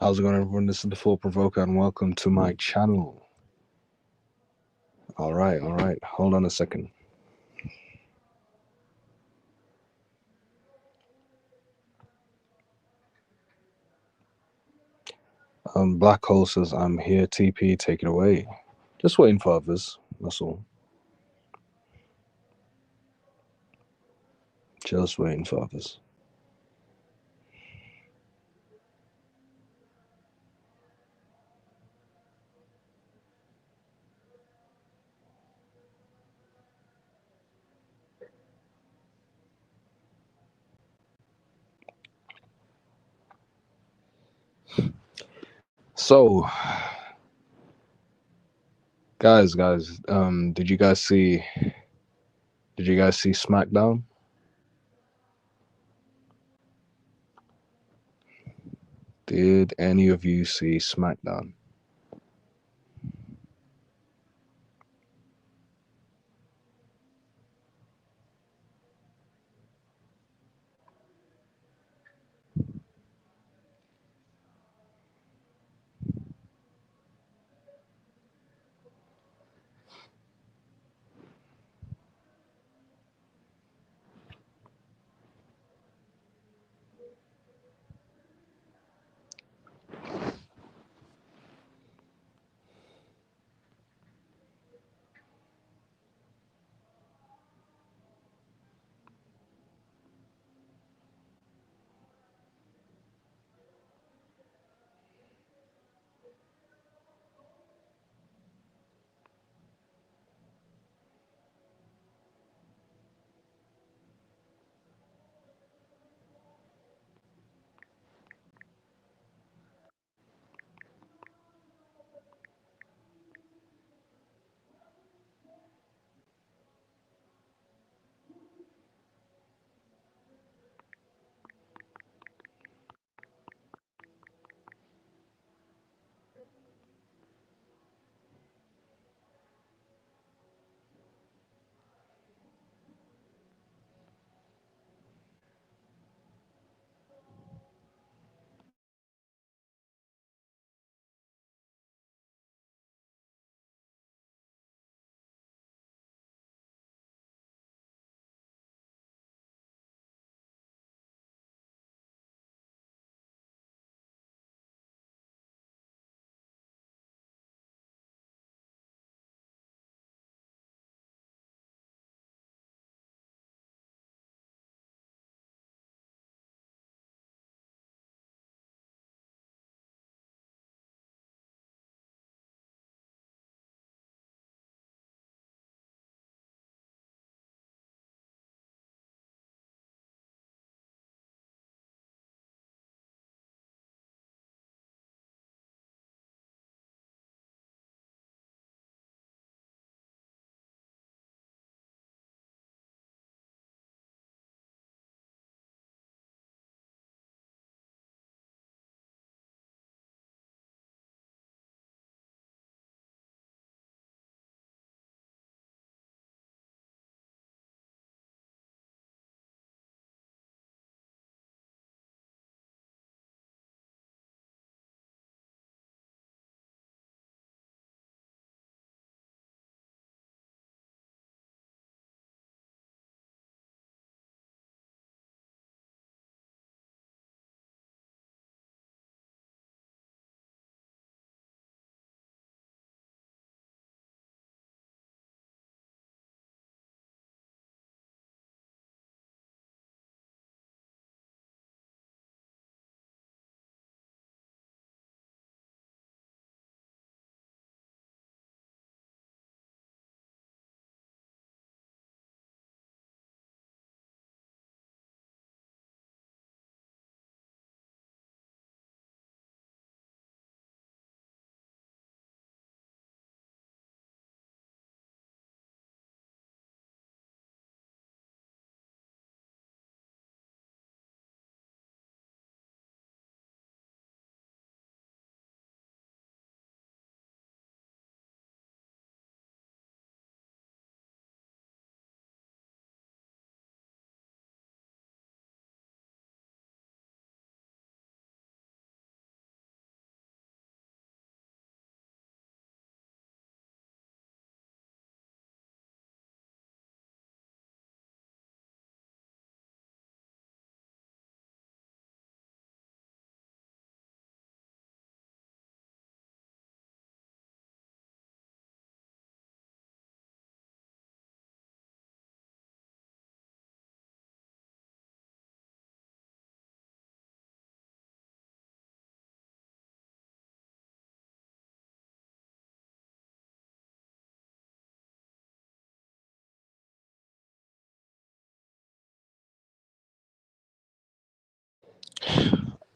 How's it going, everyone? This is the Full Provoker, and welcome to my channel. All right. Hold on a second. Black Hole says, I'm here, TP, take it away. Just waiting for others, that's all. Just waiting for others. So, guys, did you guys see SmackDown? Did any of you see SmackDown?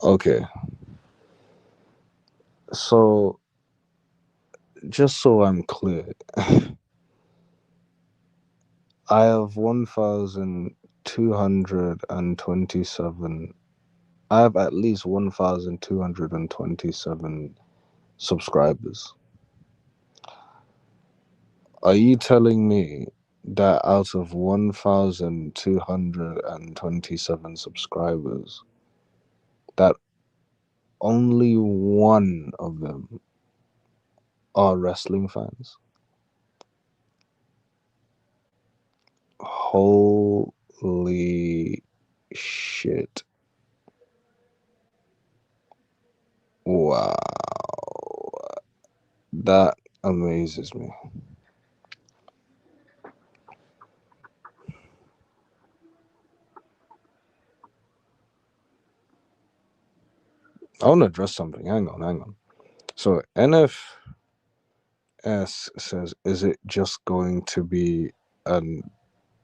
Okay, so just so I'm clear, I have 1,227. I have at least 1,227 subscribers. Are you telling me that out of 1,227 subscribers, that only one of them are wrestling fans? Holy shit. Wow. That amazes me. I want to address something. Hang on, hang on. So NFS says, is it just going to be a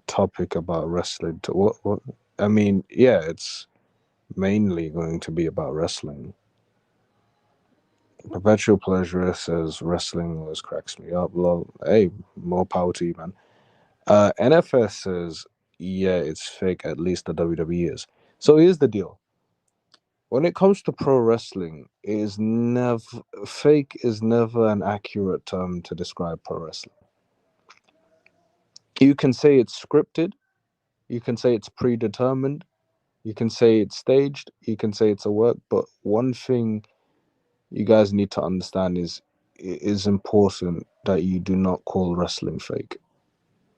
topic about wrestling? What? I mean, yeah, it's mainly going to be about wrestling. Perpetual Pleasure says wrestling always cracks me up. Well, hey, more power to you, man. NFS says, yeah, it's fake. At least the WWE is. So here's the deal. When it comes to pro wrestling, it is never fake is never an accurate term to describe pro wrestling. You can say it's scripted, you can say it's predetermined, you can say it's staged, you can say it's a work, but one thing you guys need to understand is it is important that you do not call wrestling fake.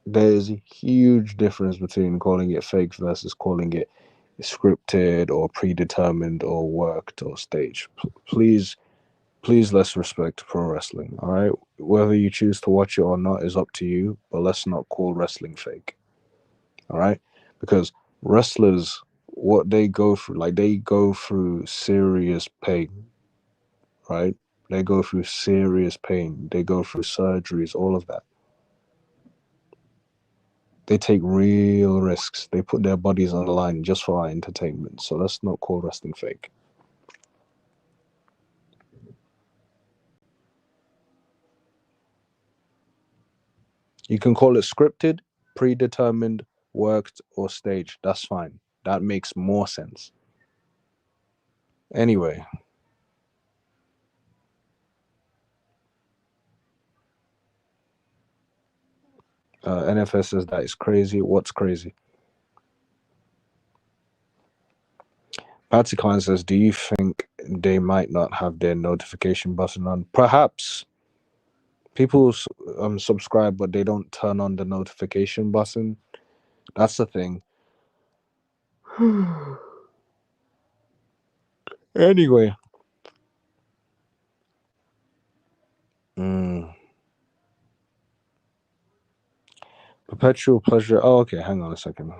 There is a huge difference between calling it fake versus calling it scripted or predetermined or worked or staged. Please, let's respect pro wrestling. All right, whether you choose to watch it or not is up to you, but let's not call wrestling fake. All right, because wrestlers, what they go through, like they go through serious pain, right? They go through serious pain. They go through surgeries, all of that. They take real risks. They put their bodies on the line just for our entertainment. So let's not call wrestling fake. You can call it scripted, predetermined, worked, or staged. That's fine. That makes more sense. Anyway, NFS says that is crazy. What's crazy? Patsy Klein says, do you think they might not have their notification button on? Perhaps people subscribe, but they don't turn on the notification button. That's the thing. Anyway. Mm, perpetual pleasure. Oh, okay. Hang on a second.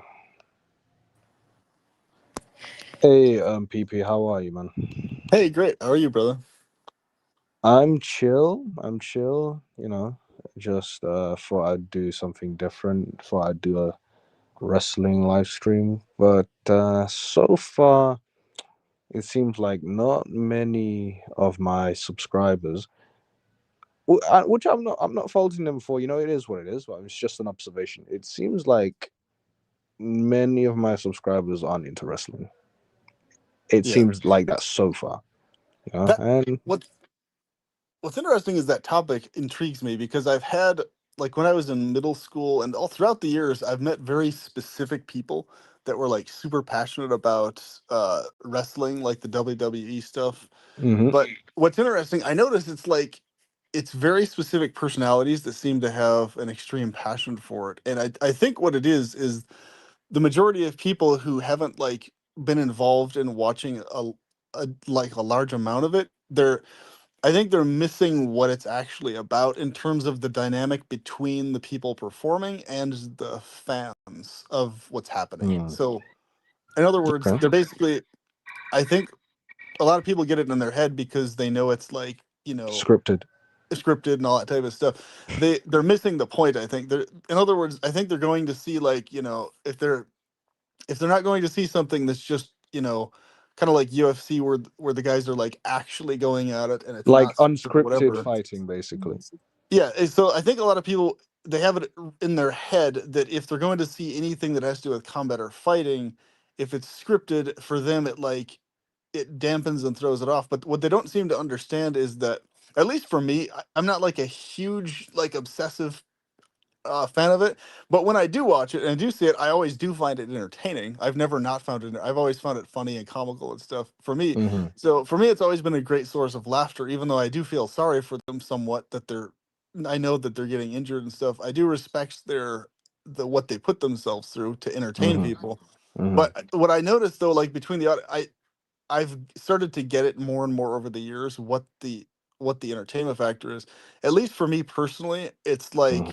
Hey, PP, how are you, man? Hey, great. How are you, brother? I'm chill. I'm chill. Just thought I'd do something different. Thought I'd do a wrestling live stream, but so far it seems like not many of my subscribers, which I'm not faulting them for. It is what it is. But it's just an observation. It seems like many of my subscribers aren't into wrestling. It Yeah. seems like that so far. That And what what's interesting is that topic intrigues me because I've had like when I was in middle school and all throughout the years, I've met very specific people that were like super passionate about wrestling, like the WWE stuff. mhm. But what's interesting, I notice it's very specific personalities that seem to have an extreme passion for it. And I think what it is the majority of people who haven't like been involved in watching a like a large amount of it, I think they're missing what it's actually about in terms of the dynamic between the people performing and the fans of what's happening. Mm, So, in other words, okay. they're basically, I think a lot of people get it in their head because they know it's like, Scripted. scripted and all that type of stuff. They're missing the point, I think. They're in other words, I think they're going to see like, if they're not going to see something that's just, kind of like UFC where the guys are like actually going at it and it's Like not scripted or unscripted whatever. fighting, basically. Yeah, and so I think a lot of people they have it in their head that if they're going to see anything that has to do with combat or fighting, if it's scripted for them, it dampens and throws it off. But what they don't seem to understand is that, at least for me, I'm not like a huge like obsessive fan of it. But when I do watch it and I do see it, I always do find it entertaining. I've never not found it. I've always found it funny and comical and stuff. For me, Hmm. so for me, it's always been a great source of laughter. Even though I do feel sorry for them somewhat that I know that they're getting injured and stuff. I do respect what they put themselves through to entertain Hmm. people. Hmm. But what I noticed though, like between I've started to get it more and more over the years what the entertainment factor is. At least for me personally, Hmm.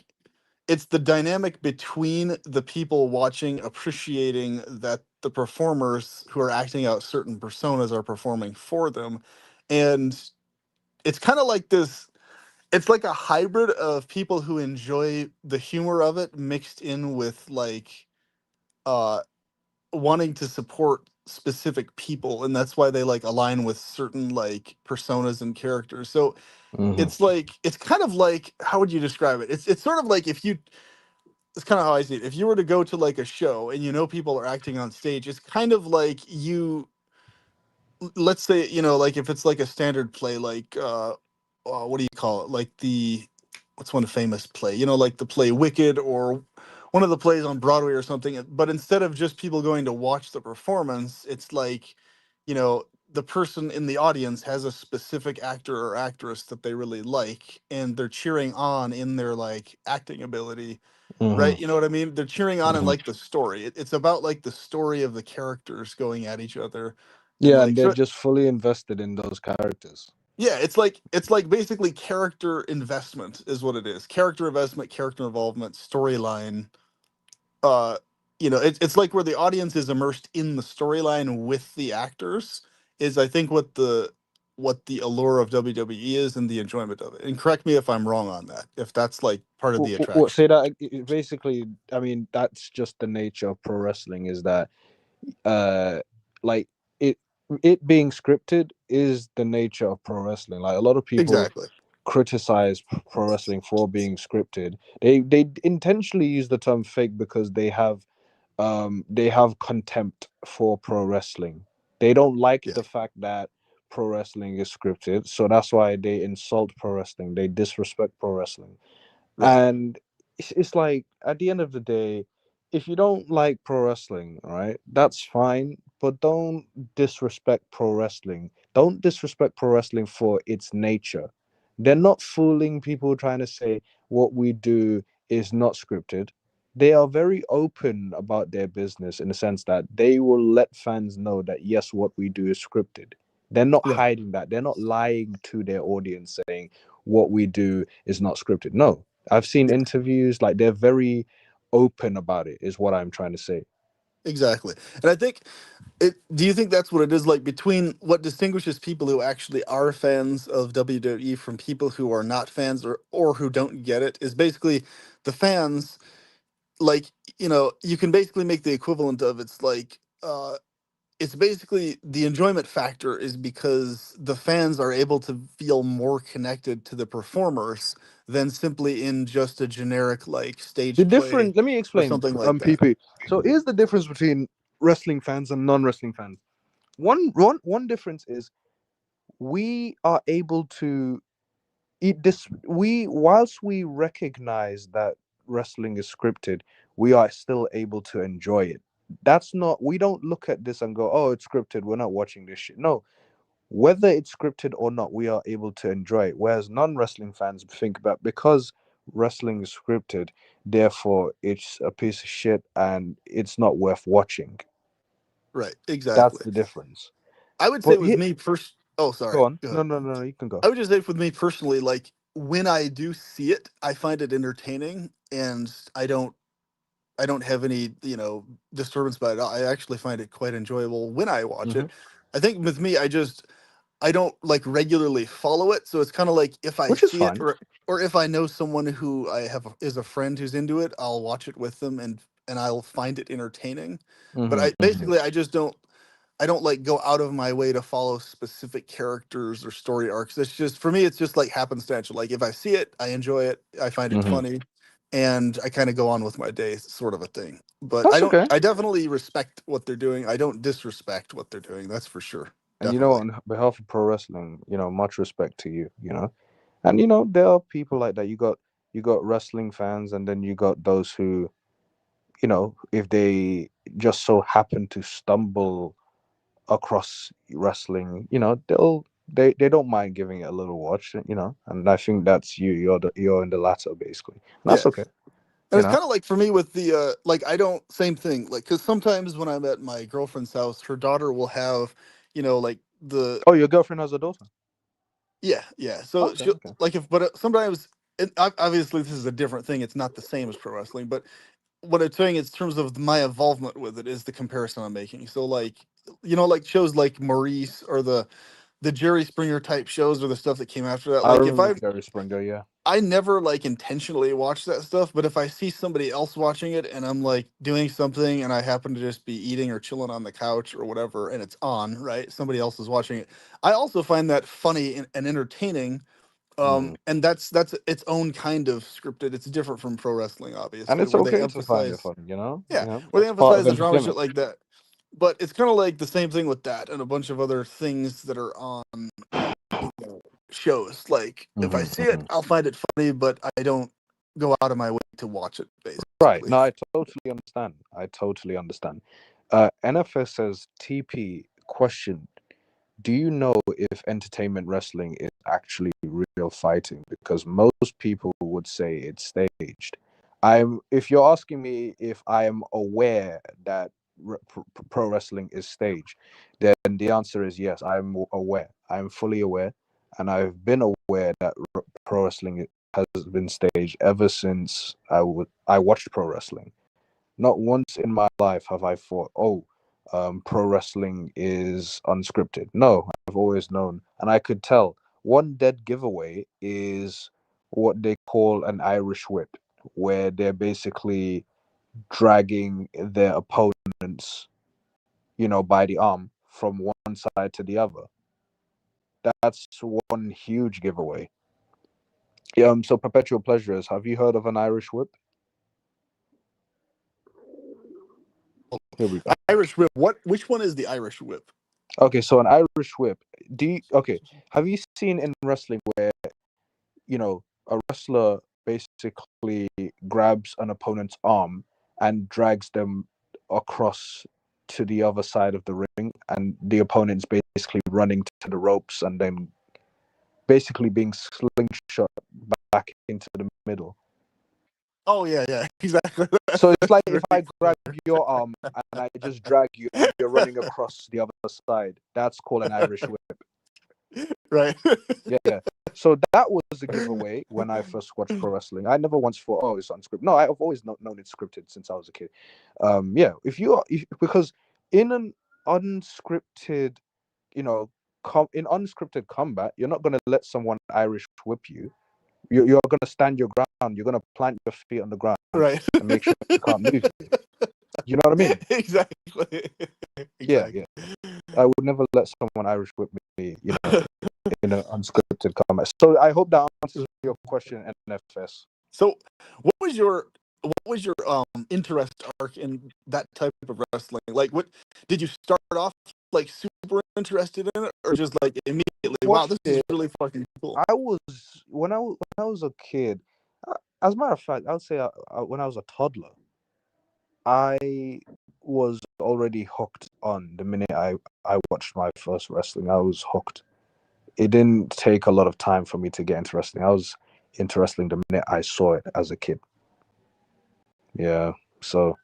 it's the dynamic between the people watching appreciating that the performers who are acting out certain personas are performing for them, and it's kind of like this, it's like a hybrid of people who enjoy the humor of it mixed in with like uh wanting to support specific people, and that's why they like align with certain like personas and characters. So Hmm. it's kind of like, how would you describe it? It's sort of like if you it's kind of how I see it. If you were to go to like a show and you know people are acting on stage, it's kind of like let's say, like if it's like a standard play, like what do you call it? Like what's one famous play? Like the play Wicked or one of the plays on Broadway or something. But instead of just people going to watch the performance, it's like, the person in the audience has a specific actor or actress that they really like, and they're cheering on in their like acting ability. Hmm. Right, you know what I mean? They're cheering on in Hmm. like the story. It's about like the story of the characters going at each other, and Yeah, and like they're so, just fully invested in those characters. yeah, it's like basically character investment is what it is. Character investment, character involvement, storyline. Uh, it's like where the audience is immersed in the storyline with the actors is, I think, what the allure of WWE is and the enjoyment of it. And correct me if I'm wrong on that, if that's like part of the What attraction. say that basically? I mean, that's just the nature of pro wrestling. Is that uh like it it being scripted is the nature of pro wrestling. Like a lot of people Exactly. criticize pro wrestling for being scripted. They intentionally use the term fake because they have contempt for pro wrestling. They don't like Yeah. the fact that pro wrestling is scripted, so that's why they insult pro wrestling. They disrespect pro wrestling. Right. And it's like at the end of the day, if you don't like pro wrestling, right, that's fine, but don't disrespect pro wrestling. Don't disrespect pro wrestling for its nature. They're not fooling people trying to say what we do is not scripted. They are very open about their business in the sense that they will let fans know that yes, what we do is scripted. They're not Right. hiding that. They're not lying to their audience saying what we do is not scripted. No, I've seen Yeah. interviews, like they're very open about it, is what I'm trying to say. Exactly. And I think do you think that's what it is, like between what distinguishes people who actually are fans of WWE from people who are not fans, or who don't get it, is basically the fans, like, you can basically make the equivalent of, it's basically the enjoyment factor is because the fans are able to feel more connected to the performers than simply in just a generic like The stage play difference, let me or explain, something like that. PP. So here's the difference between wrestling fans and non-wrestling fans. One difference is we are able to eat this. We whilst we recognize that wrestling is scripted, we are still able to enjoy it. That's not. We don't look at this and go, "Oh, it's scripted. We're not watching this shit." No, whether it's scripted or not, we are able to enjoy it. Whereas non wrestling fans think about because wrestling is scripted, therefore it's a piece of shit and it's not worth watching. Right, That's exactly. the difference. I would say But with here, me first. Oh, go sorry, on. go No, ahead. no, no, no. You can go. I would just say with me personally, like when I do see it, I find it entertaining, and I don't have any, disturbance about it. I actually find it quite enjoyable when I watch Hmm. it. I think with me, I don't like regularly follow it, so it's kind of like if I Which is see it, fine. or if I know someone who is a friend who's into it, I'll watch it with them, and I'll find it entertaining. But Hmm. I Hmm. basically I just don't. I don't like go out of my way to follow specific characters or story arcs. It's just for me, it's just like happenstance. Like if I see it, I enjoy it, I find it Hmm. funny, and I kind of go on with my day, sort of a thing. But I That's don't. okay. I definitely respect what they're doing. I don't disrespect what they're doing. That's for sure. And you know, Definitely. on behalf of pro wrestling, much respect to you. And there are people like that. You got wrestling fans, and then you got those who, if they just so happen to stumble across wrestling, they don't mind giving it a little watch, and I think that's you. You're in the latter basically. And that's Yeah. okay, And you it's know. kind of like for me with the like I don't same thing like because sometimes when I'm at my girlfriend's house, her daughter will have like the Oh, your girlfriend has a daughter. yeah. So Okay, she okay. like if but sometimes and obviously this is a different thing. It's not the same as pro wrestling, but what I'm saying in terms of my involvement with it is the comparison I'm making. So like like shows like Maurice or the Jerry Springer type shows or the stuff that came after that. I Like if remember Jerry Springer. Yeah. I never like intentionally watch that stuff, but if I see somebody else watching it and I'm like doing something and I happen to just be eating or chilling on the couch or whatever and it's on, right? Somebody else is watching it. I also find that funny and entertaining. Mm. And that's its own kind of scripted. It's different from pro wrestling, And obviously, it's where they okay to find it emphasize funny, you know. yeah, where they That's part emphasize of the drama entertainment. shit like that. But it's kind of like the same thing with that and a bunch of other things that are on shows. Like if I Hmm. see it, I'll find it funny, but I don't go out of my way to watch it. Right. Basically, No, I totally understand. I totally understand. NFS says TP question. Do you know if entertainment wrestling is actually real fighting? Because most people would say it's staged. If you're asking me if I am aware that pro wrestling is staged, then the answer is yes. I'm aware. I'm fully aware, and I've been aware that pro wrestling has been staged ever since I watched pro wrestling. Not once in my life have I thought, oh, pro wrestling is unscripted. No, I've always known. And I could tell one dead giveaway is what they call an Irish whip, where they're basically dragging their opponents, by the arm from one side to the other. That's one huge giveaway. So perpetual pleasures. Have you heard of an Irish whip? Here we go. Irish whip. What? Which one is the Irish whip? Okay, so an Irish whip. Okay? Have you seen in wrestling where a wrestler basically grabs an opponent's arm and drags them across to the other side of the ring, and the opponent's basically running to the ropes and then basically being slingshot back into the middle. Oh yeah, yeah, exactly. So it's like if I Very grab clear. your arm and I just drag you and you're running across the other side, that's called an Irish whip. Right. Yeah, yeah. So that was a giveaway when I first watched pro wrestling. I never once thought, oh, it's unscripted. No, I've always known it's scripted since I was a kid. Yeah. Because in an unscripted, in unscripted combat, you're not gonna let someone Irish whip you. You're gonna stand your ground. You're gonna plant your feet on the ground Right. and make sure you can't move. You know what I mean? Exactly. Yeah, Exactly. yeah. I would never let someone Irish whip me. In an unscripted comment. So I hope that answers your question, NFS. So, what was your interest arc in that type of wrestling? Like, what did you start off like super interested in it, or just like immediately, wow, Watched this is it. really fucking cool? I was when I was a kid. As a matter of fact, I would say when I was a toddler, I was already hooked on the minute I watched my first wrestling. I was hooked. It didn't take a lot of time for me to get into wrestling. I was into wrestling the minute I saw it as a kid. Yeah. So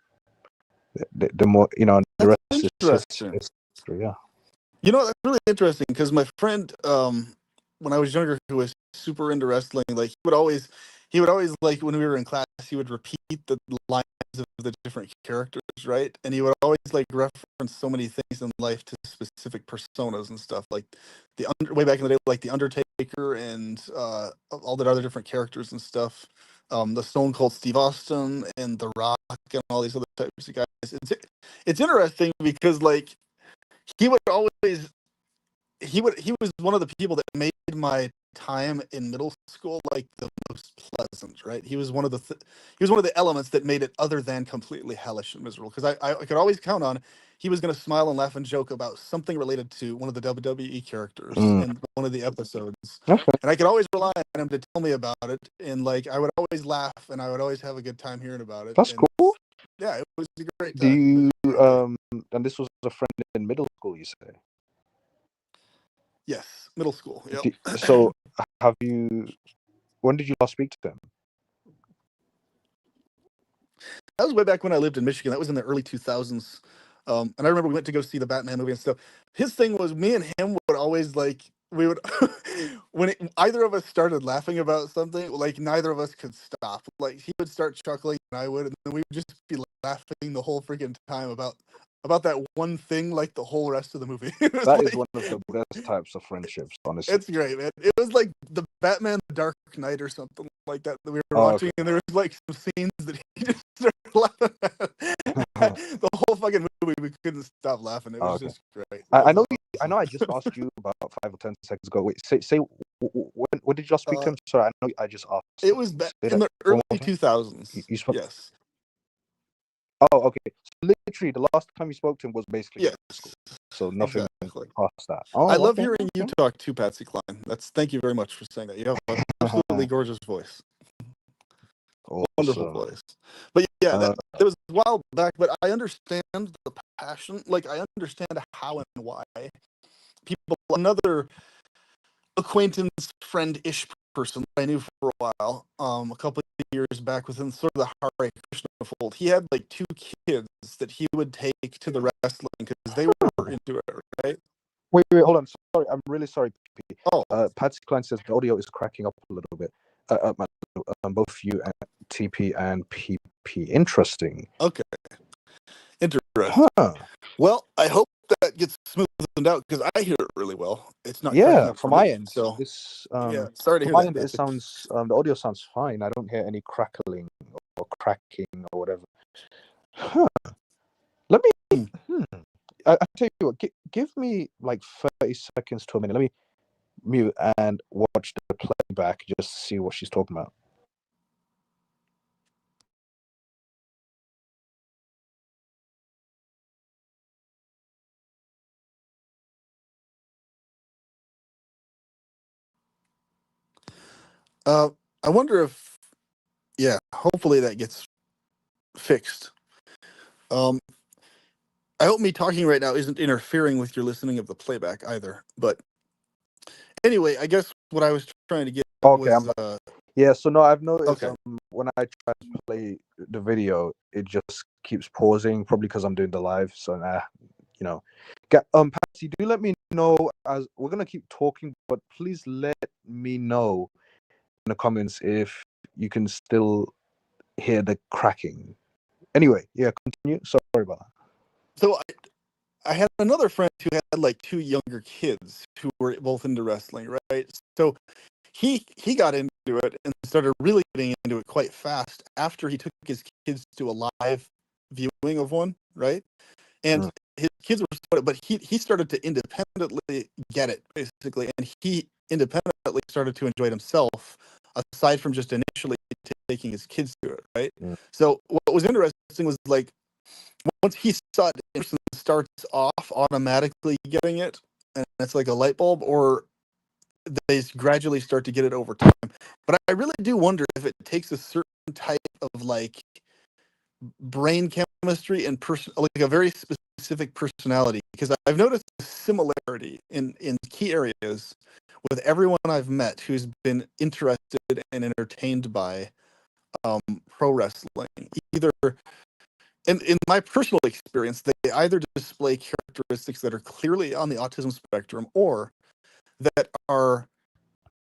the more the That's rest is interesting. history. Yeah. That's really interesting because my friend, when I was younger, who was super into wrestling, like he would always like when we were in class, he would repeat the lines of the different characters, right? And he would always like reference so many things in life to specific personas and stuff, like way back in the day, like the Undertaker and all the other different characters and stuff. The Stone Cold Steve Austin and The Rock and all these other types of guys. It's interesting because like he would always he was one of the people that made my time in middle school like the most pleasant, right? He was one of the elements that made it other than completely hellish and miserable, because I could always count on he was going to smile and laugh and joke about something related to one of the WWE characters Mm. in one of the episodes, Okay, and I could always rely on him to tell me about it, and like I would always laugh and I would always have a good time hearing about it, that's and cool. yeah, it was a great Do time. It was you a great time. and this was a friend in middle school, you say? Yes, middle school. Yep. So have you? When did you last speak to him? That was way back when I lived in Michigan. That was in the early 2000s. And I remember we went to go see the Batman movie and stuff. His thing was me and him would always like, we would, when either of us started laughing about something, like neither of us could stop. Like he would start chuckling and I would, and then we would just be laughing the whole freaking time about that one thing, like the whole rest of the movie. It was That is like, one of the best types of friendships, honestly. it's great, man. It was like the Batman The Dark Knight or something like that we were Oh, watching, and there was like some scenes that he just started laughing at. The whole fucking movie, we couldn't stop laughing. It was okay. just great. I know. Awesome. I know. I just asked you about 5 or 10 seconds ago. Wait, say. When did you last speak to him? Sorry, I know. I just asked. It was in the early 2000s. You spoke. Yes. Oh, okay. So literally, the last time you spoke to him was basically Yes. school. So nothing Exactly. past that. I Oh, love okay. hearing you talk too, Patsy Cline. Thank you very much for saying that. You have an absolutely gorgeous voice. Wonderful Awesome. voice. But yeah, that was a while back, but I understand the passion. Like I understand how and why people, another acquaintance, friend-ish person that I knew for a while, a couple of years back within sort of the Hare Krishna fold, he had like 2 kids that he would take to the wrestling because they were into it, right? Wait, hold on. Sorry, I'm really sorry. Oh, Patsy Klein says the audio is cracking up a little bit. Both you and TP and PP. Interesting. okay. Interesting. Huh. Well, I hope that gets smoothed out because I hear it really well. It's not cracking Yeah, up from for my me. end, So this yeah, sorry to from hear my that, end, it Patsy. sounds the audio sounds fine. I don't hear any crackling or cracking or whatever. Huh. Let me. I tell you what. Give me like 30 seconds to a minute. Let me mute and watch the playback just to see what she's talking about. I wonder if, yeah, hopefully that gets fixed. I hope me talking right now isn't interfering with your listening of the playback either. But anyway, I guess what I was trying to get Okay, was yeah. So no, I've noticed okay. When I try to play the video, it just keeps pausing. Probably because I'm doing the live. So you know. Patsy, do let me know as we're gonna keep talking, but please let me know in the comments if you can still hear the cracking. Anyway, yeah, continue. Sorry about that. So I had another friend who had like 2 younger kids who were both into wrestling, right? So he got into it and started really getting into it quite fast after he took his kids to a live viewing of one, right? And his kids were, but he started to independently get it basically, and he independently started to enjoy it himself, aside from just initially taking his kids to it, right? So what was interesting was like once he saw it, the person starts off automatically getting it, and it's like a light bulb, or they gradually start to get it over time. But I really do wonder if it takes a certain type of like brain chemistry and like a very specific personality, because I've noticed a similarity in key areas with everyone I've met who's been interested and entertained by pro wrestling. Either in my personal experience, they either display characteristics that are clearly on the autism spectrum, or that are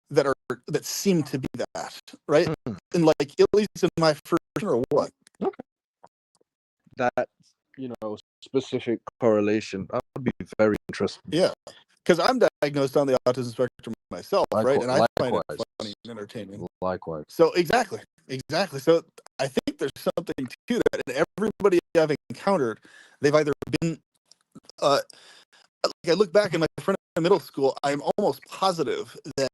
that seem to be that, right? And like at least in my first or what. Okay. That specific correlation that would be very interesting. Yeah, because I'm diagnosed on the autism spectrum myself, right? And I find it funny and entertaining. Likewise. So exactly. So I think there's something to that, and everybody I've encountered, they've either been I look back at my friend in middle school, I'm almost positive that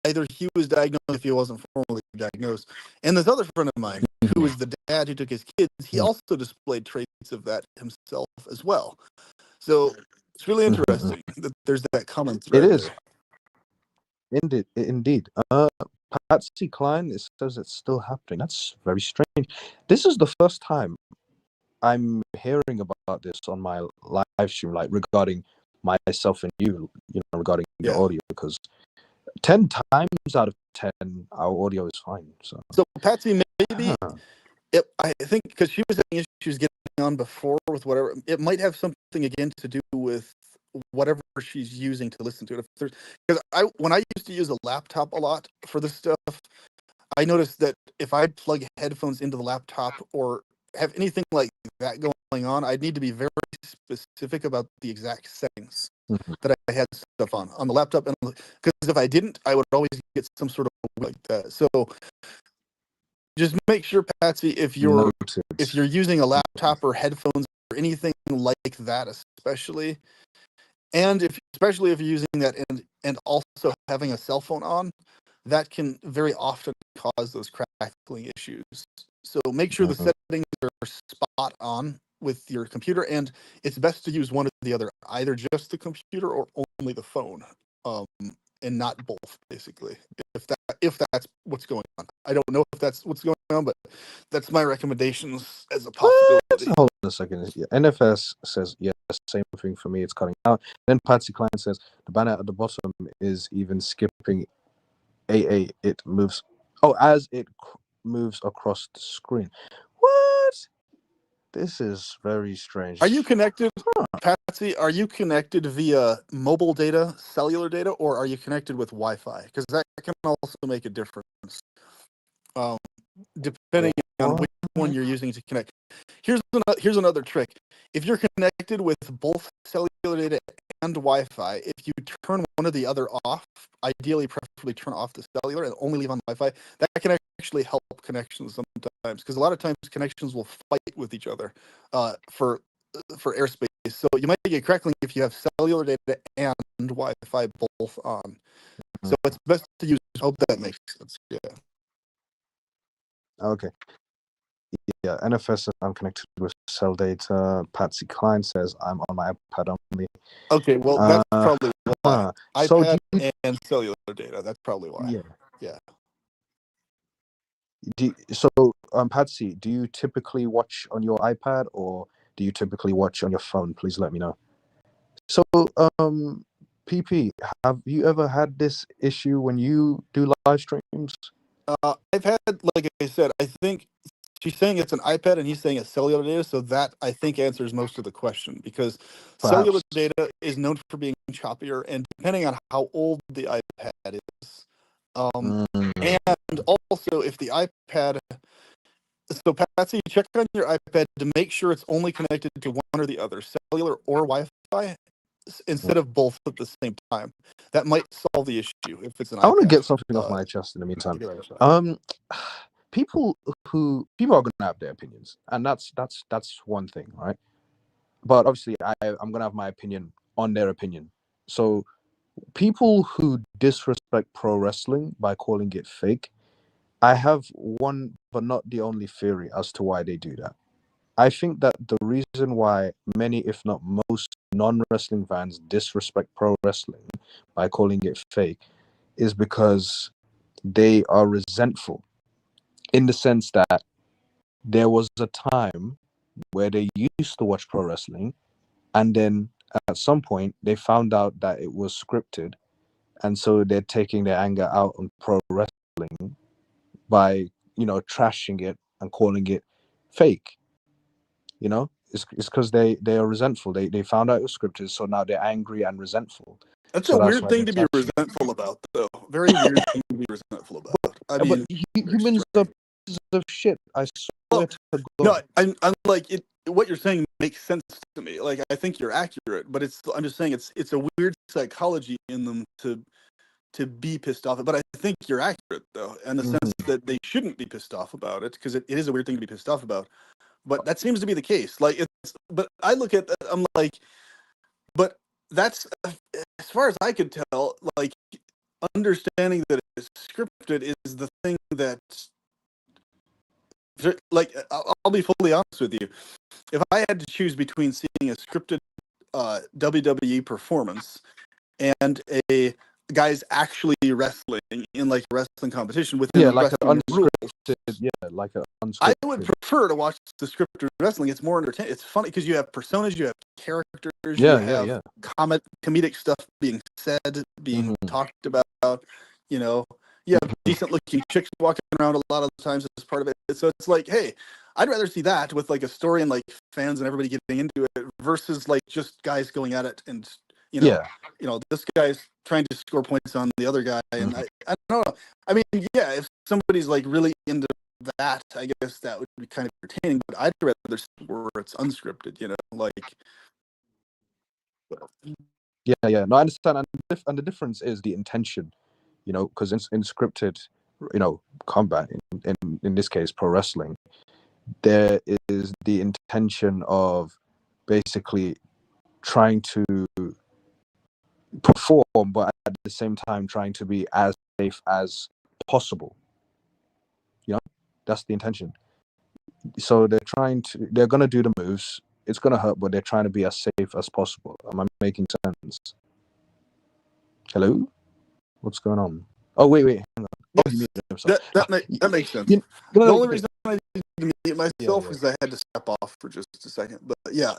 either he was diagnosed if he wasn't formally diagnosed, and this other friend of mine, who was the dad who took his kids, he also displayed traits of that himself as well. So it's really interesting that there's that common It thread is. there. Indeed. Patsy Cline, it says it's still happening. That's very strange. This is the first time I'm hearing about this on my live stream, like regarding myself and you know, regarding the Yeah. audio, because 10 times out of 10, our audio is fine. So Patsy, maybe I think because she was having issues getting on before with whatever, it might have something again to do with whatever she's using to listen to it. Because when I used to use a laptop a lot for this stuff, I noticed that if I plug headphones into the laptop or have anything like that going on, I'd need to be very specific about the exact settings that I had stuff on the laptop, and because if I didn't, I would always get some sort of like that. So just make sure, Patsy, if you're using a laptop or headphones or anything like that, especially, and especially if you're using that and also having a cell phone on, that can very often cause those crackling issues. So make sure the settings are spot on with your computer, and it's best to use one or the other, either just the computer or only the phone, and not both, basically. If that's what's going on, I don't know if that's what's going on, but that's my recommendations as a possibility. Hold on a second. Yeah, NFS says yes, same thing for me. It's cutting out. Then Patsy Cline says the banner at the bottom is even skipping AA. It moves. Oh, as it moves across the screen. What? This is very strange. Are you connected, Patsy? Are you connected via mobile data, cellular data, or are you connected with Wi-Fi? Because that can also make a difference, depending on which one you're using to connect. Here's another trick. If you're connected with both cellular data and Wi-Fi, if you turn one or the other off, ideally, preferably turn off the cellular and only leave on Wi-Fi, that can actually help connections sometimes. Because a lot of times connections will fight with each other for airspace. So you might get crackling if you have cellular data and Wi-Fi both on. So it's best to use. I hope that makes sense. Yeah. Okay. Yeah, NFS says I'm connected with cell data. Patsy Cline says I'm on my iPad only. Okay, well, that's probably why. So iPad and cellular data. That's probably why. Yeah. So, Patsy, do you typically watch on your iPad or do you typically watch on your phone? Please let me know. So, PP, have you ever had this issue when you do live streams? I've had, like I said, I think she's saying it's an iPad and he's saying it's cellular data, so that I think answers most of the question, because cellular data is known for being choppier, and depending on how old the iPad is, and also if the iPad. So Patsy, check on your iPad to make sure it's only connected to one or the other, cellular or Wi-Fi, instead of both at the same time. That might solve the issue if it's an iPad. I want to get something off my chest in the meantime. People are going to have their opinions, and that's one thing, right? But obviously, I'm going to have my opinion on their opinion. So people who disrespect pro wrestling by calling it fake, I have one, but not the only theory as to why they do that. I think that the reason why many, if not most, non-wrestling fans disrespect pro wrestling by calling it fake is because they are resentful, in the sense that there was a time where they used to watch pro wrestling, and then at some point they found out that it was scripted, and so they're taking their anger out on pro wrestling by, trashing it and calling it fake. It's because they are resentful. They found out it was scripted, so now they're angry and resentful. That's a weird thing to be resentful about, though. Very weird thing to be resentful about. But humans are pieces of shit. I swear to God. No, I'm like it. What you're saying makes sense to me. Like, I think you're accurate, but I'm just saying it's a weird psychology in them to be pissed off. But I think you're accurate, though, in the sense that they shouldn't be pissed off about it, because it is a weird thing to be pissed off about. But that seems to be the case. Like, but I look at that, I'm like, but that's as far as I could tell. Like understanding that it's scripted is the thing that, like, I'll be fully honest with you. If I had to choose between seeing a scripted WWE performance and a guys actually wrestling in like a wrestling competition Yeah, within like an wrestling rules, unscripted. Yeah, like an I would unscripted. prefer to watch the scripted wrestling. It's more entertaining. It's funny because you have personas, you have characters, you Yeah, yeah, have yeah. comedic stuff being said, being Hmm. talked about. You know, you have Hmm. decent looking chicks walking around a lot of the times as part of it. So it's like, hey, I'd rather see that with like a story and like fans and everybody getting into it versus like just guys going at it and you know, Yeah. this guy's trying to score points on the other guy, and Hmm. I don't know. I mean, yeah, if somebody's like really into that, I guess that would be kind of entertaining. But I'd rather see where it's unscripted, like. Yeah, yeah. No, I understand. And the difference is the intention, because in scripted, combat, in this case, pro wrestling, there is the intention of basically trying to perform, but at the same time trying to be as safe as possible. That's the intention. So they're gonna do the moves. It's gonna hurt, but they're trying to be as safe as possible. Am I making sense? Hello? What's going on? Oh, wait. Hang on. Oh, he Yes, muted himself. that makes sense. You, you The know, only reason I didn't mute yeah, myself yeah. is I had to step off for just a second. But yeah,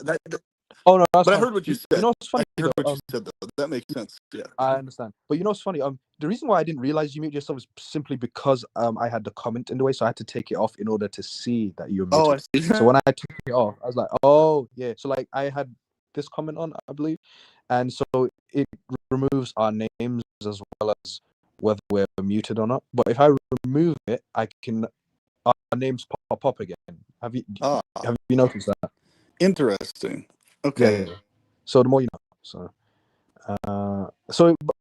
Oh no, that's but I fine. heard what you You said. know what's I funny heard what though? you said though. That makes sense. Yeah. I understand. But you know what's funny? The reason why I didn't realize you muted yourself is simply because I had the comment in the way, so I had to take it off in order to see that you were Oh, I muted. see. So when I took it off, I was like, oh yeah. So like I had this comment on, I believe, and so it removes our names as well as whether we're muted or not. But if I remove it, our names pop up again. Have you Ah, have you noticed that? interesting. Yeah, Okay. yeah. So the more you know. So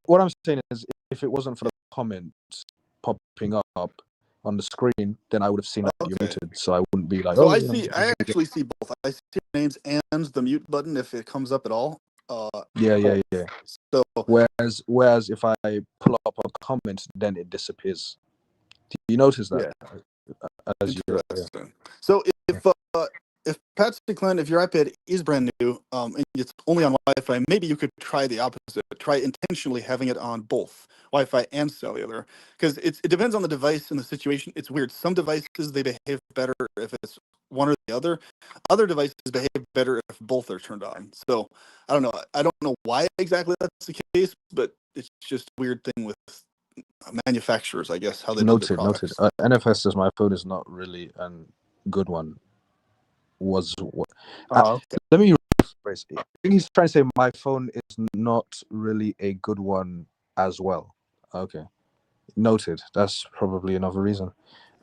what I'm saying is, if it wasn't for the comments popping up on the screen, then I would have seen that you're Okay. muted. So I wouldn't be like, So oh, I actually see both. I see names and the mute button if it comes up at all. yeah, Both. yeah. So Whereas if I pull up a comment, then it disappears. Do you notice that? yeah, As you, yeah. interesting. So if Patsy Clan, if your iPad is brand new, and it's only on Wi-Fi, maybe you could try the opposite. Try intentionally having it on both Wi-Fi and cellular, because it depends on the device and the situation. It's weird. Some devices they behave better if it's one or the other. Other devices behave better if both are turned on. So I don't know. I don't know why exactly that's the case, but it's just a weird thing with manufacturers, I guess, how they build their Noted. products. NFS says my phone is not really a good one. Was what? Okay. Let me rephrase. I think he's trying to say my phone is not really a good one as well. Okay, noted. That's probably another reason.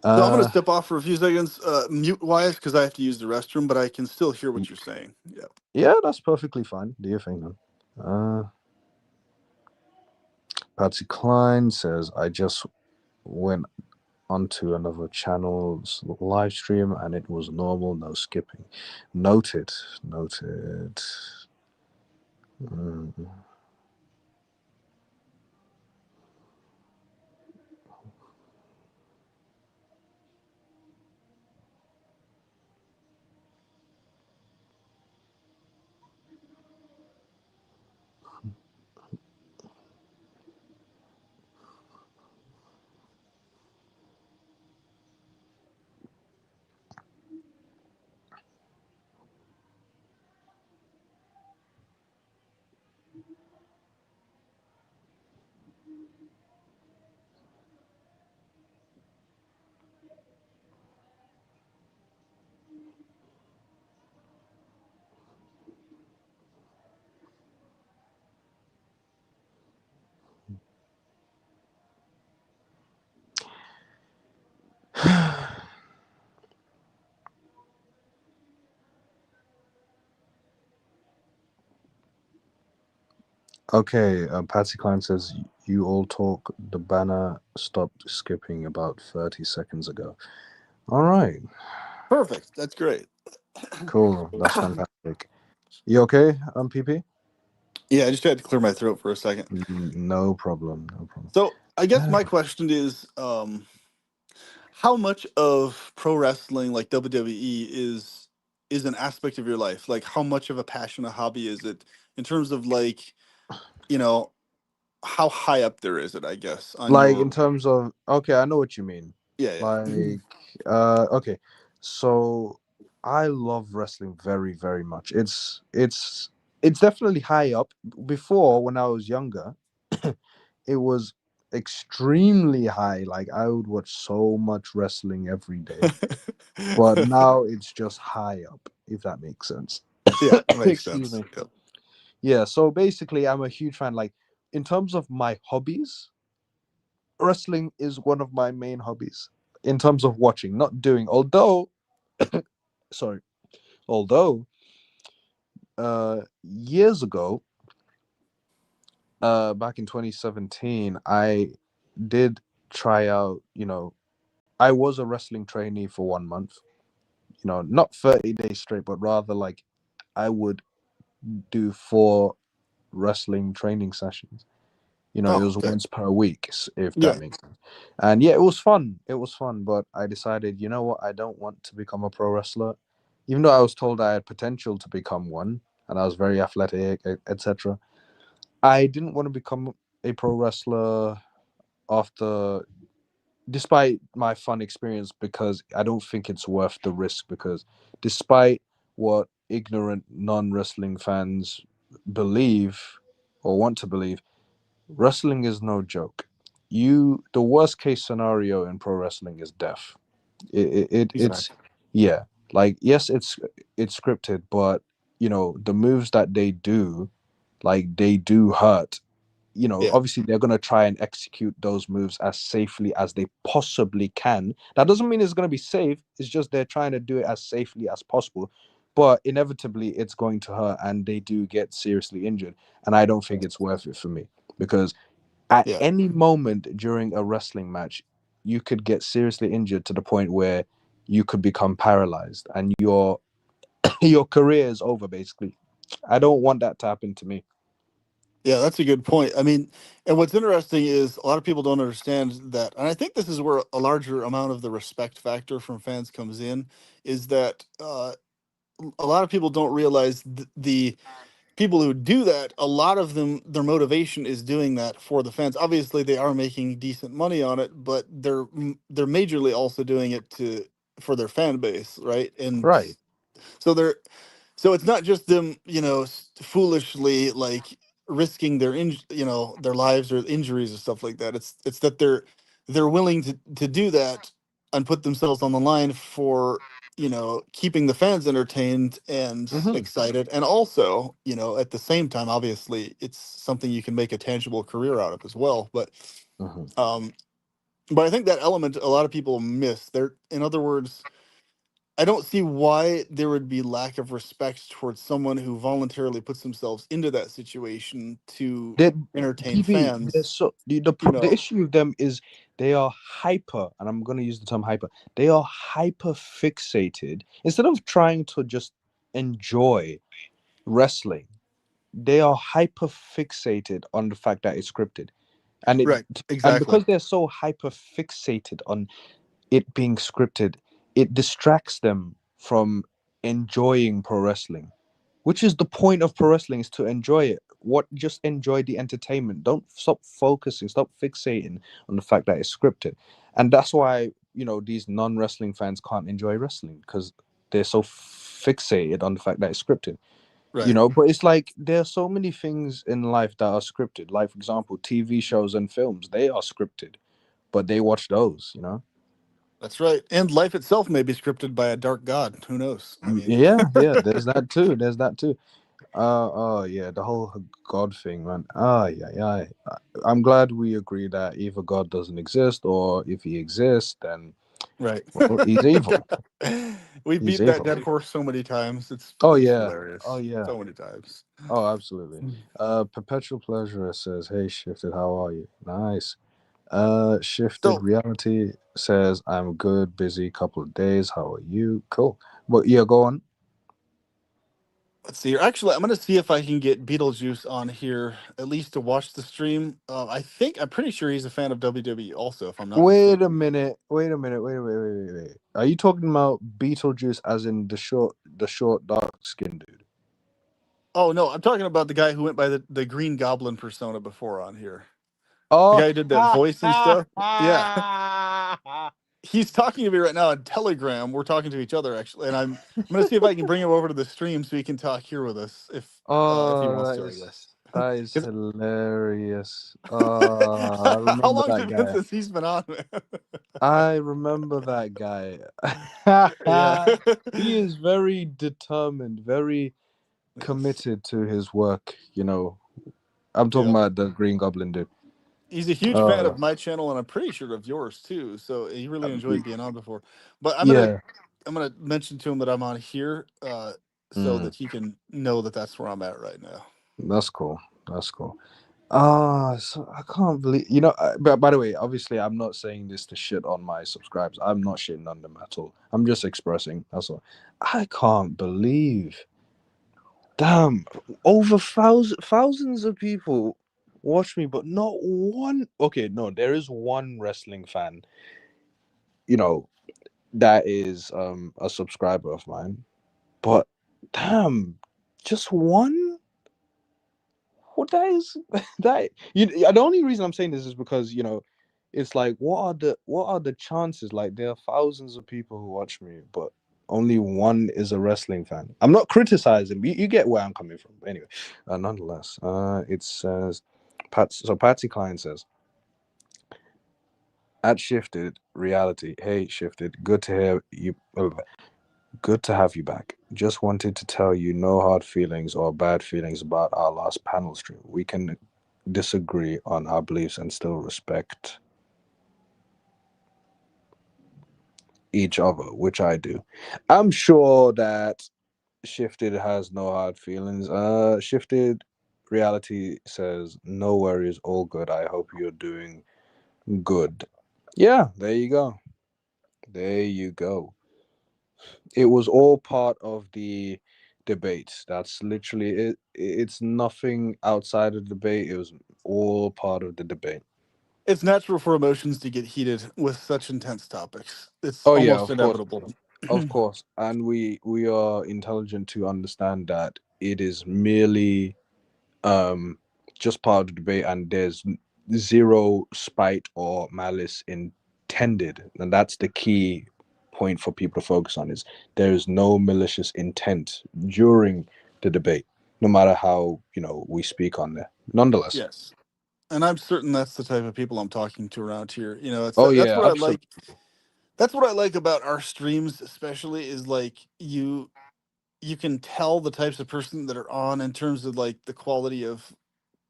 So I'm going to step off for a few seconds, mute wise, because I have to use the restroom, but I can still hear what you're saying. Yeah. Yeah, that's perfectly fine. Do your thing, man. Patsy Klein says, I just went onto another channel's live stream and it was normal, no skipping. Noted. Mm. Okay, Patsy Klein says, you all talk. The banner stopped skipping about 30 seconds ago. All right. Perfect. That's great. Cool. That's fantastic. You okay, PP? Yeah, I just had to clear my throat for a second. No problem, no problem. So I guess my question is, how much of pro wrestling, like WWE, is an aspect of your life? Like, how much of a passion, a hobby is it in terms of like, you know, how high up there is it? I guess on Like in your terms of, okay, I know what you mean. yeah, yeah, Like okay. So I love wrestling very, very much. It's definitely high up. Before, when I was younger, it was extremely high. Like I would watch so much wrestling every day. But now it's just high up, if that makes sense. yeah, makes Excuse sense. me. Yep. Yeah, so basically I'm a huge fan. Like in terms of my hobbies, wrestling is one of my main hobbies in terms of watching, not doing. Sorry, although years ago, back in 2017, I did try out. I was a wrestling trainee for 1 month. Not 30 days straight, but rather like I would do 4 wrestling training sessions. It Oh, was okay. once per week, if that Yeah, makes sense. And yeah, it was fun. It was fun, but I decided, you know what? I don't want to become a pro wrestler, even though I was told I had potential to become one, and I was very athletic, etc. I didn't want to become a pro wrestler after, despite my fun experience, because I don't think it's worth the risk. Because despite what ignorant non wrestling fans believe or want to believe, wrestling is no joke. The worst case scenario in pro wrestling is death. It's exactly. yeah, like yes, it's scripted, but the moves that they do, like they do hurt. Yeah, Obviously they're gonna try and execute those moves as safely as they possibly can. That doesn't mean it's gonna be safe. It's just they're trying to do it as safely as possible. But inevitably, it's going to hurt, and they do get seriously injured. And I don't think it's worth it for me because at yeah, any moment during a wrestling match, you could get seriously injured to the point where you could become paralyzed and your your career is over basically. I don't want that to happen to me. yeah. That's a good point. I mean, and what's interesting is a lot of people don't understand that, and I think this is where a larger amount of the respect factor from fans comes in. Is that a lot of people don't realize the people who do that, a lot of them, their motivation is doing that for the fans. Obviously, they are making decent money on it, but they're majorly also doing it to for their fan base, right? And Right. so they're so it's not just them, foolishly like risking their lives or injuries or stuff like that. It's that they're willing to do that and put themselves on the line for keeping the fans entertained and Hmm. excited, and also at the same time, obviously it's something you can make a tangible career out of as well. Hmm. Um but I think that element a lot of people miss there. In other words, I don't see why there would be lack of respect towards someone who voluntarily puts themselves into that situation to They, entertain PB, fans. the You the know, issue with them is they are hyper, and I'm gonna use the term hyper. They are hyper fixated instead of trying to just enjoy wrestling. They are hyper fixated on the fact that it's scripted, and it right? and Exactly. because they're so hyper fixated on it being scripted, it distracts them from enjoying pro wrestling, which is the point of pro wrestling, is to enjoy it. Just enjoy the entertainment. Don't stop focusing, stop fixating on the fact that it's scripted. And that's why, these non-wrestling fans can't enjoy wrestling because they're so fixated on the fact that it's scripted. Right. But it's like there are so many things in life that are scripted. Like, for example, TV shows and films, they are scripted, but they watch those. That's right. And life itself may be scripted by a dark god. Who knows? I mean, Yeah, yeah, there's that too. There's that too. Oh yeah, the whole God thing, man. Yeah, yeah. I'm glad we agree that either God doesn't exist, or if he exists, then right. well, he's evil. We He's beat that evil. dead horse so many times. It's Oh it's yeah. Oh hilarious. yeah. So many times. Oh, absolutely. Perpetual Pleasure says, "Hey, Shifted, how are you? Nice." Shifted So Reality says, "I'm good, busy couple of days. How are you? Cool." But yeah, go on. Let's see here. Actually, I'm going to see if I can get Beetlejuice on here at least to watch the stream. I'm pretty sure he's a fan of WWE also, if I'm not Wait a mistaken. minute. Wait a minute. Wait. Are you talking about Beetlejuice as in the short, dark skinned dude? Oh no, I'm talking about the guy who went by the Green Goblin persona before on here. The Oh, guy who did that voice and stuff. Yeah. He's talking to me right now on Telegram. We're talking to each other actually, and I'm gonna see if I can bring him over to the stream so he can talk here with us if he oh, wants to, I guess. that is 'Cause- hilarious. I How remember long's that it been guy. since he's been on, man? I remember that guy. Yeah. He is very determined, very Yes. committed to his work. I'm talking Yeah. about the Green Goblin dude. He's a huge fan Uh, of my channel and I'm pretty sure of yours too. So he really enjoyed being on before. But yeah. I'm gonna mention to him that I'm on here, so Mm, that he can know that that's where I'm at right now. that's cool. That's cool. So I can't believe But by the way, obviously, I'm not saying this to shit on my subscribers. I'm not shitting on them at all. I'm just expressing. That's all. I can't believe. Damn, over thousands of people watch me, but not one. Okay, no, there is one wrestling fan. You know that is a subscriber of mine, but damn, just one. What that is that the only reason I'm saying this is because it's like what are the chances? Like there are thousands of people who watch me, but only one is a wrestling fan. I'm not criticizing. You get where I'm coming from. But anyway, nonetheless, it says Patsy Klein says at Shifted Reality. Hey Shifted, good to hear you. Good to have you back. Just wanted to tell you no hard feelings or bad feelings about our last panel stream. We can disagree on our beliefs and still respect each other, which I do. I'm sure that Shifted has no hard feelings. Shifted Reality says, no worries, all good. I hope you're doing good. Yeah, there you go. There you go. It was all part of the debate. That's literally it. It's nothing outside of the debate. It was all part of the debate. It's natural for emotions to get heated with such intense topics. It's Oh yeah, almost of course, inevitable. of course, and we are intelligent to understand that it is merely um just part of the debate, and there's zero spite or malice intended, and that's the key point for people to focus on is there is no malicious intent during the debate, no matter how we speak on there nonetheless. Yes. And I'm certain that's the type of people I'm talking to around here. It's Oh that's yeah, what I absolutely. like. That's what I like about our streams, especially is like you can tell the types of person that are on in terms of like the quality of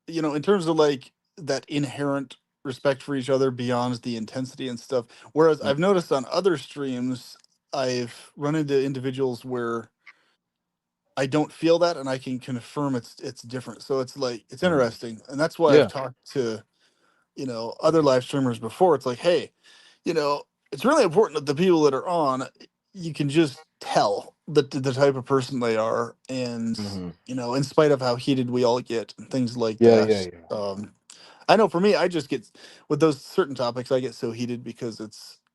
in terms of like that inherent respect for each other beyond the intensity and stuff. Whereas I've noticed on other streams, I've run into individuals where I don't feel that, and I can confirm it's different. So it's like it's Mhm. interesting, and that's why I've Yeah. talked to other live streamers before. It's like, hey, it's really important that the people that are on, you can just tell the type of person they are, and Hmm. in spite of how heated we all get and things like Yeah, yeah, that. yeah. I know for me, I just get with those certain topics, I get so heated because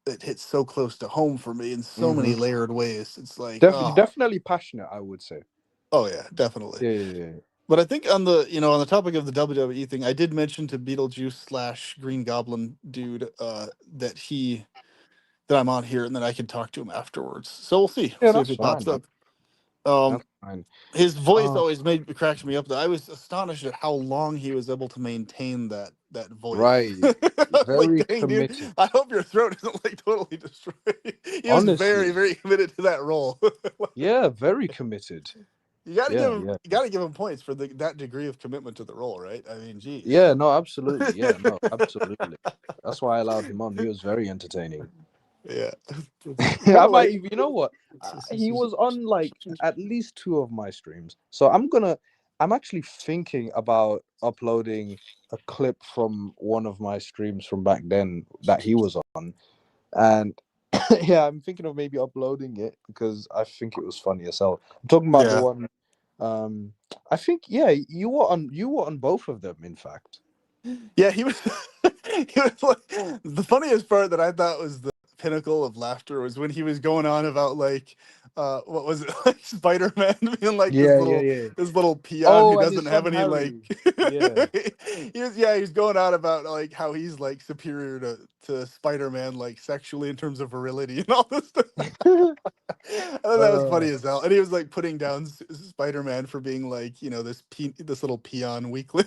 it hits so close to home for me in so Hmm. many layered ways. It's like, Definitely passionate, I would say. oh yeah, definitely. Yeah, yeah, yeah. But I think on the topic of the WWE thing, I did mention to Beetlejuice slash Green Goblin dude that I'm on here and that I can talk to him afterwards. So we'll see. We'll Yeah, see if that's he pops fine, man. up. Um, That's fine. his voice Oh, always cracks me up. Though I was astonished at how long he was able to maintain that voice. right. Like, Very dang, dude, committed. I hope your throat isn't like totally destroyed. He was very, Honestly. very committed to that role. Yeah, very committed. You got to give Yeah, him, yeah. you got to give him points for that degree of commitment to the role, right? I mean, geez. Yeah, no, absolutely. Yeah, no, absolutely. That's why I allowed him on. He was very entertaining. Yeah, it's kind I of might like even, he was on like at least two of my streams. So I'm actually thinking about uploading a clip from one of my streams from back then that he was on. And yeah, I'm thinking of maybe uploading it because I think it was funny as hell. I'm talking about the yeah. one Um, I think yeah, you were on both of them. In fact, Yeah, he was. He was like, the funniest part that I thought was the pinnacle of laughter was when he was going on about like, what was it, like Spider Man being like yeah, yeah, yeah. this little peon who Oh, and doesn't his have son any like. Harry. Yeah. He's going on about like how he's like superior to Spider Man like sexually in terms of virility and all this stuff. I thought that was uh, funny as hell, and he was like putting down Spider Man for being like this little peon weakling.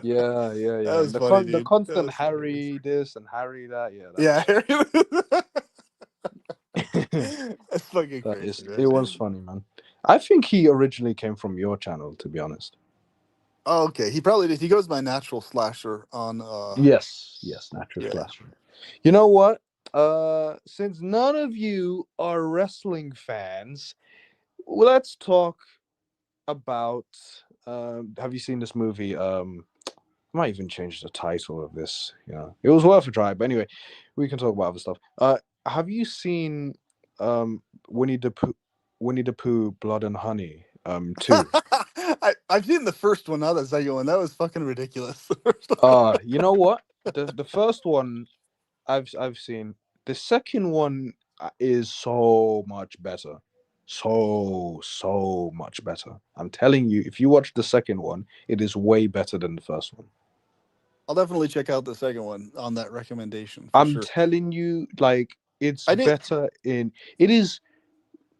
yeah, yeah, That yeah. was funny, The dude. That constant was hilarious. Harry this and Harry that. Yeah, that Yeah, was funny. that's fucking That crazy, is, it was man. funny, man. I think he originally came from your channel, to be honest. Oh, okay, he probably did. He goes by Natural Slasher on Yes, yes, natural yeah. slasher. You know what? Since none of you are wrestling fans, let's talk about. Have you seen this movie? I might even change the title of this. It was worth a try. But anyway, we can talk about other stuff. Have you seen Winnie the Pooh, Winnie the Pooh, Blood and Honey, two? I've seen the first one, not the second one. That was fucking ridiculous. You know what? The first one I've seen. The second one is so much better. So much better. I'm telling you, if you watch the second one, it is way better than the first one. I'll definitely check out the second one on that recommendation for I'm sure. telling you, like it's I did. better in it is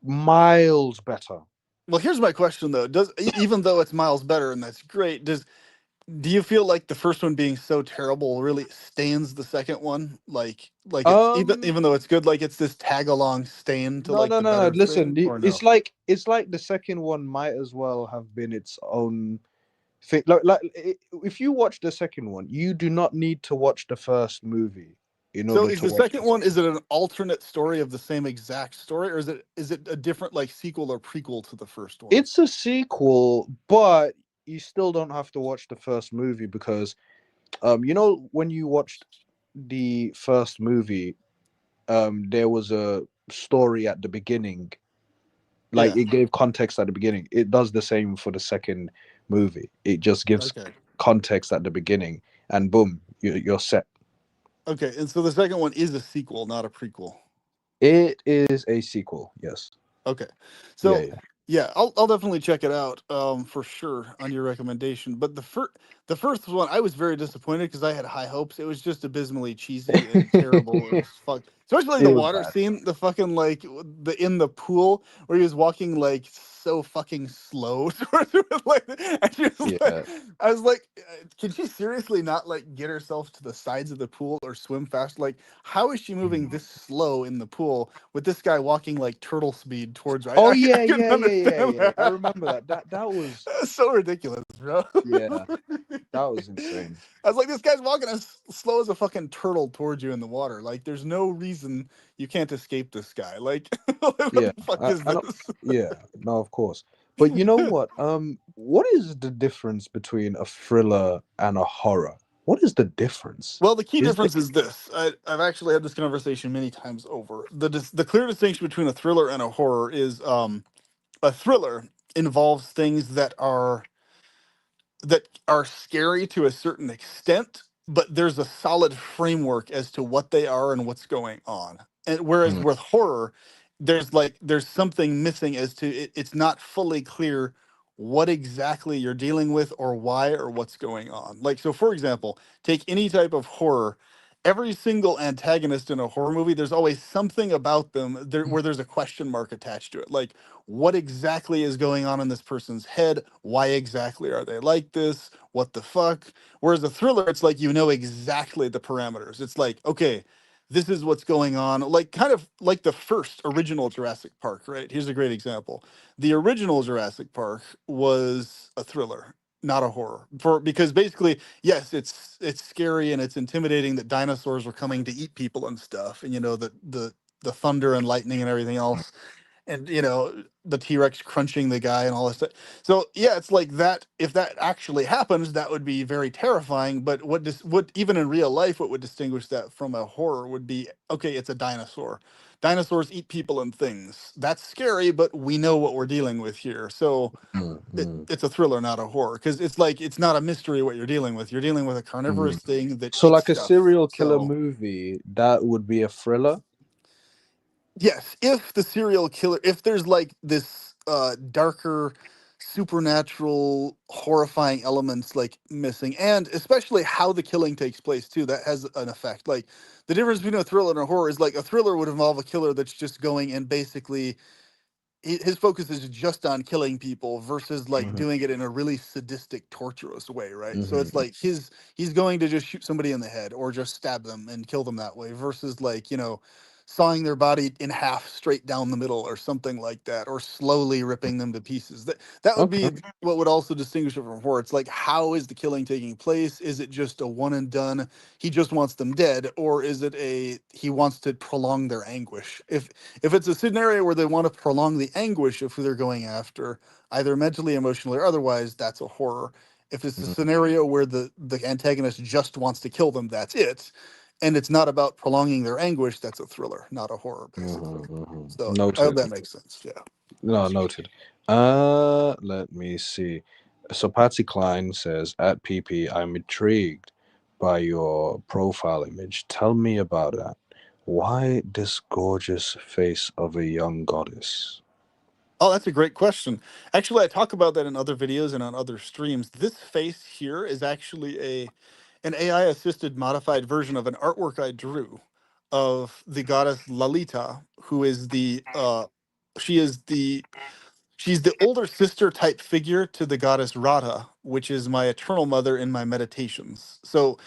miles better. Well, here's my question though. Does even though it's miles better and that's great, do you feel like the first one being so terrible really stains the second one? Like it's Um even though it's good, like it's this tag along stain to no like no the no no better listen, thing, or no? it's like the second one might as well have been its own thing. If you watch the second one, you do not need to watch the first movie in So order is to the watch second the one, second. is it an alternate story of the same exact story, or is it a different like sequel or prequel to the first one? It's a sequel, but you still don't have to watch the first movie because when you watched the first movie, there was a story at the beginning, like Yeah. it gave context at the beginning. It does the same for the second movie. It just gives Okay. context at the beginning, and boom, you're set. Okay. And so the second one is a sequel, not a prequel. It is a sequel. Yes. Okay. Yeah. So Yeah. yeah, I'll definitely check it out for sure on your recommendation. But the first one I was very disappointed because I had high hopes. It was just abysmally cheesy and terrible. It was fuck. Especially It the was water bad. scene, the fucking like the in the pool where he was walking like so fucking slow towards her, like and she was like Yeah. I was like, can she seriously not like get herself to the sides of the pool or swim fast? Like, how is she moving Mhm. this slow in the pool with this guy walking like turtle speed towards her? Oh I yeah, couldn't yeah, yeah, yeah, understand yeah. I that. remember that. That was That's so ridiculous, bro. yeah. That was insane. I was like, this guy's walking as slow as a fucking turtle towards you in the water. Like, there's no reason you can't escape this guy. Like, what Yeah. the fuck is I know. this? Yeah. No, of course. But you know what? What is the difference between a thriller and a horror? What is the difference? Well, the key Is there? difference is this. I've actually had this conversation many times over. The clear distinction between a thriller and a horror is a thriller involves things that are scary to a certain extent, but there's a solid framework as to what they are and what's going on. And whereas Mm, with horror, there's something missing as to it's not fully clear what exactly you're dealing with or why or what's going on. Like so for example, take any type of horror. Every single antagonist in a horror movie, there's always something about them there where there's a question mark attached to it. Like what exactly is going on in this person's head? Why exactly are they like this? What the fuck? Whereas a thriller, it's like you know exactly the parameters. It's like, okay, this is what's going on. Like kind of like the first original Jurassic Park, right? Here's a great example. The original Jurassic Park was a thriller, not a horror. For because basically, yes, it's scary and it's intimidating that dinosaurs were coming to eat people and stuff, and you know the thunder and lightning and everything else and the T-Rex crunching the guy and all this stuff. So yeah, it's like that. If that actually happens, that would be very terrifying. But what even in real life, what would distinguish that from a horror would be, okay, it's a dinosaur. Dinosaurs eat people and things. That's scary, but we know what we're dealing with here. So Mm-hmm. it's a thriller, not a horror, because it's like it's not a mystery what you're dealing with. You're dealing with a carnivorous thing that So, eats like a stuff. serial killer So movie, that would be a thriller. yes, if the serial killer, if there's like this darker, supernatural, horrifying elements like missing, and especially how the killing takes place too, that has an effect. Like the difference between a thriller and a horror is like a thriller would involve a killer that's just going and basically his focus is just on killing people versus like Mm-hmm. doing it in a really sadistic, torturous way, right? So it's Mm-hmm. like he's going to just shoot somebody in the head or just stab them and kill them that way versus like, sawing their body in half straight down the middle or something like that, or slowly ripping them to pieces. That would Okay. be what would also distinguish it from horror. It's like, how is the killing taking place? Is it just a one and done, he just wants them dead, or is it a he wants to prolong their anguish? If it's a scenario where they want to prolong the anguish of who they're going after, either mentally, emotionally, or otherwise, that's a horror. If it's a scenario where the antagonist just wants to kill them, that's it. And it's not about prolonging their anguish, that's a thriller, not a horror, basically. Mm-hmm. Mm-hmm. So I hope Noted. that makes sense. Yeah. No, noted. Let me see. So Patsy Klein says at PP, I'm intrigued by your profile image. Tell me about that. Why this gorgeous face of a young goddess? Oh, that's a great question. Actually, I talk about that in other videos and on other streams. This face here is actually an AI assisted modified version of an artwork I drew of the goddess Lalita, who is she is the she's the older sister type figure to the goddess Radha, which is my eternal mother in my meditations. So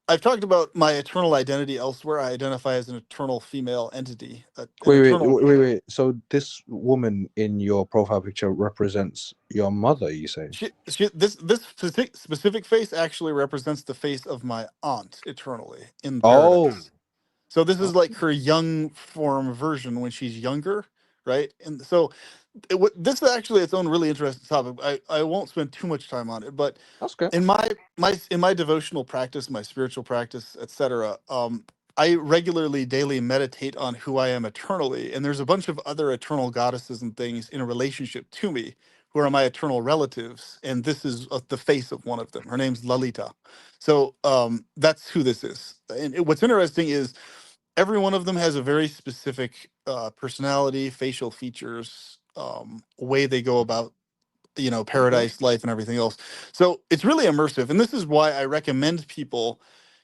I've talked about my eternal identity elsewhere. I identify as an eternal female entity, an eternal. Wait. So this woman in your profile picture represents your mother, you say? This specific face actually represents the face of my aunt eternally in Oh. paradise. So this Oh, is like her young form version when she's younger, right? And so this is actually its own really interesting topic. I won't spend too much time on it, but that's good. in my devotional practice, my spiritual practice, etc., I regularly daily meditate on who I am eternally, and there's a bunch of other eternal goddesses and things in a relationship to me who are my eternal relatives, and this is the face of one of them. Her name's Lalita. So that's who this is. And what's interesting is every one of them has a very specific personality, facial features, way they go about Okay. paradise life and everything else. So it's really immersive, and this is why I recommend people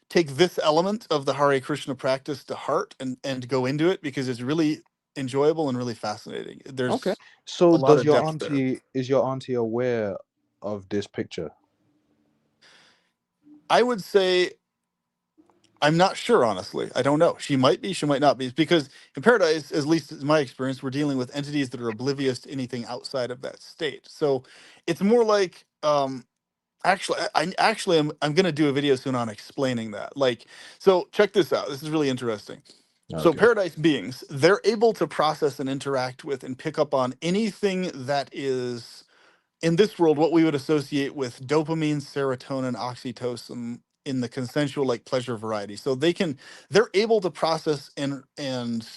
take this element of the Hare Krishna practice to heart and go into it, because it's really enjoyable and really fascinating. Okay. There's So a lot does of your depth there. auntie is your auntie aware of this picture? I would say I'm not sure, honestly. I don't know. She might be, she might not be, because in paradise, at least in my experience, we're dealing with entities that are oblivious to anything outside of that state. So it's more like actually, I'm gonna do a video soon on explaining that. Like, so check this out. This is really interesting. So Okay. paradise beings, they're able to process and interact with and pick up on anything that is in this world what we would associate with dopamine, serotonin, oxytocin in the consensual like pleasure variety. So they're able to process and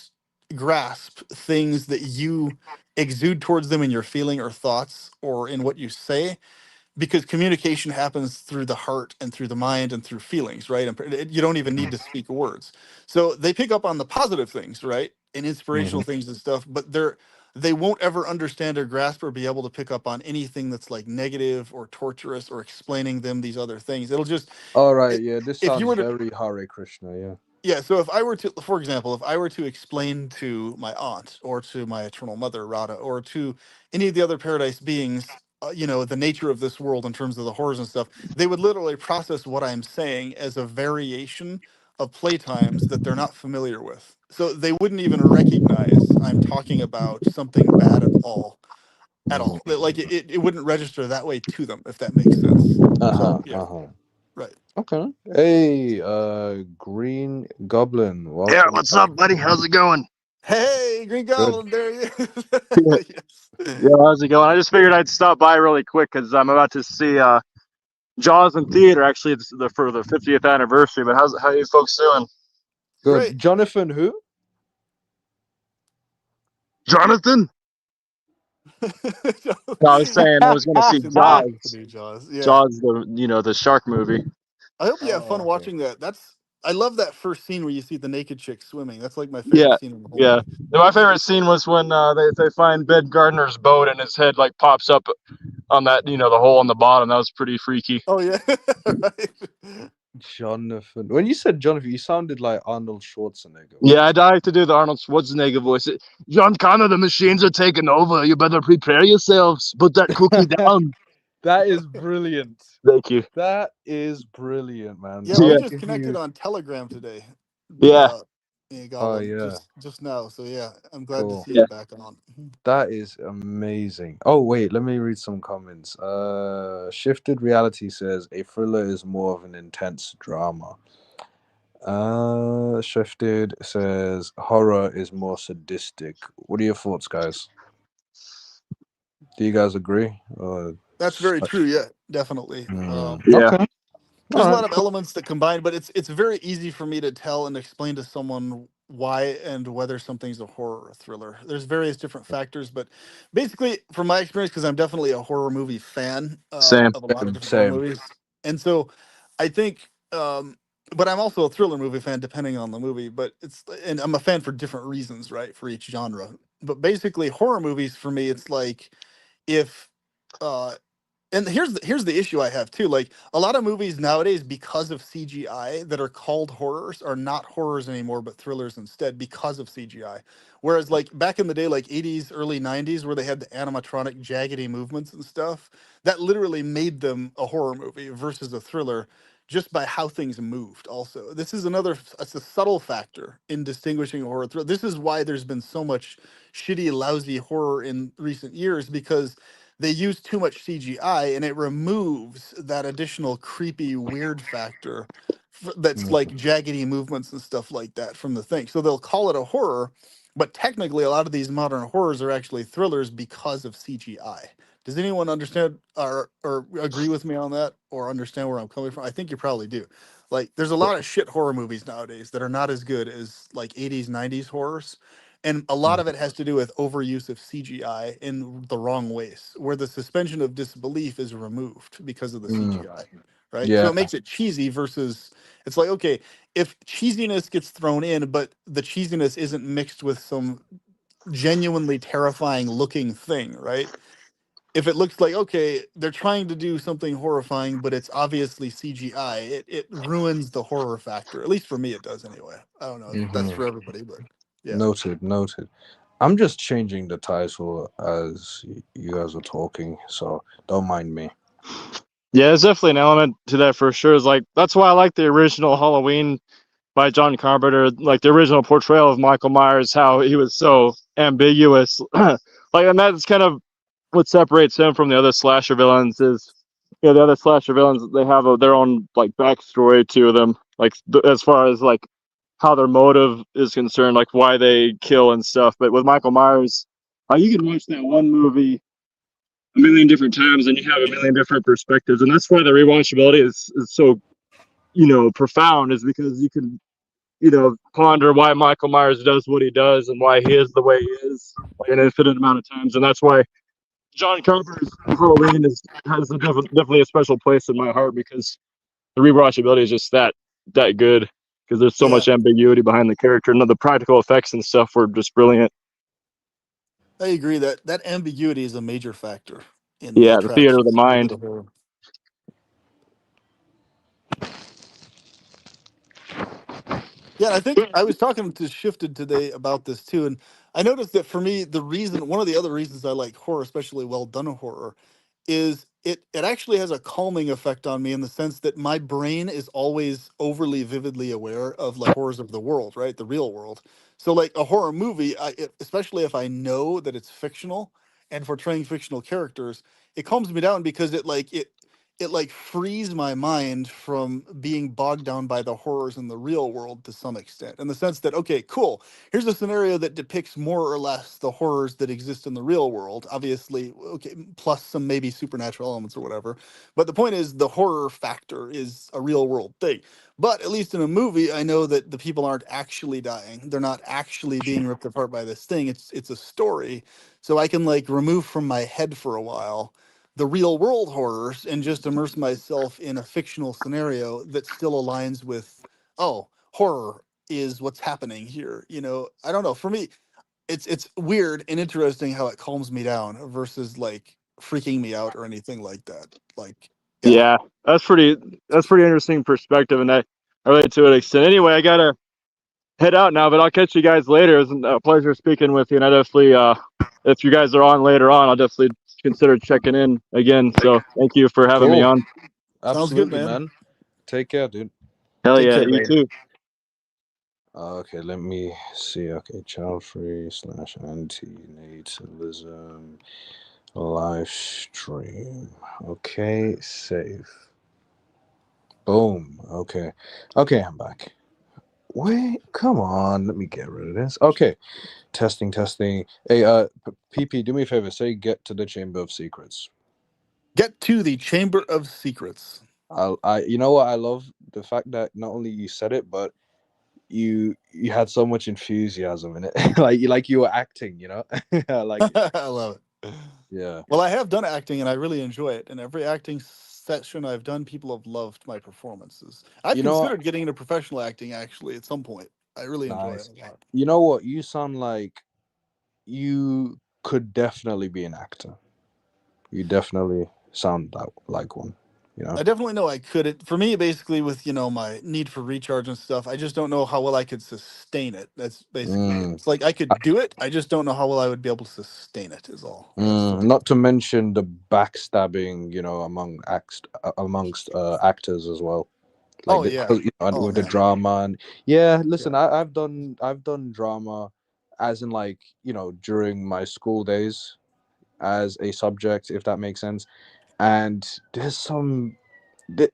grasp things that you exude towards them in your feeling or thoughts or in what you say, because communication happens through the heart and through the mind and through feelings, right? And you don't even need to speak words. So they pick up on the positive things, right? And Mm-hmm. inspirational things and stuff, but they won't ever understand or grasp or be able to pick up on anything that's like negative or torturous or explaining them these other things. It'll just All right. it, Yeah, this if you sounds were to very Hare Krishna. Yeah. yeah, so if I were to, for example, if I were to explain to my aunt or to my eternal mother, Radha, or to any of the other paradise beings, the nature of this world in terms of the horrors and stuff, they would literally process what I'm saying as a variation of playtimes that they're not familiar with. So they wouldn't even recognize I'm talking about something bad at all. At all. Mm-hmm. Like it wouldn't register that way to them, if that makes sense. Uh So huh. yeah, Uh huh. right. Okay. Hey, Green Goblin, Yeah, welcome what's back. up, buddy? How's it going? Hey, Green Good. Goblin, there he is. Yeah, Yes. yeah, how's it going? I just figured I'd stop by really quick because I'm about to see Jaws in theater. Actually, it's for the 50th anniversary. But how you folks doing? Good. Great. Jonathan, who? Jonathan? No, I was saying I was going to see He's in the Jaws. new Jaws. Yeah. Jaws, the shark movie. I hope you have fun Oh, okay. watching that. I love that first scene where you see the naked chick swimming. That's like my favorite Yeah, scene in the whole yeah. movie. My favorite scene was when they find Ben Gardner's boat and his head like pops up on that the hole on the bottom. That was pretty freaky. Oh yeah. Right. Jonathan. When you said Jonathan, you sounded like Arnold Schwarzenegger. Yeah, I'd like to do the Arnold Schwarzenegger voice. John Connor, the machines are taking over. You better prepare yourselves. Put that cookie down. That is brilliant. Thank you. That is brilliant, man. Yeah, we Yeah, I'll just give connected you. on Telegram today. yeah, Uh yeah, Oh Goblin. yeah, Just now. So yeah, I'm glad to cool. see you yeah. back on. Mhm. That is amazing. Oh wait, let me read some comments. Shifted Reality says a thriller is more of an intense drama. Shifted says horror is more sadistic. What are your thoughts, guys? Do you guys agree? That's very true, yeah, definitely. Yeah. Okay. All There's a right. lot of Cool. elements that combine, but it's very easy for me to tell and explain to someone why and whether something's a horror or a thriller. There's various different factors, but basically, from my experience, because I'm definitely a horror movie fan Same. of a lot of Same. different horror Same. movies, and so I think, but I'm also a thriller movie fan, depending on the movie. But and I'm a fan for different reasons, right, for each genre. But basically, horror movies for me, it's like if uh and here's the issue I have too. Like a lot of movies nowadays, because of CGI, that are called horrors are not horrors anymore, but thrillers instead because of CGI. Whereas like back in the day, like 80s, early 90s, where they had the animatronic jaggedy movements and stuff, that literally made them a horror movie versus a thriller just by how things moved. Also, this is it's a subtle factor in distinguishing a horror thriller. This is why there's been so much shitty, lousy horror in recent years, because they use too much CGI and it removes that additional creepy weird factor that's like Mhm. jaggedy movements and stuff like that from the thing. So they'll call it a horror, but technically a lot of these modern horrors are actually thrillers because of CGI. Does anyone understand or agree with me on that or understand where I'm coming from? I think you probably do. Like there's a lot of shit horror movies nowadays that are not as good as like 80s, 90s horrors, and a lot of it has to do with overuse of CGI in the wrong ways, where the suspension of disbelief is removed because of the Mm. CGI, right? So Yeah. it makes it cheesy versus it's like, okay, if cheesiness gets thrown in, but the cheesiness isn't mixed with some genuinely terrifying looking thing, right? If it looks like, okay, they're trying to do something horrifying, but it's obviously CGI, it ruins the horror factor. At least for me, it does anyway. I don't know if that's Hmm. for everybody, but yeah. Noted. Noted. I'm just changing the title as you guys are talking, so don't mind me. Yeah, there's definitely an element to that for sure. Is like that's why I like the original Halloween by John Carpenter, like the original portrayal of Michael Myers, how he was so ambiguous. Like, and that's kind of what separates him from the other slasher villains. Is the other slasher villains, they have their own like backstory to them, like as far as like how their motive is concerned, like why they kill and stuff. But with Michael Myers, you can watch that one movie a million different times and you have a million different perspectives, and that's why the rewatchability is so profound, is because you can ponder why Michael Myers does what he does and why he is the way he is, like an infinite amount of times. And that's why John Carpenter's Halloween has definitely a special place in my heart, because the rewatchability is just that good, because there's so Yeah. much ambiguity behind the character, and the practical effects and stuff were just brilliant. I agree that that ambiguity is a major factor in the Yeah, the theater of the attractions of a mind. good horror. Yeah, I think I was talking to Shifted today about this too, and I noticed that for me, one of the other reasons I like horror, especially well done horror, is it actually has a calming effect on me in the sense that my brain is always overly vividly aware of the horrors of the world, right, the real world. So like a horror movie, especially if I know that it's fictional and portraying fictional characters, it calms me down because it like frees my mind from being bogged down by the horrors in the real world to some extent, in the sense that, okay, cool, here's a scenario that depicts more or less the horrors that exist in the real world, obviously, okay, plus some maybe supernatural elements or whatever, but the point is the horror factor is a real world thing. But at least in a movie, I know that the people aren't actually dying, they're not actually being ripped apart by this thing, it's a story. So I can like remove from my head for a while the real world horrors and just immerse myself in a fictional scenario that still aligns with, oh, horror is what's happening here. You know, I don't know. For me, it's weird and interesting how it calms me down versus like freaking me out or anything like that. Like, yeah. Yeah, that's pretty interesting perspective, and I relate to an extent. Anyway, I gotta head out now, but I'll catch you guys later. It was a pleasure speaking with you, and I definitely, if you guys are on later on, I'll definitely consider checking in again. So thank you for having me Cool. on. Sounds good, Absolutely, man. man. Take care, dude. Hell Take yeah, care, you man. too. Okay, let me see. Okay, child free slash anti natalism live stream. Okay, save. Boom. Okay. Okay, I'm back. Wait, come on. Let me get rid of this. Okay, testing, testing. Hey, PP, do me a favor. Say get to the Chamber of Secrets. Get to the Chamber of Secrets. You know what? I love the fact that not only you said it, but you had so much enthusiasm in it. like you were acting. You know, I like it. I love it. Yeah. Well, I have done acting and I really enjoy it. And every acting session I've done, people have loved my performances. I've You know what? considered getting into professional acting actually at some point. I really enjoy it Nice. a lot. You know what? You sound like you could definitely be an actor. You definitely sound like one. You know. I definitely know I could. For me, basically, with my need for recharge and stuff, I just don't know how well I could sustain it. That's basically it. Mm. It's like I could do it. I just don't know how well I would be able to sustain it. Is all. That's Not to mention the backstabbing, amongst actors as well. Like oh the yeah. and Oh with the man. drama and yeah. Listen, Yeah. I've done drama, as in like during my school days as a subject, if that makes sense. And there's th-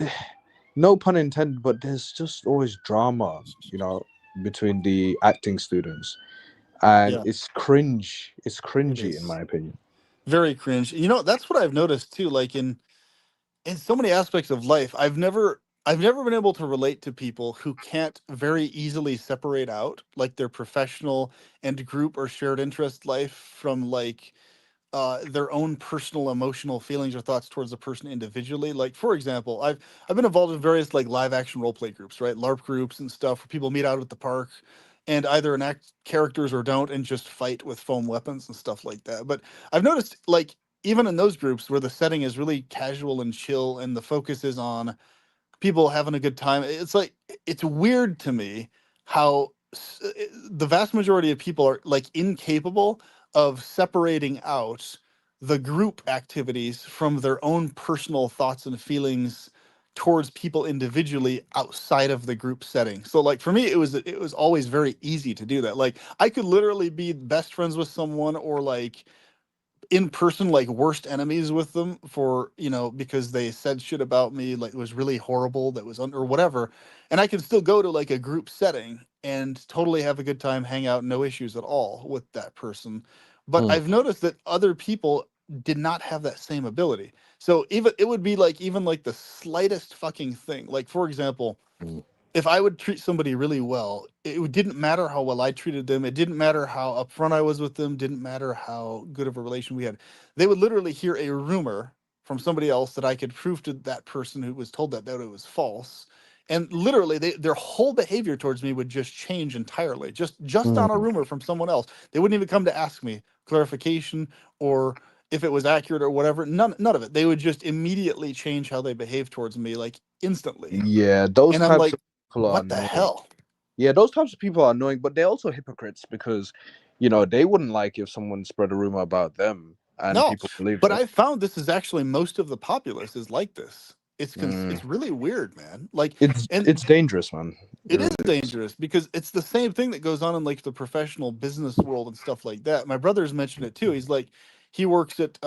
no pun intended, but there's just always drama, between the acting students, and Yeah. it's cringe. It's It cringy in is my opinion. very cringe. That's what I've noticed too. Like in so many aspects of life, I've never been able to relate to people who can't very easily separate out like their professional and group or shared interest life from like their own personal emotional feelings or thoughts towards the person individually. Like for example, I've been involved in various like live action role play groups, right? LARP groups and stuff where people meet out at the park and either enact characters or don't and just fight with foam weapons and stuff like that. But I've noticed like even in those groups where the setting is really casual and chill and the focus is on people having a good time. It's like it's weird to me how the vast majority of people are like incapable of separating out the group activities from their own personal thoughts and feelings towards people individually outside of the group setting. So like for me it was always very easy to do that. Like I could literally be best friends with someone or like in person like worst enemies with them for because they said shit about me like it was really horrible that was or whatever, and I can still go to like a group setting and totally have a good time, hang out, no issues at all with that person. But Mm, I've noticed that other people did not have that same ability. So even it would be like even like the slightest fucking thing, like for example, mm, if I would treat somebody really well, didn't matter how well I treated them. It didn't matter how upfront I was with them. Didn't matter how good of a relation we had. They would literally hear a rumor from somebody else that I could prove to that person who was told that it was false. And literally, their whole behavior towards me would just change entirely, just on a mm. rumor from someone else. They wouldn't even come to ask me clarification or if it was accurate or whatever. None of it. They would just immediately change how they behave towards me, like instantly. Yeah, those And I'm types like, of people are what the annoying. hell? Yeah, those types of people are annoying, but they're also hypocrites because, they wouldn't like if someone spread a rumor about them and No, people believed but it. I found this is actually most of the populace is like this. Mm. It's really weird, man. Like, It's and it's dangerous, man. It it really is is. dangerous because it's the same thing that goes on in like the professional business world and stuff like that. My brother's mentioned it too. He's like, he works at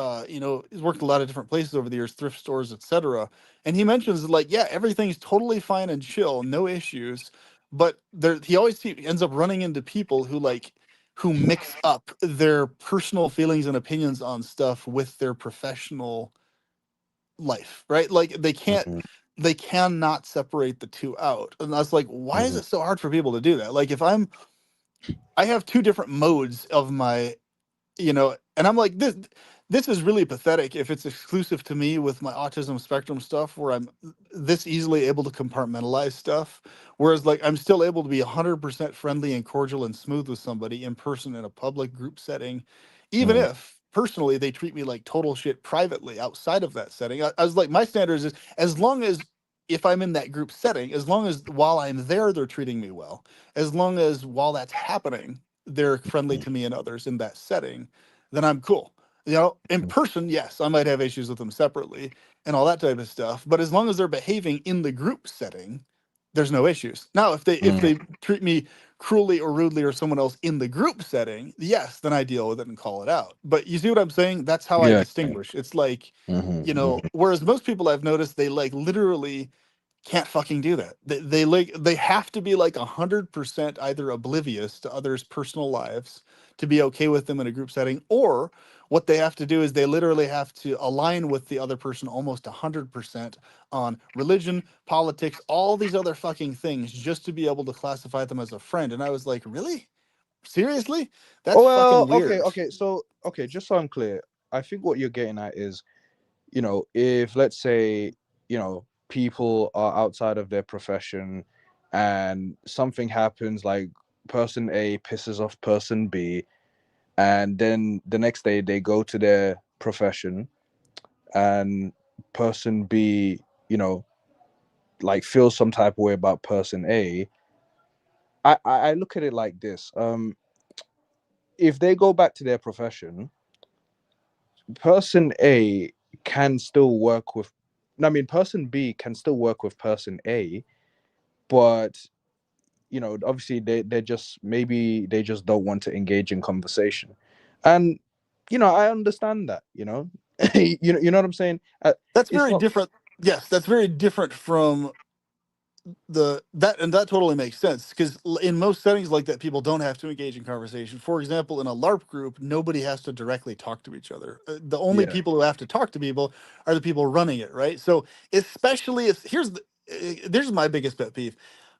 he's worked a lot of different places over the years, thrift stores, etc. And he mentions like, yeah, everything's totally fine and chill, no issues. But he always ends up running into people who mix up their personal feelings and opinions on stuff with their professional life, right? Like Mhm. they cannot separate the two out. And I was like, why is Mhm. it so hard for people to do that? Like if I have two different modes of my, and I'm like, this is really pathetic if it's exclusive to me with my autism spectrum stuff where I'm this easily able to compartmentalize stuff, whereas like I'm still able to be 100% friendly and cordial and smooth with somebody in person in a public group setting, even Mhm. if personally they treat me like total shit privately outside of that setting. I was like, my standards is as long as if I'm in that group setting, as long as while I'm there they're treating me well, as long as while that's happening they're friendly to me and others in that setting, then I'm cool. In person, yes, I might have issues with them separately and all that type of stuff. But as long as they're behaving in the group setting, there's no issues. Now, if Mhm. they treat me cruelly or rudely or someone else in the group setting, yes, then I deal with it and call it out. But you see what I'm saying? That's how I Yeah. distinguish. It's like, Mhm. Mhm. whereas most people I've noticed they like literally can't fucking do that. They have to be like 100% either oblivious to others' personal lives to be okay with them in a group setting, or what they have to do is they literally have to align with the other person almost 100% on religion, politics, all these other fucking things just to be able to classify them as a friend. And I was like, really? Seriously? That's Oh fucking well, okay, weird. okay. So okay, just so I'm clear, I think what you're getting at is, if let's say, people are outside of their profession and something happens, like person A pisses off person B, and then the next day they go to their profession and person B, like feels some type of way about person A. I look at it like this. If they go back to their profession, person A can still work with, I mean, person B can still work with person A, but obviously they just, maybe they just don't want to engage in conversation, and I understand that. You know what I'm saying. That's It's very not. different. Yes, that's very different from that totally makes sense because in most settings like that people don't have to engage in conversation. For example, in a LARP group nobody has to directly talk to each other. The only Yeah. people who have to talk to people are the people running it, right? So especially if there's my biggest pet peeve,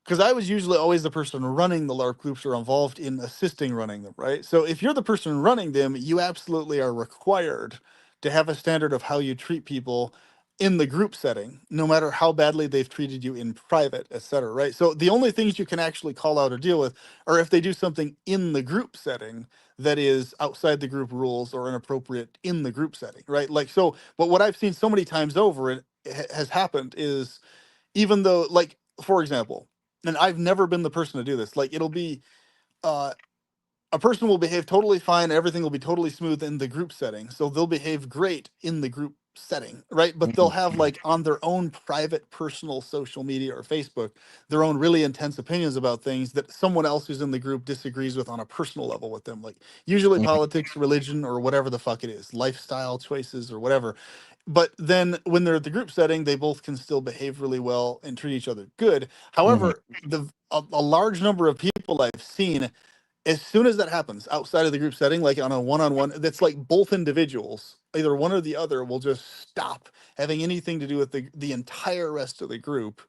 because I was usually always the person running the LARP groups or involved in assisting running them, right? So if you're the person running them you absolutely are required to have a standard of how you treat people in the group setting, no matter how badly they've treated you in private, et cetera, right? So the only things you can actually call out or deal with are if they do something in the group setting that is outside the group rules or inappropriate in the group setting, right? Like, so, but what I've seen so many times over and has happened is even though, like, for example, and I've never been the person to do this, like, it'll be, uh, a person will behave totally fine, everything will be totally smooth in the group setting. So they'll behave great in the group setting, right? But they'll Mhm. have like on their own private personal social media or Facebook, their own really intense opinions about things that someone else who's in the group disagrees with on a personal level with them. Like usually Mhm. politics, religion, or whatever the fuck it is, lifestyle choices or whatever. But then when they're at the group setting, they both can still behave really well and treat each other good. Mhm. However, a large number of people I've seen as soon as that happens outside of the group setting, like on a one-on-one, that's like both individuals, either one or the other, will just stop having anything to do with the entire rest of the group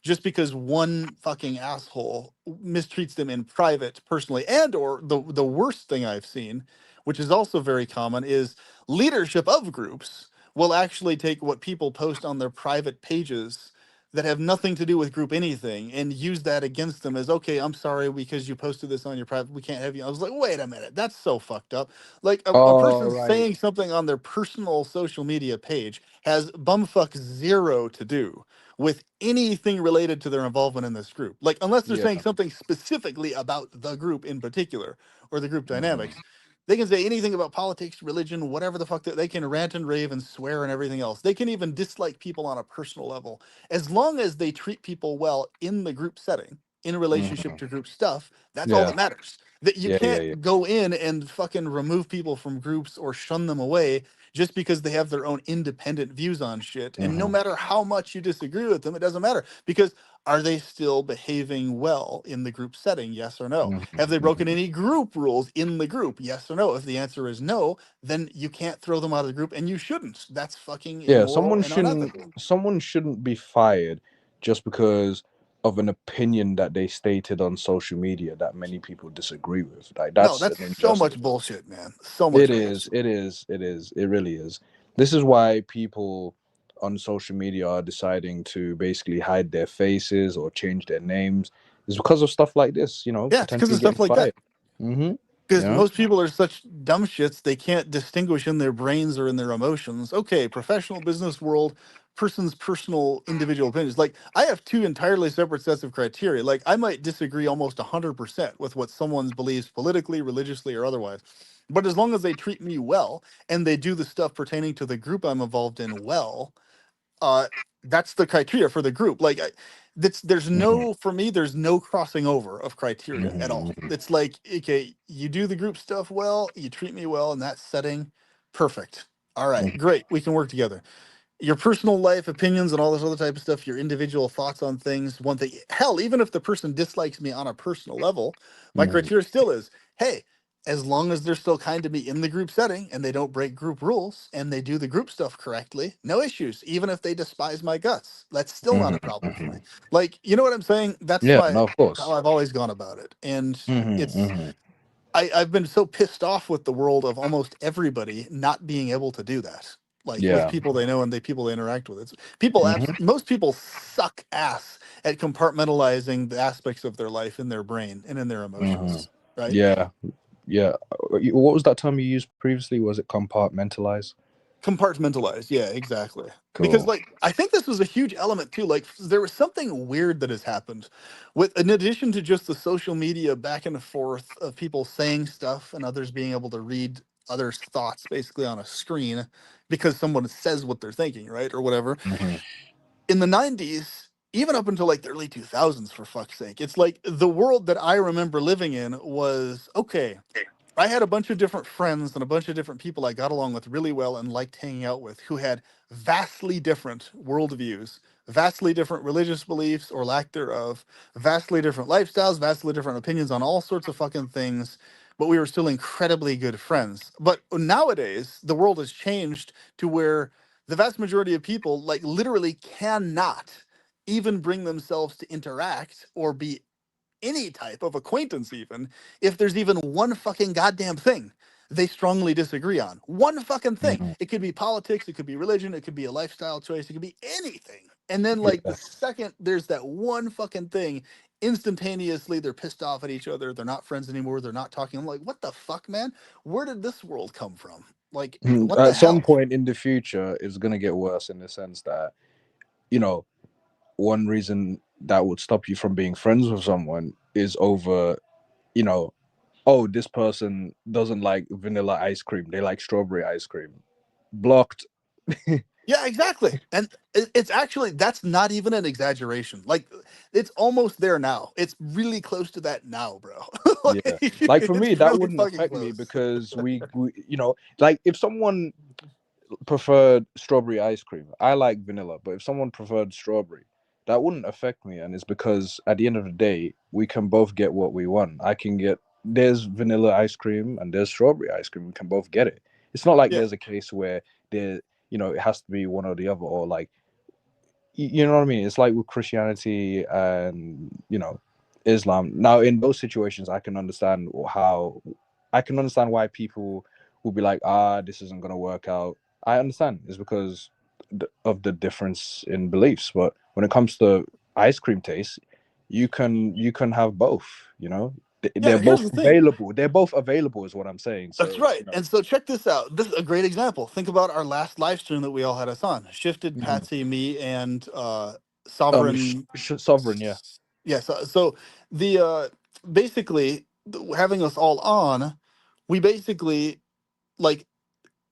just because one fucking asshole mistreats them in private personally. And or the worst thing I've seen, which is also very common, is leadership of groups will actually take what people post on their private pages that have nothing to do with group anything and use that against them as, okay, I'm sorry because you posted this on your private, we can't have you. I was like, wait a minute, that's so fucked up. Like a All person right. saying something on their personal social media page has bumfuck zero to do with anything related to their involvement in this group. Like unless they're Yeah. saying something specifically about the group in particular or the group Mhm. dynamics. They can say anything about politics, religion, whatever the fuck that they can rant and rave and swear and everything else. They can even dislike people on a personal level as long as they treat people well in the group setting. in relationship Mhm. to group stuff. That's all Yeah. that matters. That you Yeah. Yeah. Yeah. can't go in and fucking remove people from groups or shun them away just because they have their own independent views on shit. And no Mhm. matter how much you disagree with them, it doesn't matter, because are they still behaving well in the group setting? Yes or no? Mhm. Have they broken Mhm. any group rules in the group? Yes or no? If the answer is no, then you can't throw them out of the group, and you shouldn't. That's fucking Yeah. immoral and unethical. Someone shouldn't be fired just because of an opinion that they stated on social media that many people disagree with. Like No, that's that's an so injustice. much bullshit, man. So It much is. bullshit. It is. It is. It really is. This is why people on social media are deciding to basically hide their faces or change their names. It's because of stuff like this. Yeah, it's because Potentially of stuff getting like that. fired. Mm-hmm. Because Yeah. most people are such dumb shits, they can't distinguish in their brains or in their emotions. Okay, professional, business world, person's personal individual opinions. Like, I have two entirely separate sets of criteria. Like, I might disagree almost 100% with what someone believes politically, religiously, or otherwise. But as long as they treat me well and they do the stuff pertaining to the group I'm involved in well, uh that's the criteria for the group. Like, there's Mm-hmm. no, for me, there's no crossing over of criteria at all. Mm-hmm. It's like, okay, you do the group stuff well, you treat me well in that setting, perfect, all right, Mm-hmm. great, we can work together. Your personal life opinions and all this other type of stuff, your individual thoughts on things, one thing, hell, even if the person dislikes me on a personal level, my Mm-hmm. criteria still is, hey, as long as they're still kind to me in the group setting and they don't break group rules and they do the group stuff correctly, no issues. Even if they despise my guts, that's still not a problem for me. Mm-hmm. Like, you know what I'm saying? That's Yeah. my No. Of how course. I've always gone about it. And Mm-hmm. it's, Mm-hmm. I've been so pissed off with the world of almost everybody not being able to do that. Like, with Yeah. people they know and people they interact with. It's people, Mm-hmm. most people suck ass at compartmentalizing the aspects of their life in their brain and in their Mm-hmm. emotions. Right? Yeah. Yeah. What was that term you used previously? Was it compartmentalize? Compartmentalized, yeah, exactly. Because, Cool. like, I think this was a huge element too. Like, there was something weird that has happened with, in addition to just the social media back and forth of people saying stuff and others being able to read others' thoughts basically on a screen because someone says what they're thinking, right, or whatever. Mm-hmm. In the 90s, even up until like the early 2000s, for fuck's sake, it's like the world that I remember living in was okay. I had a bunch of different friends and a bunch of different people I got along with really well and liked hanging out with, who had vastly different worldviews, vastly different religious beliefs or lack thereof, vastly different lifestyles, vastly different opinions on all sorts of fucking things. But we were still incredibly good friends. But nowadays, the world has changed to where the vast majority of people, like, literally cannot even bring themselves to interact or be any type of acquaintance, even if there's even one fucking goddamn thing they strongly disagree on. One fucking thing. Mm-hmm. It could be politics, it could be religion, it could be a lifestyle choice, it could be anything. And then, like, the Yeah. second there's that one fucking thing, instantaneously they're pissed off at each other. They're not friends anymore. They're not talking. I'm like, what the fuck, man? Where did this world come from? Like, what the At some hell? point in the future, it's gonna get worse in the sense that you know one reason that would stop you from being friends with someone is over, you know, oh, this person doesn't like vanilla ice cream, they like strawberry ice cream. Blocked. Yeah, exactly. And it's actually, that's not even an exaggeration. Like, it's almost there now. It's really close to that now, bro. Like, Yeah. Like for me, it's that really wouldn't fucking affect me close. because like if someone preferred strawberry ice cream, I like vanilla, but if someone preferred strawberry, that wouldn't affect me. And it's because at the end of the day, we can both get what we want. I can get There's vanilla ice cream and there's strawberry ice cream. We can both get it. It's not like Yeah, there's a case where there, it has to be one or the other, or like you know what I mean? It's like with Christianity and Islam. Now, in those situations, I can understand why people will be like, this isn't gonna work out. I understand. It's because of the difference in beliefs. But when it comes to ice cream taste, you can have both. yeah. They're And here's both the thing. available. They're both available, is what I'm saying. That's So right. And so check this out. This is a great example. Think about our last live stream that we all had us on. Shifted, mhm. Patsy, me, and Sovereign. Sovereign, yeah. Yes. So the basically having us all on, we basically, like,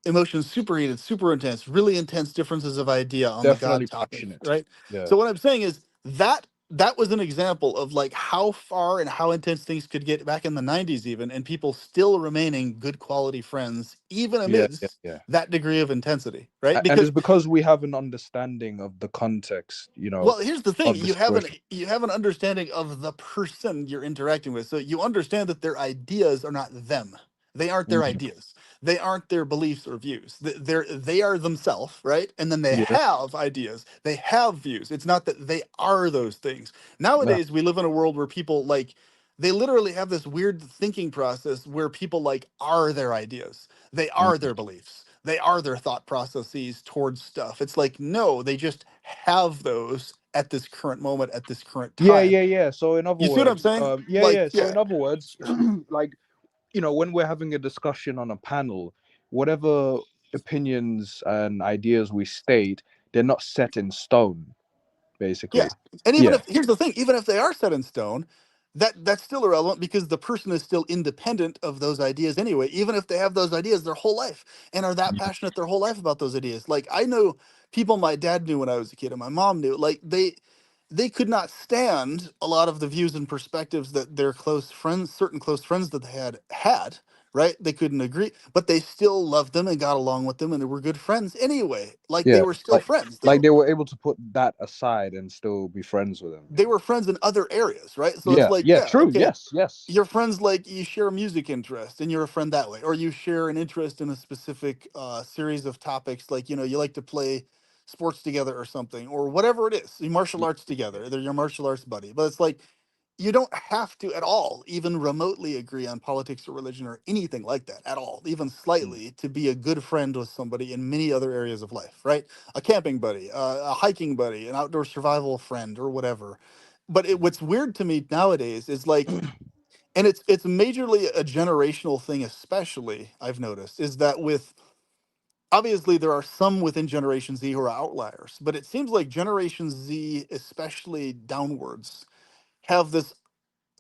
emotions superheated, super intense, really intense differences of idea on the God Definitely topic, passionate. right? Yeah. So what I'm saying is that that was an example of like how far and how intense things could get back in the 90s even, and people still remaining good quality friends even Yeah, yeah, amidst yeah. that degree of intensity, right? And it's Because, because we have an understanding of the context, well, here's the thing: of the situation. you have an understanding of the person you're interacting with, so you understand that their ideas are not them. They aren't their Mhm. ideas. They aren't their beliefs or views. They are themselves, right? And then they Yeah. have ideas. They have views. It's not that they are those things. Nah. Nowadays, we live in a world where people like they literally have this weird thinking process where people like are their ideas. They are Mhm. their beliefs. They are their thought processes towards stuff. It's like, no, they just have those at this current moment, at this current Yeah, time. yeah, yeah. So in other You see what I'm words, saying? yeah, Like, yeah. So yeah, in other words, like, when we're having a discussion on a panel, whatever opinions and ideas we state, they're not set in stone, yeah. basically. And even Yeah. if here's the thing, even if they are set in stone, that's still irrelevant because the person is still independent of those ideas anyway, even if they have those ideas their whole life and are that Yeah. passionate their whole life about those ideas. Like I know people my dad knew when I was a kid and my mom knew, like they could not stand a lot of the views and perspectives that their close friends, certain close friends that they had, right? They couldn't agree, but they still loved them and got along with them and they were good friends anyway. Like they Yeah. were still Like, friends like though. they were able to put that aside and still be friends with them. They were friends in other areas, right? So it's Yeah. like, Yeah. yeah, True. okay, Yes. Yes. your friends like you share a music interest and you're a friend that way, or you share an interest in a specific series of topics, like you like to play sports together or something, or whatever it is. You martial arts Yeah. together, they're your martial arts buddy. But it's like you don't have to at all even remotely agree on politics or religion or anything like that at all, even Mm. slightly, to be a good friend with somebody in many other areas of life, right? A camping buddy, a hiking buddy, an outdoor survival friend, or whatever. But what's weird to me nowadays is like, and it's majorly a generational thing, especially I've noticed, is that with obviously there are some within Generation Z who are outliers, but it seems like Generation Z, especially downwards, have this.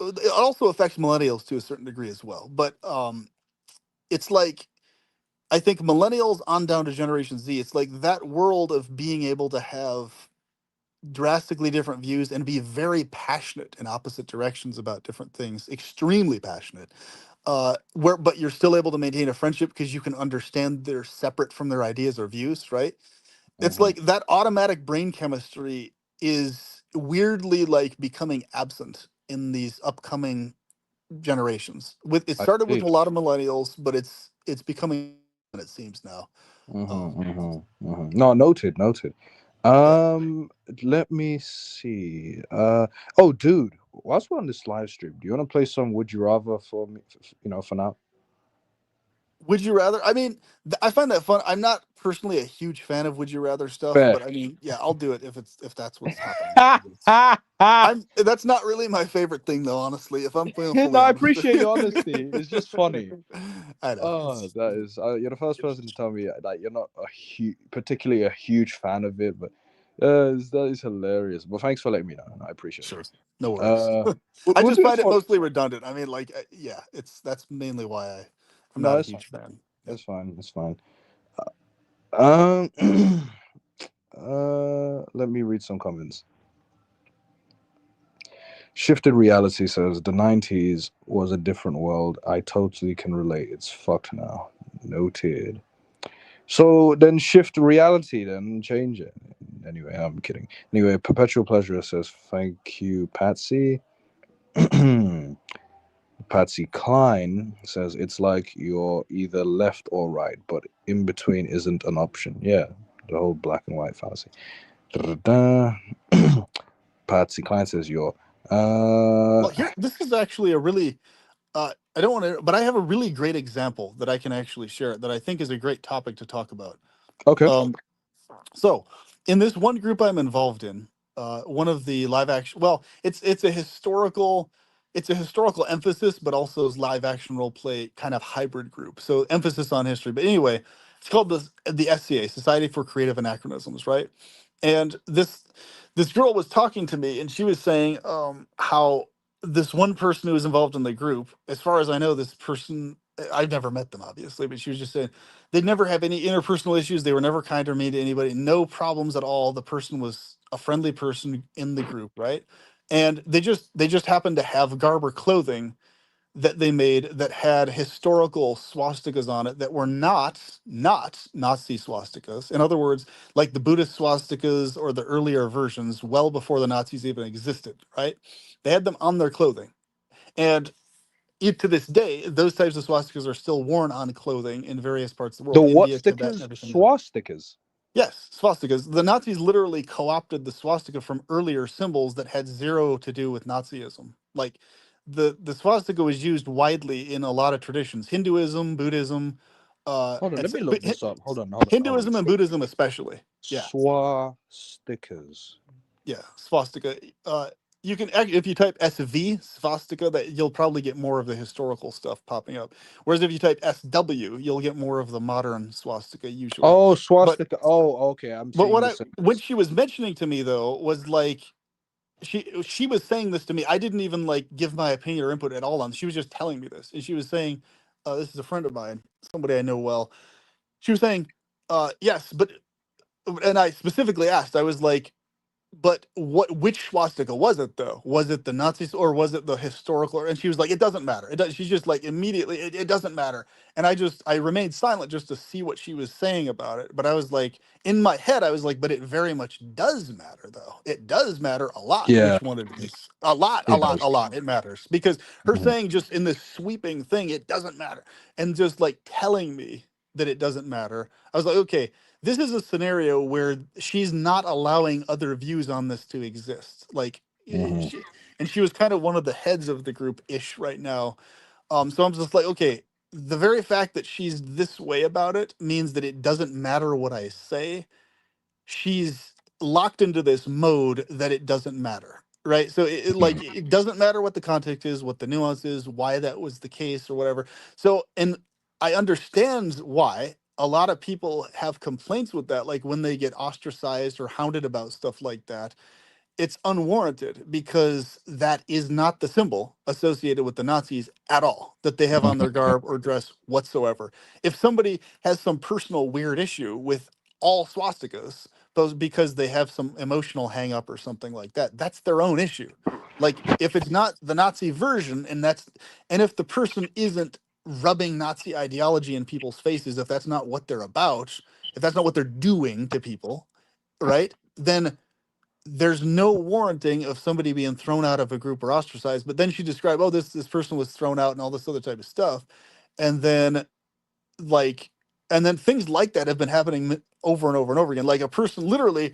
It also affects millennials to a certain degree as well, but it's like I think millennials on down to Generation Z, it's like that world of being able to have drastically different views and be very passionate in opposite directions about different things, extremely passionate. Where but you're still able to maintain a friendship because you can understand they're separate from their ideas or views, right? It's Mhm. like that automatic brain chemistry is weirdly like becoming absent in these upcoming generations. With it I started with see. a lot of millennials, but it's becoming it seems now. Mm-hmm, Um, mm-hmm, mm-hmm. No, noted, noted. yeah. Let me see. Oh, dude, whilst we're on this live stream, do you want to play some Would You Rather for me? For now. Would you rather? I mean, I find that fun. I'm not personally a huge fan of Would You Rather stuff, Fair. but I mean, yeah, I'll do it if that's what's happening. I'm that's not really my favorite thing though, honestly. If I'm being No, fully I honest with appreciate you. your honesty. It's just funny. I know Oh, it's that is. You're the first person to tell me that you're not particularly a huge fan of it, but that is hilarious. But thanks for letting me know. I appreciate it. sure, no worries. Uh, I we'll just do this find it one. mostly redundant. I mean, like, yeah, it's that's mainly why I'm No, not a it's fine. huge fan. Yeah. It's fine. It's fine. Um, let me read some comments. Shifted Reality says the 90s was a different world. I totally can relate. It's fucked now. Noted. So then shift reality, then change it. Anyway, I'm kidding. Anyway, Perpetual Pleasure says thank you, Patsy. Patsy Klein says it's like you're either left or right, but in between isn't an option. Yeah, the whole black and white fallacy. Da-da-da. Patsy Klein says you're. Well, here, this is actually a really I don't want to, but I have a really great example that I can actually share that I think is a great topic to talk about. Okay. Um, So, in this one group I'm involved in, one of the live action, well, it's a historical emphasis, but also is live action role play kind of hybrid group. So emphasis on history. But anyway, it's called the SCA, Society for Creative Anachronisms, right? And this girl was talking to me, and she was saying how this one person who was involved in the group, as far as I know, this person I've never met them obviously, but she was just saying they'd never have any interpersonal issues. They were never kind or mean to anybody. No problems at all. The person was a friendly person in the group, right? and they just happened to have Garber clothing that they made that had historical swastikas on it that were not Nazi swastikas. In other words, like the Buddhist swastikas or the earlier versions, well before the Nazis even existed, right? They had them on their clothing, and to this day, those types of swastikas are still worn on clothing in various parts of the The world, what India, Tibet, and stickers? everything else. Swastikas. Yes, swastikas. The Nazis literally co-opted the swastika from earlier symbols that had zero to do with Nazism. Like the swastika was used widely in a lot of traditions, Hinduism, Buddhism, Hold on, let me look this up. Hold on, hold on. Hinduism and Buddhism especially. Yeah, Swastikas. yeah, swastika. You can if you type SV swastika, that you'll probably get more of the historical stuff popping up. Whereas if you type SW, you'll get more of the modern swastika usually. Oh, But swastika. Oh, okay. I'm But seeing what the when symbols. she was mentioning to me though was like she was saying this to me. I didn't even like give my opinion or input at all on. She was just telling me this, and she was saying, "This is a friend of mine, somebody I know well." She was saying, "Yes, but," and I specifically asked. I was like, but which swastika was it though? Was it the Nazis or was it the historical? And she was like, it doesn't matter. It does. She's just like immediately, it doesn't matter. And I remained silent just to see what she was saying about it. But I was like, in my head, I was like, but it very much does matter though. It does matter a lot Yeah, which one it is. A lot, a it lot, does. a lot. It matters because her Mhm. saying just in this sweeping thing, it doesn't matter, and just like telling me that it doesn't matter. I was like, okay, this is a scenario where she's not allowing other views on this to exist. Like, Mhm. she was kind of one of the heads of the group ish right now. So I'm just like, okay, the very fact that she's this way about it means that it doesn't matter what I say. She's locked into this mode that it doesn't matter, right? So Mhm. it doesn't matter what the context is, what the nuance is, why that was the case or whatever. So, and I understand why a lot of people have complaints with that, like when they get ostracized or hounded about stuff like that. It's unwarranted because that is not the symbol associated with the Nazis at all that they have on their Mhm. garb or dress whatsoever. If somebody has some personal weird issue with all swastikas, those because they have some emotional hang up or something like that, that's their own issue. Like if it's not the Nazi version and if the person isn't rubbing Nazi ideology in people's faces, if that's not what they're about, if that's not what they're doing to people, right? Then there's no warranting of somebody being thrown out of a group or ostracized. But then she described, oh, this person was thrown out and all this other type of stuff, and then like, and then things like that have been happening over and over and over again. Like a person, literally,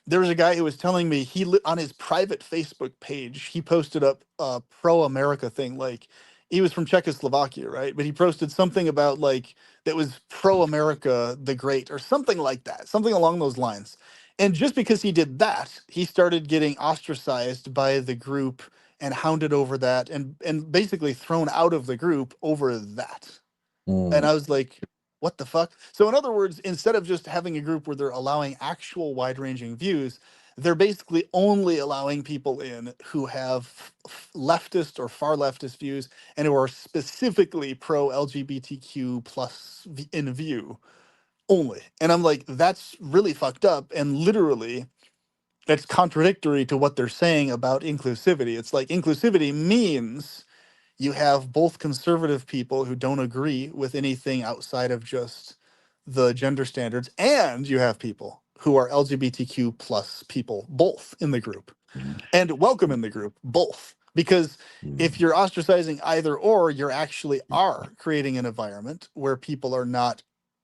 there was a guy who was telling me on his private Facebook page, he posted up a pro America thing. Like he was from Czechoslovakia, right? But he posted something about like that was pro America the Great or something like that, something along those lines. And just because he did that, he started getting ostracized by the group and hounded over that and basically thrown out of the group over that. And Mm. I was like, what the fuck? So, in other words, instead of just having a group where they're allowing actual wide ranging views, they're basically only allowing people in who have leftist or far leftist views and who are specifically pro LGBTQ plus in view only. And I'm like, that's really fucked up. And literally, that's contradictory to what they're saying about inclusivity. It's like inclusivity means you have both conservative people who don't agree with anything outside of just the gender standards, and you have people who are LGBTQ plus people, both in the group and welcome in the group, both. Because if you're ostracizing either or, you're actually are creating an environment where people are not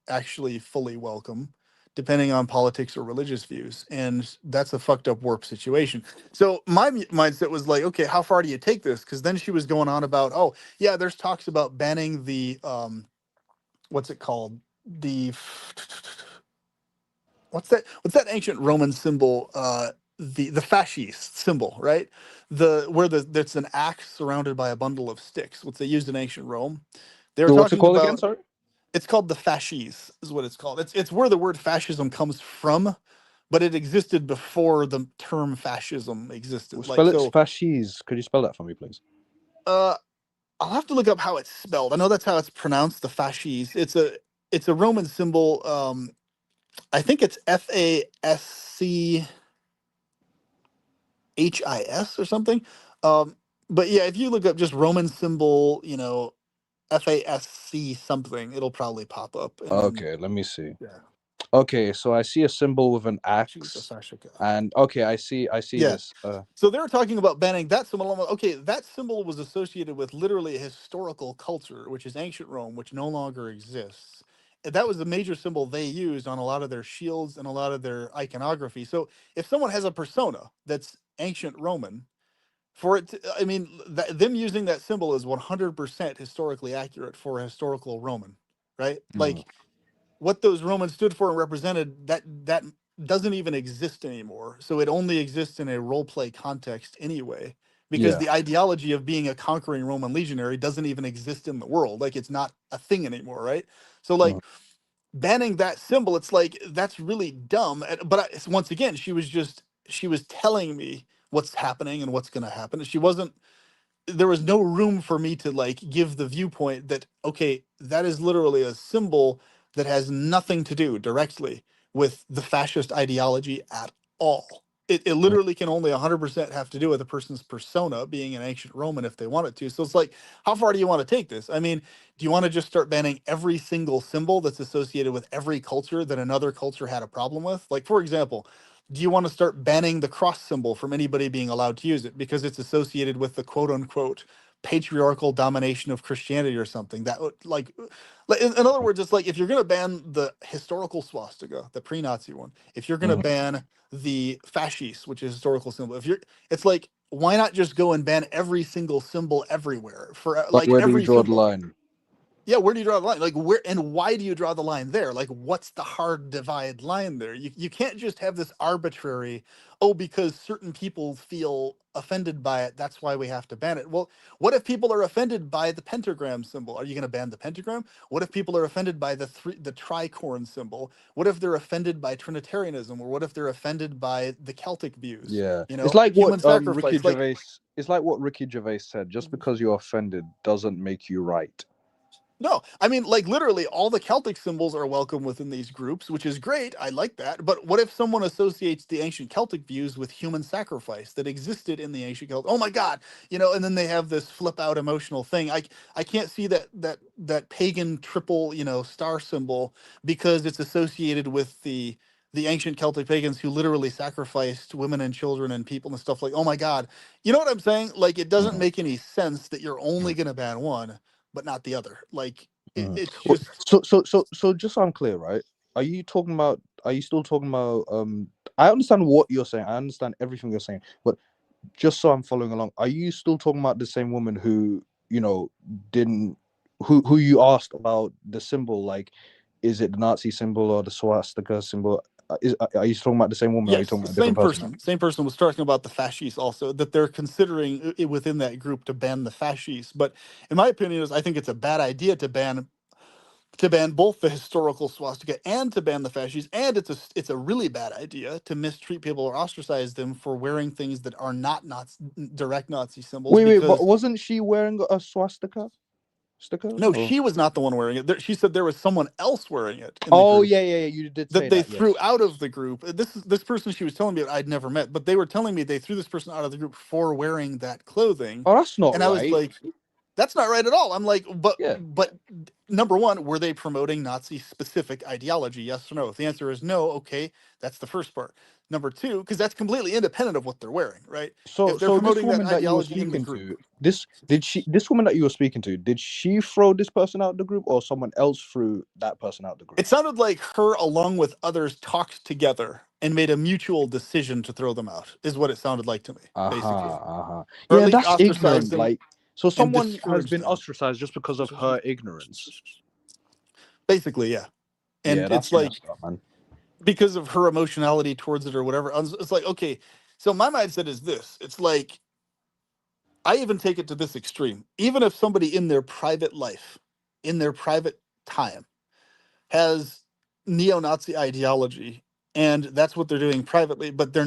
actually fully welcome, depending on politics or religious views. And that's a fucked up warp situation. So my mindset was like, okay, how far do you take this? Because then she was going on about, oh, yeah, there's talks about banning the, what's it called? The what's that ancient Roman symbol? The fascist symbol, right? The where that's an axe surrounded by a bundle of sticks, which they used in ancient Rome. They were So what's it talking called again? about Sorry. it's called the fasces, is what it's called. It's where the word fascism comes from, but it existed before the term fascism Well, existed. Like spell it so, fasces. Could you spell that for me, please? uh, I'll have to look up how it's spelled. I know that's how it's pronounced. The fasces. It's a Roman symbol. I think it's FASC. HIS or something. Um, but yeah, if you look up just Roman symbol, FASC something, it'll probably pop up. And then, Okay, let me see. yeah, Okay, so I see a symbol with an choose a axe, fascia. and okay, I see Yeah. this. So they're talking about banning that symbol. Okay, that symbol was associated with literally a historical culture, which is ancient Rome, which no longer exists. And that was the major symbol they used on a lot of their shields and a lot of their iconography. So if someone has a persona that's ancient Roman, for it, I mean, them using that symbol is 100% historically accurate for a historical Roman, right? Mm, Like what those Romans stood for and represented, that doesn't even exist anymore. So it only exists in a role play context anyway, because yeah. the ideology of being a conquering Roman legionary doesn't even exist in the world. Like it's not a thing anymore, right? So Mm, like banning that symbol, it's like that's really dumb. But once again, she was telling me what's happening and what's going to happen. She wasn't there was no room for me to like give the viewpoint that okay, that is literally a symbol that has nothing to do directly with the fascist ideology at all. It mm, literally can only 100% have to do with a person's persona being an ancient Roman if they want it to. So it's like, how far do you want to take this? I mean, do you want to just start banning every single symbol that's associated with every culture that another culture had a problem with? Like, for example, do you want to start banning the cross symbol from anybody being allowed to use it because it's associated with the quote unquote patriarchal domination of Christianity or something? That would in other words, it's like if you're going to ban the historical swastika, the pre-Nazi one, if you're going to mhm. ban the fascist, which is historical symbol, if you're, it's like why not just go and ban every single symbol everywhere for But like where do we every draw the symbol? line? Yeah, where do you draw the line? Like where and why do you draw the line there? Like what's the hard divide line there? You can't just have this arbitrary, oh, because certain people feel offended by it, that's why we have to ban it. Well, what if people are offended by the pentagram symbol? Are you going to ban the pentagram? What if people are offended by the tricorn symbol? What if they're offended by Trinitarianism? Or what if they're offended by the Celtic views? Yeah, You it's know, like what human Ricky sacrifice. Like Gervais. It's like what Ricky Gervais said. Just because you're offended doesn't make you right. no, I mean, like literally, all the Celtic symbols are welcome within these groups, which is great. I like that. But what if someone associates the ancient Celtic views with human sacrifice that existed in the ancient Celtic? Oh my God, and then they have this flip out emotional thing. I can't see that pagan triple star symbol because it's associated with the ancient Celtic pagans who literally sacrificed women and children and people and stuff like. Oh my God, you know what I'm saying? Like it doesn't Mhm, make any sense that you're only going to ban one but not the other. Like mhm. it's Wh- just So, just so I'm clear, right? Are you still talking about? I understand what you're saying. I understand everything you're saying, but just so I'm following along, are you still talking about the same woman who didn't who you asked about the symbol? Like, is it the Nazi symbol or the swastika symbol? Are you talking about the same woman, or are you yes, talking about a same different person? person. Same person was talking about the fascists also that they're considering it within that group to ban the fascists. But in my opinion, is I think it's a bad idea to ban both the historical swastika and to ban the fascists. And it's a really bad idea to mistreat people or ostracize them for wearing things that are not direct Nazi symbols Wait, but because wasn't she wearing a swastika sticker? no, Or she was not the one wearing it. She said there was someone else wearing it in the oh group. yeah, yeah, yeah, you did That say they that. threw Yes. out of the group. This person she was telling me I'd never met, but they were telling me they threw this person out of the group for wearing that clothing, Oh, that's not and I was right. like, that's not right at all. I'm like, but Yeah. but number one, were they promoting Nazi specific ideology? Yes or no? If the answer is no, okay, that's the first part. Number two, because that's completely independent of what they're wearing, right? So, If they're so this promoting that woman that you were ideology in the speaking group, to, this woman that you were speaking to, did she throw this person out the group, or someone else threw that person out the group? it sounded like her along with others talked together and made a mutual decision to throw them out, is what it sounded like to me, basically. Uh-huh, uh-huh. Or at Yeah, least that's ostracize ignorant. them Like, so and someone has discourage been them. ostracized just because of her ignorance. Basically, yeah. Yeah, And it's that's like messed up, man. because of her emotionality towards it or whatever. It's like, okay, so my mindset is this. It's like I even take it to this extreme. Even if somebody in their private life, in their private time, has neo-Nazi ideology and that's what they're doing privately, but they're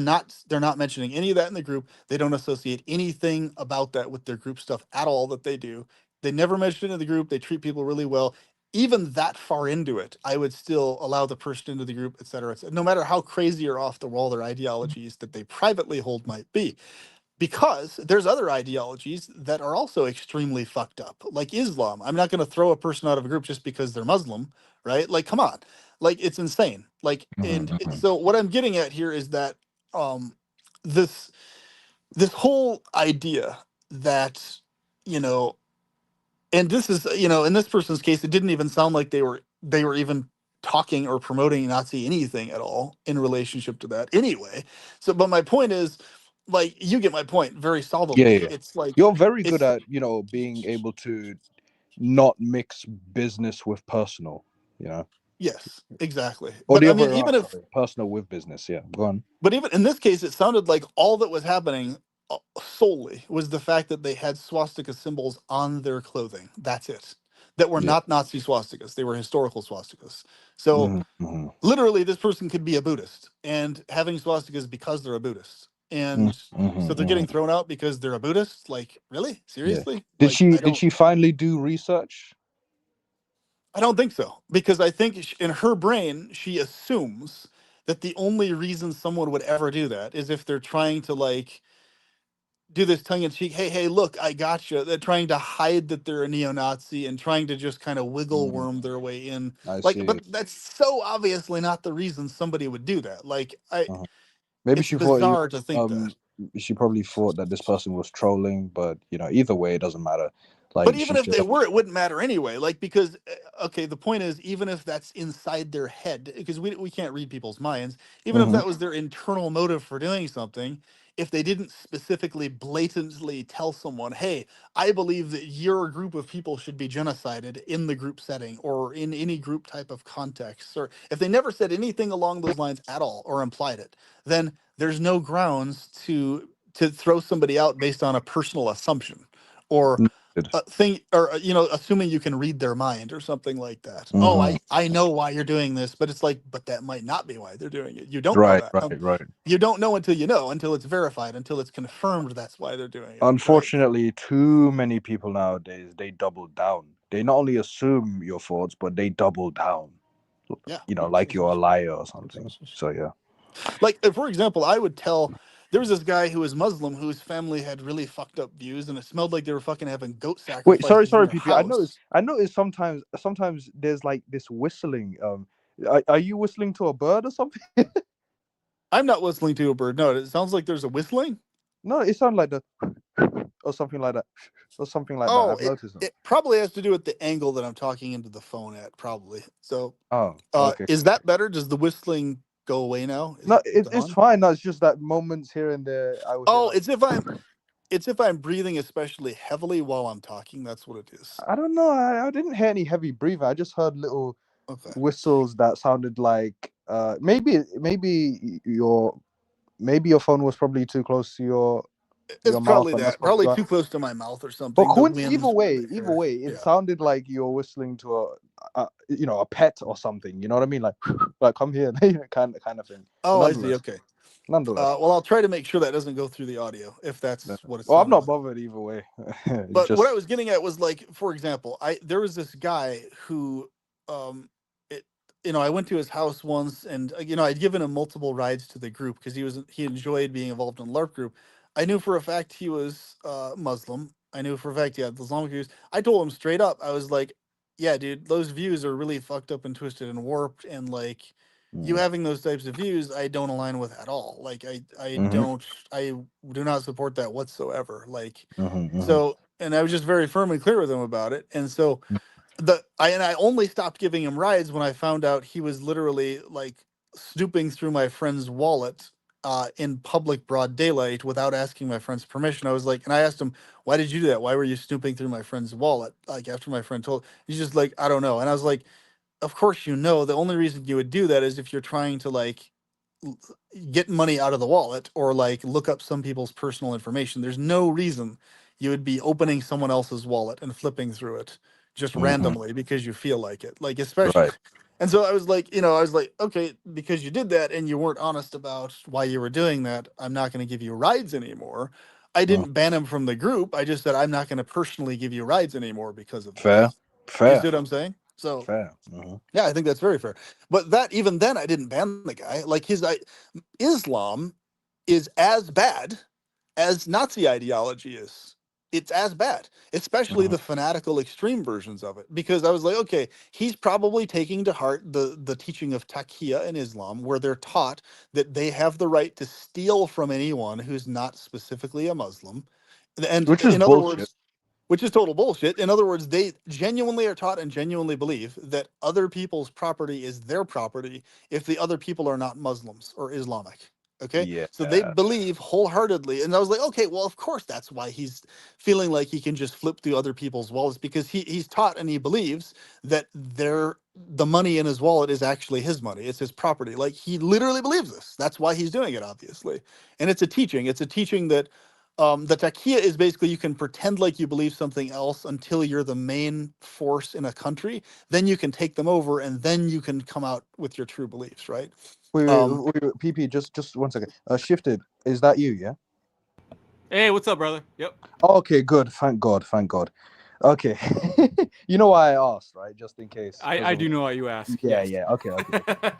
not mentioning any of that in the group. They don't associate anything about that with their group stuff at all that they do. They never mention it in the group. They treat people really well. even that far into it, I would still allow the person into the group, et cetera, et cetera, no matter how crazy or off the wall their ideologies that they privately hold might be. Because there's other ideologies that are also extremely fucked up, like Islam. I'm not going to throw a person out of a group just because they're Muslim, right? Like, come on, like it's insane. Like, and Mm-hmm. so what I'm getting at here is that um, this this whole idea that you know and this is in this person's case it didn't even sound like they were even talking or promoting Nazi anything at all in relationship to that anyway. So but my point is, like, you get my point very Yeah, solidly. yeah. It's like You're very good it's at, being able to not mix business with personal, you know, yes, exactly. or But the I other mean, way even around, if sorry, personal with business. Yeah, go on. but even in this case it sounded like all that was happening solely was the fact that they had swastika symbols on their clothing. That's it. That were Yeah. not Nazi swastikas, they were historical swastikas. So Mm-hmm. literally this person could be a Buddhist and having swastikas because they're a Buddhist, Mm-hmm. and so they're getting Mm-hmm. thrown out because they're a Buddhist. Like, really, Yeah. seriously? Did Like, she i did don't she finally do research? i don't think so, because I think in her brain she assumes that the only reason someone would ever do that is if they're trying to, like, do this tongue-in-cheek, hey, look, I gotcha. They're trying to hide that they're a neo-Nazi and trying to just kind of wiggle Mm, worm their way in. I Like, see. but that's so obviously not the reason somebody would do that. Like, Uh-huh. Maybe it's she thought he was, bizarre to think that. she probably thought that this person was trolling, but either way, it doesn't matter. But Like even she if should they have. were, it wouldn't matter anyway. Like, because okay, the point is, even if that's inside their head, because we can't read people's minds, even if Hmm. that was their internal motive for doing something, if they didn't specifically blatantly tell someone, hey, I believe that your group of people should be genocided in the group setting or in any group type of context, or if they never said anything along those lines at all or implied it, then there's no grounds to throw somebody out based on a personal assumption or thing, or assuming you can read their mind or something like that. Oh, Hmm. I know why you're doing this, but it's like, but that might not be why they're doing it. You don't know Right, that. right, right. You don't know until you know, until it's verified, until it's confirmed that's why they're doing it, right? Unfortunately, too many people nowadays, they double down. They not only assume your thoughts, but they double down. Yeah. Like you're a liar or something. So yeah. Like, for example, I would tell, there was this guy who was Muslim whose family had really fucked up views, and it smelled like they were fucking having goat Wait, sorry, sacrifices in sorry, their PP. I noticed. house. I noticed sometimes there's like this whistling. Are you whistling to a bird or something? I'm not whistling to a bird. No, it sounds like there's a whistling. No, it sounds like the or something like that, or something like that. Oh, I've it noticed them. it probably has to do with the angle that I'm talking into the phone at, probably. So, Oh, okay. is that better? Does the whistling go away now? Is No, it it's gone? fine. No, it's just that moments here and there I will hear Oh, like it's if I'm breathing especially heavily while I'm talking. That's what it is. I don't know. I didn't hear any heavy breathing. I just heard little Okay, whistles that sounded like maybe your phone was probably too close to it's your mouth, probably and that's that. probably Probably why. too close to my mouth or But something. The wind in the either hair. way, it Yeah. sounded like you're whistling to a pet or something. You know what I mean? Like, like come here, kind of thing. But Oh, I see. nonetheless, Okay. nonetheless, Well, I'll try to make sure that doesn't go through the audio if yeah. that's what it Well, I'm sounded not like. bothered either way. It's But what I just was getting at was, like, for example, I there was this guy who, it, I went to his house once, and I'd given him multiple rides to the group because he enjoyed being involved in the LARP group. I knew for a fact he was Muslim. I knew for a fact he had Islamic views. I told him straight up, I was like, "Yeah, dude, those views are really fucked up and twisted and warped, and like." You mm, having those types of views, I don't align with at all. Like, mm-hmm, I do not support that whatsoever. Like, mm-hmm, mm-hmm, so, and I was just very firm and clear with him about it. And so I only stopped giving him rides when I found out he was literally, like, snooping through my friend's wallet in public broad daylight without asking my friend's permission. I was like, and I asked him, why did you do that? Why were you snooping through my friend's wallet? Like, after my friend told, he's just like, I don't know. And I was like, of course, the only reason you would do that is if you're trying to, like, get money out of the wallet or, like, look up some people's personal information. There's no reason you would be opening someone else's wallet and flipping through it just mm-hmm. randomly because you feel like it. Like, especially. Right. And so I was like, okay, because you did that and you weren't honest about why you were doing that, I'm not going to give you rides anymore. I Mm. didn't ban him from the group. I just said I'm not going to personally give you rides anymore because of Fair, this. You see fair. what I'm saying? So Fair. yeah, I think that's very fair. But that even then, I didn't ban the guy. Like Islam is as bad as Nazi ideology is. It's as bad, especially Hmm. the fanatical extreme versions of it. Because I was like, okay, he's probably taking to heart the teaching of taqiyya in Islam, where they're taught that they have the right to steal from anyone who's not specifically a Muslim. And Which is in other bullshit. words, which is total bullshit. In other words, they genuinely are taught and genuinely believe that other people's property is their property if the other people are not Muslims or Islamic. Okay, Yeah. so they believe wholeheartedly, and I was like, okay, well, of course, that's why he's feeling like he can just flip through other people's wallets because he's taught and he believes that the money in his wallet is actually his money, it's his property. Like he literally believes this. That's why he's doing it, obviously, and it's a teaching. It's a teaching that the takia is basically you can pretend like you believe something else until you're the main force in a country. Then you can take them over, and then you can come out with your true beliefs, right? Um, PP, just 1 second. Shifted. Is that you? Yeah. Hey, what's up, brother? Yep. Okay, good. Thank God. Thank God. Okay. You know why I asked, right? Just in case. I do know why you ask. Yeah, Yes. yeah. Okay, okay.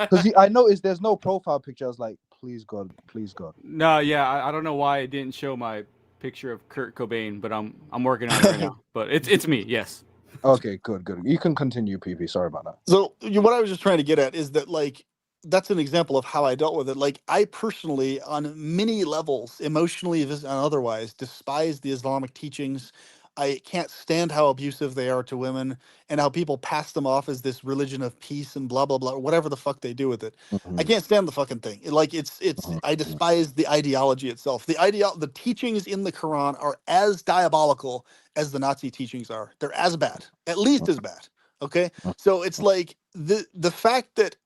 Because I noticed there's no profile picture. I was like, please God, please God. No, yeah, I don't know why it didn't show my picture of Kurt Cobain, but I'm working on it right now. But it's me. Yes. Okay, good, good. You can continue, PP. Sorry about that. So what I was just trying to get at is that like that's an example of how I dealt with it. Like I personally, on many levels, emotionally and otherwise, despise the Islamic teachings. I can't stand how abusive they are to women and how people pass them off as this religion of peace and blah blah blah, whatever the fuck they do with it. I Hmm. can't stand the fucking thing. Like it's I despise the ideology itself. The teachings in the Quran are as diabolical as the Nazi teachings are. They're as bad, at least as bad. Okay, so it's like the fact that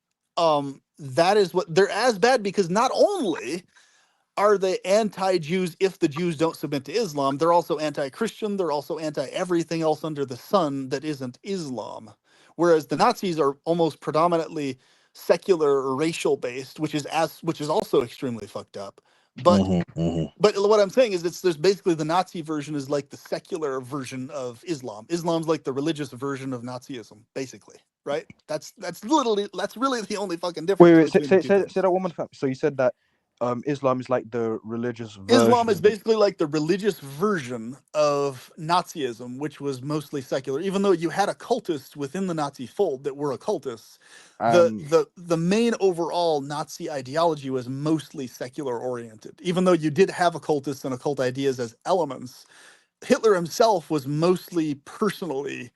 that is what they're as bad because not only are they anti-Jews if the Jews don't submit to Islam, they're also anti-Christian, they're also anti-everything else under the sun that isn't Islam. Whereas the Nazis are almost predominantly secular or racial based, which is also extremely fucked up. But Hmm. Hmm. what I'm saying is there's basically the Nazi version is like the secular version of Islam. Islam's like the religious version of Nazism, basically, right? That's really the only fucking Wait, difference wait. between the two Say things. that one more time. So you said that Islam is like the religious Islam is version. basically like the religious version of Nazism, which was mostly secular. Even though you had occultists within the Nazi fold that were occultists, Um. the main overall Nazi ideology was mostly secular oriented. Even though you did have occultists and occult ideas as elements, Hitler himself was mostly personally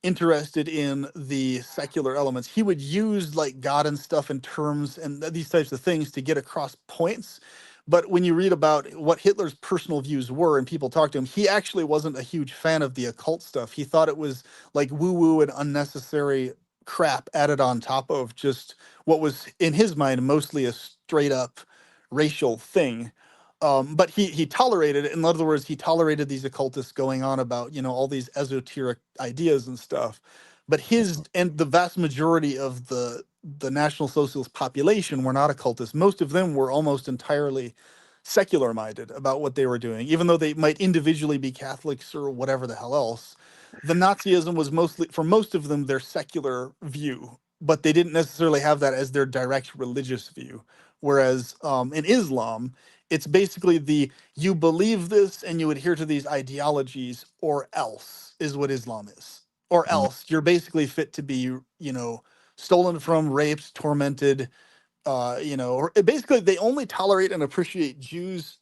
interested in the secular elements. He would use like God and stuff in terms and these types of things to get across points. But when you read about what Hitler's personal views were and people talk to him, he actually wasn't a huge fan of the occult stuff. He thought it was like woo woo and unnecessary crap added on top of just what was in his mind mostly a straight up racial thing. But he tolerated it. In other words, he tolerated these occultists going on about all these esoteric ideas and stuff. But his and the vast majority of the National Socialist population were not occultists. Most of them were almost entirely secular minded about what they were doing, even though they might individually be Catholics or whatever the hell else. The Nazism was mostly, for most of them, their secular view, but they didn't necessarily have that as their direct religious view. Whereas in Islam, it's basically the you believe this and you adhere to these ideologies, or else is what Islam is. Or Mhm. else you're basically fit to be, stolen from, raped, tormented, or basically they only tolerate and appreciate Jews,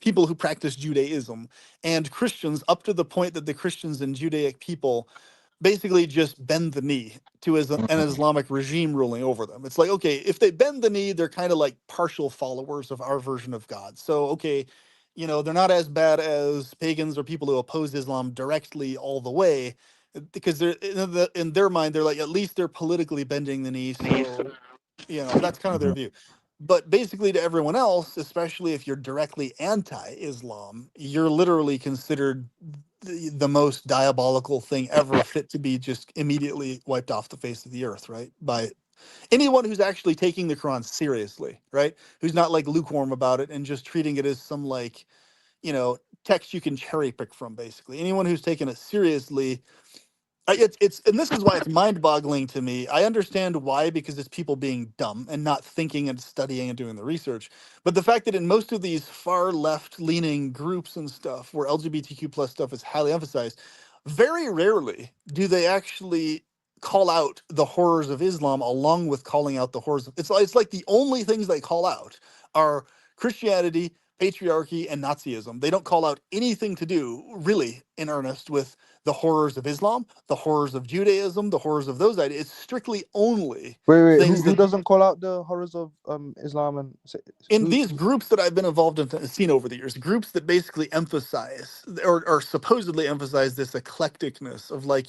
people who practice Judaism and Christians up to the point that the Christians and Judaic people basically just bend the knee to an Islamic regime ruling over them. It's like, okay, if they bend the knee, they're kind of like partial followers of our version of God. So, okay, they're not as bad as pagans or people who oppose Islam directly all the way, because they're in their mind, they're like, at least they're politically bending the knee. So, that's kind of their Mhm. view. But basically, to everyone else, especially if you're directly anti-Islam, you're literally considered the most diabolical thing ever, fit to be just immediately wiped off the face of the earth, right? By anyone who's actually taking the Quran seriously, right? Who's not like lukewarm about it and just treating it as some like, text you can cherry pick from, basically. Anyone who's taken it seriously It's and this is why it's mind-boggling to me. I understand why, because it's people being dumb and not thinking and studying and doing the research. But the fact that in most of these far left-leaning groups and stuff, where LGBTQ plus stuff is highly emphasized, very rarely do they actually call out the horrors of Islam along with calling out the horrors of, it's like the only things they call out are Christianity, patriarchy, and Nazism. They don't call out anything to do really in earnest with the horrors of Islam, the horrors of Judaism, the horrors of those ideas. It's strictly only Wait, things who that doesn't call out the horrors of Islam and in who? these groups that I've been involved in, seen over the years, groups that basically emphasize or supposedly emphasize this eclecticness of like,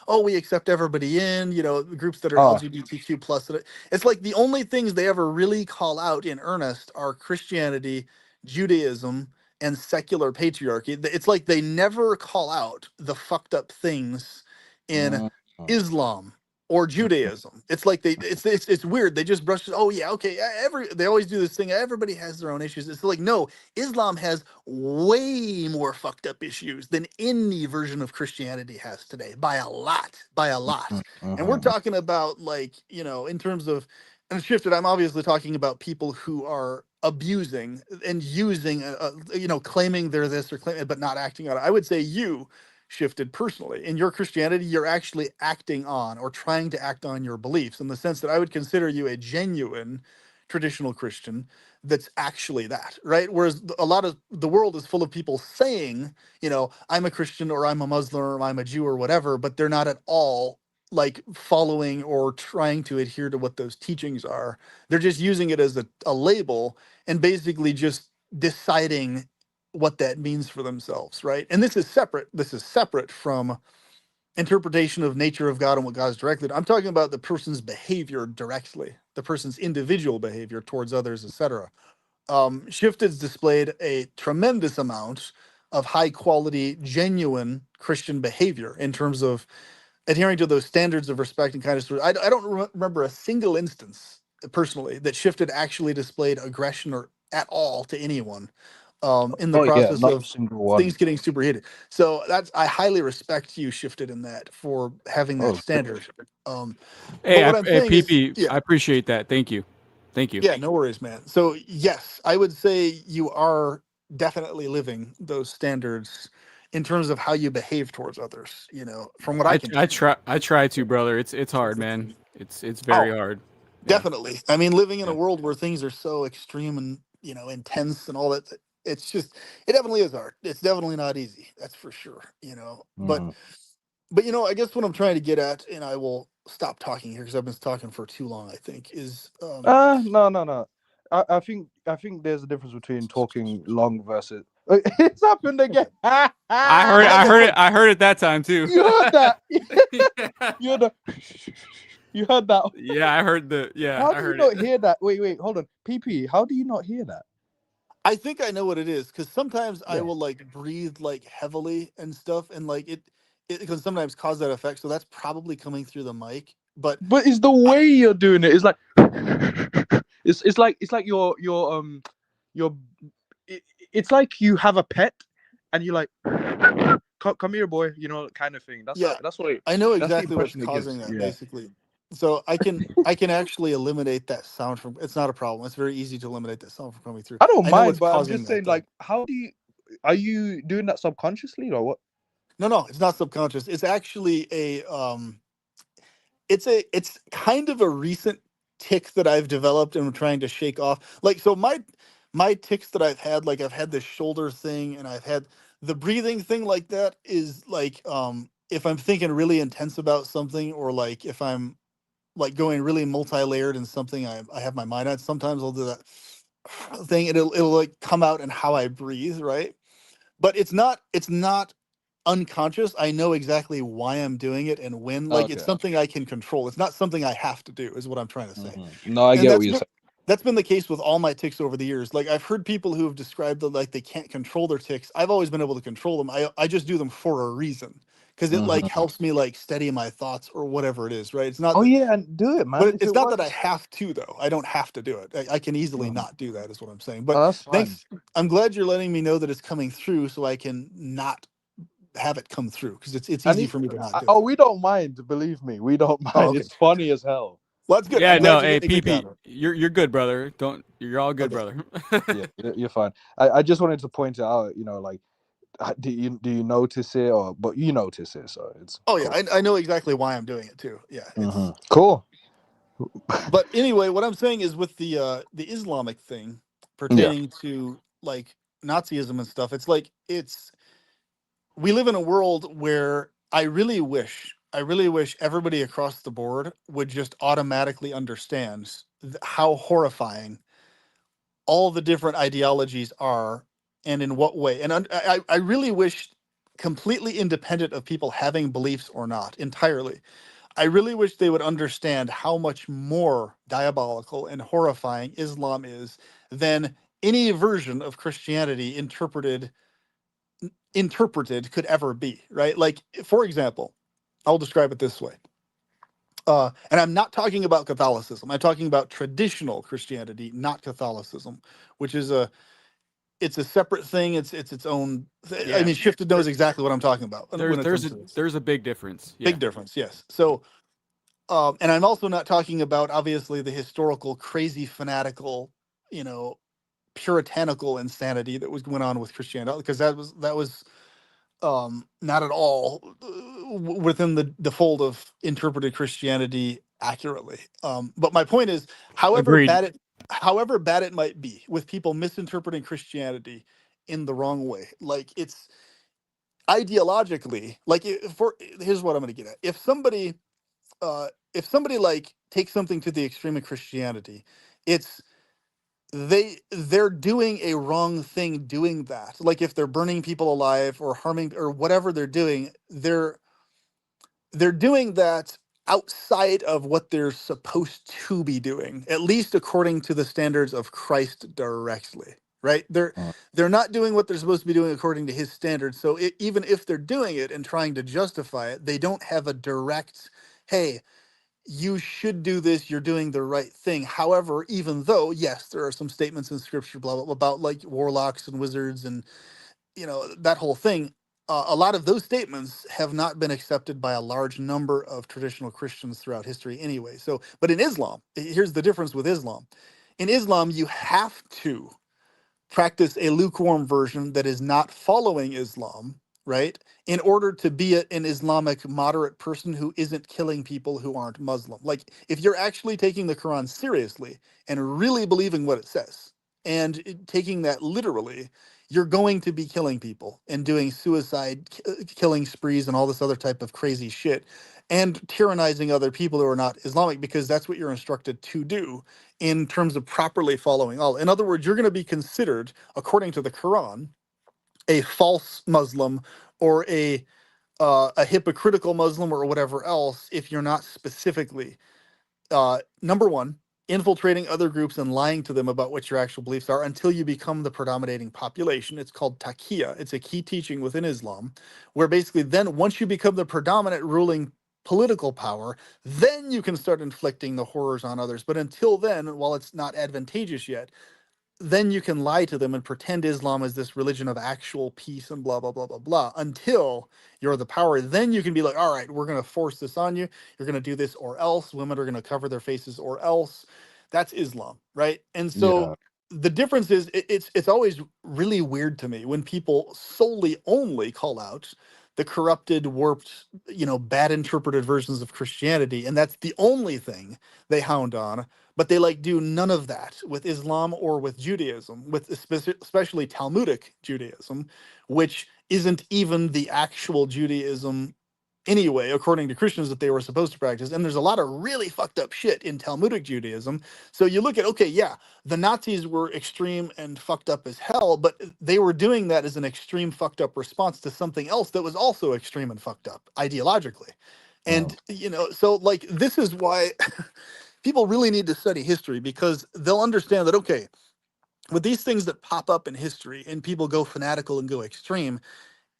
oh, we accept everybody in, groups that are Ah, LGBTQ plus. It's like the only things they ever really call out in earnest are Christianity, Judaism, and secular patriarchy. It's like they never call out the fucked up things in mm, Islam or Judaism. It's like it's weird. They just brush it. Oh yeah, okay. They always do this thing. Everybody has their own issues. It's like no, Islam has way more fucked up issues than any version of Christianity has today by a lot, by a lot. And we're talking about like in terms of and shifted. I'm obviously talking about people who are abusing and using, claiming they're this or claiming, but not acting on it. I would say you shifted personally. In your Christianity, you're actually acting on or trying to act on your beliefs in the sense that I would consider you a genuine traditional Christian that's actually that, right? Whereas a lot of the world is full of people saying, I'm a Christian or I'm a Muslim or I'm a Jew or whatever, but they're not at all like following or trying to adhere to what those teachings are. They're just using it as a label and basically just deciding what that means for themselves, right? And this is separate. This is separate from interpretation of nature of God and what God's directed. I'm talking about the person's behavior directly, the person's individual behavior towards others, etc. Shifted's displayed a tremendous amount of high quality, genuine Christian behavior in terms of adhering to those standards of respect and kindness. I don't remember a single instance personally that Shifted actually displayed aggression or at all to anyone in the oh yeah, process not a of single things one. getting superheated. So I highly respect you, Shifted, in that for having that Oh, standard. Um, but Hey, what I'm hey, saying is, PP, yeah, I appreciate that. Thank you. Thank you. yeah, no worries, man. So yes, I would say you are definitely living those standards in terms of how you behave towards others. From what I can tell. I try to, brother. It's hard, man. It's very Oh, hard. Yeah. definitely. I mean, living in a Yeah. world where things are so extreme and, intense and all that, it's just, it definitely is hard. It's definitely not easy. That's for sure. mm. But, I guess what I'm trying to get at, and I will stop talking here because I've been talking for too long, I think, is, No, no, no. I think there's a difference between talking long versus. It's happened again. I know. I heard it that time too. You heard that? Yeah. You heard the. You heard that? Yeah, How I do you heard not it. hear that? Wait, hold on. PP, how do you not hear that? I think I know what it is because sometimes I Yeah. will like breathe like heavily and stuff, and like it can sometimes cause that effect. So that's probably coming through the mic. But But it's the I, way you're doing it. It's like it's like your it's like you have a pet and you're like come here boy, kind of thing. yeah, That's what I know that's the exactly what's impression it causing gives. that Yeah. basically. So I can actually eliminate that sound from. It's not a problem. It's very easy to eliminate that sound from coming through. I don't I know mind, what's but I'm causing just that saying, though. like, are you doing that subconsciously or what? No, it's not subconscious. It's actually it's kind of a recent tick that I've developed and I'm trying to shake off. Like so my ticks that I've had, like I've had this shoulder thing and I've had the breathing thing like that is like if I'm thinking really intense about something or like if I'm like going really multi-layered in something I have my mind on, sometimes I'll do that thing and it'll like come out in how I breathe, right? But it's not unconscious. I know exactly why I'm doing it and when. Like it's Okay. something I can control. It's not something I have to do, is what I'm trying to say. No, I And get what you're saying. that's been the case with all my ticks over the years. Like I've heard people who have described that like they can't control their ticks. I've always been able to control them. I just do them for a reason. Because it like Mhm. helps me like steady my thoughts or whatever it is, right? It's not Oh that yeah, and do it, but man. If it's it not that I works, have to though. I don't have to do it. I can easily Mhm. not do that is what I'm saying. Oh, But that's fine. thanks. I'm glad you're letting me know that it's coming through so I can not have it come through because it's And easy for me to not do oh, it. we don't mind. Believe me, we don't Oh, mind. okay. It's funny as hell. Well, that's good. Yeah, I'm glad no, you're hey, getting a kick out PP, of it. you're good, brother. You're all good, Okay. brother. Yeah, you're fine. I just wanted to point it out. Like, do you notice it, or but you notice it, so it's Oh yeah, cool. I know exactly why I'm doing it too. Yeah, it's. Cool. But anyway, what I'm saying is with the Islamic thing Yeah. pertaining to like Nazism and stuff, it's like we live in a world where I really wish everybody across the board would just automatically understand how horrifying all the different ideologies are and in what way. And I really wish, completely independent of people having beliefs or not, entirely, I really wish they would understand how much more diabolical and horrifying Islam is than any version of Christianity interpreted could ever be, right? Like, for example, I'll describe it this way. And I'm not talking about Catholicism. I'm talking about traditional Christianity, not Catholicism, which is it's a separate thing. It's its own. I Yeah, mean, Shifted knows exactly what I'm talking about there's when it comes to this. there's a big difference. Yeah, Big difference, yes. So, and I'm also not talking about obviously the historical, crazy, fanatical, you know, puritanical insanity that was going on with Christianity, because that was not at all within the fold of interpreted Christianity accurately. But my point is, agreed. however bad it might be, with people misinterpreting Christianity in the wrong way, like it's ideologically, like here's what I'm going to get at. If somebody like takes something to the extreme of Christianity, it's they're doing a wrong thing doing that. Like if they're burning people alive or harming or whatever they're doing, they're doing that outside of what they're supposed to be doing, at least according to the standards of Christ directly, right? They're not doing what they're supposed to be doing according to his standards. So even if they're doing it and trying to justify it, they don't have a direct, hey, you should do this, you're doing the right thing. However, even though, yes, there are some statements in scripture, blah, blah, blah, about like warlocks and wizards and, that whole thing. A lot of those statements have not been accepted by a large number of traditional Christians throughout history anyway. So, but in Islam, here's the difference with Islam. In Islam, you have to practice a lukewarm version that is not following Islam, right? In order to be an Islamic moderate person who isn't killing people who aren't Muslim. Like, if you're actually taking the Quran seriously and really believing what it says and taking that literally, you're going to be killing people and doing suicide killing sprees and all this other type of crazy shit and tyrannizing other people who are not Islamic, because that's what you're instructed to do in terms of properly following Allah. In other words, you're going to be considered, according to the Quran, a false Muslim or a hypocritical Muslim or whatever else if you're not specifically number one, infiltrating other groups and lying to them about what your actual beliefs are until you become the predominating population. It's called taqiyya. It's a key teaching within Islam, where basically then once you become the predominant ruling political power, then you can start inflicting the horrors on others. But until then, while it's not advantageous yet, then you can lie to them and pretend Islam is this religion of actual peace and blah, blah, blah, blah, blah, until you're the power. Then you can be like, all right, we're going to force this on you. You're going to do this or else. Women are going to cover their faces or else. That's Islam, right? And so Yeah. the difference is it's always really weird to me when people solely only call out the corrupted, warped, bad interpreted versions of Christianity. And that's the only thing they hound on, but they like do none of that with Islam or with Judaism, with especially Talmudic Judaism, which isn't even the actual Judaism anyway, according to Christians, that they were supposed to practice. And there's a lot of really fucked up shit in Talmudic Judaism. So you look at, okay, yeah, the Nazis were extreme and fucked up as hell, but they were doing that as an extreme fucked up response to something else that was also extreme and fucked up ideologically. And, so like, this is why people really need to study history, because they'll understand that, okay, with these things that pop up in history and people go fanatical and go extreme,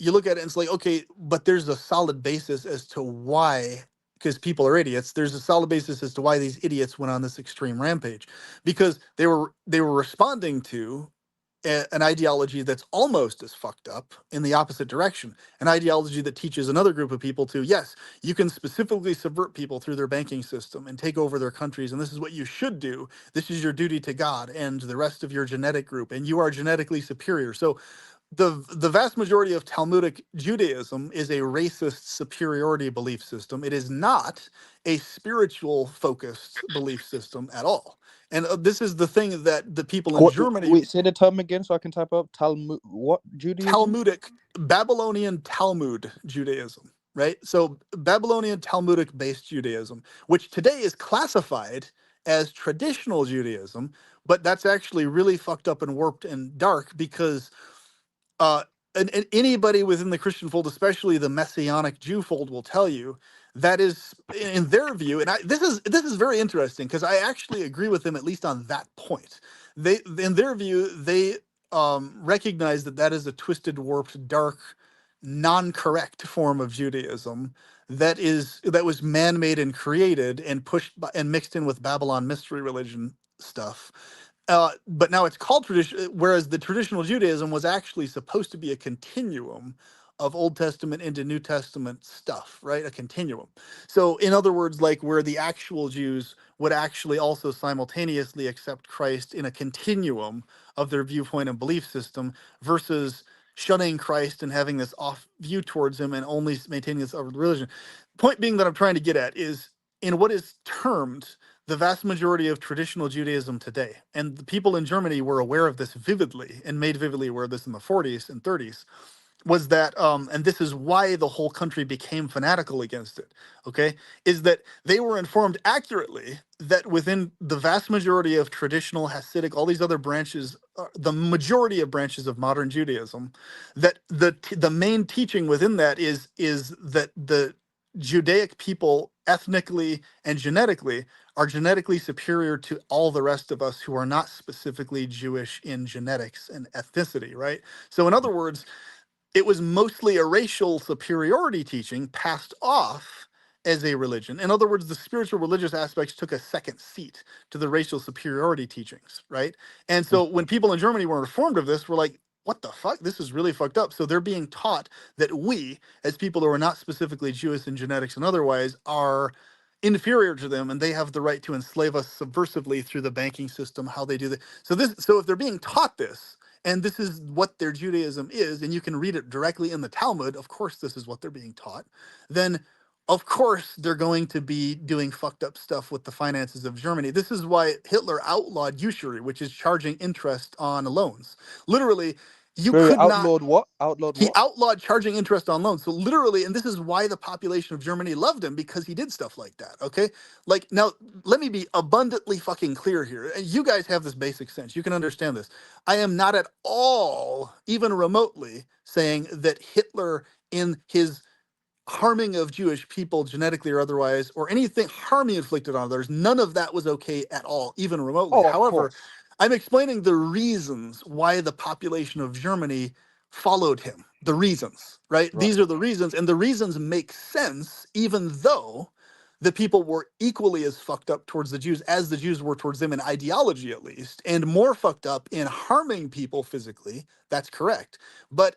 you look at it and it's like, okay, but there's a solid basis as to why, because people are idiots. There's a solid basis as to why these idiots went on this extreme rampage, because they were responding to an ideology that's almost as fucked up in the opposite direction. An ideology that teaches another group of people to, yes, you can specifically subvert people through their banking system and take over their countries. And this is what you should do. This is your duty to God and the rest of your genetic group. And you are genetically superior. So the vast majority of Talmudic Judaism is a racist superiority belief system. It is not a spiritual focused belief system at all. And this is the thing that the people in Germany, Wait, say the term again so I can type up Talmud. What Judaism? Talmudic, Babylonian Talmud Judaism, right? So Babylonian Talmudic based Judaism, which today is classified as traditional Judaism, but that's actually really fucked up and warped and dark because uh, and anybody within the Christian fold, especially the Messianic Jew fold, will tell you that is, in their view, and this is very interesting because I actually agree with them at least on that point. They, in their view, they recognize that that is a twisted, warped, dark, non-correct form of Judaism that was man-made and created and pushed by, and mixed in with Babylon mystery religion stuff. But now it's called tradition, whereas the traditional Judaism was actually supposed to be a continuum of Old Testament into New Testament stuff, right? A continuum. So, in other words, like where the actual Jews would actually also simultaneously accept Christ in a continuum of their viewpoint and belief system versus shunning Christ and having this off view towards him and only maintaining this other religion. Point being that I'm trying to get at is in what is termed the vast majority of traditional Judaism today, and the people in Germany were aware of this vividly and made vividly aware of this in the 40s and 30s, was that, and this is why the whole country became fanatical against it, okay, is that they were informed accurately that within the vast majority of traditional Hasidic, all these other branches, the majority of branches of modern Judaism, that the main teaching within that is that the Judaic people ethnically and genetically are genetically superior to all the rest of us who are not specifically Jewish in genetics and ethnicity, right? So in other words, it was mostly a racial superiority teaching passed off as a religion. In other words, the spiritual religious aspects took a second seat to the racial superiority teachings, right? And so when people in Germany were informed of this, were like, what the fuck? This is really fucked up. So they're being taught that we, as people who are not specifically Jewish in genetics and otherwise, are inferior to them and they have the right to enslave us subversively through the banking system, how they do that. So if they're being taught this, and this is what their Judaism is, and you can read it directly in the Talmud, of course this is what they're being taught, then of course they're going to be doing fucked up stuff with the finances of Germany. This is why Hitler outlawed usury, which is charging interest on loans. Literally, you Wait, could not, outlawed what? Outlawed he what? outlawed charging interest on loans. So literally, and this is why the population of Germany loved him, because he did stuff like that. Okay. Like now, let me be abundantly fucking clear here. And you guys have this basic sense. You can understand this. I am not at all, even remotely, saying that Hitler in his harming of Jewish people genetically or otherwise, or anything harm he inflicted on others, none of that was okay at all, even remotely. Oh, of However, course. I'm explaining the reasons why the population of Germany followed him. The reasons, right? Right. These are the reasons, and the reasons make sense, even though the people were equally as fucked up towards the Jews as the Jews were towards them in ideology, at least, and more fucked up in harming people physically. That's correct. But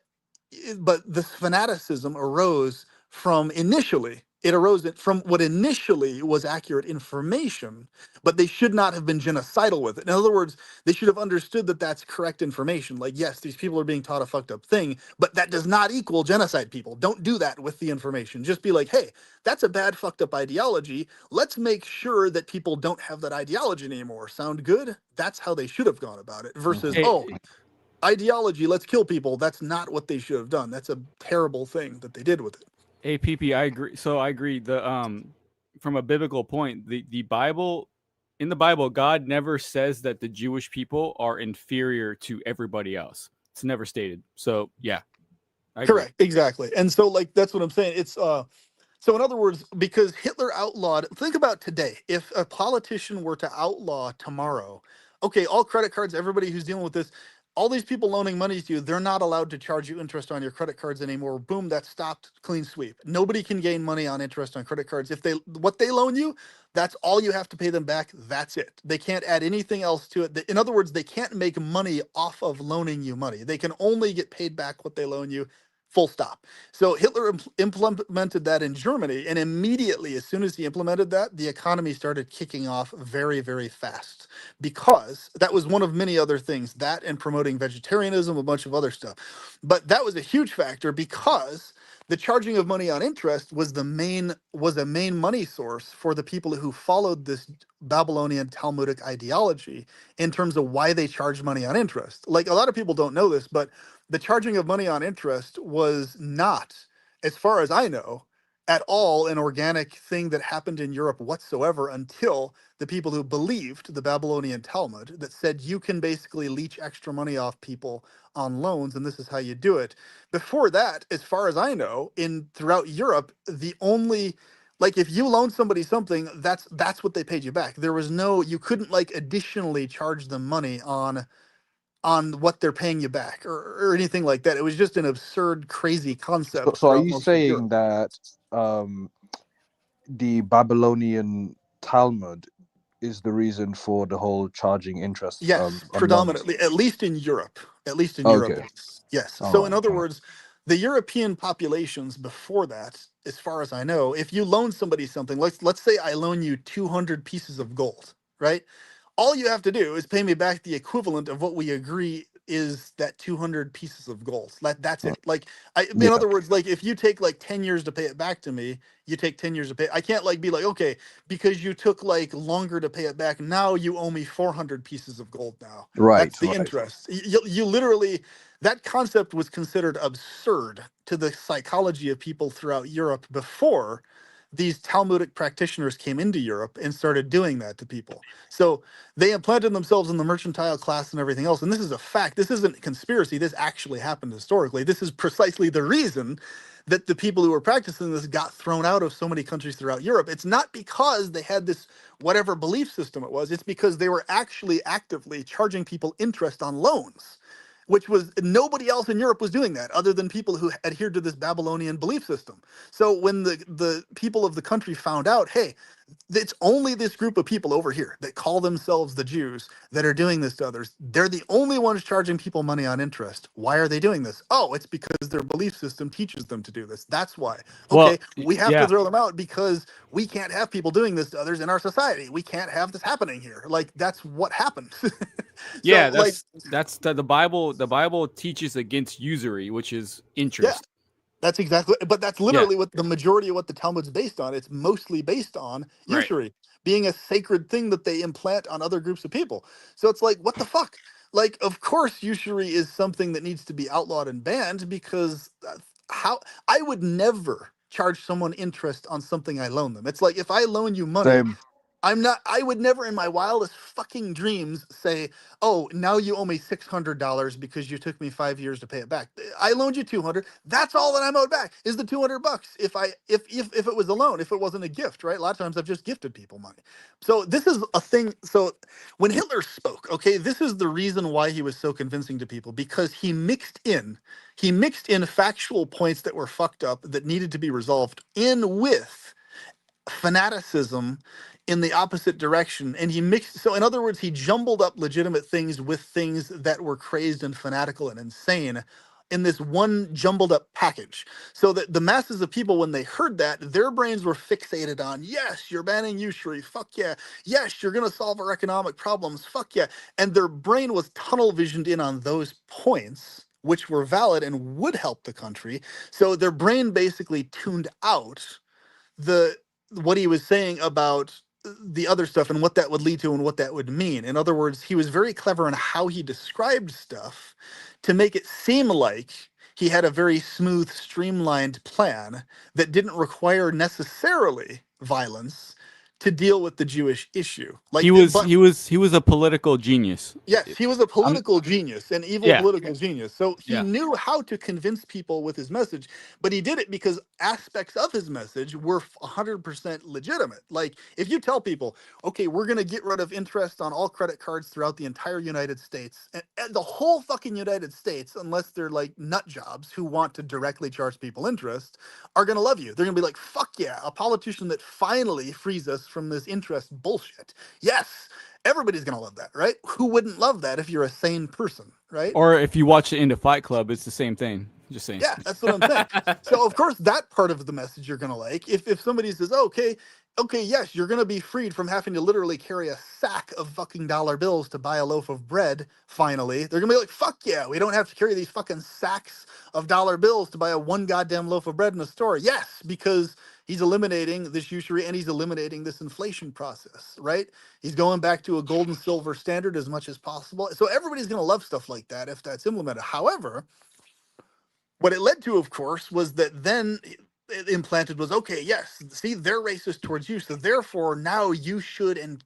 this fanaticism arose from initially, it arose from what initially was accurate information, but they should not have been genocidal with it. In other words, they should have understood that that's correct information. Like, yes, these people are being taught a fucked up thing, but that does not equal genocide people. Don't do that with the information. Just be like, hey, that's a bad fucked up ideology. Let's make sure that people don't have that ideology anymore. Sound good? That's how they should have gone about it versus, Mhm. oh, Hey, ideology, let's kill people. That's not what they should have done. That's a terrible thing that they did with it. APP, I agree. So I agree. The from a biblical point, the Bible, in the Bible, God never says that the Jewish people are inferior to everybody else. It's never stated. So yeah, I agree. Correct, exactly. And so like that's what I'm saying. It's so in other words, because Hitler outlawed, think about today. If a politician were to outlaw tomorrow, okay, all credit cards, everybody who's dealing with this, all these people loaning money to you, they're not allowed to charge you interest on your credit cards anymore. Boom, that stopped. Clean sweep. Nobody can gain money on interest on credit cards. If what they loan you, that's all you have to pay them back. That's it. They can't add anything else to it. In other words, they can't make money off of loaning you money. They can only get paid back what they loan you. Full stop. So Hitler implemented that in Germany, and immediately, as soon as he implemented that, the economy started kicking off very, very fast, because that was one of many other things, that and promoting vegetarianism, a bunch of other stuff. But that was a huge factor, because the charging of money on interest was a main money source for the people who followed this Babylonian Talmudic ideology in terms of why they charged money on interest. Like, a lot of people don't know this, but the charging of money on interest was not, as far as I know, at all an organic thing that happened in Europe whatsoever, until the people who believed the Babylonian Talmud, that said you can basically leech extra money off people on loans, and this is how you do it. Before that, as far as I know, throughout Europe, the only, like, if you loan somebody something, that's what they paid you back. There was no, you couldn't like additionally charge them money on what they're paying you back, or anything like that. It was just an absurd, crazy concept So are throughout you most of saying Europe. that um, the Babylonian Talmud is the reason for the whole charging interest Yes, on loans? predominantly, at least in Europe. At least in Europe, Okay. yes. Yes. All So, in right. other All right. words, the European populations before that, as far as I know, if you loan somebody something, let's say I loan you 200 pieces of gold, right? All you have to do is pay me back the equivalent of what we agree is that 200 pieces of gold. That's it. Like, in Yeah. other words, like, if you take like 10 years to pay it back to me, you take 10 years to pay. I can't like be like, okay, because you took like longer to pay it back, now you owe me 400 pieces of gold now. Right. That's the Right. interest. You literally, that concept was considered absurd to the psychology of people throughout Europe before these Talmudic practitioners came into Europe and started doing that to people. So they implanted themselves in the mercantile class and everything else. And this is a fact. This isn't conspiracy. This actually happened historically. This is precisely the reason that the people who were practicing this got thrown out of so many countries throughout Europe. It's not because they had this whatever belief system it was. It's because they were actually actively charging people interest on loans, which was, nobody else in Europe was doing that other than people who adhered to this Babylonian belief system. So when the people of the country found out, hey, it's only this group of people over here that call themselves the Jews that are doing this to others. They're the only ones charging people money on interest. Why are they doing this? Oh, it's because their belief system teaches them to do this. That's why. Well, Okay, we have to yeah, throw them out because we can't have people doing this to others in our society. We can't have this happening here. Like, that's what happened. So, yeah. like, That's the Bible. The Bible teaches against usury, which is yeah. interest. That's exactly, but that's Yeah, literally what the majority of what the Talmud's based on. It's mostly based on right. usury being a sacred thing that they implant on other groups of people. So it's like, what the fuck? Like, of course, usury is something that needs to be outlawed and banned, because how, I would never charge someone interest on something I loan them. It's like, if I loan you money, Same. I would never in my wildest fucking dreams say, oh, now you owe me $600 because you took me 5 years to pay it back. I loaned you 200. That's all that I'm owed back is the $200. If it was a loan, if it wasn't a gift, right? A lot of times I've just gifted people money. So this is a thing. So when Hitler spoke, okay, this is the reason why he was so convincing to people, because he mixed in factual points that were fucked up that needed to be resolved in with fanaticism in the opposite direction. And he mixed, so in other words, he jumbled up legitimate things with things that were crazed and fanatical and insane in this one jumbled up package, so that the masses of people, when they heard that, their brains were fixated on, yes, you're banning usury, fuck yeah, yes, you're going to solve our economic problems, fuck yeah. And their brain was tunnel visioned in on those points, which were valid and would help the country. So their brain basically tuned out the what he was saying about the other stuff and what that would lead to and what that would mean. In other words, he was very clever in how he described stuff to make it seem like he had a very smooth, streamlined plan that didn't require necessarily violence to deal with the Jewish issue. Like, He was but he was he was a political genius. yes, he was a I'm political genius, an evil yeah, political genius. So he yeah. knew how to convince people with his message, but he did it because aspects of his message were 100% legitimate. Like, if you tell people, okay, we're going to get rid of interest on all credit cards throughout the entire United States, and the whole fucking United States, unless they're like nut jobs who want to directly charge people interest, are going to love you. They're going to be like, fuck yeah, a politician that finally frees us from this interest bullshit. Yes, everybody's going to love that, right? Who wouldn't love that if you're a sane person, right? Or if you watch it into Fight Club, it's the same thing. Just saying. Yeah, that's what I'm saying. So of course that part of the message you're gonna like. If somebody says, oh, okay, yes, you're gonna be freed from having to literally carry a sack of fucking dollar bills to buy a loaf of bread, finally, they're gonna be like, fuck yeah, we don't have to carry these fucking sacks of dollar bills to buy a one goddamn loaf of bread in a store. Yes, because he's eliminating this usury and he's eliminating this inflation process, right? He's going back to a gold and silver standard as much as possible. So everybody's gonna love stuff like that if that's implemented. However, what it led to, of course, was that then it implanted was, okay, yes, see, they're racist towards you, so therefore now you should and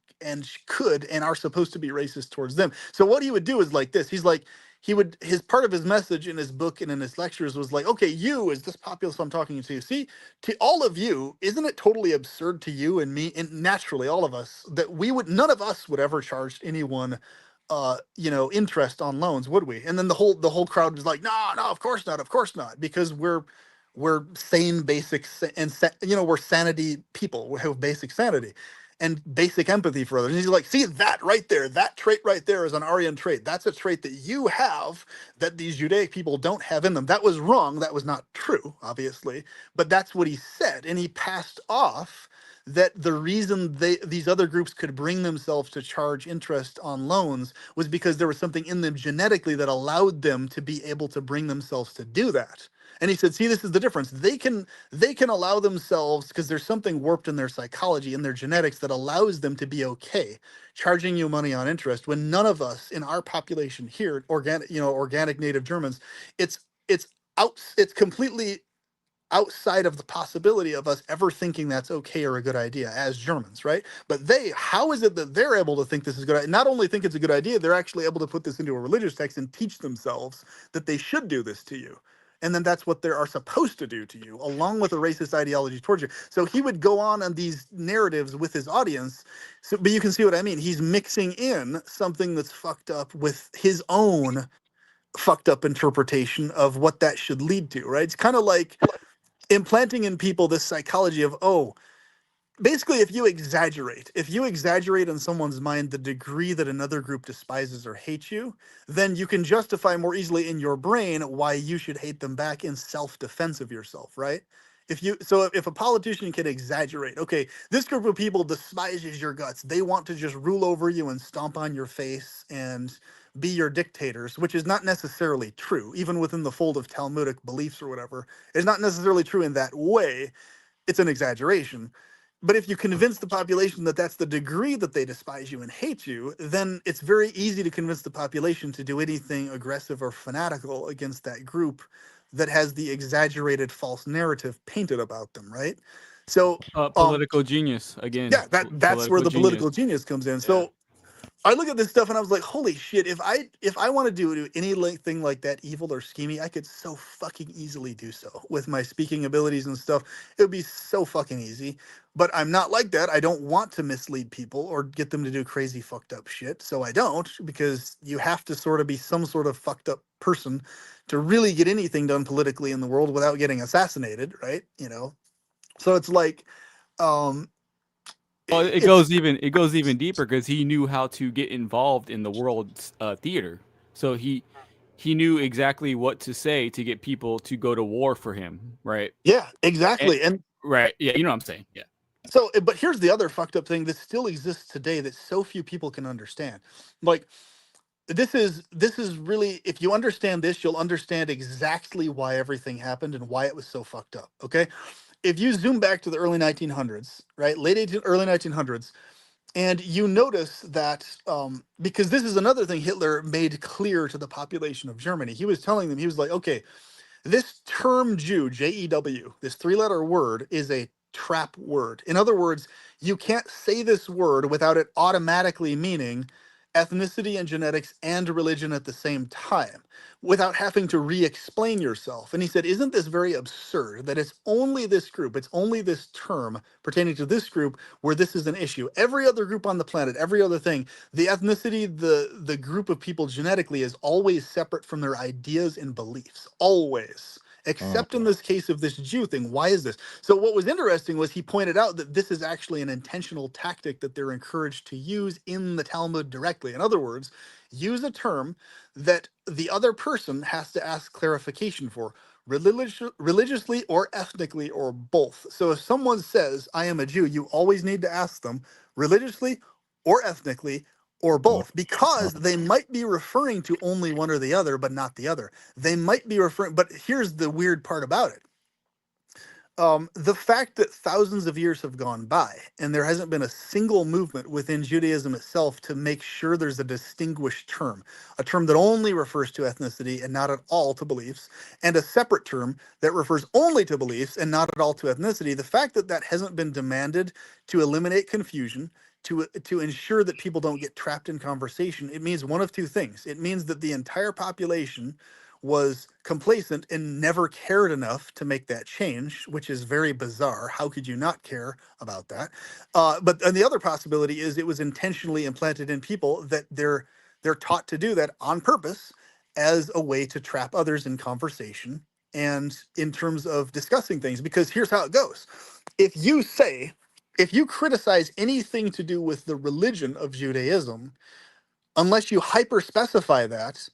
could and are supposed to be racist towards them. So what he would do is like this. He's like, he would, his part of his message in his book and in his lectures was like, okay, you as this populace I'm talking to, see, to all of you, isn't it totally absurd to you and me and naturally all of us that we would, none of us would ever charge anyone interest on loans, would we? And then the whole crowd was like, no, no, of course not, because we're sane, basic, and we're sanity people. We have basic sanity and basic empathy for others. And he's like, see that right there, that trait right there is an Aryan trait. That's a trait that you have that these Judaic people don't have in them. That was wrong. That was not true, obviously, but that's what he said, and he passed off that the reason these other groups could bring themselves to charge interest on loans was because there was something in them genetically that allowed them to be able to bring themselves to do that. And he said, see, this is the difference. They can allow themselves, because there's something warped in their psychology, in their genetics, that allows them to be okay charging you money on interest when none of us in our population here, organic native Germans, it's completely outside of the possibility of us ever thinking that's okay or a good idea as Germans, right? But how is it that they're able to think this is good? Not only think it's a good idea, they're actually able to put this into a religious text and teach themselves that they should do this to you. And then that's what they are supposed to do to you, along with a racist ideology towards you. So he would go on these narratives with his audience. So, but you can see what I mean. He's mixing in something that's fucked up with his own fucked up interpretation of what that should lead to, right? It's kind of like implanting in people this psychology of, oh, basically if you exaggerate in someone's mind the degree that another group despises or hates you, then you can justify more easily in your brain why you should hate them back in self-defense of yourself, right? If a politician can exaggerate, okay, this group of people despises your guts, they want to just rule over you and stomp on your face and be your dictators, which is not necessarily true, even within the fold of Talmudic beliefs or whatever. It's not necessarily true in that way. It's an exaggeration. But if you convince the population that that's the degree that they despise you and hate you, then it's very easy to convince the population to do anything aggressive or fanatical against that group that has the exaggerated false narrative painted about them, right? So, Political genius again. yeah, that's where Political the genius. political genius comes in. Yeah. So I look at this stuff and I was like, holy shit, if I want to do anything like that evil or scheming, I could so fucking easily do so with my speaking abilities and stuff. It would be so fucking easy. But I'm not like that. I don't want to mislead people or get them to do crazy fucked up shit. So I don't, because you have to sort of be some sort of fucked up person to really get anything done politically in the world without getting assassinated, right? So it's like um Well, it's it goes even deeper because he knew how to get involved in the world's theater. So he knew exactly what to say to get people to go to war for him, right? yeah, And exactly. And right, yeah, you know what I'm saying, yeah. so, but here's the other fucked up thing that still exists today that so few people can understand. Like, this is really, if you understand this, you'll understand exactly why everything happened and why it was so fucked up. Okay, if you zoom back to the early 1900s, right, early 1900s, and you notice that because this is another thing Hitler made clear to the population of Germany. He was telling them, he was like, okay, this term Jew, Jew, this three-letter word, is a trap word. In other words, you can't say this word without it automatically meaning ethnicity and genetics and religion at the same time, without having to re-explain yourself. And he said, isn't this very absurd that it's only this group, it's only this term pertaining to this group where this is an issue? Every other group on the planet, every other thing, the ethnicity, the group of people genetically is always separate from their ideas and beliefs, always. Except in this case of this Jew thing. Why is this? So what was interesting was he pointed out that this is actually an intentional tactic that they're encouraged to use in the Talmud directly. In other words, use a term that the other person has to ask clarification for, religiously or ethnically or both. So if someone says, I am a Jew, you always need to ask them religiously or ethnically or both, because they might be referring to only one or the other, but not the other. They might be referring, but here's the weird part about it. The fact that thousands of years have gone by and there hasn't been a single movement within Judaism itself to make sure there's a distinguished term, a term that only refers to ethnicity and not at all to beliefs, and a separate term that refers only to beliefs and not at all to ethnicity. The fact that that hasn't been demanded to eliminate confusion, to ensure that people don't get trapped in conversation, it means one of two things. It means that the entire population was complacent and never cared enough to make that change, which is very bizarre. How could you not care about that? And the other possibility is it was intentionally implanted in people that they're taught to do that on purpose as a way to trap others in conversation and in terms of discussing things. Because here's how it goes. If you criticize anything to do with the religion of Judaism, unless you hyper specify that,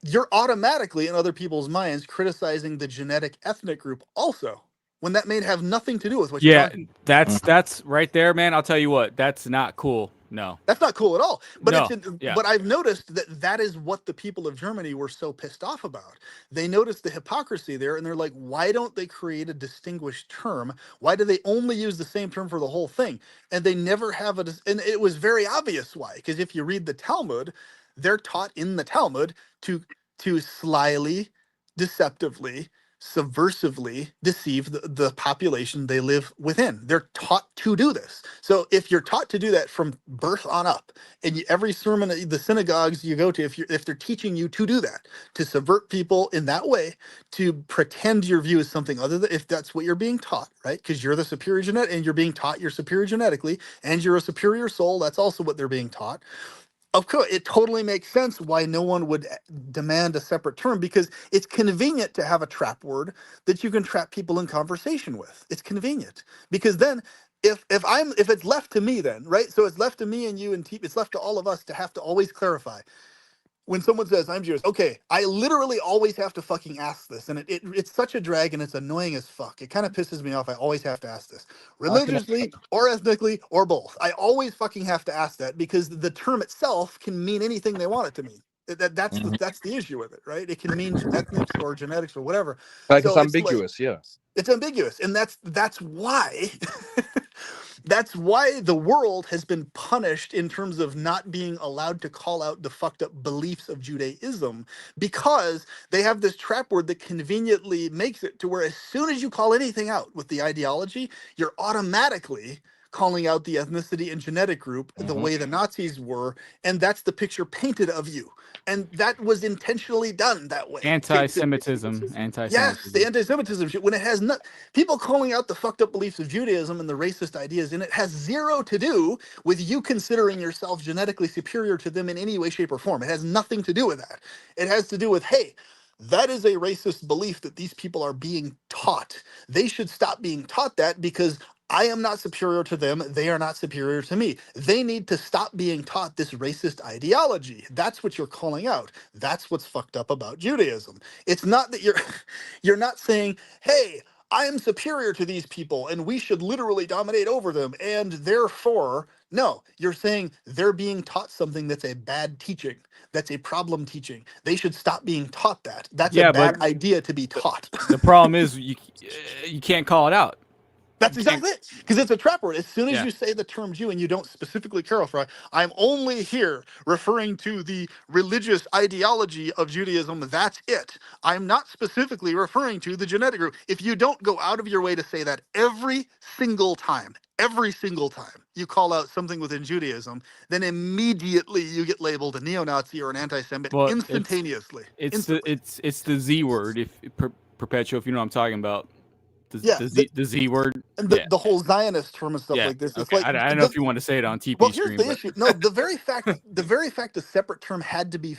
you're automatically in other people's minds criticizing the genetic ethnic group also, when that may have nothing to do with what you're Yeah, talking. that's right there, man. I'll tell you what, that's not cool. No. That's not cool at all. But No. Yeah. but I've noticed that is what the people of Germany were so pissed off about. They noticed the hypocrisy there, and they're like, why don't they create a distinguished term? Why do they only use the same term for the whole thing? And they never have and it was very obvious why. Because if you read the Talmud, they're taught in the Talmud to slyly, deceptively, subversively deceive the population they live within. They're taught to do this. So if you're taught to do that from birth on up, and every sermon, the synagogues you go to, if they're teaching you to do that, to subvert people in that way, to pretend your view is something other than, if that's what you're being taught, right? Because you're the superior genetic, and you're being taught you're superior genetically, and you're a superior soul. That's also what they're being taught. Of course, it totally makes sense why no one would demand a separate term, because it's convenient to have a trap word that you can trap people in conversation with. It's convenient because then if it's left to me, then right, so it's left to me and you and it's left to all of us to have to always clarify. When someone says I'm Jewish, okay, I literally always have to fucking ask this, and it's such a drag and it's annoying as fuck. It kind of pisses me off. I always have to ask this, religiously or ethnically or both. I always fucking have to ask that because the term itself can mean anything they want it to mean. That's the issue with it, right? It can mean ethnics or genetics or whatever. Like So it's ambiguous, yeah. it's ambiguous, and that's why that's why the world has been punished in terms of not being allowed to call out the fucked up beliefs of Judaism, because they have this trap word that conveniently makes it to where as soon as you call anything out with the ideology, you're automatically calling out the ethnicity and genetic group the way the Nazis were, and that's the picture painted of you. And that was intentionally done that way. Anti-Semitism. Yes, the anti-Semitism shit, when it has not people calling out the fucked up beliefs of Judaism and the racist ideas, and it has zero to do with you considering yourself genetically superior to them in any way, shape, or form. It has nothing to do with that. It has to do with, hey, that is a racist belief that these people are being taught. They should stop being taught that because I am not superior to them. They are not superior to me. They need to stop being taught this racist ideology. That's what you're calling out. That's what's fucked up about Judaism. It's not that you're not saying, hey, I am superior to these people and we should literally dominate over them, and therefore, no, you're saying they're being taught something that's a bad teaching. That's a problem teaching. They should stop being taught that. That's a bad idea to be taught. The problem is you can't call it out. That's You can't. exactly it. Because it's a trap word. As soon as Yeah. you say the term Jew and you don't specifically clarify, I'm only here referring to the religious ideology of Judaism. That's it. I'm not specifically referring to the genetic group. If you don't go out of your way to say that every single time you call out something within Judaism, then immediately you get labeled a neo-Nazi or an anti-Semite Well, instantaneously. it's Instantly. the Z word. If perpetual, if you know what I'm talking about, Yeah. the Z word. And Yeah. the whole Zionist term and stuff Yeah. like this. It's Okay. like I don't know if you want to say it on well, TP here's stream, the but issue. No, the very fact a separate term had to be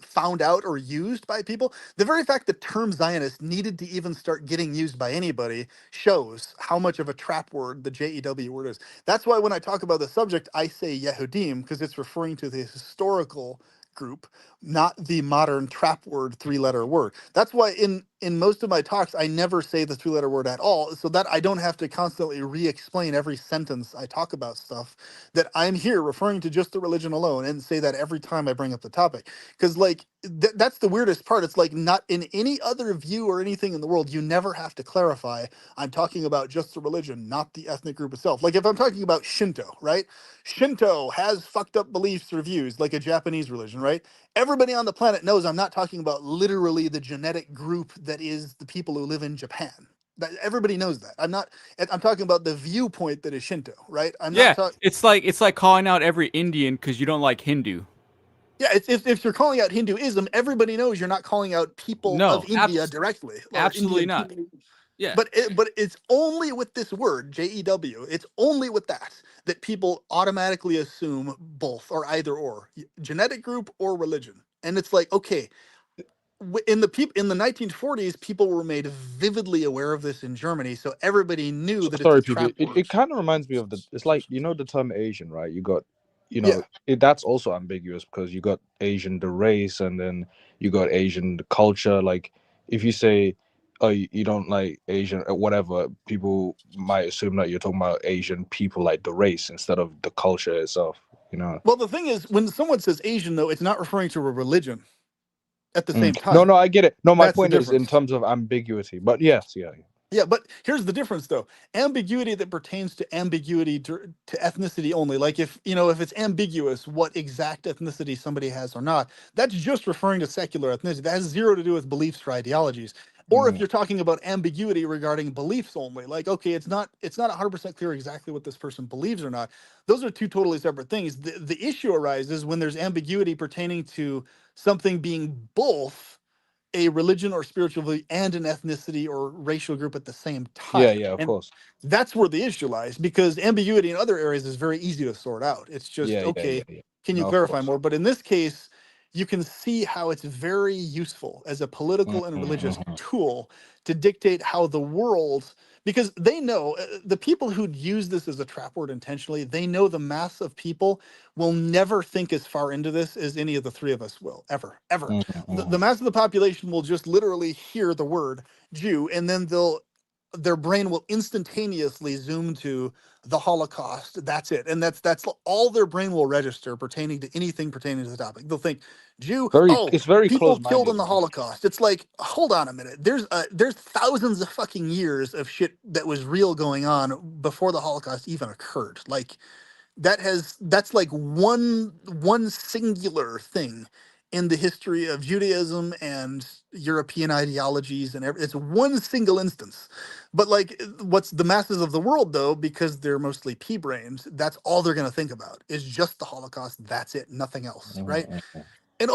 found out or used by people, the very fact the term Zionist needed to even start getting used by anybody shows how much of a trap word the JEW word is. That's why when I talk about the subject, I say Yehudim, because it's referring to the historical group, not the modern trap word 3-letter word. That's why in most of my talks I never say the 3-letter word at all, so that I don't have to constantly re-explain every sentence I talk about stuff, that I'm here referring to just the religion alone, and say that every time I bring up the topic. Because like that's the weirdest part. It's like not in any other view or anything in the world, you never have to clarify I'm talking about just the religion, not the ethnic group itself. Like if I'm talking about Shinto, right? Shinto has fucked up beliefs or views like a Japanese religion, right? Everybody on the planet knows I'm not talking about literally the genetic group that is the people who live in Japan. Everybody knows that. I'm talking about the viewpoint that is Shinto, right? I'm not yeah, talking. it's like calling out every Indian because you don't like Hindu. Yeah, it's, if you're calling out Hinduism, everybody knows you're not calling out people of No, India directly or absolutely Indian not. people. Yeah. But it's only with this word JEW. It's only with that people automatically assume both or either or genetic group or religion. And it's like, okay, in the 1940s, people were made vividly aware of this in Germany, so everybody knew that it's a Sorry, trap PB. It word. kind of reminds me of it's like, the term Asian, right? You got, Yeah. that's also ambiguous because you got Asian the race, and then you got Asian the culture. Like if you say, oh, you don't like Asian or whatever, people might assume that you're talking about Asian people, like the race, instead of the culture itself. Well, the thing is, when someone says Asian, though, it's not referring to a religion at the same No, time. no, I get it. No, my That's the point is in difference. terms of ambiguity. But yes, yeah. Yeah, but here's the difference, though. Ambiguity that pertains to ambiguity to ethnicity only. Like if it's ambiguous what exact ethnicity somebody has or not, that's just referring to secular ethnicity. That has zero to do with beliefs or ideologies. Or if Mm. you're talking about ambiguity regarding beliefs only, like okay, it's not 100% clear exactly what this person believes or not. Those are two totally separate things. The issue arises when there's ambiguity pertaining to something being both a religion or spiritual belief and an ethnicity or racial group at the same Yeah, time. yeah, of And course. that's where the issue lies, because ambiguity in other areas is very easy to sort out. It's just, Yeah, yeah, yeah, okay, yeah. can you No, of clarify course. more? But in this case, you can see how it's very useful as a political and religious Mm-hmm. tool to dictate how the world, because they know the people who'd use this as a trap word intentionally, they know the mass of people will never think as far into this as any of the three of us will, ever. The mass of the population will just literally hear the word Jew, and then their brain will instantaneously zoom to the Holocaust. That's it, and that's all their brain will register pertaining to anything pertaining to the topic. They'll think Jew. Oh, It's very people killed close-minded. in the Holocaust. It's like, hold on a minute. There's thousands of fucking years of shit that was real going on before the Holocaust even occurred. Like that's like one singular thing in the history of Judaism and European ideologies and it's one single instance. But like what's the masses of the world though, because they're mostly pea brains, that's all they're going to think about is just the Holocaust. That's it, nothing else, right? Mm-hmm. And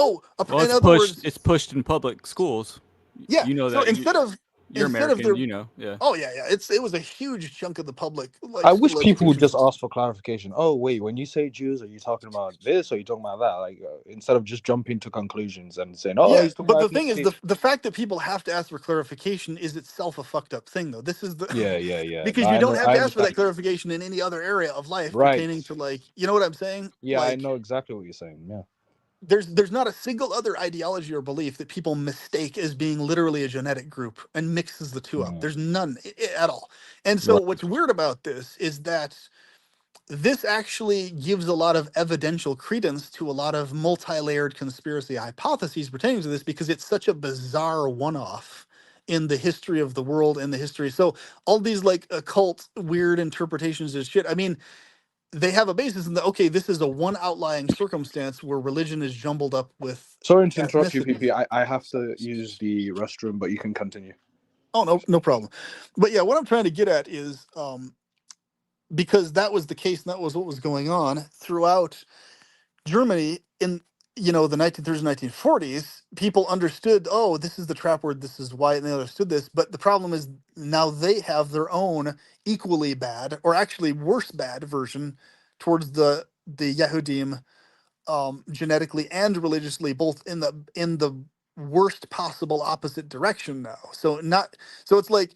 Well, in other words, it's pushed in public schools. yeah. You know So that you're instead of American, their you know. Yeah. oh yeah, it was a huge chunk of the public like I wish school people would education just system. ask for clarification. Oh, wait, when you say Jews, are you talking about this or are you talking about that? Like, instead of just jumping to conclusions and saying, oh, Yeah, he's talking but about the thing is, ethnicity. the fact that people have to ask for clarification is itself a fucked up thing, though. This is the Yeah, yeah, yeah. No, because you don't have I to ask for understand. that clarification in any other area of life Right. pertaining to like, you know what I'm saying? Yeah, I Like, know exactly what you're saying. Yeah. there's not a single other ideology or belief that people mistake as being literally a genetic group and mixes the two up. Mm. There's none at all. And so Right. what's weird about this is that this actually gives a lot of evidential credence to a lot of multi-layered conspiracy hypotheses pertaining to this because it's such a bizarre one-off in the history of the world and the history. So all these like occult weird interpretations of shit. I mean, they have a basis in the okay, this is a one outlying circumstance where religion is jumbled up with Sorry to interrupt you, ethnicity. PP. I have to use the restroom, but you can continue. Oh no problem. But yeah, what I'm trying to get at is because that was the case and that was what was going on throughout Germany in the 1930s, 1940s, people understood, oh, this is the trap word, this is why, and they understood this. But the problem is now they have their own equally bad, or actually worse bad version towards the Yahudim, genetically and religiously, both in the worst possible opposite direction now. So it's like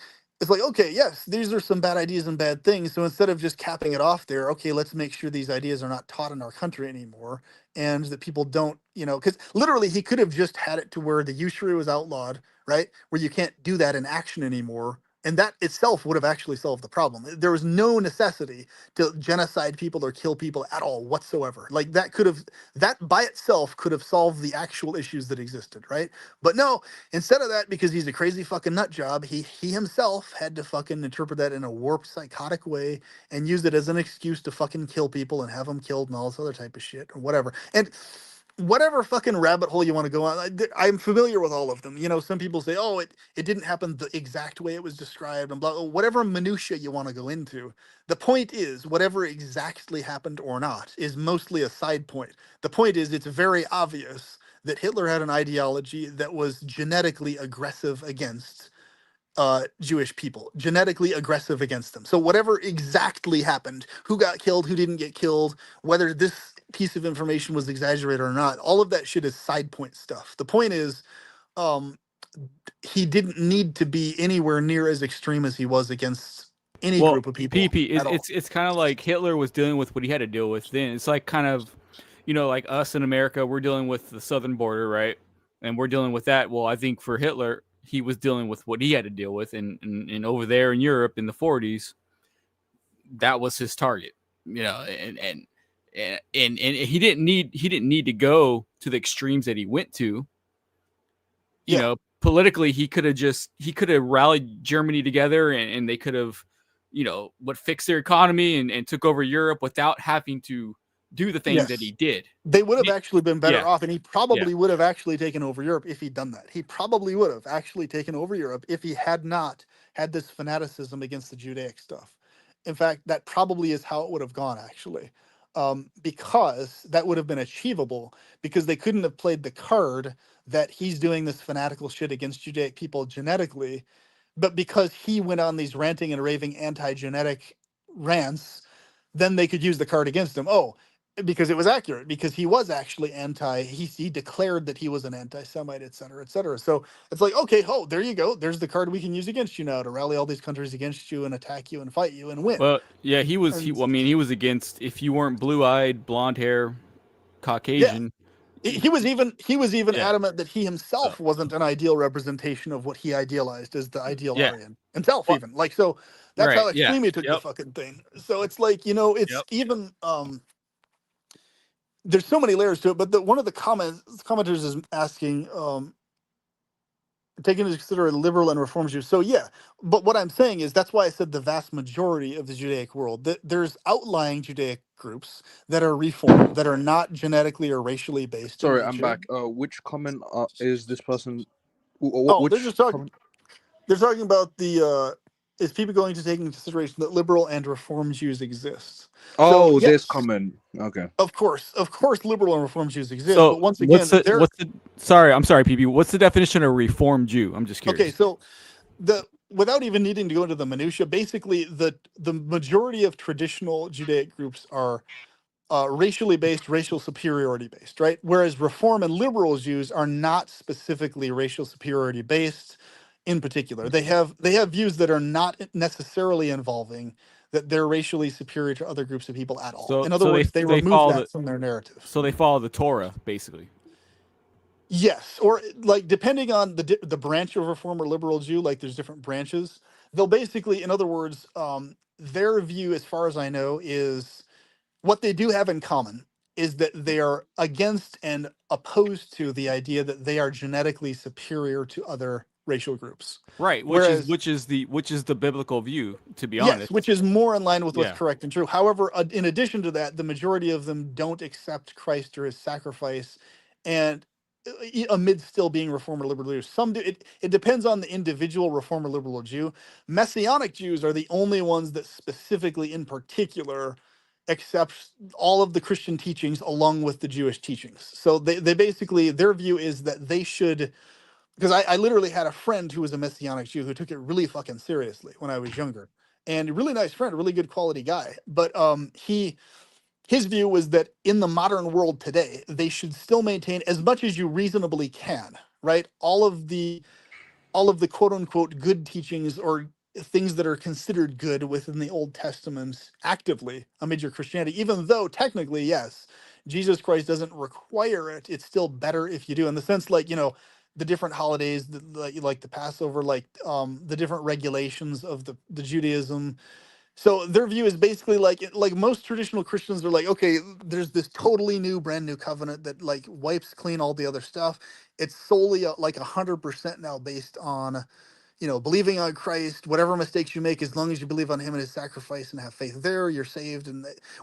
okay, yes, these are some bad ideas and bad things. So instead of just capping it off there, okay, let's make sure these ideas are not taught in our country anymore, and that people don't, because literally he could have just had it to where the usury was outlawed, right, where you can't do that in action anymore. And that itself would have actually solved the problem. There was no necessity to genocide people or kill people at all whatsoever. Like that by itself could have solved the actual issues that existed, right? But no, instead of that, because he's a crazy fucking nut job, he himself had to fucking interpret that in a warped, psychotic way and use it as an excuse to fucking kill people and have them killed and all this other type of shit or whatever. And whatever fucking rabbit hole you want to go on, I'm familiar with all of them. Some people say, oh, it didn't happen the exact way it was described and blah, whatever minutia you want to go into. The point is, whatever exactly happened or not is mostly a side point. The point is, it's very obvious that Hitler had an ideology that was genetically aggressive against Jewish people, genetically aggressive against them. So whatever exactly happened, who got killed, who didn't get killed, whether this piece of information was exaggerated or not, all of that shit is side point stuff. The point is, um, he didn't need to be anywhere near as extreme as he was against any Well, group of people PP, at all. it's kind of like Hitler was dealing with what he had to deal with then. It's like kind of, like us in America, we're dealing with the southern border, right? And we're dealing with that. Well, I think for Hitler, he was dealing with what he had to deal with, and over there in Europe in the 40s, that was his target, and he didn't need to go to the extremes that he went to. Yeah. Politically, he could have rallied Germany together, and they could have, fixed their economy and took over Europe without having to do the things that he Yes. did. They would have actually been better Yeah. off, and he probably would have actually taken over Europe if he'd done that. He probably would have actually taken over Europe if he had not had this fanaticism against the Judaic stuff. In fact, that probably is how it would have gone, actually, because that would have been achievable, because they couldn't have played the card that he's doing this fanatical shit against Judaic people genetically, but because he went on these ranting and raving anti-genetic rants, then they could use the card against him. Oh, because it was accurate, because he was actually he declared that he was an anti-Semite, et cetera, et cetera. So it's like, okay, oh, there you go. There's the card we can use against you now to rally all these countries against you and attack you and fight you and win. Well, yeah, he was. And He was against, if you weren't blue-eyed, blonde hair, yeah, Caucasian. he was even Yeah. adamant that he himself wasn't an ideal representation of what he idealized as the ideal Yeah. Aryan himself, Well, even like so. That's right. how Yeah. extreme he took the Yep. fucking thing. So it's like, it's Yep. even there's so many layers to it. But one of the commenters is asking, taking into consideration liberal and reform Jews. So yeah, but what I'm saying is that's why I said the vast majority of the Judaic world. There's outlying Judaic groups that are reformed, that are not genetically or racially based in Sorry, I'm nature. back. Which comment is this person? Oh, they're Which just talking. comment? They're talking about the is people going to take into consideration that liberal and reform Jews exist. Oh, So this yes, comment. Okay. of course, liberal and reform Jews exist. So But once again, they're sorry, I'm sorry, PP. What's the definition of Reformed Jew? I'm just curious. okay. So without even needing to go into the minutia, basically the majority of traditional Judaic groups are racially based, racial superiority based, right? Whereas reform and liberal Jews are not specifically racial superiority based. In particular, they have views that are not necessarily involving that they're racially superior to other groups of people at all. So In other words, they remove follow that from their narrative. So they follow the Torah, basically. Yes, or like depending on the branch of reform or liberal Jew, like there's different branches. They'll basically, in other words, their view, as far as I know, is what they do have in common is that they are against and opposed to the idea that they are genetically superior to other racial groups. Right, Whereas which is the biblical view, to be yes, honest. which is more in line with what's Yeah. correct and true. However, in addition to that, the majority of them don't accept Christ or his sacrifice, and amid still being Reform or liberal Jews. Some do. It depends on the individual Reform or liberal Jew. Messianic Jews are the only ones that specifically, in particular, accept all of the Christian teachings along with the Jewish teachings. So they basically, their view is that they should, because I literally had a friend who was a Messianic Jew who took it really fucking seriously when I was younger, and a really nice friend, a really good quality guy. But his view was that in the modern world today, they should still maintain as much as you reasonably can, right? All of the quote unquote good teachings or things that are considered good within the Old Testament actively amid your Christianity, even though technically, yes, Jesus Christ doesn't require it. It's still better if you do, in the sense, like, the different holidays, like the Passover, like the different regulations of the Judaism. So their view is basically like most traditional Christians are like, okay, there's this totally new, brand new covenant that like wipes clean all the other stuff. It's solely like 100% now based on, believing on Christ. Whatever mistakes you make, as long as you believe on him and his sacrifice and have faith there, you're saved.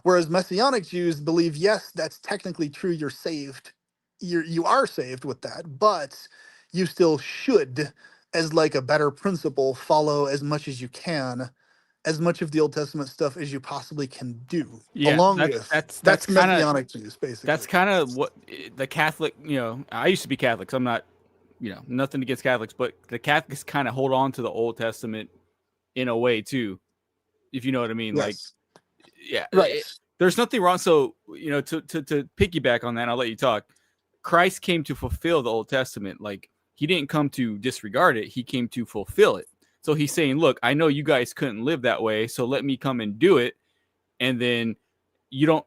Whereas Messianic Jews believe, yes, that's technically true. You're saved. You are saved with that, but you still should, as like a better principle, follow as much as you can, as much of the Old Testament stuff as you possibly can do, Yeah, along with that's kind of Messianic Jews, basically. what the Catholic, I used to be Catholic, so I'm not, nothing against Catholics, but the Catholics kind of hold on to the Old Testament in a way too, if you know what I mean. Like, Yes. yeah, Right. there's nothing wrong. So, to piggyback on that, I'll let you talk. Christ came to fulfill the Old Testament. Like, he didn't come to disregard it. He came to fulfill it. So he's saying, look, I know you guys couldn't live that way, so let me come and do it. And then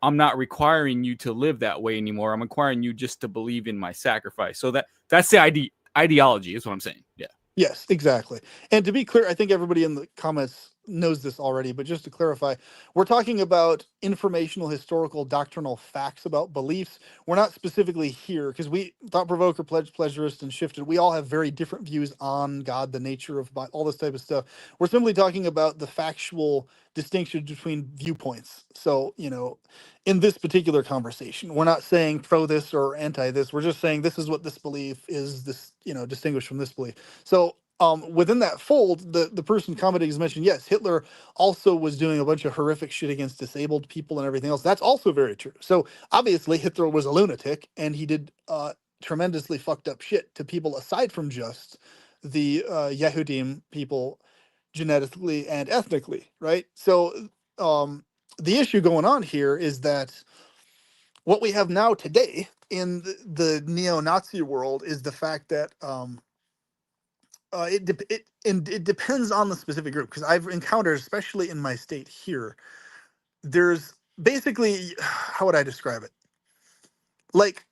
I'm not requiring you to live that way anymore. I'm requiring you just to believe in my sacrifice. So that's the ideology is what I'm saying. Yeah. Yes, exactly. And to be clear, I think everybody in the comments knows this already, but just to clarify, we're talking about informational, historical, doctrinal facts about beliefs. We're not specifically here because we, Thought Provoker, Pledge, Pleasurist, and Shifted, we all have very different views on God, the nature of all this type of stuff. We're simply talking about the factual distinction between viewpoints. So, in this particular conversation, we're not saying pro this or anti this. We're just saying this is what this belief is, this, distinguished from this belief. So within that fold, the person commenting has mentioned, yes, Hitler also was doing a bunch of horrific shit against disabled people and everything else. That's also very true. So obviously Hitler was a lunatic, and he did tremendously fucked up shit to people aside from just the Yehudim people, genetically and ethnically, right? So the issue going on here is that what we have now today in the neo-Nazi world is the fact that it depends on the specific group, because I've encountered, especially in my state here, there's basically, how would I describe it? Like,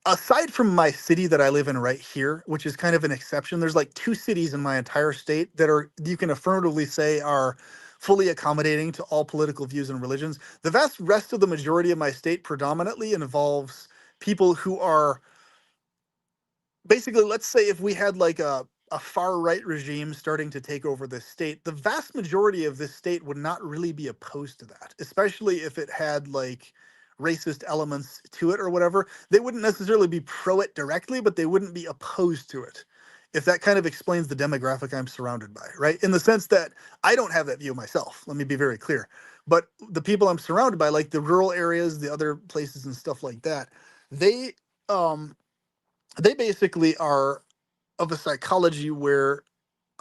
aside from my city that I live in right here, which is kind of an exception, there's like 2 cities in my entire state that are, you can affirmatively say, are fully accommodating to all political views and religions. The vast rest of the majority of my state predominantly involves people who are basically, let's say if we had like a far right regime starting to take over this state, the vast majority of this state would not really be opposed to that, especially if it had like racist elements to it or whatever. They wouldn't necessarily be pro it directly, but they wouldn't be opposed to it. If that kind of explains the demographic I'm surrounded by, right? In the sense that I don't have that view myself, let me be very clear. But the people I'm surrounded by, like the rural areas, the other places and stuff like that, they um they basically are of a psychology where,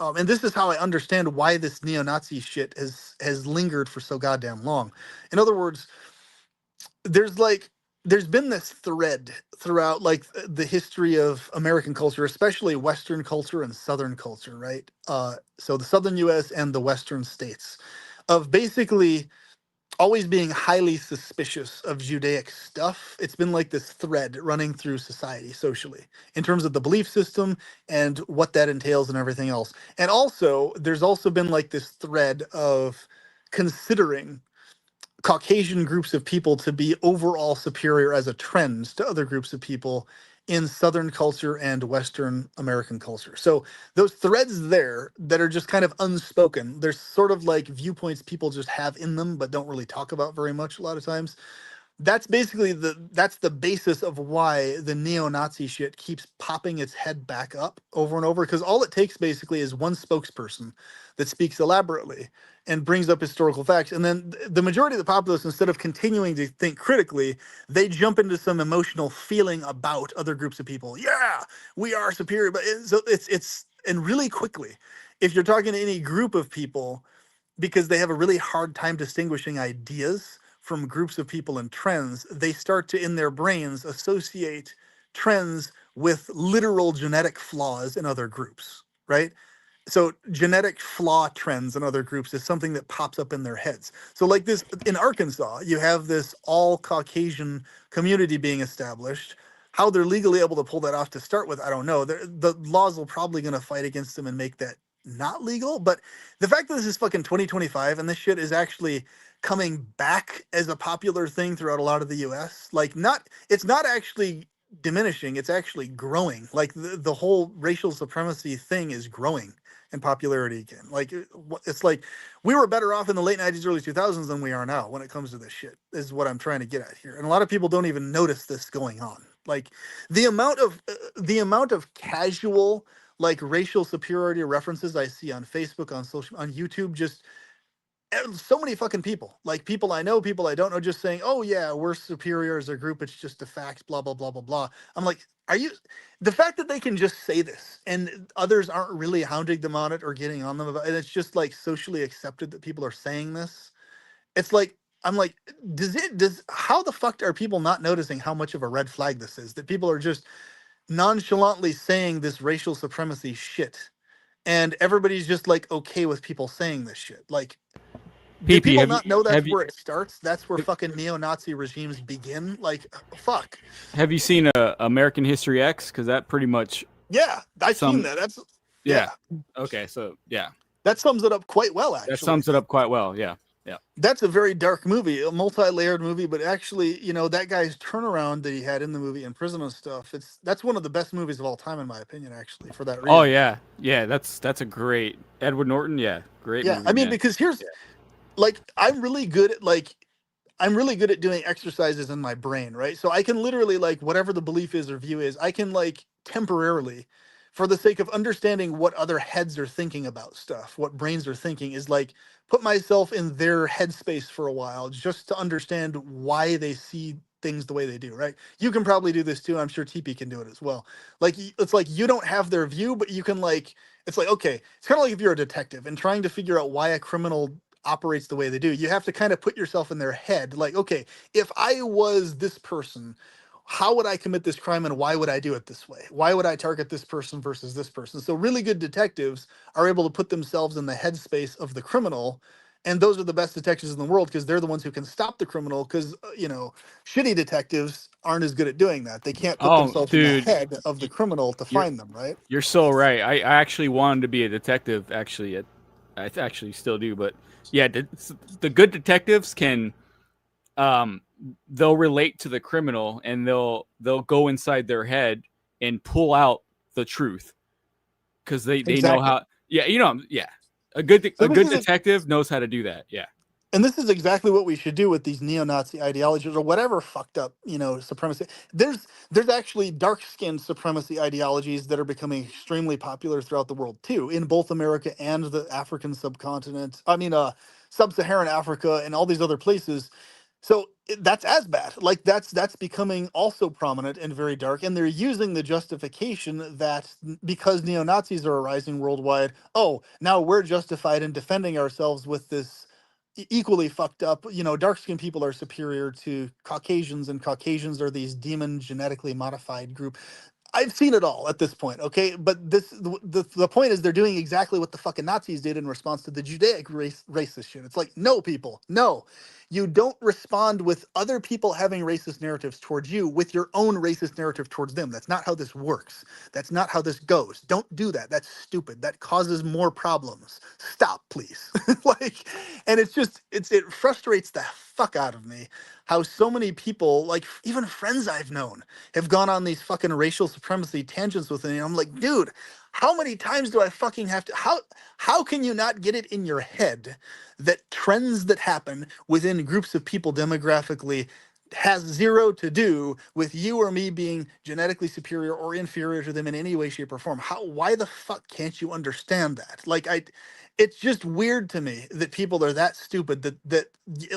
and this is how I understand why this neo-Nazi shit has lingered for so goddamn long. In other words, there's like there's been this thread throughout like the history of American culture, especially Western culture and Southern culture, right? So the Southern U.S. and the Western states, of basically always being highly suspicious of Judaic stuff. It's been like this thread running through society socially in terms of the belief system and what that entails and everything else. And also, there's also been like this thread of considering Caucasian groups of people to be overall superior as a trend to other groups of people in Southern culture and Western American culture. So those threads there that are just kind of unspoken, there's sort of like viewpoints people just have in them, but don't really talk about very much a lot of times. That's basically that's the basis of why the neo-Nazi shit keeps popping its head back up over and over, because all it takes basically is one spokesperson that speaks elaborately and brings up historical facts, and then the majority of the populace, instead of continuing to think critically, they jump into some emotional feeling about other groups of people. Yeah, we are superior, but so it's and really quickly, if you're talking to any group of people, because they have a really hard time distinguishing ideas from groups of people and trends, they start to, in their brains, associate trends with literal genetic flaws in other groups, right? So genetic flaw trends in other groups is something that pops up in their heads. So like this in Arkansas, you have this all Caucasian community being established. How they're legally able to pull that off to start with, I don't know. The laws will probably going to fight against them and make that not legal. But the fact that this is fucking 2025 and this shit is actually coming back as a popular thing throughout a lot of the US, like it's not actually diminishing, it's actually growing. Like the whole racial supremacy thing is growing in popularity again. Like it's like we were better off in the late 90s, early 2000s than we are now when it comes to this shit, is what I'm trying to get at here. And a lot of people don't even notice this going on. Like the amount of casual like racial superiority references I see on Facebook, on YouTube, just so many fucking people, like people I know, people I don't know, just saying, oh yeah, we're superior as a group, it's just a fact, blah blah blah blah blah. I'm like, are you, the fact that they can just say this and others aren't really hounding them on it or getting on them about it, it's just like socially accepted that people are saying this. It's like, I'm like, how the fuck are people not noticing how much of a red flag this is, that people are just nonchalantly saying this racial supremacy shit, and everybody's just like okay with people saying this shit? Like, do PP, people not know that's have you where it starts? That's where fucking neo-Nazi regimes begin? Like, fuck. have you seen American History X? Because that pretty much Yeah, I've seen some that. That's yeah. yeah. Okay, so yeah, That sums it up quite well, actually. that sums it up quite well. Yeah, yeah. That's a very dark movie, a multi-layered movie, but actually, you know, that guy's turnaround that he had in the movie in prison and stuff, that's one of the best movies of all time, in my opinion, actually, for that reason. Oh yeah, yeah. That's a great Edward Norton. Yeah, great Yeah, movie. I mean, Man. because here's like I'm really good at doing exercises in my brain, right? So I can literally, like, whatever the belief is or view is, I can like temporarily, for the sake of understanding what other heads are thinking about stuff, what brains are thinking, is like put myself in their headspace for a while just to understand why they see things the way they do, right? You can probably do this too. I'm sure TP can do it as well. Like it's like you don't have their view, but you can like, it's like, okay, it's kind of like if you're a detective and trying to figure out why a criminal operates the way they do. You have to kind of put yourself in their head. Like, okay, if I was this person, how would I commit this crime and why would I do it this way? Why would I target this person versus this person? So really good detectives are able to put themselves in the headspace of the criminal. And those are the best detectives in the world because they're the ones who can stop the criminal. Because, you know, shitty detectives aren't as good at doing that. They can't put Oh, themselves in the dude, head of the criminal to you're find them, right? you're so right. I actually wanted to be a detective. Actually, I actually still do. But yeah, the good detectives can um they'll relate to the criminal and they'll go inside their head and pull out the truth because they know Exactly. how. Yeah, yeah. So A this good is detective knows how to do that. Yeah. and this is exactly what we should do with these neo-Nazi ideologies or whatever fucked up, you know, supremacy. There's actually dark-skinned supremacy ideologies that are becoming extremely popular throughout the world too, in both America and the African subcontinent. I mean, sub-Saharan Africa and all these other places. So that's as bad. Like that's becoming also prominent and very dark. And they're using the justification that because neo-Nazis are arising worldwide, oh, now we're justified in defending ourselves with this equally fucked up, you know, dark skinned people are superior to Caucasians and Caucasians are these demon genetically modified group. I've seen it all at this point, okay? But the point is they're doing exactly what the fucking Nazis did in response to the Judaic racist shit. It's like, no, people, no. You don't respond with other people having racist narratives towards you with your own racist narrative towards them. That's not how this works. That's not how this goes. Don't do that. That's stupid. That causes more problems. Stop, please. Like, and it's just, it frustrates the fuck out of me how so many people, like even friends I've known, have gone on these fucking racial supremacy tangents with me. And I'm like, dude, how many times do I fucking have to, how can you not get it in your head that trends that happen within groups of people demographically has zero to do with you or me being genetically superior or inferior to them in any way, shape, or form? Why the fuck can't you understand that? Like, it's just weird to me that people are that stupid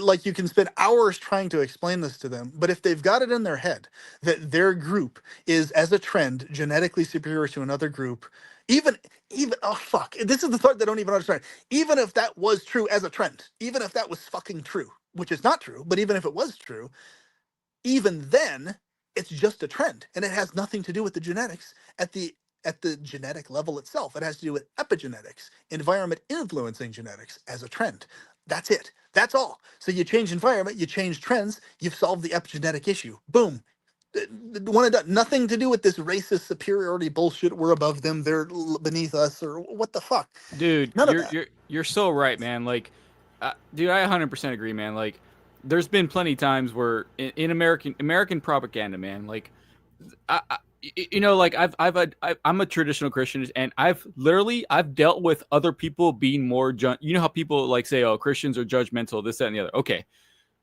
like you can spend hours trying to explain this to them, but if they've got it in their head that their group is, as a trend, genetically superior to another group, even oh fuck, this is the part they don't even understand. Even if that was true as a trend, even if that was fucking true, which is not true, but even if it was true, even then it's just a trend and it has nothing to do with the genetics at the genetic level itself. It has to do with epigenetics, environment influencing genetics as a trend. That's it. That's all. So you change environment, you change trends, you've solved the epigenetic issue. Boom. One and done. Nothing to do with this racist superiority bullshit. We're above them, they're beneath us, or what the fuck. Dude, None of that. you're so right, man. Like, dude, I 100% agree, man. Like, there's been plenty times where in American propaganda, man. Like, like I'm a traditional Christian, and I've dealt with other people being more. You know how people like say, "Oh, Christians are judgmental," this, that, and the other. Okay,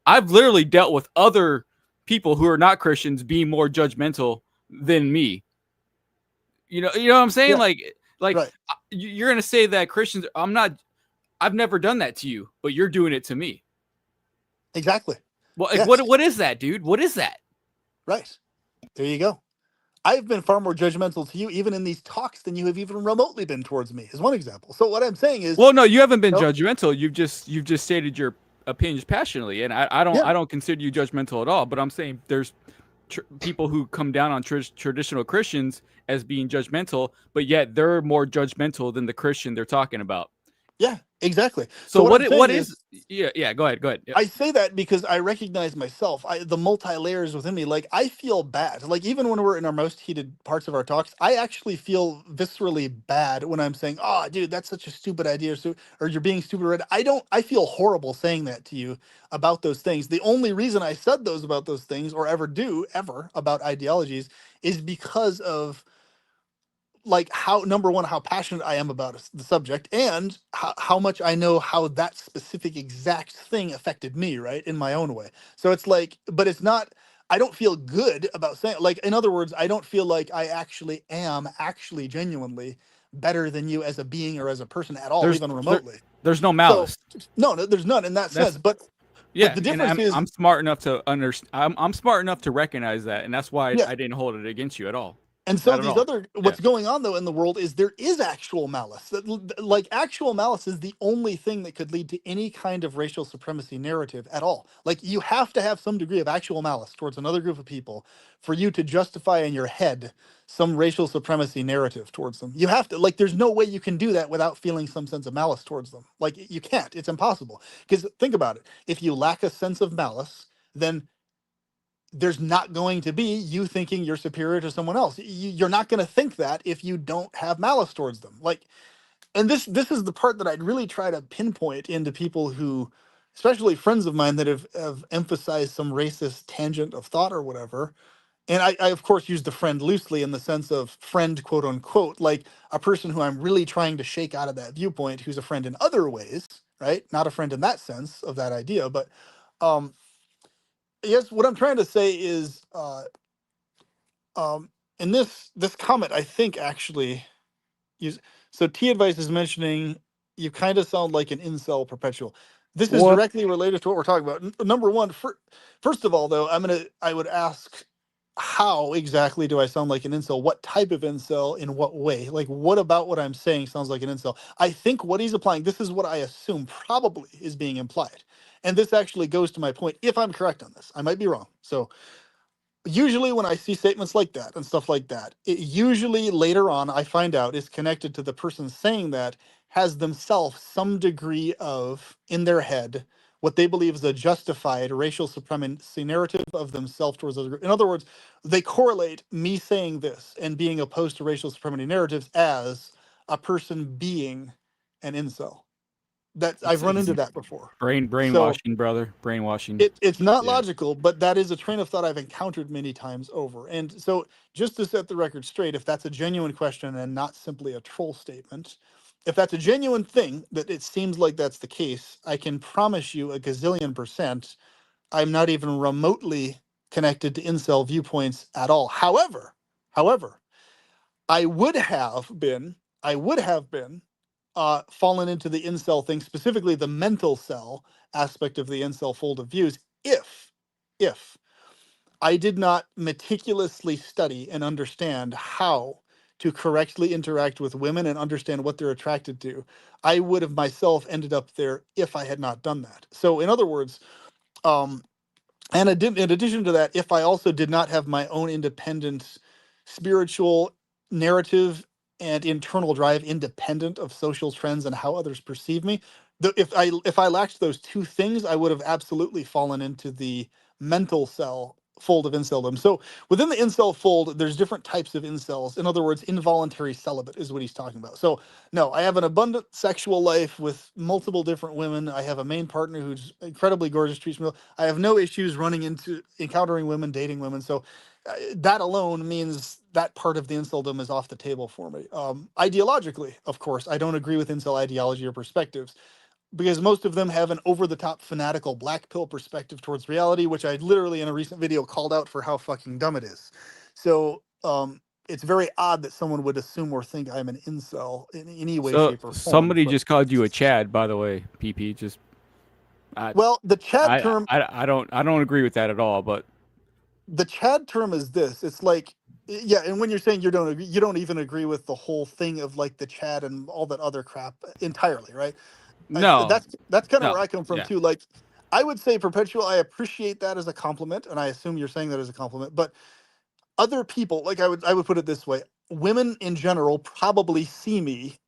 I've literally dealt with other people who are not Christians being more judgmental than me. You know what I'm saying? Yeah, Like right. you're gonna say that Christians. I've never done that to you, but you're doing it to me. Exactly. Well, like, Yes. what is that, dude? What is that? Right. There you go. I've been far more judgmental to you, even in these talks, than you have even remotely been towards me, is one example. So what I'm saying is, Well, no, you haven't been no, judgmental. You've just stated your opinions passionately, and yeah, I don't consider you judgmental at all. But I'm saying there's people who come down on traditional Christians as being judgmental, but yet they're more judgmental than the Christian they're talking about. yeah, exactly. So So what I'm what saying is is, yeah, go ahead. Yeah. I say that because I recognize myself, the multi layers within me. Like I feel bad. Like even when we're in our most heated parts of our talks, I actually feel viscerally bad when I'm saying, "Oh, dude, that's such a stupid idea," or "You're being stupid." Red. I don't. I feel horrible saying that to you about those things. The only reason I said those about those things, or ever do ever about ideologies, is because of like how, number one, how passionate I am about the subject, and how much I know how that specific exact thing affected me, right, in my own way. So it's like, but it's not, I don't feel good about saying, like, in other words, I don't feel like I actually am actually genuinely better than you as a being or as a person at all, There's even remotely. there's no So malice. no, there's none in that That's sense, but Yeah, the and difference is, I'm smart enough to understand. I'm smart enough to recognize that, and that's why yeah. I didn't hold it against you at all. And so Not at these all. other, Yeah. what's going on though in the world is there is actual malice. Like actual malice is the only thing that could lead to any kind of racial supremacy narrative at all. Like you have to have some degree of actual malice towards another group of people for you to justify in your head some racial supremacy narrative towards them. You have to, like, there's no way you can do that without feeling some sense of malice towards them. Like you can't. It's impossible. Because think about it. If you lack a sense of malice, then there's not going to be you thinking you're superior to someone else. You're not going to think that if you don't have malice towards them. Like, and this is the part that I'd really try to pinpoint into people who, especially friends of mine that have emphasized some racist tangent of thought or whatever. And I of course use the friend loosely in the sense of friend, quote unquote, like a person who I'm really trying to shake out of that viewpoint, who's a friend in other ways, right? Not a friend in that sense of that idea, but um yes, what I'm trying to say is in this comment, I think actually use, so T advice is mentioning you kind of sound like an incel perpetual. This is What? directly related to what we're talking about. Number one, first of all, though, I would ask, how exactly do I sound like an incel? What type of incel? In what way? Like, what about what I'm saying sounds like an incel? I think what he's applying, this is what I assume probably is being implied. And this actually goes to my point, if I'm correct on this. I might be wrong. So usually when I see statements like that and stuff like that, it usually later on I find out is connected to the person saying that has themselves some degree of, in their head, what they believe is a justified racial supremacy narrative of themselves towards other groups. In other words, they correlate me saying this and being opposed to racial supremacy narratives as a person being an incel. I've run It's into that before. So brainwashing, brother. Brainwashing. it's not Yeah. logical, but that is a train of thought I've encountered many times over. And so, just to set the record straight, if that's a genuine question and not simply a troll statement, if that's a genuine thing, that it seems like that's the case, I can promise you a gazillion percent, I'm not even remotely connected to incel viewpoints at all. However, I would have been fallen into the incel thing, specifically the mental cell aspect of the incel fold of views, if I did not meticulously study and understand how to correctly interact with women and understand what they're attracted to. I would have myself ended up there if I had not done that. So, in other words, um, and in addition to that, if I also did not have my own independent spiritual narrative and internal drive independent of social trends and how others perceive me, if I lacked those two things, I would have absolutely fallen into the mental cell fold of inceldom. So within the incel fold, there's different types of incels. In other words, involuntary celibate is what he's talking about. So no, I have an abundant sexual life with multiple different women. I have a main partner who's incredibly gorgeous, treats me well. I have no issues encountering women, dating women. So that alone means that part of the inceldom is off the table for me. Ideologically, of course, I don't agree with incel ideology or perspectives because most of them have an over-the-top fanatical black pill perspective towards reality, which I literally in a recent video called out for how fucking dumb it is. So it's very odd that someone would assume or think I'm an incel in any way, So shape, or form. somebody But just called you a Chad, by the way, PP. Just I well, the Chad term, I don't agree with that at all. But the Chad term is this. It's like, yeah, and when you're saying you don't even agree with the whole thing of like the Chad and all that other crap entirely, right? no, That's kind of no, where I come from yeah. too. Like, I would say perpetual. I appreciate that as a compliment, and I assume you're saying that as a compliment. But other people, like I would put it this way: women in general probably see me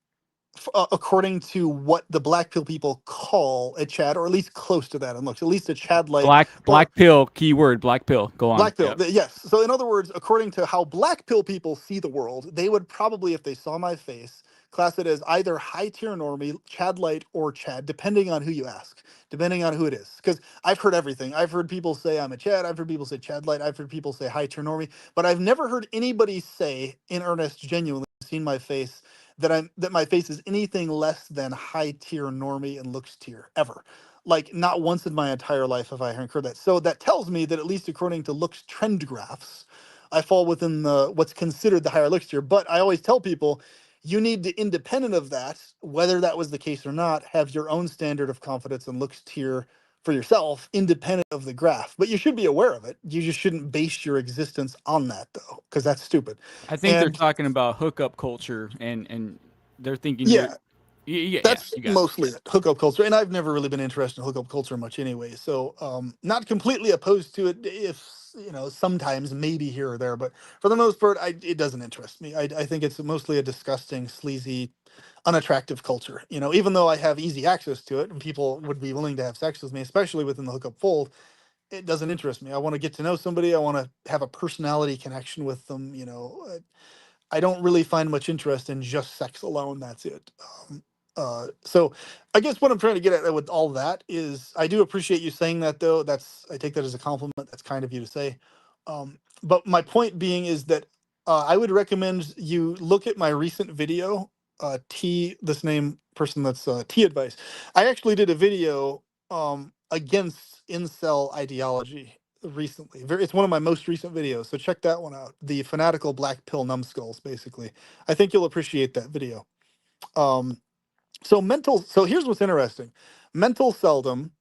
according to what the black pill people call a Chad, or at least close to that, and looks at least a Chad light, or Black pill keyword. Black pill. Go on. black pill. Yep. Yes. So in other words, according to how black pill people see the world, they would probably, if they saw my face, class it as either high tier normie, Chad light, or Chad, depending on who you ask, depending on who it is. Because I've heard everything. I've heard people say I'm a Chad. I've heard people say Chad light. I've heard people say high tier normie. But I've never heard anybody say in earnest, genuinely seen my face, that my face is anything less than high tier normie and looks tier ever. Like not once in my entire life have I heard that. So that tells me that at least according to looks trend graphs, I fall within the what's considered the higher looks tier. But I always tell people you need to, independent of that, whether that was the case or not, have your own standard of confidence and looks tier for yourself, independent of the graph. But you should be aware of it. You just shouldn't base your existence on that though, because that's stupid. I think they're And talking about hookup culture, and they're thinking you're. yeah, Yeah. that's You got it. mostly it, hookup culture, and I've never really been interested in hookup culture much anyway. So, not completely opposed to it. If sometimes maybe here or there, but for the most part, it doesn't interest me. I think it's mostly a disgusting, sleazy, unattractive culture. Even though I have easy access to it, and people would be willing to have sex with me, especially within the hookup fold, it doesn't interest me. I want to get to know somebody. I want to have a personality connection with them. I don't really find much interest in just sex alone. That's it. So I guess what I'm trying to get at with all that is I do appreciate you saying that though. I take that as a compliment. That's kind of you to say. But my point being is that I would recommend you look at my recent video. This name person that's T advice. I actually did a video against incel ideology recently. It's one of my most recent videos, so check that one out. The fanatical black pill numbskulls, basically. I think you'll appreciate that video. Um, so here's what's interesting. Mental seldom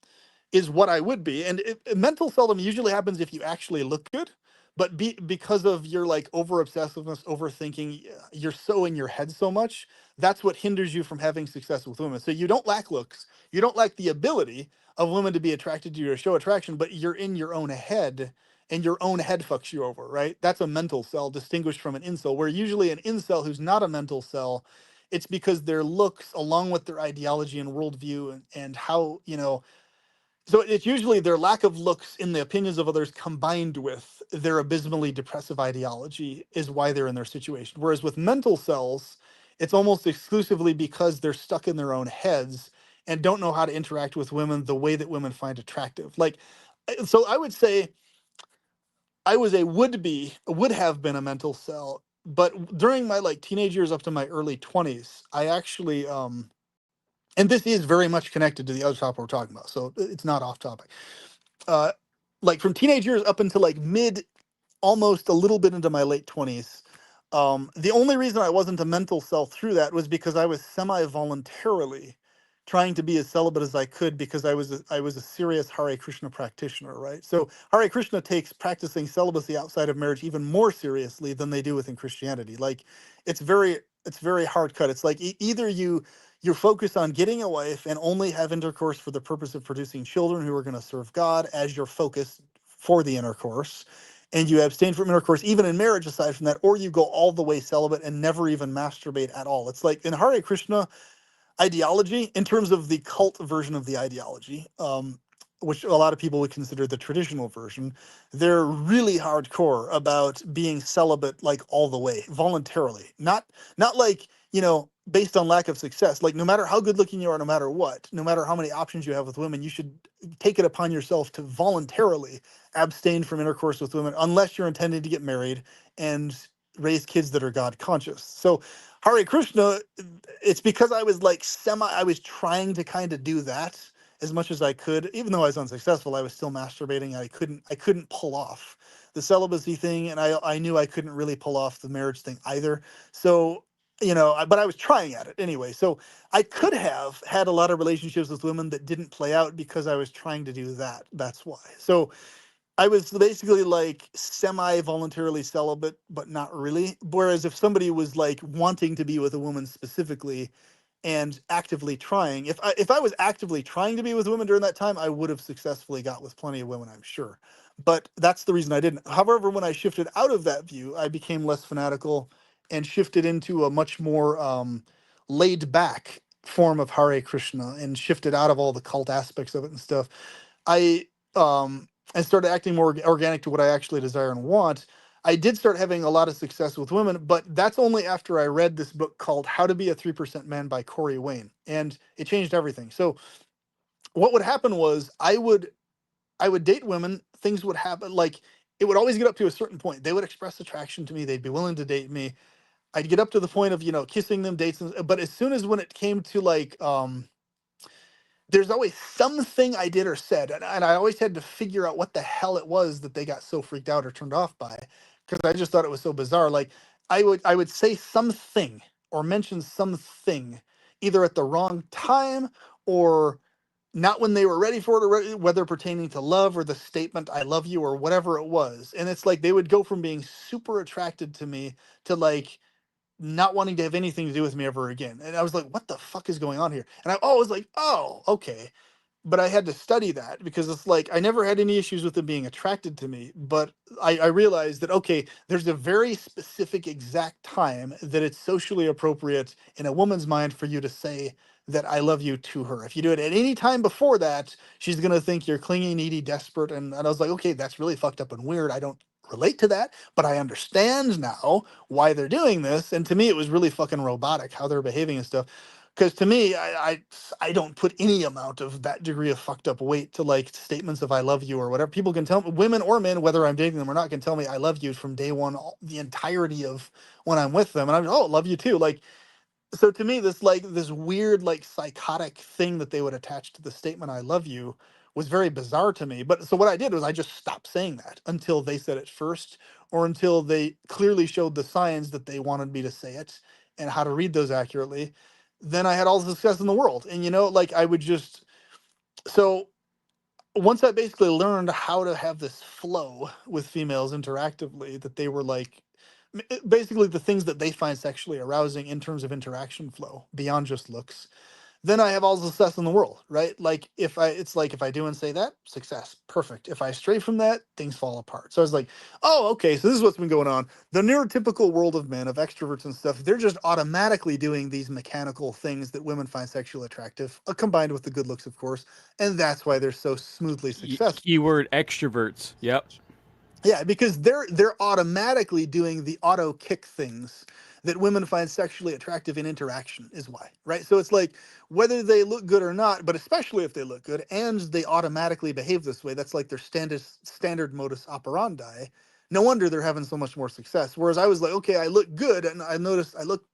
is what I would be, and mental seldom usually happens if you actually look good. But because of your like over obsessiveness, overthinking, you're so in your head so much. That's what hinders you from having success with women. So you don't lack looks, you don't lack the ability of women to be attracted to you or show attraction, but you're in your own head, and your own head fucks you over, right? That's a mental cell distinguished from an incel, where usually an incel who's not a mental cell, it's because their looks, along with their ideology and worldview, and how So it's usually their lack of looks in the opinions of others combined with their abysmally depressive ideology is why they're in their situation. Whereas with mental cells, it's almost exclusively because they're stuck in their own heads and don't know how to interact with women the way that women find attractive. Like, so I would say I was would have been a mental cell, but during my like teenage years up to my early 20s, I actually, and this is very much connected to the other topic we're talking about, so it's not off topic. uh, like from teenage years up until like mid, almost a little bit into my late 20s. The only reason I wasn't a mental cell through that was because I was semi-voluntarily trying to be as celibate as I could because I was a serious Hare Krishna practitioner, right? So Hare Krishna takes practicing celibacy outside of marriage even more seriously than they do within Christianity. Like it's very hard cut. It's like either you're focused on getting a wife and only have intercourse for the purpose of producing children who are going to serve God as your focus for the intercourse, and you abstain from intercourse even in marriage aside from that, or you go all the way celibate and never even masturbate at all. It's like in Hare Krishna ideology, in terms of the cult version of the ideology, which a lot of people would consider the traditional version, they're really hardcore about being celibate like all the way, voluntarily, not like, based on lack of success. Like no matter how good looking you are, no matter what, no matter how many options you have with women, you should take it upon yourself to voluntarily abstain from intercourse with women unless you're intending to get married and raise kids that are God conscious. So Hare Krishna, it's because I was like I was trying to kind of do that as much as I could. Even though I was unsuccessful, I was still masturbating. I couldn't pull off the celibacy thing, and I knew I couldn't really pull off the marriage thing either. So, but I was trying at it anyway. So I could have had a lot of relationships with women that didn't play out because I was trying to do that. That's why. So I was basically like semi-voluntarily celibate, but not really. Whereas if somebody was like wanting to be with a woman specifically and actively trying, if I was actively trying to be with women during that time, I would have successfully got with plenty of women, I'm sure. But that's the reason I didn't. However, when I shifted out of that view, I became less fanatical and shifted into a much more laid back form of Hare Krishna and shifted out of all the cult aspects of it and stuff. I and started acting more organic to what I actually desire and want. I did start having a lot of success with women, but that's only after I read this book called How to Be a 3% Man by Corey Wayne, and it changed everything. So what would happen was I would date women, things would happen, like it would always get up to a certain point. They would express attraction to me, they'd be willing to date me. I'd get up to the point of, kissing them, dates, but as soon as when it came to like there's always something I did or said, and I always had to figure out what the hell it was that they got so freaked out or turned off by, because I just thought it was so bizarre. Like I would say something or mention something either at the wrong time or not when they were ready for it, or whether pertaining to love or the statement "I love you" or whatever it was. And it's like they would go from being super attracted to me to like not wanting to have anything to do with me ever again. And I was like, what the fuck is going on here? And I was like, oh, okay. But I had to study that because it's like I never had any issues with them being attracted to me. But I realized that, okay, there's a very specific exact time that it's socially appropriate in a woman's mind for you to say that I love you to her. If you do it at any time before that, she's going to think you're clingy, needy, desperate. And I was like, okay, that's really fucked up and weird. I don't relate to that, but I understand now why they're doing this. And to me, it was really fucking robotic how they're behaving and stuff. Because to me, I don't put any amount of that degree of fucked up weight to like statements of "I love you" or whatever. People can tell me, women or men, whether I'm dating them or not, can tell me "I love you" from day one, the entirety of when I'm with them, and I'm love you too. Like, so to me, this weird like psychotic thing that they would attach to the statement "I love you" was very bizarre to me. But so what I did was I just stopped saying that until they said it first, or until they clearly showed the signs that they wanted me to say it and how to read those accurately. Then I had all the success in the world. And like I would just, so once I basically learned how to have this flow with females interactively, that they were like basically the things that they find sexually arousing in terms of interaction flow beyond just looks, then I have all the success in the world, right? Like if I do and say that, success, perfect. If I stray from that, things fall apart. So I was like, oh, okay, so this is what's been going on. The neurotypical world of men, of extroverts and stuff, they're just automatically doing these mechanical things that women find sexually attractive, combined with the good looks, of course, and that's why they're so smoothly successful. Keyword extroverts. Yep. Yeah, because they're automatically doing the auto kick things that women find sexually attractive in interaction is why, right? So it's like whether they look good or not, but especially if they look good and they automatically behave this way, that's like their standard modus operandi. No wonder they're having so much more success. Whereas I was like, okay, I look good and I noticed I look,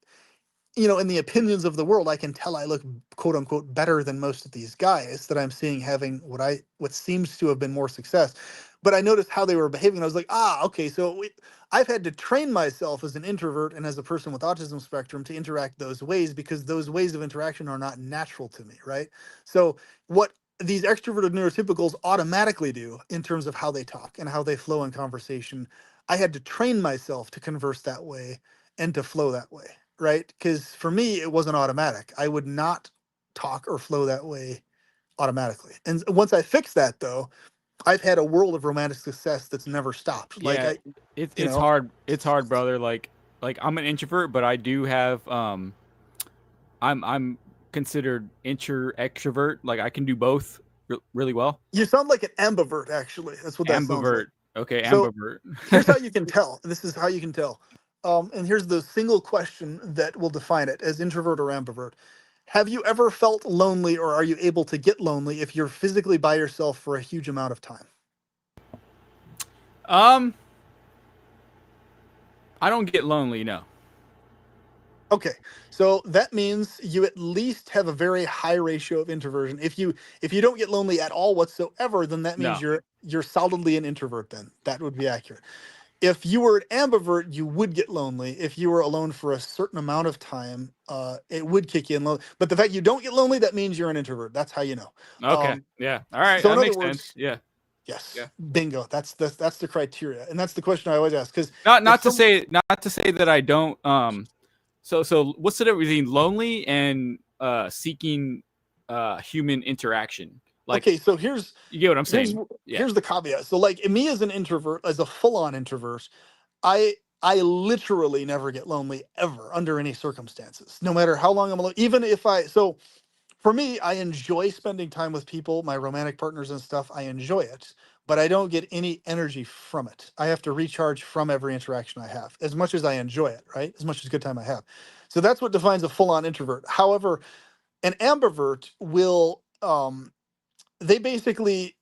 in the opinions of the world, I can tell I look quote unquote better than most of these guys that I'm seeing having what seems to have been more success. But I noticed how they were behaving. And I was like, okay, so I've had to train myself as an introvert and as a person with autism spectrum to interact those ways because those ways of interaction are not natural to me, right? So what these extroverted neurotypicals automatically do in terms of how they talk and how they flow in conversation, I had to train myself to converse that way and to flow that way, right? Because for me, it wasn't automatic. I would not talk or flow that way automatically. And once I fixed that, though, I've had a world of romantic success that's never stopped. Like Yeah, I, it's hard. It's hard, brother. Like I'm an introvert, but I do have I'm considered extrovert. Like I can do both really well. you sound like an ambivert. Actually, that's what that sounds like. Ambivert. Okay, So ambivert. here's how you can tell. This is how you can tell. And here's the single question that will define it as introvert or ambivert. Have you ever felt lonely, or are you able to get lonely if you're physically by yourself for a huge amount of time? um, I don't get lonely. No. Okay, so that means you at least have a very high ratio of introversion. If you don't get lonely at all whatsoever, then that means No. you're solidly an introvert. Then that would be accurate. If you were an ambivert, you would get lonely. If you were alone for a certain amount of time, it would kick you in low. But the fact you don't get lonely, that means you're an introvert. That's how you know. Okay. Yeah. All right. So in That other makes sense. words, Yeah. yes, Yeah. bingo. That's the criteria, and that's the question I always ask. Because Not if not to some say not to say that I don't. So what's the difference between lonely and seeking human interaction? Like okay, so you get what I'm here's saying? Yeah. here's the caveat. So like me as an introvert, as a full-on introvert, I literally never get lonely ever under any circumstances, no matter how long I'm alone. Even if for me, I enjoy spending time with people, my romantic partners and stuff. I enjoy it, but I don't get any energy from it. I have to recharge from every interaction I have, as much as I enjoy it, right? As much as good time I have. So that's what defines a full-on introvert. However, an ambivert will they basically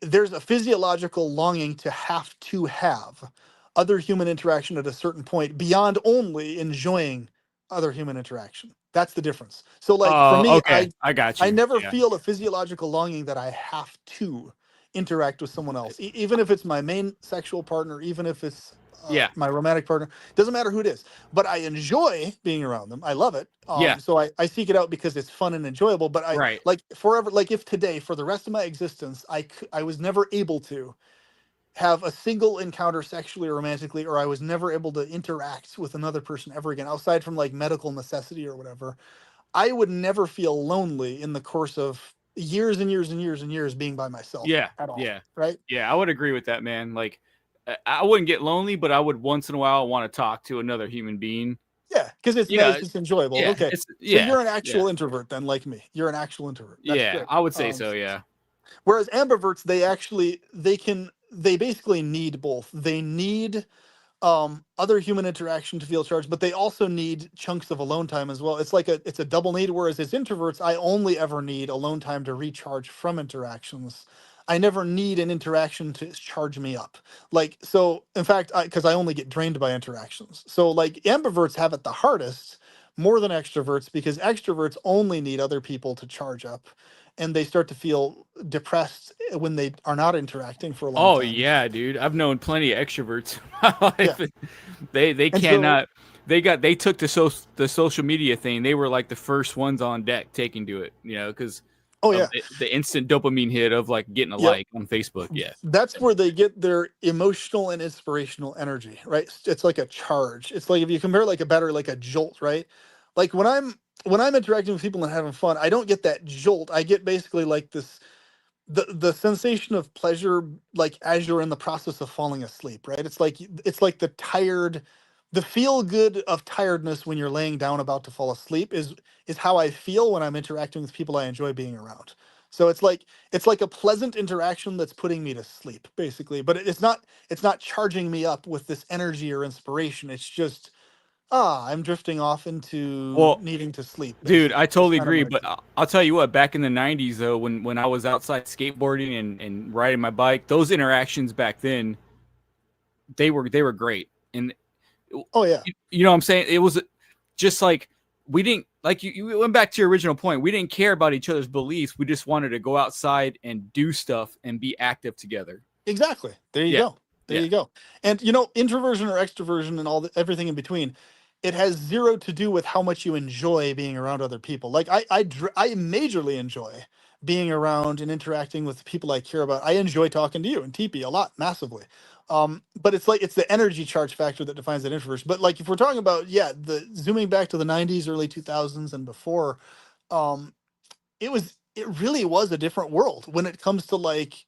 there's a physiological longing to have other human interaction at a certain point beyond only enjoying other human interaction. That's the difference. So like for Oh, me, okay. I got I you. never Yeah. feel a physiological longing that I have to interact with someone else, even if it's my main sexual partner, even if it's Yeah. my romantic partner. Doesn't matter who it is, but I enjoy being around them. I love it. Yeah. So I seek it out because it's fun and enjoyable. But I Right. like forever, like if today, for the rest of my existence, I was never able to have a single encounter sexually or romantically, or I was never able to interact with another person ever again, outside from like medical necessity or whatever. I would never feel lonely in the course of years and years and years and years being by myself Yeah. at all. Yeah. Right? Yeah. I would agree with that, man. Like I wouldn't get lonely, but I would once in a while want to talk to another human being. Yeah, because it's You know, nice, it's enjoyable. yeah. Okay, It's so yeah. you're an Yeah. actual introvert then, like me. You're an actual introvert. That's Yeah. great. I would say so. Yeah. Whereas ambiverts, they basically need both. They need other human interaction to feel charged, but they also need chunks of alone time as well. It's a double need. Whereas as introverts, I only ever need alone time to recharge from interactions. I never need an interaction to charge me up. Like so, in fact, because I only get drained by interactions. So like ambiverts have it the hardest more than extroverts because extroverts only need other people to charge up, and they start to feel depressed when they are not interacting for a long Oh time. yeah, dude. I've known plenty of extroverts in my Yeah, life. They and so cannot. They took the social media thing. They were like the first ones on deck taking to it. You know, because oh of yeah. the instant dopamine hit of like getting a Yep. like on Facebook. Yeah. That's where they get their emotional and inspirational energy, right? It's like a charge. It's like if you compare like a battery, like a jolt, right? Like when I'm when I'm interacting with people and having fun, I don't get that jolt. I get basically like this the sensation of pleasure, like as you're in the process of falling asleep, right? It's like the feel good of tiredness when you're laying down about to fall asleep is how I feel when I'm interacting with people I enjoy being around. So it's like a pleasant interaction that's putting me to sleep, basically. But it's not charging me up with this energy or inspiration. It's just I'm drifting off into Well, needing to sleep, dude, I basically. That's totally kind of agree. my But I'll tell you what, back in the '90s, though, when I was outside skateboarding and riding my bike, those interactions back then, they were great. And oh yeah. you know what I'm saying? It was just like we didn't like you went back to your original point. We didn't care about each other's beliefs. We just wanted to go outside and do stuff and be active together. Exactly. There you Yeah. go. There Yeah. you go. And introversion or extroversion and everything in between, it has zero to do with how much you enjoy being around other people. Like I majorly enjoy being around and interacting with people I care about. I enjoy talking to you and TP a lot, massively. But it's the energy charge factor that defines that introversion. But like if we're talking about the zooming back to the 90s, early 2000s and before, um, it really was a different world when it comes to like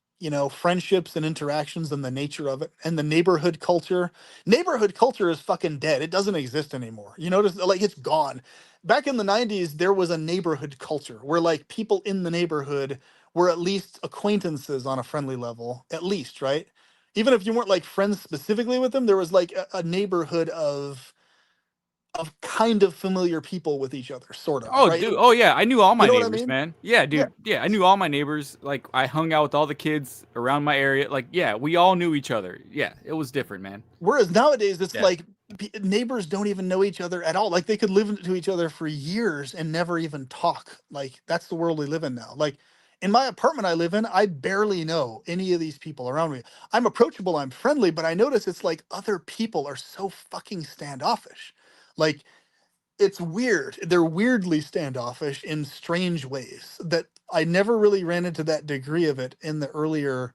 friendships and interactions and the nature of it and the neighborhood culture is fucking dead. It doesn't exist anymore. You notice, like, it's gone. Back in the 90s there was a neighborhood culture where like people in the neighborhood were at least acquaintances on a friendly level, at least, right? Even if you weren't like friends specifically with them, there was like a neighborhood of kind of familiar people with each other, sort of, Oh, right? dude. Oh, yeah. I knew all You my know what I neighbors, mean? man. Yeah, Yeah. dude. Yeah, I knew all my neighbors. Like, I hung out with all the kids around my area. Like, yeah, we all knew each other. Yeah, it was different, man. Whereas nowadays, it's Yeah. like neighbors don't even know each other at all. Like they could live to each other for years and never even talk. Like that's the world we live in now. Like in my apartment I live in, I barely know any of these people around me. I'm approachable, I'm friendly, but I notice it's like other people are so fucking standoffish. Like it's weird. They're weirdly standoffish in strange ways that I never really ran into that degree of it in the earlier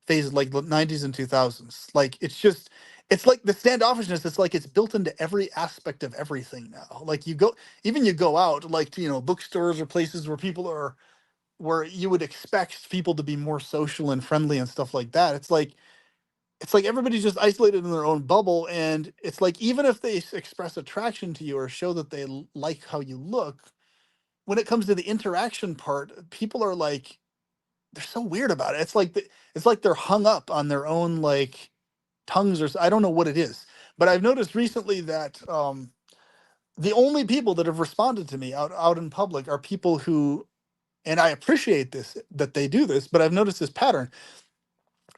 phases, like the 90s and 2000s. Like it's like the standoffishness, it's like it's built into every aspect of everything now. Like you go out like to bookstores or places where people are, where you would expect people to be more social and friendly and stuff like that. It's like everybody's just isolated in their own bubble, and it's like even if they express attraction to you or show that they like how you look, when it comes to the interaction part, people are like, they're so weird about it. It's like they're hung up on their own like tongues, or I don't know what it is. But I've noticed recently that the only people that have responded to me out in public are people who, and I appreciate this that they do this, but I've noticed this pattern.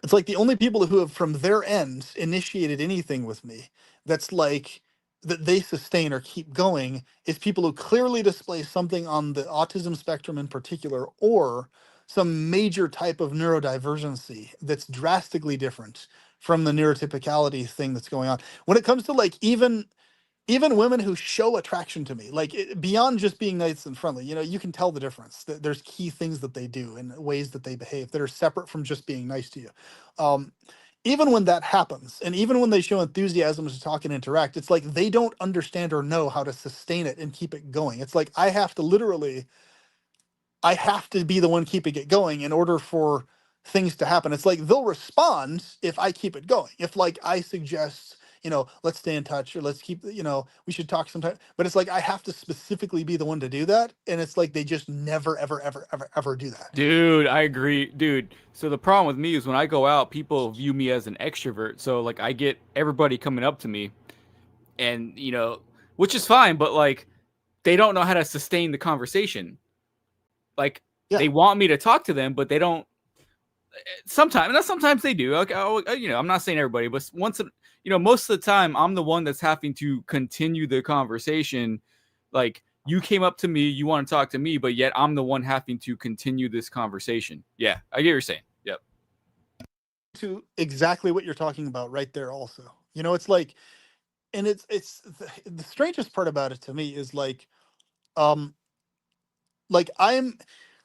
It's like the only people who have from their end initiated anything with me that's like that they sustain or keep going is people who clearly display something on the autism spectrum in particular, or some major type of neurodivergency that's drastically different from the neurotypicality thing that's going on when it comes to like even women who show attraction to me, like beyond just being nice and friendly. You can tell the difference. There's key things that they do and ways that they behave that are separate from just being nice to you. um, Even when that happens, and even when they show enthusiasm to talk and interact, it's like they don't understand or know how to sustain it and keep it going. It's like I have to be the one keeping it going in order for things to happen. It's like they'll respond if I keep it going. If like I suggest, let's stay in touch, or let's keep, we should talk sometime. But it's like I have to specifically be the one to do that. And it's like they just never, ever, ever, ever, ever do that. Dude, I agree. Dude, so the problem with me is when I go out, people view me as an extrovert. So, like, I get everybody coming up to me and, which is fine, but, like, they don't know how to sustain the conversation. Like, Yeah. they want me to talk to them, but they don't. Sometimes they do. Like, I'm not saying everybody, but most of the time, I'm the one that's having to continue the conversation. Like, you came up to me, you want to talk to me, but yet I'm the one having to continue this conversation. Yeah, I get what you're saying. Yep. To exactly what you're talking about right there also. It's like, and it's the strangest part about it to me is um like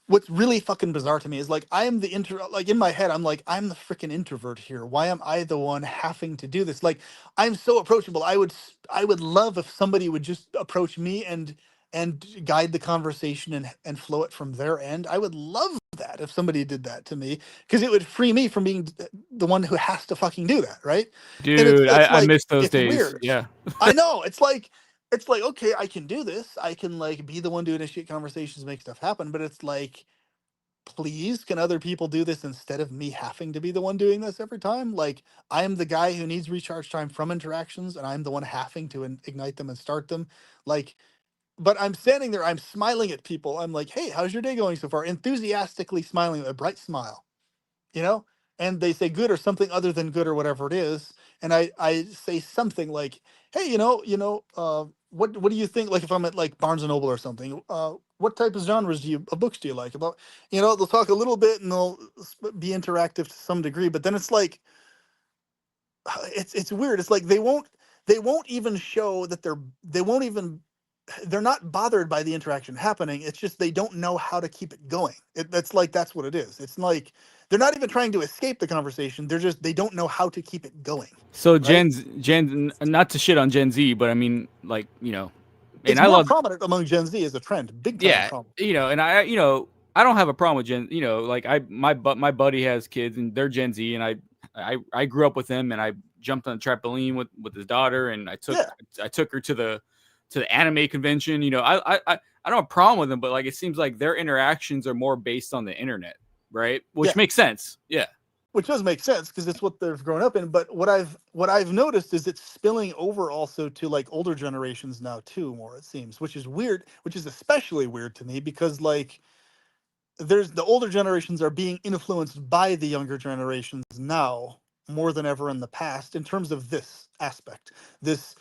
what's really fucking bizarre to me is like I'm the like in my head I'm like I'm the freaking introvert here. Why am I the one having to do this? Like I'm so approachable. I would love if somebody would just approach me and and guide the conversation and flow it from their end. I would love that if somebody did that to me, because it would free me from being the one who has to fucking do that, right? And Dude, it's I like, miss those it's days. weird. Yeah. I know. It's like, okay, I can do this. I can like be the one to initiate conversations, make stuff happen, but it's like, please, can other people do this instead of me having to be the one doing this every time? Like, I'm the guy who needs recharge time from interactions, and I'm the one having to ignite them and start them. Like, but I'm standing there, I'm smiling at people. I'm like, hey, how's your day going so far? Enthusiastically smiling with a bright smile, you know? And they say good or something other than good or whatever it is. And I say something like, hey, what do you think? Like if I'm at like Barnes and Noble or something, what type of genres of books do you like? About, they'll talk a little bit and they'll be interactive to some degree, but then it's like, it's weird. It's like they won't even show that they won't even they're not bothered by the interaction happening. It's just they don't know how to keep it going. That's what it is. It's like they're not even trying to escape the conversation. They don't know how to keep it going. So Right? Not to shit on Gen Z, but I mean, like, and It's I more love, prominent among Gen Z as a trend, big time yeah, prominent. and I don't have a problem with like my buddy has kids and they're Gen Z, and I grew up with them, and I jumped on a trampoline with his daughter, and Yeah, I took her to the anime convention. I don't have a problem with them, but like it seems like their interactions are more based on the internet, right? Which yeah, makes sense. Yeah. which does make sense because it's what they've grown up in. But what I've noticed is it's spilling over also to like older generations now too. More it seems, which is weird, which is especially weird to me because like there's the older generations are being influenced by the younger generations now more than ever in the past in terms of this aspect, this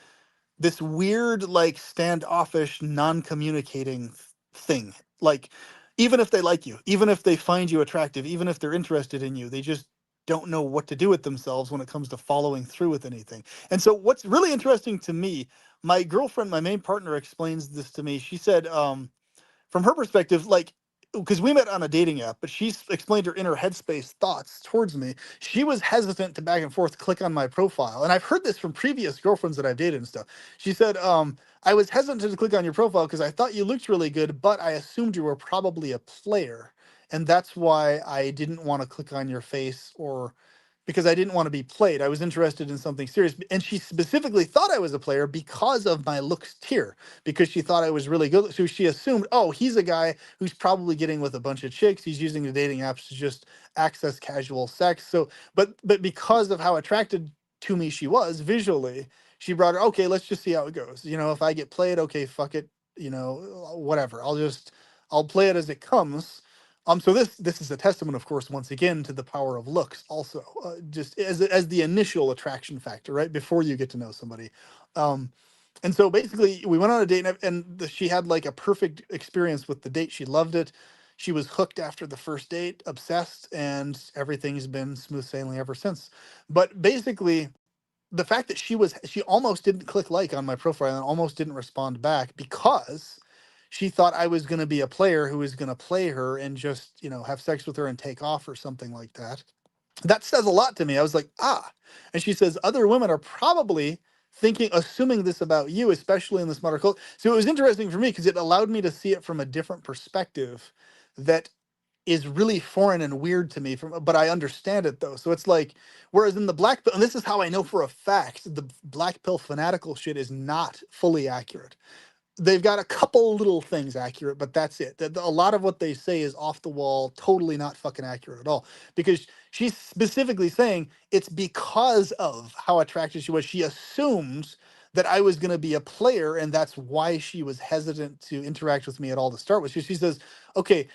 this weird like standoffish non-communicating thing. Like even if they like you, even if they find you attractive, even if they're interested in you, they just don't know what to do with themselves when it comes to following through with anything. And so what's really interesting to me, my girlfriend, my main partner, explains this to me. She said from her perspective, like, because we met on a dating app, but she explained her inner headspace thoughts towards me. She was hesitant to back and forth click on my profile. And I've heard this from previous girlfriends that I've dated and stuff. She said, I was hesitant to click on your profile because I thought you looked really good, but I assumed you were probably a player. And that's why I didn't want to click on your face or because I didn't want to be played. I was interested in something serious. And she specifically thought I was a player because of my looks tier, because she thought I was really good. So she assumed, oh, he's a guy who's probably getting with a bunch of chicks. He's using the dating apps to just access casual sex. So, but because of how attracted to me she was visually, she brought her, okay, let's just see how it goes. If I get played, okay, fuck it, whatever. I'll play it as it comes. So this is a testament, of course, once again to the power of looks. Also, just as the initial attraction factor, right before you get to know somebody. And so basically, we went on a date, she had like a perfect experience with the date. She loved it. She was hooked after the first date, obsessed, and everything's been smooth sailing ever since. But basically, the fact that she almost didn't click like on my profile and almost didn't respond back because she thought I was going to be a player who was going to play her and just have sex with her and take off or something like that. That says a lot to me. I was like, and she says other women are probably assuming this about you, especially in this modern culture. So it was interesting for me because it allowed me to see it from a different perspective that is really foreign and weird to me but I understand it though. So it's like, whereas in the black pill, and this is how I know for a fact the black pill fanatical shit is not fully accurate. They've got a couple little things accurate, but that's it. A lot of what they say is off the wall, totally not fucking accurate at all. Because she's specifically saying it's because of how attractive she was. She assumed that I was going to be a player, and that's why she was hesitant to interact with me at all to start with. She says, okay,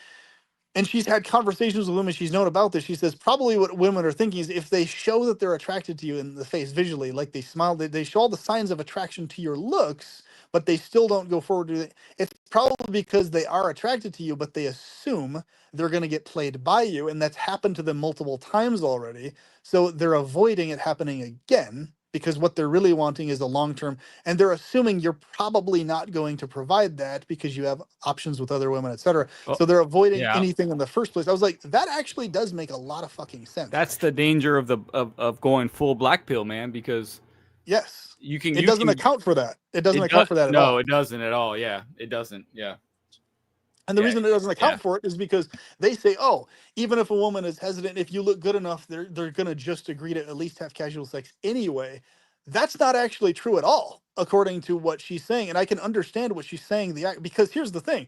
and she's had conversations with women she's known about this. She says probably what women are thinking is if they show that they're attracted to you in the face visually, like they smile, they show all the signs of attraction to your looks, but they still don't go forward to it. It's probably because they are attracted to you, but they assume they're going to get played by you. And that's happened to them multiple times already. So they're avoiding it happening again because what they're really wanting is a long-term, and they're assuming you're probably not going to provide that because you have options with other women, etc. Oh, So they're avoiding yeah. anything in the first place. I was like, that actually does make a lot of fucking sense. That's the Actually. danger of of going full black pill, man, because Yes. You It doesn't can account for that. It doesn't account for that at no, all. it doesn't at all. Yeah, it doesn't. Yeah, And the yeah, reason it doesn't yeah. account for it is because they say, oh, even if a woman is hesitant, if you look good enough, they're gonna just agree to at least have casual sex anyway. That's not actually true at all, according to what she's saying. And I can understand what she's saying. Because here's the thing: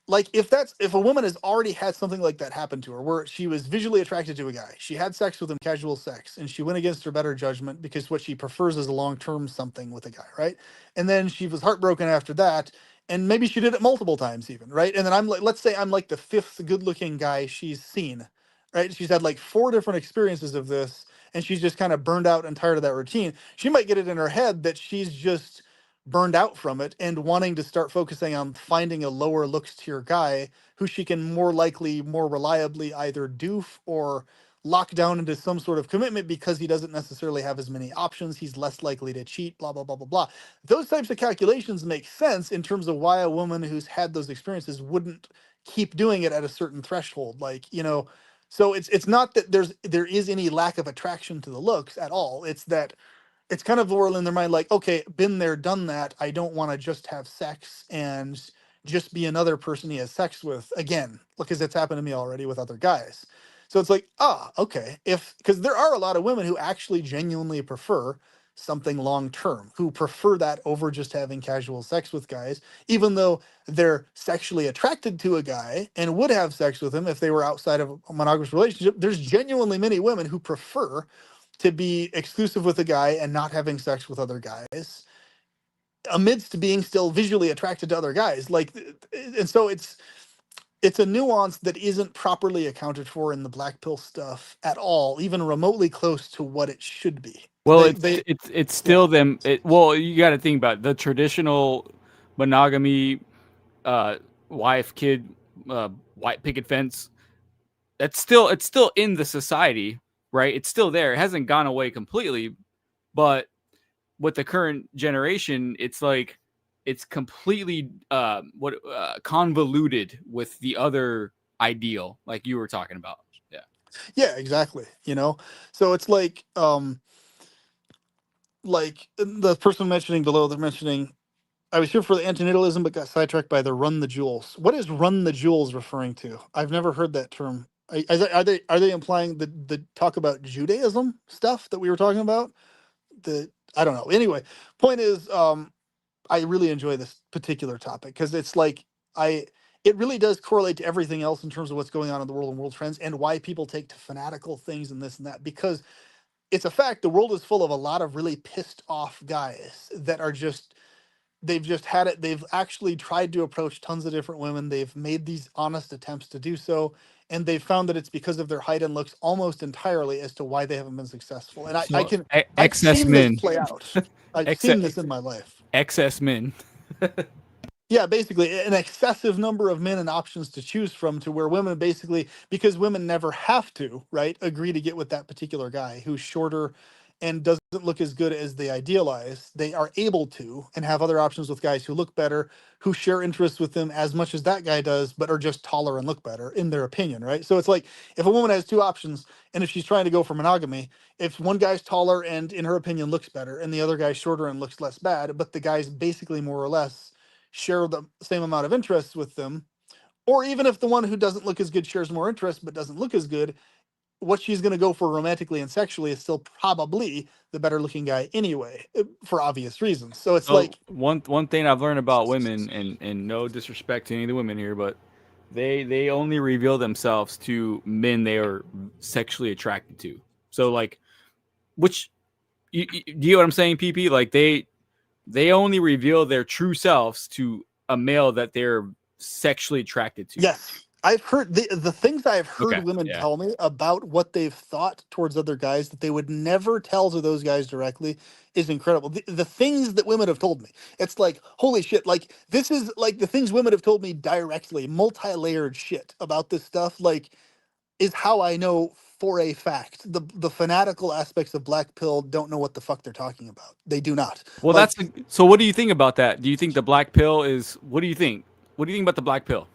like if a woman has already had something like that happen to her where she was visually attracted to a guy, she had sex with him, casual sex, and she went against her better judgment because what she prefers is a long-term something with a guy, right? And then she was heartbroken after that, and maybe she did it multiple times even, right? And then I'm like, let's say I'm like the fifth good-looking guy she's seen, right? She's had like four different experiences of this, and she's just kind of burned out and tired of that routine. She might get it in her head that she's just burned out from it and wanting to start focusing on finding a lower looks tier guy who she can more likely, more reliably either doof or lock down into some sort of commitment because he doesn't necessarily have as many options. He's less likely to cheat, blah, blah, blah, blah, blah. Those types of calculations make sense in terms of why a woman who's had those experiences wouldn't keep doing it at a certain threshold. Like, so it's not that there is any lack of attraction to the looks at all. It's that it's kind of whirling in their mind like, okay, been there, done that. I don't want to just have sex and just be another person he has sex with again, because it's happened to me already with other guys. So it's like, okay, because there are a lot of women who actually genuinely prefer something long term, who prefer that over just having casual sex with guys, even though they're sexually attracted to a guy and would have sex with him if they were outside of a monogamous relationship. There's genuinely many women who prefer to be exclusive with a guy and not having sex with other guys amidst being still visually attracted to other guys. And so it's a nuance that isn't properly accounted for in the black pill stuff at all, even remotely close to what it should be. Well, They it's Yeah. still them. Well, you got to think about it. The traditional monogamy, wife, kid, white picket fence. It's still in the society, right? It's still there. It hasn't gone away completely, but with the current generation, it's like it's completely convoluted with the other ideal, like you were talking about. Yeah. Yeah, exactly. So it's like the person mentioning below, they're mentioning I was here for the antinatalism, but got sidetracked by the run the jewels. What is run the jewels referring to? I've never heard that term. Are they implying the talk about Judaism stuff that we were talking about? I don't know. Anyway, point is, I really enjoy this particular topic because it's like I it really does correlate to everything else in terms of what's going on in the world and world trends and why people take to fanatical things and this and that, because it's a fact the world is full of a lot of really pissed off guys that are just they've just had it. They've actually tried to approach tons of different women. They've made these honest attempts to do so, and they've found that it's because of their height and looks almost entirely as to why they haven't been successful. And So I've excess seen this men, play out. I've excess seen this in my life. excess men. Yeah, basically an excessive number of men and options to choose from, to where women basically, because women never have to, right, agree to get with that particular guy who's shorter and doesn't look as good as they idealize. They are able to and have other options with guys who look better, who share interests with them as much as that guy does, but are just taller and look better in their opinion, right? So it's like if a woman has two options and if she's trying to go for monogamy, if one guy's taller and in her opinion looks better and the other guy's shorter and looks less bad, but the guy's basically more or less share the same amount of interests with them, or even if the one who doesn't look as good shares more interest but doesn't look as good, what she's going to go for romantically and sexually is still probably the better looking guy anyway, for obvious reasons. So it's So like, one thing I've learned about women, and no disrespect to any of the women here, but they only reveal themselves to men they are sexually attracted to. So like, which do you know what I'm saying, PP? Like they only reveal their true selves to a male that they're sexually attracted to. yes, I've heard the things I've heard Okay. women Yeah. tell me about what they've thought towards other guys that they would never tell to those guys directly is incredible. The things that women have told me, it's like, holy shit, like this is like the things women have told me directly, multi-layered shit about this stuff, like is how I know for a fact the fanatical aspects of black pill don't know what the fuck they're talking about. They do not. Well, Like, so what do you think about that? Do you think the black pill is? What do you think? What do you think about the black pill?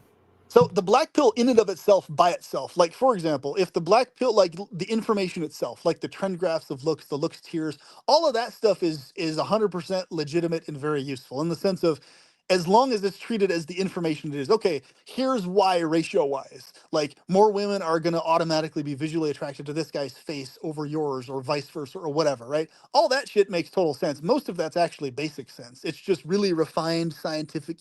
So the black pill in and of itself, by itself, like for example, if the black pill, like the information itself, like the trend graphs of looks, the looks tiers, all of that stuff is 100% legitimate and very useful in the sense of, as long as it's treated as the information it is. Okay, here's why ratio wise, like more women are going to automatically be visually attracted to this guy's face over yours or vice versa or whatever, right? All that shit makes total sense. Most of that's actually basic sense. It's just really refined scientific,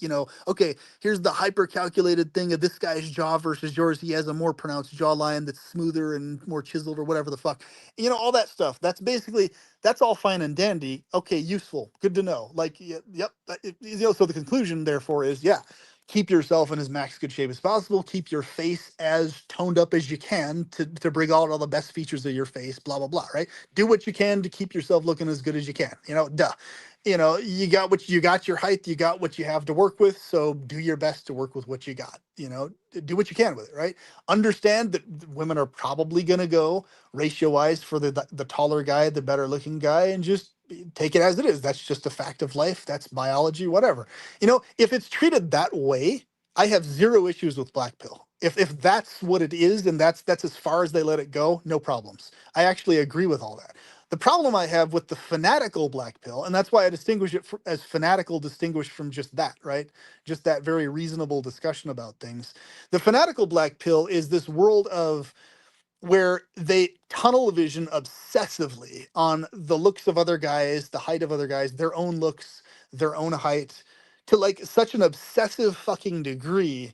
okay, here's the hyper calculated thing of this guy's jaw versus yours. He has a more pronounced jawline that's smoother and more chiseled or whatever the fuck. All that stuff. That's all fine and dandy. Okay, useful. Good to know. Like, yep. So the conclusion, therefore, is yeah, keep yourself in as max good shape as possible. Keep your face as toned up as you can to bring out all the best features of your face, blah, blah, blah, right? Do what you can to keep yourself looking as good as you can. Duh. You got your height, you got what you have to work with. So do your best to work with what you got, do what you can with it, right? Understand that women are probably going to go ratio wise for the taller guy, the better looking guy, and just take it as it is. That's just a fact of life. That's biology, whatever. If it's treated that way, I have zero issues with black pill. If that's what it is, and that's as far as they let it go, no problems. I actually agree with all that. The problem I have with the fanatical black pill, and that's why I distinguish it as fanatical, distinguished from just that, right? Just that very reasonable discussion about things. The fanatical black pill is this world of where they tunnel vision obsessively on the looks of other guys, the height of other guys, their own looks, their own height, to like such an obsessive fucking degree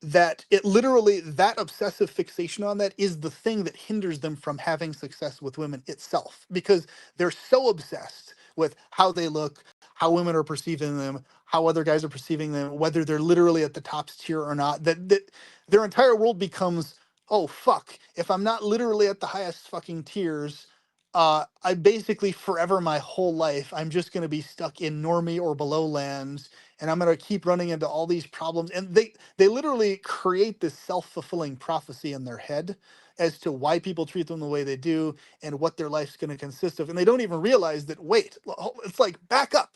that it literally, that obsessive fixation on that is the thing that hinders them from having success with women itself, because they're so obsessed with how they look, how women are perceiving them, how other guys are perceiving them, whether they're literally at the top tier or not, that their entire world becomes, oh fuck, if I'm not literally at the highest fucking tiers, I basically forever my whole life I'm just going to be stuck in normie or below lands, and I'm going to keep running into all these problems. And they literally create this self-fulfilling prophecy in their head as to why people treat them the way they do and what their life's going to consist of. And they don't even realize that, wait, it's like, back up,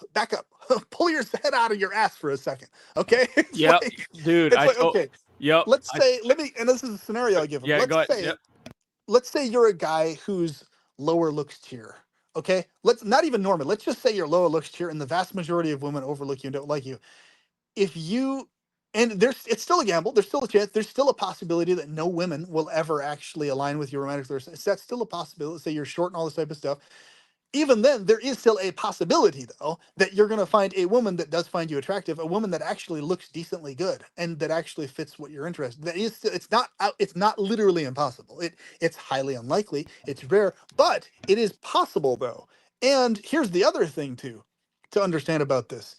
pull your head out of your ass for a second. Okay. Yep, dude. Okay, Yep. let's say, and this is a scenario I give them. Yeah. Go ahead. Yep. Let's say you're a guy who's lower looks tier. Okay. Let's not even normal. Let's just say you're lower looks tier and the vast majority of women overlook you and don't like you. If you, and it's still a gamble. There's still a chance. There's still a possibility that no women will ever actually align with your romantic. That's still a possibility. Say you're short and all this type of stuff. Even then, there is still a possibility, though, that you're going to find a woman that does find you attractive, a woman that actually looks decently good and that actually fits what you're interested. That is, it's not literally impossible. It's highly unlikely. It's rare, but it is possible, though. And here's the other thing too, to understand about this.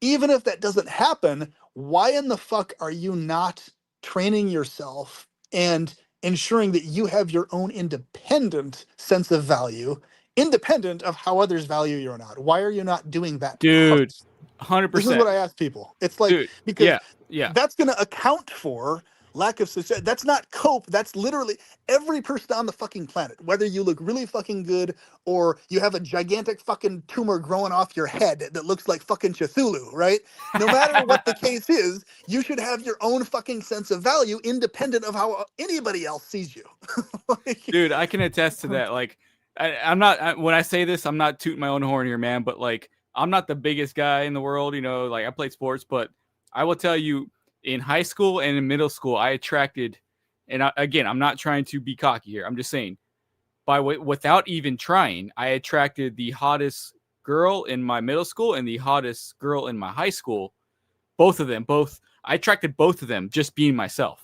Even if that doesn't happen, why in the fuck are you not training yourself and ensuring that you have your own independent sense of value, independent of how others value you or not? Why are you not doing that Dude, part? 100%. This is what I ask people. It's like, dude, because yeah. that's going to account for lack of success. That's not cope. That's literally every person on the fucking planet, whether you look really fucking good or you have a gigantic fucking tumor growing off your head that looks like fucking Cthulhu, right? No matter what the case is, you should have your own fucking sense of value independent of how anybody else sees you. Dude, I can attest to that. Like, I'm not, when I say this, I'm not tooting my own horn here, man, but like, I'm not the biggest guy in the world, like I played sports, but I will tell you, in high school and in middle school, I attracted, and again, I'm not trying to be cocky here. I'm just saying, without even trying, I attracted the hottest girl in my middle school and the hottest girl in my high school. Both of them, I attracted both of them just being myself.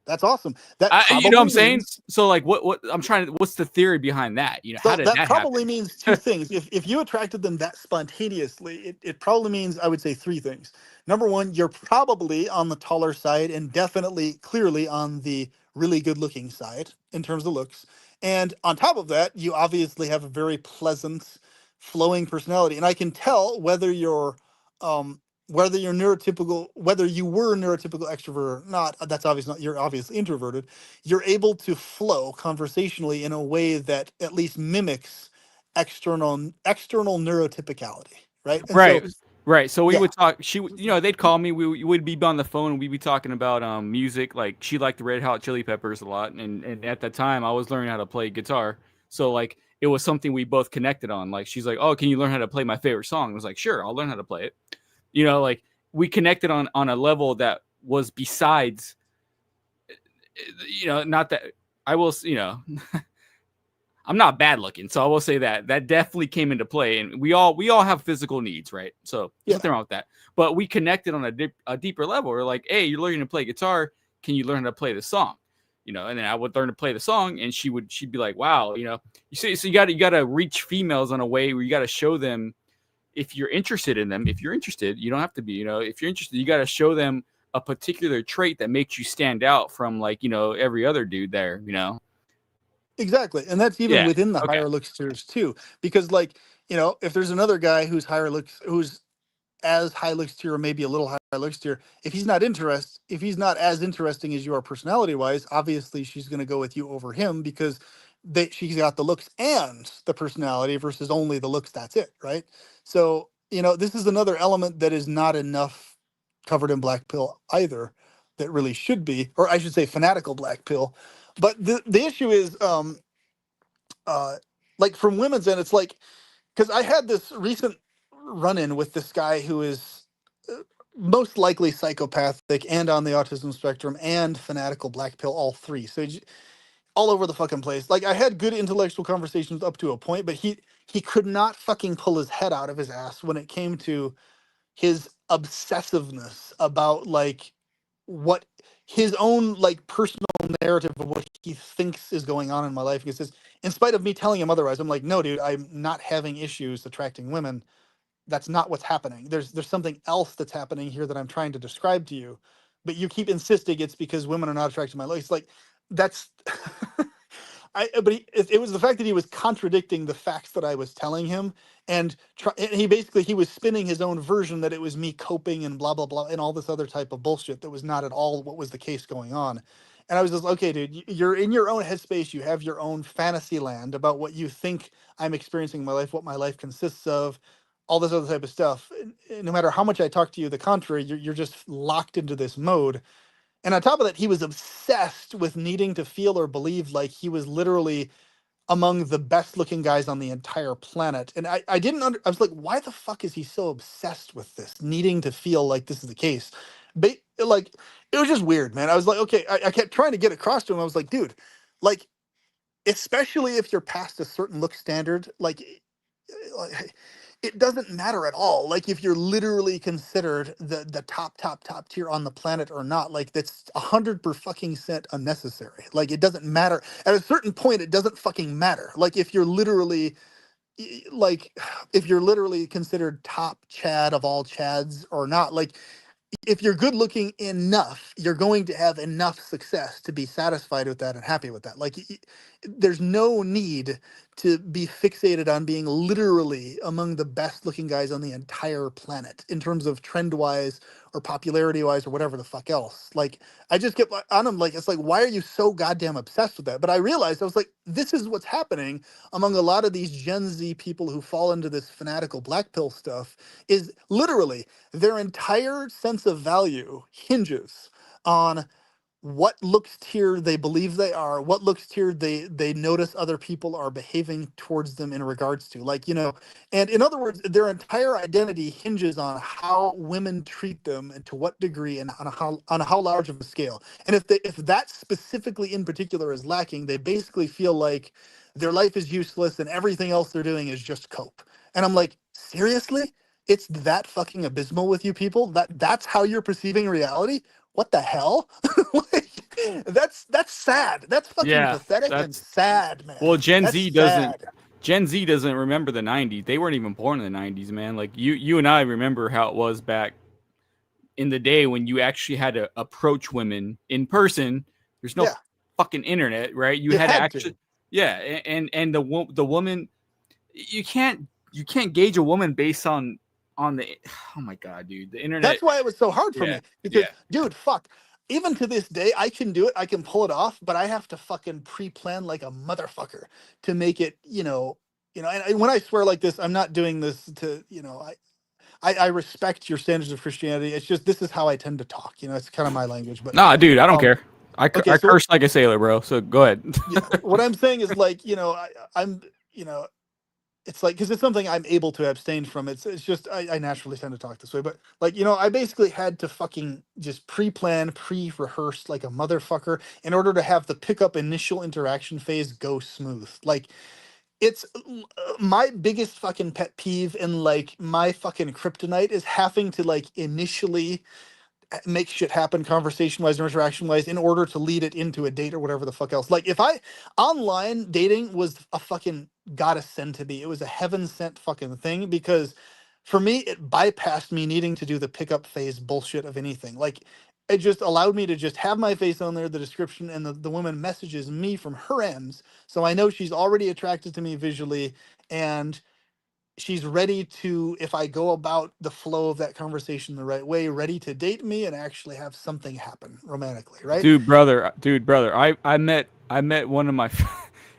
That's awesome. You know what I'm saying? So like, what's the theory behind that? How did that probably happen? means two things. If you attracted them that spontaneously, it probably means, I would say, three things. Number one, you're probably on the taller side and definitely clearly on the really good looking side in terms of looks. And on top of that, you obviously have a very pleasant, flowing personality. And I can tell whether you're neurotypical, whether you were neurotypical extrovert or not. That's obviously not, you're obviously introverted. You're able to flow conversationally in a way that at least mimics external neurotypicality, right? And right. So Right. So we Yeah. would talk. They'd call me. We would be on the phone. We'd be talking about music. Like she liked the Red Hot Chili Peppers a lot, and at that time I was learning how to play guitar. So like it was something we both connected on. Like she's like, "Oh, can you learn how to play my favorite song?" I was like, "Sure, I'll learn how to play it." Like we connected on a level that was besides. Not that I will. I'm not bad looking, so I will say that definitely came into play, and we all have physical needs, right? So there's nothing wrong with that. But we connected on a deeper level. We're like, hey, you're learning to play guitar. Can you learn how to play the song? And then I would learn to play the song, and she'd be like, wow, you see, so you got to reach females in a way where you got to show them if you're interested in them. If you're interested, you don't have to be. If you're interested, you got to show them a particular trait that makes you stand out from every other dude there. Exactly. And that's even Yeah. within the Okay. higher looks tiers too. Because if there's another guy who's as high looks tier or maybe a little higher looks tier, if he's not as interesting as you are personality wise, obviously she's going to go with you over him because she's got the looks and the personality versus only the looks. That's it. Right. So, this is another element that is not enough covered in black pill either, that really should be, or I should say fanatical black pill. But the issue is, like from women's end, it's like, because I had this recent run-in with this guy who is most likely psychopathic and on the autism spectrum and fanatical black pill, all three. So all over the fucking place. Like I had good intellectual conversations up to a point, but he could not fucking pull his head out of his ass when it came to his obsessiveness about like what his own like personal narrative of what he thinks is going on in my life. He says, in spite of me telling him otherwise, I'm like, no, dude, I'm not having issues attracting women. That's not what's happening. There's something else that's happening here that I'm trying to describe to you, but you keep insisting it's because women are not attracted to my life. It's like that's it was the fact that he was contradicting the facts that I was telling him, and he was spinning his own version that it was me coping and blah blah blah and all this other type of bullshit that was not at all what was the case going on. And I was just okay, dude, you're in your own headspace. You have your own fantasy land about what you think I'm experiencing in my life, what my life consists of, all this other type of stuff. And no matter how much I talk to you, the contrary, you're just locked into this mode. And on top of that, he was obsessed with needing to feel or believe like he was literally among the best looking guys on the entire planet. And I didn't I was like, why the fuck is he so obsessed with this, needing to feel like this is the case? But like, it was just weird, man. I was like, okay, I kept trying to get across to him. I was like, dude, like, especially if you're past a certain look standard, like, it doesn't matter at all. Like if you're literally considered the top tier on the planet or not, like that's 100% unnecessary. Like it doesn't matter at a certain point. It doesn't fucking matter. Like if you're literally like if you're literally considered top Chad of all Chads or not, like if you're good looking enough, you're going to have enough success to be satisfied with that and happy with that. Like, there's no need to be fixated on being literally among the best looking guys on the entire planet in terms of trend wise or popularity wise or whatever the fuck else. Like, I just get on them like, it's like, why are you so goddamn obsessed with that? But I realized, I was like, this is what's happening among a lot of these Gen Z people who fall into this fanatical black pill stuff, is literally their entire sense of value hinges on what looks tier they believe they are, what looks tier they notice other people are behaving towards them in regards to. Like, and in other words, their entire identity hinges on how women treat them and to what degree and on how large of a scale. And if that specifically in particular is lacking, they basically feel like their life is useless and everything else they're doing is just cope. And I'm like, seriously? It's that fucking abysmal with you people? That's how you're perceiving reality? What the hell? Like, that's sad. That's fucking Yeah, pathetic and that's sad, man. well. That's sad. Gen Z doesn't remember the '90s. They weren't even born in the '90s, man. Like you and I remember how it was back in the day when you actually had to approach women in person. There's no Yeah, fucking internet, right? You you had to had actually, to. yeah. And the woman, you can't gauge a woman based on the. Oh my god, dude, the internet. That's why it was so hard for Yeah, me. Because, yeah. dude, fuck. Even to this day, I can do it. I can pull it off, but I have to fucking pre-plan like a motherfucker to make it, And when I swear like this, I'm not doing this to, I respect your standards of Christianity. It's just, this is how I tend to talk. You know, it's kind of my language. But Nah, dude, I don't care. okay, I so curse like a sailor, bro. So go ahead. yeah, what I'm saying is, like, you know, I'm, you know, it's like, because it's something I'm able to abstain from. It's just I naturally tend to talk this way. But like, you know, I basically had to fucking just pre-plan, pre-rehearse like a motherfucker in order to have the pickup initial interaction phase go smooth. Like, it's my biggest fucking pet peeve, and like my fucking kryptonite is having to like initially make shit happen conversation wise or interaction wise in order to lead it into a date or whatever the fuck else. Like, if I online dating was a fucking godsend to me, it was a heaven sent fucking thing, because for me it bypassed me needing to do the pickup phase bullshit of anything. Like, it just allowed me to just have my face on there, the description, and the woman messages me from her ends, so I know she's already attracted to me visually, and she's ready to, if I go about the flow of that conversation the right way, ready to date me and actually have something happen romantically, right? Dude, brother. I met one of my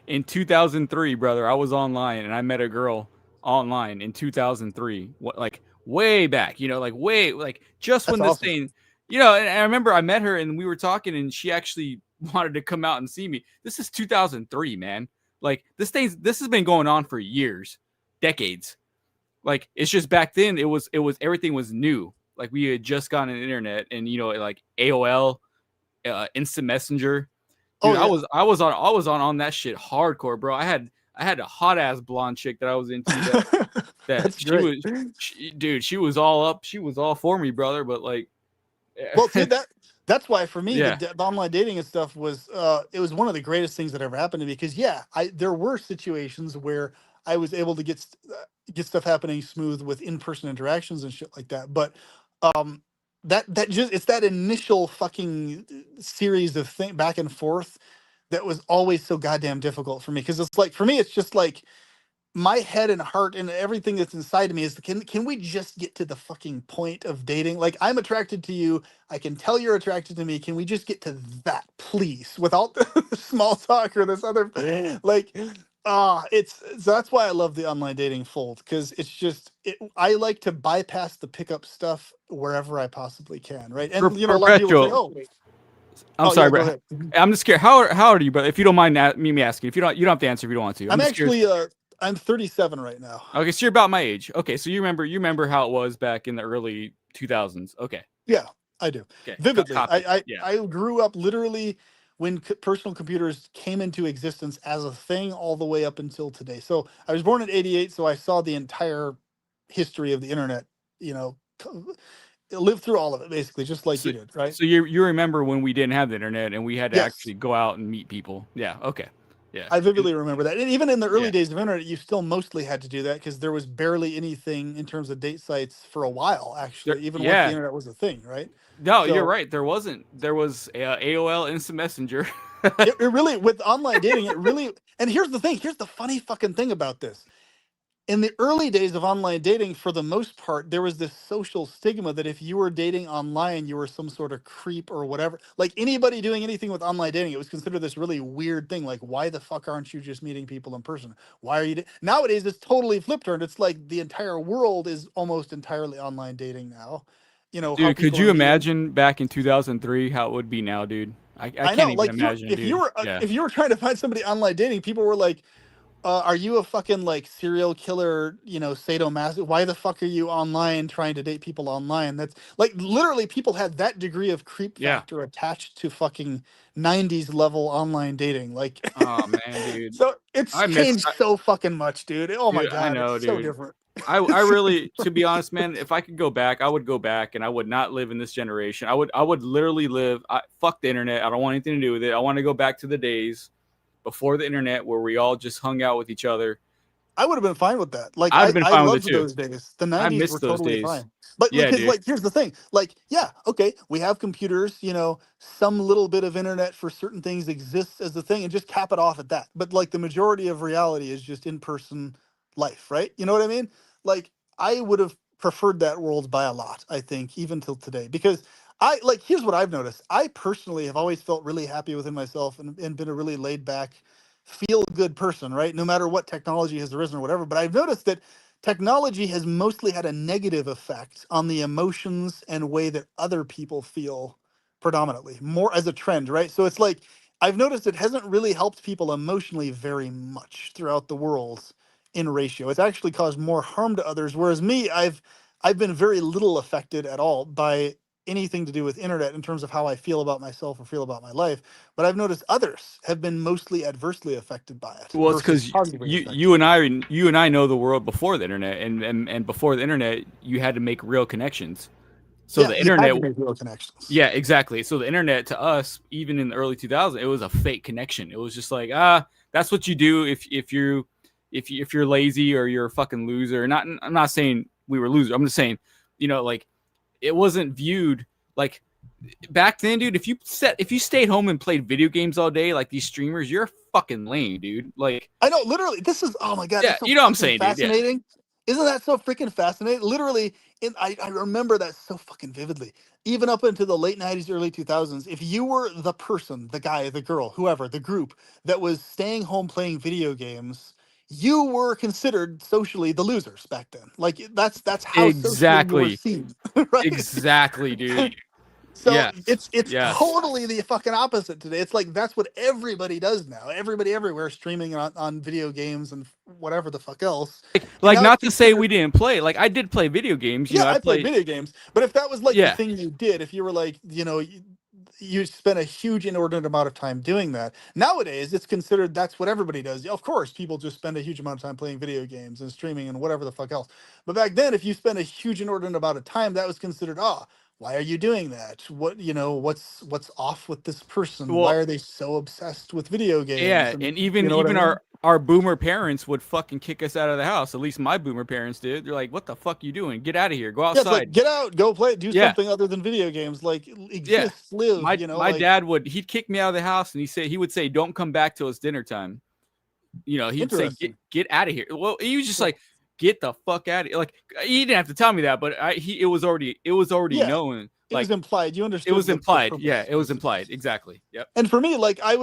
in 2003, brother. I was online and I met a girl online in 2003. What, like way back, like way, like just That's when this awesome. thing, and I remember I met her and we were talking and she actually wanted to come out and see me. This is 2003, man. Like this has been going on for years, decades. Like, it's just back then it was everything was new. Like, we had just gotten an internet and like AOL, instant messenger. Oh Dude, I yeah. was on that shit hardcore, bro. I had a hot ass blonde chick that I was into, that That's great. dude, she was all up, she was all for me, brother, but like Well, see, that's why for me yeah. the online dating and stuff was it was one of the greatest things that ever happened to me, because yeah, I there were situations where I was able to get stuff happening smooth with in-person interactions and shit like that. But um that just, it's that initial fucking series of thing back and forth that was always so goddamn difficult for me, because it's like, for me it's just like my head and heart and everything that's inside of me is, can we just get to the fucking point of dating? Like, I'm attracted to you, I can tell you're attracted to me, can we just get to that, please, without the small talk or this other, like, it's, so that's why I love the online dating fold, because it's just I like to bypass the pickup stuff wherever I possibly can, right? And you know, a lot of people say, Perpetual. oh wait, I'm oh sorry, yeah, go bro. ahead. I'm just scared. How old are you, brother? If you don't mind me asking, if you don't have to answer if you don't want to. I'm I'm just curious. actually I'm 37 right now. Okay, so you're about my age. Okay, so you remember how it was back in the early 2000s. Okay. Yeah, I do. Okay. Vividly. Copy. Yeah. I grew up literally when personal computers came into existence as a thing, all the way up until today. So I was born in '88, so I saw the entire history of the internet, you know, lived through all of it basically, just like So you did, right? so you remember when we didn't have the internet and we had to Yes. actually go out and meet people. Yeah. Okay. Yeah. I vividly remember that. And even in the early Yeah. days of internet, you still mostly had to do that, because there was barely anything in terms of date sites for a while, actually, even once the Yeah. internet was a thing, right? No, you're So right. There wasn't. There was AOL Instant Messenger. it really, with online dating, it really, and here's the thing, here's the funny fucking thing about this. In the early days of online dating, for the most part, there was this social stigma that if you were dating online, you were some sort of creep or whatever. Like, anybody doing anything with online dating, it was considered this really weird thing. Like, why the fuck aren't you just meeting people in person? Why are you? Nowadays, it's totally flip turned. It's like the entire world is almost entirely online dating now. You know how Dude, could people are you meeting. imagine back in 2003 how it would be now, dude? I I can't know, even like, imagine, dude. Yeah. if you were trying to find somebody online dating, people were like, are you a fucking like serial killer, you know, sadomasochist? Why the fuck are you online trying to date people online? That's like, literally, people had that degree of creep Yeah. factor attached to fucking 90s level online dating. Like, Oh man, dude. so it's I miss changed so fucking much, dude. Oh my dude, I God, know, it's so dude. different. I really, to be honest, man, if I could go back, I would go back and I would not live in this generation. I would literally live, fuck the internet. I don't want anything to do with it. I want to go back to the days before the internet where we all just hung out with each other. I would have been fine with that. Like, I'd have been I fine with loved it too. those days. The I 90s miss were those totally days. fine. But Yeah, because, dude. like, here's the thing. Like, yeah, okay, we have computers, you know, some little bit of internet for certain things exists as a thing, and just cap it off at that. But like, the majority of reality is just in-person life, right? You know what I mean? Like, I would have preferred that world by a lot, I think, even till today. Because I, like, here's what I've noticed. I personally have always felt really happy within myself, and been a really laid back, feel good person, right? No matter what technology has arisen or whatever. But I've noticed that technology has mostly had a negative effect on the emotions and way that other people feel predominantly, more as a trend, right? So it's like I've noticed it hasn't really helped people emotionally very much throughout the world in ratio. It's actually caused more harm to others, whereas me, I've been very little affected at all by anything to do with internet in terms of how I feel about myself or feel about my life. But I've noticed others have been mostly adversely affected by it Well, it's versus because positively affected. you and I know the world before the internet, and before the internet, you had to make real connections. So Yeah, the you had internet, to make real connections. yeah, exactly. So the internet to us, even in the early 2000s, it was a fake connection. It was just like, that's what you do if you're lazy or you're a fucking loser. Not, I'm not saying we were losers. I'm just saying, like it wasn't viewed like back then, dude. If you stayed home and played video games all day, like these streamers, you're fucking lame, dude. Like, I know, literally, this is, oh my God, yeah, that's so you know what I'm fucking saying, dude. Yeah. fascinating. Isn't that so freaking fascinating? Literally, I remember that so fucking vividly. Even up into the late 90s, early 2000s, if you were the person, the guy, the girl, whoever, the group that was staying home playing video games, you were considered socially the losers back then. Like that's how socially you were Exactly. seen, right? Exactly, dude. So Yes. it's Yes. totally the fucking opposite today. It's like that's what everybody does now. Everybody everywhere streaming on video games and whatever the fuck else. And Like now it's not to say considered, we didn't play. Like I did play video games. yeah, I I played played. video games, but if that was like the Yeah. thing you did, if you were like, you spent a huge inordinate amount of time doing that. Nowadays, it's considered that's what everybody does. Of course, people just spend a huge amount of time playing video games and streaming and whatever the fuck else. But back then, if you spent a huge inordinate amount of time, that was considered, why are you doing that? What's off with this person? Why Well, are they so obsessed with video games? yeah, And and you even know what I even mean? our boomer parents would fucking kick us out of the house. At least my boomer parents did. They're like, "What the fuck you doing? Get out of here. Go Yeah, it's like outside." get out, go play, do Yeah. something other than video games. Like Yeah. exist, live. My Like dad he'd kick me out of the house and he would say, "Don't come back till it's dinner time." He'd say, interesting. get out of here." Well, he was just Yeah. like, "Get the fuck out of here." Like he didn't have to tell me that, but it was already Yeah, known. it was Like implied. You it understood was the implied. Yeah, purpose, it was basically. implied. Exactly. Yep. And for me, like I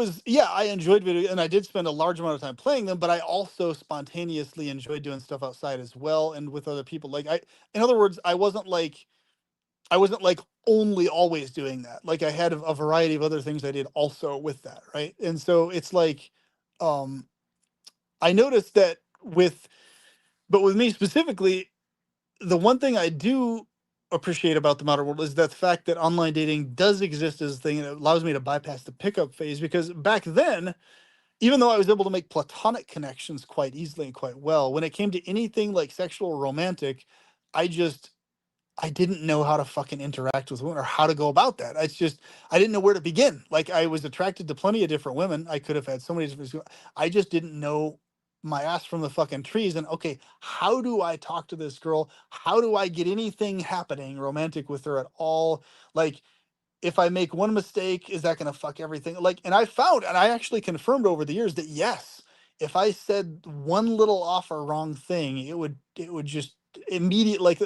enjoyed video, and I did spend a large amount of time playing them. But I also spontaneously enjoyed doing stuff outside as well, and with other people. In other words, I wasn't like only always doing that. Like I had a variety of other things I did also with that, right? And so it's like, um, I noticed that but with me specifically, the one thing I do appreciate about the modern world is that the fact that online dating does exist as a thing, and it allows me to bypass the pickup phase. Because back then, even though I was able to make platonic connections quite easily and quite well, when it came to anything like sexual or romantic, I just I didn't know how to fucking interact with women or how to go about that. It's just I didn't know where to begin. Like I was attracted to plenty of different women. I could have had so many different. I just didn't know my ass from the fucking trees. And okay, how do I talk to this girl? How do I get anything happening romantic with her at all? Like if I make one mistake, is that going to fuck everything? Like, and I found, and I actually confirmed over the years that yes, if I said one little off or wrong thing, it would just immediate like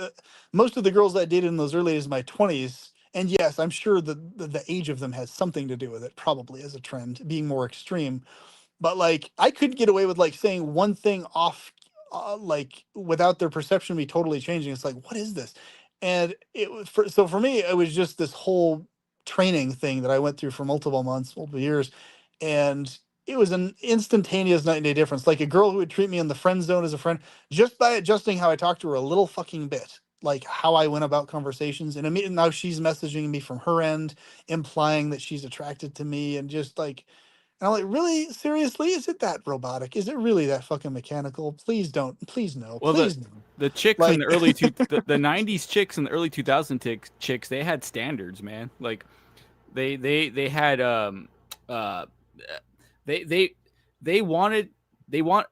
most of the girls I dated in those early days of my 20s. And yes, I'm sure the age of them has something to do with it, probably as a trend, being more extreme. But like I could get away with like saying one thing off, like without their perception of me totally changing. It's like, what is this? And so for me, it was just this whole training thing that I went through for multiple months, multiple years, and it was an instantaneous night and day difference. Like a girl who would treat me in the friend zone as a friend, just by adjusting how I talked to her a little fucking bit, like how I went about conversations, and immediately now she's messaging me from her end, implying that she's attracted to me, and just like and I'm like, really? Seriously? Is it that robotic? Is it really that fucking mechanical? Please don't. Please no. Well, Please no. the chicks in Like, the the 90s chicks and the early 2000 chicks, they had standards, man. Like they had uh they they they wanted they want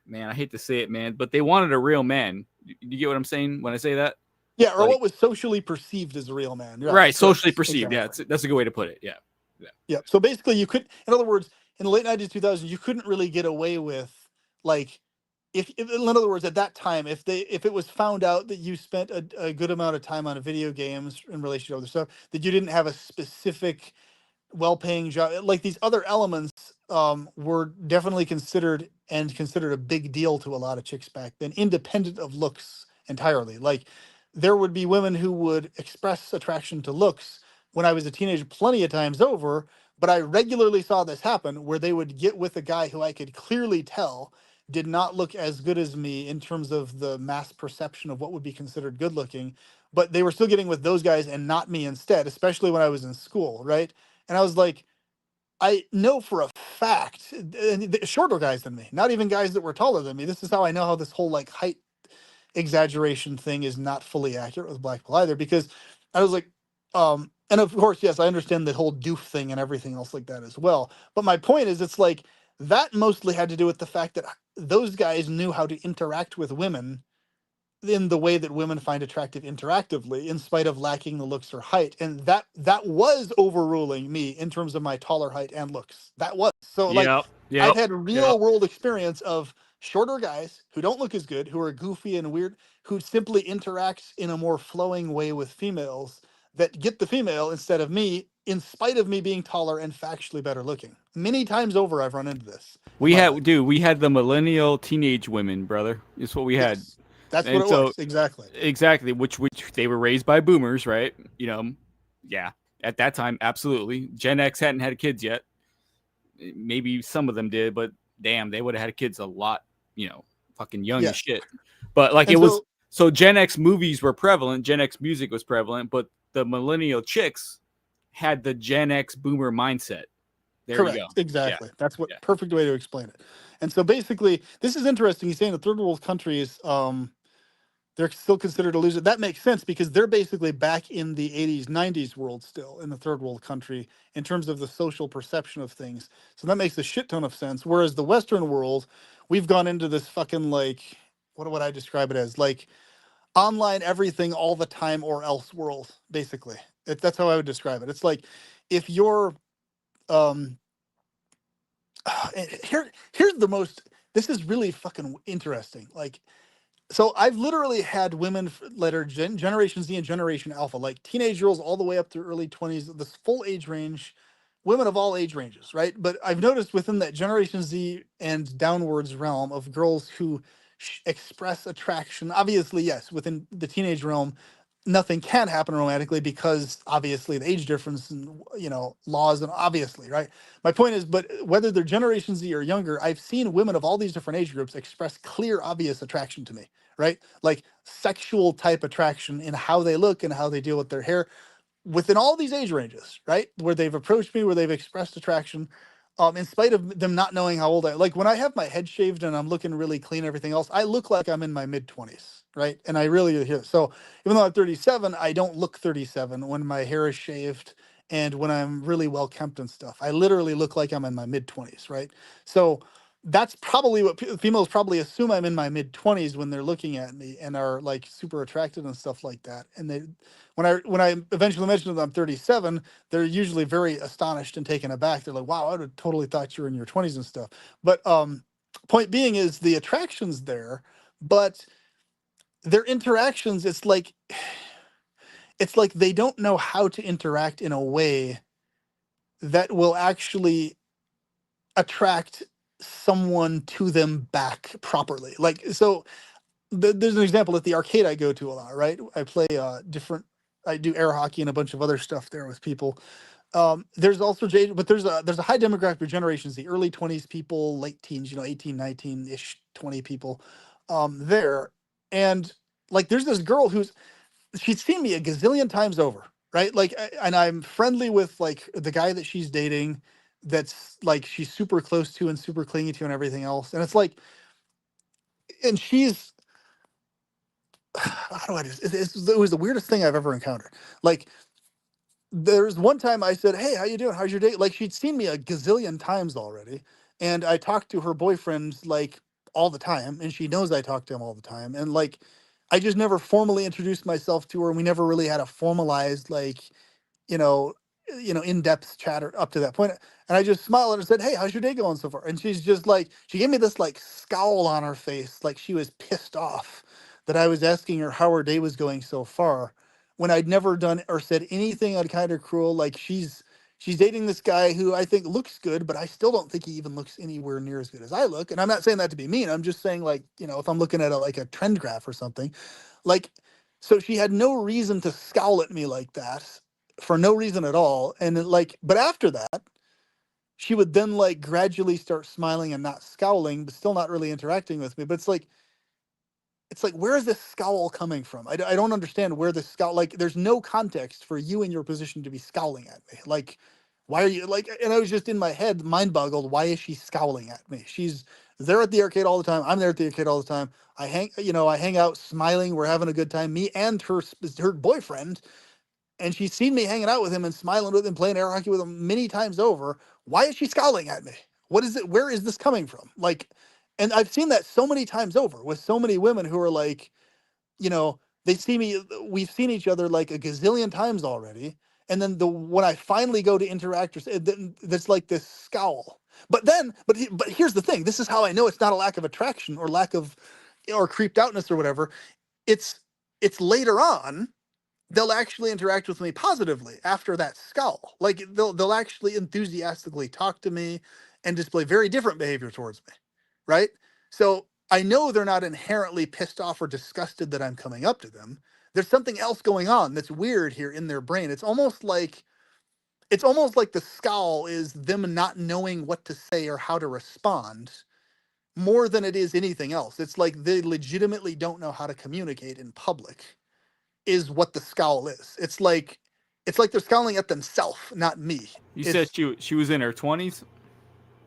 man, I hate to say it, man, but they wanted a real man. You get what I'm saying when I say that? yeah, or Like what was socially perceived as a real man. Right. right, socially Correct. perceived. Yeah, Exactly. that's a good way to put it. Yeah. Yeah. Yeah. So basically, in other words, in the late 90s, 2000s, you couldn't really get away with, like, if in other words, at that time, if it was found out that you spent a good amount of time on video games in relation to other stuff, that you didn't have a specific well-paying job, like these other elements were definitely considered a big deal to a lot of chicks back then, independent of looks entirely. Like there would be women who would express attraction to looks when I was a teenager plenty of times over, but I regularly saw this happen where they would get with a guy who I could clearly tell did not look as good as me in terms of the mass perception of what would be considered good looking, but they were still getting with those guys and not me instead, especially when I was in school, right? And I was like, I know for a fact, shorter guys than me, not even guys that were taller than me. This is how I know how this whole like height exaggeration thing is not fully accurate with black people either, because I was like, and of course, yes, I understand the whole doof thing and everything else like that as well. But my point is, it's like that mostly had to do with the fact that those guys knew how to interact with women in the way that women find attractive interactively, in spite of lacking the looks or height. And that was overruling me in terms of my taller height and looks. That was so like Yep. I've Yep. had real world experience of shorter guys who don't look as good, who are goofy and weird, who simply interact in a more flowing way with females that get the female instead of me, in spite of me being taller and factually better looking. Many times over I've run into this in We my life. had, dude, we had the millennial teenage women, brother. It's what we had. Yes. That's what And it so was. Exactly. exactly, which they were raised by boomers, right? You know, yeah. At that time, absolutely. Gen X hadn't had kids yet. Maybe some of them did, but damn, they would have had kids a lot, fucking young Yeah. as shit. But like it And was, so so Gen X movies were prevalent, Gen X music was prevalent, but the millennial chicks had the Gen X boomer mindset. There you go. correct, Yeah. exactly. That's what Yeah. perfect way to explain it. And so basically, this is interesting. He's saying the third world countries, they're still considered a loser. That makes sense because they're basically back in the 80s, 90s world still in the third world country in terms of the social perception of things. So that makes a shit ton of sense. Whereas the Western world, we've gone into this fucking like, what would I describe it as? Like online everything all the time or else world, basically. That's how I would describe it. It's like if you're um here's the most, this is really fucking interesting. Like so I've literally had women that are Generation Z and Generation Alpha, like teenage girls all the way up to early 20s, this full age range, women of all age ranges, right? But I've noticed within that Generation Z and downwards realm of girls who express attraction, obviously, yes, within the teenage realm, nothing can happen romantically because obviously the age difference and laws and obviously, right? My point is, but whether they're Generation Z or younger, I've seen women of all these different age groups express clear, obvious attraction to me, right? Like sexual type attraction in how they look and how they deal with their hair within all these age ranges, right? Where they've approached me, where they've expressed attraction, in spite of them not knowing how old I like when I have my head shaved and I'm looking really clean, everything else, I look like I'm in my mid 20s, right? And I really hear so even though I'm 37, I don't look 37 when my hair is shaved and when I'm really well kempt and stuff. I literally look like I'm in my mid 20s, right? So that's probably what females probably assume I'm in my mid 20s when they're looking at me and are like super attracted and stuff like that. And they when I eventually mention that I'm 37, they're usually very astonished and taken aback. They're like, "Wow, I would have totally thought you were in your 20s and stuff." But point being is the attraction's there, but their interactions, it's like they don't know how to interact in a way that will actually attract someone to them back properly. Like so there's an example at the arcade I go to a lot, right? I play different. I do air hockey and a bunch of other stuff there with people. There's also but there's a high demographic of generations, the early 20s people, late teens, 18, 19-ish, 20 people there. And like there's this girl she's seen me a gazillion times over, right? Like and I'm friendly with like the guy that she's dating that's like she's super close to and super clingy to and everything else. And it's like and she's how do I just, it was the weirdest thing I've ever encountered. Like there's one time I said, "Hey, how you doing? How's your day?" Like she'd seen me a gazillion times already, and I talked to her boyfriend like all the time, and she knows I talk to him all the time. And like, I just never formally introduced myself to her, and we never really had a formalized like you know, in-depth chatter up to that point. And I just smiled at her and said, "Hey, how's your day going so far?" And she's just like, she gave me this like scowl on her face, like she was pissed off that I was asking her how her day was going so far when I'd never done or said anything kind of cruel. Like she's dating this guy who I think looks good, but I still don't think he even looks anywhere near as good as I look. And I'm not saying that to be mean. I'm just saying, like, you know, if I'm looking at like a trend graph or something, like, so she had no reason to scowl at me like that for no reason at all. And then, like, but after that, she would then like gradually start smiling and not scowling, but still not really interacting with me. But it's like, where is this scowl coming from? I don't understand where this scowl, like, there's no context for you in your position to be scowling at me. Like, why are you like, and I was just in my head, mind boggled. Why is she scowling at me? She's there at the arcade all the time. I'm there at the arcade all the time. I hang out smiling. We're having a good time. Me and her boyfriend, and she's seen me hanging out with him and smiling with him, playing air hockey with him many times over. Why is she scowling at me? What is it? Where is this coming from? Like, and I've seen that so many times over with so many women who are like, you know, they see me, we've seen each other like a gazillion times already. And then when I finally go to interact, that's like this scowl. But here's the thing. This is how I know it's not a lack of attraction or lack of, or creeped outness or whatever. It's it's later on they'll actually interact with me positively after that scowl. Like they'll actually enthusiastically talk to me and display very different behavior towards me, right? So I know they're not inherently pissed off or disgusted that I'm coming up to them. There's something else going on that's weird here in their brain. It's almost like the scowl is them not knowing what to say or how to respond more than it is anything else. It's like they legitimately don't know how to communicate in public is what the scowl is. It's like they're scowling at themselves, not me. You said It's she was in her 20s.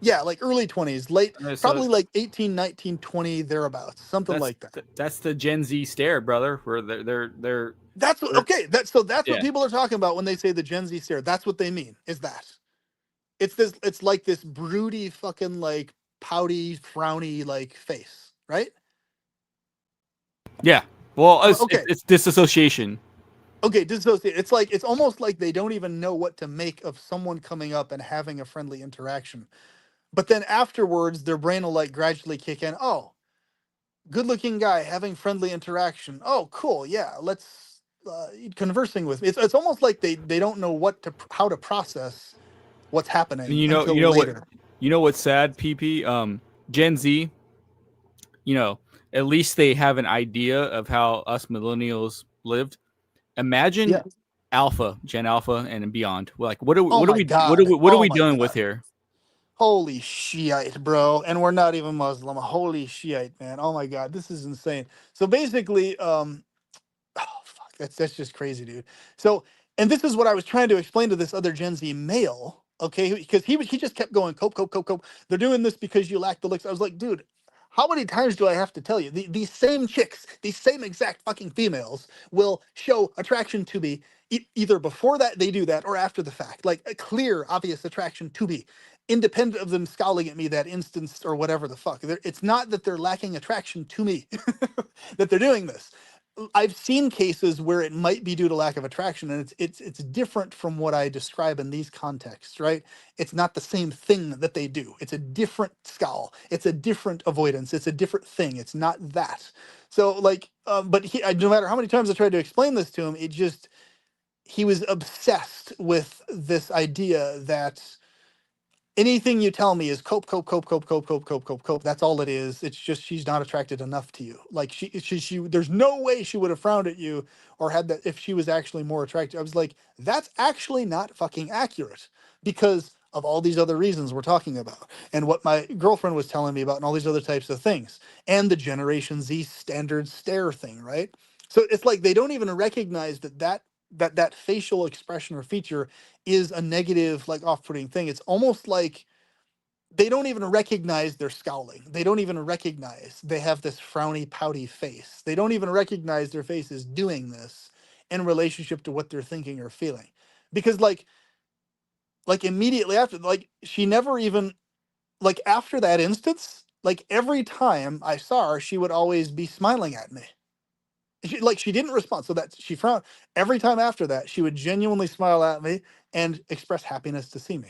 yeah, like early 20s, late, So probably like 18, 19, 20, thereabouts, something like that. that's the Gen Z stare, brother. Where they're That's what, okay. That's yeah. what people are talking about when they say the Gen Z stare. That's what they mean. Is that it's like this broody fucking like pouty frowny like face, right? Yeah. Well, Okay, it's disassociation. okay, dissociate. It's almost like they don't even know what to make of someone coming up and having a friendly interaction. But then afterwards, their brain will like gradually kick in. Oh, good looking guy having friendly interaction. Oh, cool. Yeah, let's conversing with me. It's almost like they don't know how to process what's And happening you until know what, later. what's sad, PP. Gen Z. You know, at least they have an idea of how us millennials lived. Imagine Yeah. Alpha, Gen Alpha, and beyond. Like, what are we, Oh what are my we, god. what are Oh we my dealing with god. here? Holy Shiite, bro. And we're not even Muslim. Holy Shiite, man. Oh my god. This is insane. So basically, oh fuck, that's just crazy, dude. So, and this is what I was trying to explain to this other Gen Z male, okay? Because he just kept going, cope, cope, cope, cope. They're doing this because you lack the looks. I was like, dude, how many times do I have to tell you? These same chicks, these same exact fucking females will show attraction to me either before that they do that or after the fact. Like a clear, obvious attraction to me, independent of them scowling at me that instance or whatever the fuck. It's not that they're lacking attraction to me that they're doing this. I've seen cases where it might be due to lack of attraction, and it's different from what I describe in these contexts, right? It's not the same thing that they do. It's a different scowl. It's a different avoidance. It's a different thing. It's not that. So like, but no matter how many times I tried to explain this to him, he was obsessed with this idea that anything you tell me is cope, cope, cope, cope, cope, cope, cope, cope, cope. That's all it is. It's just she's not attracted enough to you. Like she there's no way she would have frowned at you or had that if she was actually more attractive. I was like, that's actually not fucking accurate because of all these other reasons we're talking about and what my girlfriend was telling me about and all these other types of things and the Generation Z standard stare thing, right? So it's like they don't even recognize that facial expression or feature is a negative, like off-putting thing. It's almost like they don't even recognize they're scowling. They don't even recognize they have this frowny, pouty face. They don't even recognize their face is doing this in relationship to what they're thinking or feeling. Because like immediately after, like she never even like after that instance, like every time I saw her, she would always be smiling at me. She didn't respond, so that she frowned. Every time after that, she would genuinely smile at me and express happiness to see me.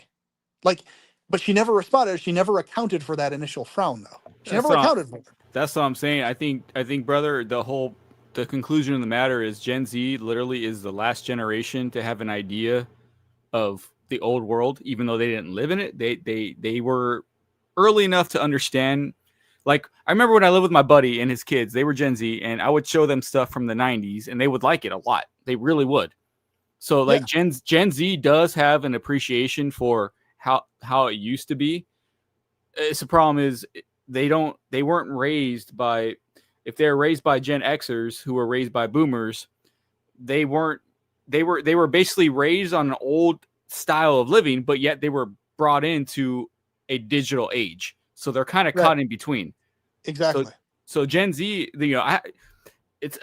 Like, but she never responded. She never accounted for that initial frown, though. She That's never all. accounted for it. That's what I'm saying. I think, brother, the conclusion of the matter is Gen Z literally is the last generation to have an idea of the old world, even though they didn't live in it. They were early enough to understand. Like, I remember when I lived with my buddy and his kids, they were Gen Z, and I would show them stuff from the 90s, and they would like it a lot. They really would. So like Gen Z does have an appreciation for how it used to be. It's the problem is they weren't raised by, if they're raised by Gen Xers who were raised by boomers, they were basically raised on an old style of living, but yet they were brought into a digital age. So they're kind of caught in between. Exactly. So Gen Z, it's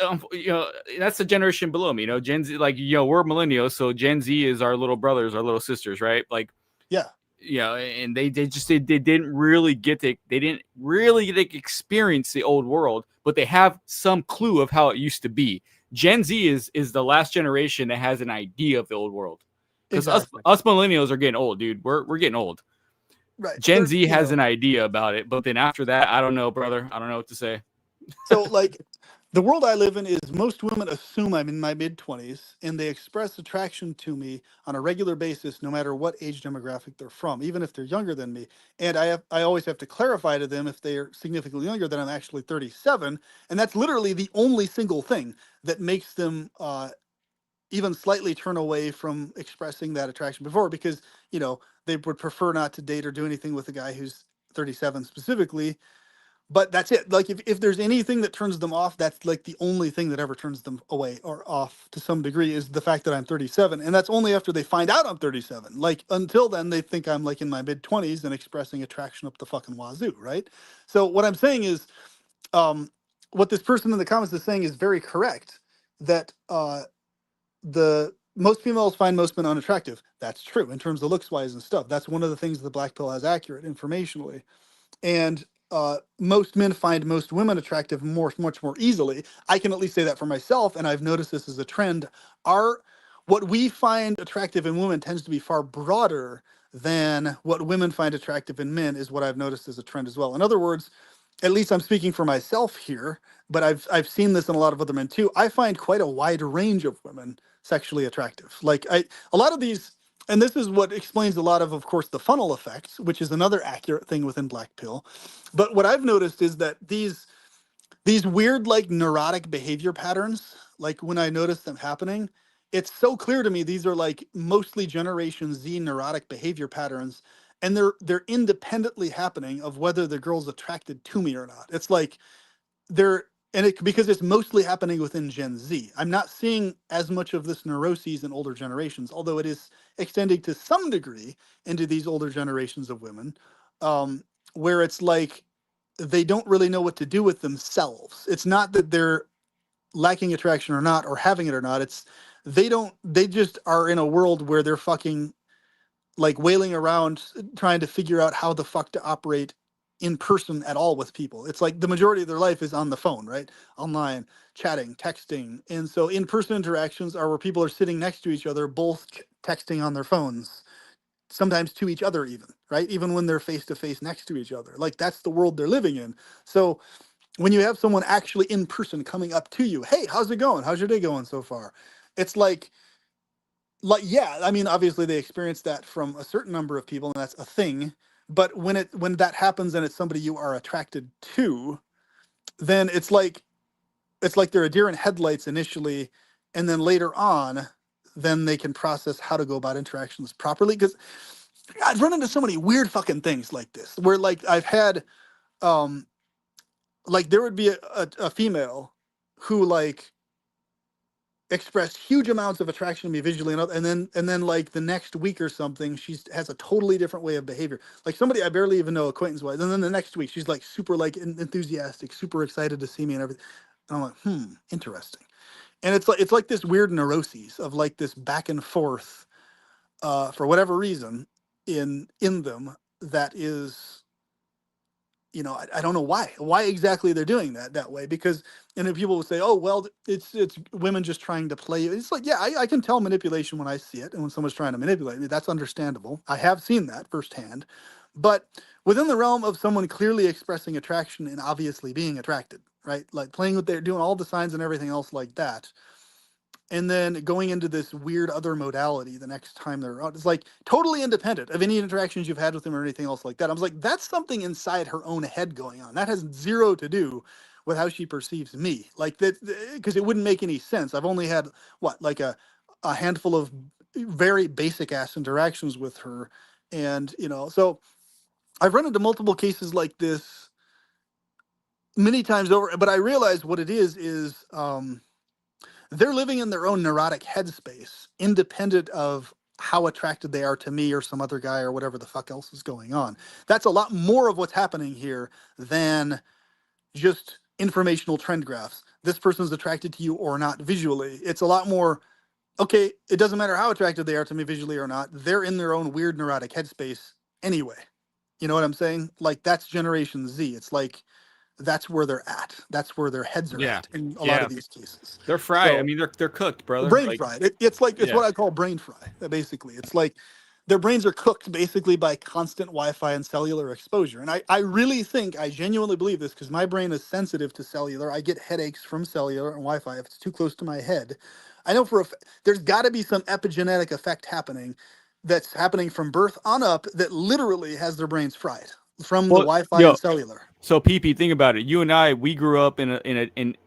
that's the generation below me. Gen Z, like, we're millennials, so Gen Z is our little brothers, our little sisters, right? Like, and they didn't really get to experience the old world, but they have some clue of how it used to be. Gen Z is the last generation that has an idea of the old world. Because us millennials are getting old, dude. We're getting old. Right. Gen Z has an idea about it, but then after that, I don't know, brother. I don't know what to say. So, like, the world I live in is most women assume I'm in my mid-20s, and they express attraction to me on a regular basis, no matter what age demographic they're from, even if they're younger than me. And I always have to clarify to them, if they're significantly younger, that I'm actually 37, and that's literally the only single thing that makes them even slightly turn away from expressing that attraction before, because they would prefer not to date or do anything with a guy who's 37 specifically. But that's it. Like, if there's anything that turns them off, that's like the only thing that ever turns them away or off to some degree, is the fact that I'm 37. And that's only after they find out I'm 37. Like, until then, they think I'm like in my mid 20s and expressing attraction up the fucking wazoo, right? So what I'm saying is, what this person in the comments is saying is very correct. That the most females find most men unattractive. That's true in terms of looks wise and stuff. That's one of the things the black pill has accurate informationally. And most men find most women attractive much more easily. I can at least say that for myself, and I've noticed this as a trend. What we find attractive in women tends to be far broader than what women find attractive in men, is what I've noticed as a trend as well. In other words, at least I'm speaking for myself here, but I've seen this in a lot of other men too. I find quite a wide range of women sexually attractive. Like, a lot of these, and this is what explains a lot of course, the funnel effect, which is another accurate thing within black pill. But what I've noticed is that these weird, like, neurotic behavior patterns, like when I notice them happening, it's so clear to me these are like mostly Generation Z neurotic behavior patterns, and they're independently happening of whether the girl's attracted to me or not. It's like they're and it because it's mostly happening within Gen Z. I'm not seeing as much of this neuroses in older generations, although it is extending to some degree into these older generations of women, where it's like they don't really know what to do with themselves. It's not that they're lacking attraction or not, or having it or not. It's they just are in a world where they're fucking like wailing around trying to figure out how the fuck to operate in person at all with people. It's like the majority of their life is on the phone, right? Online, chatting, texting. And so in-person interactions are where people are sitting next to each other, both texting on their phones, sometimes to each other even, right? Even when they're face to face next to each other. Like, that's the world they're living in. So when you have someone actually in person coming up to you, hey, how's it going? How's your day going so far? It's like, yeah, I mean, obviously they experience that from a certain number of people, and that's a thing. But when that happens and it's somebody you are attracted to, then it's like they're a deer in headlights initially, and then later on, then they can process how to go about interactions properly. Because I've run into so many weird fucking things like this, where like I've had, like, there would be a female who like expressed huge amounts of attraction to me visually, and then like the next week or something, she has a totally different way of behavior. Like somebody I barely even know acquaintance wise, and then the next week she's like super like enthusiastic, super excited to see me and everything. And I'm like, interesting. And it's like this weird neuroses of like this back and forth, for whatever reason in them, that is, I don't know why exactly they're doing that way. Because, and then people will say, oh, well, it's women just trying to play you. It's like, yeah, I can tell manipulation when I see it, and when someone's trying to manipulate me, that's understandable. I have seen that firsthand. But within the realm of someone clearly expressing attraction and obviously being attracted, right? Like playing with, they're doing all the signs and everything else like that. and then going into this weird other modality the next time they're out. It's like totally independent of any interactions you've had with them or anything else like that. I was like, that's something inside her own head going on. That has zero to do with how she perceives me. Like that, because it wouldn't make any sense. I've only had like a handful of very basic ass interactions with her. And, so I've run into multiple cases like this many times over, but I realized what it is, they're living in their own neurotic headspace, independent of how attracted they are to me or some other guy or whatever the fuck else is going on. That's a lot more of what's happening here than just informational trend graphs. This person's attracted to you or not visually. It's a lot more, okay, it doesn't matter how attracted they are to me visually or not. They're in their own weird neurotic headspace anyway. You know what I'm saying? Like, that's Generation Z. It's like, that's where they're at. That's where their heads are Yeah. at in a lot Yeah. of these cases. They're fried. I So, mean, they're cooked, brother. brain Like, fried. It's like, it's yeah. what I call brain fry, basically. It's like their brains are cooked basically by constant Wi-Fi and cellular exposure. And I really think, I genuinely believe this, because my brain is sensitive to cellular. I get headaches from cellular and Wi-Fi if it's too close to my head. I know there's got to be some epigenetic effect happening that's happening from birth on up that literally has their brains fried from the Wi-Fi and cellular. So PP, think about it. You and I, we grew up in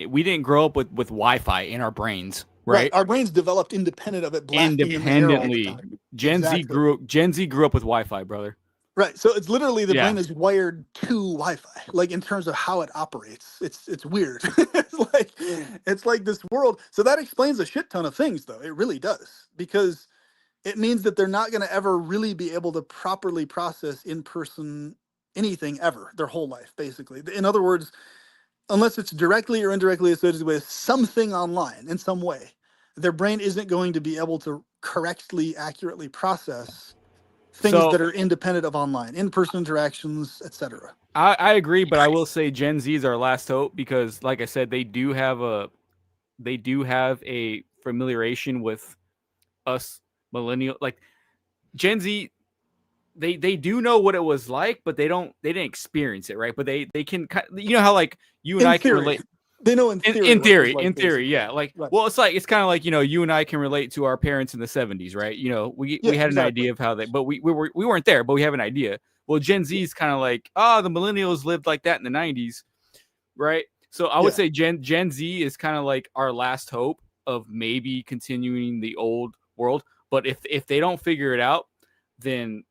we didn't grow up with Wi-Fi in our brains, right? Our brains developed independent of it blasting in the air all the time. Gen Z grew up with Wi-Fi, brother. Right. So it's literally the brain is wired to Wi-Fi, like in terms of how it operates. It's weird. it's like this world. So that explains a shit ton of things, though. It really does, because it means that they're not going to ever really be able to properly process in person anything ever their whole life, basically. In other words, unless it's directly or indirectly associated with something online in some way, their brain isn't going to be able to correctly, accurately process things that are independent of online, in-person interactions, etc. I agree, but I will say Gen Z is our last hope, because, like I said, they do have a familiarization with us millennial. Like, Gen Z, they do know what it was like, but they didn't experience it, right? But they can, you know how, like, you and I can relate. They know in theory. In theory, yeah. Like, right. Well, it's kind of like, you and I can relate to our parents in the 70s, right? We had an idea of how but we weren't there, but we have an idea. Well, Gen Z is kind of like, the millennials lived like that in the 90s, right? So I would say Gen Z is kind of like our last hope of maybe continuing the old world. But if they don't figure it out, then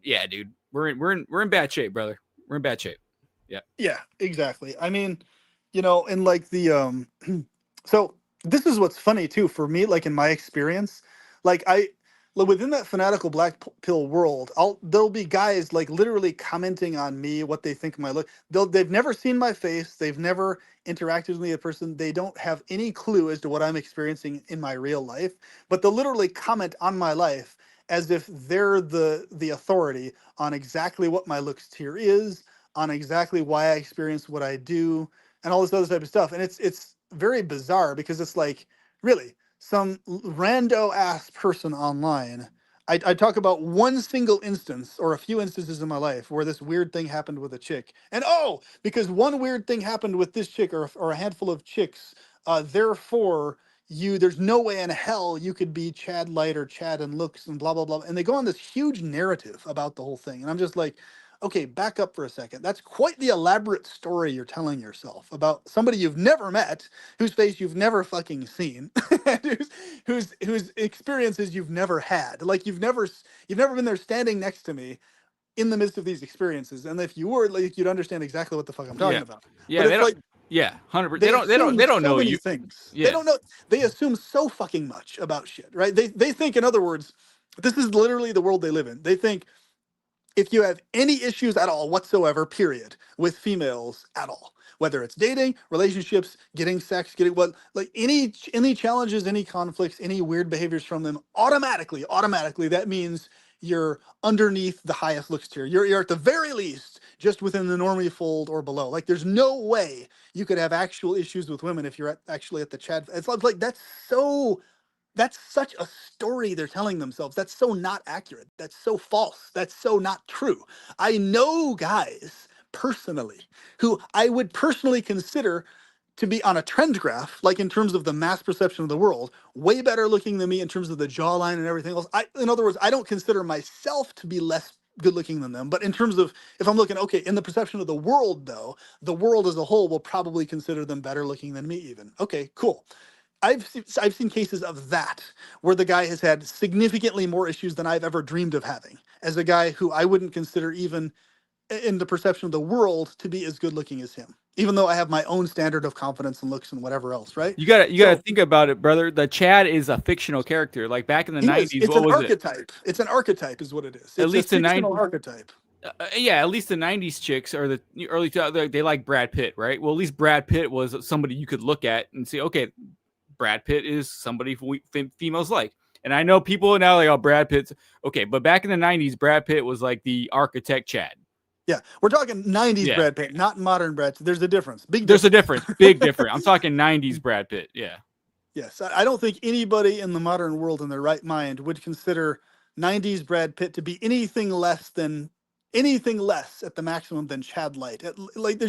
yeah, dude, we're in bad shape, brother. We're in bad shape. Yeah. Yeah, exactly. I mean, and like the so this is what's funny too for me, like in my experience, like within that fanatical black pill world, there'll be guys like literally commenting on me, what they think my look. They've never seen my face, they've never interacted with me in person, they don't have any clue as to what I'm experiencing in my real life, but they'll literally comment on my life as if they're the authority on exactly what my looks tier is, on exactly why I experience what I do, and all this other type of stuff. And it's very bizarre, because it's like, really, some rando ass person online. I talk about one single instance or a few instances in my life where this weird thing happened with a chick. And because one weird thing happened with this chick or a handful of chicks, therefore there's no way in hell you could be Chad Light or Chad in looks and blah, blah, blah. And they go on this huge narrative about the whole thing. And I'm just like, okay, back up for a second. That's quite the elaborate story you're telling yourself about somebody you've never met, whose face you've never fucking seen, whose experiences you've never had. Like, you've never been there standing next to me in the midst of these experiences. And if you were, like, you'd understand exactly what the fuck I'm talking about. Yeah, but it's like, 100%. They don't know you. Things. Yeah. They don't know. They assume so fucking much about shit, right? They think, in other words, this is literally the world they live in. They think, if you have any issues at all whatsoever, period, with females at all, whether it's dating, relationships, getting sex, any challenges, any conflicts, any weird behaviors from them, automatically, that means you're underneath the highest looks tier. You're at the very least just within the normie fold or below. Like, there's no way you could have actual issues with women if you're actually at the Chad. It's like, that's such a story they're telling themselves. That's so not accurate. That's so false. That's so not true. I know guys personally who I would personally consider to be on a trend graph, like in terms of the mass perception of the world, way better looking than me in terms of the jawline and everything else. In other words, I don't consider myself to be less good looking than them. But in terms of, if I'm looking, okay, in the perception of the world, though, the world as a whole will probably consider them better looking than me even. Okay, cool. I've seen cases of that where the guy has had significantly more issues than I've ever dreamed of having, as a guy who I wouldn't consider even in the perception of the world to be as good looking as him, even though I have my own standard of confidence and looks and whatever else, right? You gotta So think about it, brother. The Chad is a fictional character. Like back in the he is. '90s, It's what an was it? archetype. It's an archetype, is what it is. At It's a least the fictional archetype. yeah, at least the '90s chicks or the early 2000s, they like Brad Pitt, right? Well, at least Brad Pitt was somebody you could look at and see, okay, Brad Pitt is somebody females like. And I know people now like, oh, Brad Pitt's okay, but back in the '90s, Brad Pitt was like the architect Chad. Yeah, we're talking 90s Yeah. Brad Pitt, not modern Brad Pitt. There's a difference. There's a difference. Big difference. I'm talking 90s Brad Pitt. Yeah. Yes, I don't think anybody in the modern world in their right mind would consider 90s Brad Pitt to be anything less at the maximum than Chad Light. Like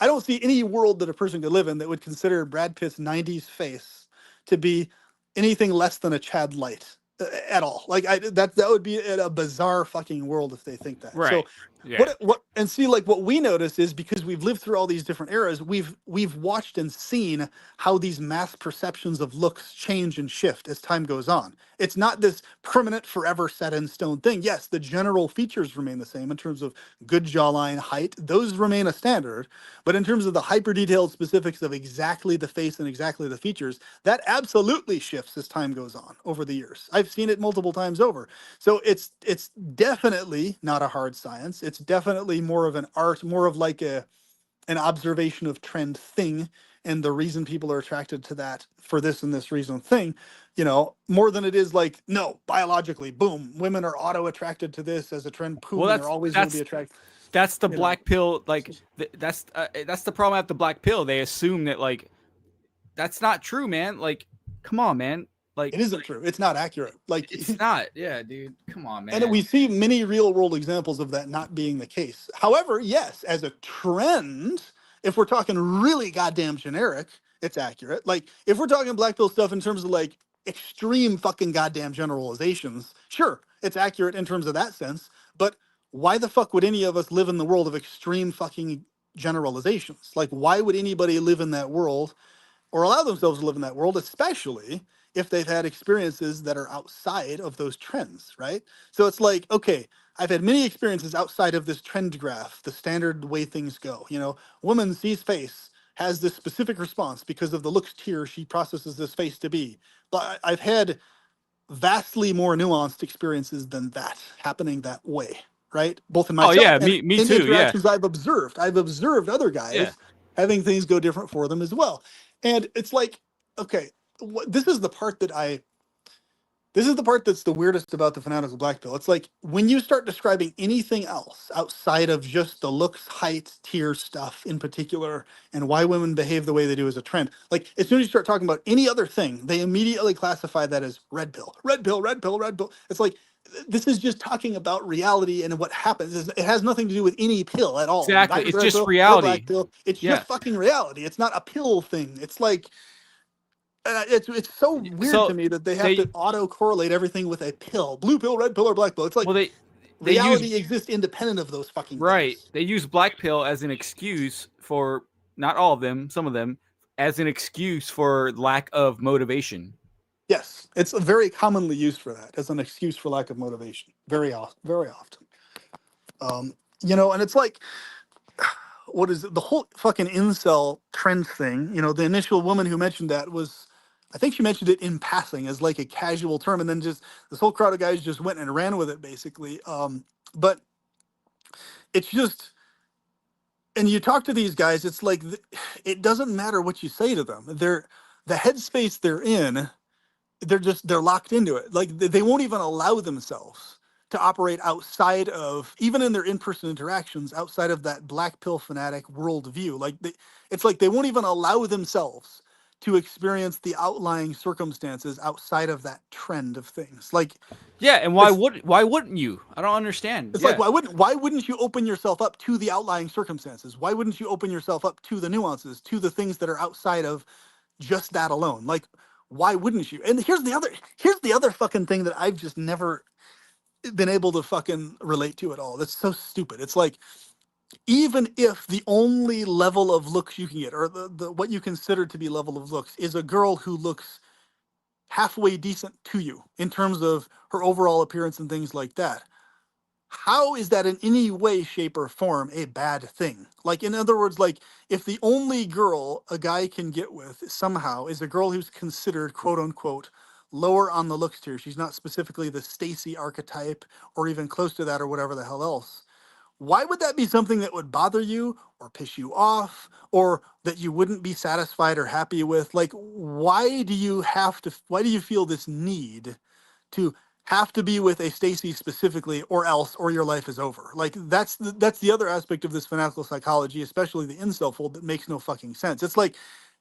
I don't see any world that a person could live in that would consider Brad Pitt's 90s face to be anything less than a Chad Light at all. Like that would be a bizarre fucking world if they think that. Right. So Yeah. what we notice is, because we've lived through all these different eras, we've watched and seen how these mass perceptions of looks change and shift as time goes on. It's not this permanent, forever set in stone thing. Yes, the general features remain the same in terms of good jawline, height, those remain a standard. But in terms of the hyper detailed specifics of exactly the face and exactly the features, that absolutely shifts as time goes on over the years. I've seen it multiple times over. So it's definitely not a hard science. It's definitely more of an art, more of like an observation of trend thing, and the reason people are attracted to that for this and this reason thing, more than it is like, no, biologically, boom, women are auto attracted to this as a trend, boom, Well, and they're always going to be attracted. That's the black pill. Like that's the problem at the black pill. They assume that like that's not true, man. Like, come on, man. Like It isn't true. It's not accurate. Like it's not. Yeah, dude. Come on, man. and we see many real world examples of that not being the case. However, yes, as a trend, if we're talking really goddamn generic, it's accurate. Like if we're talking black pill stuff in terms of like extreme fucking goddamn generalizations, sure, it's accurate in terms of that sense. But why the fuck would any of us live in the world of extreme fucking generalizations? Like, why would anybody live in that world or allow themselves to live in that world, especially if they've had experiences that are outside of those trends, right? So it's like, okay, I've had many experiences outside of this trend graph, the standard way things go. Woman sees face, has this specific response because of the looks tier she processes this face to be. But I've had vastly more nuanced experiences than that happening that way, right? Both in myself and me in too. Yeah. interactions I've observed. I've observed other guys having things go different for them as well. And it's like, okay, this is the part that's the weirdest about the fanatical black pill. It's like when you start describing anything else outside of just the looks, height, tier stuff in particular, and why women behave the way they do as a trend, like as soon as you start talking about any other thing, they immediately classify that as red pill, red pill, red pill, red pill. It's like, this is just talking about reality and what happens. It has nothing to do with any pill at all. Exactly. It's just Pill, reality. black pill. It's just fucking reality. It's not a pill thing. It's like, it's so weird to me that they have to auto correlate everything with a pill, blue pill, red pill, or black pill. It's like, well, reality exists independent of those fucking things. They use black pill as an excuse for, not all of them, some of them, as an excuse for lack of motivation. Yes, it's very commonly used for that, as an excuse for lack of motivation. Very often, very often. And it's like, what is it? The whole fucking incel trend thing. The initial woman who mentioned that was, I think she mentioned it in passing as like a casual term, and then just this whole crowd of guys just went and ran with it, basically. But it's just, and you talk to these guys, it's like it doesn't matter what you say to them. The headspace they're in, they're locked into it. Like they won't even allow themselves to operate outside of, even in their in-person interactions, outside of that black pill fanatic worldview. Like it's like they won't even allow themselves to experience the outlying circumstances outside of that trend of things. Like, Yeah, and why wouldn't you? I don't understand. it's Yeah. like, why wouldn't you open yourself up to the outlying circumstances? Why wouldn't you open yourself up to the nuances, to the things that are outside of just that alone? Like, why wouldn't you? And here's the other fucking thing that I've just never been able to fucking relate to at all. That's so stupid. It's like, even if the only level of looks you can get, or the what you consider to be level of looks, is a girl who looks halfway decent to you in terms of her overall appearance and things like that, how is that in any way, shape, or form a bad thing? Like, in other words, like, if the only girl a guy can get with somehow is a girl who's considered, quote unquote, lower on the looks tier, she's not specifically the Stacy archetype or even close to that or whatever the hell else, why would that be something that would bother you or piss you off or that you wouldn't be satisfied or happy with? Like, why do you feel this need to have to be with a Stacy specifically, or else, or your life is over? Like, that's the other aspect of this fanatical psychology, especially the incel fold, that makes no fucking sense. It's like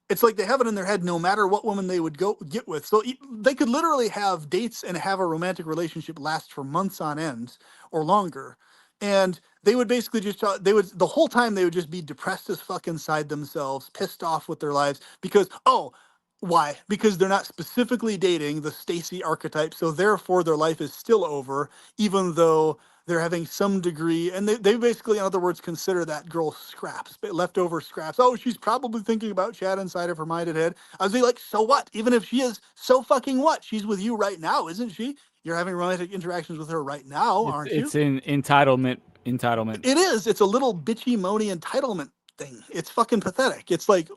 they have it in their head, no matter what woman they would go get with. So they could literally have dates and have a romantic relationship last for months on end or longer. And they would basically just, the whole time they would just be depressed as fuck inside themselves, pissed off with their lives because, oh, why? Because they're not specifically dating the Stacy archetype. So therefore their life is still over, even though they're having some degree, and they basically, in other words, consider that girl scraps, leftover scraps. Oh, she's probably thinking about Chad inside of her mind and head. I was like, so what? Even if she is, so fucking what? She's with you right now, isn't she? You're having romantic interactions with her right now, aren't you? It's in entitlement. Entitlement. It is. It's a little bitchy, moany entitlement thing. It's fucking pathetic. It's like,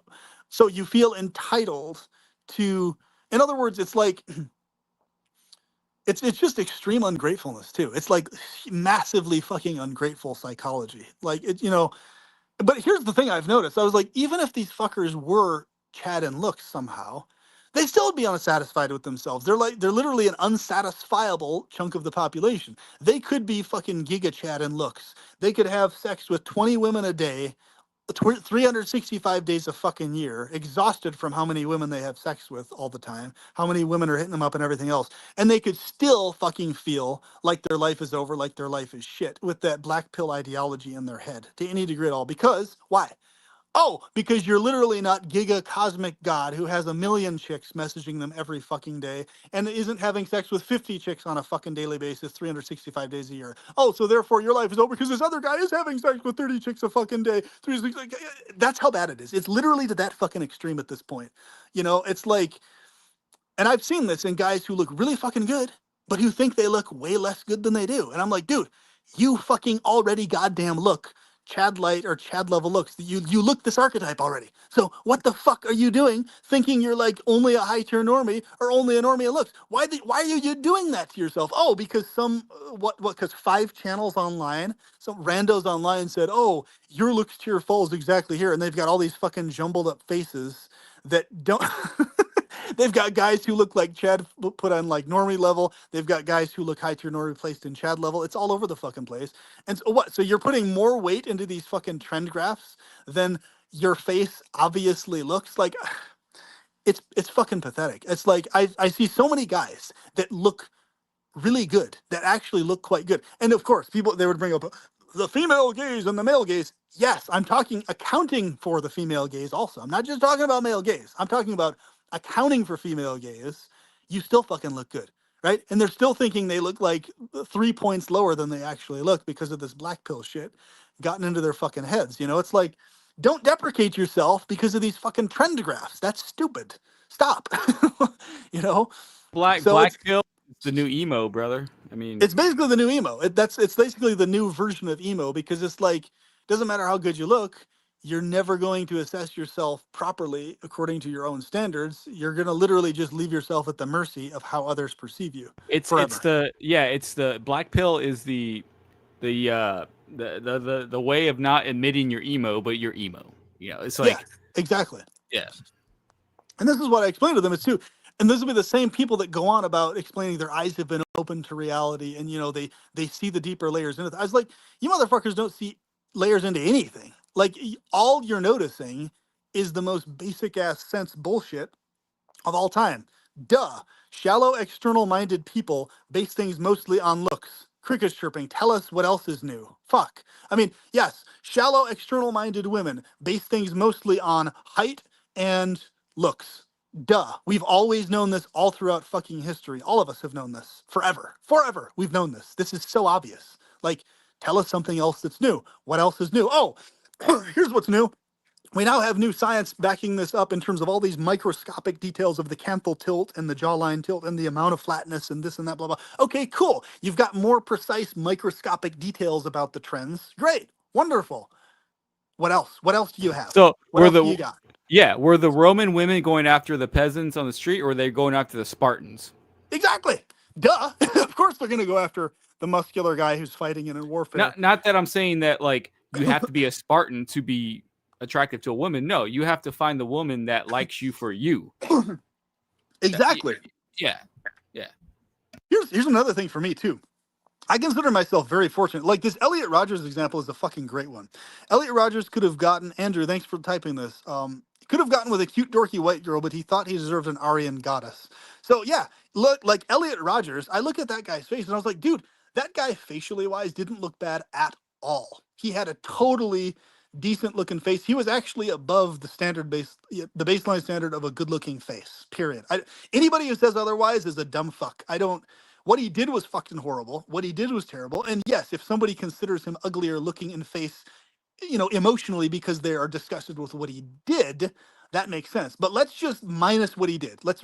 so you feel entitled to, in other words, it's like, it's just extreme ungratefulness too. It's like massively fucking ungrateful psychology. Like, but here's the thing I've noticed. I was like, even if these fuckers were Chad and looks somehow, they still would be unsatisfied with themselves. They're literally an unsatisfiable chunk of the population. They could be fucking giga Chad and looks. They could have sex with 20 women a day, 365 days a fucking year, exhausted from how many women they have sex with all the time, how many women are hitting them up and everything else. And they could still fucking feel like their life is over, like their life is shit, with that black pill ideology in their head to any degree at all. Because why? Oh, because you're literally not Giga Cosmic God who has a million chicks messaging them every fucking day and isn't having sex with 50 chicks on a fucking daily basis, 365 days a year. Oh, so therefore your life is over because this other guy is having sex with 30 chicks a fucking day. That's how bad it is. It's literally to that fucking extreme at this point. It's like, and I've seen this in guys who look really fucking good, but who think they look way less good than they do. And I'm like, dude, you fucking already goddamn look Chad light or Chad level looks. You look this archetype already. So what the fuck are you doing thinking you're like only a high tier normie or only a normie in looks? Why are you doing that to yourself? Oh, because because 5 channels online, some randos online said, oh, your looks tier falls exactly here. And they've got all these fucking jumbled up faces that don't they've got guys who look like Chad put on like normie level. They've got guys who look high tier normie placed in Chad level. It's all over the fucking place. And so what? So you're putting more weight into these fucking trend graphs than your face obviously looks like. It's fucking pathetic. It's like I see so many guys that look really good, that actually look quite good. And of course, people, they would bring up the female gaze and the male gaze. Yes, I'm talking accounting for the female gaze also. I'm not just talking about male gaze. I'm talking about accounting for female gaze. You still fucking look good, right? And they're still thinking they look like 3 points lower than they actually look because of this black pill shit gotten into their fucking heads. It's like, don't deprecate yourself because of these fucking trend graphs. That's stupid. Stop. you know? So Black pill is the new emo, brother. I mean, it's basically the new emo. It's basically the new version of emo, because it's like, doesn't matter how good you look, you're never going to assess yourself properly according to your own standards. You're gonna literally just leave yourself at the mercy of how others perceive you it's forever. the black pill is the way of not admitting you're emo, but you're emo. It's like, Yeah, exactly. yeah. And this is what I explained to them. It's too, and this will be the same people that go on about explaining their eyes have been open to reality, and they see the deeper layers in it. I was like, you motherfuckers don't see layers into anything. Like, all you're noticing is the most basic ass sense bullshit of all time. Duh. Shallow, external minded people base things mostly on looks. Crickets chirping. Tell us what else is new. Fuck. I mean, yes, shallow, external minded women base things mostly on height and looks. Duh. We've always known this all throughout fucking history. All of us have known this forever. Forever. We've known this. This is so obvious. Like, tell us something else that's new. What else is new? Oh, here's what's new. We now have new science backing this up in terms of all these microscopic details of the canthal tilt and the jawline tilt and the amount of flatness and this and that, blah, blah. Okay, cool. You've got more precise microscopic details about the trends. Great. Wonderful. What else? What else do you have? So What else do you got? were the Roman women going after the peasants on the street, or were they going after the Spartans? Exactly. Duh. Of course they're going to go after the muscular guy who's fighting in warfare. Not that I'm saying that like you have to be a Spartan to be attractive to a woman. No, you have to find the woman that likes you for you. Exactly. Yeah. Here's another thing for me too. I consider myself very fortunate. Like this Elliot Rogers example is a fucking great one. Elliot Rogers could have gotten, Andrew, thanks for typing this. Could have gotten with a cute, dorky white girl, but he thought he deserved an Aryan goddess. So yeah, look, like Elliot Rogers, I look at that guy's face and I was like, dude, that guy facially wise didn't look bad at all. He had a totally decent looking face. He was actually above the the baseline standard of a good looking face, period. Anybody who says otherwise is a dumb fuck. What he did was fucking horrible. What he did was terrible. And yes, if somebody considers him uglier looking in face, emotionally because they are disgusted with what he did, that makes sense. But let's just minus what he did. Let's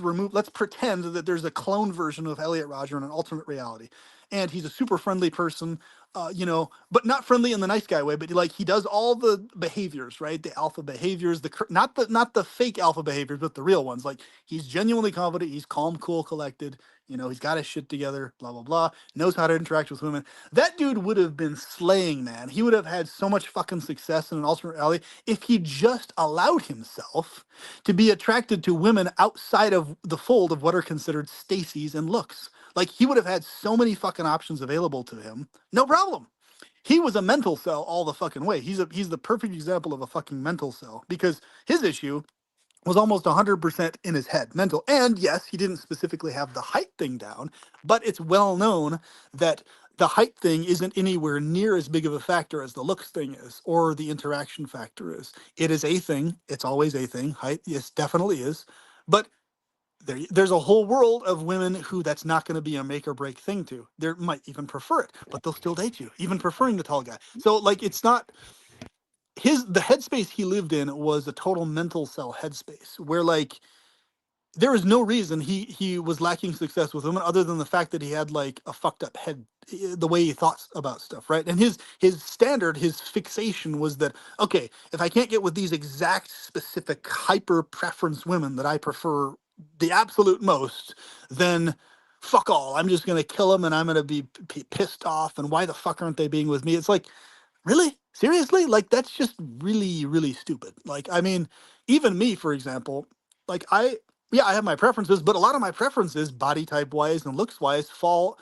pretend that there's a clone version of Elliot Rodger in an alternate reality. And he's a super friendly person, but not friendly in the nice guy way, but like he does all the behaviors, right? The alpha behaviors, not the fake alpha behaviors, but the real ones. Like he's genuinely confident, he's calm, cool, collected, he's got his shit together, blah, blah, blah, knows how to interact with women. That dude would have been slaying, man. He would have had so much fucking success in an alternate reality if he just allowed himself to be attracted to women outside of the fold of what are considered Stacy's and looks. Like he would have had so many fucking options available to him. No problem. He was a mental cell all the fucking way. He's the perfect example of a fucking mental cell because his issue was almost 100% in his head, mental. And yes, he didn't specifically have the height thing down, but it's well known that the height thing isn't anywhere near as big of a factor as the looks thing is, or the interaction factor is. It is a thing. It's always a thing. Height, yes, definitely is. But there's a whole world of women who that's not going to be a make or break thing to. They might even prefer it, but they'll still date you, even preferring the tall guy. So like, it's not the headspace he lived in was a total mental cell headspace where like there is no reason he was lacking success with women other than the fact that he had like a fucked up head, the way he thought about stuff, right? And his standard, his fixation was that, okay, if I can't get with these exact specific hyper preference women that I prefer the absolute most, then fuck all, I'm just gonna kill them and I'm gonna be pissed off, and why the fuck aren't they being with me? It's like, really? Seriously? Like, that's just really, really stupid. Like, I mean, even me, for example, like I have my preferences, but a lot of my preferences, body type wise and looks wise, fall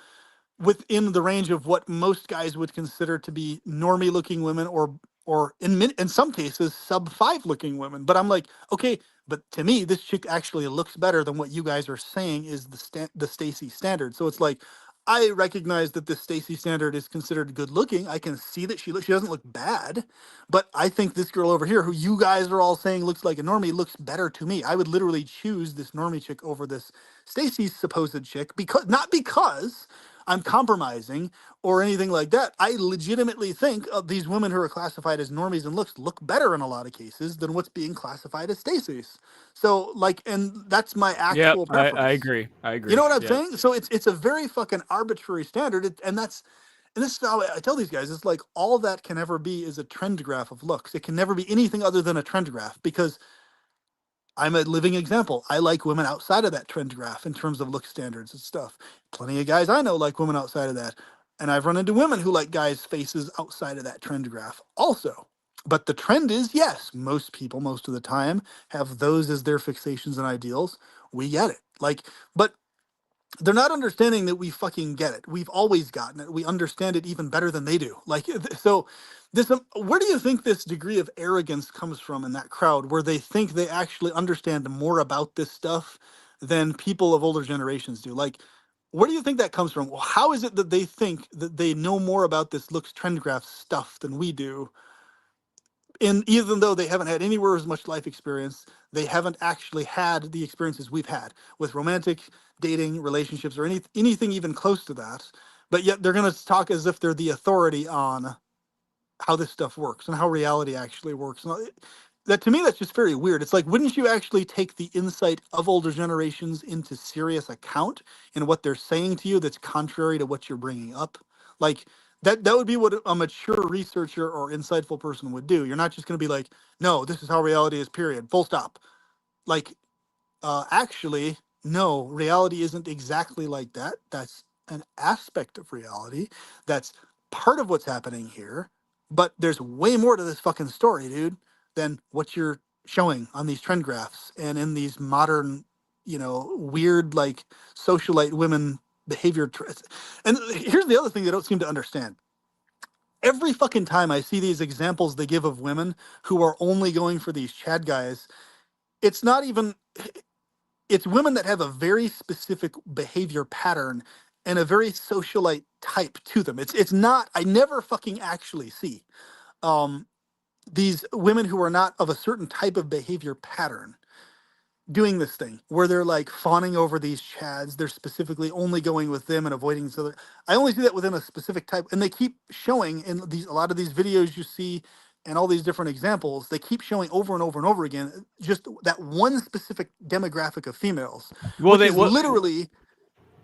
within the range of what most guys would consider to be normie looking women, or in some cases sub 5 looking women. But I'm like, okay, but to me this chick actually looks better than what you guys are saying is the Stacy standard. So it's like, I recognize that the Stacy standard is considered good looking. I can see that she doesn't look bad, but I think this girl over here, who you guys are all saying looks like a normie, looks better to me. I would literally choose this normie chick over this Stacy's supposed chick, because not because I'm compromising or anything like that. I legitimately think of these women who are classified as normies and looks look better in a lot of cases than what's being classified as Stacy's. So like, and that's my actual preference. I agree. You know what I'm saying? So it's a very fucking arbitrary standard, and this is how I tell these guys. It's like all that can ever be is a trend graph of looks. It can never be anything other than a trend graph, because I'm a living example. I like women outside of that trend graph in terms of look standards and stuff. Plenty of guys I know like women outside of that. And I've run into women who like guys' faces outside of that trend graph also. But the trend is, yes, most people, most of the time, have those as their fixations and ideals. We get it. Like, but they're not understanding that we fucking get it. We've always gotten it. We understand it even better than they do. Like, so this, where do you think this degree of arrogance comes from in that crowd, where they think they actually understand more about this stuff than people of older generations do? Like, where do you think that comes from? How is it that they think that they know more about this looks trend graph stuff than we do? And even though they haven't had anywhere as much life experience, they haven't actually had the experiences we've had with romantic dating relationships or anything even close to that. But yet they're going to talk as if they're the authority on how this stuff works and how reality actually works. And that, to me, that's just very weird. It's like, wouldn't you actually take the insight of older generations into serious account in what they're saying to you that's contrary to what you're bringing up? Like, that would be what a mature researcher or insightful person would do. You're not just going to be like, no, this is how reality is, period, full stop. Like, actually, no, reality isn't exactly like that. That's an aspect of reality. That's part of what's happening here. But there's way more to this fucking story, dude, than what you're showing on these trend graphs and in these modern, weird, like, socialite women behavior. And here's the other thing they don't seem to understand. Every fucking time I see these examples they give of women who are only going for these Chad guys, it's not even, it's women that have a very specific behavior pattern and a very socialite type to them. It's not, I never fucking actually see um these women who are not of a certain type of behavior pattern doing this thing where they're like fawning over these chads. They're specifically only going with them and avoiding this other. I only see that within a specific type, and they keep showing in these, a lot of these videos you see and all these different examples, they keep showing over and over and over again just that one specific demographic of females, Well, which they is what literally,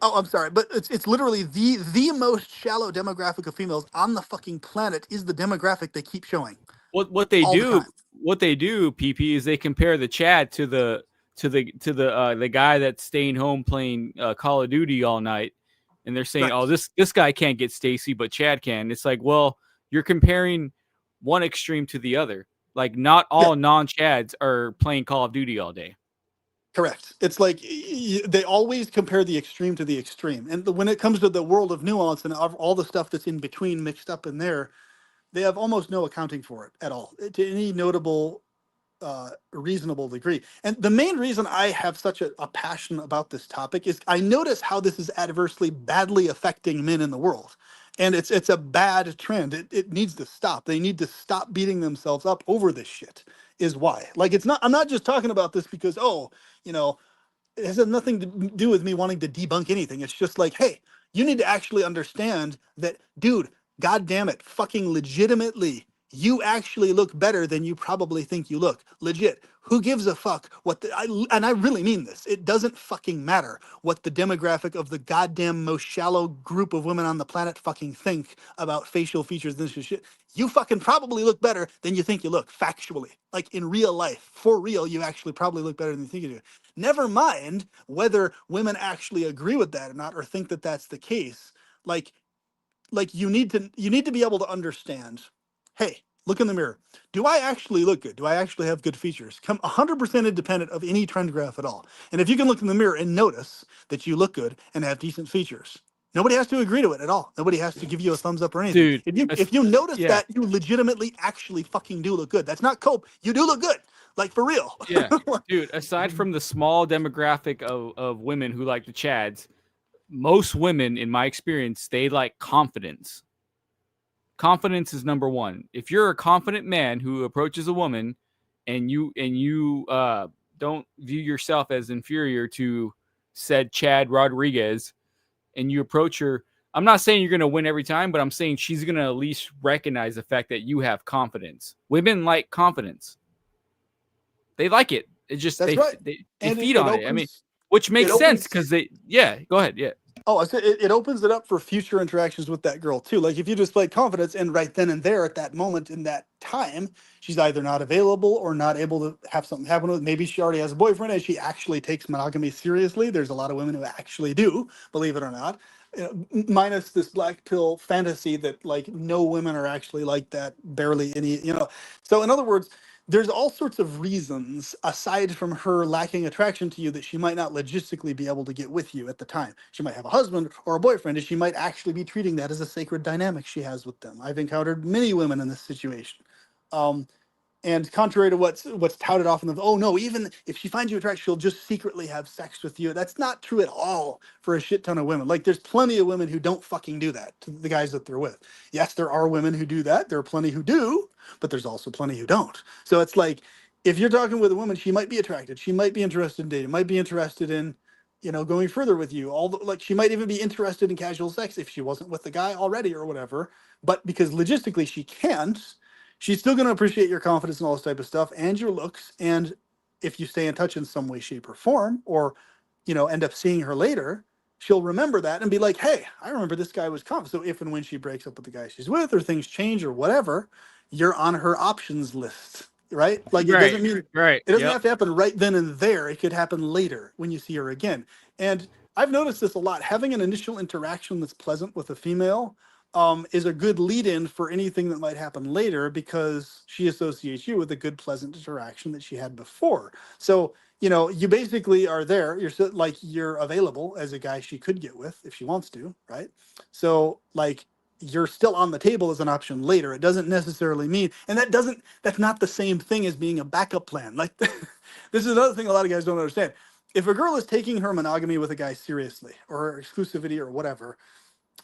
oh, I'm sorry, but it's literally the most shallow demographic of females on the fucking planet is the demographic they keep showing what they all the do time. PP is they compare the Chad to the guy that's staying home playing Call of Duty all night, and they're saying, Right. oh, this guy can't get Stacy, but Chad can. It's like, well, you're comparing one extreme to the other. Like, not Yeah. all non-Chads are playing Call of Duty all day. Correct. It's like they always compare the extreme to the extreme. And when it comes to the world of nuance and all the stuff that's in between mixed up in there, they have almost no accounting for it at all to any notable, reasonable degree. And the main reason I have such a passion about this topic is I notice how this is adversely, badly affecting men in the world. And it's a bad trend. It needs to stop. They need to stop beating themselves up over this shit, is why. Like, it's not, I'm not just talking about this because, oh, you know, it has nothing to do with me wanting to debunk anything. It's just like, hey, you need to actually understand that, dude, god damn it, fucking legitimately, you actually look better than you probably think you look. Legit. Who gives a fuck and I really mean this. It doesn't fucking matter what the demographic of the goddamn most shallow group of women on the planet fucking think about facial features and this shit. You fucking probably look better than you think you look, factually. Like, in real life, for real, you actually probably look better than you think you do. Never mind whether women actually agree with that or not, or think that that's the case. Like, you need to be able to understand, hey, look in the mirror. Do I actually look good? Do I actually have good features? Come 100% independent of any trend graph at all. And if you can look in the mirror and notice that you look good and have decent features, nobody has to agree to it at all. Nobody has to give you a thumbs up or anything. Dude, If you notice yeah. that, you legitimately actually fucking do look good. That's not cope. You do look good. Like, for real. Yeah. Dude, aside from the small demographic of women who like the Chads, most women, in my experience, they like confidence. Confidence is number one. If you're a confident man who approaches a woman and you don't view yourself as inferior to said Chad Rodriguez, and you approach her, I'm not saying you're going to win every time, but I'm saying she's going to at least recognize the fact that you have confidence. Women like confidence. They like it. It just That's right. they And feed it on it. I mean, opens which it makes sense opens because they, yeah, go ahead. Yeah. Oh, I said it opens it up for future interactions with that girl too. Like, if you display confidence and right then and there at that moment in that time, she's either not available or not able to have something happen with. Maybe she already has a boyfriend and she actually takes monogamy seriously. There's a lot of women who actually do, believe it or not. Minus this black pill fantasy that, like, no women are actually like that, barely any. So in other words, there's all sorts of reasons aside from her lacking attraction to you that she might not logistically be able to get with you at the time. She might have a husband or a boyfriend, and she might actually be treating that as a sacred dynamic she has with them. I've encountered many women in this situation. Um, and contrary to what's touted often of, oh no, even if she finds you attractive, she'll just secretly have sex with you. That's not true at all for a shit ton of women. Like, there's plenty of women who don't fucking do that to the guys that they're with. Yes, there are women who do that. There are plenty who do, but there's also plenty who don't. So it's like, if you're talking with a woman, she might be attracted, she might be interested in dating, might be interested in, going further with you. Like, she might even be interested in casual sex if she wasn't with the guy already or whatever. But because logistically she can't, she's still going to appreciate your confidence and all this type of stuff and your looks. And if you stay in touch in some way, shape, or form, or end up seeing her later, she'll remember that and be like, hey, I remember this guy was confident. So if and when she breaks up with the guy she's with, or things change or whatever, you're on her options list, right? Like, it doesn't mean Right. it doesn't Yep. have to happen right then and there. It could happen later when you see her again. And I've noticed this a lot. Having an initial interaction that's pleasant with a female is a good lead-in for anything that might happen later, because she associates you with a good, pleasant interaction that she had before. So, you basically are there. You're like, you're available as a guy she could get with if she wants to, right? So, like, you're still on the table as an option later. It doesn't necessarily mean, and that's not the same thing as being a backup plan. Like, this is another thing a lot of guys don't understand. If a girl is taking her monogamy with a guy seriously, or her exclusivity or whatever,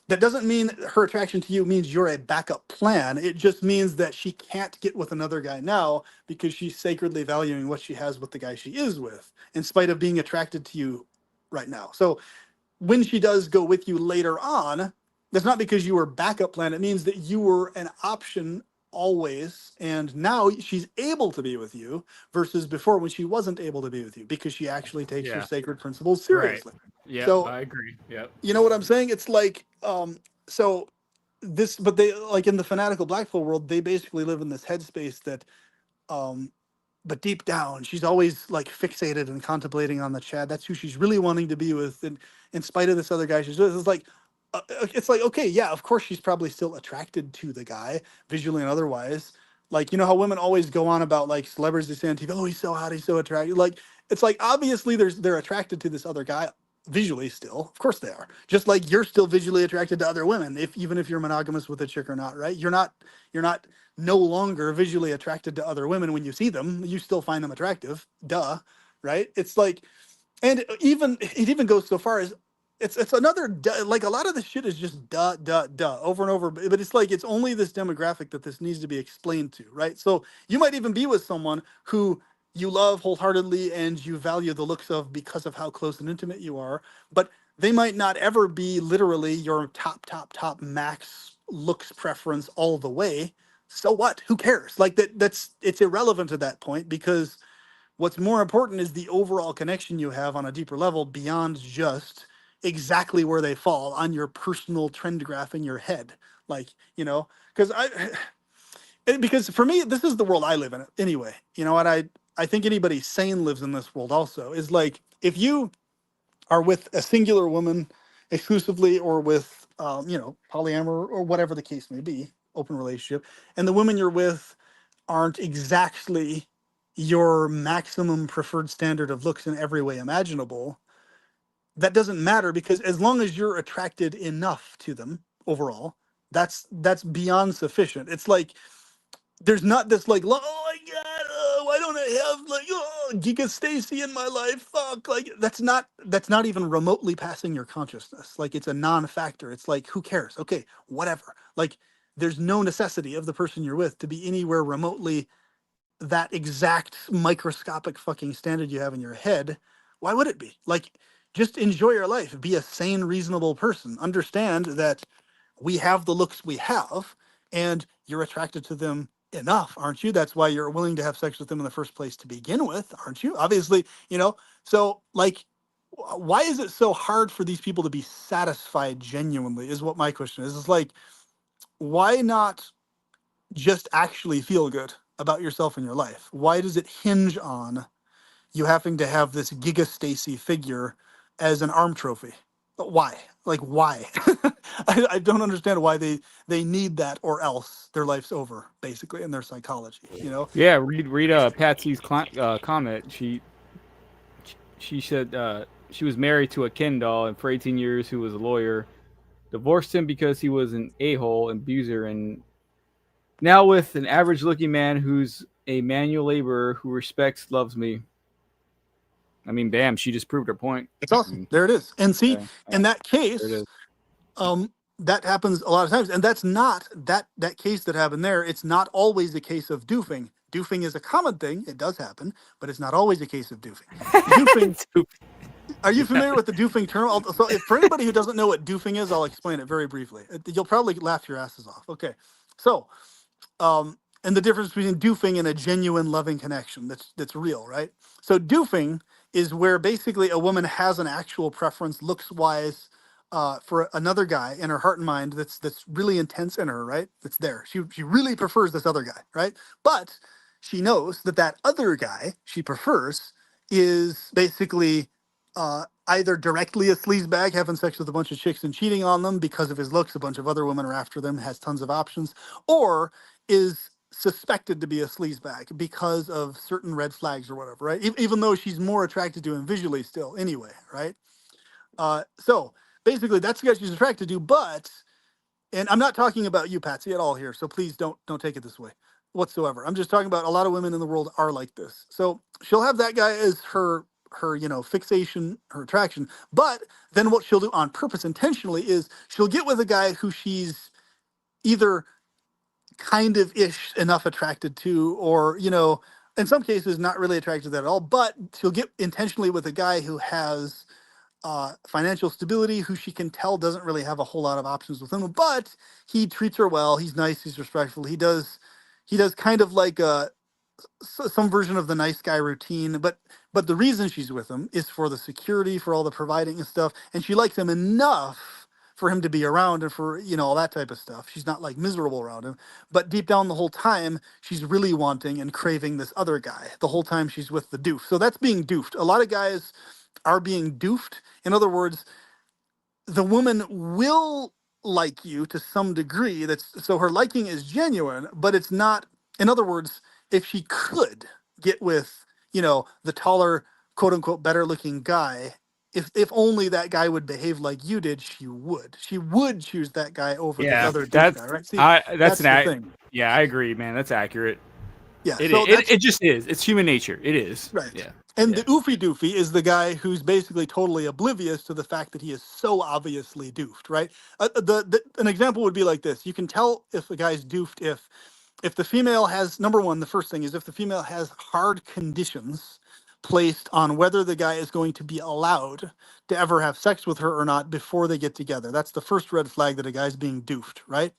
that doesn't mean her attraction to you means you're a backup plan. It just means that she can't get with another guy now because she's sacredly valuing what she has with the guy she is with, in spite of being attracted to you right now. So when she does go with you later on, that's not because you were backup plan. It means that you were an option always, and now she's able to be with you, versus before when she wasn't able to be with you because she actually takes her Yeah. sacred principles Right. seriously. Yep. So, I agree. Yep. you know what I'm saying? It's like, so this, but they, like, in the fanatical black pill world, they basically live in this headspace that, um, but deep down, she's always like fixated and contemplating on the Chad. That's who she's really wanting to be with. And in spite of this other guy she's with, it's like, okay, yeah, of course she's probably still attracted to the guy, visually and otherwise. Like, how women always go on about, like, celebrities they say on TV, oh, he's so hot, he's so attractive. Like, it's like, obviously they're attracted to this other guy visually still. Of course they are. Just like you're still visually attracted to other women, even if you're monogamous with a chick or not, right? You're not no longer visually attracted to other women when you see them. You still find them attractive. Duh, right? It's like, and it even goes so far as, it's another like, a lot of the shit is just over and over, but it's like, it's only this demographic that this needs to be explained to, right? So you might even be with someone who you love wholeheartedly and you value the looks of because of how close and intimate you are, but they might not ever be literally your top max looks preference all the way. So what? Who cares? Like, it's irrelevant at that point, because what's more important is the overall connection you have on a deeper level beyond just exactly where they fall on your personal trend graph in your head. Like, because because for me, this is the world I live in anyway, and I think anybody sane lives in this world also, is like, if you are with a singular woman exclusively, or with, polyamor or whatever the case may be, open relationship, and the women you're with aren't exactly your maximum preferred standard of looks in every way imaginable, that doesn't matter, because as long as you're attracted enough to them overall, that's beyond sufficient. It's like, there's not this, like, oh my god, why don't I have, like, Giga Stacy in my life? Fuck, like, that's not even remotely passing your consciousness. Like, it's a non-factor. It's like, who cares? Okay, whatever. Like, there's no necessity of the person you're with to be anywhere remotely that exact microscopic fucking standard you have in your head. Why would it be? Like, just enjoy your life. Be a sane, reasonable person. Understand that we have the looks we have, and you're attracted to them enough, aren't you? That's why you're willing to have sex with them in the first place to begin with, aren't you? Obviously, So, like, why is it so hard for these people to be satisfied genuinely, is what my question is. It's like, why not just actually feel good about yourself and your life? Why does it hinge on you having to have this Giga Stacy figure as an arm trophy? Why? Like why? I don't understand why they need that, or else their life's over, basically, in their psychology. You know? Yeah, read Patsy's comment. She said she was married to a Ken doll and for 18 years who was a lawyer, divorced him because he was an a-hole and abuser, and now with an average looking man who's a manual laborer who respects, loves me. I mean, bam, she just proved her point. It's awesome. There it is. And see, Yeah, in that there it case, is. that happens a lot of times, and that's not that case that happened there. It's not always a case of doofing. Doofing is a common thing; it does happen, but it's not always a case of doofing. Doofing. Are you familiar with the doofing term? So, if, for anybody who doesn't know what doofing is, I'll explain it very briefly. You'll probably laugh your asses off. Okay, so and the difference between doofing and a genuine loving connection that's real, right? So doofing is where basically a woman has an actual preference, looks wise, for another guy in her heart and mind that's really intense in her, right? That's there. She really prefers this other guy, right? But she knows that that other guy she prefers is basically either directly a sleazebag, having sex with a bunch of chicks and cheating on them because of his looks. A bunch of other women are after them, has tons of options, or is suspected to be a sleazebag because of certain red flags or whatever, right? Even though she's more attracted to him visually still, anyway, right? So basically, that's the guy she's attracted to. But, and I'm not talking about you, Patsy, at all here. So please don't take it this way whatsoever. I'm just talking about a lot of women in the world are like this. So she'll have that guy as her fixation, her attraction. But then what she'll do on purpose, intentionally, is she'll get with a guy who she's either kind of ish enough attracted to, or in some cases not really attracted to that at all, but she'll get intentionally with a guy who has financial stability, who she can tell doesn't really have a whole lot of options with him, but he treats her well, he's nice, he's respectful, he does kind of like some version of the nice guy routine, but the reason she's with him is for the security, for all the providing and stuff, and she likes him enough for him to be around and for all that type of stuff. She's not like miserable around him, but deep down the whole time she's really wanting and craving this other guy the whole time she's with the doof. So that's being doofed. A lot of guys are being doofed. In other words, the woman will like you to some degree. That's so her liking is genuine, but it's not. In other words, if she could get with the taller, quote unquote, better looking guy, if only that guy would behave like you did, she would choose that guy over the Yeah, other doof that's guy, right? See, that's that's an the thing. yeah, I agree, man. That's accurate. Yeah, It, so it that's it just is. It's human nature. It is. right. Yeah. And Yeah. the oofy doofy is the guy who's basically totally oblivious to the fact that he is so obviously doofed, right? An example would be like this: you can tell if a guy's doofed if the female has, number one, the first thing is if the female has hard conditions placed on whether the guy is going to be allowed to ever have sex with her or not before they get together. That's the first red flag that a guy's being doofed, right?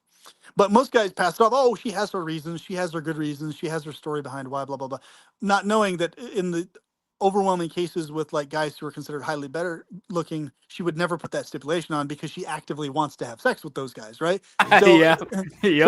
But most guys pass it off. Oh, she has her reasons. She has her good reasons. She has her story behind why, blah, blah, blah. Not knowing that in the overwhelming cases with like guys who are considered highly better looking, she would never put that stipulation on because she actively wants to have sex with those guys, right? So, Yeah. so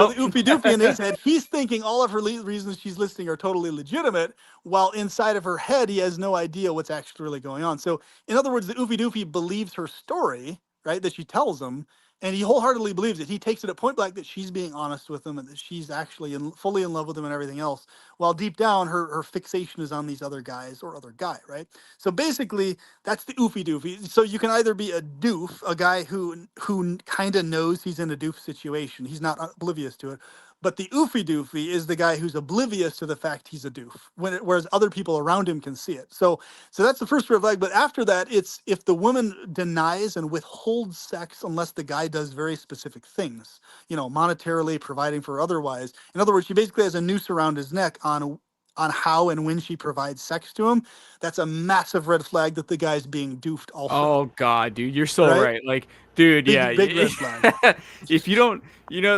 the Yep. oofy doofy in his head, he's thinking all of her reasons she's listing are totally legitimate, while inside of her head, he has no idea what's actually really going on. So, in other words, the oofy doofy believes her story, right, that she tells him, and he wholeheartedly believes it. He takes it at point blank that she's being honest with him and that she's actually fully in love with him and everything else. While deep down, her fixation is on these other guys or other guy, right? So basically, that's the oofy doofy. So you can either be a doof, a guy who kind of knows he's in a doof situation. He's not oblivious to it. But the oofy doofy is the guy who's oblivious to the fact he's a doof, whereas other people around him can see it. So that's the first red flag. But after that, it's if the woman denies and withholds sex unless the guy does very specific things, monetarily, providing for otherwise. In other words, she basically has a noose around his neck on how and when she provides sex to him. That's a massive red flag that the guy's being doofed also, Oh God, dude, you're so right? right. Like, dude, yeah. Big red flag. If you don't,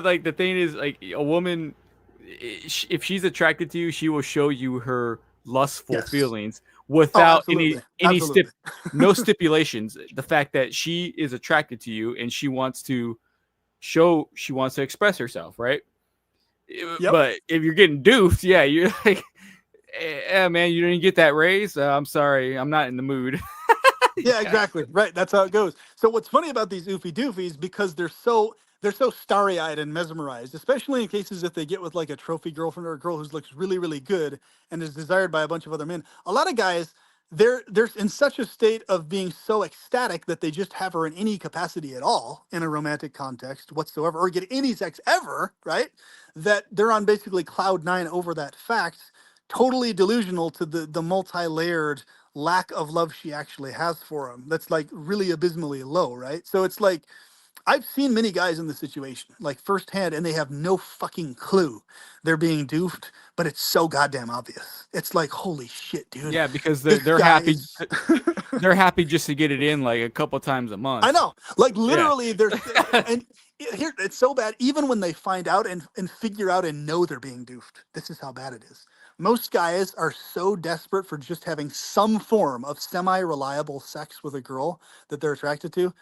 like the thing is, like a woman, if she's attracted to you, she will show you her lustful Yes. feelings Oh, without absolutely. any Absolutely. no stipulations. The fact that she is attracted to you and she wants to express herself, right? Yep. But if you're getting doofed, yeah, you're like, man, you didn't get that raise. I'm sorry, I'm not in the mood. Yeah, exactly. Right. That's how it goes. So what's funny about these oofy doofies, because they're so starry eyed and mesmerized, especially in cases if they get with like a trophy girlfriend or a girl who looks really, really good and is desired by a bunch of other men. A lot of guys, they're in such a state of being so ecstatic that they just have her in any capacity at all in a romantic context whatsoever, or get any sex ever, right? That they're on basically cloud nine over that fact, totally delusional to the multi-layered lack of love she actually has for him. That's like really abysmally low, right? So it's like I've seen many guys in this situation, like firsthand, and they have no fucking clue they're being doofed, but it's so goddamn obvious. It's like, holy shit, dude. Yeah, because This they're guy happy. is They're happy just to get it in like a couple times a I month. know. Like Yeah. literally there's and here it's so bad even when they find out and figure out and know they're being doofed. This is how bad it is. Most guys are so desperate for just having some form of semi-reliable sex with a girl that they're attracted to.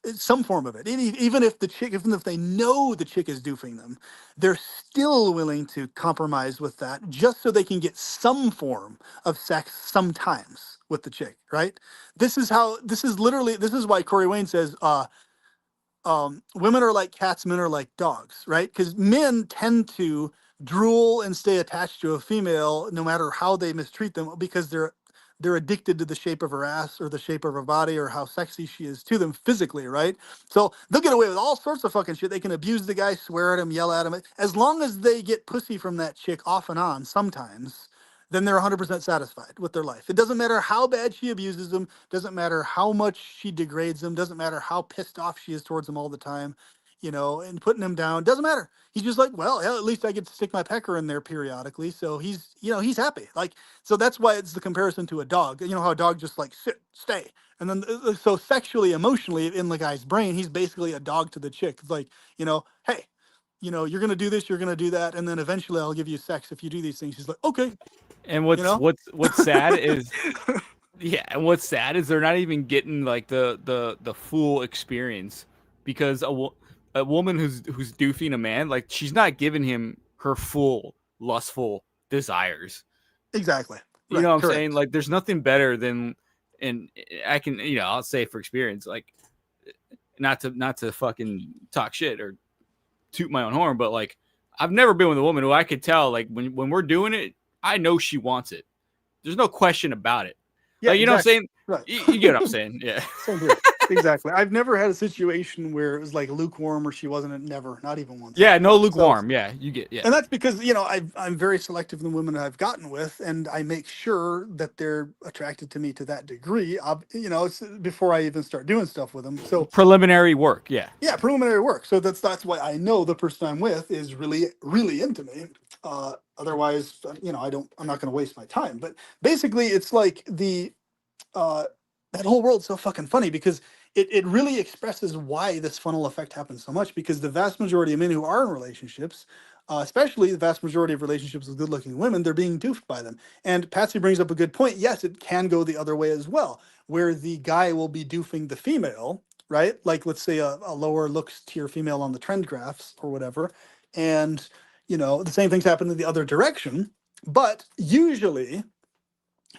It's some form of it. Even if the chick, even if they know the chick is doofing them, they're still willing to compromise with that just so they can get some form of sex sometimes with the chick, right? This is why Corey Wayne says women are like cats, men are like dogs, right? Because men tend to drool and stay attached to a female no matter how they mistreat them because they're addicted to the shape of her ass or the shape of her body or how sexy she is to them physically, right? So they'll get away with all sorts of fucking shit. They can abuse the guy, swear at him, yell at him. As long as they get pussy from that chick off and on sometimes, then they're 100% satisfied with their life. It doesn't matter how bad she abuses them, doesn't matter how much she degrades them, doesn't matter how pissed off she is towards them all the time, and putting him down, doesn't matter. He's just like, well, hell, at least I get to stick my pecker in there periodically. So he's happy. Like, so that's why it's the comparison to a dog. You know how a dog just like sit, stay. And then, so sexually, emotionally, in the guy's brain, he's basically a dog to the chick. It's like, hey, you're going to do this, you're going to do that. And then eventually I'll give you sex if you do these things. He's like, okay, And you know? what's sad is yeah, and what's sad is they're not even getting like the full experience because a woman who's doofing a man, like she's not giving him her full lustful desires. Exactly. You know Right. what I'm Correct. saying? Like there's nothing better than, and I can, I'll say for experience, like not to fucking talk shit or toot my own horn, but like I've never been with a woman who I could tell like when we're doing it, I know she wants it. There's no question about it. Yeah, Like, you know exactly. what I'm saying? Right. You get what I'm saying? Yeah. Same here. Exactly. I've never had a situation where it was like lukewarm or she wasn't. Never, not even once. Yeah, no So, lukewarm. Yeah, you get, yeah. and that's because I'm very selective in the women I've gotten with, and I make sure that they're attracted to me to that degree. It's before I even start doing stuff with them. So Preliminary work. Yeah. yeah, preliminary work. So that's why I know the person I'm with is really, really into me. Otherwise, I'm not going to waste my time. But basically, it's like that whole world's so fucking funny because it really expresses why this funnel effect happens so much, because the vast majority of men who are in relationships, especially the vast majority of relationships with good-looking women, they're being doofed by them. And Patsy brings up a good point. Yes, it can go the other way as well, where the guy will be doofing the female, right? Like, let's say a lower looks tier female on the trend graphs or whatever. And, the same things happen in the other direction. But usually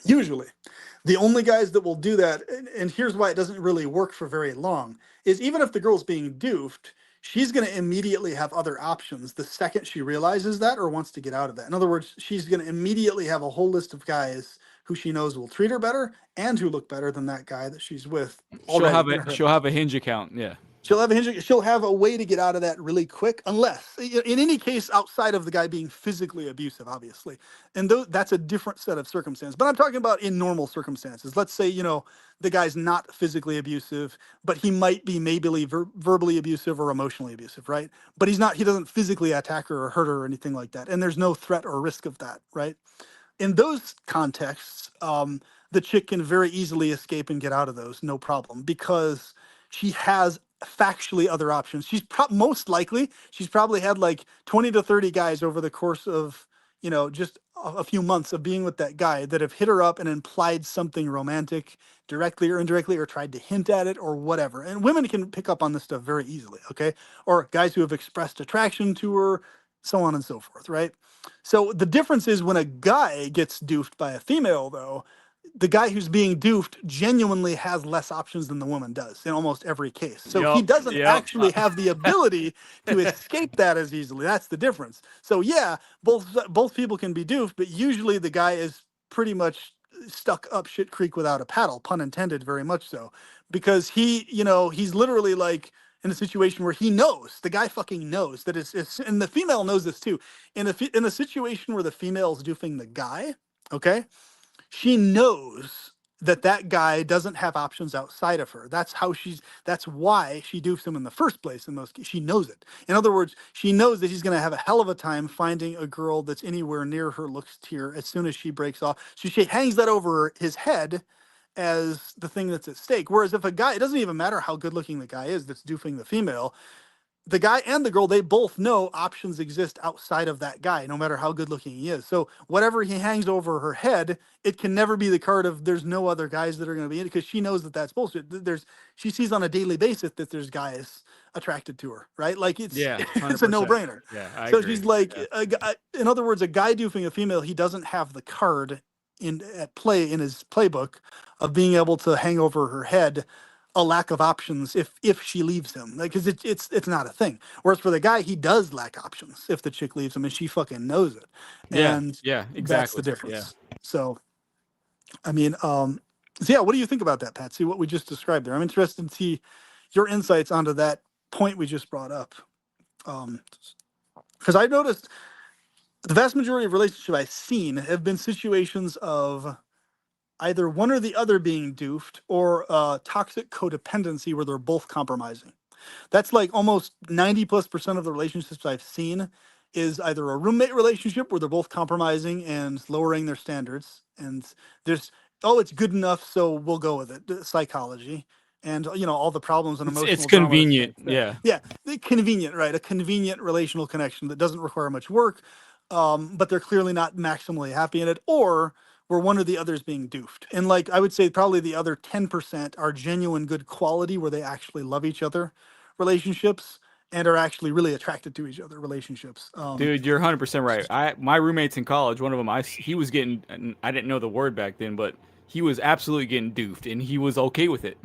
the only guys that will do that, and here's why it doesn't really work for very long, is even if the girl's being doofed, she's going to immediately have other options the second she realizes that or wants to get out of that. In other words, she's going to immediately have a whole list of guys who she knows will treat her better and who look better than that guy that she's with already in her She'll head. have a Hinge account. Yeah. She'll have a way to get out of that really quick, unless in any case outside of the guy being physically abusive, obviously. And that's a different set of circumstances. But I'm talking about in normal circumstances. Let's say, the guy's not physically abusive, but he might be maybe verbally abusive or emotionally abusive, right? But he doesn't physically attack her or hurt her or anything like that. And there's no threat or risk of that, right? In those contexts, the chick can very easily escape and get out of those, no problem, because she has factually other options. Most likely she's probably had like 20 to 30 guys over the course of just a few months of being with that guy that have hit her up and implied something romantic directly or indirectly, or tried to hint at it or whatever. And women can pick up on this stuff very easily, okay? Or guys who have expressed attraction to her, so on and so forth, right? So the difference is when a guy gets doofed by a female, though, the guy who's being doofed genuinely has less options than the woman does in almost every case. So he Yep. doesn't Yep. actually have the ability to escape that as easily. That's the difference. So yeah, both people can be doofed, but usually the guy is pretty much stuck up shit creek without a paddle, pun intended, very much so, because he's literally like in a situation where he knows, the guy fucking knows that it's and the female knows this too. In a situation where the female's doofing the guy, okay, she knows that that guy doesn't have options outside of her. That's why she dupes him in the first place. In most, she knows it. In other words, she knows that he's going to have a hell of a time finding a girl that's anywhere near her looks tier as soon as she breaks off. So she hangs that over his head as the thing that's at stake. Whereas if a guy, it doesn't even matter how good looking the guy is that's duping the female, the guy and the girl, they both know options exist outside of that guy, no matter how good looking he is. So whatever he hangs over her head, it can never be the card of there's no other guys that are going to be in it, because she knows that that's bullshit. She sees on a daily basis that there's guys attracted to her, right? Like it's Yeah. it's a 100%. no brainer. Yeah. I So agree. she's like, Yeah. in other words, a guy duping a female, he doesn't have the card at play in his playbook of being able to hang over her head a lack of options if she leaves him, like, because it's not a thing. Whereas for the guy, he does lack options if the chick leaves him, and she fucking knows it. Yeah. And Yeah. that's the Exactly. Yeah. difference. So I mean, so yeah, what do you think about that, Patsy? What we just described there? I'm interested to see your insights onto that point we just brought up. Because I've noticed the vast majority of relationships I've seen have been situations of either one or the other being doofed, or toxic codependency where they're both compromising. That's like almost 90+% of the relationships I've seen is either a roommate relationship where they're both compromising and lowering their standards, and there's, oh, it's good enough, so we'll go with it. Psychology and all the problems and It's emotional drama that convenient. starts there. Yeah. Yeah, convenient, right? A convenient relational connection that doesn't require much work, but they're clearly not maximally happy in it, or where one or the other is being doofed. And like I would say, probably the other 10% are genuine good quality where they actually love each other relationships and are actually really attracted to each other relationships. Dude, you're 100% right. My roommates in college, one of them, he was getting, and I didn't know the word back then, but he was absolutely getting doofed, and he was okay with it.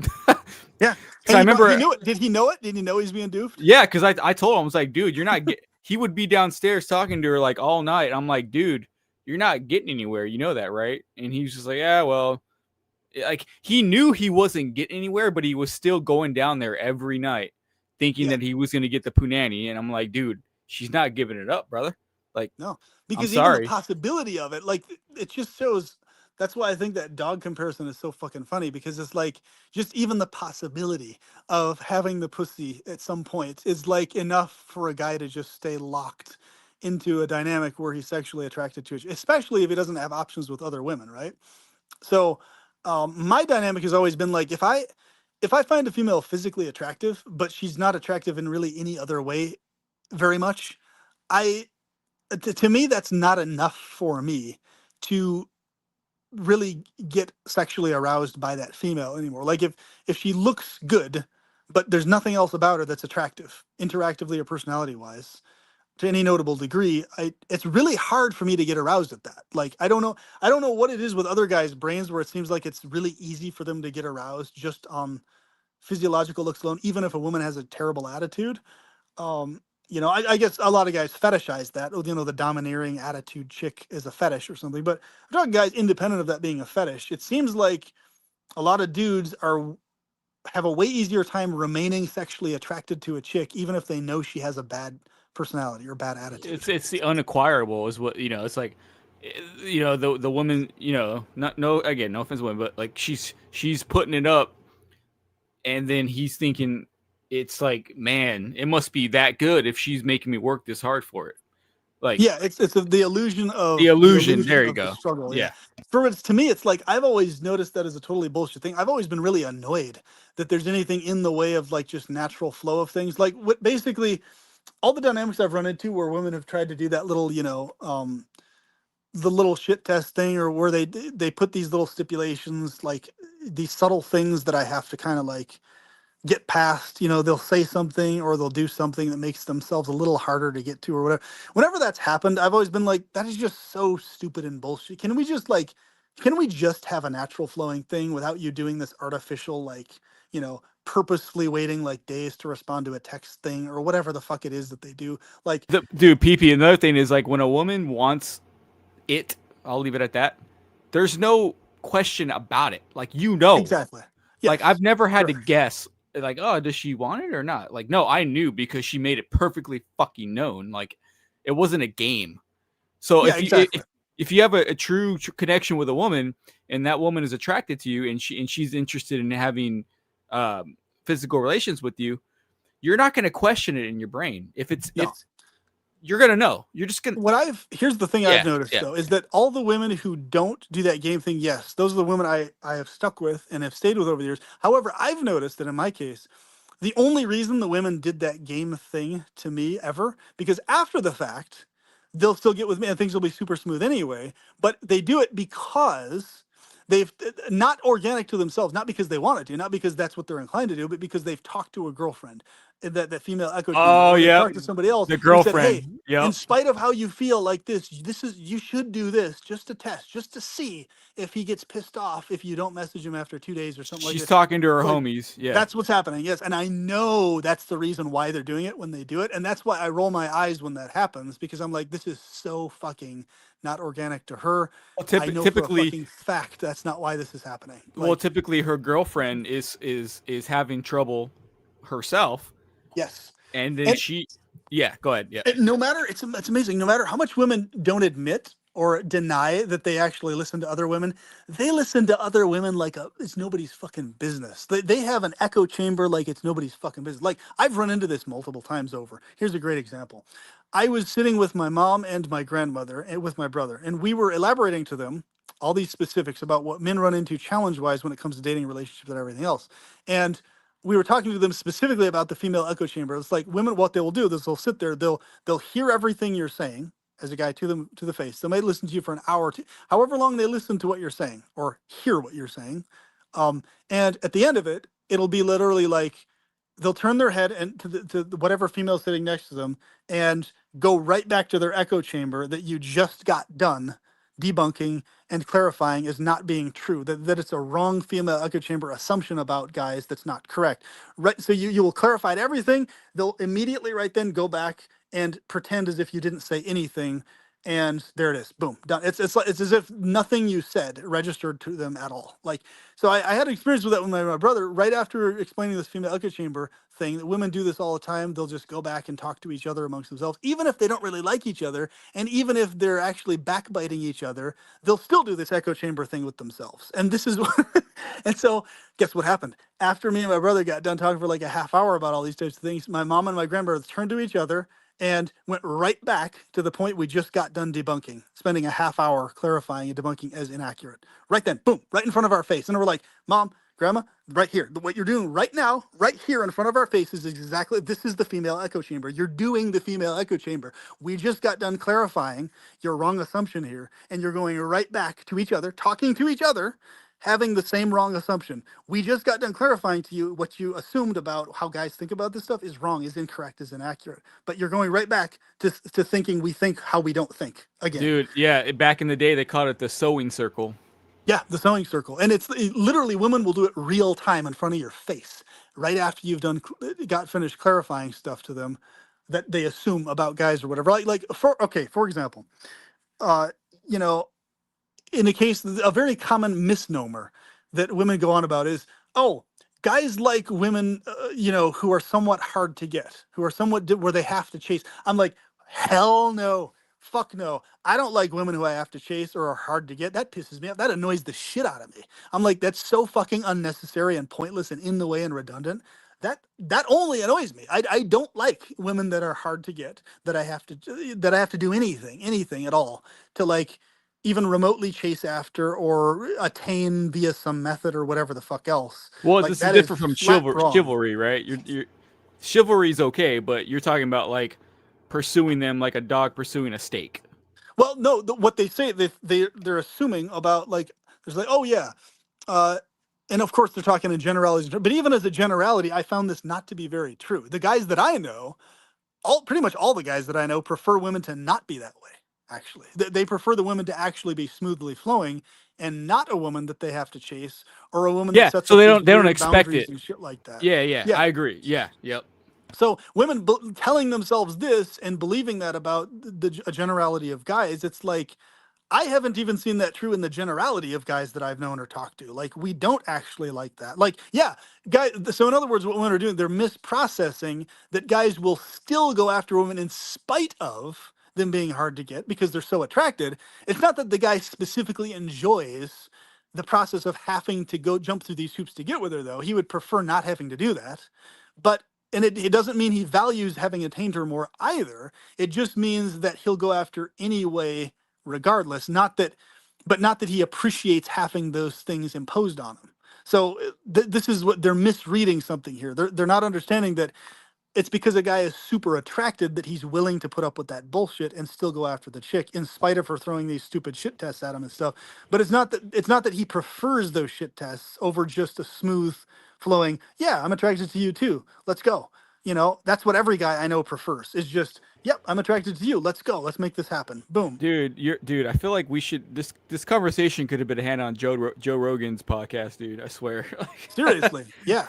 Yeah, Because I he remember, knew it. Did he know it? Did he know he's being doofed? yeah, because I told him, I was like, dude, you're not get. He would be downstairs talking to her like all night. I'm like, dude, you're not getting anywhere. You know that, right? And he was just like, yeah, well, like he knew he wasn't getting anywhere, but he was still going down there every night, thinking Yeah. that he was going to get the punani. And I'm like, dude, she's not giving it up, brother. Like, No, I'm because even the sorry. possibility of it, like, it just shows. That's why I think that dog comparison is so fucking funny, because it's like just even the possibility of having the pussy at some point is like enough for a guy to just stay locked into a dynamic where he's sexually attracted to it, especially if he doesn't have options with other women, right? So my dynamic has always been like, if I find a female physically attractive, but she's not attractive in really any other way very much, I to me that's not enough for me to really get sexually aroused by that female anymore. Like if she looks good, but there's nothing else about her that's attractive, interactively or personality wise, to any notable degree, it's really hard for me to get aroused at that. Like I don't know what it is with other guys' brains where it seems like it's really easy for them to get aroused just on physiological looks alone, even if a woman has a terrible attitude. I guess a lot of guys fetishize that. The domineering attitude chick is a fetish or something. But I'm talking guys independent of that being a fetish. It seems like a lot of dudes have a way easier time remaining sexually attracted to a chick, even if they know she has a bad personality or bad attitude. It's the unacquirable is what it's like. The woman, not no again, no offense to women, but like she's putting it up, and then he's thinking it's like, man, it must be that good if she's making me work this hard for it. Like, Yeah, it's the illusion the of illusion. There you the go. struggle. Yeah. Yeah. To me, it's like I've always noticed that as a totally bullshit thing. I've always been really annoyed that there's anything in the way of like just natural flow of things. Like what basically all the dynamics I've run into where women have tried to do that little, the little shit test thing, or where they put these little stipulations, like these subtle things that I have to kind of like get past. They'll say something or they'll do something that makes themselves a little harder to get to or whatever. Whenever that's happened, I've always been like, that is just so stupid and bullshit. Can we just like can we just have a natural flowing thing without you doing this artificial, like, purposefully waiting like days to respond to a text thing or whatever the fuck it is that they do? Like, Dude, PP. Another thing is like when a woman wants it, I'll leave it at that. There's no question about it. Like exactly. Like Yes. I've never had to Correct. guess. Like, oh, does she want it or not? Like, no, I knew because she made it perfectly fucking known. Like, it wasn't a game. So Yeah, exactly. if you have a true connection with a woman and that woman is attracted to you and she's interested in having physical relations with you, you're not going to question it in your brain. If No. you're going to know. You're just going to Here's the thing I've noticed though, is that all the women who don't do that game thing, yes, those are the women I have stuck with and have stayed with over the years. However, I've noticed that in my case, the only reason the women did that game thing to me ever, because after the fact, they'll still get with me and things will be super smooth anyway, but they do it because they've not organic to themselves, not because they want to, not because that's what they're inclined to do, but because they've talked to a girlfriend, that female echo chamber, Oh, or they yeah. talked to somebody else The who said, hey, girlfriend. Yep. in spite of how you feel like this is, you should do this just to test, just to see if he gets pissed off if you don't message him after 2 days or something like that. She's talking to her Like, homies. Yeah. that's what's happening. Yes. And I know that's the reason why they're doing it when they do it. And that's why I roll my eyes when that happens, because I'm like, this is so fucking not organic to her. Well, I know for a fucking fact that's not why this is happening. Well, typically her girlfriend is having trouble herself. Yes. And then go ahead. Yeah. No matter, it's amazing. No matter how much women don't admit or deny that they actually listen to other women, they listen to other women like it's nobody's fucking business. They have an echo chamber like it's nobody's fucking business. Like, I've run into this multiple times over. Here's a great example. I was sitting with my mom and my grandmother and with my brother, and we were elaborating to them all these specifics about what men run into challenge-wise when it comes to dating, relationships, and everything else. And we were talking to them specifically about the female echo chamber. It's like women, what they will do is they'll sit there, they'll hear everything you're saying as a guy to the face. They might listen to you for an hour or two, however long they listen to what you're saying or hear what you're saying. And at the end of it, it'll be literally like they'll turn their head and to whatever female sitting next to them and go right back to their echo chamber that you just got done debunking and clarifying as not being true, that it's a wrong female echo chamber assumption about guys that's not correct. Right. So you will clarify everything. They'll immediately right then go back and pretend as if you didn't say anything. And there it is. Boom. Done. It's as if nothing you said registered to them at all. Like, so I had experience with that with my brother right after explaining this female echo chamber thing, that women do this all the time. They'll just go back and talk to each other amongst themselves, even if they don't really like each other. And even if they're actually backbiting each other, they'll still do this echo chamber thing with themselves. And this is and so guess what happened? After me and my brother got done talking for like a half hour about all these types of things, my mom and my grandmother turned to each other and went right back to the point we just got done debunking, spending a half hour clarifying and debunking as inaccurate. Right then, boom, right in front of our face. And we're like, Mom, Grandma, right here. What you're doing right now, right here in front of our faces is exactly, this is the female echo chamber. You're doing the female echo chamber. We just got done clarifying your wrong assumption here, and you're going right back to each other, talking to each other, having the same wrong assumption. We just got done clarifying to you what you assumed about how guys think about this stuff is wrong, is incorrect, is inaccurate. But you're going right back to thinking we think how we don't think again. Dude, yeah, back in the day they called it the sewing circle. Yeah, the sewing circle. And it's literally women will do it real time in front of your face, right after you've got finished clarifying stuff to them that they assume about guys or whatever. For example, you know, in a case, a very common misnomer that women go on about is, oh, guys like women, who are somewhat hard to get, who are somewhat where they have to chase. I'm like, hell no. Fuck no. I don't like women who I have to chase or are hard to get. That pisses me off. That annoys the shit out of me. I'm like, that's so fucking unnecessary and pointless and in the way and redundant. That only annoys me. I don't like women that are hard to get, that I have to do anything at all to like even remotely chase after or attain via some method or whatever the fuck else. Well, like, this is different from chivalry, right? Chivalry's okay, but you're talking about like pursuing them like a dog pursuing a steak. Well, no, what they say, they're assuming about like, there's like, oh yeah, and of course they're talking in generalities, but even as a generality, I found this not to be very true. The guys that I know, pretty much all the guys that I know prefer women to not be that way. actually. They prefer the women to actually be smoothly flowing and not a woman that they have to chase or a woman that Yeah. sets So up they these don't weird expect boundaries it. and shit like that. Yeah, yeah. Yeah. I agree. Yeah. Yep. So women telling themselves this and believing that about a generality of guys, it's like I haven't even seen that true in the generality of guys that I've known or talked to. Like, we don't actually like that. Like, yeah, guys. So, in other words, what women are doing, they're misprocessing that guys will still go after women in spite of them being hard to get because they're so attracted. It's not that the guy specifically enjoys the process of having to go jump through these hoops to get with her, though. He would prefer not having to do that. But, and it doesn't mean he values having attained her more either. It just means that he'll go after anyway regardless, not that he appreciates having those things imposed on him. So this is what they're misreading something here. They're not understanding that it's because a guy is super attracted that he's willing to put up with that bullshit and still go after the chick in spite of her throwing these stupid shit tests at him and stuff. But it's not that he prefers those shit tests over just a smooth flowing, yeah, I'm attracted to you too, let's go. That's what every guy I know prefers, is just, yep, I'm attracted to you, let's go, let's make this happen, boom. Dude, I feel like we should this conversation could have been had on Joe Rogan's podcast, dude. I swear. Seriously, yeah.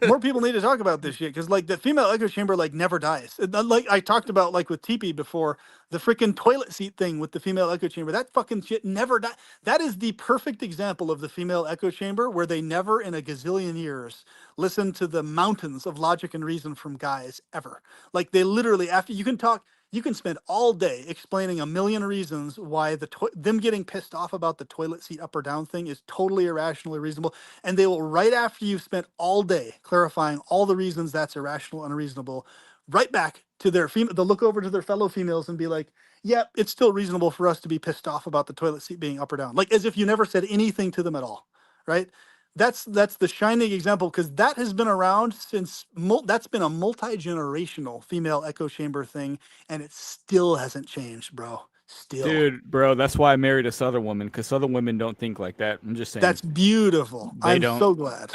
More people need to talk about this shit because, like, the female echo chamber, like, never dies. Like I talked about, like, with TP before, the freaking toilet seat thing with the female echo chamber, that fucking shit never died. That is the perfect example of the female echo chamber where they never in a gazillion years listen to the mountains of logic and reason from guys ever. Like, they literally, after you can spend all day explaining a million reasons why them getting pissed off about the toilet seat up or down thing is totally irrationally reasonable, and they will, right after you've spent all day clarifying all the reasons that's irrational and unreasonable, right back to their female. They'll look over to their fellow females and be like, "Yeah, it's still reasonable for us to be pissed off about the toilet seat being up or down," like as if you never said anything to them at all, right? That's the shining example because that has been around since that's been a multi-generational female echo chamber thing, and it still hasn't changed, bro. Still. Dude, bro, that's why I married a Southern woman because Southern women don't think like that. I'm just saying. That's beautiful. They I'm don't. so glad.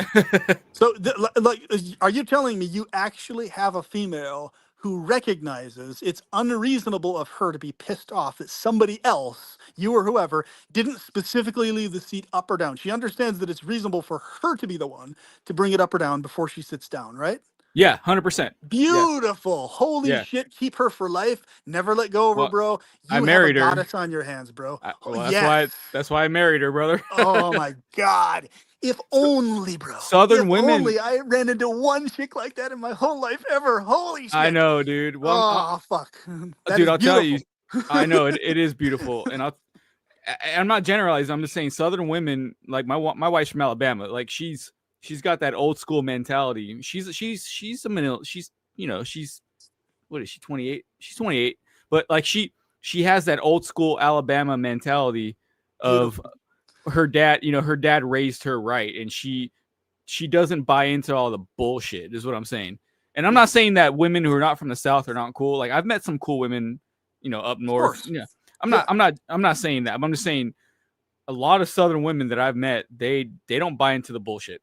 So, like, are you telling me you actually have a female who recognizes it's unreasonable of her to be pissed off that somebody else, you or whoever, didn't specifically leave the seat up or down? She understands that it's reasonable for her to be the one to bring it up or down before she sits down, right? Yeah, 100%. Beautiful. Yeah. Holy Yeah. shit. Keep her for life. Never let go of her, Well, bro. I You have a married her. goddess on your hands, bro. Well, Yes. that's why I married her, brother. Oh my God. If only, bro. Southern If women. only I ran into one chick like that in my whole life ever. Holy shit. I know, dude. Well, oh, fuck. dude, I'll tell you. I know it is beautiful, and I'm not generalizing. I'm just saying Southern women, like my wife's from Alabama. Like she's got that old school mentality. She's a middle. She's what is she, 28? She's 28, but like she has that old school Alabama mentality of Beautiful. her dad. Her dad raised her right, and she doesn't buy into all the bullshit. Is what I'm saying. And I'm not saying that women who are not from the South are not cool. Like I've met some cool women, up north. Yeah, I'm not saying that. But I'm just saying a lot of Southern women that I've met, they don't buy into the bullshit.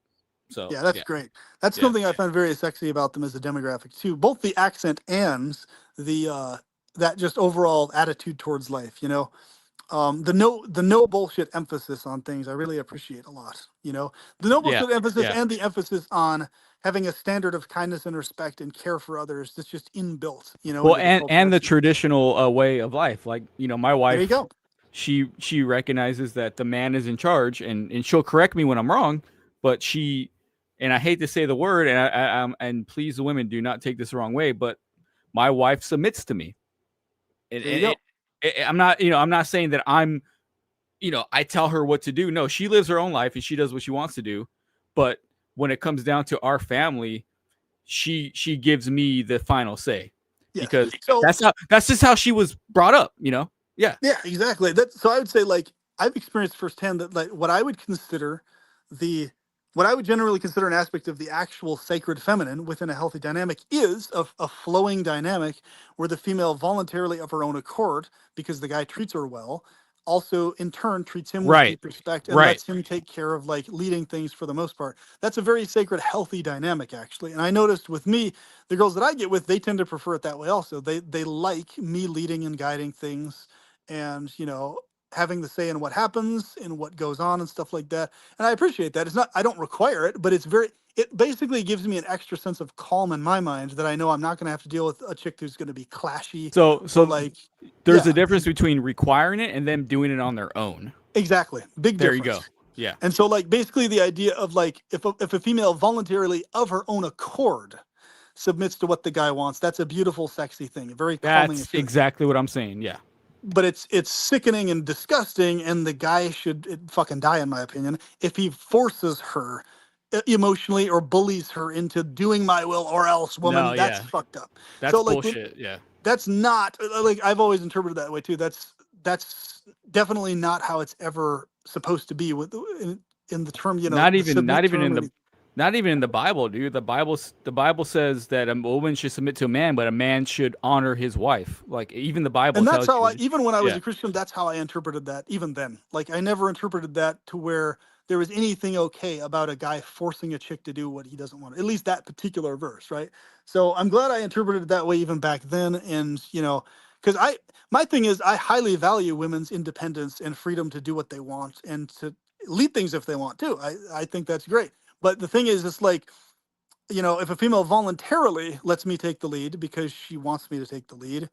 So yeah, that's great. That's something I find very sexy about them as a demographic too. Both the accent and the that just overall attitude towards life. The no bullshit emphasis on things I really appreciate a lot. The no bullshit emphasis and the emphasis on having a standard of kindness and respect and care for others that's just inbuilt. Well, and the traditional way of life. Like my wife. There you go. She recognizes that the man is in charge, and she'll correct me when I'm wrong, but and I hate to say the word, and please the women do not take this the wrong way, but my wife submits to me. I'm not saying that I'm, I tell her what to do. No, she lives her own life and she does what she wants to do. But when it comes down to our family, she gives me the final say because that's just how she was brought up, Yeah. Yeah, exactly. So I would say, like, I've experienced firsthand that, like, what I would generally consider an aspect of the actual sacred feminine within a healthy dynamic is a flowing dynamic where the female voluntarily of her own accord, because the guy treats her well, also in turn treats him with deep respect and lets him take care of, like, leading things for the most part. That's a very sacred, healthy dynamic, actually. And I noticed with me, the girls that I get with, they tend to prefer it that way also. They like me leading and guiding things and having the say in what happens and what goes on and stuff like that. And I appreciate that. It's not, I don't require it, but it basically gives me an extra sense of calm in my mind that I know I'm not going to have to deal with a chick who's going to be clashy So or like, there's a yeah, difference between requiring it and them doing it on their own. exactly. Big There you difference. go. Yeah. And so like basically the idea of like if a female voluntarily of her own accord submits to what the guy wants, that's a beautiful, sexy thing, a very calming That's thing. exactly what I'm saying. Yeah. But it's sickening and disgusting, and the guy should fucking die, in my opinion, if he forces her emotionally or bullies her into doing my will or else, woman. No, That's yeah. fucked up. That's So like bullshit. Yeah. that's not like I've always interpreted that way too. That's definitely not how it's ever supposed to be with in the term, Not the even submit not even term. in the not even in the Bible, dude. The Bible says that a woman should submit to a man, but a man should honor his wife. Like even the Bible And that's tells how you. even when I was Yeah. a Christian, that's how I interpreted that even then. Like I never interpreted that to where there was anything okay about a guy forcing a chick to do what he doesn't want. At least that particular verse, right? So I'm glad I interpreted it that way even back then. And, because my thing is I highly value women's independence and freedom to do what they want and to lead things if they want to. I think that's great. But the thing is, it's like, if a female voluntarily lets me take the lead because she wants me to take the lead,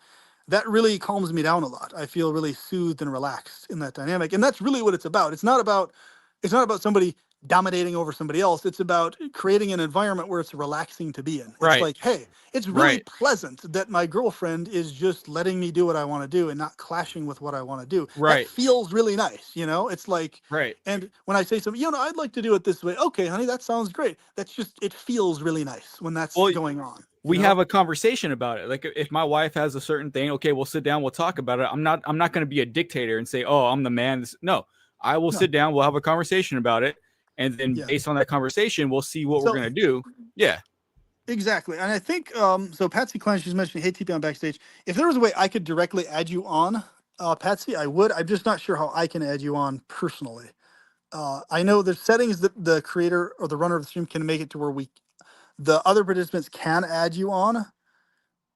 that really calms me down a lot. I feel really soothed and relaxed in that dynamic. And that's really what it's about. It's not about somebody dominating over somebody else. It's about creating an environment where it's relaxing to be in. It's Right. like, hey, it's really Right. pleasant that my girlfriend is just letting me do what I want to do and not clashing with what I want to do. That Right. feels really nice, It's like, Right. and when I say something, I'd like to do it this way. Okay, honey, that sounds great. That's just, it feels really nice when that's Well, going on. we have a conversation about it. Like if my wife has a certain thing, okay, we'll sit down, we'll talk about it. I'm not going to be a dictator and say, "Oh, I'm the man." No, I will sit down, we'll have a conversation about it, and then Yeah. based on that conversation, we'll see what we're So going to do. Yeah. exactly. And I think so Patsy Klein, she's mentioning, hey, TP on backstage. If there was a way I could directly add you on, Patsy, I would. I'm just not sure how I can add you on personally. I know there's settings that the creator or the runner of the stream can make it to where the other participants can add you on,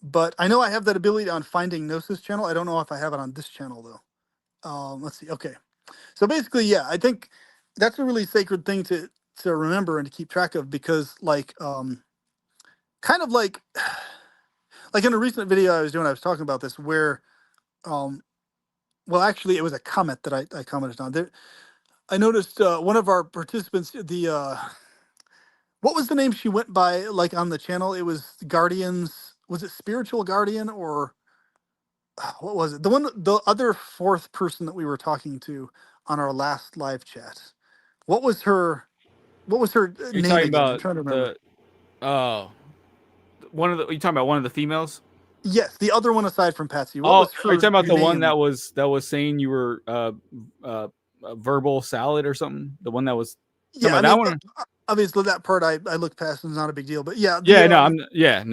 but I know I have that ability on Finding Gnosis channel. I don't know if I have it on this channel though. Let's see. Okay. So basically, yeah, I think that's a really sacred thing to remember and to keep track of, because kind of like in a recent video I was doing, I was talking about this where well, actually it was a comment that I commented on there. I noticed one of our participants, what was the name she went by, like on the channel? It was Guardians. Was it Spiritual Guardian or what was it? The other fourth person that we were talking to on our last live chat. What was her? What was her You're name talking again? I'm about trying to remember. you talking about one of the females? Yes, the other one aside from Patsy. What Oh, was are you her talking about the one name? that was saying you were a verbal salad or something? The one that was Yeah, I that mean, one? obviously that part I looked past and it's not a big deal. But yeah, Yeah, no,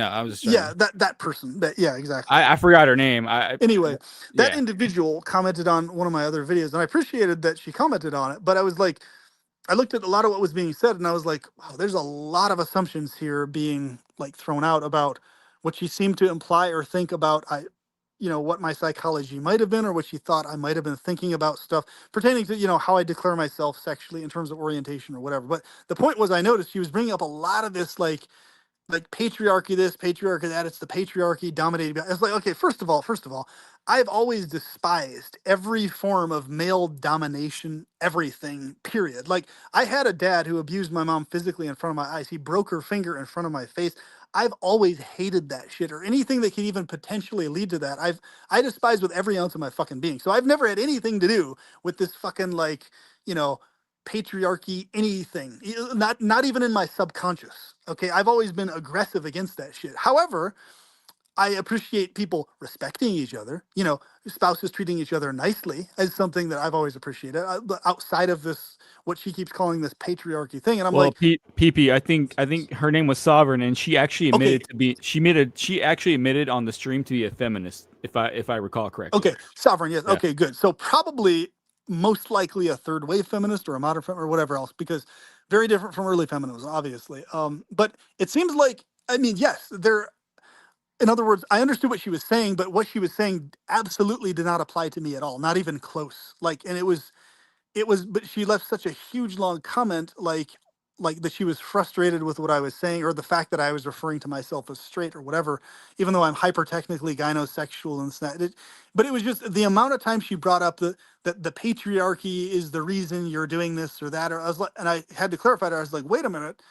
I was just trying yeah, to, that person. Yeah, exactly. I forgot her name. Anyway, that Yeah. individual commented on one of my other videos, and I appreciated that she commented on it. But I was like, I looked at a lot of what was being said, and I was like, wow, there's a lot of assumptions here being like thrown out about what she seemed to imply or think about what my psychology might have been, or what she thought I might have been thinking about stuff pertaining to, how I declare myself sexually in terms of orientation or whatever. But the point was, I noticed she was bringing up a lot of this like patriarchy this, patriarchy that. It's the patriarchy dominated. It's like, okay, first of all, I've always despised every form of male domination, everything, period. Like, I had a dad who abused my mom physically in front of my eyes. He broke her finger in front of my face. I've always hated that shit, or anything that could even potentially lead to that. I despise with every ounce of my fucking being. So I've never had anything to do with this fucking like, you know, patriarchy, anything, not even in my subconscious. Okay, I've always been aggressive against that shit. However, I appreciate people respecting each other, spouses treating each other nicely, as something that I've always appreciated, but outside of this, what she keeps calling this patriarchy thing. And I'm Well, like, PP, I think her name was Sovereign, and she actually okay, she admitted on the stream to be a feminist, if I recall correctly. okay, sovereign, yes, Yeah. okay, good. So probably most likely a third wave feminist or a modern feminist or whatever else, because very different from early feminism, obviously. But it seems like, I mean, yes, In other words, I understood what she was saying, but what she was saying absolutely did not apply to me at all, not even close. Like, and but she left such a huge long comment, like that she was frustrated with what I was saying, or the fact that I was referring to myself as straight or whatever, even though I'm hyper technically gynosexual and that. But it was just the amount of time she brought up that the patriarchy is the reason you're doing this or that, or I was like, and I had to clarify to her. I was like, wait a minute.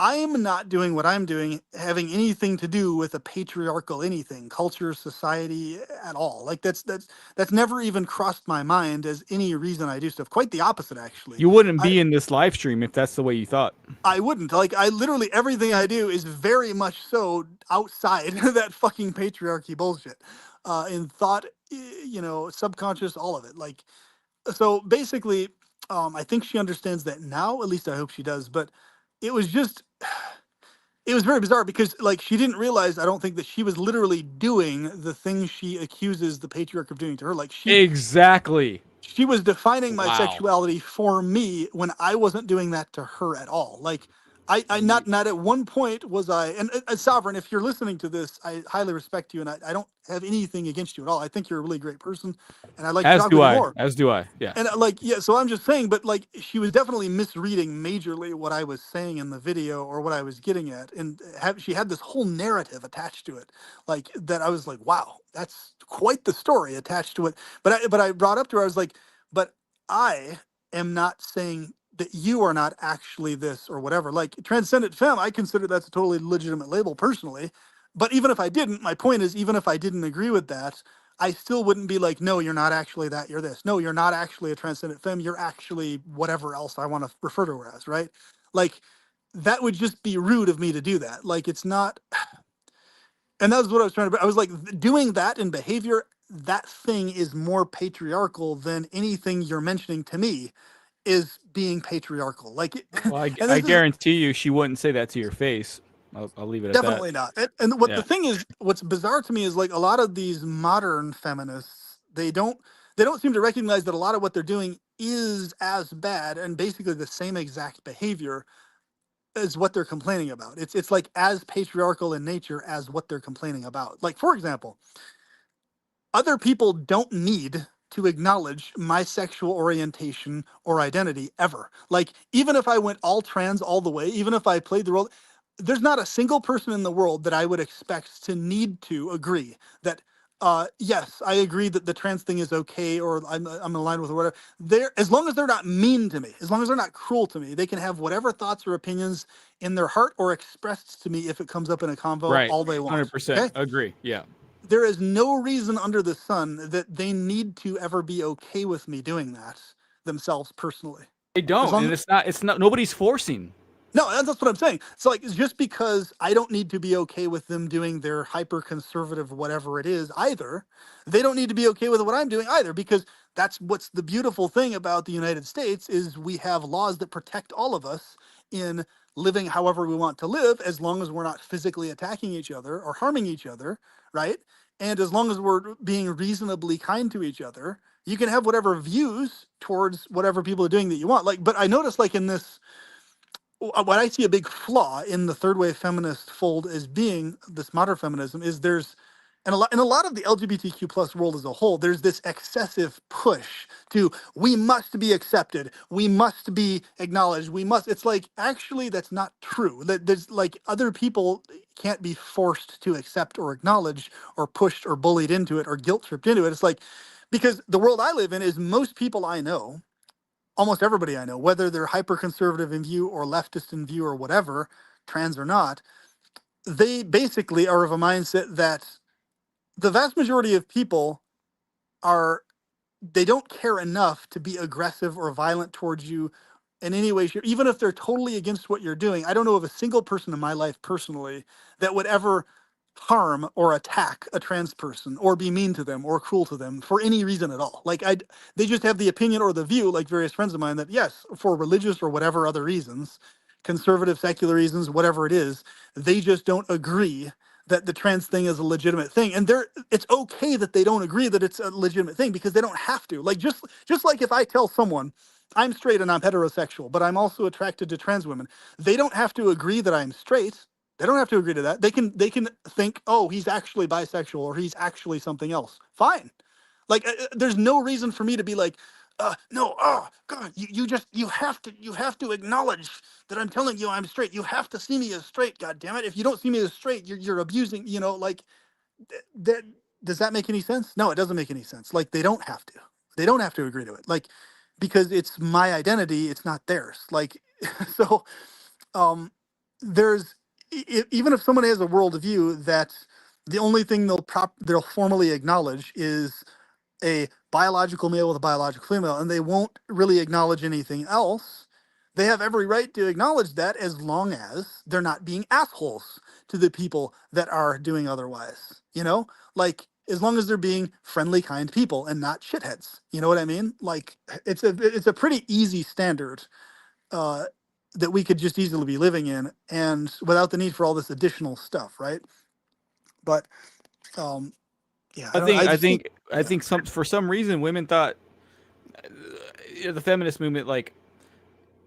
I am not doing what I'm doing having anything to do with a patriarchal anything, culture, society at all. Like that's never even crossed my mind as any reason I do stuff. Quite the opposite, actually. You wouldn't I be in this live stream if that's the way you thought. I wouldn't. Like I literally everything I do is very much so outside that fucking patriarchy bullshit. In thought, subconscious, all of it. Like so basically, I think she understands that now. At least I hope she does. But it was just it was very bizarre because like she didn't realize, I don't think, that she was literally doing the thing she accuses the patriarch of doing to her. Like Exactly. she was defining my Wow. sexuality for me when I wasn't doing that to her at all. Like I not at one point was I, and Sovereign, if you're listening to this, I highly respect you, and I don't have anything against you at all. I think you're a really great person, and I'd like to As talk do with you I. more. As do I. Yeah. And like, yeah, so I'm just saying, but like, she was definitely misreading majorly what I was saying in the video or what I was getting at. And she had this whole narrative attached to it, like that. I was like, wow, that's quite the story attached to it. But I brought up to her, I was like, but I am not saying that you are not actually this or whatever. Like Transcendent Femme, I consider that's a totally legitimate label personally. But even if I didn't, my point is, even if I didn't agree with that, I still wouldn't be like, no, you're not actually that, you're this. No, you're not actually a transcendent femme. You're actually whatever else I want to refer to her as, right? Like, that would just be rude of me to do that. Like, it's not, and that's what I was trying to, I was like, doing that in behavior, that thing is more patriarchal than anything you're mentioning to me is being patriarchal. Like, Well, and I this is guarantee you she wouldn't say that to your face. I'll leave it at that. definitely not. And what Yeah. the thing is, what's bizarre to me is like a lot of these modern feminists, they don't seem to recognize that a lot of what they're doing is as bad and basically the same exact behavior as what they're complaining about. It's like as patriarchal in nature as what they're complaining about. Like for example, other people don't need to acknowledge my sexual orientation or identity ever. Like, even if I went all trans all the way, even if I played the role, there's not a single person in the world that I would expect to need to agree that, yes, I agree that the trans thing is okay, or I'm aligned with, or whatever. As long as they're not mean to me, as long as they're not cruel to me, they can have whatever thoughts or opinions in their heart or expressed to me if it comes up in a convo Right. all they want. 100% Okay? agree. Yeah. There is no reason under the sun that they need to ever be okay with me doing that themselves personally. They As don't, long and it's not nobody's forcing. no, that's what I'm saying. It's like it's just because I don't need to be okay with them doing their hyper conservative whatever it is either. They don't need to be okay with what I'm doing either, because that's what's the beautiful thing about the United States is we have laws that protect all of us in living however we want to live, as long as we're not physically attacking each other or harming each other, right? And as long as we're being reasonably kind to each other, you can have whatever views towards whatever people are doing that you want. Like, but I noticed like in this, what I see a big flaw in the third wave feminist fold as being this modern feminism is there's, and a lot of the LGBTQ plus world as a whole, there's this excessive push to we must be accepted, we must be acknowledged, we must. It's like actually that's not true. That there's like other people can't be forced to accept or acknowledge or pushed or bullied into it or guilt tripped into it. It's like because the world I live in is most people I know, almost everybody I know, whether they're hyper conservative in view or leftist in view or whatever, trans or not, they basically are of a mindset that the vast majority of people are, they don't care enough to be aggressive or violent towards you in any way, even if they're totally against what you're doing. I don't know of a single person in my life personally that would ever harm or attack a trans person or be mean to them or cruel to them for any reason at all. Like they just have the opinion or the view, like various friends of mine, that yes, for religious or whatever other reasons, conservative, secular reasons, whatever it is, they just don't agree that the trans thing is a legitimate thing. And it's okay that they don't agree that it's a legitimate thing because they don't have to. Like just like if I tell someone I'm straight and I'm heterosexual, but I'm also attracted to trans women, they don't have to agree that I'm straight. They don't have to agree to that. They can think, oh, he's actually bisexual or he's actually something else. Fine. Like there's no reason for me to be like, no, oh God, you have to acknowledge that I'm telling you I'm straight. You have to see me as straight. God damn it! If you don't see me as straight, you're abusing. You know, like that. Does that make any sense? No, it doesn't make any sense. Like they don't have to. They don't have to agree to it. Like because it's my identity. It's not theirs. Like so. There's even if someone has a worldview that the only thing they'll formally acknowledge is a biological male with a biological female, and they won't really acknowledge anything else. They have every right to acknowledge that as long as they're not being assholes to the people that are doing otherwise. You know, like as long as they're being friendly, kind people and not shitheads. You know what I mean? Like it's a pretty easy standard uh, that we could just easily be living in, and without the need for all this additional stuff, right? But yeah, I don't. I just think I think some for some reason women thought the feminist movement, like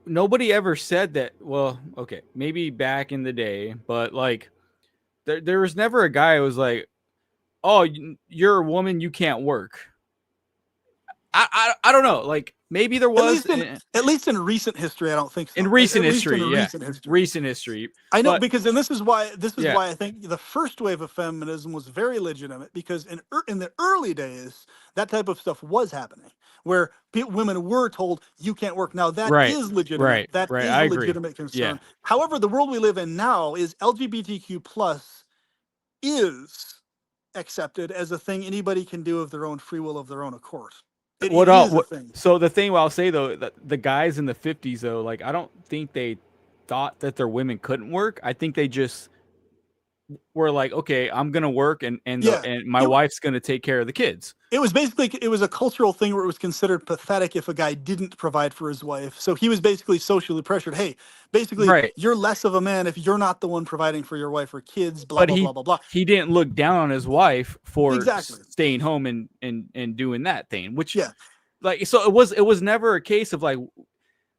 nobody ever said that. Well, okay, maybe back in the day, but like there was never a guy who was like, "Oh, you're a woman, you can't work." I don't know. Like maybe there was at least in recent history, I don't think so. In recent at history, least in yeah. recent history. I know but, because, and this is why I think the first wave of feminism was very legitimate, because in the early days that type of stuff was happening, where women were told you can't work. Now that is legitimate. Right, that is I a agree. legitimate concern. Yeah. However, the world we live in now is LGBTQ plus is accepted as a thing anybody can do of their own free will, of their own accord. So the thing I'll say though, the guys in the 50s though, like I don't think they thought that their women couldn't work. I think they just were like, okay, I'm gonna work and my wife's gonna take care of the kids. It was basically, it was a cultural thing where it was considered pathetic if a guy didn't provide for his wife. So he was basically socially pressured. Hey, basically, you're less of a man if you're not the one providing for your wife or kids. Blah blah blah. He didn't look down on his wife for staying home and doing that thing. Which like so it was never a case of like,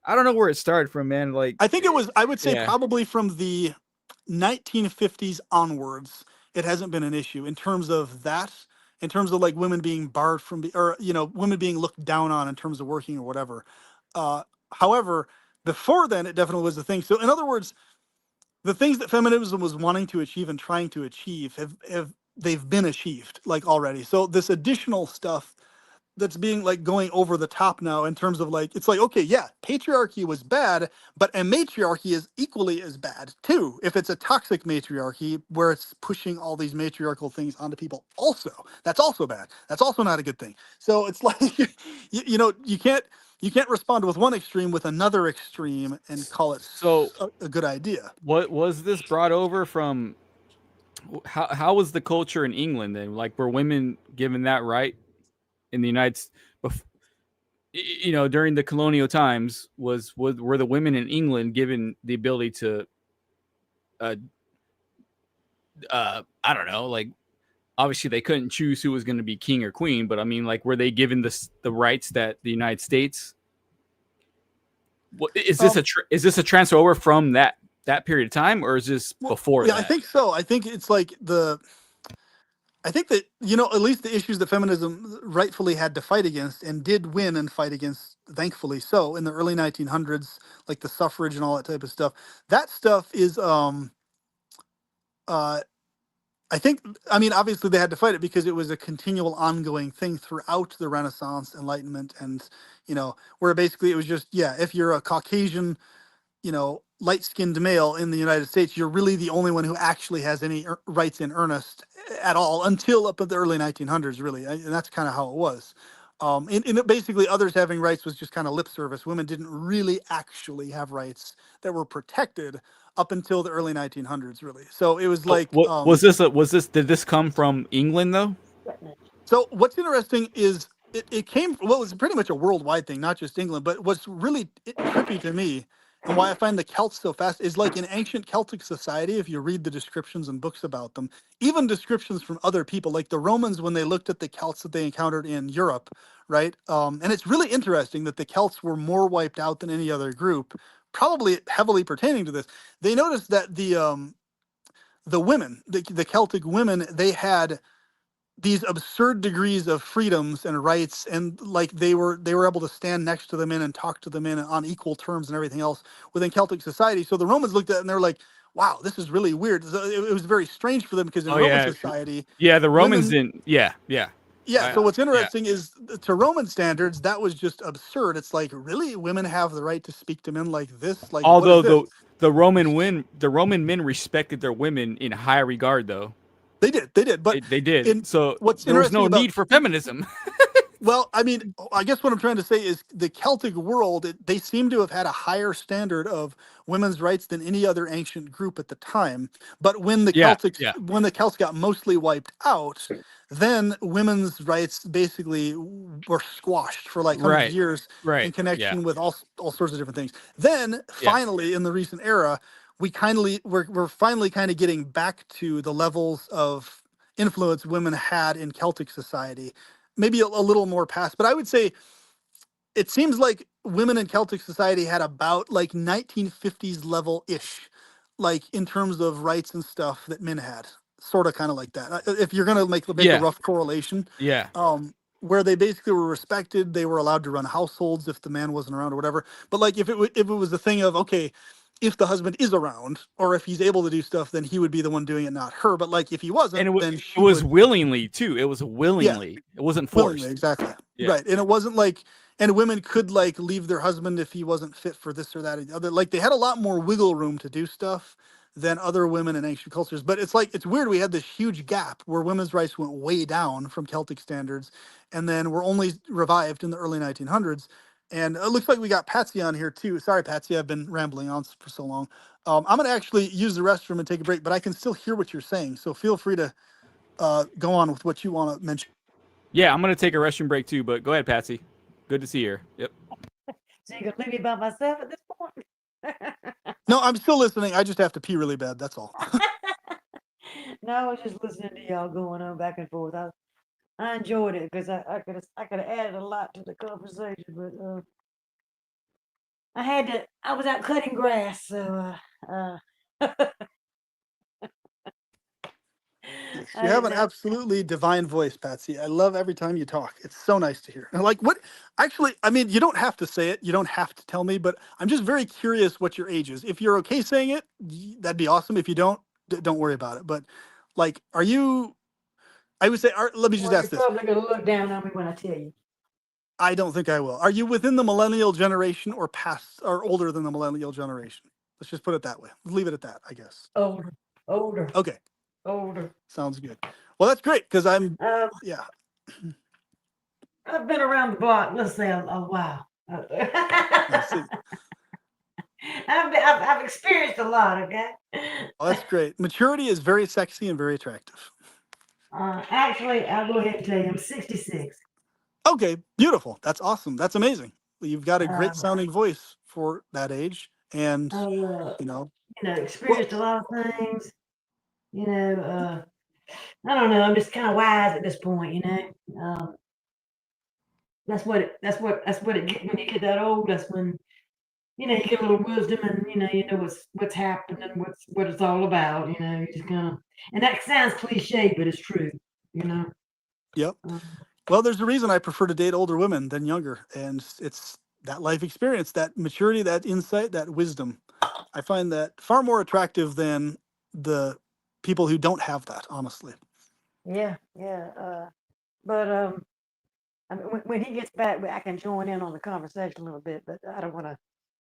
I don't know where it started from, man. Like I think it was, I would say probably from the 1950s onwards, it hasn't been an issue in terms of that. In terms of like women being barred from, or women being looked down on in terms of working or whatever. However, before then, it definitely was a thing. So in other words, the things that feminism was wanting to achieve and trying to achieve they've been achieved like already. So this additional stuff that's being like going over the top now in terms of like, it's like, okay, yeah, patriarchy was bad, but a matriarchy is equally as bad too. If it's a toxic matriarchy where it's pushing all these matriarchal things onto people, also, that's also bad. That's also not a good thing. So it's like, you can't respond with one extreme with another extreme and call it a good idea. What was this brought over from? How was the culture in England then? Like, were women given that right? In the United States, during the colonial times, were the women in England given the ability to, I don't know, like obviously they couldn't choose who was going to be king or queen, but I mean, like, were they given the rights that the United States? Is this a transfer over from that period of time, or is this before that? I think so. I think it's like I think that, at least the issues that feminism rightfully had to fight against and did win and fight against, thankfully so, in the early 1900s, like the suffrage and all that type of stuff. That stuff is, I think, obviously they had to fight it because it was a continual ongoing thing throughout the Renaissance, Enlightenment, and, where basically it was just, if you're a Caucasian, light-skinned male in the United States, you're really the only one who actually has any rights in earnest at all until up at the early 1900s, really. And that's kind of how it was. And basically others having rights was just kind of lip service. Women didn't really actually have rights that were protected up until the early 1900s, really. So it was like... did this come from England, though? So what's interesting is it came... Well, it was pretty much a worldwide thing, not just England. But what's really trippy to me, and why I find the Celts so fast, is like in ancient Celtic society, if you read the descriptions and books about them, even descriptions from other people, like the Romans, when they looked at the Celts that they encountered in Europe, right? And it's really interesting that the Celts were more wiped out than any other group, probably heavily pertaining to this. They noticed that the women, the Celtic women, they had these absurd degrees of freedoms and rights, and like they were able to stand next to the men and talk to the men on equal terms and everything else within Celtic society. So the Romans looked at it and they were like, wow, this is really weird. So it was very strange for them because in Oh Roman yeah, society, yeah. The Romans women, didn't. Yeah, yeah. yeah. I, So what's yeah. interesting is to Roman standards, that was just absurd. It's like, really, women have the right to speak to men like this? Like, what is Although this? the Roman men respected their women in high regard, though They did. But they did. in So what's there was interesting no about, need for feminism. well, I mean, I guess what I'm trying to say is the Celtic world, they seem to have had a higher standard of women's rights than any other ancient group at the time. But Yeah, yeah. When the Celts got mostly wiped out, then women's rights basically were squashed for like hundreds of Right, years in right. Yeah, connection with all sorts of different things. Then yeah, finally, in the recent era, we're finally kind of getting back to the levels of influence women had in Celtic society, maybe a little more past, but I would say it seems like women in Celtic society had about like 1950s level ish, like in terms of rights and stuff that men had, sort of kind of like that. If you're gonna make a yeah, rough correlation, yeah. where they basically were respected, they were allowed to run households if the man wasn't around or whatever. But like if it was a thing of, okay, if the husband is around or if he's able to do stuff, then he would be the one doing it, not her. But like if he And wasn't, then it she was would. willingly too. It was Yeah, willingly. It wasn't willingly, forced. exactly. Yeah, Right. And it wasn't like, and women could like leave their husband if he wasn't fit for this or that or the other. Like they had a lot more wiggle room to do stuff than other women in ancient cultures. But it's like, it's weird. We had this huge gap where women's rights went way down from Celtic standards and then were only revived in the early 1900s. And it looks like we got Patsy on here too. Sorry, Patsy, I've been rambling on for so long. I'm going to actually use the restroom and take a break, but I can still hear what you're saying. So feel free to go on with what you want to mention. yeah. I'm gonna take a restroom break too. But go ahead, Patsy. Good to see you. Yep. So you gonna leave me by myself at this point? No, I'm still listening. I just have to pee really bad. That's all. No, I was just listening to y'all going on back and forth. I enjoyed it because I could have added a lot to the conversation, but I was out cutting grass, so You have an that absolutely divine voice, Patsy. I love every time you talk. It's so nice to hear. And like what actually, I mean, you don't have to say it. You don't have to tell me, but I'm just very curious what your age is. If you're okay saying it, that'd be awesome. If you don't, don't worry about it. But like, are you, I would say, let me just well, you're ask this. probably gonna look down on me when I tell you. I don't think I will. Are you within the millennial generation or past or older than the millennial generation? Let's just put it that way. Leave it at that, I guess. Older, older, Okay. older. Sounds good. Well, that's great because yeah. I've been around the block. Let's say a while. I see. I've experienced a lot. Okay. Oh, that's great. Maturity is very sexy and very attractive. Actually, I'll go ahead and tell you, I'm 66. Okay, beautiful. That's awesome. That's amazing. You've got a great Um, sounding voice for that age, and I, you know, well, experienced a lot of things. You know, I don't know. I'm just kind of wise at this point. You know, that's what it get when you get that old. That's when you get a little wisdom, and you know what's happening, what it's all about. You just kind of, and that sounds cliche, but it's true. You know. yep. Um, Well, there's a reason I prefer to date older women than younger, and it's that life experience, that maturity, that insight, that wisdom. I find that far more attractive than the people who don't have that, honestly. yeah, yeah. But I mean, when he gets back, I can join in on the conversation a little bit, but I don't want to.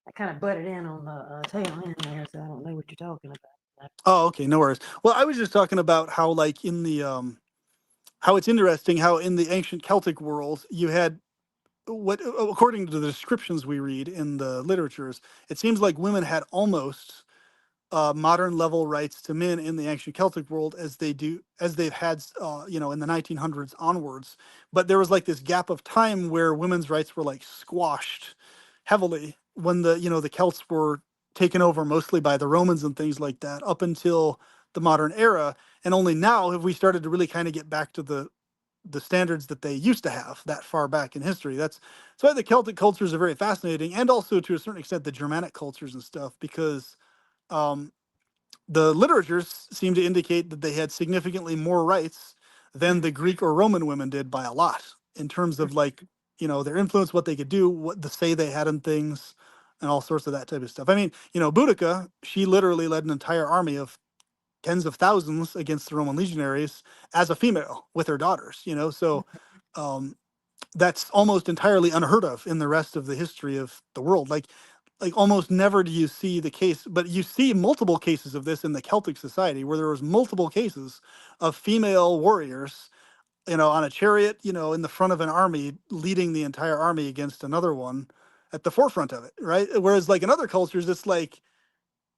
I kind of butted in on the tail end there, so I don't know what you're talking about. Oh, okay, no worries. Well, I was just talking about how, like, in the how it's interesting how in the ancient Celtic world you had what, according to the descriptions we read in the literatures, it seems like women had almost modern level rights to men in the ancient Celtic world as they've had in the 1900s onwards. But there was like this gap of time where women's rights were like squashed heavily when the Celts were taken over mostly by the Romans and things like that up until the modern era. And only now have we started to really kind of get back to the standards that they used to have that far back in history. That's why the Celtic cultures are very fascinating, and also to a certain extent the Germanic cultures and stuff, because um, the literatures seem to indicate that they had significantly more rights than the Greek or Roman women did by a lot in terms of like, their influence, what they could do, what the say they had in things, and all sorts of that type of stuff. I mean, Boudica, she literally led an entire army of tens of thousands against the Roman legionaries as a female with her daughters, so um, that's almost entirely unheard of in the rest of the history of the world. Like almost never do you see the case, but you see multiple cases of this in the Celtic society where there was multiple cases of female warriors, on a chariot, in the front of an army, leading the entire army against another one at the forefront of it, right? Whereas like in other cultures, it's like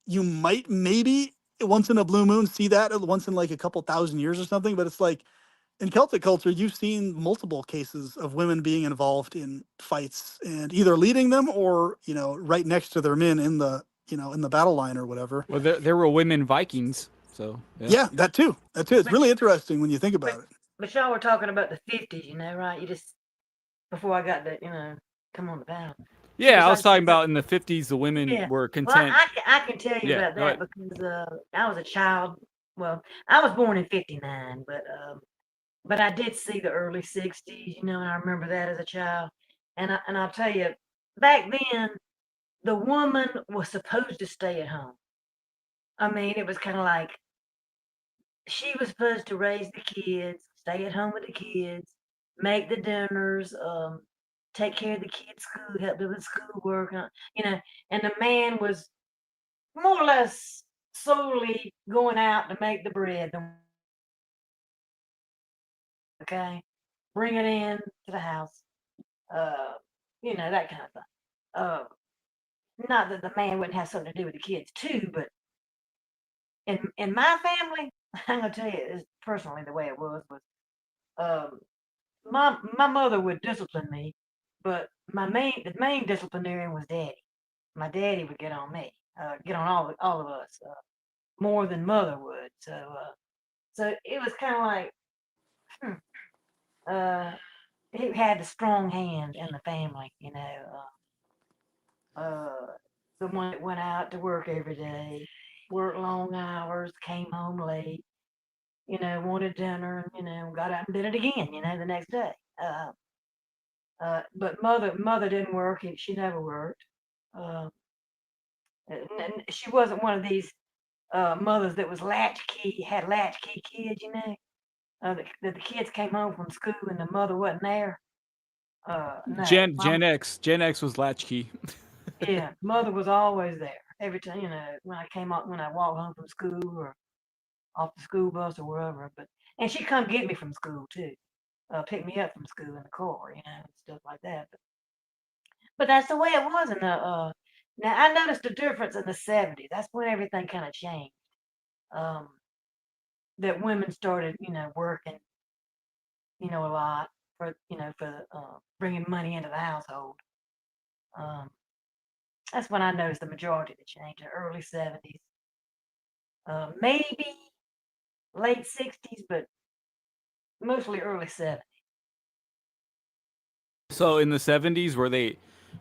you might maybe once in a blue moon see that once in like a couple thousand years or something, but it's like in Celtic culture, you've seen multiple cases of women being involved in fights and either leading them or, right next to their men in the battle line or whatever. Well, there were women Vikings, so yeah. Yeah, that too. It's But really interesting when you think but about it. but y'all were talking about the 50s, right? You just before I got to, come on the panel. You Yeah, was I was talking about about in the 50s, the women yeah. were Well, content. I can tell you Yeah, about go that ahead. because I was a child. Well, I was born in '59, but I did see the early '60s, and I remember that as a child. And I'll tell you, back then the woman was supposed to stay at home. I mean, it was kind of like she was supposed to raise the kids, stay at home with the kids, make the dinners, take care of the kids' school, help them with schoolwork, and the man was more or less solely going out to make the bread. Okay, bring it in to the house, uh, that kind of thing. Uh, Not that the man wouldn't have something to do with the kids too, but in my family, I'm gonna tell you, it's personally the way it was um, my mother would discipline me, but the main disciplinarian was daddy. My daddy would get on me, get on all of us, more than mother would. So it was kind of like, uh, he had the strong hand in the family, uh, the one that went out to work every day, worked long hours, came home late, wanted dinner, and got out and did it again, the next day. But mother didn't work. She never worked. Uh, and she wasn't one of these mothers that was latchkey, had latchkey kids, that the kids came home from school and the mother wasn't there. No, Gen X was latchkey. yeah, mother was always there every time, when I walked home from school or off the school bus or wherever. And she'd come get me from school too, pick me up from school in the car, and stuff like that. But that's the way it was in the. Now I noticed the difference in the '70s. That's when everything kind of changed. Um, that women started, working, a lot for bringing money into the household. Um, that's when I noticed the majority of the change, the early '70s, maybe late '60s, but mostly early '70s. So in the 70s,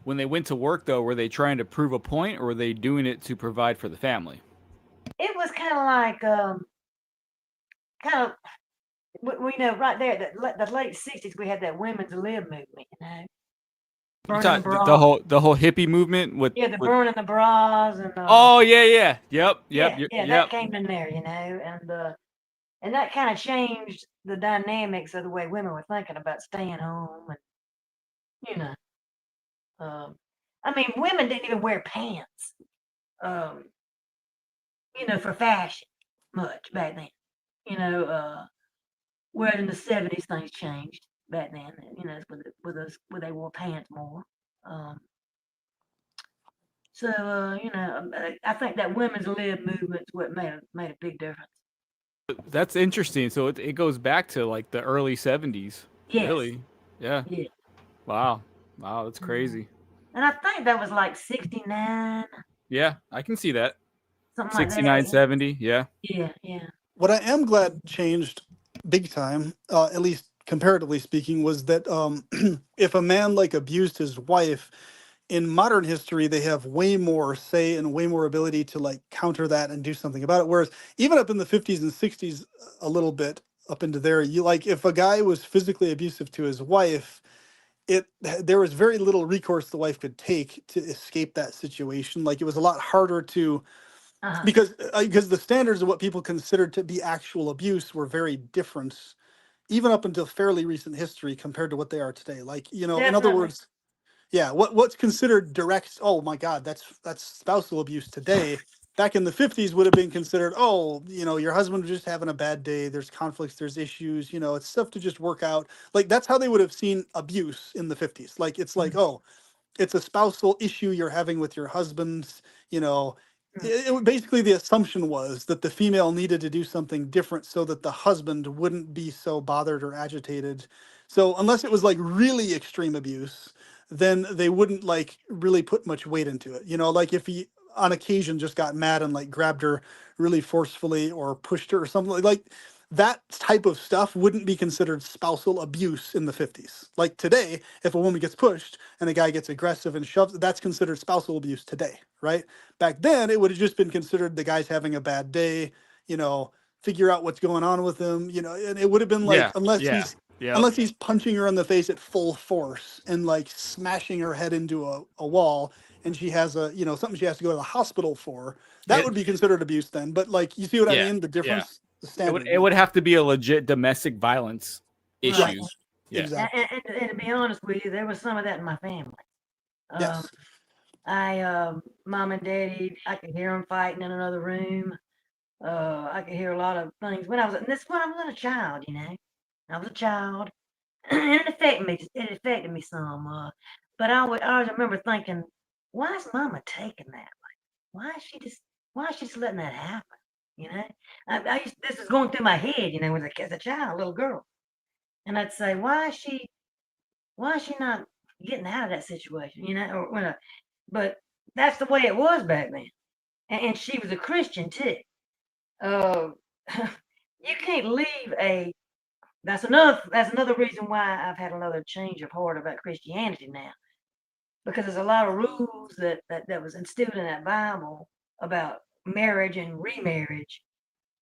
when they went to work though, were they trying to prove a point, or were they doing it to provide for the family? It was kind of like, kind of, we know right there that the late '60s we had that women's lib movement, You burning thought bras. the whole hippie movement with Yeah, the with burning the bras and Oh yeah, yeah, that yep. came in there, and that kind of changed the dynamics of the way women were thinking about staying home and you know, um, I mean, women didn't even wear pants, um, for fashion much back then, whereas in the '70s things changed back then, where they wore pants more. Um, I think that women's lib movement's what made a big difference. That's interesting. So it goes back to like the early 70s. Yes, Really? Yeah. yeah. Wow. Wow, that's Mhm. crazy. And I think that was like '69, Yeah, I can see that. something like that. 69, 70. Yeah. Yeah, yeah. What I am glad changed big time, at least comparatively speaking, was that if a man like abused his wife, in modern history, they have way more say and way more ability to like counter that and do something about it. Whereas even up in the 50s and 60s, a little bit up into there, you like if a guy was physically abusive to his wife, there was very little recourse the wife could take to escape that situation. Like it was a lot harder to Uh-huh. because the standards of what people considered to be actual abuse were very different, even up until fairly recent history compared to what they are today. Like, you know, in other Definitely. words, yeah, what's considered direct, oh my God, that's spousal abuse today. Back in the 50s would have been considered, oh, you know, your husband was just having a bad day, there's conflicts, there's issues, you know, it's stuff to just work out. Like that's how they would have seen abuse in the 50s. Like it's like, oh, it's a spousal issue you're having with your husband, you know. Basically the assumption was that the female needed to do something different so that the husband wouldn't be so bothered or agitated. So unless it was like really extreme abuse, then they wouldn't like really put much weight into it. You know, like if he on occasion just got mad and like grabbed her really forcefully or pushed her or something like that type of stuff wouldn't be considered spousal abuse in the 50s. Like today, if a woman gets pushed and a guy gets aggressive and shoves, that's considered spousal abuse today, right? Back then, it would have just been considered the guy's having a bad day, you know, figure out what's going on with him, you know, and it would have been like, Yeah. Yeah. Yep. unless he's punching her in the face at full force and like smashing her head into a wall and she has a, you know, something she has to go to the hospital for, that It, would be considered abuse then. But like, you see what I yeah. mean? The Yeah. difference, the standard. It would have to be a legit domestic violence Right. issue. Yes, Yeah. exactly. And to be honest with you, there was some of that in my family. Um, Yes. Mom and daddy, I could hear them fighting in another room. I could hear a lot of things when I was, and this is when I was a child, you know. I was a child, and it affected me. It affected me some. But I always remember thinking, why is Mama taking that? Like, why is she just letting that happen? You know, this is going through my head, you know, as a child, little girl, and I'd say, why is she not getting out of that situation? You know, or when but that's the way it was back then, and she was a Christian too. Uh, you can't leave a that's another reason why I've had another change of heart about Christianity now, because there's a lot of rules that was instilled in that Bible about marriage and remarriage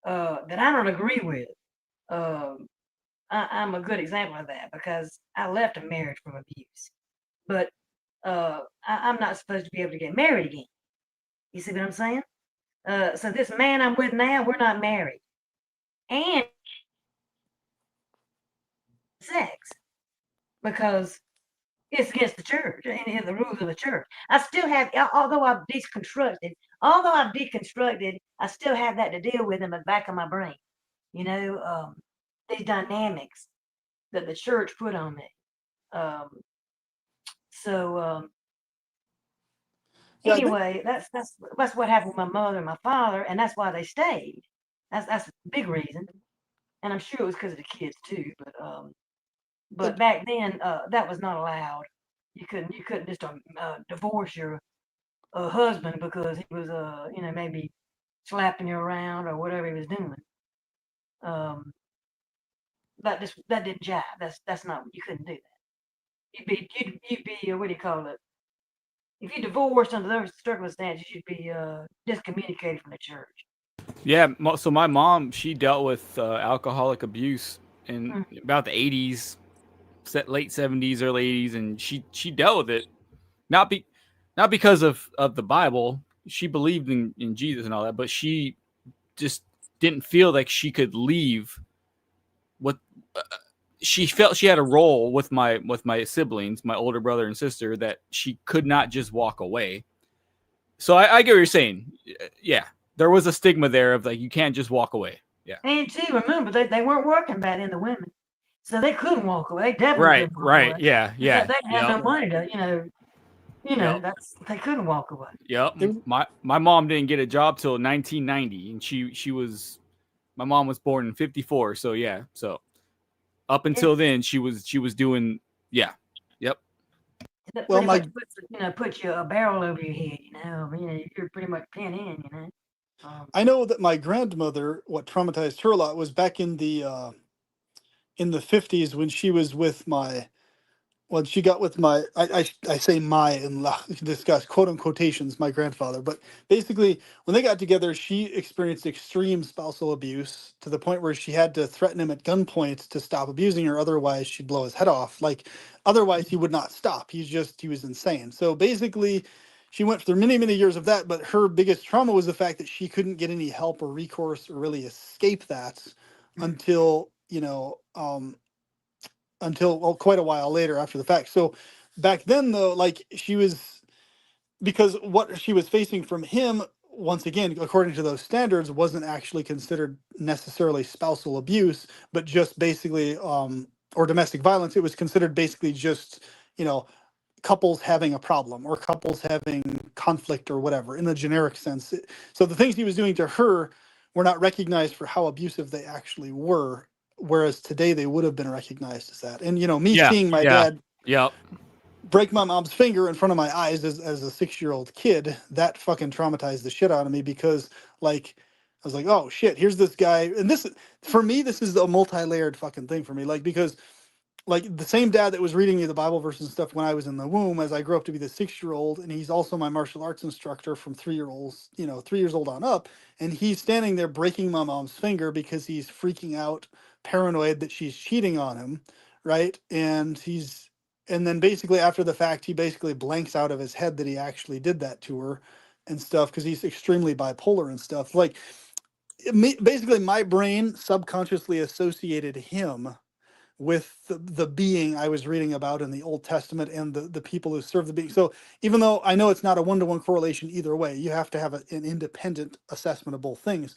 that I don't agree with. Um, I'm a good example of that because I left a marriage from abuse, but I'm not supposed to be able to get married again. You see what I'm saying? So this man I'm with now, we're not married, and sex because it's against the church and the rules of the church. I still have, although I've deconstructed, I still have that to deal with in the back of my brain. You know, these dynamics that the church put on me. Um, so Yeah, I think, anyway, that's what happened with my mother and my father, and that's why they stayed. That's a big reason, and I'm sure it was because of the kids too. But but back then, that was not allowed. You couldn't just divorce your husband because he was you know, maybe slapping you around or whatever he was doing. Um, that didn't jive. That's not, you couldn't do that. You'd be what do you call it? If you divorced under those circumstances, you'd be discommunicated from the church. Yeah. So my mom, she dealt with alcoholic abuse in Mm. about the 80s, late 70s, early 80s, and she dealt with it not be not because of the Bible. She believed in Jesus and all that, but she just didn't feel like she could leave what she felt she had a role with my siblings, my older brother and sister, that she could not just walk away. So I get what you're saying. Yeah, there was a stigma there of like you can't just walk away. Yeah. And too, remember they weren't working back then, the women, so they couldn't walk away. They definitely Right. couldn't walk Right. away. Yeah. Yeah. They had Yep. no money to, Yep. that's they couldn't walk away. Yep. it, My mom didn't get a job till 1990, and she was my mom was born in 54. So yeah. So up It, until then, she was doing yeah. Yep. that well, pretty much my puts you a barrel over your head. You're pretty much pinned in. I know that my grandmother, what traumatized her a lot was back in the 50s when she was with Well, she got with I say my and discuss quote unquote quotations, my grandfather, but basically when they got together, she experienced extreme spousal abuse to the point where she had to threaten him at gunpoint to stop abusing her. Otherwise, she'd blow his head off. Like, otherwise, he would not stop. He was insane. So basically, she went through many, many years of that. But her biggest trauma was the fact that she couldn't get any help or recourse or really escape that until, well, quite a while later after the fact. So back then, though, like she was, because what she was facing from him, once again, according to those standards, wasn't actually considered necessarily spousal abuse, but just basically, or domestic violence. It was considered basically just, you know, couples having a problem or couples having conflict or whatever in the generic sense. So the things he was doing to her were not recognized for how abusive they actually were, whereas today they would have been recognized as that. And me Yeah. seeing my Yeah. dad Yep. break my mom's finger in front of my eyes as a 6-year-old kid, that fucking traumatized the shit out of me, because like I was like, oh shit, here's this guy. And this, for me, this is a multi-layered fucking thing for me, like, because like the same dad that was reading me the Bible verses and stuff when I was in the womb, as I grew up to be the 6-year-old, and he's also my martial arts instructor from 3-year-olds, 3 years old on up, and he's standing there breaking my mom's finger because he's freaking out, paranoid that she's cheating on him, right? And then basically after the fact, he basically blanks out of his head that he actually did that to her and stuff, because he's extremely bipolar and stuff. Like, basically my brain subconsciously associated him with the being I was reading about in the Old Testament and the people who serve the being. So even though I know it's not a one-to-one correlation either way, you have to have an independent assessment of both things.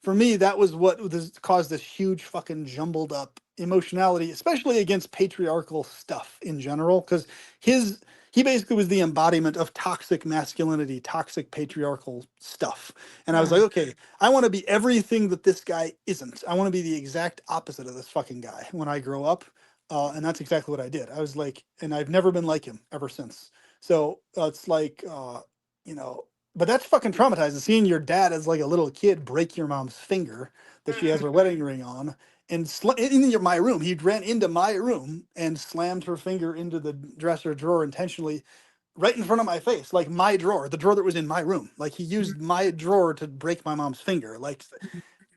For me, that was what caused this huge fucking jumbled up emotionality, especially against patriarchal stuff in general, because his he basically was the embodiment of toxic masculinity, toxic patriarchal stuff. And I was like, okay, I want to be everything that this guy isn't. I want to be the exact opposite of this fucking guy when I grow up. And that's exactly what I did. I was like, and I've never been like him ever since. So it's like, you know, but that's fucking traumatizing. Seeing your dad as like a little kid break your mom's finger that she has her wedding ring on, and my room. He ran into my room and slammed her finger into the dresser drawer intentionally, right in front of my face, like my drawer, the drawer that was in my room. Like, he used my drawer to break my mom's finger. Like,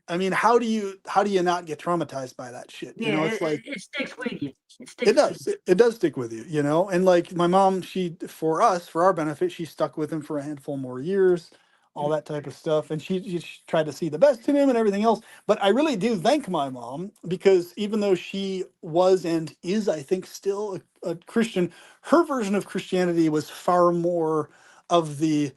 I mean, how do you not get traumatized by that shit? Yeah, It's like, it sticks with you. It it sticks with does. It does stick with you, And like my mom, for us, for our benefit, she stuck with him for a handful more years, all you. that type of stuff. And she tried to see the best in him and everything else. But I really do thank my mom, because even though she was and is, I think, still a Christian, her version of Christianity was far more of the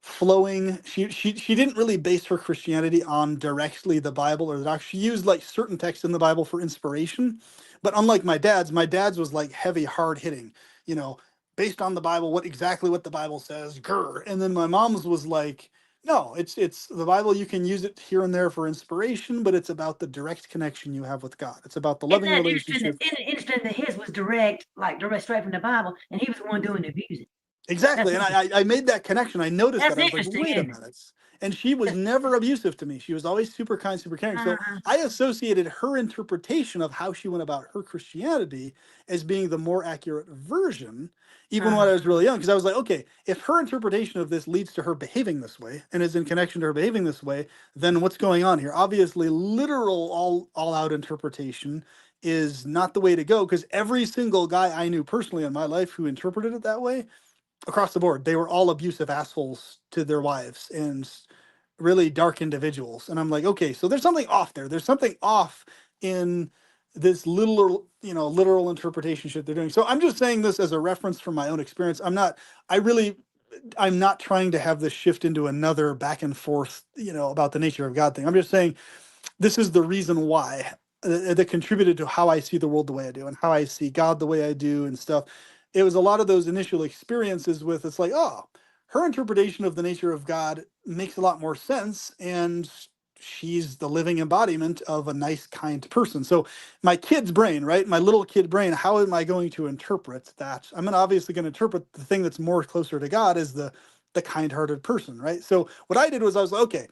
flowing. She didn't really base her Christianity on directly the Bible or the doc. She used like certain texts in the Bible for inspiration, but unlike my dad's was like heavy, hard hitting, you know, based on the Bible, what the Bible says, grr. And then my mom's was like, no, it's the Bible. You can use it here and there for inspiration, but it's about the direct connection you have with God. It's about the Isn't loving that interesting? relationship. Interesting that his was direct, like direct straight from the Bible, and he was the one doing the abusing. That's Exactly. And interesting. I made that connection. I noticed That's that. I was like, interesting, wait a isn't it? minute. And she was never abusive to me. She was always super kind, super caring. So Uh, I associated her interpretation of how she went about her Christianity as being the more accurate version, even when uh, I was really young. Because I was like, okay, if her interpretation of this leads to her behaving this way and is in connection to her behaving this way, then what's going on here? Obviously, literal all out interpretation is not the way to go, because every single guy I knew personally in my life who interpreted it that way, across the board, they were all abusive assholes to their wives and really dark individuals. And I'm like, okay, so there's something off there. There's something off in this little, literal interpretation shit they're doing. So I'm just saying this as a reference from my own experience. I really, I'm not trying to have this shift into another back and forth, about the nature of God thing. I'm just saying this is the reason why, that contributed to how I see the world the way I do and how I see God the way I do and stuff. It was a lot of those initial experiences with, it's like, oh, her interpretation of the nature of God makes a lot more sense, and she's the living embodiment of a nice, kind person. So my kid's brain, right? My little kid brain, how am I going to interpret that? Obviously going to interpret the thing that's more closer to God as the kind-hearted person, right? So what I did was I was like, okay,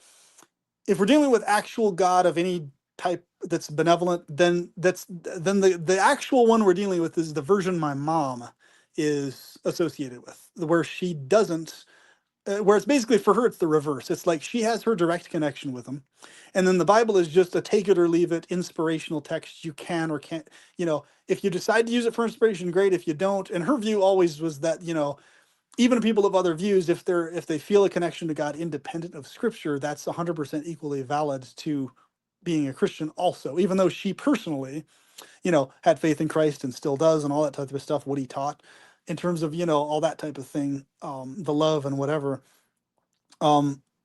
if we're dealing with actual God of any type that's benevolent, then the actual one we're dealing with is the version my mom is associated with, where she doesn't, where it's basically for her, it's the reverse. It's like she has her direct connection with him. And then the Bible is just a take it or leave it inspirational text. You can or can't, if you decide to use it for inspiration, great. If you don't, and her view always was that, even people of other views, if they feel a connection to God independent of scripture, that's 100% equally valid to being a Christian also, even though she personally, had faith in Christ and still does and all that type of stuff, what he taught in terms of, all that type of thing, the love and whatever.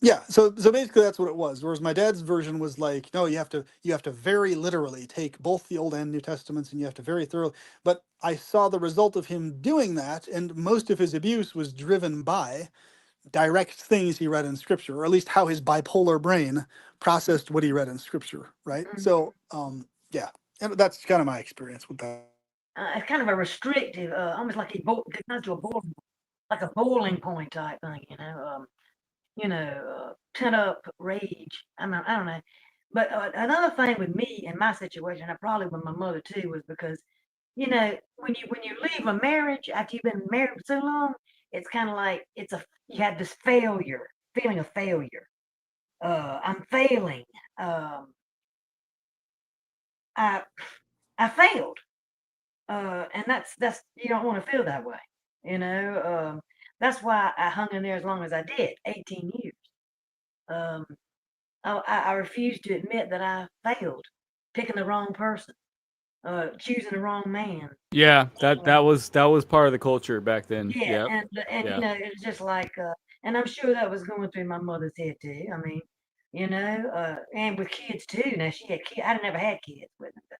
Yeah, so basically that's what it was. Whereas my dad's version was like, no, you have to very literally take both the Old and New Testaments, and you have to very thoroughly. But I saw the result of him doing that, and most of his abuse was driven by direct things he read in Scripture, or at least how his bipolar brain processed what he read in Scripture, right? Mhm. So, yeah, and that's kind of my experience with that. It's kind of a restrictive, almost like he kind of to a boiling, like a boiling point type thing, pent up rage. I don't know. But another thing with me in my situation, and probably with my mother too, was because, when you leave a marriage after you've been married for so long, it's kind of like you have this feeling of failure. I'm failing. Um, I I failed. And that's you don't want to feel that way, you know. That's why I hung in there as long as I did, 18 years. Um, I refused to admit that I failed, picking the wrong person, choosing the wrong man. Yeah, that Uh, that was that was part of the culture back then. yeah, Yep. and Yeah. it's just like, and I'm sure that was going through my mother's head too. I mean, and with kids too. Now she had kids. I never had kids with her, but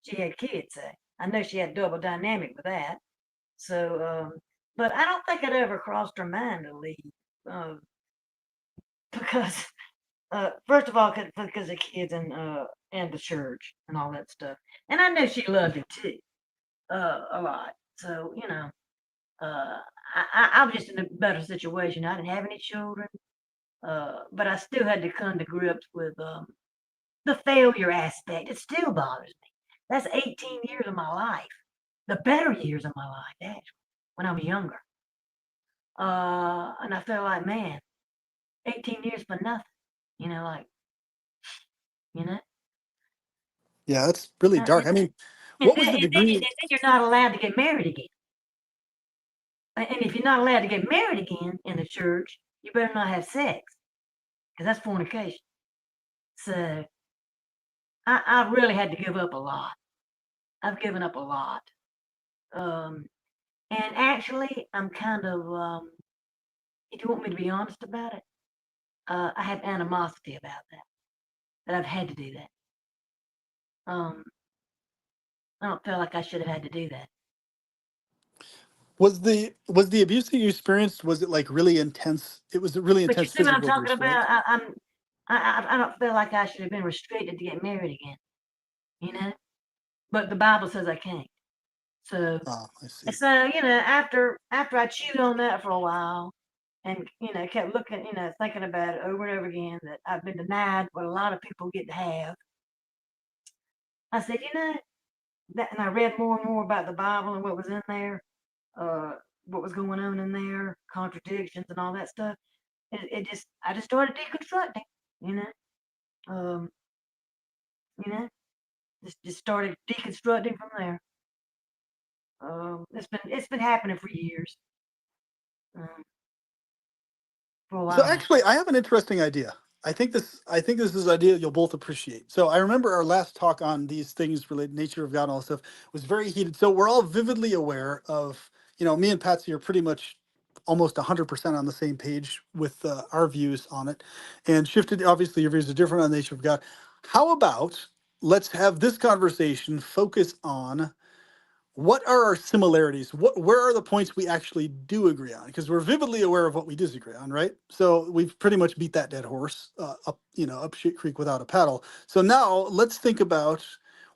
she had kids. So I know she had double dynamic with that. So, but I don't think it ever crossed her mind to leave, uh, because, first of all, because of kids and the church and all that stuff, and I know she loved it too, a lot. So, uh, I was just in a better situation. I didn't have any children, but I still had to come to grips with the failure aspect. It still bothers me. That's 18 years of my life, the better years of my life, actually, when I was younger. And I feel like, man, 18 years for nothing. Like, you know, Yeah, that's really and dark. I mean, and what then, was the and then, degree? and then you're not allowed to get married again. And if you're not allowed to get married again in the church, you better not have sex, because that's fornication. So I really had to give up a lot. I've given up a lot. Um, and actually, I'm kind of, if you want me to be honest about it, I have animosity about that I've had to do that. Um, I don't feel like I should have had to do that. Was the abuse that you experienced, was it like really intense? It was a really But you intense see what I'm physical talking abuse, right? about? I don't feel like I should have been restricted to get married again, you know. But the Bible says I can't. So Oh, I see. after I chewed on that for a while, and kept looking, thinking about it over and over again, that I've been denied what a lot of people get to have. I said, that, and I read more and more about the Bible and what was in there, uh, what was going on in there, contradictions and all that stuff. I just started deconstructing, you know. Um, you know, just started deconstructing from there. It's been happening for years, um, for a So while now. actually, I have an interesting idea. I think this is an idea you'll both appreciate. So I remember our last talk on these things related to nature of God and all this stuff was very heated. So we're all vividly aware of, me and Patsy are pretty much almost 100% on the same page with our views on it. And shifted, obviously, your views are different on the nature of God. How about let's have this conversation focus on what are our similarities? Where are the points we actually do agree on? Because we're vividly aware of what we disagree on, right? So we've pretty much beat that dead horse up shit creek without a paddle. So now let's think about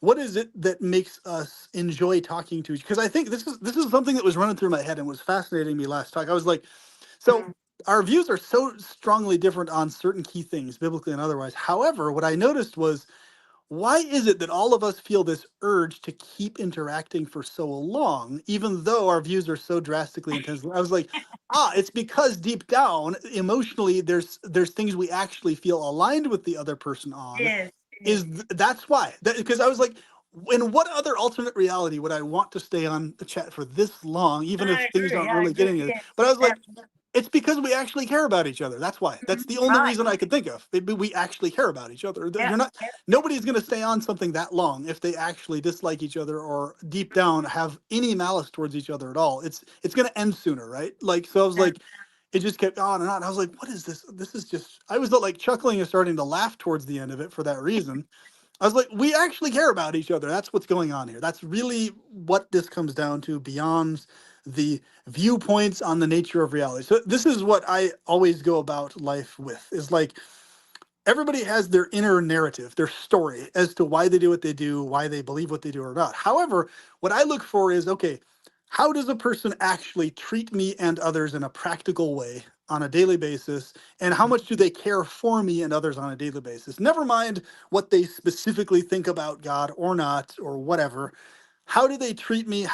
what is it that makes us enjoy talking to each. Because I think this is something that was running through my head and was fascinating me last talk. I was like, so Mm, our views are so strongly different on certain key things, biblically and otherwise. However, what I noticed was why is it that all of us feel this urge to keep interacting for so long, even though our views are so drastically intense? I was like, it's because deep down, emotionally, there's things we actually feel aligned with the other person on. Yes, yes. That's why. Because I was like, in what other alternate reality would I want to stay on the chat for this long, even if things aren't I really agree, getting it? yes, But I was like, absolutely. it's because we actually care about each other. That's why. That's the only Right, reason I could think of. We actually care about each other. yeah, You're not. yeah, Nobody's going to stay on something that long if they actually dislike each other or deep down have any malice towards each other at all. It's going to end sooner, right? Like, so I was yeah. like, it just kept on and on. I was like, what is this? This is just. I was like chuckling and starting to laugh towards the end of it for that reason. I was like, we actually care about each other. That's what's going on here. That's really what this comes down to beyond the viewpoints on the nature of reality. So this is what I always go about life with, is like, everybody has their inner narrative, their story as to why they do what they do, why they believe what they do or not. However, what I look for is, okay, how does a person actually treat me and others in a practical way on a daily basis? And how much do they care for me and others on a daily basis? Never mind what they specifically think about God or not, or whatever. How do they treat me?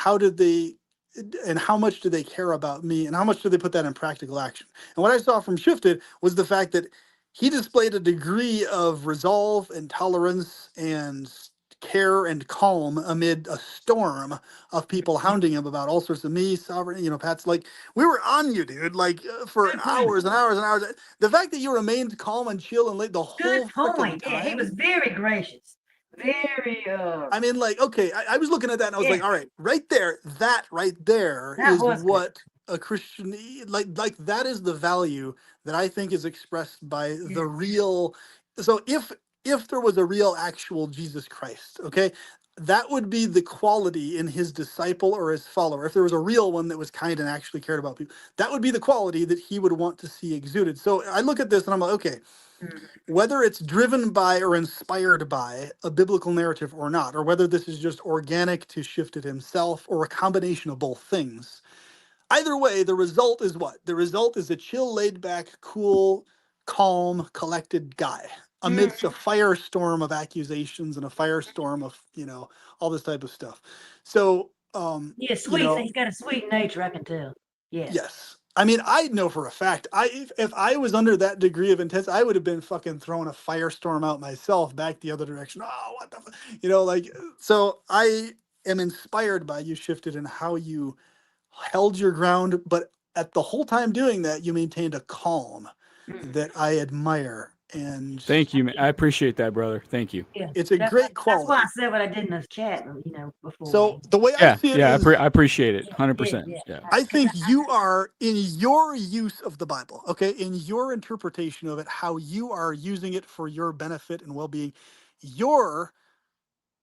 And how much do they care about me? And how much do they put that in practical action? And what I saw from Shifted was the fact that he displayed a degree of resolve and tolerance and care and calm amid a storm of people hounding him about all sorts of me, sovereignty, Pat's like, we were on you, dude, like for Good point. hours and hours and hours. The fact that you remained calm and chill and late the Good whole freaking point. Yeah, he time. was very gracious. Very, I mean, like, okay, I was looking at that and I was yeah, like, all right, that right there that is was good. what a Christian, like that is the value that I think is expressed by Yeah. the real. So if there was a real actual Jesus Christ, okay, that would be the quality in his disciple or his follower. If there was a real one that was kind and actually cared about people, that would be the quality that he would want to see exuded. So I look at this and I'm like, okay, Mhm. whether it's driven by or inspired by a biblical narrative or not, or whether this is just organic to Shifted himself or a combination of both things. Either way, the result is what? The result is a chill, laid back, cool, calm, collected guy amidst a Mhm. firestorm of accusations and a firestorm of, all this type of stuff. So, Yeah, sweet. He's got a sweet nature, I can tell. Yes. yes. I mean, I know for a fact, if I was under that degree of intense, I would have been fucking throwing a firestorm out myself back the other direction. Oh, what the like, so I am inspired by you, Shifted, and how you held your ground, but at the whole time doing that, you maintained a calm Mm. that I admire. And Thank you, man. I appreciate that, brother. Thank you. Yeah. it's a great That's why I quality. said what I did in this chat, before. So the way I Yeah, see it yeah, is, I appreciate it, Yeah, 100%. yeah. Yeah. I 'Cause think you are, in your use of the Bible, okay, in your interpretation of it, how you are using it for your benefit and well-being, your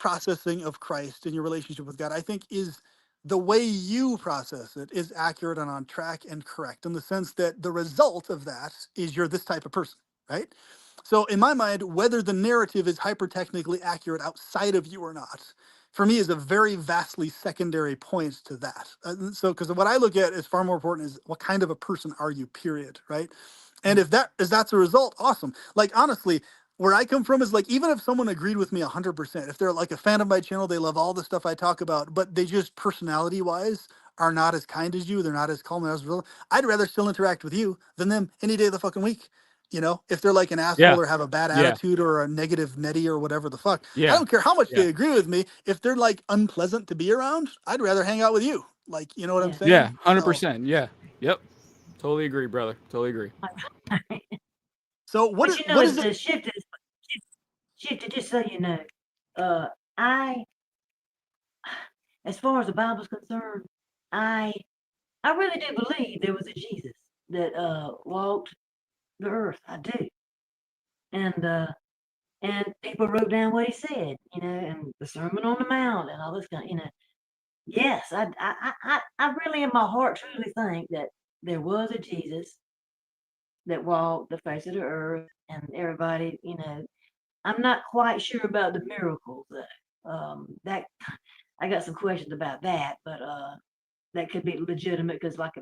processing of Christ in your relationship with God, I think is the way you process it is accurate and on track and correct, in the sense that the result of that is you're this type of person, right? So in my mind, whether the narrative is hyper technically accurate outside of you or not, for me is a very vastly secondary point to that. So because what I look at is far more important is what kind of a person are you, period, right? And if that's a result, awesome. Like, honestly, where I come from is like, even if someone agreed with me 100%, if they're like a fan of my channel, they love all the stuff I talk about, but they just personality wise are not as kind as you, they're not as calm as real, I'd rather still interact with you than them any day of the fucking week. If they're like an asshole Yeah. or have a bad Yeah. attitude or a negative netty or whatever the fuck, I Yeah. don't care how much Yeah. they agree with me. If they're like unpleasant to be around, I'd rather hang out with you. Like, you know what I'm Yeah. Yeah. saying? So, 100%. Yeah. Yep. Totally agree, brother. Totally agree. so But what is it's it? the shifted, just so you know. Uh, I, as far as the Bible's concerned, I, I really do believe there was a Jesus that walked the earth. I do, and people wrote down what he said, and the Sermon on the Mount and all this kind. Yes, I really in my heart truly think that there was a Jesus that walked the face of the earth, and everybody, I'm not quite sure about the miracles. That I got some questions about that, but that could be legitimate because, like,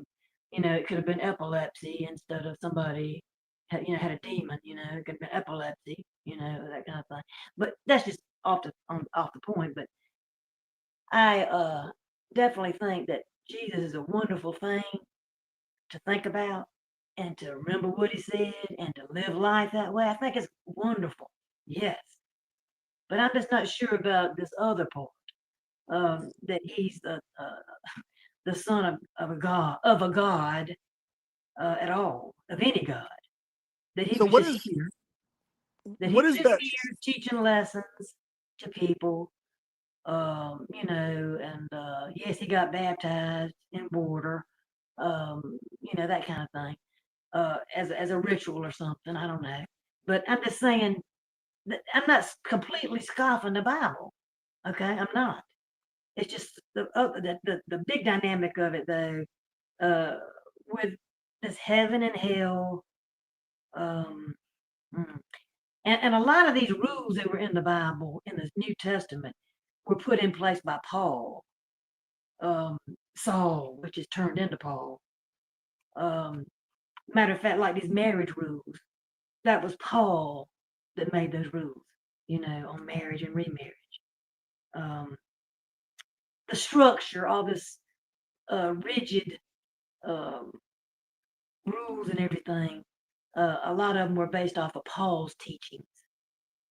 it could have been epilepsy instead of somebody had a demon. It could have been epilepsy. That kind of thing. But that's just off the point, but I definitely think that Jesus is a wonderful thing to think about and to remember what he said and to live life that way. I think it's wonderful, yes. But I'm just not sure about this other part, that he's the son of a god at all, of any god. That he So was what just is here. That he what was is just that? here teaching lessons to people. And yes, he got baptized in water, that kind of thing, as a ritual or something. I don't know, but I'm just saying that I'm not completely scoffing the Bible. Okay, I'm not. It's just the big dynamic of it though, uh, with this heaven and hell, um, mm, and a lot of these rules that were in the Bible in the New Testament were put in place by Paul, um, Saul, which is turned into Paul. Um, Matter of fact, like these marriage rules, that was Paul that made those rules, on marriage and remarriage. Um, the structure, all this rigid um, rules and everything, a lot of them were based off of Paul's teachings.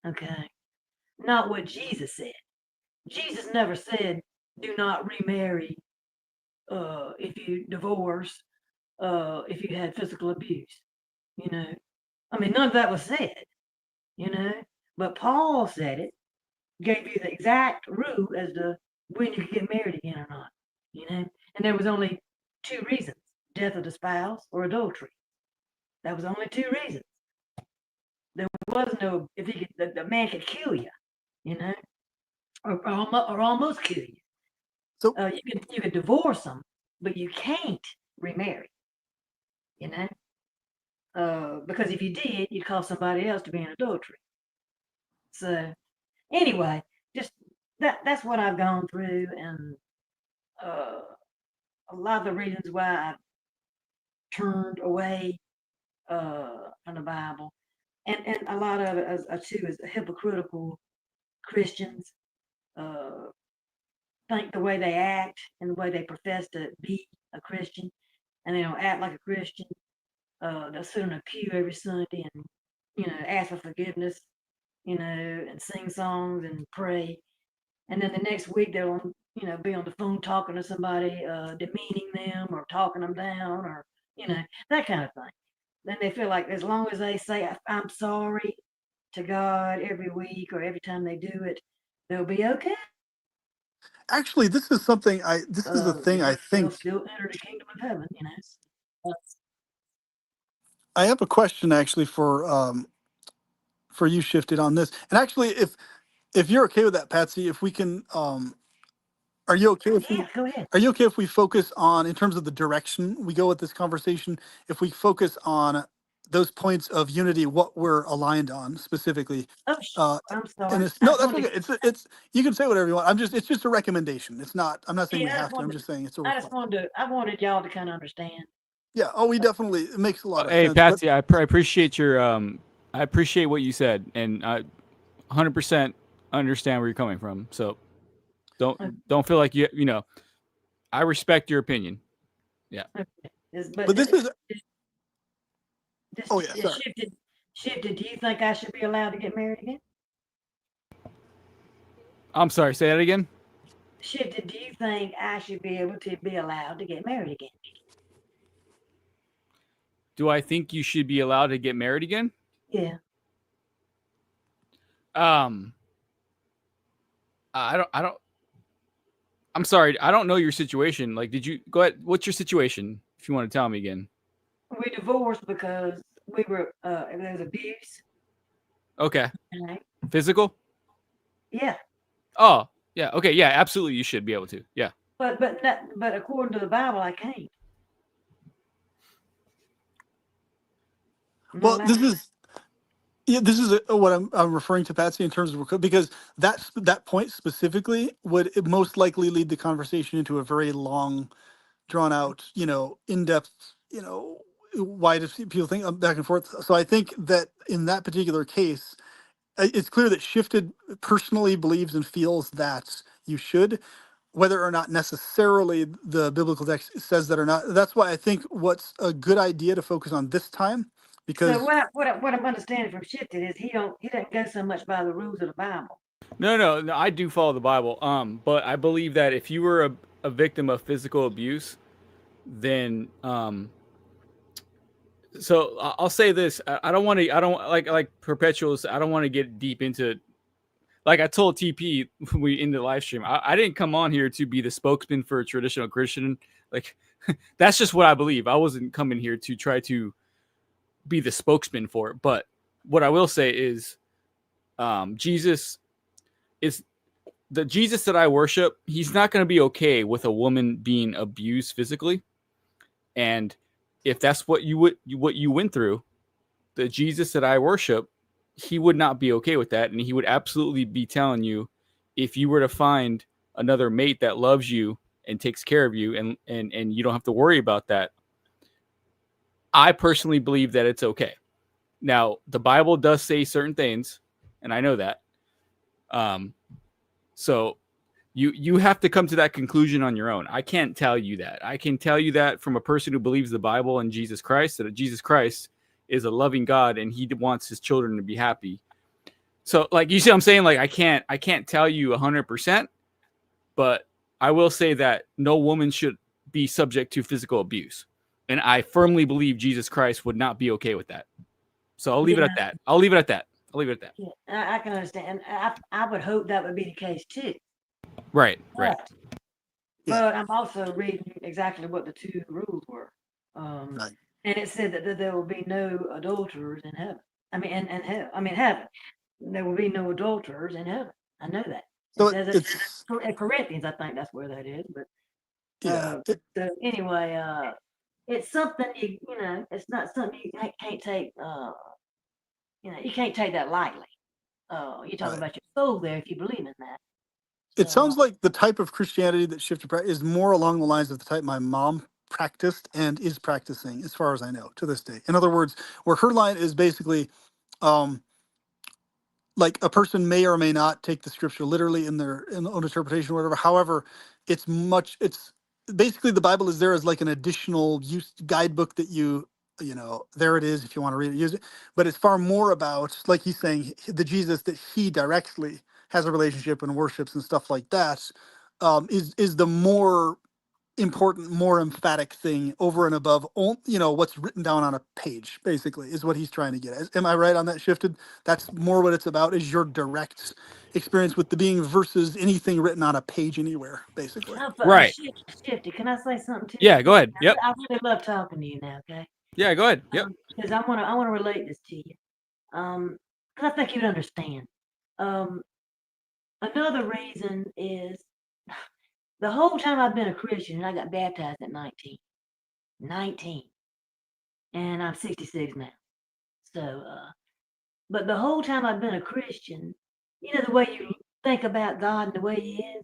Okay, not what Jesus said. Jesus never said, "Do not remarry if you divorce, if you had physical abuse." You know, I mean, none of that was said. You know, but Paul said it, gave you the exact rule as to when you could get married again or not. And there was only two reasons: death of the spouse or adultery. That was only two reasons. There was no if he could, the man could kill you, you know, or almost kill you. So You could divorce them, but you can't remarry. You know, because if you did, you'd cause somebody else to be in adultery. So anyway, just that's what I've gone through, and uh, a lot of the reasons why I turned away from the Bible, and a lot of it too is hypocritical Christians. Uh, think the way they act and the way they profess to be a Christian, and they don't act like a Christian. They'll sit on a pew every Sunday and ask for forgiveness, and sing songs and pray, and then the next week they'll be on the phone talking to somebody, demeaning them or talking them down, or that kind of thing. Then they feel like as long as they say I'm sorry to God every week or every time they do it, they'll be okay. actually, this is something I. This is the thing I They'll think. still enter the kingdom of heaven. I have a question actually for you shifted on this. And actually, if you're okay with that, Patsy, if we can, are you okay if Yeah, we go ahead. are you okay if we focus on in terms of the direction we go with this conversation? If we focus on those points of unity, what we're aligned on specifically. Oh, Uh, I'm and sorry. it's I no, just that's wanted okay. to. It's you can say whatever you want. It's just a recommendation. It's not. I'm not saying we Yeah, have to. I'm just saying it's a I just request. wanted to. I wanted y'all to kind of understand. Yeah. Oh, we definitely. It makes a lot of Hey, sense. But Patsy, I appreciate your I appreciate what you said, and I 100% understand where you're coming from. So Okay, don't feel like I respect your opinion. Yeah. okay. But but this is. just Oh yeah. just Sorry. shifted. Do you think I should be allowed to get married again? I'm sorry. Say that again. Shifted. Do you think I should be able to be allowed to get married again? Do I think you should be allowed to get married again? Yeah. Um, I don't. I'm sorry. I don't know your situation. Like, did you go ahead? What's your situation? If you want to tell me again. We divorced because there was abuse. Okay. Right? Physical? Yeah. Oh, yeah. Okay. Yeah. Absolutely. You should be able to. Yeah. But according to the Bible, I can't. I'm not Well, this allowed. is. Yeah, this is what I'm referring to, Patsy, in terms of because that point specifically would it most likely lead the conversation into a very long, drawn out, in depth, why do people think back and forth. So I think that in that particular case, it's clear that Shifted personally believes and feels that you should, whether or not necessarily the biblical text says that or not. That's why I think what's a good idea to focus on this time, So because what I'm understanding from Shifted is he doesn't go so much by the rules of the Bible. No, I do follow the Bible. But I believe that if you were a victim of physical abuse, then so I'll say this: I don't want to. I don't like perpetuals. I don't want to get deep into. Like I told TP when we in the live stream, I didn't come on here to be the spokesman for a traditional Christian. Like that's just what I believe. I wasn't coming here to try to be the spokesman for it. But what I will say is, Jesus is the Jesus that I worship. He's not going to be okay with a woman being abused physically, and if that's what you went through, the Jesus that I worship, he would not be okay with that. And he would absolutely be telling you, if you were to find another mate that loves you and takes care of you and you don't have to worry about that, I personally believe that it's okay. Now, the Bible does say certain things, and I know that. So you have to come to that conclusion on your own. I can't tell you that. I can tell you that from a person who believes the Bible and Jesus Christ, that Jesus Christ is a loving God and he wants his children to be happy. So like you see what I'm saying? Like I can't tell you 100%, but I will say that no woman should be subject to physical abuse. And I firmly believe Jesus Christ would not be okay with that. So I'll leave it at that. Yeah, I can understand. I would hope that would be the case too. Right. But, Yeah. but I'm also reading exactly what the two rules were. Right. And it said that there will be no adulterers in heaven. I mean, and hell. I mean, heaven. There will be no adulterers in heaven. I know that. So It says it's in Corinthians, I think that's where that is. But yeah. so anyway, it's something you know. It's not something you can't take. You can't take that lightly. You're talking Right. about your soul there if you believe in that. It So sounds like the type of Christianity that Shifted is more along the lines of the type my mom practiced and is practicing, as far as I know, to this day. In other words, where her line is basically, um, like a person may or may not take the scripture literally in their own interpretation or whatever. However, it's basically the Bible is there as like an additional use guidebook that there it is if you want to read it, use it. But it's far more about, like he's saying, the Jesus that he directly has a relationship and worships and stuff like that, is the more important, more emphatic thing over and above what's written down on a page, basically, is what he's trying to get at. Am I right on that, Shifted? That's more what it's about, is your direct experience with the being versus anything written on a page anywhere, basically. Right. Shifty, can I say something to Yeah, you? go ahead. Yep. I really love talking to you now, okay? Yeah, go ahead. Yep. Because I want to relate this to you. Because I think you'd understand. Another reason is the whole time I've been a Christian, and I got baptized at 19, and I'm 66 now. So, but the whole time I've been a Christian, the way you think about God and the way He is,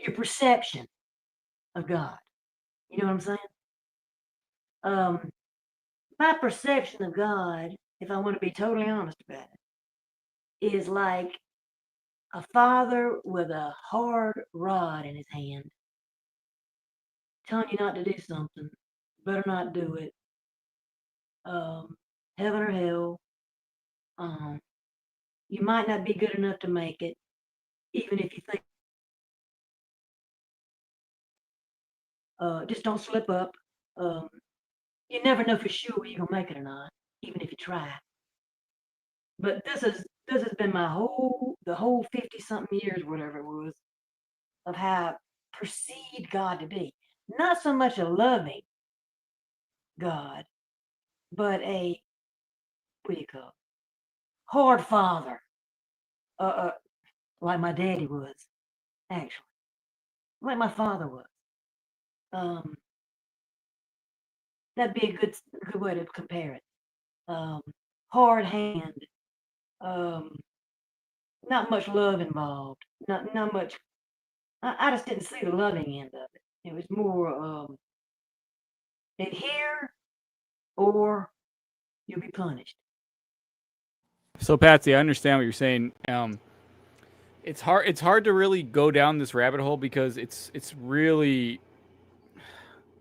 your perception of God. You know what I'm saying? My perception of God, if I want to be totally honest about it, is like a father with a hard rod in his hand, telling you not to do something, better not do it. Heaven or hell. You might not be good enough to make it, even if you think. Just don't slip up. Um, you never know for sure whether you're gonna make it or not, even if you try. But this has been the whole 50 something years, whatever it was, of how I perceived God to be. Not so much a loving God, but a what do you call it? Hard father. Uh, like my daddy was, actually. Like my father was. Um, that'd be a good way to compare it. Um, hard hand. Um, not much love involved. Not much. I just didn't see the loving end of it. It was more adhere or you'll be punished. So Patsy, I understand what you're saying. It's hard. It's hard to really go down this rabbit hole because it's really,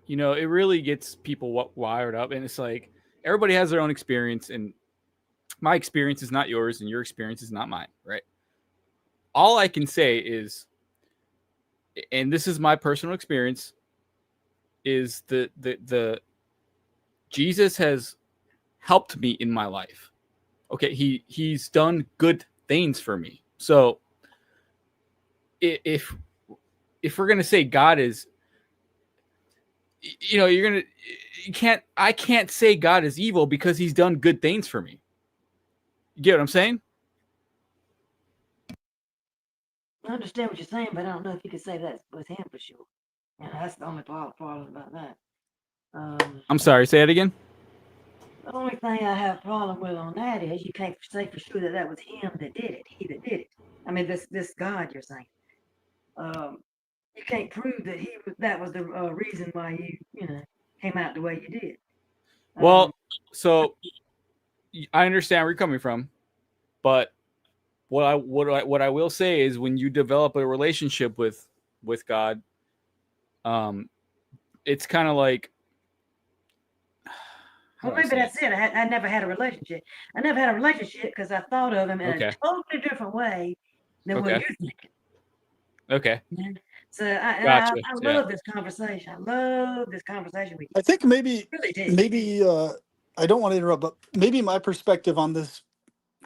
it really gets people wired up, and it's like everybody has their own experience, and my experience is not yours, and your experience is not mine, right? All I can say is, and this is my personal experience, is the Jesus has helped me in my life. Okay, he's done good things for me. So if we're gonna say God is, I can't say God is evil because he's done good things for me. You get what I'm saying? I understand what you're saying, but I don't know if you could say that with him for sure. And that's the only problem about that. I'm sorry, say it again. The only thing I have a problem with on that is you can't say for sure that that was him that did it. He that did it. I mean, this God you're saying. You can't prove that that was the reason why you came out the way you did. Well, so I understand where you're coming from, but what I will say is when you develop a relationship with God, it's kind of like, well, maybe that's it. I never had a relationship. I never had a relationship because I thought of him in a totally different way than what you're thinking. Okay. Yeah. So I Gotcha. love this conversation. I love this conversation with you. I think maybe Really do. maybe I don't want to interrupt, but maybe my perspective on this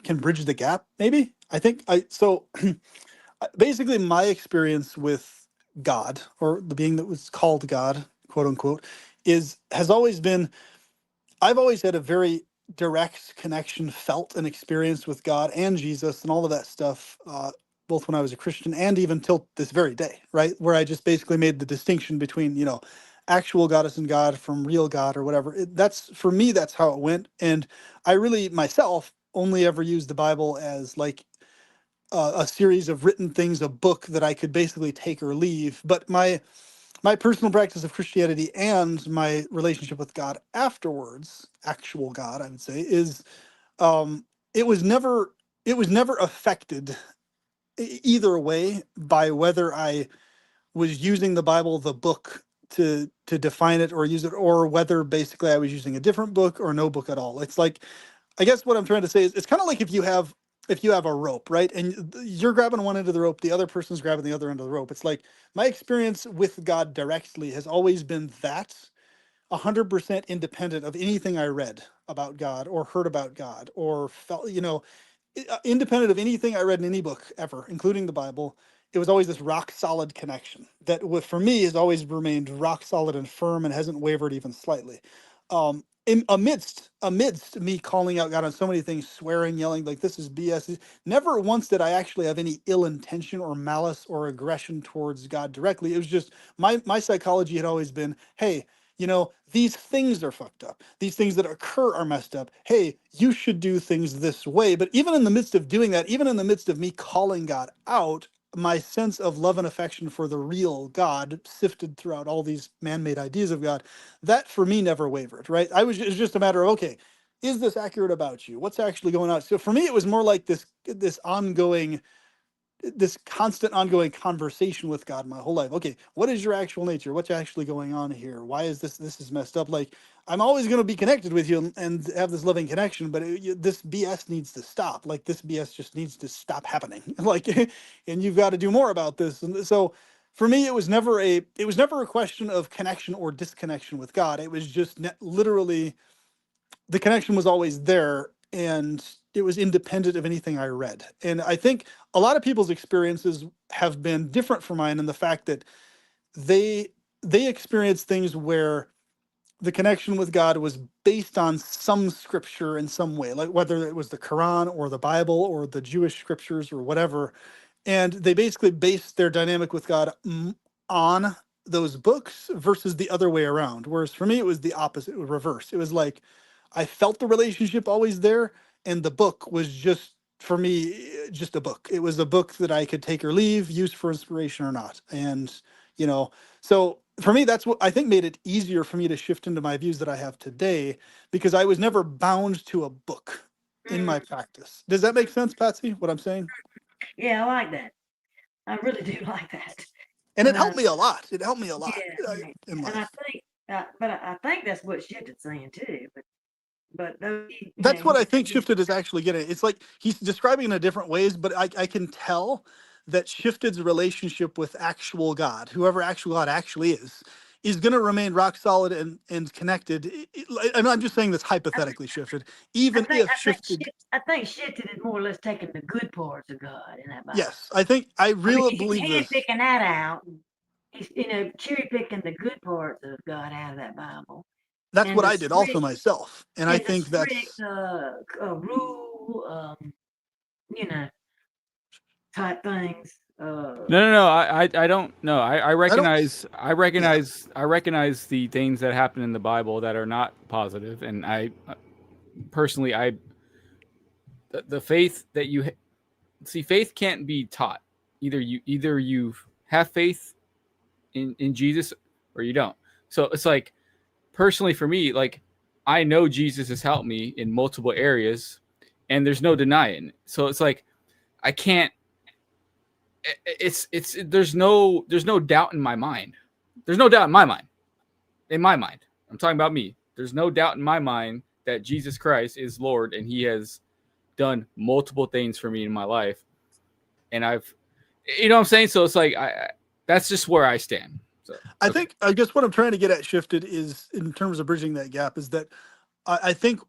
can bridge the gap. Maybe I think so. Basically, my experience with God, or the being that was called God, quote unquote, has always been. I've always had a very direct connection, felt and experienced with God and Jesus and all of that stuff, both when I was a Christian and even till this very day, right? Where I just basically made the distinction between, actual goddess and God from real God or whatever. That's for me, that's how it went. And I really myself only ever used the Bible as like a series of written things, a book that I could basically take or leave. But my personal practice of Christianity and my relationship with God afterwards, actual God, I would say, is um, it was never affected either way by whether I was using the Bible, the book, to define it or use it, or whether basically I was using a different book or no book at all. It's like, I guess what I'm trying to say is it's kind of like if you have a rope, right? And you're grabbing one end of the rope, the other person's grabbing the other end of the rope. It's like my experience with God directly has always been that 100% independent of anything I read about God or heard about God or felt, independent of anything I read in any book ever, including the Bible. It was always this rock solid connection that for me has always remained rock solid and firm and hasn't wavered even slightly. Amidst me calling out God on so many things, swearing, yelling, like this is BS, never once did I actually have any ill intention or malice or aggression towards God directly. It was just my psychology had always been, hey, these things are fucked up. These things that occur are messed up. Hey, you should do things this way. But even in the midst of doing that, even in the midst of me calling God out, my sense of love and affection for the real God sifted throughout all these man-made ideas of God, that for me never wavered, right? It was just a matter of, okay, is this accurate about you? What's actually going on? So for me, it was more like this constant ongoing conversation with God my whole life. Okay, what is your actual nature? What's actually going on here? Why is this is messed up? Like, I'm always going to be connected with you and have this loving connection, but this BS needs to stop. Like, this BS just needs to stop happening. Like, and you've got to do more about this. And so for me, it was never a question of connection or disconnection with God. It was just literally the connection was always there, and it was independent of anything I read. And I think a lot of people's experiences have been different from mine in the fact that they experience things where the connection with God was based on some scripture in some way, like whether it was the Quran or the Bible or the Jewish scriptures or whatever. And they basically based their dynamic with God on those books versus the other way around. Whereas for me, it was the opposite, it was reverse. It was like I felt the relationship always there, and the book was just for me just a book. It was a book that I could take or leave, use for inspiration or not. And so for me, that's what I think made it easier for me to shift into my views that I have today, because I was never bound to a book. in my practice. Does that make sense, Patsy, what I'm saying? Yeah, I like that. I really do like that. And it helped me a lot. It helped me a lot Yeah, right. in And I life. think, but I think that's what Shifted saying too. But those, That's what I think Shifted is actually getting. It's like he's describing it in a different ways, but I can tell that Shifted's relationship with actual God, whoever actual God actually is going to remain rock solid and connected. And I'm just saying this hypothetically, Shifted. Even if Shifted, I think Shifted is more or less taking the good parts of God in that Bible. yes, I really believe he's this. picking that out. He's cherry picking the good parts of God out of that Bible. That's And what I did also myself, and I think that's rule, type things. No. I don't know. I recognize Yeah. I recognize the things that happen in the Bible that are not positive, and I personally the faith that you see, faith can't be taught. Either you have faith in Jesus or you don't. So it's like, personally for me, like, I know Jesus has helped me in multiple areas, and there's no denying. So it's like, I can't. It's there's no doubt in my mind. There's no doubt in my mind. In my mind, I'm talking about me. There's no doubt in my mind that Jesus Christ is Lord, and He has done multiple things for me in my life, and I've, you know what I'm saying. So it's like, that's just where I stand. So I guess what I'm trying to get at, Shifted, is in terms of bridging that gap, is that I think,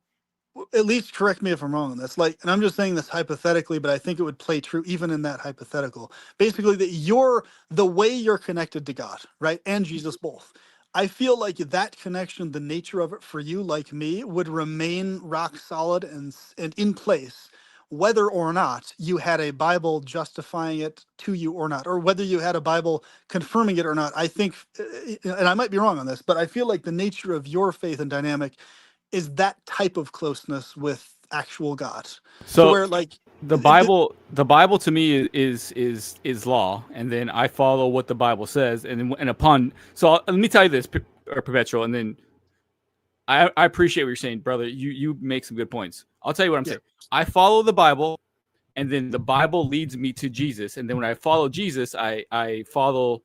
at least correct me if I'm wrong on this, like, and I'm just saying this hypothetically, but I think it would play true even in that hypothetical. Basically, that the way you're connected to God, right, and Jesus both. I feel like that connection, the nature of it for you, like me, would remain rock solid and in place, whether or not you had a Bible justifying it to you or not, or whether you had a Bible confirming it or not. I think, and I might be wrong on this, but I feel like the nature of your faith and dynamic is that type of closeness with actual God. So So where like the Bible to me is law, and then I follow what the Bible says, and upon, so let me tell you this, Perpetual, and then I appreciate what you're saying, brother. You make some good points. I'll tell you what I'm yeah, saying. I follow the Bible, and then the Bible leads me to Jesus, and then when I follow Jesus, I follow.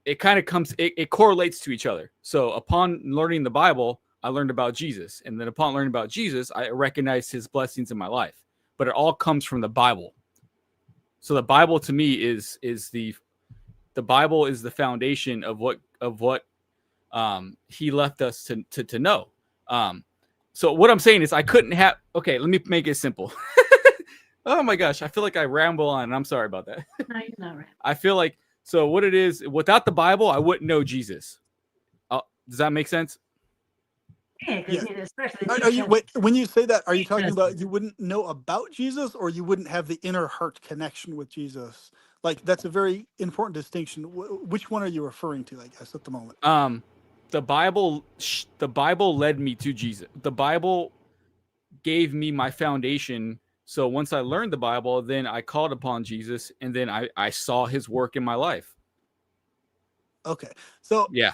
It kind of comes, it correlates to each other. So upon learning the Bible, I learned about Jesus, and then upon learning about Jesus, I recognized His blessings in my life. But it all comes from the Bible. So the Bible to me is the Bible is the foundation of what He left us to know. So what I'm saying is, I couldn't have. Okay, let me make it simple. Oh my gosh, I feel like I ramble on, and I'm sorry about that. No, you're not right. I feel like, so what it is, without the Bible, I wouldn't know Jesus. Does that make sense? Yeah, because yeah. especially Are you when you say that, are you New talking about Testament. you wouldn't know about Jesus, or you wouldn't have the inner heart connection with Jesus? Like, that's a very important distinction. Which one are you referring to, I guess, at the moment? The Bible led me to Jesus. The Bible gave me my foundation. So once I learned the Bible, then I called upon Jesus, and then I saw His work in my life. Okay, so Yeah,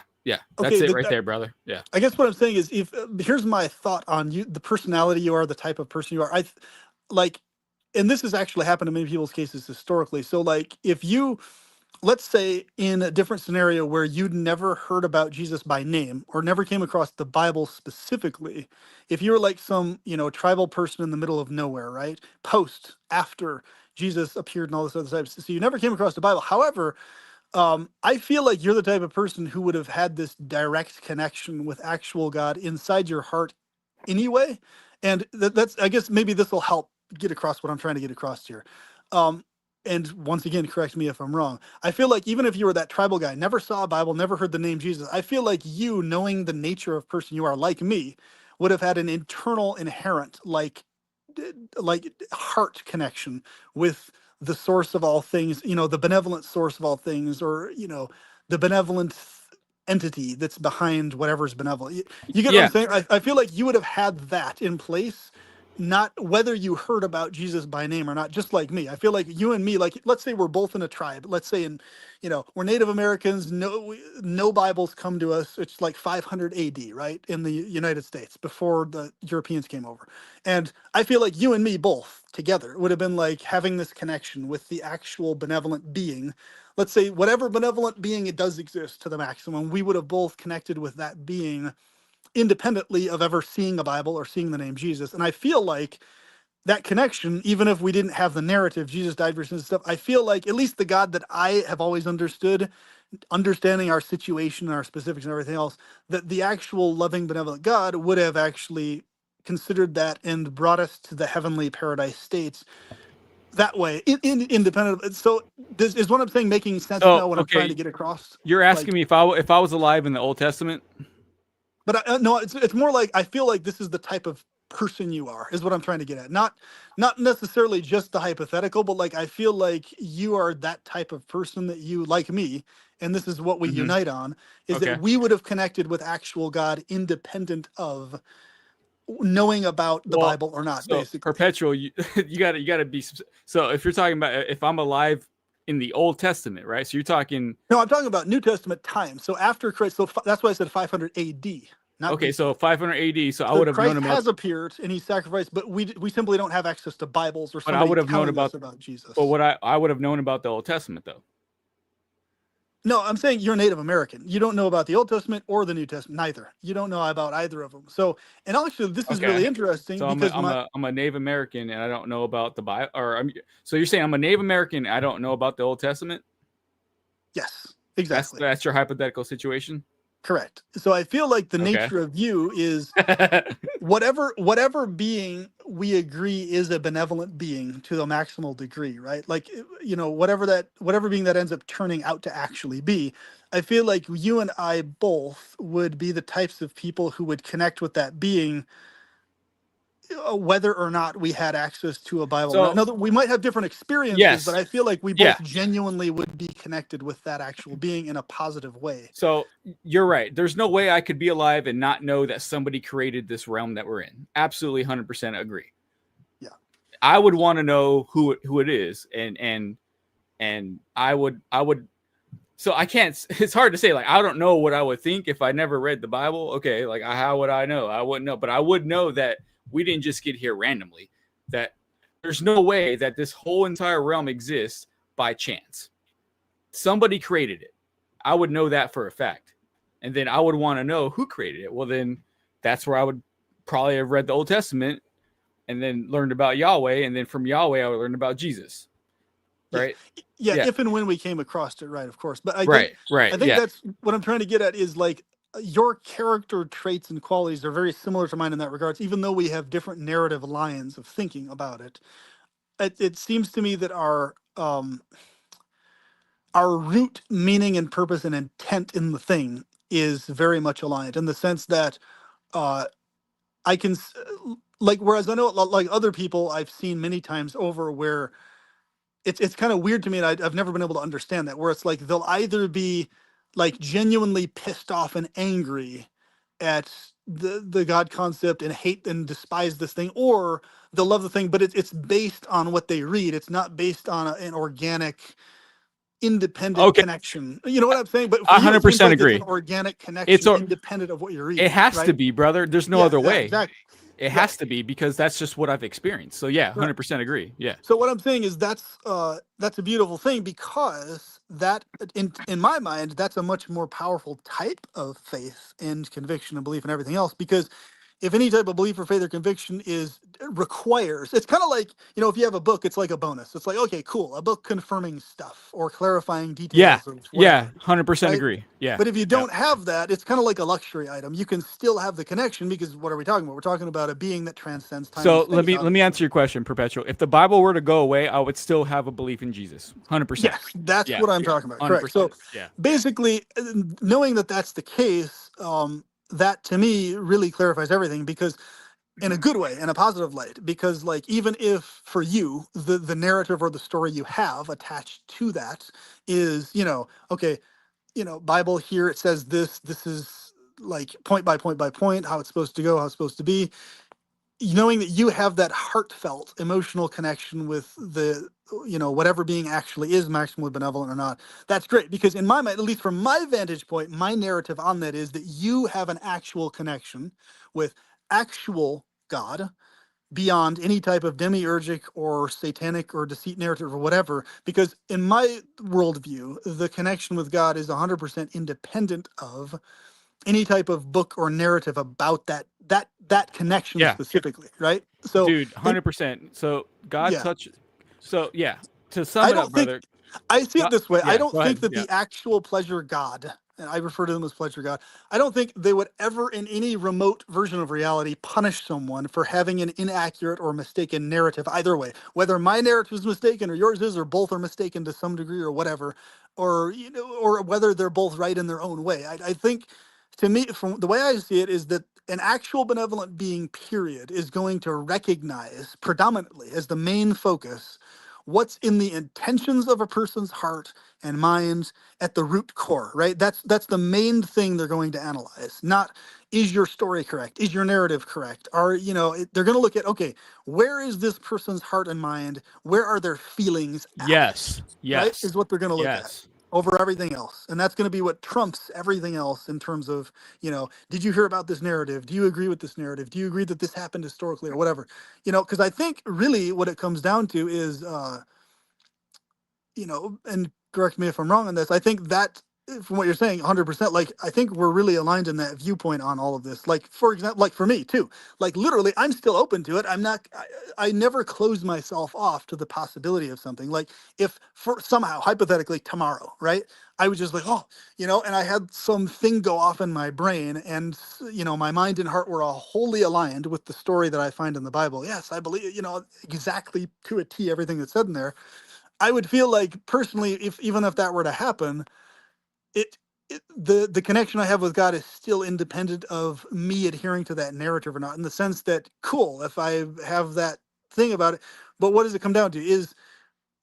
that's okay, it right there, brother. Yeah. I guess what I'm saying is, if here's my thought on you, the personality you are, the type of person you are. Like, and this has actually happened in many people's cases historically. So, like, if you, let's say, in a different scenario where you'd never heard about Jesus by name or never came across the Bible specifically, if you're like some, tribal person in the middle of nowhere, right? After Jesus appeared and all this other stuff. So you never came across the Bible. However, I feel like you're the type of person who would have had this direct connection with actual God inside your heart anyway. And that's, I guess maybe this will help get across what I'm trying to get across here. Um, and once again, correct me if I'm wrong. I feel like even if you were that tribal guy, never saw a Bible, never heard the name Jesus, I feel like you, knowing the nature of person you are, like me, would have had an internal, inherent, like heart connection with the source of all things, the benevolent source of all things, or, the benevolent entity that's behind whatever's benevolent. You get what I'm Yeah. saying? I feel like you would have had that in place not whether you heard about Jesus by name or not, just like me. I feel like you and me, like, let's say we're both in a tribe. Let's say we're Native Americans, no Bibles come to us. It's like 500 AD, right? In the United States before the Europeans came over. And I feel like you and me both together would have been like having this connection with the actual benevolent being. Let's say whatever benevolent being it does exist to the maximum, we would have both connected with that being independently of ever seeing a Bible or seeing the name Jesus. And I feel like that connection, even if we didn't have the narrative, Jesus died for sins and stuff, I feel like at least the God that I have always understood, understanding our situation, our specifics and everything else, that the actual loving, benevolent God would have actually considered that and brought us to the heavenly paradise states that way, independent of. So this is what I'm saying, making sense So, now, what I'm trying okay, to get across. you're asking me if I was alive in the Old Testament. But no, it's more like I feel like this is the type of person you are, is what I'm trying to get at. Not necessarily just the hypothetical, but like I feel like you are that type of person that you, like me, and this is what we Mhm. unite on, is Okay. that we would have connected with actual God independent of knowing about the Well, Bible or not, so basically. perpetual, you gotta be. So if you're talking about if I'm alive in the Old Testament, right? So you're talking. No, I'm talking about New Testament time. So after Christ, so that's why I said 500 AD, not Okay, BC. so 500 AD. So I So would have known Christ about. has appeared and he sacrificed, but we simply don't have access to Bibles or But I somebody would have known telling us about. about Jesus. But what I would have known about the Old Testament though. No, I'm saying you're Native American. You don't know about the Old Testament or the New Testament, neither. You don't know about either of them. So, and actually, this is really Okay. interesting So because I'm a Native American and I don't know about the Bible. So you're saying I'm a Native American and I don't know about the Old Testament? yes, exactly. That's your hypothetical situation. Correct. So I feel like the Okay. nature of you is whatever being we agree is a benevolent being to the maximal degree, right? Like whatever being that ends up turning out to actually be, I feel like you and I both would be the types of people who would connect with that being, whether or not we had access to a Bible. So No, we might have different experiences, yes, but I feel like we yeah. both genuinely would be connected with that actual being in a positive way. So you're right. There's no way I could be alive and not know that somebody created this realm that we're in. Absolutely, 100% agree. Yeah, I would want to know who it is, and I would. So I can't. It's hard to say. Like I don't know what I would think if I never read the Bible. Okay, like how would I know? I wouldn't know, but I would know that we didn't just get here randomly. That there's no way that this whole entire realm exists by chance. Somebody created it. I would know that for a fact. And then I would want to know who created it. Well, then that's where I would probably have read the Old Testament and then learned about Yahweh. And then from Yahweh, I would learn about Jesus. Right? Yeah, if and when we came across it, right, of course. But I think yeah. that's what I'm trying to get at is like your character traits and qualities are very similar to mine in that regards, even though we have different narrative lines of thinking about it. It seems to me that our root meaning and purpose and intent in the thing is very much aligned in the sense that I can like, whereas I know like other people I've seen many times over where it's kind of weird to me, and I've never been able to understand that, where it's like they'll either be like genuinely pissed off and angry at the God concept and hate and despise this thing, or they'll love the thing, but it's based on what they read. It's not based on an organic, independent connection. You know what I'm saying? But for you, it seems 100% like agree. it's an organic connection, independent of what you're reading. It has right? to be, brother. There's no other way. Exactly. It has to be, because that's just what I've experienced. So yeah, 100% agree. Yeah. So what I'm saying is that's a beautiful thing, because that in my mind, that's a much more powerful type of faith and conviction and belief and everything else. Because if any type of belief or faith or conviction requires, it's kind of like, if you have a book, it's like a bonus. It's like, okay, cool, a book confirming stuff or clarifying details. Yeah, 100% agree. Yeah. But if you don't have that, it's kind of like a luxury item. You can still have the connection, because what are we talking about? We're talking about a being that transcends time. So and space, let me answer your question, Perpetual. If the Bible were to go away, I would still have a belief in Jesus. 100%. Yes, that's what I'm talking about. Correct. So basically, knowing that that's the case, that to me really clarifies everything, because in a good way, in a positive light, because like, even if for you, the narrative or the story you have attached to that is, okay, Bible here, it says this is like point by point by point, how it's supposed to go, how it's supposed to be. knowing that you have that heartfelt emotional connection with the, whatever being actually is maximally benevolent or not, that's great. Because in my mind, at least from my vantage point, my narrative on that is that you have an actual connection with actual God beyond any type of demiurgic or satanic or deceit narrative or whatever. Because in my worldview, the connection with God is 100% independent of any type of book or narrative about that connection Yeah, specifically, right? So, dude, and 100%. So God yeah, touch. So yeah, to sum I it up, don't think brother. I see it God, this way. I yeah, don't go think ahead. that Yeah. the actual pleasure God, and I refer to them as pleasure God, I don't think they would ever, in any remote version of reality, punish someone for having an inaccurate or mistaken narrative either way. Whether my narrative is mistaken or yours is, or both are mistaken to some degree or whatever, or or whether they're both right in their own way. I think, to me, from the way I see it, is that an actual benevolent being, period, is going to recognize predominantly as the main focus what's in the intentions of a person's heart and mind at the root core, right? That's the main thing they're going to analyze. Not, is your story correct, is your narrative correct, are they're going to look at, okay, where is this person's heart and mind, where are their feelings at, Yes. right, Yes. is what they're going to look at Yes. over everything else. And that's going to be what trumps everything else in terms of, did you hear about this narrative, do you agree with this narrative, do you agree that this happened historically or whatever. Because I think really what it comes down to is and correct me if I'm wrong on this, I think that, from what you're saying, 100%, like, I think we're really aligned in that viewpoint on all of this. Like, for example, like for me too, like literally, I'm still open to it. I never close myself off to the possibility of something. Like, if for somehow, hypothetically, tomorrow, right, I was just like, oh, and I had something go off in my brain, and, my mind and heart were all wholly aligned with the story that I find in the Bible. Yes, I believe, exactly to a T, everything that's said in there. I would feel like, personally, if even if that were to happen, it, the connection I have with God is still independent of me adhering to that narrative or not. In the sense that, cool, if I have that thing about it, but what does it come down to? Is,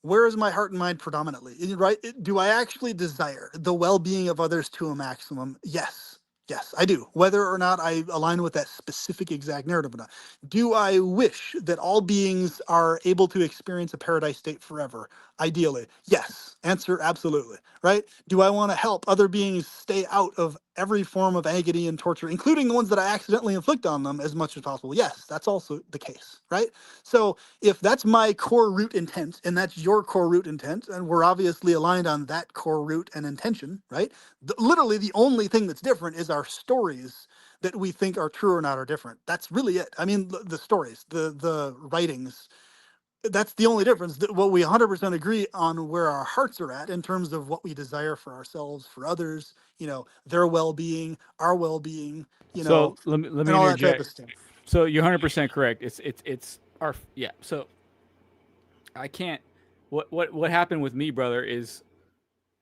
where is my heart and mind predominantly? Right? Do I actually desire the well-being of others to a maximum? Yes. Yes, I do. Whether or not I align with that specific exact narrative or not. Do I wish that all beings are able to experience a paradise state forever? Ideally, yes. Answer, absolutely. Right? Do I want to help other beings stay out of every form of agony and torture, including the ones that I accidentally inflict on them, as much as possible? Yes, that's also the case. Right? So, if that's my core root intent and that's your core root intent, and we're obviously aligned on that core root and intention, right? Literally, the only thing that's different is our stories that we think are true or not are different. That's really it. I mean, the stories, the writings, that's the only difference. What we 100% agree on, where our hearts are at in terms of what we desire for ourselves, for others, their well-being, our well-being, So let and me all that type interject. of stuff. So you're 100% correct. It's our yeah. So I can't. What happened with me, brother, is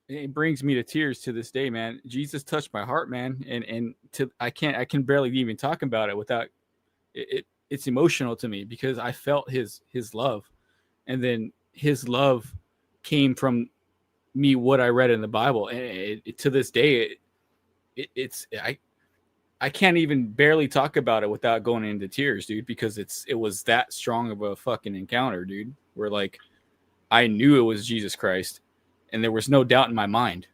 it brings me to tears to this day, man. Jesus touched my heart, man, and to I can barely even talk about it without it's emotional to me because I felt his love, and then his love came from me what I read in the Bible, and to this day it's I can't even barely talk about it without going into tears, dude, because it was that strong of a fucking encounter, dude. Where like I knew it was Jesus Christ, and there was no doubt in my mind.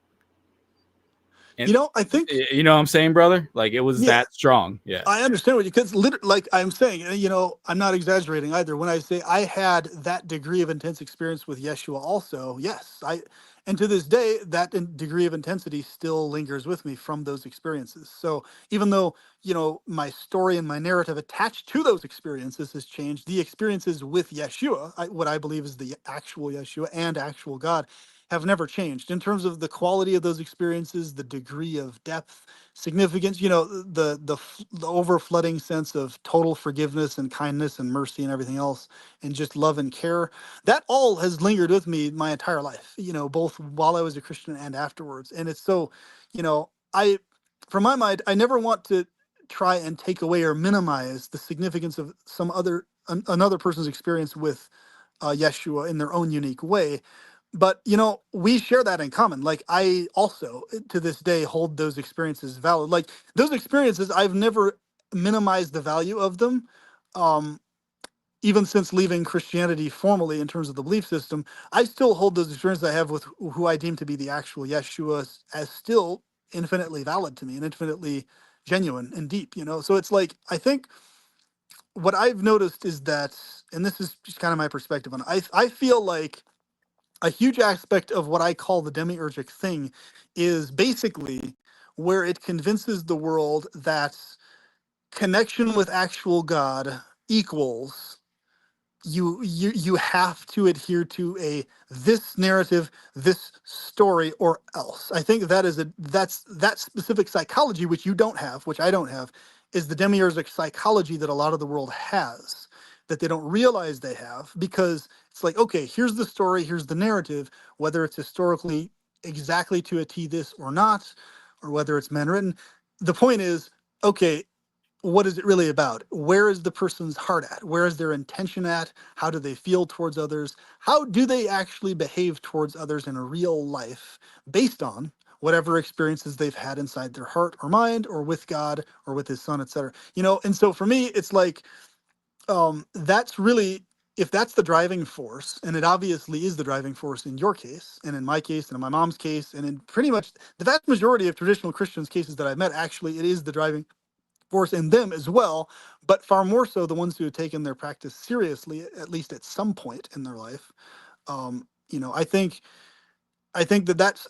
And I think, you know what I'm saying, brother? Like it was yeah, that strong. Yeah. I understand what you, because literally, like I'm saying, I'm not exaggerating either when I say I had that degree of intense experience with Yeshua also. Yes, and to this day, that degree of intensity still lingers with me from those experiences. So even though, my story and my narrative attached to those experiences has changed, the experiences with Yeshua, what I believe is the actual Yeshua and actual God, have never changed in terms of the quality of those experiences, the degree of depth, significance, the over flooding sense of total forgiveness and kindness and mercy and everything else, and just love and care. That all has lingered with me my entire life, both while I was a Christian and afterwards. And it's so, I, from my mind, I never want to try and take away or minimize the significance of some other another person's experience with Yeshua in their own unique way. But we share that in common. Like, I also, to this day, hold those experiences valid. Like, those experiences, I've never minimized the value of them. even since leaving Christianity formally in terms of the belief system, I still hold those experiences I have with who I deem to be the actual Yeshua as still infinitely valid to me and infinitely genuine and deep, So it's like, I think what I've noticed is that, and this is just kind of my perspective on it, I feel like a huge aspect of what I call the demiurgic thing is basically where it convinces the world that connection with actual God equals you have to adhere to this narrative, this story, or else. I think that's that specific psychology, which you don't have, which I don't have, is the demiurgic psychology that a lot of the world has, that they don't realize they have, because it's like, okay, here's the story, here's the narrative, whether it's historically exactly to a T this or not, or whether it's man written. The point is, okay, what is it really about? Where is the person's heart at? Where is their intention at? How do they feel towards others? How do they actually behave towards others in a real life based on whatever experiences they've had inside their heart or mind or with God or with his son, etc. And so for me, it's like, that's really, if that's the driving force, and it obviously is the driving force in your case and in my case and in my mom's case and in pretty much the vast majority of traditional Christians cases that I've met, actually it is the driving force in them as well, but far more so the ones who have taken their practice seriously, at least at some point in their life. I think that's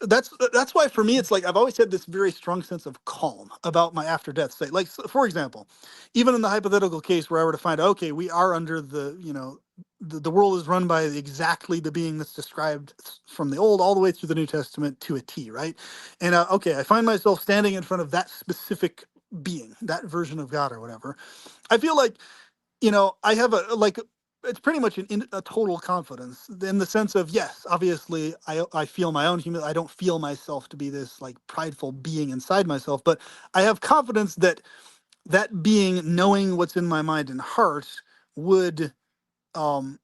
why for me it's like I've always had this very strong sense of calm about my after death state. Like for example, even in the hypothetical case where I were to find, okay, we are under the world is run by exactly the being that's described from the Old all the way through the New Testament to a T, right? And okay, I find myself standing in front of that specific being, that version of God or whatever. I feel like, I have it's pretty much a total confidence in the sense of, yes, obviously I feel my own humility. I don't feel myself to be this like prideful being inside myself, but I have confidence that that being, knowing what's in my mind and heart, would um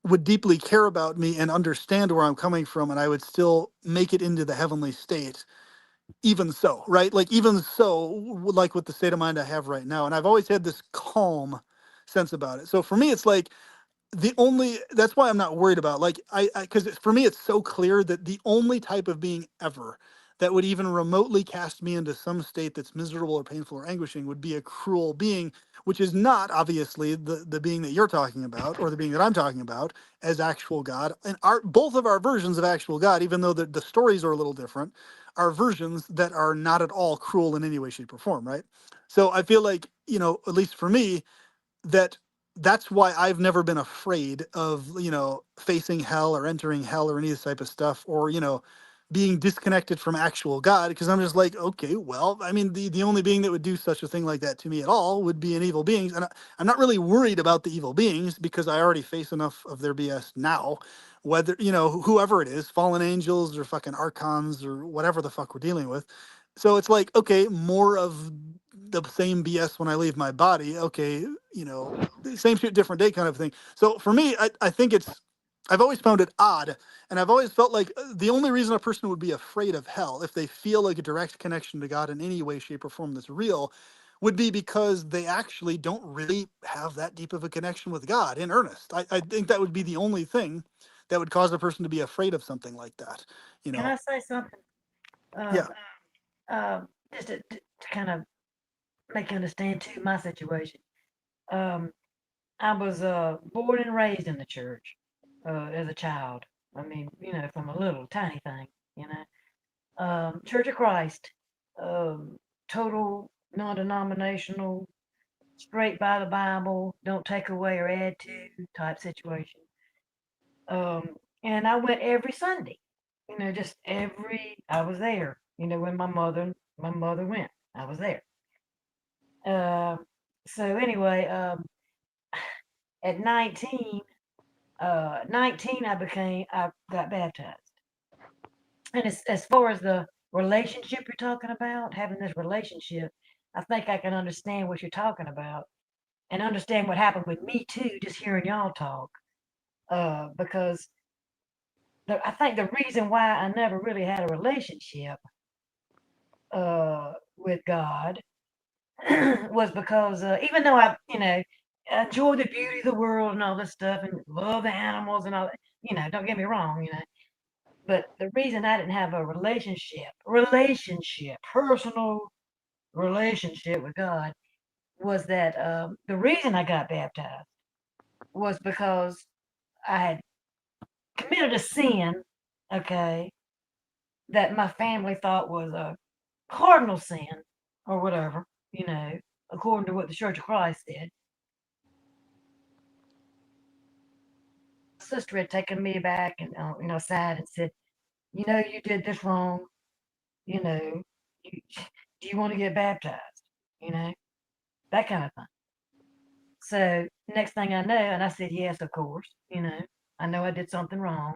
would deeply care about me and understand where I'm coming from, and I would still make it into the heavenly state even so, right? Like even so, like with the state of mind I have right now, and I've always had this calm sense about it. So for me, it's like that's why I'm not worried about, like, because for me it's so clear that the only type of being ever that would even remotely cast me into some state that's miserable or painful or anguishing would be a cruel being, which is not obviously the being that you're talking about or the being that I'm talking about as actual God. And both of our versions of actual God, even though the stories are a little different, are versions that are not at all cruel in any way, shape, or form, right? So I feel like, at least for me, that's why I've never been afraid of, facing hell or entering hell or any of this type of stuff, or, being disconnected from actual God, because I'm just like, okay, well, I mean, the only being that would do such a thing like that to me at all would be an evil being. And I'm not really worried about the evil beings because I already face enough of their BS now, whether, whoever it is, fallen angels or fucking archons or whatever the fuck we're dealing with. So it's like, okay, more of the same BS when I leave my body. Okay, same shit, different day kind of thing. So for me, I think I've always found it odd, and I've always felt like the only reason a person would be afraid of hell, if they feel like a direct connection to God in any way, shape, or form that's real, would be because they actually don't really have that deep of a connection with God in earnest. I think that would be the only thing that would cause a person to be afraid of something like that. Can I say something? Yeah. Um, just to kind of make you understand too my situation. Um, I was born and raised in the church as a child. I mean, from a little tiny thing, you know. Church of Christ, um, total non-denominational, straight by the Bible, don't take away or add to type situation. And I went every Sunday, just I was there, when my mother went, I was there. Uh, so anyway, at 19, I got baptized. And as far as the relationship you're talking about, having this relationship, I think I can understand what you're talking about and understand what happened with me too, just hearing y'all talk. Because I think the reason why I never really had a relationship with God was because even though I enjoy the beauty of the world and all this stuff, and love the animals and all that. Don't get me wrong. But the reason I didn't have a personal relationship with God was that the reason I got baptized was because I had committed a sin, okay, that my family thought was a cardinal sin or whatever, according to what the Church of Christ said. My sister had taken me back and, aside and said, you did this wrong. You know, you, do you want to get baptized? That kind of thing. So next thing I know, and I said, yes, of course, I know I did something wrong,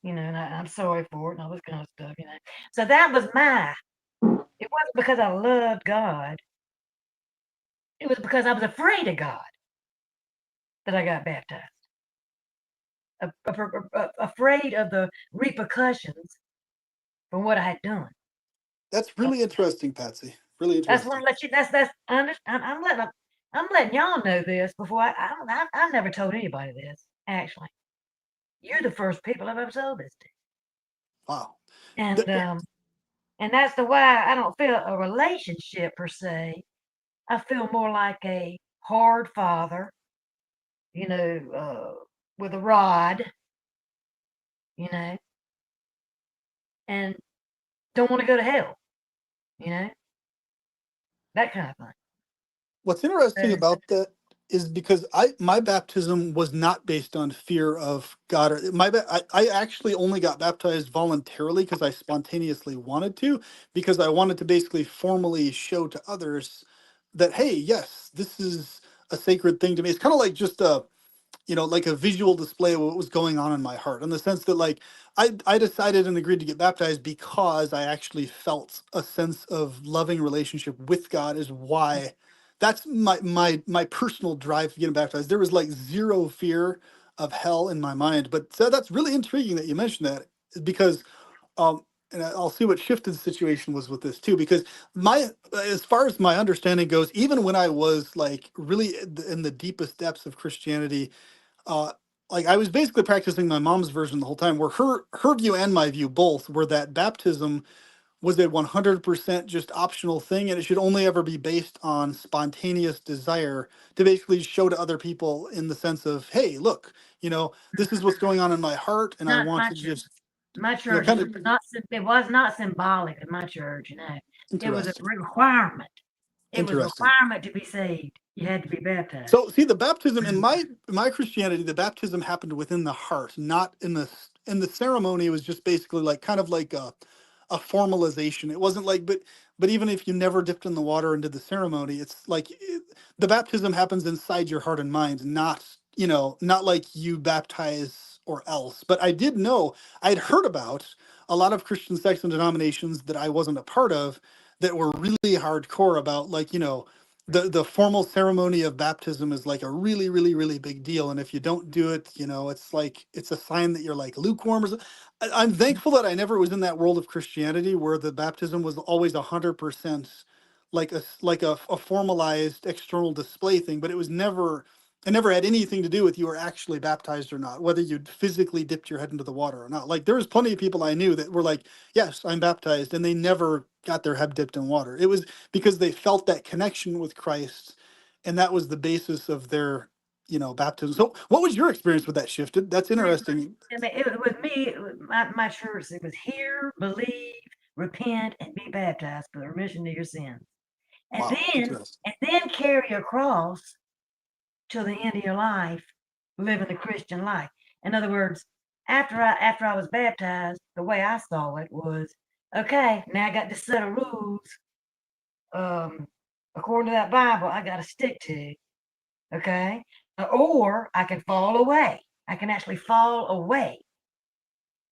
and I'm sorry for it and all this kind of stuff. So that was it wasn't because I loved God. It was because I was afraid of God that I got baptized. Afraid of the repercussions from what I had done. That's really interesting, Patsy. Really That's what interesting. I let you. I'm letting y'all know this before I've never told anybody this. Actually, you're the first people I've ever told this to. Wow. And that's the why I don't feel a relationship per se. I feel more like a hard father, with a rod, you know, and don't want to go to hell, that kind of thing. What's interesting about that is because my baptism was not based on fear of God. Or I actually only got baptized voluntarily because I spontaneously wanted to, because I wanted to basically formally show to others that, hey, yes, this is a sacred thing to me. It's kind of like just like a visual display of what was going on in my heart, in the sense that, like, I decided and agreed to get baptized because I actually felt a sense of loving relationship with God. Is why that's my personal drive to get baptized. There was like zero fear of hell in my mind. But so that's really intriguing that you mentioned that, because um and I'll see what Shifted's situation was with this too, because as far as my understanding goes, even when I was like really in the deepest depths of Christianity, uh like I was basically practicing my mom's version the whole time, where her view and my view both were that baptism was a 100% just optional thing, and it should only ever be based on spontaneous desire to basically show to other people, in the sense of, hey, look, this is what's going on in my heart, and I Not want my to church. just My church kind of it was not symbolic in my church. It was a interesting. requirement. It was a Interesting. requirement to be saved. You had to be baptized. So see, the baptism in my Christianity, the baptism happened within the heart, not in the ceremony. It was just basically like kind of like a formalization. It wasn't like, but even if you never dipped in the water and did the ceremony, it's like the baptism happens inside your heart and mind, not like you baptize or else. But I did know, I'd heard about a lot of Christian sects and denominations that I wasn't a part of, that were really hardcore about, like, the formal ceremony of baptism is like a really, really, really big deal, and if you don't do it, it's like it's a sign that you're like lukewarm or I'm thankful that I never was in that world of Christianity where the baptism was always 100% like a formalized external display thing, but it never had anything to do with you were actually baptized or not, whether you'd physically dipped your head into the water or not. Like, there was plenty of people I knew that were like, yes, I'm baptized, and they never got their head dipped in water. It was because they felt that connection with Christ, and that was the basis of their baptism. So what was your experience with that? Shifted? That's interesting. I mean, with me, my church, it was hear, believe, repent, and be baptized for the remission of your sins. And Wow, then, interesting. carry a cross till the end of your life, living the Christian life. In other words, after I was baptized, the way I saw it was, okay, now I got this set of rules. According to that Bible, I got to stick to. Okay, or I can fall away. I can actually fall away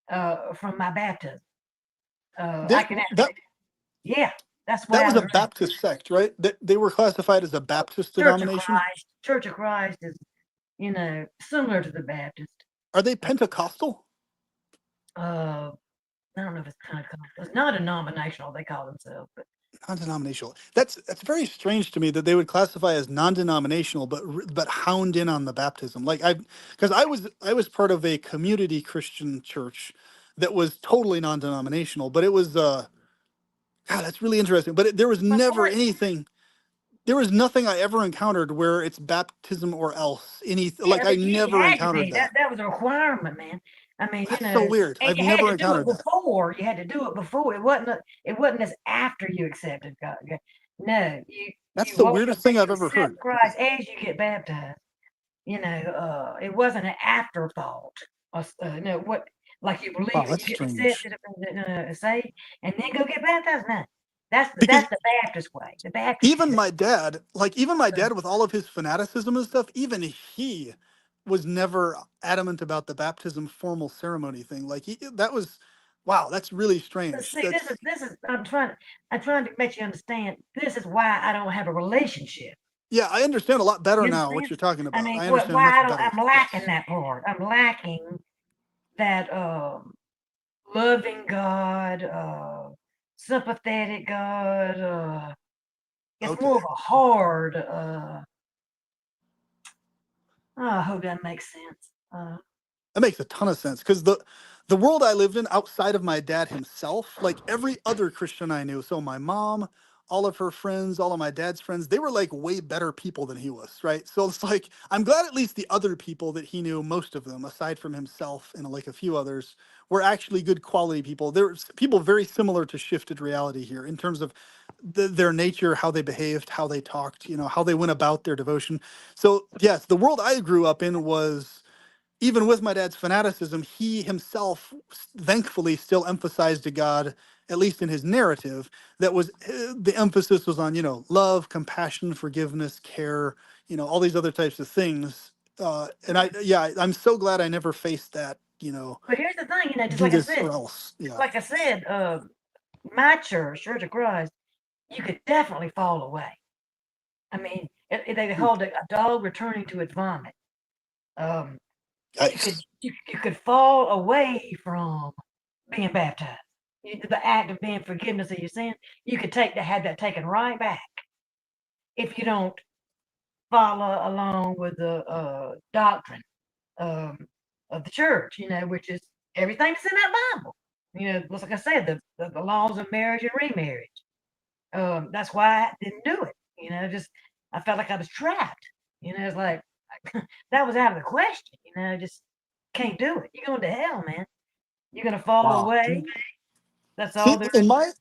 from my baptism. I They, can that actually, yeah, that's why that I was was a Baptist sect, right? They were classified as a Baptist Church of denomination. Christ. Church of Christ is, similar to the Baptist. Are they Pentecostal? I don't know if it's Pentecostal. It's not denominational, they call themselves, but Non-denominational. That's very strange to me that they would classify as non-denominational, but hound in on the baptism. Like because I was part of a community Christian church that was totally non-denominational, but it was God, that's really interesting. But there was never Before anything. There was nothing I ever encountered where it's baptism or else. Yeah, Like I I mean, you never had to encountered be. that. That was a requirement, man. I mean, That's so weird. and I've you had never to do it encountered that. before. You had to do it before. It wasn't as after you accepted God. No, That's you the walk up weirdest and thing I've you ever heard. accept Christ as you get baptized. It wasn't an afterthought. No, what like you Wow, believe and that's you get strange. accepted, saved, and then go get baptized. No, Because that's the Baptist way. The Baptist even my dad, with all of his fanaticism and stuff, even he was never adamant about the baptism formal ceremony thing. Like that was, wow, that's really But strange. see, this is I'm trying to make you understand. This is why I don't have a relationship. Yeah, I understand a lot better You now what understand? you're talking I about. mean, I understand why much I don't. better. I'm lacking Yes. that part. I'm lacking that loving God, sympathetic God. It's Okay. more of a hard. I hope that makes sense. That makes a ton of sense because the world I lived in outside of my dad himself, like every other Christian I knew, so my mom, all of her friends, all of my dad's friends, they were like way better people than he was, right? So it's like I'm glad at least the other people that he knew, most of them, aside from himself and like a few others, were actually good quality people. There were people very similar to Shifted Reality here in terms of their nature, how they behaved, how they talked, how they went about their devotion. So yes, the world I grew up in was, even with my dad's fanaticism, he himself thankfully still emphasized to God, at least in his narrative, that was the emphasis was on, love, compassion, forgiveness, care, all these other types of things. And I'm so glad I never faced that, But here's the thing, just do like I this said, or else. Yeah. my Church of Christ, you could definitely fall away. I mean, they called it a dog returning to its vomit. Um, you could Yikes. you could fall away from being baptized. The act of being forgiveness of your sin, you could have that taken right back if you don't follow along with the doctrine um, of the church, which is everything that's in that Bible. Just like I said, the laws of marriage and remarriage. That's why I didn't do it. Just I felt like I was trapped. It's like that was out of the question. Just can't do it. You're going to hell, man. You're gonna fall Wow. away. That's See, all there in is. my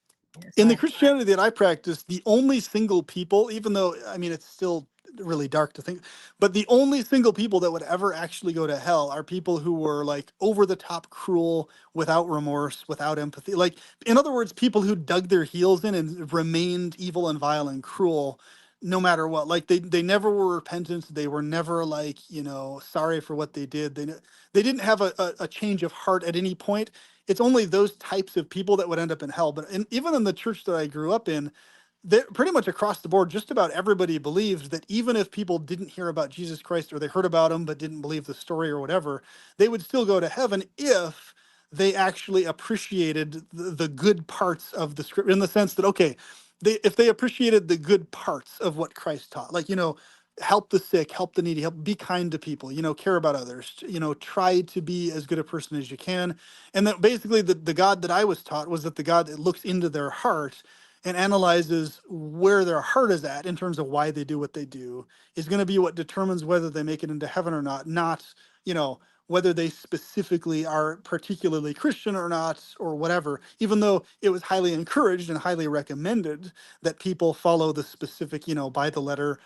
It's in the like Christianity that I practice, the only single people, even though I mean it's still really dark to think, but the only single people that would ever actually go to hell are people who were like over the top cruel, without remorse, without empathy. Like, in other words, people who dug their heels in and remained evil and vile and cruel no matter what. Like they never were repentant. They were never like, sorry for what they did. They didn't have a change of heart at any point. It's only those types of people that would end up in hell. But even in the church that I grew up in, pretty much across the board, just about everybody believed that even if people didn't hear about Jesus Christ, or they heard about him but didn't believe the story or whatever, they would still go to heaven if they actually appreciated the good parts of the script, in the sense that, okay, if they appreciated the good parts of what Christ taught, like, help the sick, help the needy, be kind to people, care about others, try to be as good a person as you can. And that basically the God that I was taught was that the God that looks into their heart and analyzes where their heart is at in terms of why they do what they do is going to be what determines whether they make it into heaven or not, whether they specifically are particularly Christian or not, or whatever, even though it was highly encouraged and highly recommended that people follow the specific, by the letter,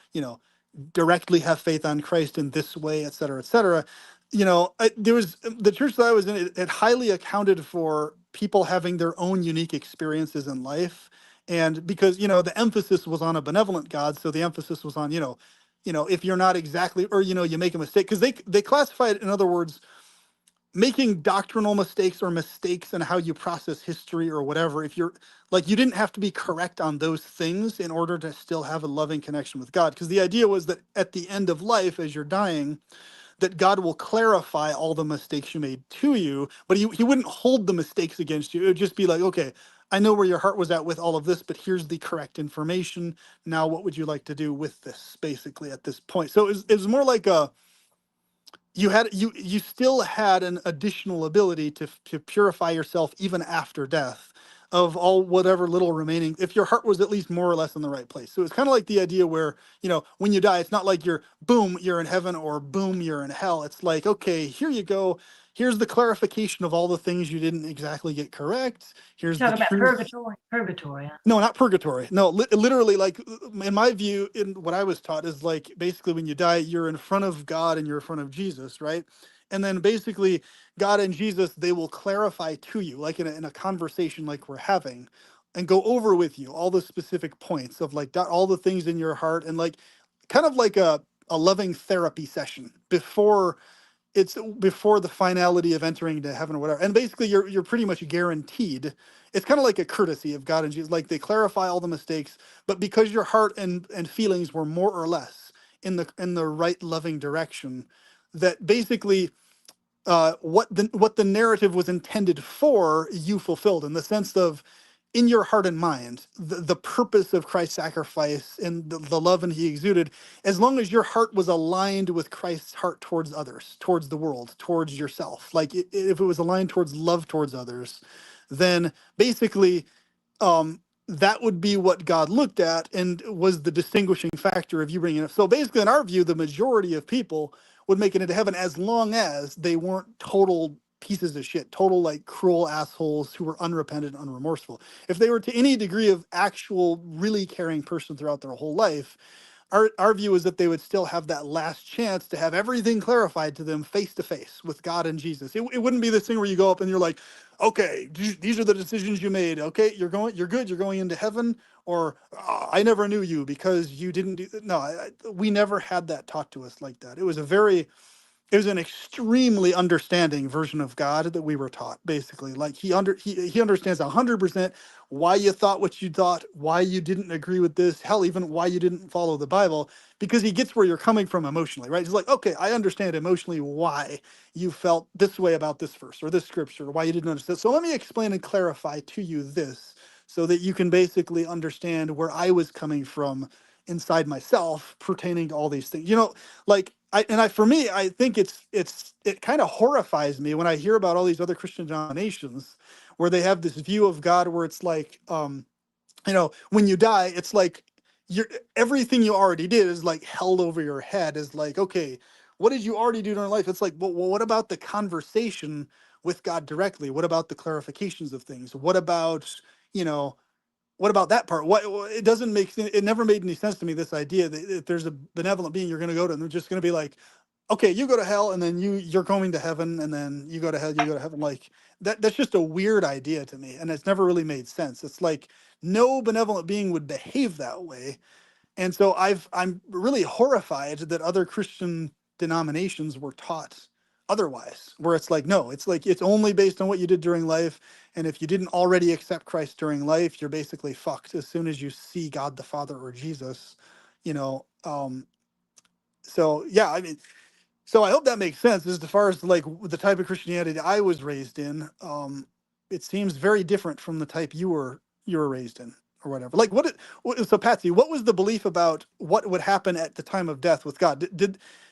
directly have faith on Christ in this way, et cetera, et cetera. There was the church that I was in, it highly accounted for people having their own unique experiences in life. And because, the emphasis was on a benevolent God, so the emphasis was on, if you're not exactly, or, you make a mistake, because they classify it, in other words, making doctrinal mistakes or mistakes in how you process history or whatever. If you're like, you didn't have to be correct on those things in order to still have a loving connection with God. Because the idea was that at the end of life, as you're dying, that God will clarify all the mistakes you made to you, but he wouldn't hold the mistakes against you. It would just be like, okay, I know where your heart was at with all of this, but here's the correct information. Now, what would you like to do with this, basically, at this point? So it was more like you still had an additional ability to purify yourself even after death of all whatever little remaining, if your heart was at least more or less in the right place. So it's kind of like the idea where, when you die, it's not like you're boom, you're in heaven, or boom, you're in hell. It's like, okay, here you go. Here's the clarification of all the things you didn't exactly get correct. You're Here's the talking about truth. purgatory, huh? No, not purgatory. No, literally, like, in my view, in what I was taught is like, basically when you die, you're in front of God and you're in front of Jesus, right? And then basically God and Jesus, they will clarify to you, like in a conversation like we're having, and go over with you all the specific points of like all the things in your heart, and like kind of like a loving therapy session before the finality of entering into heaven or whatever. And basically you're pretty much guaranteed. It's kind of like a courtesy of God and Jesus. Like, they clarify all the mistakes, but because your heart and feelings were more or less in the right loving direction, that basically what the narrative was intended for, you fulfilled, in the sense of, in your heart and mind, the purpose of Christ's sacrifice and the love and he exuded, as long as your heart was aligned with Christ's heart towards others, towards the world, towards yourself. Like, if it was aligned towards love towards others, then basically that would be what God looked at and was the distinguishing factor of you bringing it. So basically, in our view, the majority of people would make it into heaven as long as they weren't total pieces of shit, total like cruel assholes who were unrepentant, unremorseful. If they were to any degree of actual, really caring person throughout their whole life, our view is that they would still have that last chance to have everything clarified to them face to face with God and Jesus. It wouldn't be this thing where you go up and you're like, okay, these are the decisions you made. Okay, you're good. You're going into heaven. Or, I never knew you because you didn't do. No, we never had that taught to us like that. It was an extremely understanding version of God that we were taught, basically. Like, he understands 100% why you thought what you thought, why you didn't agree with this, hell, even why you didn't follow the Bible, because he gets where you're coming from emotionally, right? He's like, okay, I understand emotionally why you felt this way about this verse or this scripture, why you didn't understand. So let me explain and clarify to you this, so that you can basically understand where I was coming from inside myself pertaining to all these things. Like, for me, I think it kind of horrifies me when I hear about all these other Christian denominations where they have this view of God where it's like, when you die, it's like you're everything you already did is like held over your head, is like, okay, what did you already do during life? It's like, well, what about the conversation with God directly? What about the clarifications of things? You know, what about that part? It doesn't make sense. It never made any sense to me, this idea that if there's a benevolent being you're going to go to, and they're just going to be like, okay, you go to hell, and then you're going to heaven, and then you go to hell, you go to heaven. Like, that's just a weird idea to me, and it's never really made sense. It's like no benevolent being would behave that way. And so I'm really horrified that other Christian denominations were taught otherwise, where it's like, no, it's like it's only based on what you did during life. And if you didn't already accept Christ during life, you're basically fucked as soon as you see God the Father or Jesus, you know. So yeah, I mean, so I hope that makes sense. As far as like the type of Christianity I was raised in, it seems very different from the type you were raised in, or whatever. Like, so Patsy, what was the belief about what would happen at the time of death with God?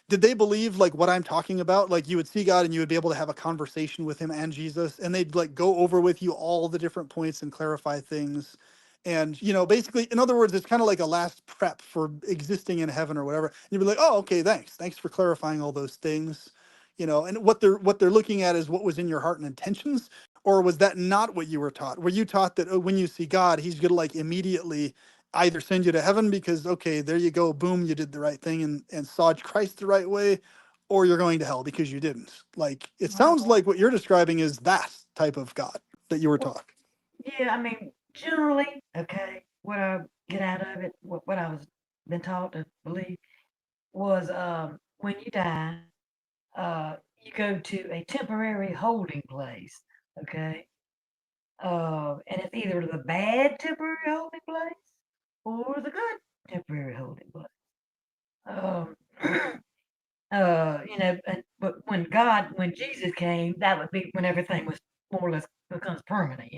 Did they believe like what I'm talking about? Like, you would see God and you would be able to have a conversation with him and Jesus, and they'd like go over with you all the different points and clarify things. And, basically, in other words, it's kind of like a last prep for existing in heaven or whatever. And you'd be like, oh, okay, thanks for clarifying all those things. And what they're looking at is what was in your heart and intentions. Or was that not what you were taught? Were you taught that, oh, when you see God, he's going to like immediately either send you to heaven because, okay, there you go, boom, you did the right thing and saw Christ the right way, or you're going to hell because you didn't? Like, it sounds like what you're describing is that type of God that you were Well, taught. yeah, I mean, generally, okay, what I get out of it, what I was been taught to believe was, when you die, you go to a temporary holding place, okay? And it's either the bad temporary holding place or the good temporary holding place. Um, But when Jesus came, that would be when everything was more or less becomes permanent.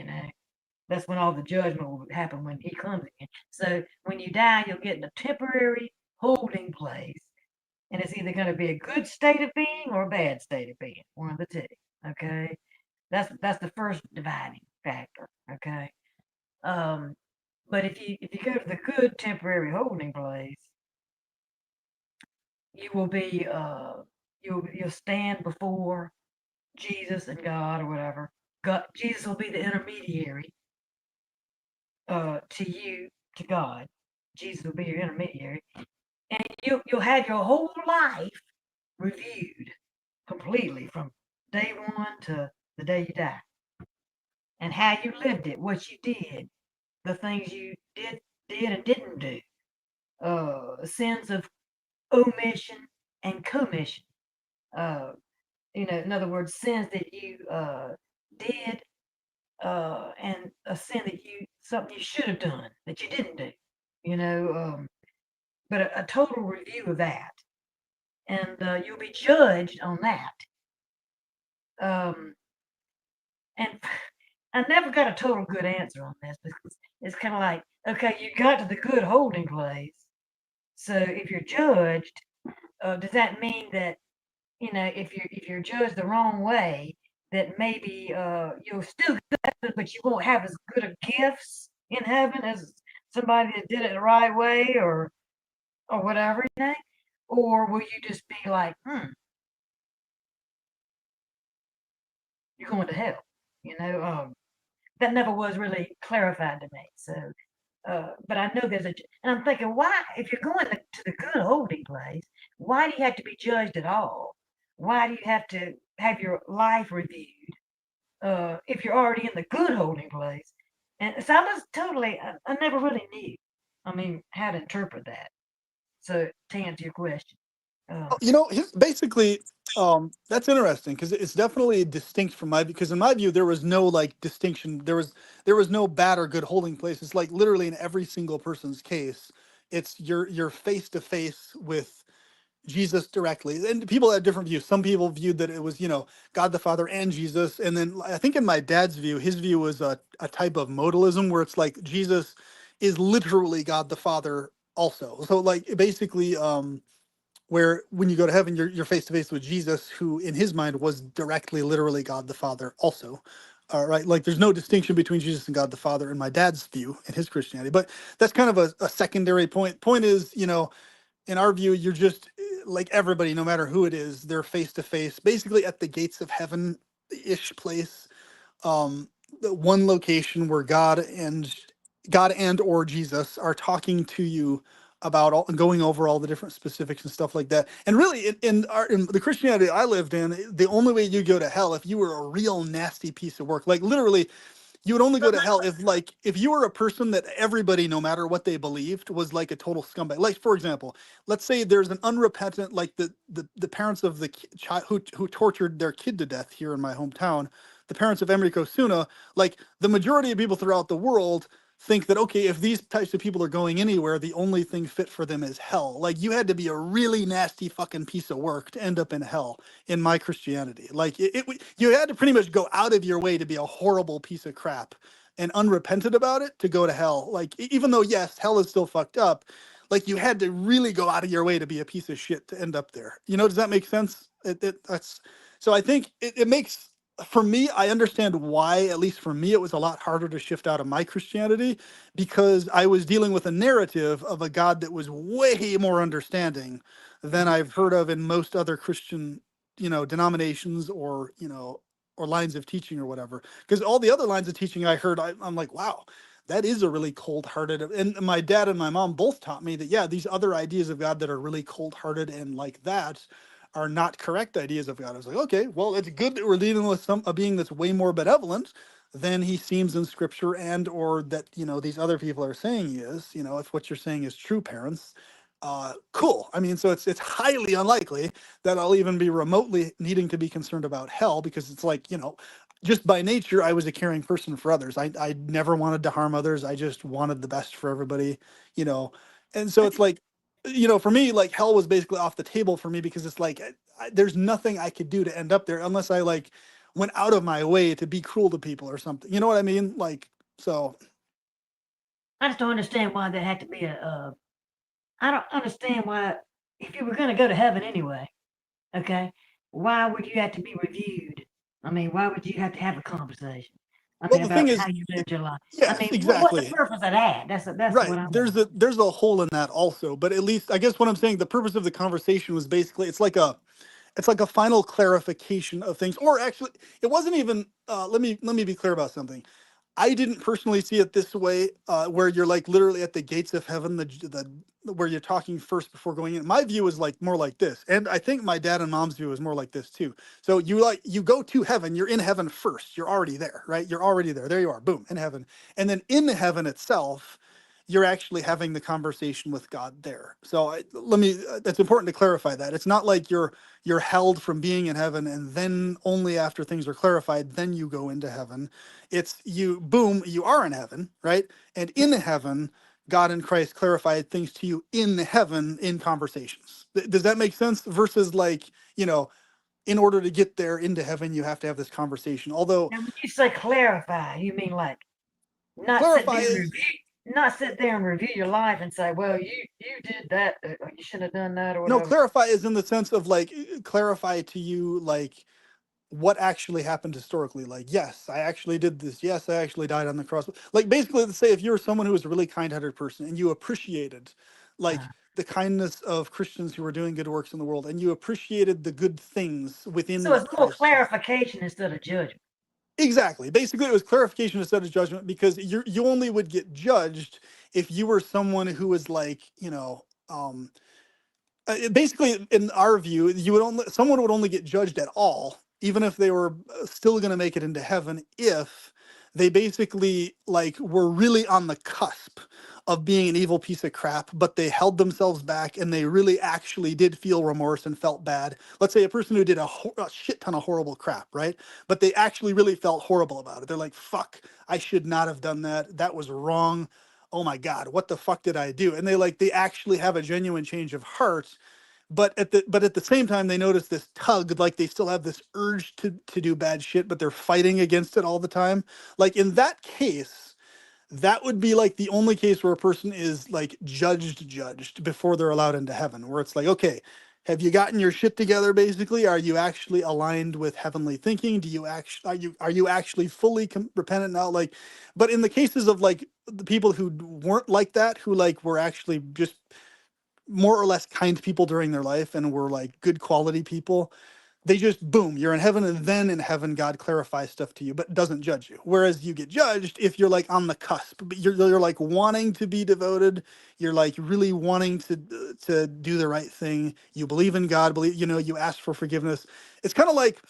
That's when all the judgment will happen when he comes again. So when you die, you'll get in a temporary holding place, and it's either going to be a good state of being or a bad state of being, one of the two. Okay, that's the first dividing factor. Okay, um, but if you go to the good temporary holding place, you will be you'll stand before Jesus and God or whatever. Jesus will be the intermediary to you to God. Jesus will be your intermediary, and you'll have your whole life reviewed completely from day one to the day you die, and how you lived it, what you did, the things you did and didn't do, sins of omission and commission. Uh, in other words, sins that you did, and a sin that something you should have done that you didn't do. You know, but a total review of that, and you'll be judged on that. Um, and I never got a total good answer on this because it's kind of like, okay, you got to the good holding place. So if you're judged, does that mean that if you're judged the wrong way, that maybe you'll still get heaven, but you won't have as good of gifts in heaven as somebody that did it the right way, or whatever, or will you just be like, you're going to hell? That never was really clarified to me. So, but I know and I'm thinking, why, if you're going to the good holding place, why do you have to be judged at all? Why do you have to have your life reviewed if you're already in the good holding place? And so I never really knew, how to interpret that. So to answer your question, Basically, that's interesting because it's definitely distinct from because in my view there was no like distinction. There was no bad or good holding place. It's like literally in every single person's case, it's you're face to face with Jesus directly. And people had different views. Some people viewed that it was, God the Father and Jesus. And then I think in my dad's view, his view was a type of modalism where it's like Jesus is literally God the Father also. So like basically where when you go to heaven, you're face to face with Jesus, who in his mind was directly, literally God the Father also. Right, like there's no distinction between Jesus and God the Father in my dad's view in his Christianity, but that's kind of a secondary point. Point is, in our view, you're just like everybody, no matter who it is, they're face to face, basically at the gates of heaven ish place. The one location where God and or Jesus are talking to you about all going over all the different specifics and stuff like that. And really, in the Christianity I lived in, the only way you go to hell if you were a real nasty piece of work, like literally you would only go to hell if you were a person that everybody, no matter what they believed, was like a total scumbag. Like for example, let's say there's an unrepentant, like the parents of the child who tortured their kid to death here in my hometown, the parents of Emrico Suna. Like the majority of people throughout the world think that, okay, if these types of people are going anywhere, the only thing fit for them is hell. Like you had to be a really nasty fucking piece of work to end up in hell in my Christianity. Like you had to pretty much go out of your way to be a horrible piece of crap and unrepentant about it to go to hell. Like even though yes, hell is still fucked up, like you had to really go out of your way to be a piece of shit to end up there. Does that make sense? That's so I think it makes for me, I understand why, at least for me, it was a lot harder to shift out of my Christianity because I was dealing with a narrative of a God that was way more understanding than I've heard of in most other Christian, denominations or lines of teaching or whatever. Because all the other lines of teaching I heard, I'm like, wow, that is a really cold-hearted. And my dad and my mom both taught me that, yeah, these other ideas of God that are really cold-hearted and like that are not correct ideas of God. I was like, okay, well, it's good that we're dealing with a being that's way more benevolent than he seems in Scripture, and or that these other people are saying he is. If what you're saying is true, parents, cool. I mean, so it's highly unlikely that I'll even be remotely needing to be concerned about hell because it's like just by nature, I was a caring person for others. I never wanted to harm others. I just wanted the best for everybody, and so it's like For me, like hell was basically off the table for me because it's like there's nothing I could do to end up there unless I like went out of my way to be cruel to people or something. You know what I mean? Like, so I just don't understand why there had to be I don't understand why, if you were going to go to heaven anyway, okay, why would you have to be reviewed? I mean, why would you have to have a conversation? I well, mean, the thing about is, how you lived your life. I yes, mean, what's the exactly. purpose of that? That's Right. what I'm. There's a hole in that also, but at least I guess what I'm saying, the purpose of the conversation was basically it's like a final clarification of things. Or actually, it wasn't even. Let me be clear about something. I didn't personally see it this way, where you're like literally at the gates of heaven, the where you're talking first before going in. My view is like more like this, and I think my dad and mom's view is more like this too. So you go to heaven, you're in heaven first, you're already there, right? You're already there. There you are, boom, in heaven, and then in heaven itself, you're actually having the conversation with God there. So let me. That's important to clarify that it's not like you're held from being in heaven, and then only after things are clarified, then you go into heaven. It's you, boom, you are in heaven, right? And in heaven, God and Christ clarified things to you in heaven in conversations. Does that make sense? Versus like, in order to get there into heaven, you have to have this conversation. Although Now, when you say clarify, you mean like not sit clarify there and is review, not sit there and review your life and say, well, you did that, you should have done that or no, whatever. clarify is in the sense of like clarify to you like what actually happened historically. Like, yes, I actually did this. Yes, I actually died on the cross. Like, basically, let's say if you're someone who was a really kind-hearted person and you appreciated, like, Uh, the kindness of Christians who were doing good works in the world, and you appreciated the good things within so what it's more Christ taught. clarification instead of judgment. Exactly. Basically, it was clarification instead of judgment because you only would get judged if you were someone who was like, basically in our view you would only someone would only get judged at all even if they were still going to make it into heaven if they basically like were really on the cusp of being an evil piece of crap but they held themselves back and they really actually did feel remorse and felt bad. Let's say a person who did a shit ton of horrible crap, right? But they actually really felt horrible about it. They're like, fuck, I should not have done that, that was wrong, oh my god, what the fuck did I do? And they actually have a genuine change of heart, but at the same time they notice this tug, like they still have this urge to do bad shit, but they're fighting against it all the time. Like in that case, that would be like the only case where a person is like judged before they're allowed into heaven, where it's like, okay, have you gotten your shit together basically? Are you actually aligned with heavenly thinking? Do you actually are you actually fully repentant now? Like, but in the cases of like the people who weren't like that, who like were actually just more or less kind people during their life and were like good quality people, they just boom, you're in heaven, and then in heaven God clarifies stuff to you but doesn't judge you. Whereas you get judged if you're like on the cusp, but you're like wanting to be devoted, you're like really wanting to do the right thing, you believe in God, believe, you ask for forgiveness. It's kind of like,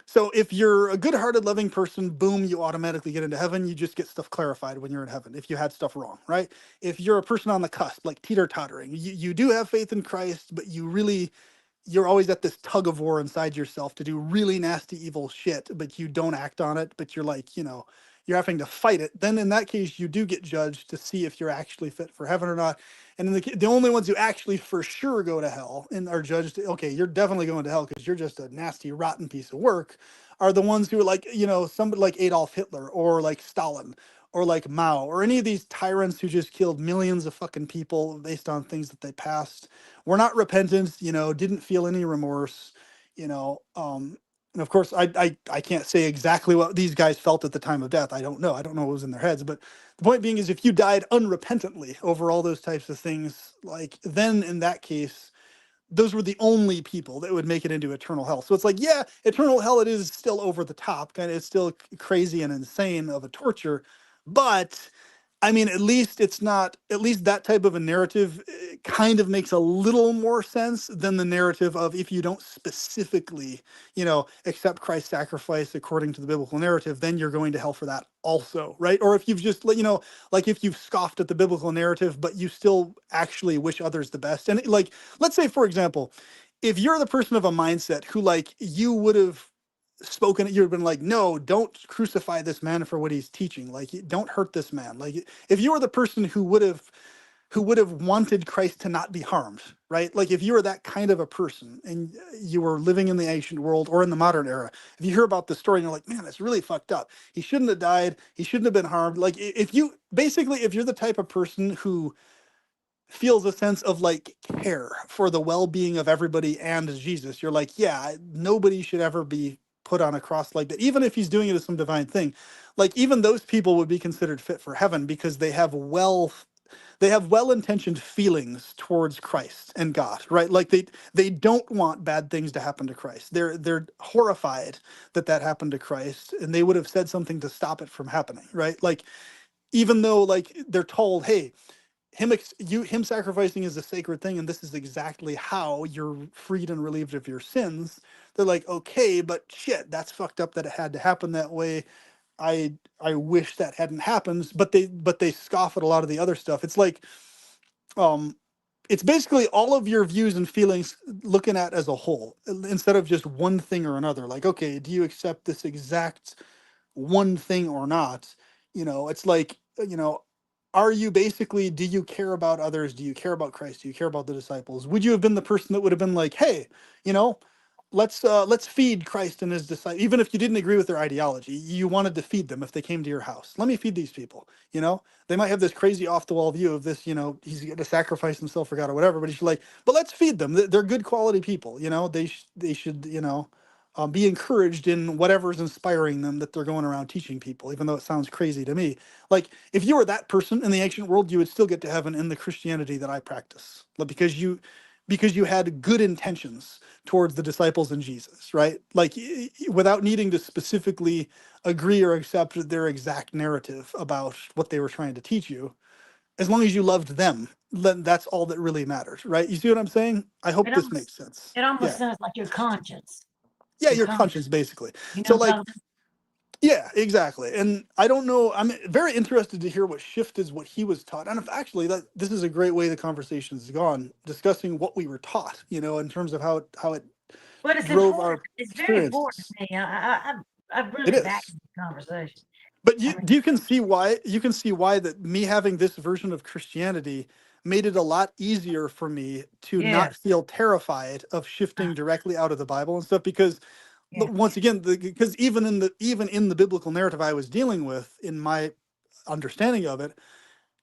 so if you're a good-hearted loving person, boom, you automatically get into heaven. You just get stuff clarified when you're in heaven if you had stuff wrong, right? If you're a person on the cusp, like teeter-tottering, you do have faith in Christ, but you're always at this tug of war inside yourself to do really nasty, evil shit, but you don't act on it, but you're like, you're having to fight it. Then in that case, you do get judged to see if you're actually fit for heaven or not. And in the only ones who actually for sure go to hell and are judged, okay, you're definitely going to hell because you're just a nasty, rotten piece of work, are the ones who are like, somebody like Adolf Hitler or like Stalin or like Mao or any of these tyrants who just killed millions of fucking people based on things that they passed, were not repentant, didn't feel any remorse, and of course I can't say exactly what these guys felt at the time of death. I don't know what was in their heads, but the point being is if you died unrepentantly over all those types of things, like then in that case those were the only people that would make it into eternal hell. So it's like, yeah, eternal hell, it is still over the top, kind of, it's still crazy and insane of a torture, but I mean, at least it's not, at least that type of a narrative kind of makes a little more sense than the narrative of if you don't specifically, accept Christ's sacrifice according to the biblical narrative, then you're going to hell for that also, right? Or if you've just, like if you've scoffed at the biblical narrative, but you still actually wish others the best. And like, let's say, for example, if you're the person of a mindset who like you would have spoken, you've been like, no, don't crucify this man for what he's teaching, like don't hurt this man, like if you were the person who would have who would have wanted Christ to not be harmed, right? Like if you were that kind of a person and you were living in the ancient world or in the modern era, if you hear about the story and you're like, man, that's really fucked up. He shouldn't have died. He shouldn't have been harmed. Like if you basically, if you're the type of person who feels a sense of like care for the well-being of everybody and Jesus, you're like, yeah, nobody should ever be put on a cross like that, even if he's doing it as some divine thing. Like even those people would be considered fit for heaven because they have well-intentioned feelings towards Christ and God, right? Like they don't want bad things to happen to Christ. They're horrified that that happened to Christ, and they would have said something to stop it from happening, right? Like even though like they're told, hey, him sacrificing is a sacred thing, and this is exactly how you're freed and relieved of your sins. They're like, okay, but shit, that's fucked up that it had to happen that way. I wish that hadn't happened, but they scoff at a lot of the other stuff. It's like um it's basically all of your views and feelings looking at as a whole instead of just one thing or another. Like, okay, do you accept this exact one thing or not? It's like, are you basically, do you care about others? Do you care about Christ? Do you care about the disciples? Would you have been the person that would have been like, hey, you know, let's feed Christ and his disciples, even if you didn't agree with their ideology, you wanted to feed them if they came to your house. Let me feed these people. They might have this crazy off the wall view of this, he's going to sacrifice himself for God or whatever, but he's like, but let's feed them. They're good quality people. They should, be encouraged in whatever's inspiring them that they're going around teaching people, even though it sounds crazy to me. Like, if you were that person in the ancient world, you would still get to heaven in the Christianity that I practice, because you had good intentions towards the disciples and Jesus, right? Like, without needing to specifically agree or accept their exact narrative about what they were trying to teach you, as long as you loved them, then that's all that really matters, right? You see what I'm saying? I hope It this almost makes sense. it almost Yeah. sounds like your conscience. Yeah, Your your conscience. conscience, basically. You know So, what I'm like, talking yeah, exactly. And I don't know. I'm very interested to hear what shifted what he was taught. And if actually this is a great way the conversation has gone, discussing what we were taught, in terms of how it But it's drove important. our It's very important experiences. to me. I It really is. value the conversation. But I you mean, can see why that me having this version of Christianity made it a lot easier for me to not yes, feel terrified of shifting directly out of the Bible and stuff, because yeah. once again, because even in the biblical narrative I was dealing with, in my understanding of it,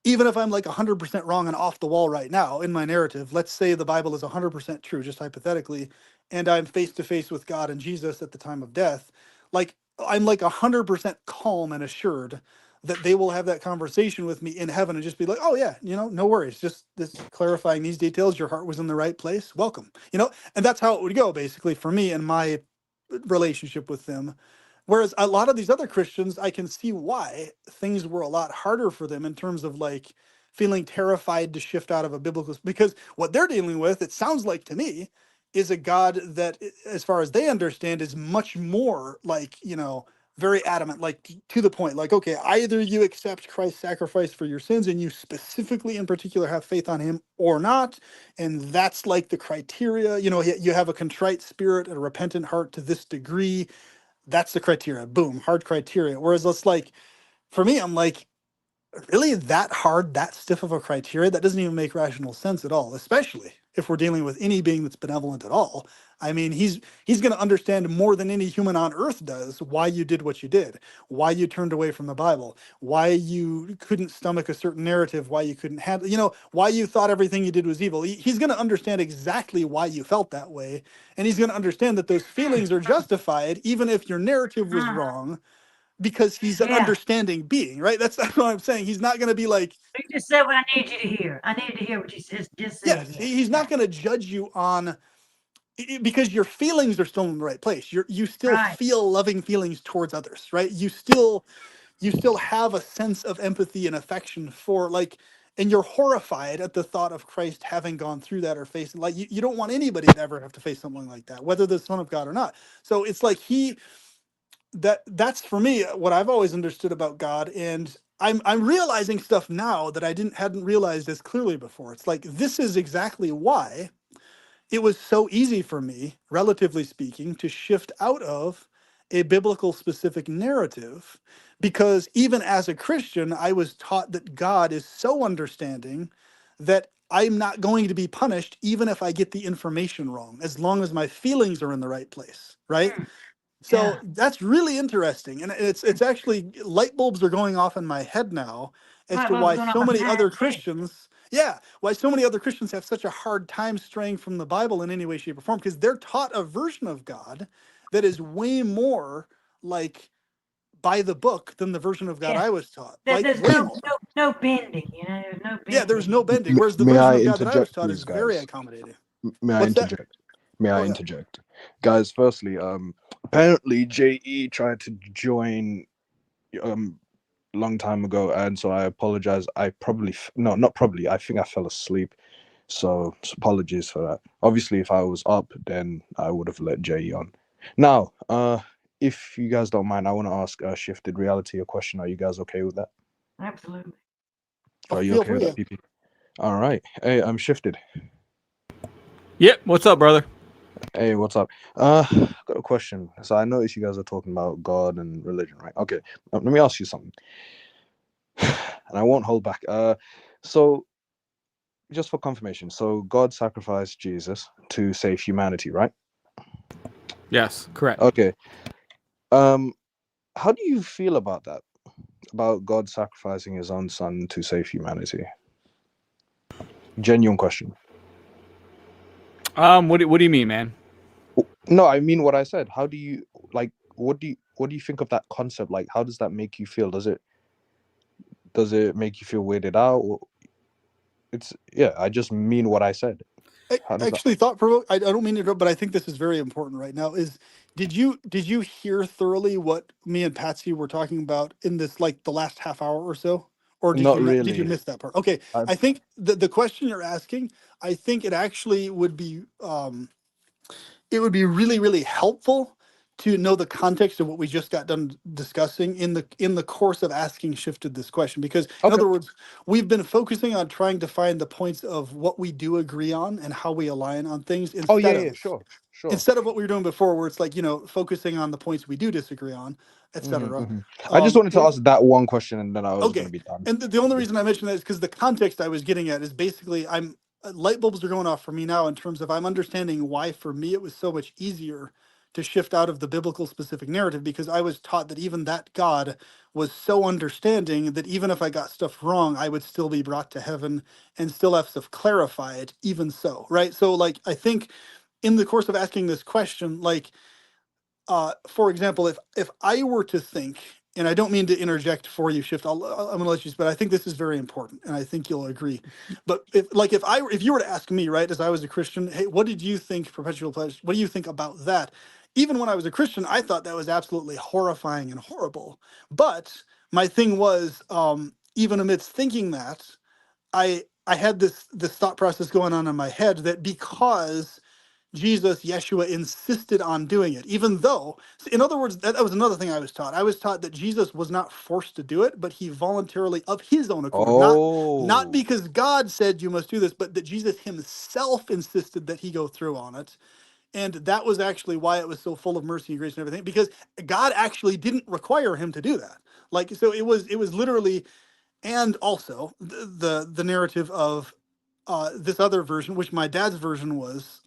even if I'm like 100% wrong and off the wall right now in my narrative, let's say the Bible is 100% true, just hypothetically, and I'm face to face with God and Jesus at the time of death, like I'm like 100% calm and assured that they will have that conversation with me in heaven and just be like, oh yeah, no worries, just this clarifying these details. Your heart was in the right place. Welcome. And that's how it would go basically for me and my relationship with them. Whereas a lot of these other Christians, I can see why things were a lot harder for them in terms of like feeling terrified to shift out of a biblical, because what they're dealing with, it sounds like to me, is a God that, as far as they understand, is much more like, very adamant, like to the point, like, okay, either you accept Christ's sacrifice for your sins and you specifically in particular have faith on him or not. And that's like the criteria, you have a contrite spirit and a repentant heart to this degree. That's the criteria. Boom, hard criteria. Whereas it's like, for me, I'm like, really that hard, that stiff of a criteria? That doesn't even make rational sense at all, especially if we're dealing with any being that's benevolent at all. I mean, he's going to understand more than any human on earth does why you did what you did, why you turned away from the Bible, why you couldn't stomach a certain narrative, why you couldn't handle, why you thought everything you did was evil. He's going to understand exactly why you felt that way, and he's going to understand that those feelings are justified, even if your narrative was Uh, wrong, because he's an yeah. understanding being, right? That's what I'm saying. He's not going to be like, You just said what I need you to hear. I need to hear what you just said. yes, Yeah. he's not going to judge you on, because your feelings are still in the right place. You still Right. feel loving feelings towards others, right? You still have a sense of empathy and affection for, like, and you're horrified at the thought of Christ having gone through that or facing, like, you don't want anybody to ever have to face something like that, whether the Son of God or not. So it's like that's for me what I've always understood about God, and I'm realizing stuff now that I hadn't realized as clearly before. It's like, this is exactly why it was so easy for me, relatively speaking, to shift out of a biblical specific narrative, because even as a Christian, I was taught that God is so understanding that I'm not going to be punished even if I get the information wrong, as long as my feelings are in the right place, right? Mm, So yeah. that's really interesting, and it's actually light bulbs are going off in my head now as Light to bulbs why going off so in many other mine too. Christians, yeah, why so many other Christians have such a hard time straying from the Bible in any way, shape, or form, because they're taught a version of God that is way more like by the book than the version of God Yeah. I was taught, There, like there's way no, more. no no bending, there's no Yeah, there's bending. no bending, whereas the May version I of God that I was interject, taught is please, very guys? accommodating. May I What's that? interject? May I Go ahead. interject? Guys, firstly, apparently JE tried to join long time ago, and so I apologize. I probably no, not probably. I think I fell asleep, so apologies for that. Obviously, if I was up, then I would have let JE on. Now, if you guys don't mind, I want to ask Shifted Reality a question. Are you guys okay with that? Absolutely. Oh, Are you feel okay with free. that, PP? All right. Hey, I'm Shifted. Yep. What's up, brother? Hey, what's up? I've got a question. So I noticed you guys are talking about God and religion, right? Okay, let me ask you something, and I won't hold back. So just for confirmation, so God sacrificed Jesus to save humanity, right? Yes, correct. Okay. Um, how do you feel about that? About God sacrificing His own Son to save humanity? Genuine question. What do you mean, man? No, I mean what I said. How do you like? What do you think of that concept? Like, how does that make you feel? Does it make you feel weirded out? It's yeah. I just mean what I said. How does that? Actually, thought provoke. I don't mean to interrupt, but I think this is very important right now. Is did you hear thoroughly what me and Patsy were talking about in this, like, the last half hour or so, or did Not you not? Did you really. miss that part? Okay, I, I think the question you're asking, I think it actually would be it would be really, really helpful to know the context of what we just got done discussing in the course of asking Shifted this question, because in okay. other words, we've been focusing on trying to find the points of what we do agree on and how we align on things, Oh yeah, instead yeah, of sure. what we were doing before, where it's like, focusing on the points we do disagree on, etc. I just wanted to And ask that one question, and then I was gonna okay. be done. And the only reason I mention that is because the context I was getting at is basically light bulbs are going off for me now, in terms of I'm understanding why for me it was so much easier to shift out of the biblical specific narrative, because I was taught that even that God was so understanding that even if I got stuff wrong, I would still be brought to heaven and still have stuff clarified, even so, right? So, like, I think in the course of asking this question, like, for example, if I were to think, and I don't mean to interject for you, Shift, I'm gonna let you, but I think this is very important, and I think you'll agree. But if you were to ask me, right, as I was a Christian, hey, what did you think perpetual pledge? What do you think about that? Even when I was a Christian, I thought that was absolutely horrifying and horrible. But my thing was, even amidst thinking that, I had this thought process going on in my head that because Jesus, Yeshua, insisted on doing it, even though, in other words, that was another thing I was taught. I was taught that Jesus was not forced to do it, but he voluntarily, of his own accord, not Oh, because God said you must do this, but that Jesus himself insisted that he go through on it. And that was actually why it was so full of mercy and grace and everything, because God actually didn't require him to do that. Like, so it was literally, and also the narrative of this other version, which my dad's version was.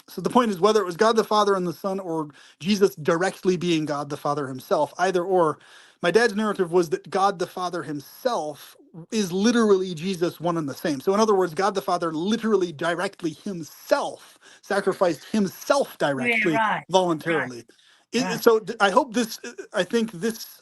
So the point is, whether it was God the Father and the Son, or Jesus directly being God the Father himself, either or, my dad's narrative was that God the Father himself is literally Jesus one and the same. So in other words, God the Father literally directly himself sacrificed himself Yeah, directly, right, voluntarily. right. I hope this, I think this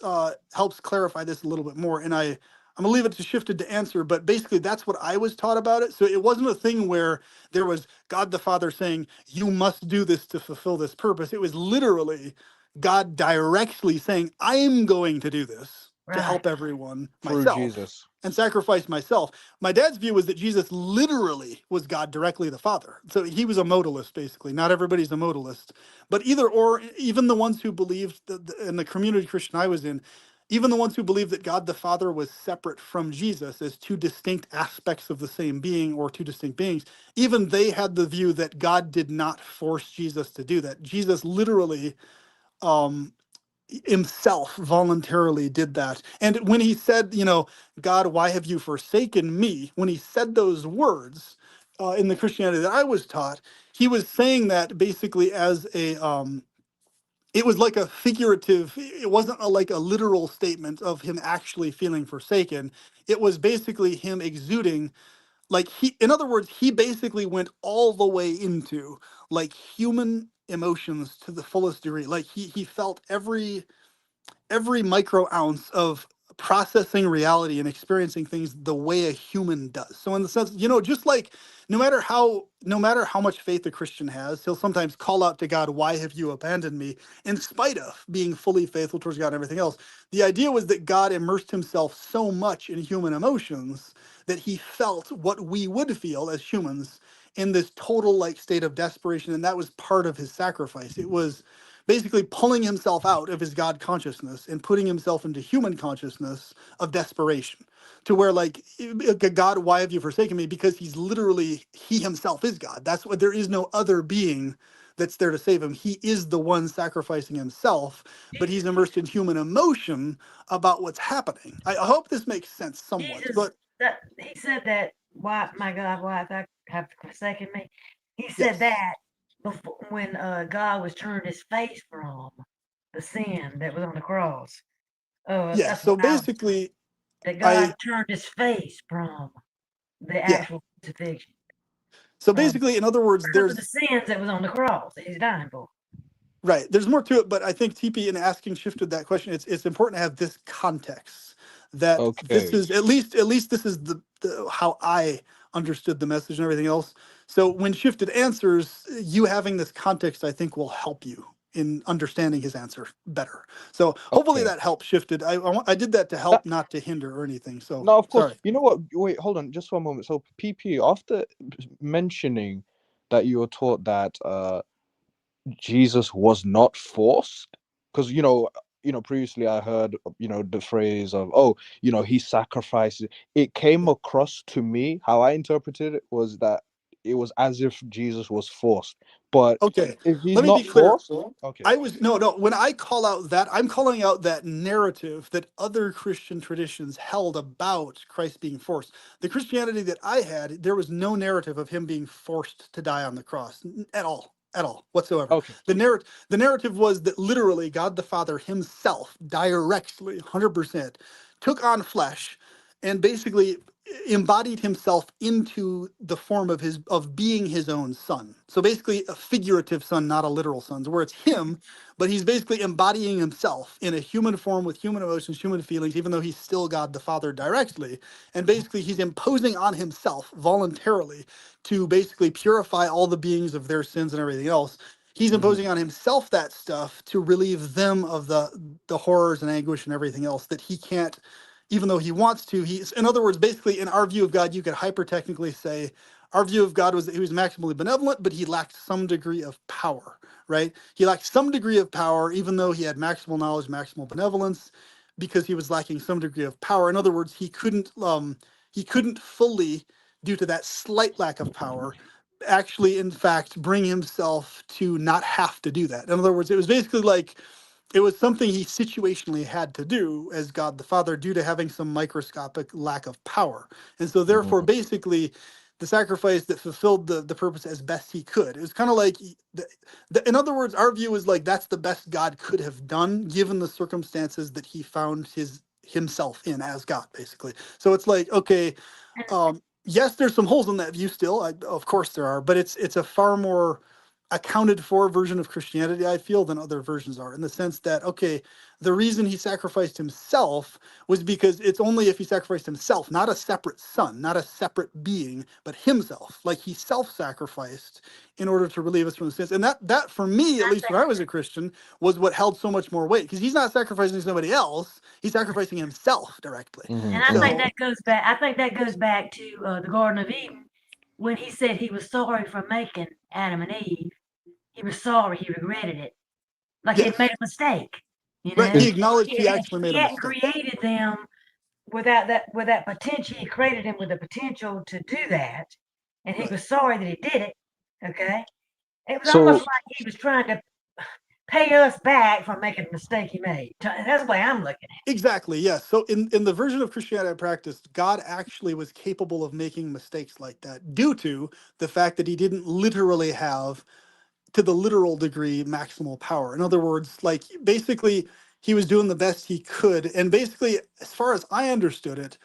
helps clarify this a little bit more. And I'm gonna leave it to Shifted to answer, but basically that's what I was taught about it. So it wasn't a thing where there was God the Father saying, you must do this to fulfill this purpose. It was literally God directly saying, I'm going to do this to Right. help everyone through myself Jesus. and sacrifice myself. My dad's view was that Jesus literally was God directly the Father. So he was a modalist, basically. Not everybody's a modalist, but either or, even the ones who believed in the community Christian I was in, even the ones who believed that God the Father was separate from Jesus as two distinct aspects of the same being, or two distinct beings, even they had the view that God did not force Jesus to do that. Jesus literally, um, himself voluntarily did that. And when he said, God, why have you forsaken me? When he said those words in the Christianity that I was taught, he was saying that basically as it was like a figurative, it wasn't like a literal statement of him actually feeling forsaken. It was basically him exuding, like in other words, he basically went all the way into like human emotions to the fullest degree. Like he felt every micro ounce of processing reality and experiencing things the way a human does. So in the sense, just like no matter how much faith a Christian has, he'll sometimes call out to God, why have you abandoned me? In spite of being fully faithful towards God and everything else. The idea was that God immersed himself so much in human emotions that he felt what we would feel as humans in this total like state of desperation. And that was part of his sacrifice. It was basically pulling himself out of his God consciousness and putting himself into human consciousness of desperation, to where like, God, why have you forsaken me? Because he himself is God. That's what, there is no other being that's there to save him. He is the one sacrificing himself, but he's immersed in human emotion about what's happening. I hope this makes sense somewhat, Jesus, but that he said that, why, my God, why have thou have forsaken me? He said yes. that before, when God was turned his face from the sin that was on the cross. Yes. That's what So basically, that God I, turned his face from the yeah. actual crucifixion. So Um, basically, in other words, because of the there's sins that was on the cross that he's dying for. right. There's more to it, but I think TP in asking shifted that question. It's important to have this context that this Okay. is at least this is the how I understood the message and everything else. So when shifted answers, you having this context, I think, will help you in understanding his answer better. So hopefully Okay. that helped shifted. I did that to That, help, not to hinder or anything. So no, of course. sorry. You know what? Wait, hold on, just one moment. So, PP, after mentioning that you were taught that Jesus was not forced, because previously I heard the phrase of, oh, he sacrifices. It came across to me, how I interpreted it was that it was as if Jesus was forced, but Okay, if he's let me be not clear. forced, okay. I was no, no. When I call out that, I'm calling out that narrative that other Christian traditions held about Christ being forced. The Christianity that I had, there was no narrative of him being forced to die on the cross at all, whatsoever. Okay. The narrative was that literally God the Father himself, directly, 100%, took on flesh, and basically embodied himself into the form of being his own son. So basically a figurative son, not a literal son, where it's him, but he's basically embodying himself in a human form with human emotions, human feelings, even though he's still God the Father directly. And basically he's imposing on himself voluntarily to basically purify all the beings of their sins and everything else. He's Mhm. imposing on himself that stuff to relieve them of the horrors and anguish and everything else that he can't, even though he wants to. He's, in other words, basically in our view of God, you could hyper technically say our view of God was that he was maximally benevolent, but he lacked some degree of power, right? He lacked some degree of power, even though he had maximal knowledge, maximal benevolence, because he was lacking some degree of power. In other words, he couldn't fully, due to that slight lack of power, actually, in fact, bring himself to not have to do that. In other words, it was basically like it was something he situationally had to do as God the Father due to having some microscopic lack of power. And so therefore, Mhm. basically, the sacrifice that fulfilled the purpose as best he could. It was kind of like, in other words, our view is like that's the best God could have done given the circumstances that he found himself in as God, basically. So it's like, okay, yes, there's some holes in that view still. Of course there are, but it's a far more accounted for version of Christianity, I feel, than other versions are, in the sense that, okay, the reason he sacrificed himself was because it's only if he sacrificed himself, not a separate son, not a separate being, but himself. Like he self-sacrificed in order to relieve us from the sins. And that for me, at least when I was a Christian, was what held so much more weight. Because he's not sacrificing somebody else, he's sacrificing himself directly. Mhm. And I think Mhm. So that goes back. I think that goes back to the Garden of Eden, when he said he was sorry for making Adam and Eve. He was sorry. He regretted it, like he had made yes, a mistake. You right. know, He Is acknowledged he, he actually he made a hadn't mistake. created them with that potential. He created him with the potential to do that, and he Right. was sorry that he did it. Okay, it was almost so like he was trying to pay us back for making a mistake he made. That's the way I'm looking at Exactly, yes. So in the version of Christianity I practiced, God actually was capable of making mistakes like that due to the fact that he didn't literally have, to the literal degree, maximal power. In other words, like basically he was doing the best he could. And basically, as far as I understood it,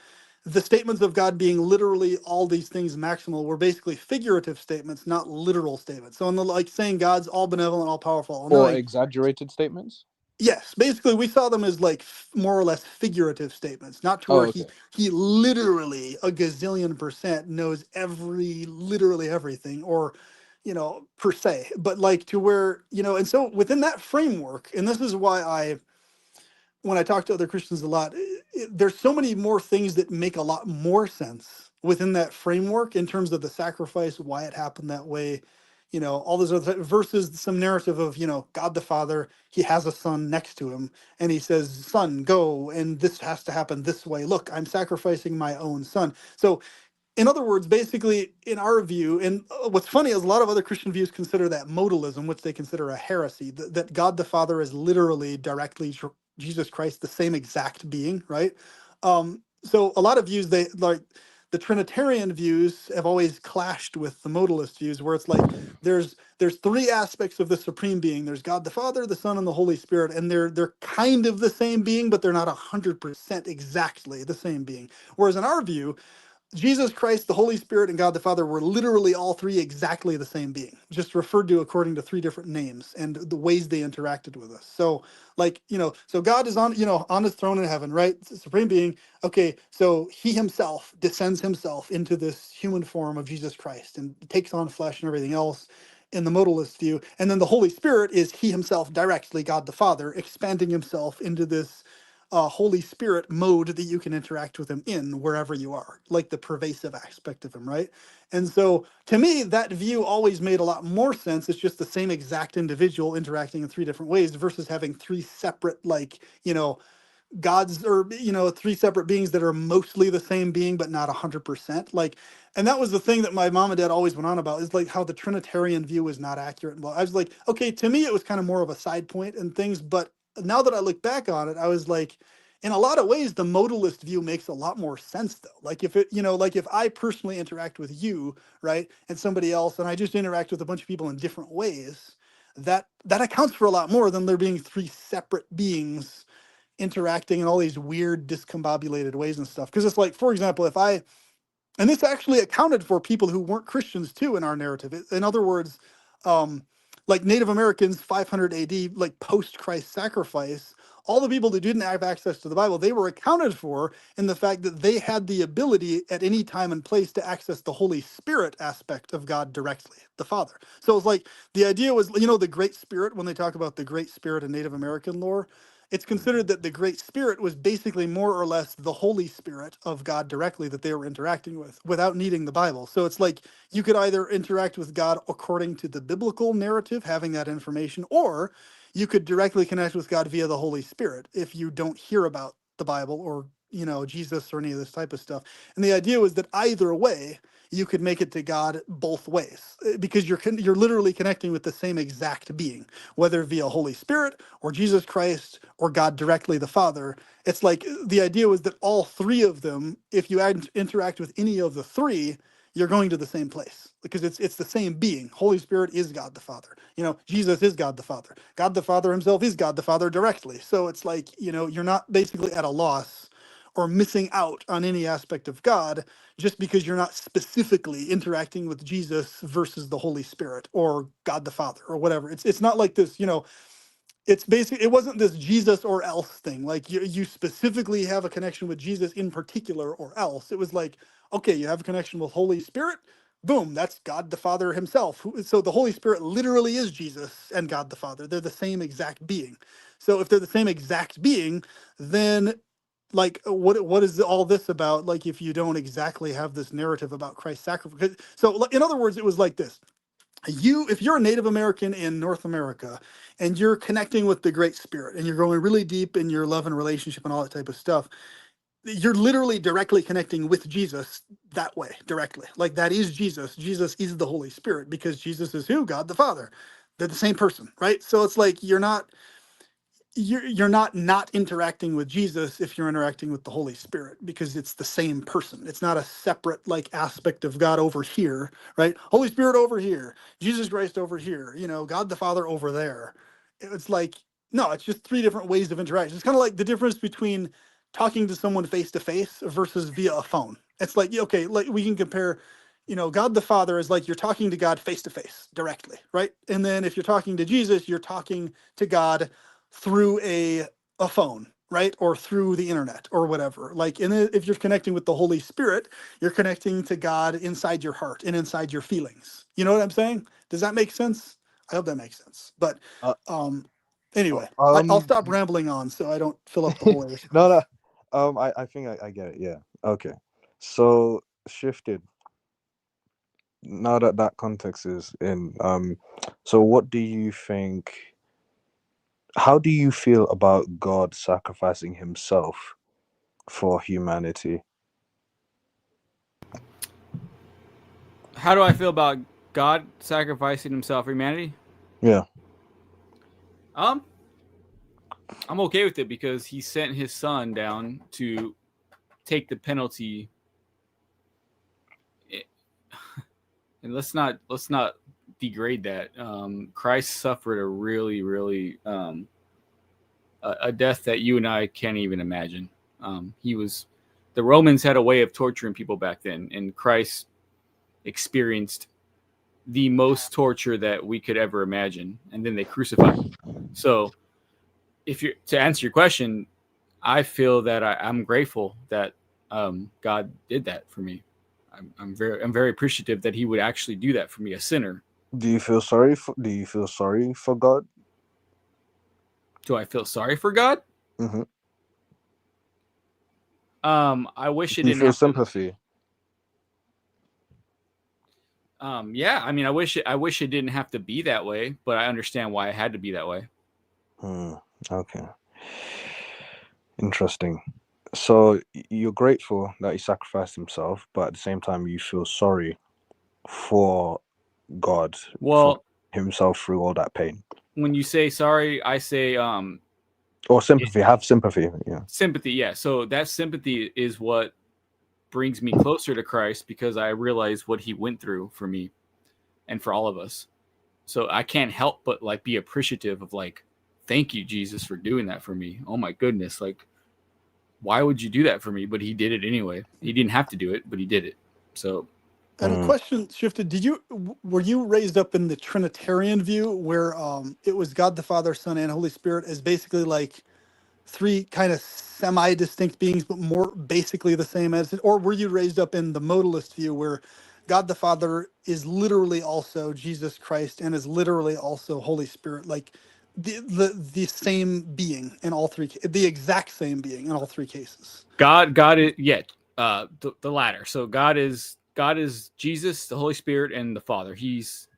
the statements of God being literally all these things maximal were basically figurative statements, not literal statements. So in the like saying God's all benevolent, all powerful, all Or knowing, exaggerated statements? yes, basically we saw them as like more or less figurative statements, not to Oh, where okay. he literally a gazillion percent knows literally everything, or per se, but like to where, and so within that framework, and this is why when I talk to other Christians a lot, there's so many more things that make a lot more sense within that framework in terms of the sacrifice, why it happened that way, all those other versus some narrative of, God the Father, he has a son next to him and he says, son, go, and this has to happen this way. Look, I'm sacrificing my own son. So in other words, basically, in our view, and what's funny is a lot of other Christian views consider that modalism, which they consider a heresy, that God the Father is literally directly Jesus Christ, the same exact being, right? So a lot of views, they like the Trinitarian views have always clashed with the modalist views, where it's like there's three aspects of the supreme being. There's God the Father, the Son, and the Holy Spirit, and they're kind of the same being, but they're not 100% exactly the same being. Whereas in our view, Jesus Christ, the Holy Spirit, and God the Father were literally all three exactly the same being, just referred to according to three different names and the ways they interacted with us. So, like, so God is on his throne in heaven, right? Supreme being. Okay, so he himself descends himself into this human form of Jesus Christ and takes on flesh and everything else in the modalist view. And then the Holy Spirit is he himself directly, God the Father, expanding himself into this Holy Spirit mode that you can interact with him in wherever you are, like the pervasive aspect of him, right? And so to me, that view always made a lot more sense. It's just the same exact individual interacting in three different ways versus having three separate, like, gods, or three separate beings that are mostly the same being but not 100%. Like, and that was the thing that my mom and dad always went on about, is like how the Trinitarian view is not accurate. Well, I was like, okay, to me it was kind of more of a side point and things, but now that I look back on it, I was like, in a lot of ways the modalist view makes a lot more sense, though. Like if it, like if I personally interact with you, right, and somebody else, and I just interact with a bunch of people in different ways, that accounts for a lot more than there being three separate beings interacting in all these weird discombobulated ways and stuff. Because it's like, for example, and this actually accounted for people who weren't Christians too in our narrative. In other words, like Native Americans, 500 AD, like post Christ sacrifice, all the people that didn't have access to the Bible, they were accounted for in the fact that they had the ability at any time and place to access the Holy Spirit aspect of God directly, the Father. So it's like the idea was, the Great Spirit, when they talk about the Great Spirit in Native American lore, it's considered that the Great Spirit was basically more or less the Holy Spirit of God directly that they were interacting with without needing the Bible. So it's like you could either interact with God according to the biblical narrative, having that information, or you could directly connect with God via the Holy Spirit if you don't hear about the Bible or, Jesus or any of this type of stuff. And the idea was that either way, you could make it to God both ways, because you're literally connecting with the same exact being, whether via Holy Spirit or Jesus Christ or God directly, the Father. It's like the idea was that all three of them, if you interact with any of the three, you're going to the same place, because it's the same being. Holy Spirit is God the Father. Jesus is God the Father. God the Father himself is God the Father directly. So it's like, you're not basically at a loss or missing out on any aspect of God just because you're not specifically interacting with Jesus versus the Holy Spirit or God the Father or whatever. It's not like this, it's basically, it wasn't this Jesus or else thing. Like you specifically have a connection with Jesus in particular or else. It was like, okay, you have a connection with Holy Spirit. Boom, that's God the Father himself. So the Holy Spirit literally is Jesus and God the Father. They're the same exact being. So if they're the same exact being, then like what is all this about? Like if you don't exactly have this narrative about Christ's sacrifice. So in other words, it was like this: if you're a Native American in North America and you're connecting with the Great Spirit and you're going really deep in your love and relationship and all that type of stuff, you're literally directly connecting with Jesus that way, directly. Like that is Jesus. Jesus is the Holy Spirit, because Jesus is who? God the Father. They're the same person, right? So it's like you're not interacting with Jesus if you're interacting with the Holy Spirit, because it's the same person. It's not a separate like aspect of God over here, right? Holy Spirit over here, Jesus Christ over here, God the Father over there. It's like, no, it's just three different ways of interaction. It's kind of like the difference between talking to someone face to face versus via a phone. It's like, okay, like we can compare, God the Father is like you're talking to God face to face directly, right? And then if you're talking to Jesus, you're talking to God through a phone, right? Or through the internet or whatever. Like, and if you're connecting with the Holy Spirit, you're connecting to God inside your heart and inside your feelings. You know what I'm saying? Does that make sense? I hope that makes sense. But Uh, anyway, I'll um, stop rambling on so I don't fill up the whole air no, space. no. I think I get it. Yeah. Okay. So shifted. Now that that context is in, so what do you think? How do you feel about God sacrificing Himself for humanity? How do I feel about God sacrificing himself for humanity? Yeah. Um, I'm okay with it because he sent his son down to take the penalty. And let's not degrade that. Christ suffered a really a death that you and I can't even imagine. He was the Romans had a way of torturing people back then, and Christ experienced the most torture that we could ever imagine, and then they crucified him. So, if you to answer your question, I feel that I'm grateful that God did that for me. I'm very appreciative that He would actually do that for me, a sinner. Do you feel sorry for? Do you feel sorry for God? Do I feel sorry for God? Hmm. I wish it Do you didn't feel have to. sympathy? Yeah, I mean, I wish it didn't have to be that way, but I understand why it had to be that way. Hmm. Okay. Interesting. So you're grateful that He sacrificed Himself, but at the same time you feel sorry for God for Well, Himself through all that pain. when you say sorry, I say Or sympathy. Have sympathy. Yeah. sympathy. Yeah, so that sympathy is what brings me closer to Christ because I realize what He went through for me and for all of us. So I can't help but like be appreciative of like, thank you, Jesus, for doing that for me. Oh my goodness, like, why would you do that for me? But He did it anyway. He didn't have to do it, but He did it. So And a Hmm. question shifted. Were you raised up in the Trinitarian view where it was God the Father, Son, and Holy Spirit as basically like three kind of semi-distinct beings, but more basically the same as it? Or were you raised up in the modalist view where God the Father is literally also Jesus Christ and is literally also Holy Spirit, like the same being in all three, the exact same being in all three cases? God is the latter. So God is Jesus, the Holy Spirit, and the Father. He's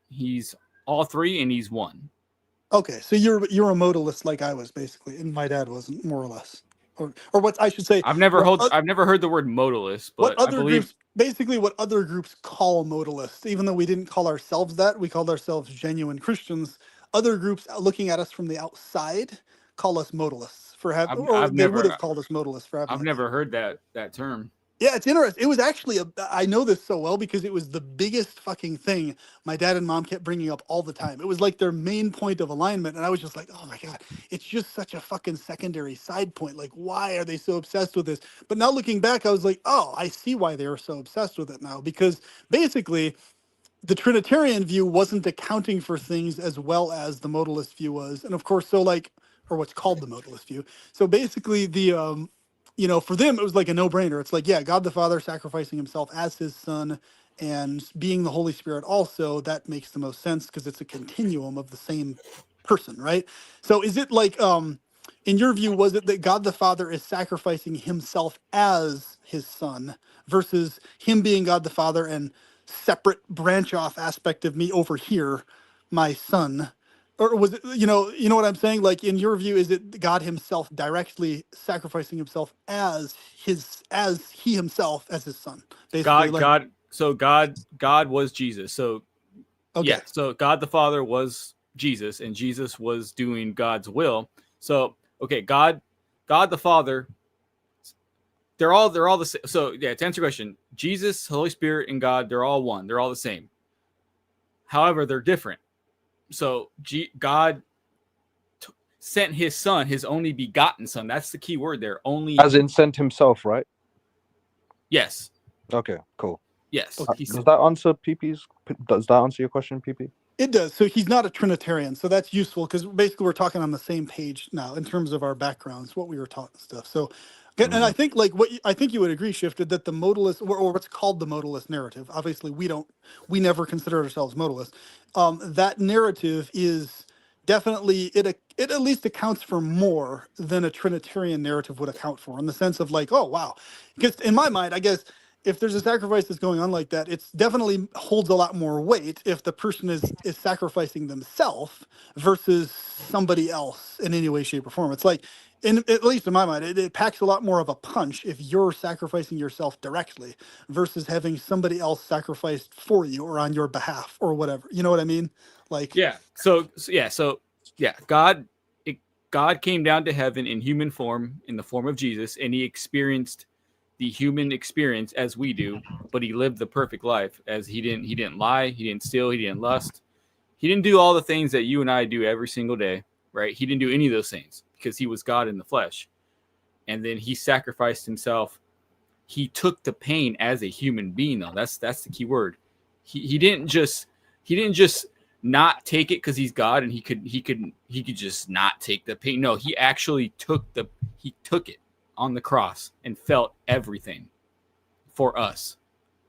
all three, and He's one. Okay, so you're a modalist like I was basically, and my dad wasn't, more or less, or what I should say, I've never heard the word modalist, what but I other believe groups basically what other groups call modalists, even though we didn't call ourselves that, we called ourselves genuine Christians. Other groups looking at us from the outside call us modalists for having, or they would have called us modalists for having I've that name. never heard that term. Yeah, it's interesting. It was actually I know this so well because it was the biggest fucking thing my dad and mom kept bringing up all the time. It was like their main point of alignment, and I was just like, "Oh my god, it's just such a fucking secondary side point. Like, why are they so obsessed with this?" But now looking back, I was like, "Oh, I see why they were so obsessed with it now." Because basically, the Trinitarian view wasn't accounting for things as well as the modalist view was. And of course, so like, or what's called the modalist view. So basically for them, it was like a no brainer. It's like, yeah, God the Father sacrificing himself as his son and being the Holy Spirit also, that makes the most sense because it's a continuum of the same person, right? So is it like, in your view, was it that God the Father is sacrificing himself as his son versus him being God the Father and separate branch off aspect of me over here, my son? Or was it, you know what I'm saying? Like in your view, is it God himself directly sacrificing himself as he himself as his son? Basically, God was Jesus. So yeah, okay. so God the Father was Jesus, and Jesus was doing God's will. So, okay, God the Father, they're all the same. So, yeah, to answer your question, Jesus, Holy Spirit, and God, they're all one. They're all the same. However, they're different. So, God sent his son, his only begotten son. That's the key word there. Only. As in sent himself, right? Yes. Okay, cool. Yes. Okay. Does that answer PP's? Does that answer your question, PP? It does. So he's not a Trinitarian. So that's useful because basically we're talking on the same page now in terms of our backgrounds, what we were taught and stuff. So, and I think like I think you would agree, Shifted, that the modalist or what's called the modalist narrative. Obviously, we never consider ourselves modalist. That narrative is definitely it at least accounts for more than a Trinitarian narrative would account for, in the sense of like, oh wow, because in my mind, I guess if there's a sacrifice that's going on like that, it's definitely holds a lot more weight if the person is sacrificing themselves versus somebody else in any way, shape, or form. It's like, at least in my mind, it packs a lot more of a punch if you're sacrificing yourself directly versus having somebody else sacrificed for you or on your behalf or whatever. You know what I mean? Like, Yeah. So God came down to heaven in human form, in the form of Jesus, and he experienced the human experience as we do, but he lived the perfect life. As he didn't lie, he didn't steal, he didn't lust, he didn't do all the things that you and I do every single day, right? He didn't do any of those things because he was God in the flesh. And then he sacrificed himself. He took the pain as a human being, though. That's the key word. He didn't just not take it because he's God and he could just not take the pain. No, he actually took it on the cross and felt everything for us.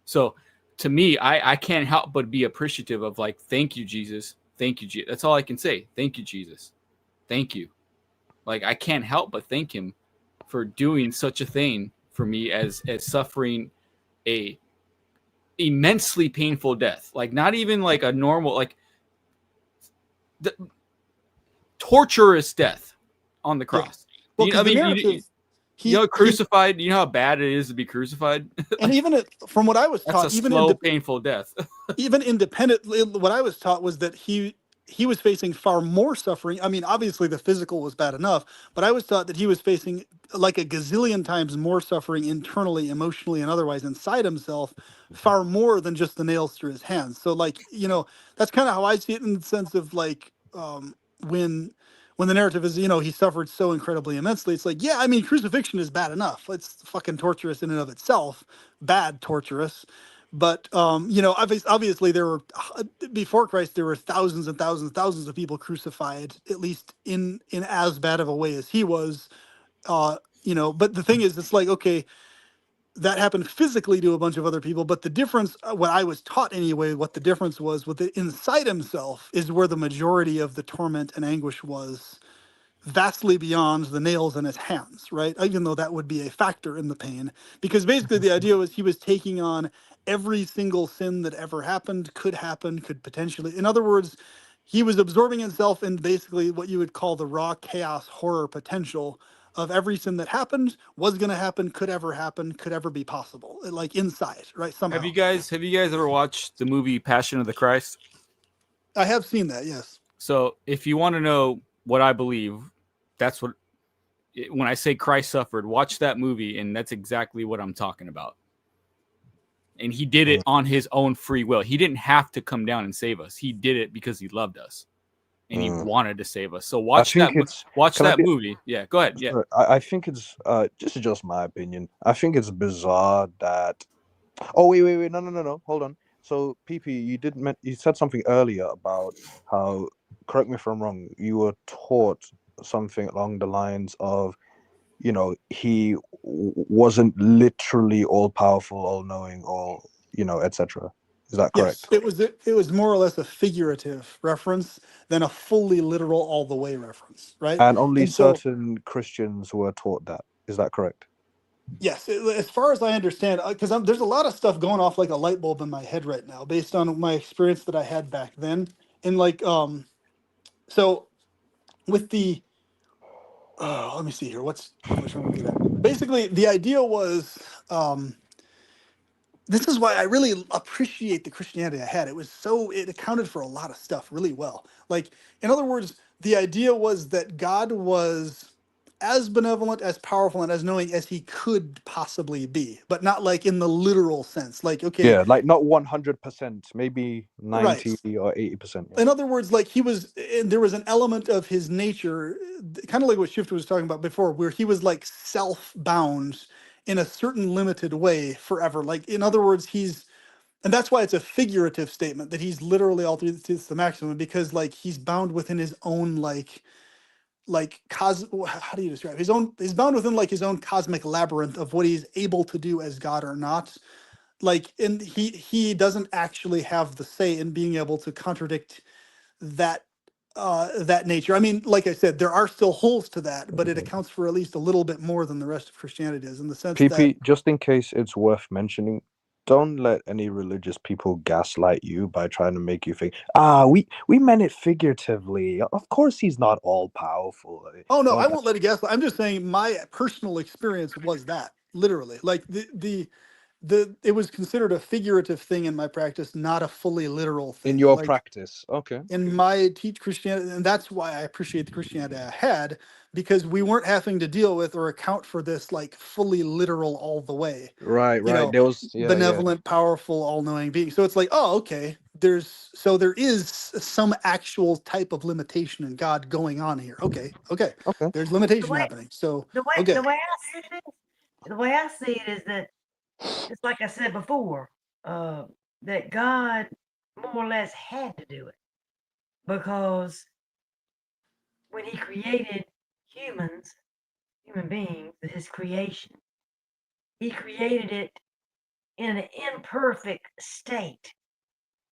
So to me, I can't help but be appreciative of like, thank you, Jesus. Thank you, Jesus. That's all I can say. Thank you, Jesus. Thank you. Like, I can't help but thank him for doing such a thing for me as suffering a immensely painful death. Like, not even like a normal, like the torturous death on the cross. well, You, because I the mean, narrative, crucified. You know how bad it is to be crucified. and even from what I was That's taught, a slow, painful death. even independently, what I was taught was that he was facing far more suffering. I mean, obviously the physical was bad enough, but I was taught that he was facing like a gazillion times more suffering internally, emotionally, and otherwise inside himself, far more than just the nails through his hands. So, like, that's kind of how I see it, in the sense of like, when the narrative is, he suffered so incredibly immensely. It's like, yeah, I mean, crucifixion is bad enough. It's fucking torturous in and of itself, bad torturous. But obviously there were, before Christ, there were thousands and thousands and thousands of people crucified, at least in as bad of a way as he was. But the thing is, it's like, okay, that happened physically to a bunch of other people, but the difference, what I was taught anyway, what the difference was with it inside himself is where the majority of the torment and anguish was, vastly beyond the nails in his hands, right? Even though that would be a factor in the pain, because basically the idea was he was taking on every single sin that ever happened, could potentially. In other words, he was absorbing himself in basically what you would call the raw chaos horror potential of every sin that happened, was going to happen, could ever be possible, like inside, right? Somehow. Have you guys ever watched the movie Passion of the Christ? I have seen that, yes. So if you want to know what I believe, that's what, when I say Christ suffered, watch that movie, and that's exactly what I'm talking about. And he did it on his own free will. He didn't have to come down and save us. He did it because he loved us and he wanted to save us. So watch that movie. Yeah, go ahead. Yeah. I think it's just my opinion. I think it's bizarre that. Oh wait, no, hold on. So PP, you said something earlier about how, correct me if I'm wrong, you were taught something along the lines of, he wasn't literally all powerful, all knowing, all, etc. Is that correct? Yes, it was more or less a figurative reference than a fully literal all the way reference, right? And only And so, certain Christians were taught that. Is that correct? yes, as far as I understand, because there's a lot of stuff going off like a light bulb in my head right now, based on my experience that I had back then, and like, so with the, let me see here, what was I trying to get at? Basically, the idea was, this is why I really appreciate the Christianity I had. It accounted for a lot of stuff really well. Like, in other words, the idea was that God was as benevolent, as powerful, and as knowing as he could possibly be, but not like in the literal sense. Like, okay, Yeah, like not 100%, maybe right. 90 or 80%. Yeah. In other words, like there was an element of his nature, kind of like what Shift was talking about before, where he was like self-bound in a certain limited way forever. Like, in other words, and that's why it's a figurative statement that he's literally all through the maximum, because like he's bound within his own how do you describe he's bound within like his own cosmic labyrinth of what he's able to do as God or not. Like, and he doesn't actually have the say in being able to contradict that that nature. I mean, like I said, there are still holes to that, but it accounts for at least a little bit more than the rest of Christianity does, in the sense that PP, just in case it's worth mentioning, don't let any religious people gaslight you by trying to make you think, we meant it figuratively. Of course he's not all powerful. oh no, I Don't won't let it guess. I'm just saying my personal experience was that literally, like it was considered a figurative thing in my practice, not a fully literal in thing. your Like, practice. Okay. in my teach Christianity, and that's why I appreciate the Christianity I had, because we weren't having to deal with or account for this like fully literal all the way, Right, you right. know, There was, yeah. benevolent, powerful, all-knowing being. So it's like, oh, okay, there is some actual type of limitation in God going on here. Okay, Okay. there's The limitation way happening. So the way okay, the way I see it is the way I see it is that it's like I said before, uh, that God more or less had to do it because when he created human beings, his creation, he created it in an imperfect state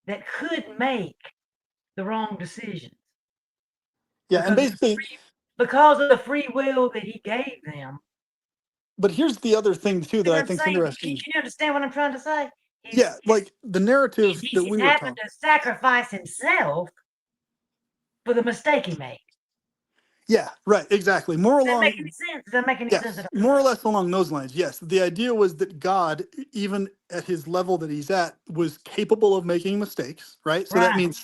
that could make the wrong decisions yeah, and because of basically, the free will that he gave them. but here's the other thing too You that know I what I'm think's saying? interesting. Can you understand what I'm trying to say? Yeah, like the narrative that He's we were having talking. to sacrifice himself for the mistake he made. Yeah, right, exactly. More Does that make along, any sense? Does that make any sense yes, at all? more or less along those lines. Yes, the idea was that God, even at his level that he's at, was capable of making mistakes, right? So that Right. means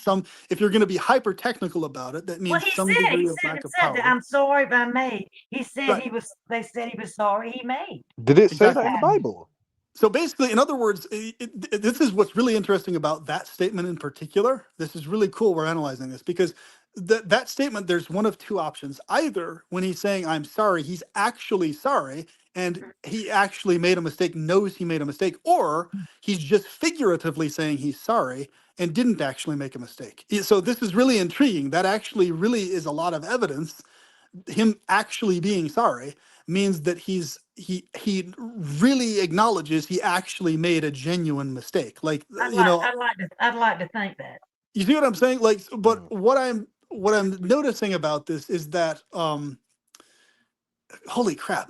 if you're going to be hyper technical about it, that Well, means some degree he of said lack of himself that power. I'm sorry if I made. He said Right, they said he was sorry he made. Did it say that exactly. in the Bible? So basically, in other words, this is what's really interesting about that statement in particular. This is really cool. We're analyzing this because that statement, there's one of two options. Either when he's saying, I'm sorry, he's actually sorry and he actually made a mistake, knows he made a mistake, or he's just figuratively saying he's sorry and didn't actually make a mistake. So this is really intriguing. That actually really is a lot of evidence. Him actually being sorry means that he really acknowledges he actually made a genuine mistake. Like, I'd like to think that. you see what I'm saying? Like, but Mm. what I'm noticing about this is that holy crap,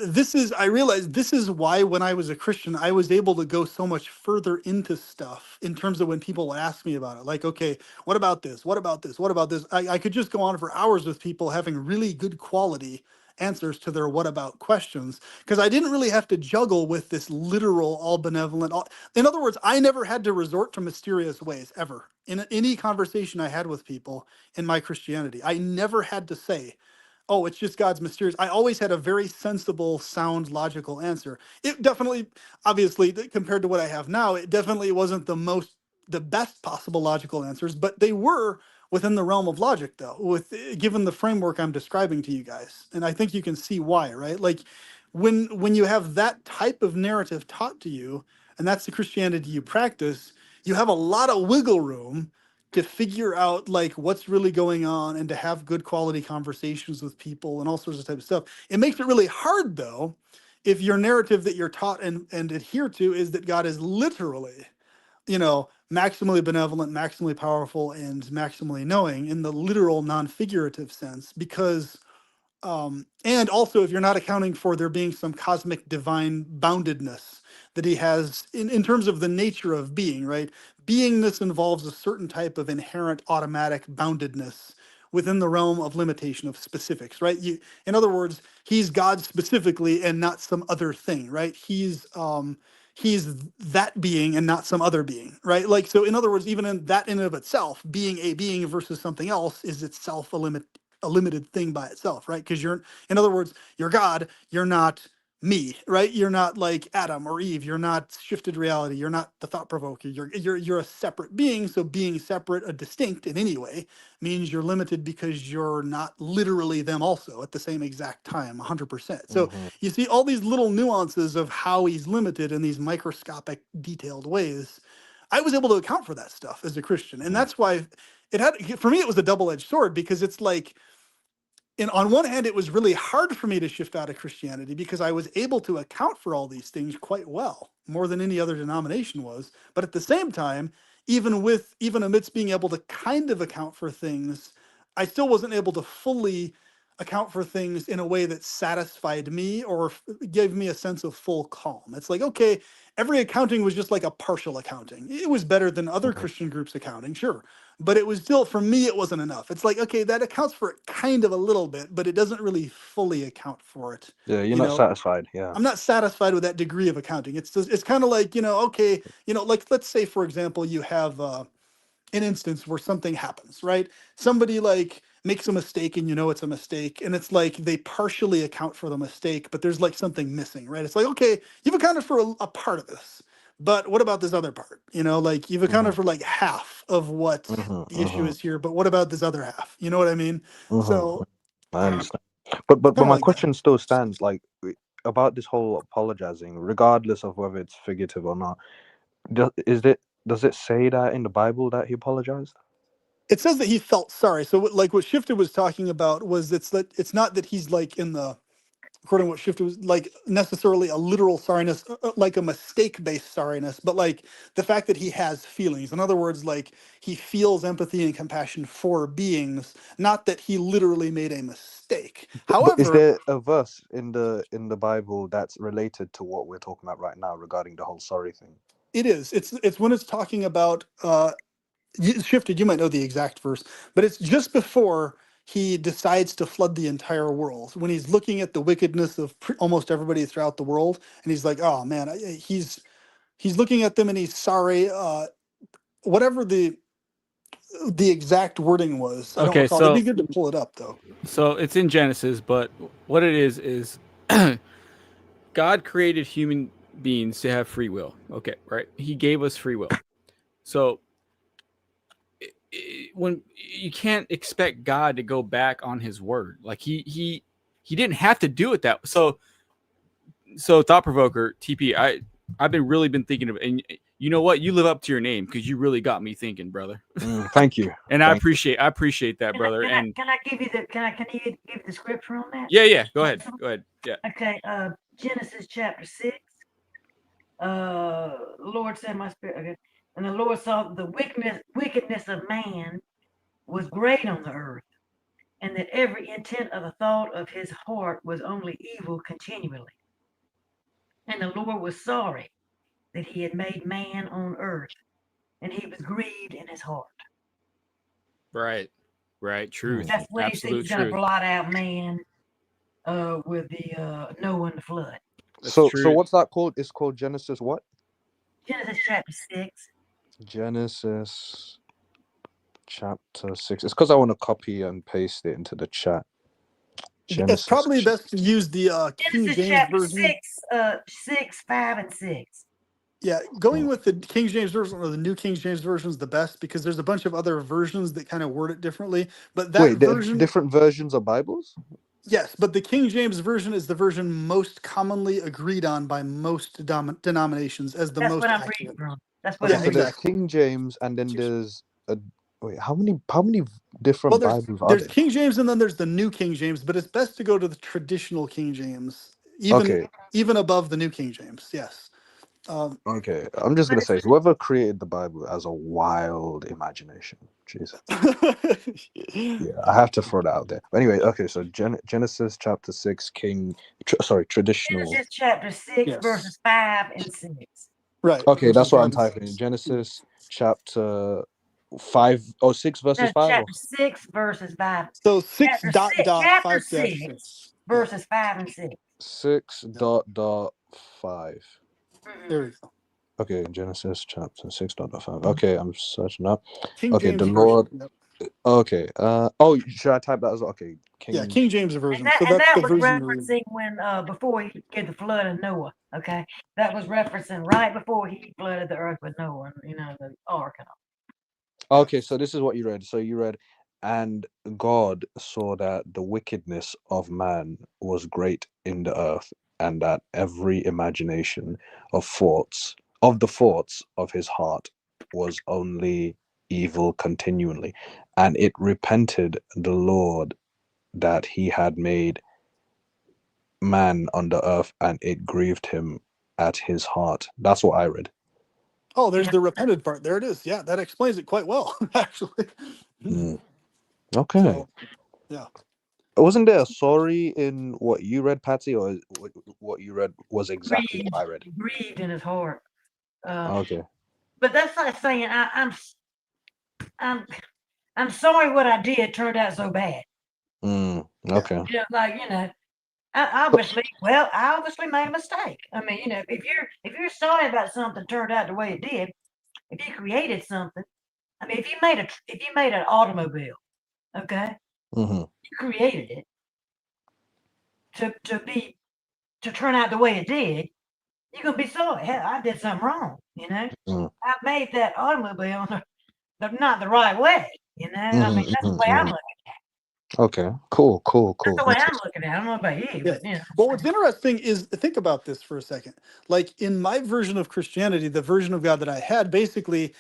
I realized this is why when I was a Christian I was able to go so much further into stuff in terms of when people ask me about it, like, okay, what about this, what about this, what about this. I could just go on for hours with people having really good quality answers to their what about questions, because I didn't really have to juggle with this literal all benevolent in other words, I never had to resort to mysterious ways ever in any conversation I had with people in my Christianity. I never had to say, oh, it's just God's mysterious. I always had a very sensible, sound, logical answer. It definitely, obviously, compared to what I have now, it definitely wasn't the best possible logical answers, but they were within the realm of logic, though, given the framework I'm describing to you guys. And I think you can see why, right? Like, when you have that type of narrative taught to you, and that's the Christianity you practice, you have a lot of wiggle room to figure out like what's really going on and to have good quality conversations with people and all sorts of type of stuff. It makes it really hard though if your narrative that you're taught and adhere to is that God is literally, maximally benevolent, maximally powerful, and maximally knowing in the literal non-figurative sense, because and also if you're not accounting for there being some cosmic divine boundedness that he has in terms of the nature of being, right? Beingness involves a certain type of inherent automatic boundedness within the realm of limitation of specifics, right? In other words, he's God specifically and not some other thing, right? he's that being and not some other being, right? Like, so in other words, even in that in and of itself, being a being versus something else is itself a limited thing by itself, right? Because in other words, you're God, you're not me, right? You're not like Adam or Eve. You're not shifted reality. You're not the thought provoker. You're a separate being. So being separate, a distinct in any way, means you're limited because you're not literally them also at the same exact time, 100%. So Mhm. you see all these little nuances of how he's limited in these microscopic, detailed ways. I was able to account for that stuff as a Christian, and that's why for me it was a double-edged sword, because it's like, and on one hand, it was really hard for me to shift out of Christianity because I was able to account for all these things quite well, more than any other denomination was. But at the same time, even amidst being able to kind of account for things, I still wasn't able to fully account for things in a way that satisfied me or gave me a sense of full calm. It's like, okay, every accounting was just like a partial accounting. It was better than other Mhm. Christian groups accounting, sure, but it was still, for me, it wasn't enough. It's like, okay, that accounts for it kind of a little bit, but it doesn't really fully account for it. Yeah, you're You not know, satisfied. Yeah. I'm not satisfied with that degree of accounting. It's just, it's kind of like, okay, like let's say, for example, you have an instance where something happens, right? Somebody like makes a mistake and it's a mistake, and it's like they partially account for the mistake, but there's like something missing, right? It's like, okay, you've accounted for a part of this, but what about this other part? Like you've accounted Mhm. for like half of what Mhm. the issue Mhm. is here, but what about this other half? You know what I mean? Mhm. So I understand. But kind of my like that. question still stands. Like about this whole apologizing, regardless of whether it's figurative or not. Does it say that in the Bible that he apologized? It says that he felt sorry. So like what Shifter was talking about was it's not that he's like in the, according to what Shifter was like, necessarily a literal sorriness, like a mistake-based sorriness, but like the fact that he has feelings. In other words, like he feels empathy and compassion for beings, not that he literally made a mistake. But is However, there a verse in the Bible that's related to what we're talking about right now regarding the whole sorry thing? it is. It's when it's talking about Shifted, you might know the exact verse, but it's just before he decides to flood the entire world, when he's looking at the wickedness of almost everybody throughout the world, and he's like, oh man, he's looking at them and he's sorry. Whatever the exact wording was, I don't Okay, recall. It'd be so good to pull it up though. it's in Genesis, but what it is God created human beings to have free will. Okay, right? He gave us free will. So when you can't expect God to go back on his word. Like he didn't have to do it that. So thought provoker TP, I've been thinking of, and you know what? You live up to your name because you really got me thinking, brother. Thank you. And I Thank you. appreciate that, brother. And Can I give you give you the scripture on that? yeah, go ahead. Yeah. Okay, Genesis chapter 6. Lord said my spirit. Okay. And the Lord saw the wickedness of man was great on the earth, and that every intent of the thought of his heart was only evil continually. And the Lord was sorry that he had made man on earth, and he was grieved in his heart. Right. Truth. That's when he said Absolute he's going to truth. blot out man with the Noah and the flood. That's So true. what's that called? It's called Genesis what? Genesis chapter 6. Genesis chapter 6. It's because I want to copy and paste it into the chat. It's Genesis. probably best to use the King Genesis James chapter version. 6, 5, and 6. Yeah, going with the King James version or the New King James version is the best, because there's a bunch of other versions that kind of word it differently. But that Wait, there are version, different versions of Bibles? yes, but the King James version is the version most commonly agreed on by most denominations as the That's most what I'm reading accurate. from. That's what Okay, Yeah, I'm so reading. there's exactly. King James and then there's a wait, how many Well, different there's Bibles are there's there? King James and then there's the New King James, but it's best to go to the traditional King James, even Okay, even above the New King James. Yes. Um, okay. I'm just But gonna say whoever created the Bible has a wild imagination. Jeez. Yeah, I have to throw that out there. But anyway, okay, so Genesis chapter 6, traditional. Genesis chapter 6, yes. verses 5 and 6. Right. Okay, Verses that's what I'm 5 and typing in. 6. Genesis chapter 5 or 6 No, verses 5 or chapter 6, verses 5. So six Chapter dot 6, dot chapter 5 dash 6, 6. Yeah. verses 5 and 6. 6 Yeah. dot dot 5. There we go. Okay, Genesis chapter 6.5. Okay, I'm searching up. King Okay, James the version. Lord. Yep. Okay. Oh, should I type that as well? Okay, Yeah, King. King James And version. that, So and that's that the was version you're reading. referencing when before he did the flood of Noah. Okay, that was referencing right before he flooded the earth with Noah. You know, the ark and all. Okay, so this is what you read. So you read, and God saw that the wickedness of man was great in the earth, and that every imagination of the thoughts of his heart was only evil continually, and it repented the Lord that he had made man on the earth, and it grieved him at his heart. That's what I read. Oh, there's Yeah. the repented part. There it is. Yeah, that explains it quite well, actually. Mm. Okay. So, yeah. Wasn't there a sorry in what you read, Patsy, or what you read was exactly Grieved, what I read? grieved in his heart. Okay. But that's like saying I'm sorry what I did turned out so bad. Okay. You know, like I obviously made a mistake. I mean, if you're sorry about something turned out the way it did, if you created something, I mean, if you made an automobile, okay, Mm-hmm. you created it to turn out the way it did, you're gonna be sorry. Hell, I did something wrong. Mm-hmm. I made that automobile not the right way. I mean, that's the way I'm looking. Okay. Cool. That's the way Makes I'm sense. looking at it. I don't know about you, Yeah. but Well, what's interesting is think about this for a second. Like in my version of Christianity, the version of God that I had basically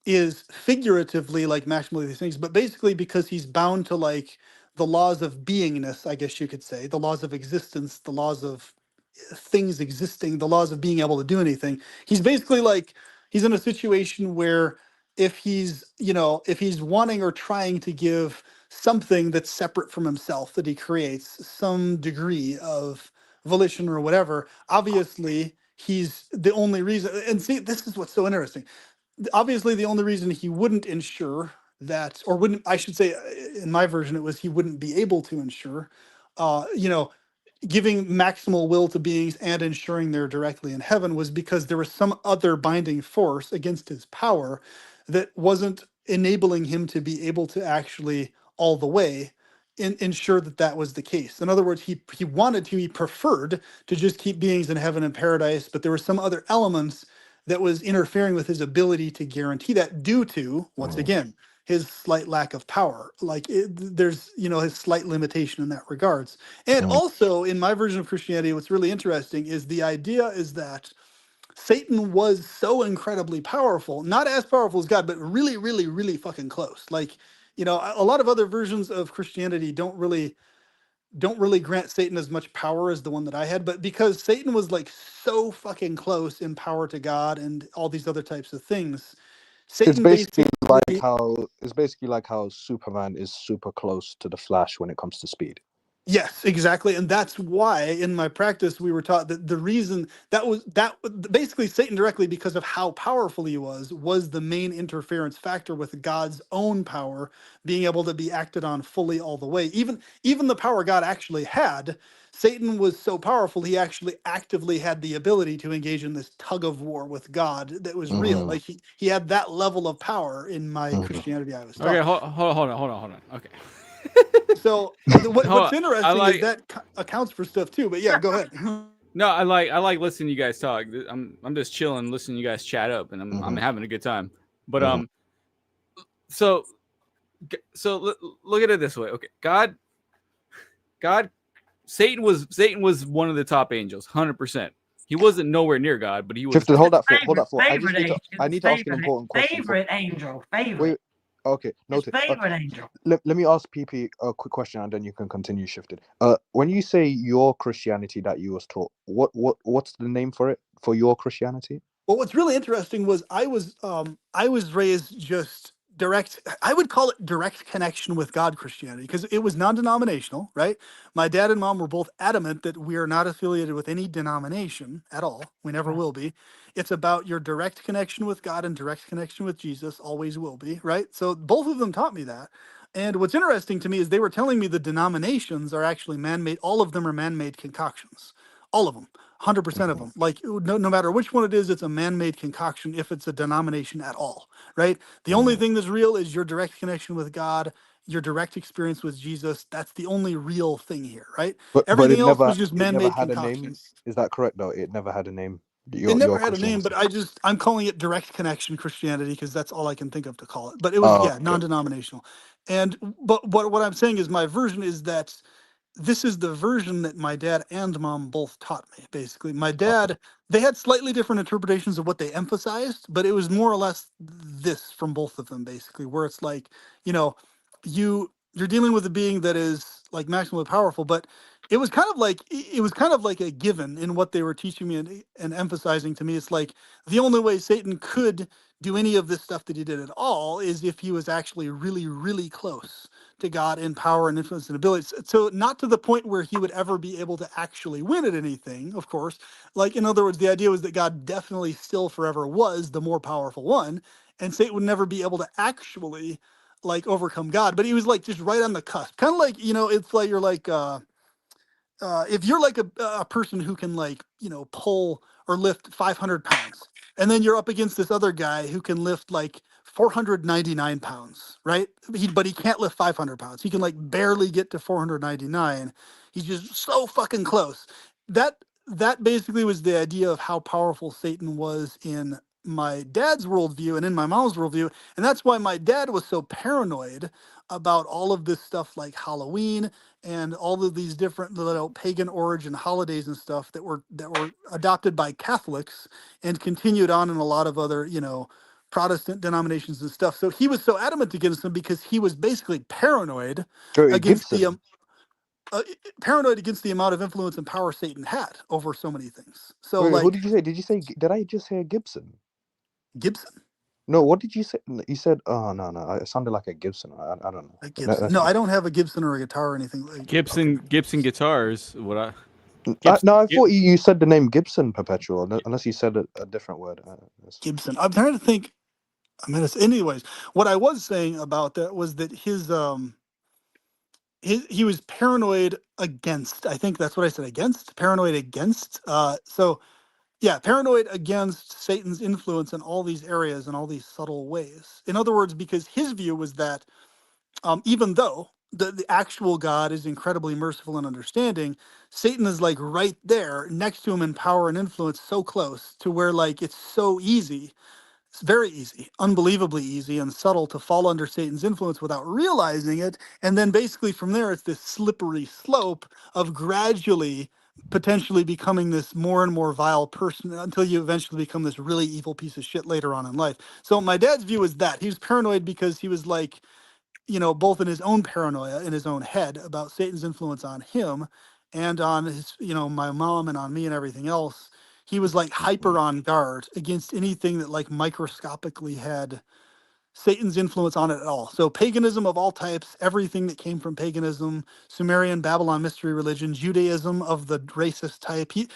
is figuratively like maximally these things, but basically because he's bound to like the laws of beingness, I guess you could say, the laws of existence, the laws of things existing, the laws of being able to do anything. He's basically like he's in a situation where if he's, if he's wanting or trying to give something that's separate from himself that he creates, some degree of volition or whatever, obviously he's the only reason. And see, this is what's so interesting. Obviously, the only reason he wouldn't ensure that, or wouldn't, I should say, in my version, it was he wouldn't be able to ensure, you know, giving maximal will to beings and ensuring they're directly in heaven was because there was some other binding force against his power that wasn't enabling him to be able to actually all the way ensure that that was the case. In other words, he wanted to, he preferred to just keep beings in heaven and paradise, but there were some other elements that was interfering with his ability to guarantee that due to, once again, his slight lack of power. Like there's, his slight limitation in that regards. And also in my version of Christianity, what's really interesting is the idea is that Satan was so incredibly powerful, not as powerful as God, but really, really, really fucking close. Like, a lot of other versions of Christianity don't really grant Satan as much power as the one that I had, but because Satan was like so fucking close in power to God and all these other types of things, It's Satan basically basically, like how Superman is super close to the Flash when it comes to speed. yes, exactly. And that's why in my practice we were taught that the reason that basically Satan directly, because of how powerful he was the main interference factor with God's own power being able to be acted on fully all the way. Even the power God actually had, Satan was so powerful he actually actively had the ability to engage in this tug of war with God that was real. Like he had that level of power in my Christianity I was Okay, taught. hold on. Okay. So Hold what's on. I interesting is like that accounts for stuff too. But yeah, go ahead. no, I like listening to you guys talk. I'm just chilling, listening to you guys chat up, and I'm having a good time. But so look at it this way. Okay, God, Satan was one of the top angels, 100%. He wasn't nowhere near God, but he was. Shifted, hold that favorite, thought. favorite angel. I His need to ask an important question. favorite angel. Favorite. Wait. Okay, His noted. favorite angel. Let me ask PP a quick question, and then you can continue. Shifted. When you say your Christianity that you was taught, what's the name for it, for your Christianity? Well, what's really interesting was I was raised just direct. I would call it direct connection with God Christianity because it was non-denominational, right? My dad and mom were both adamant that we are not affiliated with any denomination at all. We never will be. It's about your direct connection with God and direct connection with Jesus. Always will be, right? So both of them taught me that. And what's interesting to me is they were telling me the denominations are actually man-made. All of them are man-made concoctions. All of them. 100% of Mhm. them. Like no matter which one it is, it's a man-made concoction if it's a denomination at all, right? The only Mm. thing that's real is your direct connection with God, your direct experience with Jesus. That's the only real thing here, right? But Everything else was just it never man-made had a name. concoctions. Is that correct though? It never had a name. It never Your had a name, but Christianity. I'm calling it direct connection Christianity because that's all I can think of to call it. But it was, Oh, yeah, okay. non-denominational. And but what I'm saying is my version is that this is the version that my dad and mom both taught me. Basically, my Okay. dad, they had slightly different interpretations of what they emphasized, but it was more or less this from both of them, basically, where it's like, you know, you're dealing with a being that is like maximally powerful, but it was kind of like a given in what they were teaching me and emphasizing to me. It's like the only way Satan could do any of this stuff that he did at all is if he was actually really, really close to God in power and influence and ability. So not to the point where he would ever be able to actually win at anything, of course. Like in other words, the idea was that God definitely still forever was the more powerful one, and Satan would never be able to actually like overcome God. But he was like just right on the cusp. Kind of like, it's like you're like if you're like a person who can like pull or lift 500 pounds and then you're up against this other guy who can lift like 499 pounds, right? But he can't lift 500 pounds. He can like barely get to 499. He's just so fucking close. That basically was the idea of how powerful Satan was in my dad's worldview and in my mom's worldview. And that's why my dad was so paranoid about all of this stuff like Halloween and all of these different pagan origin holidays and stuff that were adopted by Catholics and continued on in a lot of other Protestant denominations and stuff. So he was so adamant against them because he was basically Joey against the Gibson. um, paranoid against the amount of influence and power Satan had over so many things. So Wait, who like did you say? Did you say? Did I just hear Gibson? Gibson, No, what did you say? You said, oh, no, no. It sounded like a Gibson. I don't know. a Gibson. That's No, fine. I don't have a Gibson or a guitar or anything. Okay. Gibson guitars. What I No, Gibson. I thought you said the name Gibson Perpetual, unless you said a different word. Gibson. I'm trying to think. I mean, anyways, what I was saying about that was that he was paranoid against. I think that's what I said, against, paranoid against. So yeah, paranoid against Satan's influence in all these areas and all these subtle ways. In other words, because his view was that even though the actual God is incredibly merciful and understanding, Satan is like right there next to him in power and influence, so close to where like it's so easy. It's very easy, unbelievably easy and subtle to fall under Satan's influence without realizing it. And then basically from there, it's this slippery slope of gradually potentially becoming this more and more vile person until you eventually become this really evil piece of shit later on in life. So my dad's view is that he was paranoid because he was like, both in his own paranoia in his own head about Satan's influence on him and on his, my mom and on me and everything else. He was like hyper on guard against anything that like microscopically had Satan's influence on it at all. So paganism of all types, everything that came from paganism, Sumerian, Babylon mystery religion, Judaism of the racist type. He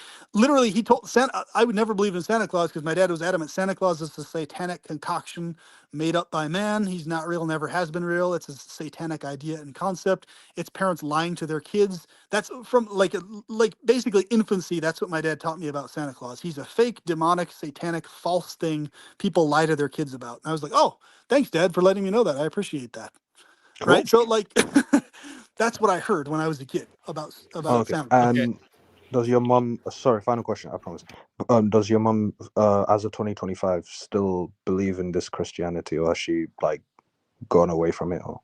told Santa, I would never believe in Santa Claus because my dad was adamant Santa Claus is a satanic concoction made up by man. He's not real, never has been real. It's a satanic idea and concept. It's parents lying to their kids. That's from like basically infancy. That's what my dad taught me about Santa Claus. He's a fake, demonic, satanic, false thing people lie to their kids about. And I was like, oh, thanks, Dad, for letting me know that. I appreciate that. Cool. Right. So like that's what I heard when I was a kid about Okay. Santa Claus. Okay. And does your mom? Sorry, final question. I promise. Does your mom, as of 2025, still believe in this Christianity, or has she like gone away from it? Or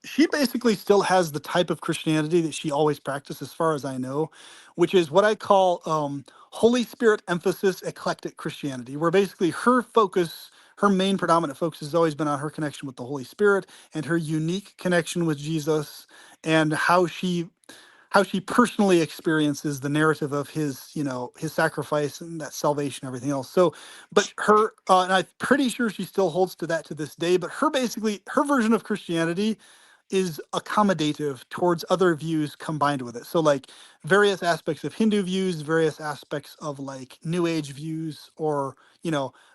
She basically still has the type of Christianity that she always practiced, as far as I know, which is what I call Holy Spirit emphasis eclectic Christianity, where basically her main predominant focus has always been on her connection with the Holy Spirit and her unique connection with Jesus and how she personally experiences the narrative of his sacrifice and that salvation and everything else. So but her and I'm pretty sure she still holds to that to this day, but her version of Christianity is accommodative towards other views combined with it. So like various aspects of Hindu views, various aspects of like New Age views, or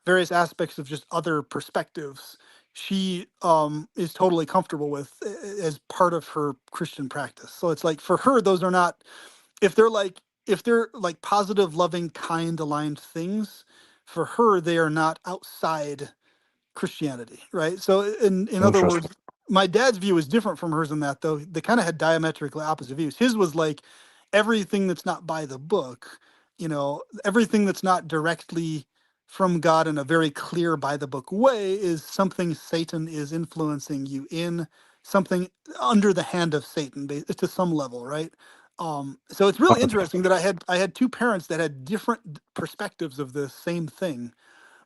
various aspects of just other perspectives. She is totally comfortable with as part of her Christian practice. So it's like for her, those are not if they're like like positive, loving, kind, aligned things, for her they are not outside Christianity, right? So in other Interesting. words, my dad's view is different from hers in that, though they kind of had diametrically opposite views. His was like everything that's not by the book, everything that's not directly from God in a very clear by the book way is something Satan is influencing you in, something under the hand of Satan to some level, right? So it's really interesting that I had two parents that had different perspectives of the same thing,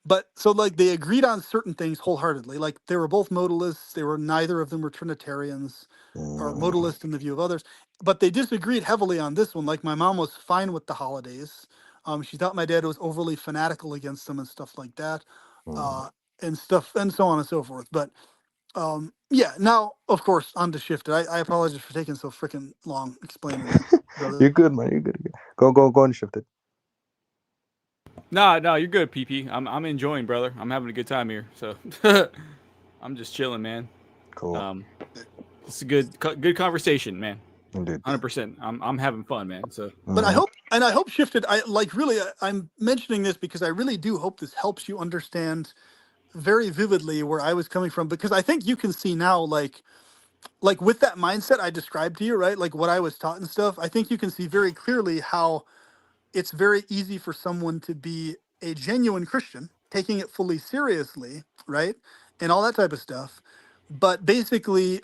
but so like they agreed on certain things wholeheartedly. Like they were both modalists. Neither of them were Trinitarians or Mm. modalists in the view of others. But they disagreed heavily on this one. Like my mom was fine with the holidays. She thought my dad was overly fanatical against them and stuff like that, Mm. uh, and stuff and so on and so forth. But yeah, now of course on to Shifted. I apologize for taking so freaking long explaining that, brother. You're good, man. You're good. Go on, Shifted. Nah, no, you're good, PP. I'm enjoying, brother. I'm having a good time here. So I'm just chilling, man. Cool. It's a good conversation, man. Indeed. 100%. I'm having fun, man. So But I hope Shifted. I like really. I'm mentioning this because I really do hope this helps you understand very vividly where I was coming from, because I think you can see now, like with that mindset I described to you, right? Like what I was taught and stuff. I think you can see very clearly how it's very easy for someone to be a genuine Christian, taking it fully seriously, right? And all that type of stuff. But basically,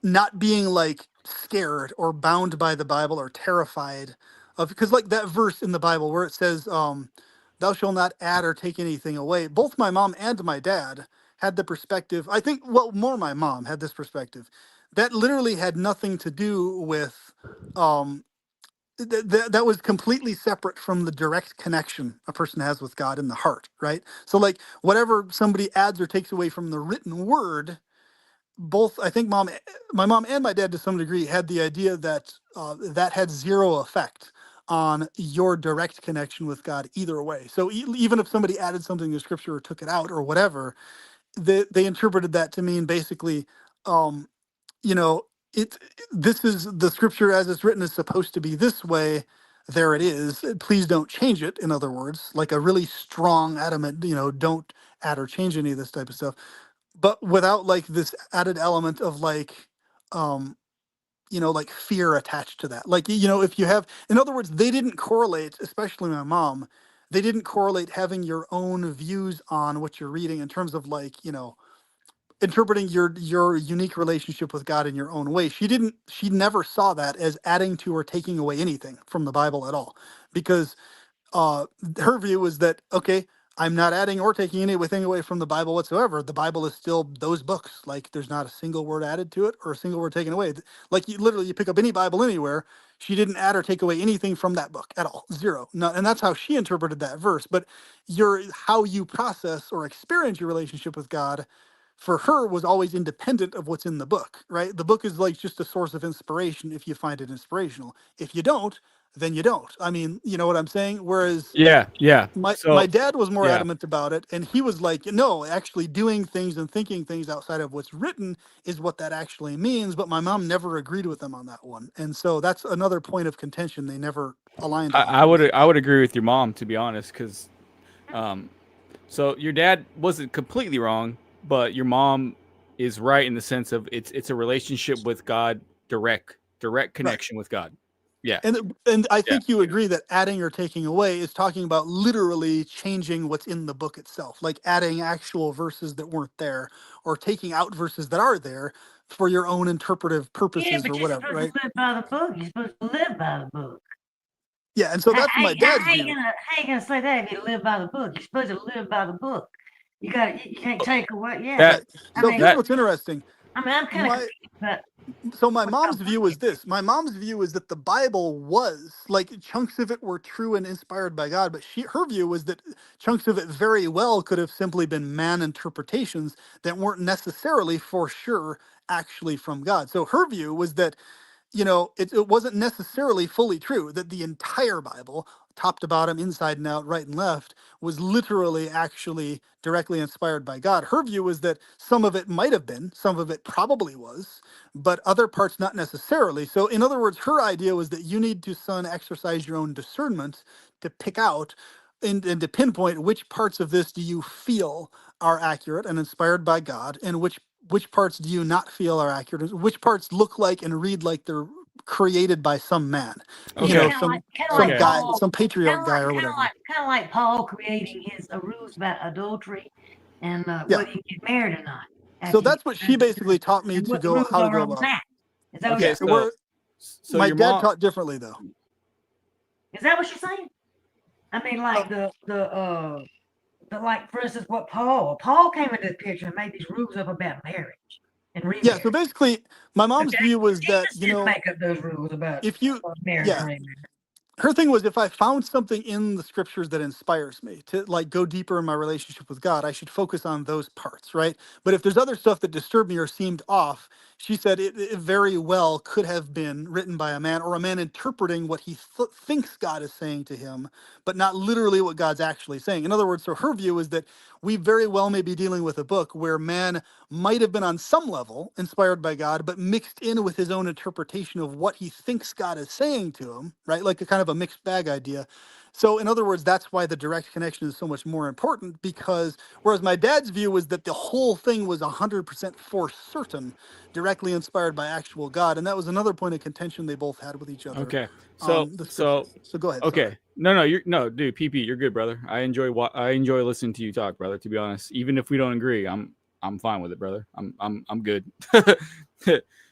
not being like scared or bound by the Bible or terrified of, because like that verse in the Bible where it says, thou shalt not add or take anything away. Both my mom and my dad had the perspective, I think, well, more my mom had this perspective. That literally had nothing to do with um, that was completely separate from the direct connection a person has with God in the heart, right? So like whatever somebody adds or takes away from the written word, both I think my mom and my dad to some degree had the idea that that had zero effect on your direct connection with God either way. So even if somebody added something to scripture or took it out or whatever, they interpreted that to mean basically, um, you know, it this is the scripture as it's written is supposed to be this way. There it is. Please don't change it. In other words, like a really strong, adamant, don't add or change any of this type of stuff. But without like this added element of like, um, like fear attached to that. Like, if you have, in other words, they didn't correlate, especially my mom, they didn't correlate having your own views on what you're reading in terms of like, interpreting your unique relationship with God in your own way. She never saw that as adding to or taking away anything from the Bible at all. Because uh, her view was that, okay, I'm not adding or taking anything away from the Bible whatsoever. The Bible is still those books. Like there's not a single word added to it or a single word taken away. Like you pick up any Bible anywhere, she didn't add or take away anything from that book at all. Zero. No, and that's how she interpreted that verse. But how you process or experience your relationship with God for her was always independent of what's in the book, right? The book is like just a source of inspiration if you find it inspirational. If you don't, then you don't. I mean, you know what I'm saying? Whereas yeah. my So dad was more yeah, adamant about it, and he was like, no, actually doing things and thinking things outside of what's written is what that actually means. But my mom never agreed with them on that one, and so that's another point of contention they never aligned on. I would agree with your mom, to be honest, because um, so your dad wasn't completely wrong, but your mom is right in the sense of it's a relationship with God, direct Right. connection with God. Yeah, And I yeah. think you agree that adding or taking away is talking about literally changing what's in the book itself, like adding actual verses that weren't there or taking out verses that are there for your own interpretive Yeah, purposes or but you're whatever, supposed right? to live by the book. You're supposed to live by the book. Yeah, and so that's my dad's How you view. gonna say that if you live by the book? You're supposed to live by the book. You can't take away. Yeah, That Right. I So mean, here's that what's interesting. I'm kind of My confused. But so my what mom's y'all view is this. My mom's view is that the Bible was like chunks of it were true and inspired by God, but her view was that chunks of it very well could have simply been man interpretations that weren't necessarily for sure actually from God. So her view was that it wasn't necessarily fully true that the entire Bible, top to bottom, inside and out, right and left, was literally actually directly inspired by God. Her view was that some of it might have been, some of it probably was, but other parts not necessarily. So in other words, her idea was that you need to, son, exercise your own discernment to pick out and to pinpoint which parts of this do you feel are accurate and inspired by God, and which parts do you not feel are accurate, which parts look like and read like they're created by some man, you Okay. know, Kind of some like Okay. guy, Paul, some patriarch guy or whatever. kind of like Paul creating his rules about adultery and Yeah. whether you get married or not. So that's what she basically taught me And to what go, rules how to are go on about. that? Is that what Okay. you're saying? So My your dad mom. taught differently though. Is that what you're saying? I mean, like the like for instance, what Paul came into the picture and made these rules up about marriage and remarriage. Yeah. So basically, my mom's Okay, view was that, Jesus didn't make up those rules about if you, marriage yeah, and remarriage. her thing was if I found something in the scriptures that inspires me to like go deeper in my relationship with God, I should focus on those parts, right? But if there's other stuff that disturbed me or seemed off, she said it very well could have been written by a man or a man interpreting what he thinks God is saying to him, but not literally what God's actually saying. In other words, so her view is that we very well may be dealing with a book where man might have been on some level inspired by God, but mixed in with his own interpretation of what he thinks God is saying to him, right? Like a kind of a mixed bag idea. So, in other words, that's why the direct connection is so much more important, because whereas my dad's view was that the whole thing was 100% for certain directly inspired by actual God. And that was another point of contention they both had with each other. Okay. The scriptures. So go ahead. Okay. Sorry. No, dude, PP, you're good, brother. I enjoy listening to you talk, brother, to be honest. Even if we don't agree, I'm fine with it, brother. I'm good.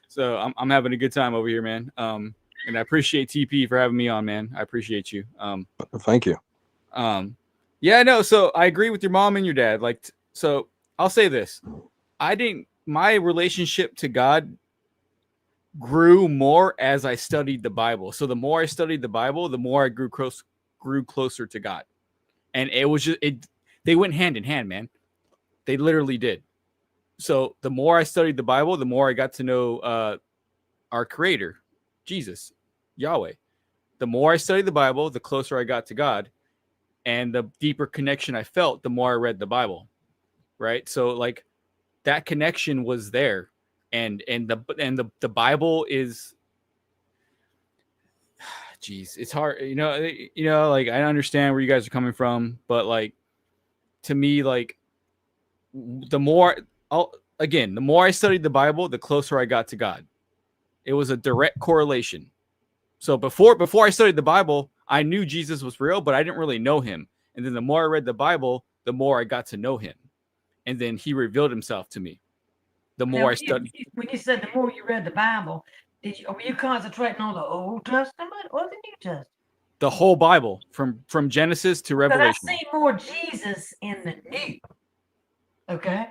So I'm having a good time over here, man. And I appreciate TP for having me on, man. I appreciate you. Thank you. Yeah, no, so I agree with your mom and your dad. Like, so I'll say this. My relationship to God grew more as I studied the Bible. So the more I studied the Bible, the more I grew closer to God. And it was just they went hand in hand, man. They literally did. So the more I studied the Bible, the more I got to know our creator, Jesus, Yahweh. The more I studied the Bible, the closer I got to God, and the deeper connection I felt, the more I read the Bible. Right? So like that connection was there. And the Bible is, geez, it's hard, like I understand where you guys are coming from, but like to me, like the more the more I studied the Bible, the closer I got to God. It was a direct correlation. So before I studied the Bible, I knew Jesus was real, but I didn't really know him. And then the more I read the Bible, the more I got to know him, and then he revealed himself to me. The more I studied. When you said the more you read the Bible, were you concentrating on the Old Testament or the New Testament? The whole Bible, from Genesis to Revelation. But I see more Jesus in the New. Okay.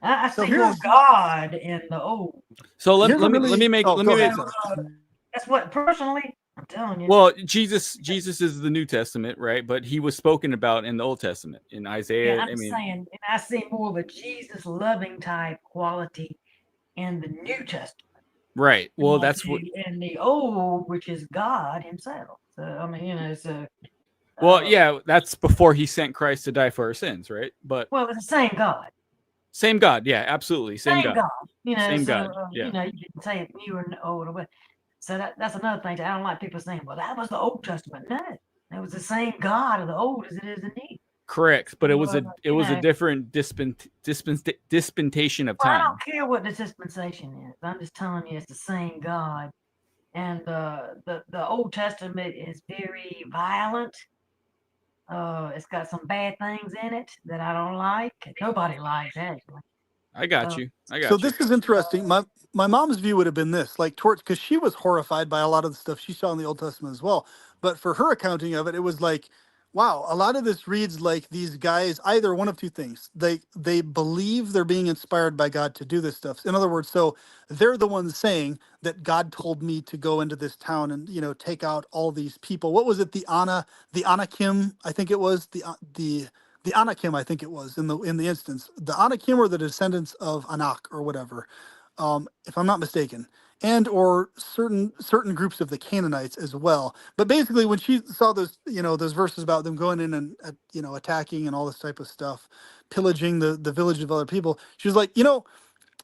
I see more God in the Old. So let me make. That's what personally I'm telling you. Well, Jesus is the New Testament, right? But he was spoken about in the Old Testament, in Isaiah. Yeah, I'm saying, and I see more of a Jesus loving type quality in the New Testament. Right. Well, that's what in the Old, which is God Himself. So I mean, it's a. Well, yeah, that's before He sent Christ to die for our sins, right? But well, it's the same God. Same God, yeah, absolutely, same God. Same God. Yeah. You can say it new and old, but so that's another thing. I don't like people saying, "Well, that was the Old Testament." No, it was the same God of the Old as it is in the New. Correct, but it was a different dispensation of time. I don't care what the dispensation is. I'm just telling you, it's the same God, and the Old Testament is very violent. It's got some bad things in it that I don't like. Nobody likes, actually. I got you. So this is interesting. My mom's view would have been this, like towards, because she was horrified by a lot of the stuff she saw in the Old Testament as well. But for her accounting of it, it was like, wow, a lot of this reads like these guys, either one of two things. They believe they're being inspired by God to do this stuff. In other words, so they're the ones saying that God told me to go into this town and, take out all these people. What was it? The Anakim, I think it was the Anakim, I think it was in the instance. The Anakim were the descendants of Anak or whatever, if I'm not mistaken. and or certain groups of the Canaanites as well. But basically, when she saw those, those verses about them going in and attacking and all this type of stuff, pillaging the village of other people, she was like,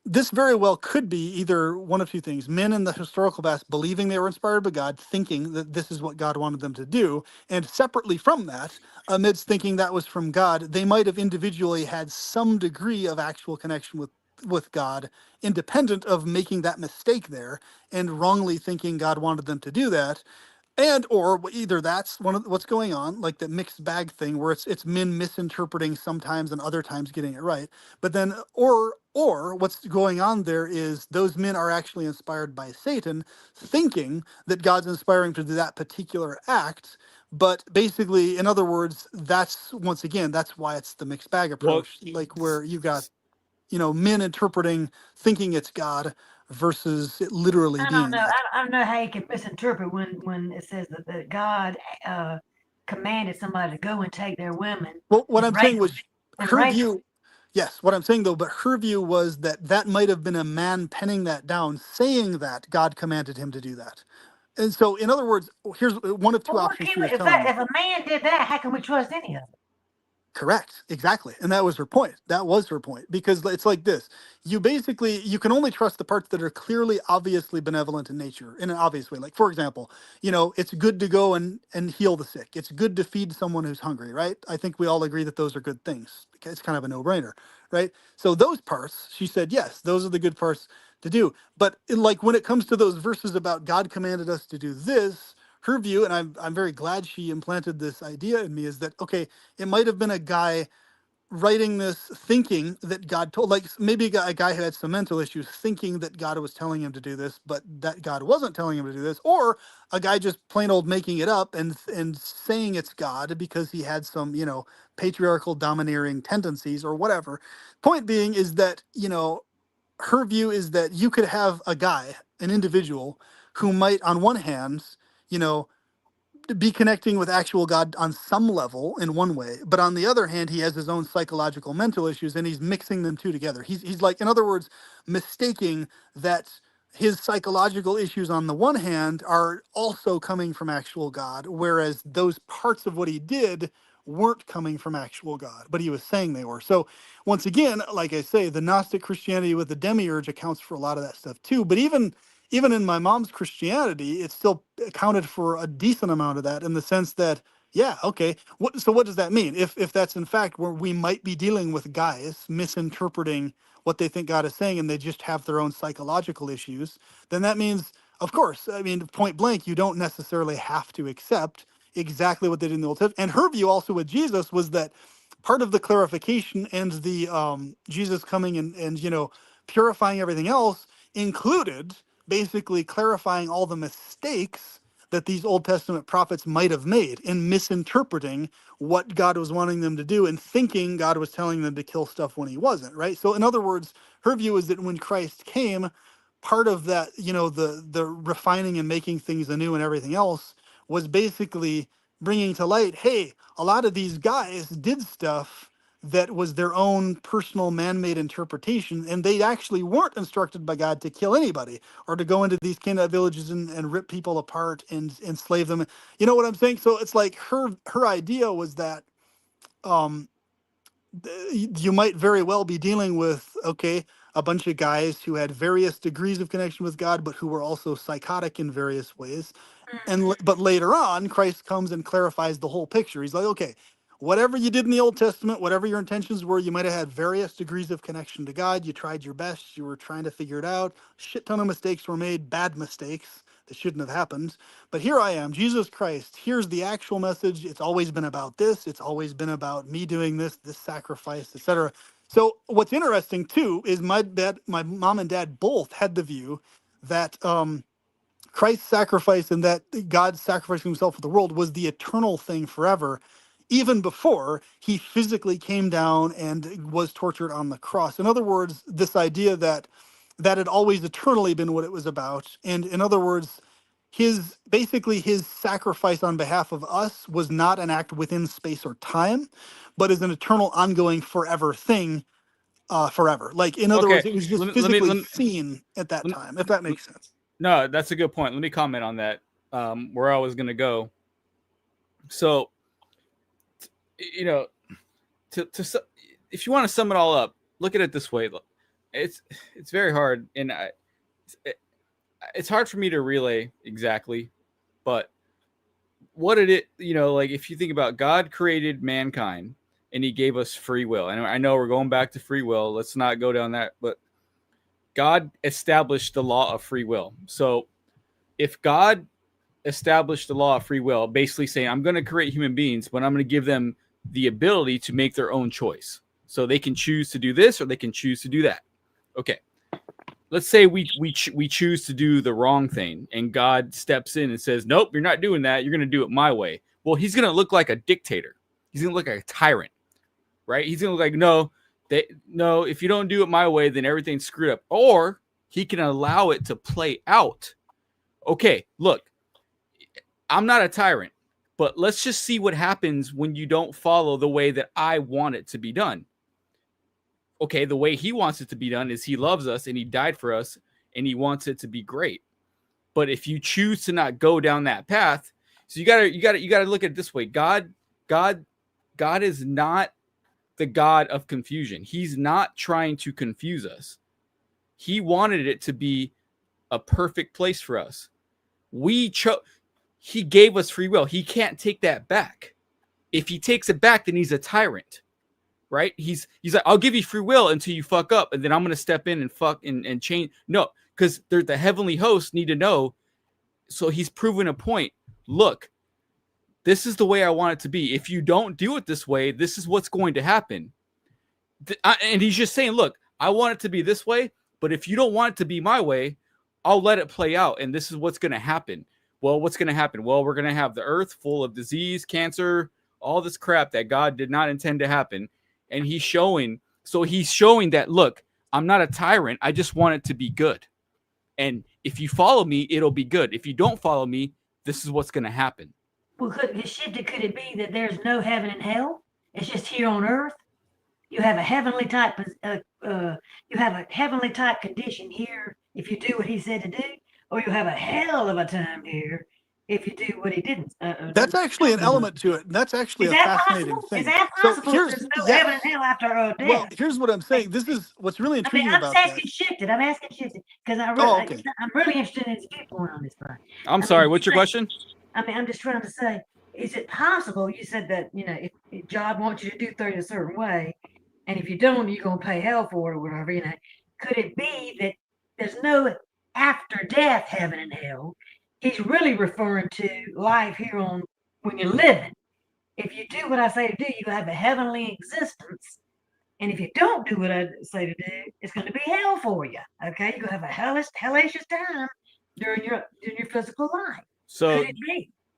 this very well could be either one of two things: men in the historical past believing they were inspired by God, thinking that this is what God wanted them to do, and separately from that, amidst thinking that was from God, they might have individually had some degree of actual connection with God, independent of making that mistake there and wrongly thinking God wanted them to do that. And or either that's one of what's going on, like the mixed bag thing, where it's men misinterpreting sometimes and other times getting it right. But then, or what's going on there is those men are actually inspired by Satan, thinking that God's inspiring to do that particular act. But basically, in other words, that's once again, that's why it's the mixed bag Well, approach, like where you got men interpreting, thinking it's God versus it literally I don't being know. that. I don't know how you can misinterpret when it says that God uh, commanded somebody to go and take their women Well, what and I'm rape saying them was and her rape them. view. Yes, what I'm saying though, but her view was that that might have been a man penning that down, saying that God commanded him to do that. And so, in other words, here's one of two Well, what options can she we, was telling me. if a man did that, how can we trust any of it? Correct. Exactly. And that was her point. That was her point. Because it's like this. You can only trust the parts that are clearly, obviously benevolent in nature in an obvious way. Like, for example, it's good to go and heal the sick. It's good to feed someone who's hungry, right? I think we all agree that those are good things. It's kind of a no-brainer, right? So those parts, she said, yes, those are the good parts to do. But like when it comes to those verses about God commanded us to do this, her view, and I'm very glad she implanted this idea in me, is that okay, it might have been a guy writing this thinking that God told, like maybe a guy who had some mental issues thinking that God was telling him to do this, but that God wasn't telling him to do this, or a guy just plain old making it up and saying it's God because he had some, patriarchal domineering tendencies or whatever. Point being is that, her view is that you could have a guy, an individual, who might, on one hand, you know, be connecting with actual God on some level in one way, but on the other hand, he has his own psychological mental issues and he's mixing them two together. He's like, in other words, mistaking that his psychological issues on the one hand are also coming from actual God, whereas those parts of what he did weren't coming from actual God, but he was saying they were. So once again, like I say, the Gnostic Christianity with the demiurge accounts for a lot of that stuff too. But even in my mom's Christianity, it still accounted for a decent amount of that in the sense that, yeah, okay, so what does that mean? If that's in fact where we might be dealing with guys misinterpreting what they think God is saying and they just have their own psychological issues, then that means, of course, I mean, point blank, you don't necessarily have to accept exactly what they did in the Old Testament. And her view also with Jesus was that part of the clarification and the Jesus coming and purifying everything else included basically clarifying all the mistakes that these Old Testament prophets might have made in misinterpreting what God was wanting them to do and thinking God was telling them to kill stuff when he wasn't, right? So in other words, her view is that when Christ came, part of that, the refining and making things anew and everything else was basically bringing to light, hey, a lot of these guys did stuff that was their own personal man-made interpretation, and they actually weren't instructed by God to kill anybody or to go into these Canaanite villages and rip people apart and enslave them. You know what I'm saying? So it's like her idea was that um, you might very well be dealing with, okay, a bunch of guys who had various degrees of connection with God, but who were also psychotic in various ways. But later on, Christ comes and clarifies the whole picture. He's like, okay, whatever you did in the Old Testament, whatever your intentions were, you might have had various degrees of connection to God. You tried your best. You were trying to figure it out. Shit ton of mistakes were made, bad mistakes that shouldn't have happened. But here I am, Jesus Christ. Here's the actual message. It's always been about this. It's always been about me doing this sacrifice, etc. So what's interesting too is my mom and dad both had the view that Christ's sacrifice and that God sacrificing himself for the world was the eternal thing forever, even before he physically came down and was tortured on the cross. In other words, this idea that had always eternally been what it was about. And in other words, his sacrifice on behalf of us was not an act within space or time, but is an eternal, ongoing, forever thing, forever. Like in other Okay, words, it was just let me let me physically let me seen at that let time, if that me, makes sense. No, that's a good point. Let me comment on that. Where I was going to go. So, you know, if you want to sum it all up, look at it this way. It's very hard, and it's hard for me to relay exactly, but what like if you think about God created mankind and he gave us free will. And I know we're going back to free will. Let's not go down that, but God established the law of free will. So if God established the law of free will, basically saying, I'm going to create human beings, but I'm going to give them the ability to make their own choice. So they can choose to do this or they can choose to do that. Okay. Let's say we choose to do the wrong thing and God steps in and says, nope, you're not doing that. You're going to do it my way. Well, he's going to look like a dictator. He's going to look like a tyrant, right? He's going to look like, no, if you don't do it my way, then everything's screwed up. Or he can allow it to play out. Okay, look, I'm not a tyrant, but let's just see what happens when you don't follow the way that I want it to be done. Okay, the way he wants it to be done is he loves us and he died for us and he wants it to be great. But if you choose to not go down that path, so you gotta look at it this way. God is not the God of confusion. He's not trying to confuse us. He wanted it to be a perfect place for us. He gave us free will. He can't take that back. If he takes it back, then he's a tyrant. Right? He's like, I'll give you free will until you fuck up, and then I'm gonna step in and fuck and change. No, because the heavenly hosts need to know. So he's proven a point. Look, this is the way I want it to be. If you don't do it this way, this is what's going to happen. And he's just saying, look, I want it to be this way, but if you don't want it to be my way, I'll let it play out, and this is what's going to happen. Well, what's going to happen? Well, we're going to have the earth full of disease, cancer, all this crap that God did not intend to happen. And he's showing that, look, I'm not a tyrant. I just want it to be good. And if you follow me, it'll be good. If you don't follow me, this is what's going to happen. Well, could it be that there's no heaven and hell? It's just here on earth? You have a heavenly type condition here if you do what he said to do, or you have a hell of a time here if you do what he didn't. That's actually an element to it. And that's actually a fascinating thing. Is that possible? There's no heaven and hell after death. Well, here's what I'm saying. This is what's really intriguing about that. I'm asking shifted because I'm really interested in his viewpoint on this part. I'm sorry. What's your question? I'm just trying to say, is it possible? You said that if God wants you to do things a certain way, and if you don't, you're gonna pay hell for it or whatever. Could it be that there's no after death heaven and hell? He's really referring to life here on when you're living. If you do what I say to do, you have a heavenly existence. And if you don't do what I say to do, it's going to be hell for you. Okay, you're gonna have a hellacious time during your physical life. So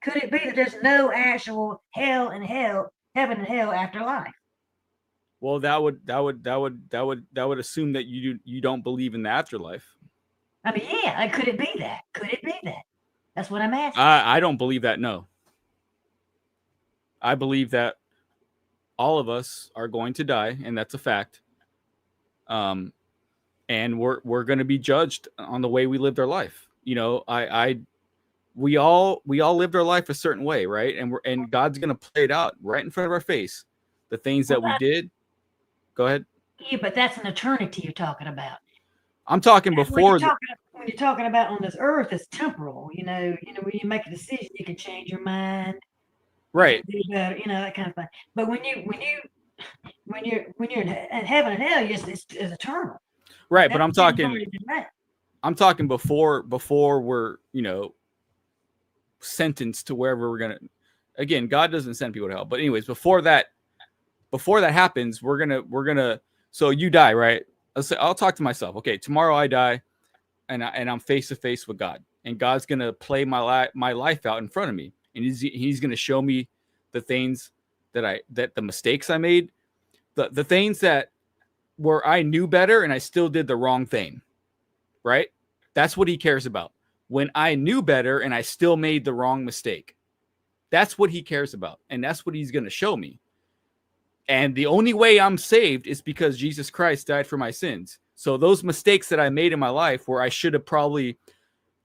could it be that there's no actual heaven and hell after life? Well, that would assume that you don't believe in the afterlife. I mean, yeah, could it be that? Could it be that? That's what I'm asking. I don't believe that. No. I believe that all of us are going to die, and that's a fact. And we're going to be judged on the way we lived our life. We all lived our life a certain way, right? And God's going to play it out right in front of our face. The things that we did. Go ahead. Yeah, but that's an eternity you're talking about. I'm talking before. When you're talking about on this earth, it's temporal. When you make a decision, you can change your mind. Right. Do better, that kind of thing. But when you're in heaven and hell, it's eternal. Right, but I'm talking before we're sentenced to wherever we're gonna. Again, God doesn't send people to hell, but anyways, before that happens, we're gonna. So you die, right? I'll talk to myself. Okay, tomorrow I die, and I'm face to face with God, and God's gonna play my life out in front of me, and he's gonna show me the things that the mistakes I made, the things that where I knew better and I still did the wrong thing, right? That's what he cares about. When I knew better and I still made the wrong mistake, that's what he cares about, and that's what he's gonna show me. And the only way I'm saved is because Jesus Christ died for my sins. So those mistakes that I made in my life where I should have probably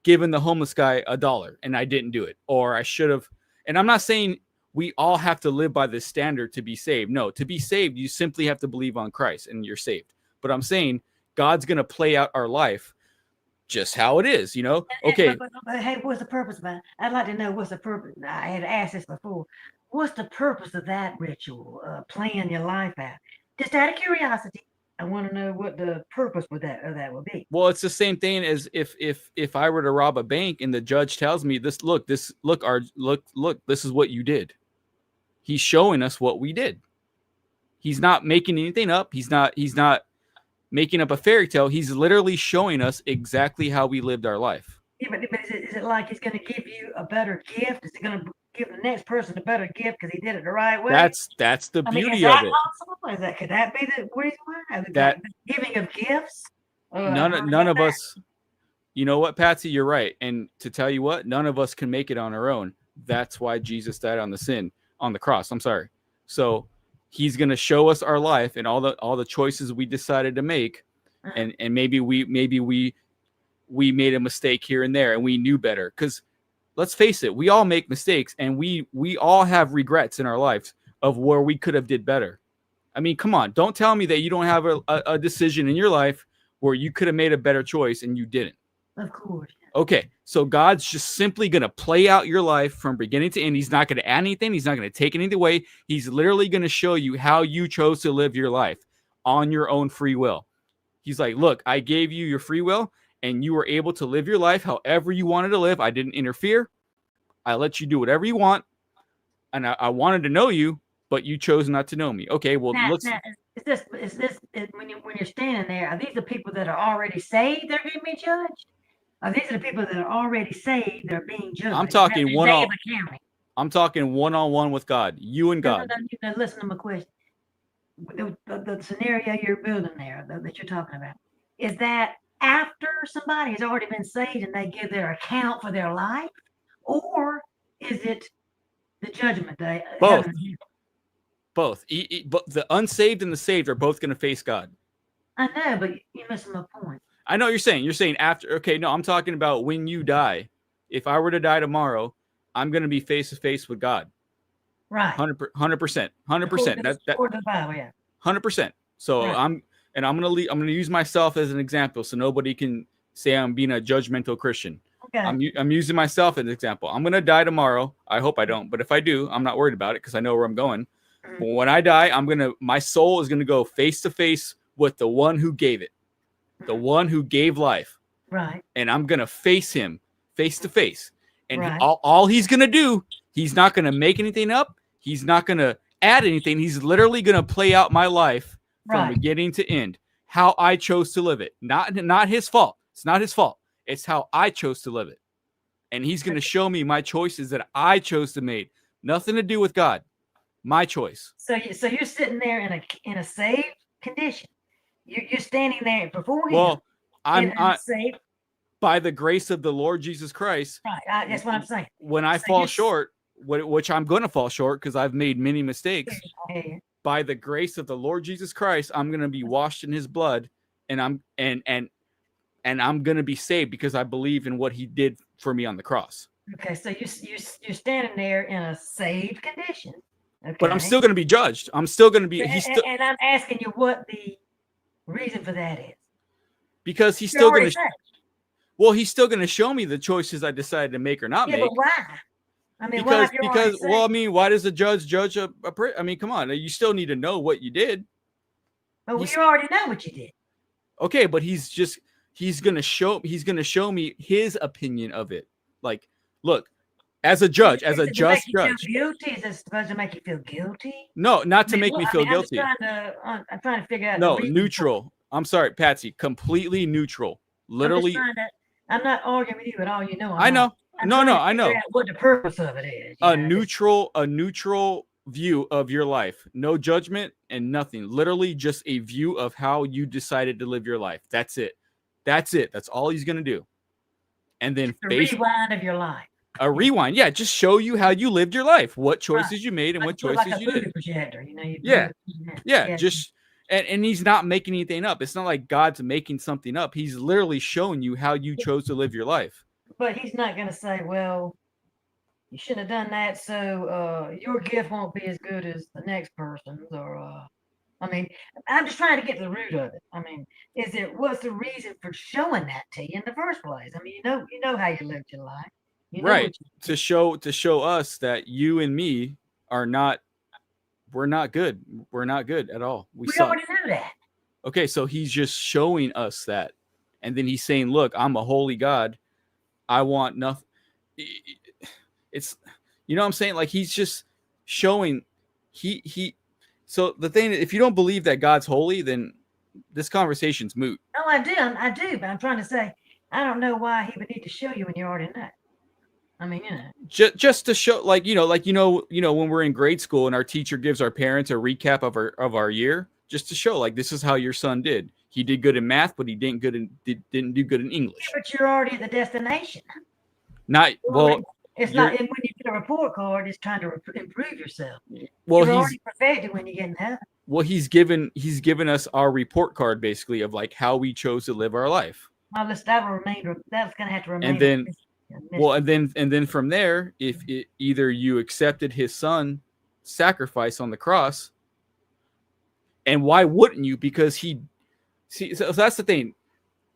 given the homeless guy $1 and I didn't do it, or I should have. And I'm not saying we all have to live by this standard to be saved. No, to be saved, you simply have to believe on Christ and you're saved. But I'm saying God's going to play out our life just how it is, you know? Okay. But hey, what's the purpose, man? I'd like to know what's the purpose. I had asked this before. What's the purpose of that ritual, playing your life out? Just out of curiosity, I want to know what the purpose of that would be. Well, it's the same thing as if I were to rob a bank and the judge tells me this is what you did. He's showing us what we did. He's not making anything up. He's not making up a fairy tale. He's literally showing us exactly how we lived our life. Yeah, but is it like he's going to give you a better gift? Is he going to give the next person a better gift because he did it the right way? That's the beauty is that of it. Possible? Could that be the reason why? That giving of gifts? None of us. You know what, Patsy? You're right. And to tell you what, none of us can make it on our own. That's why Jesus died on the cross. I'm sorry. So he's going to show us our life and all the choices we decided to make, and maybe we made a mistake here and there, and we knew better. Because let's face it, we all make mistakes, and we all have regrets in our lives of where we could have did better. I mean, come on, don't tell me that you don't have a decision in your life where you could have made a better choice and you didn't. Of course. Okay, so God's just simply going to play out your life from beginning to end. He's not going to add anything. He's not going to take anything away. He's literally going to show you how you chose to live your life on your own free will. He's like, look, I gave you your free will, and you were able to live your life however you wanted to live. I didn't interfere. I let you do whatever you want, and I wanted to know you, but you chose not to know me. Okay, well, let's. Is this when you're standing there? Are these the people that are already saved? They're going to be judged. These are the people that are already saved. They're being judged. I'm talking I'm talking one-on-one with God. You and God. No, listen to my question. The scenario you're building there that you're talking about, is that after somebody has already been saved and they give their account for their life, or is it the judgment day? Both. Both. But the unsaved and the saved are both going to face God. I know, but you're missing my point. I know what you're saying. You're saying after. Okay, no, I'm talking about when you die. If I were to die tomorrow, I'm going to be face to face with God. Right. 100%. 100%. That's the Bible, yeah. 100%. So right. I'm going to use myself as an example, so nobody can say I'm being a judgmental Christian. Okay. I'm using myself as an example. I'm going to die tomorrow. I hope I don't, but if I do, I'm not worried about it because I know where I'm going. But when I die, my soul is going to go face to face with the one who gave it. The one who gave life. Right. And I'm going to face him face to face. And right. all he's going to do, he's not going to make anything up. He's not going to add anything. He's literally going to play out my life from beginning to end. How I chose to live it. Not his fault. It's not his fault. It's how I chose to live it. And he's going to show me my choices that I chose to make. Nothing to do with God. My choice. So you're sitting there in a saved condition. You're standing there before him. Well, I'm saved by the grace of the Lord Jesus Christ. Right, that's what I'm saying. When I fall short, which I'm going to fall short because I've made many mistakes. By the grace of the Lord Jesus Christ, I'm going to be washed in His blood, and I'm going to be saved because I believe in what He did for me on the cross. Okay, so you're standing there in a saved condition. Okay. But I'm still going to be judged. I'm still going to be. And I'm asking you what the reason for that is. Because he's still going to. Well, he's still going to show me the choices I decided to make or not make. But why? I mean, why does the judge a? I mean, come on, you still need to know what you did. But you already know what you did. Okay, but he's going to show me his opinion of it. Like, look. As a judge, as a just judge. Guilty? Is this supposed to make you feel guilty? No, not to make me feel guilty. I'm trying to figure out. No, neutral. I'm sorry, Patsy. Completely neutral. Literally. I'm not arguing with you at all. You know. I know. I know. What the purpose of it is. A neutral view of your life. No judgment and nothing. Literally just a view of how you decided to live your life. That's it. That's all he's going to do. And then a rewind of your life. A rewind, yeah, just show you how you lived your life, what choices you made and what choices you did. Projector, Just and he's not making anything up. It's not like God's making something up. He's literally showing you how you chose to live your life. But he's not going to say, well, you shouldn't have done that, so your gift won't be as good as the next person's. Or, I mean, I'm just trying to get to the root of it. I mean, what's the reason for showing that to you in the first place? I mean, you know how you lived your life. You know Right. what To show us that you and me are not, we're not good. We're not good at all. We we suck. already know that. Okay, so he's just showing us that. And then he's saying, look, I'm a holy God. I want nothing. It's, you know what I'm saying? Like, he's just showing he so the thing, if you don't believe that God's holy, then this conversation's moot. No, I do, but I'm trying to say, I don't know why he would need to show you when you already know. I mean, just to show, like, when we're in grade school and our teacher gives our parents a recap of our year, just to show, like, this is how your son did. He did good in math, but he didn't do good in English. but you're already at the destination. Not well. It's not, and when you get a report card, it's trying to improve yourself. Well, you're already perfected when you get in heaven. Well, he's given us our report card, basically, of like how we chose to live our life. Well, that's going to have to remain. And then from there, if either you accepted his son sacrifice on the cross, and why wouldn't you? Because so that's the thing.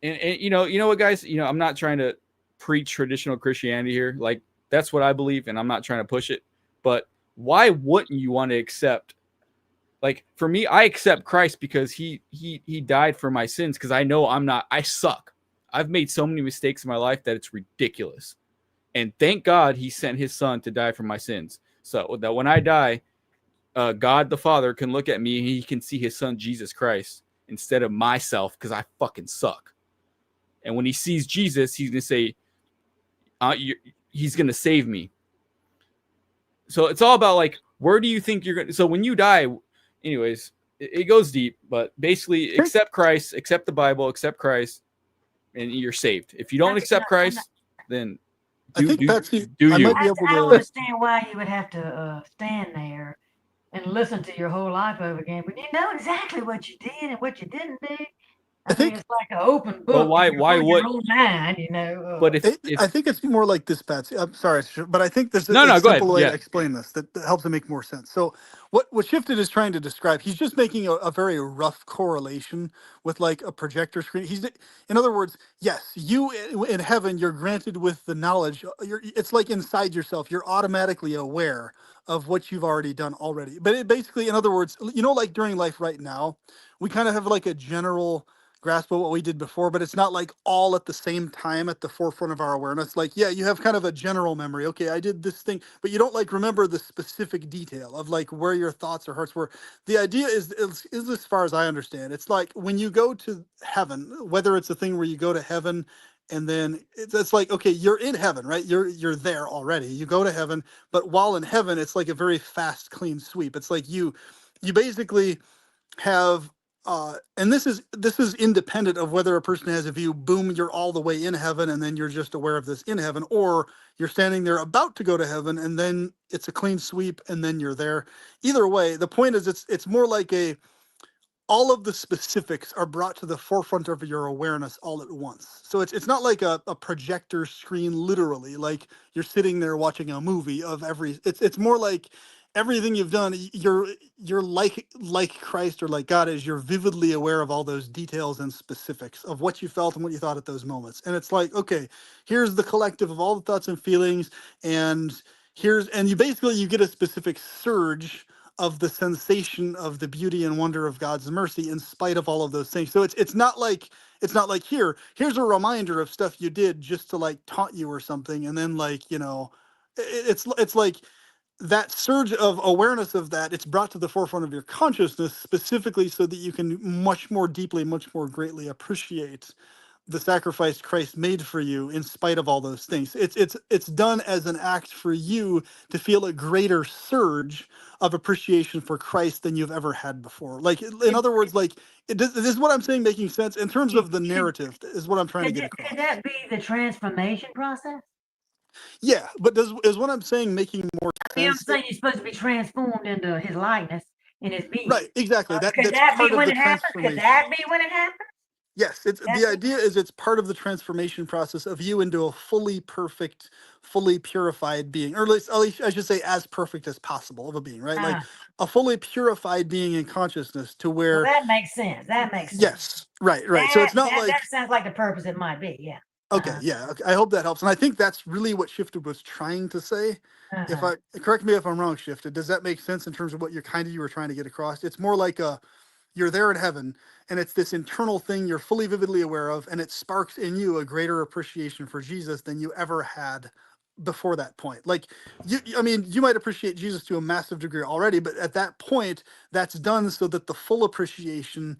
And you know what, guys, I'm not trying to preach traditional Christianity here. Like, that's what I believe, and I'm not trying to push it. But why wouldn't you want to accept? Like, for me, I accept Christ because he died for my sins, because I know I suck. I've made so many mistakes in my life that it's ridiculous. And thank God he sent his son to die for my sins, so that when I die, God the Father can look at me and he can see his son Jesus Christ instead of myself, because I fucking suck. And when he sees Jesus, he's going to say, he's going to save me. So it's all about, like, where do you think you're going to... So when you die... Anyways, it goes deep, but basically, accept Christ, accept the Bible, accept Christ, and you're saved. If you don't accept Christ, then I might be able to... I don't understand why you would have to stand there and listen to your whole life over again, but you know exactly what you did and what you didn't do. I think it's like an open book. But why would... your own mind, But I think it's more like this, Patsy. I'm sorry, but I think there's a simple way to explain this that helps it make more sense. So what Shifted is trying to describe, he's just making a very rough correlation with like a projector screen. In other words, yes, you in heaven, you're granted with the knowledge. It's like inside yourself. You're automatically aware of what you've already done already. But it basically, in other words, like during life right now, we kind of have like a general grasp of what we did before, but it's not like all at the same time at the forefront of our awareness. Like, yeah, you have kind of a general memory. Okay, I did this thing, but you don't like remember the specific detail of like where your thoughts or hearts were. The idea is as far as I understand, it's like when you go to heaven, whether it's a thing where you go to heaven and then it's like, okay, you're in heaven, right? You're there already. You go to heaven, but while in heaven, it's like a very fast, clean sweep. It's like you basically have and this is independent of whether a person has a view, boom, you're all the way in heaven and then you're just aware of this in heaven, or you're standing there about to go to heaven and then it's a clean sweep and then you're there. Either way, the point is it's more like all of the specifics are brought to the forefront of your awareness all at once. So it's not like a projector screen, literally, like you're sitting there watching a movie of it's more like everything you've done, you're like Christ or like God is, you're vividly aware of all those details and specifics of what you felt and what you thought at those moments. And it's like, okay, here's the collective of all the thoughts and feelings, and you basically you get a specific surge of the sensation of the beauty and wonder of God's mercy in spite of all of those things. So it's not like here's a reminder of stuff you did just to like taunt you or something, and then like it's like that surge of awareness of that, it's brought to the forefront of your consciousness specifically so that you can much more deeply, much more greatly appreciate the sacrifice Christ made for you in spite of all those things. It's done as an act for you to feel a greater surge of appreciation for Christ than you've ever had before. Like, in other words, like, is what I'm saying making sense in terms of the narrative is what I'm trying to get across. Could that be the transformation process? Yeah, but is what I'm saying making more sense? I'm saying you're supposed to be transformed into his likeness in his being. Right, exactly. Could that be when it happens? Could that be when it happens? Yes, it's the That's idea is it's part of the transformation process of you into a fully perfect, fully purified being, or at least I should say as perfect as possible of a being, right? Like a fully purified being in consciousness to well, where, that makes sense. That makes sense. yes, right. So it's not like, That sounds like the purpose it might be. Yeah. okay, yeah, okay, I hope that helps. And I think that's really what Shifted was trying to say. If I correct me if I'm wrong, Shifted, does that make sense in terms of what you were trying to get across? It's more like you're there in heaven and it's this internal thing you're fully vividly aware of, and it sparks in you a greater appreciation for Jesus than you ever had before that point. Like I mean, you might appreciate Jesus to a massive degree already, but at that point that's done so that the full appreciation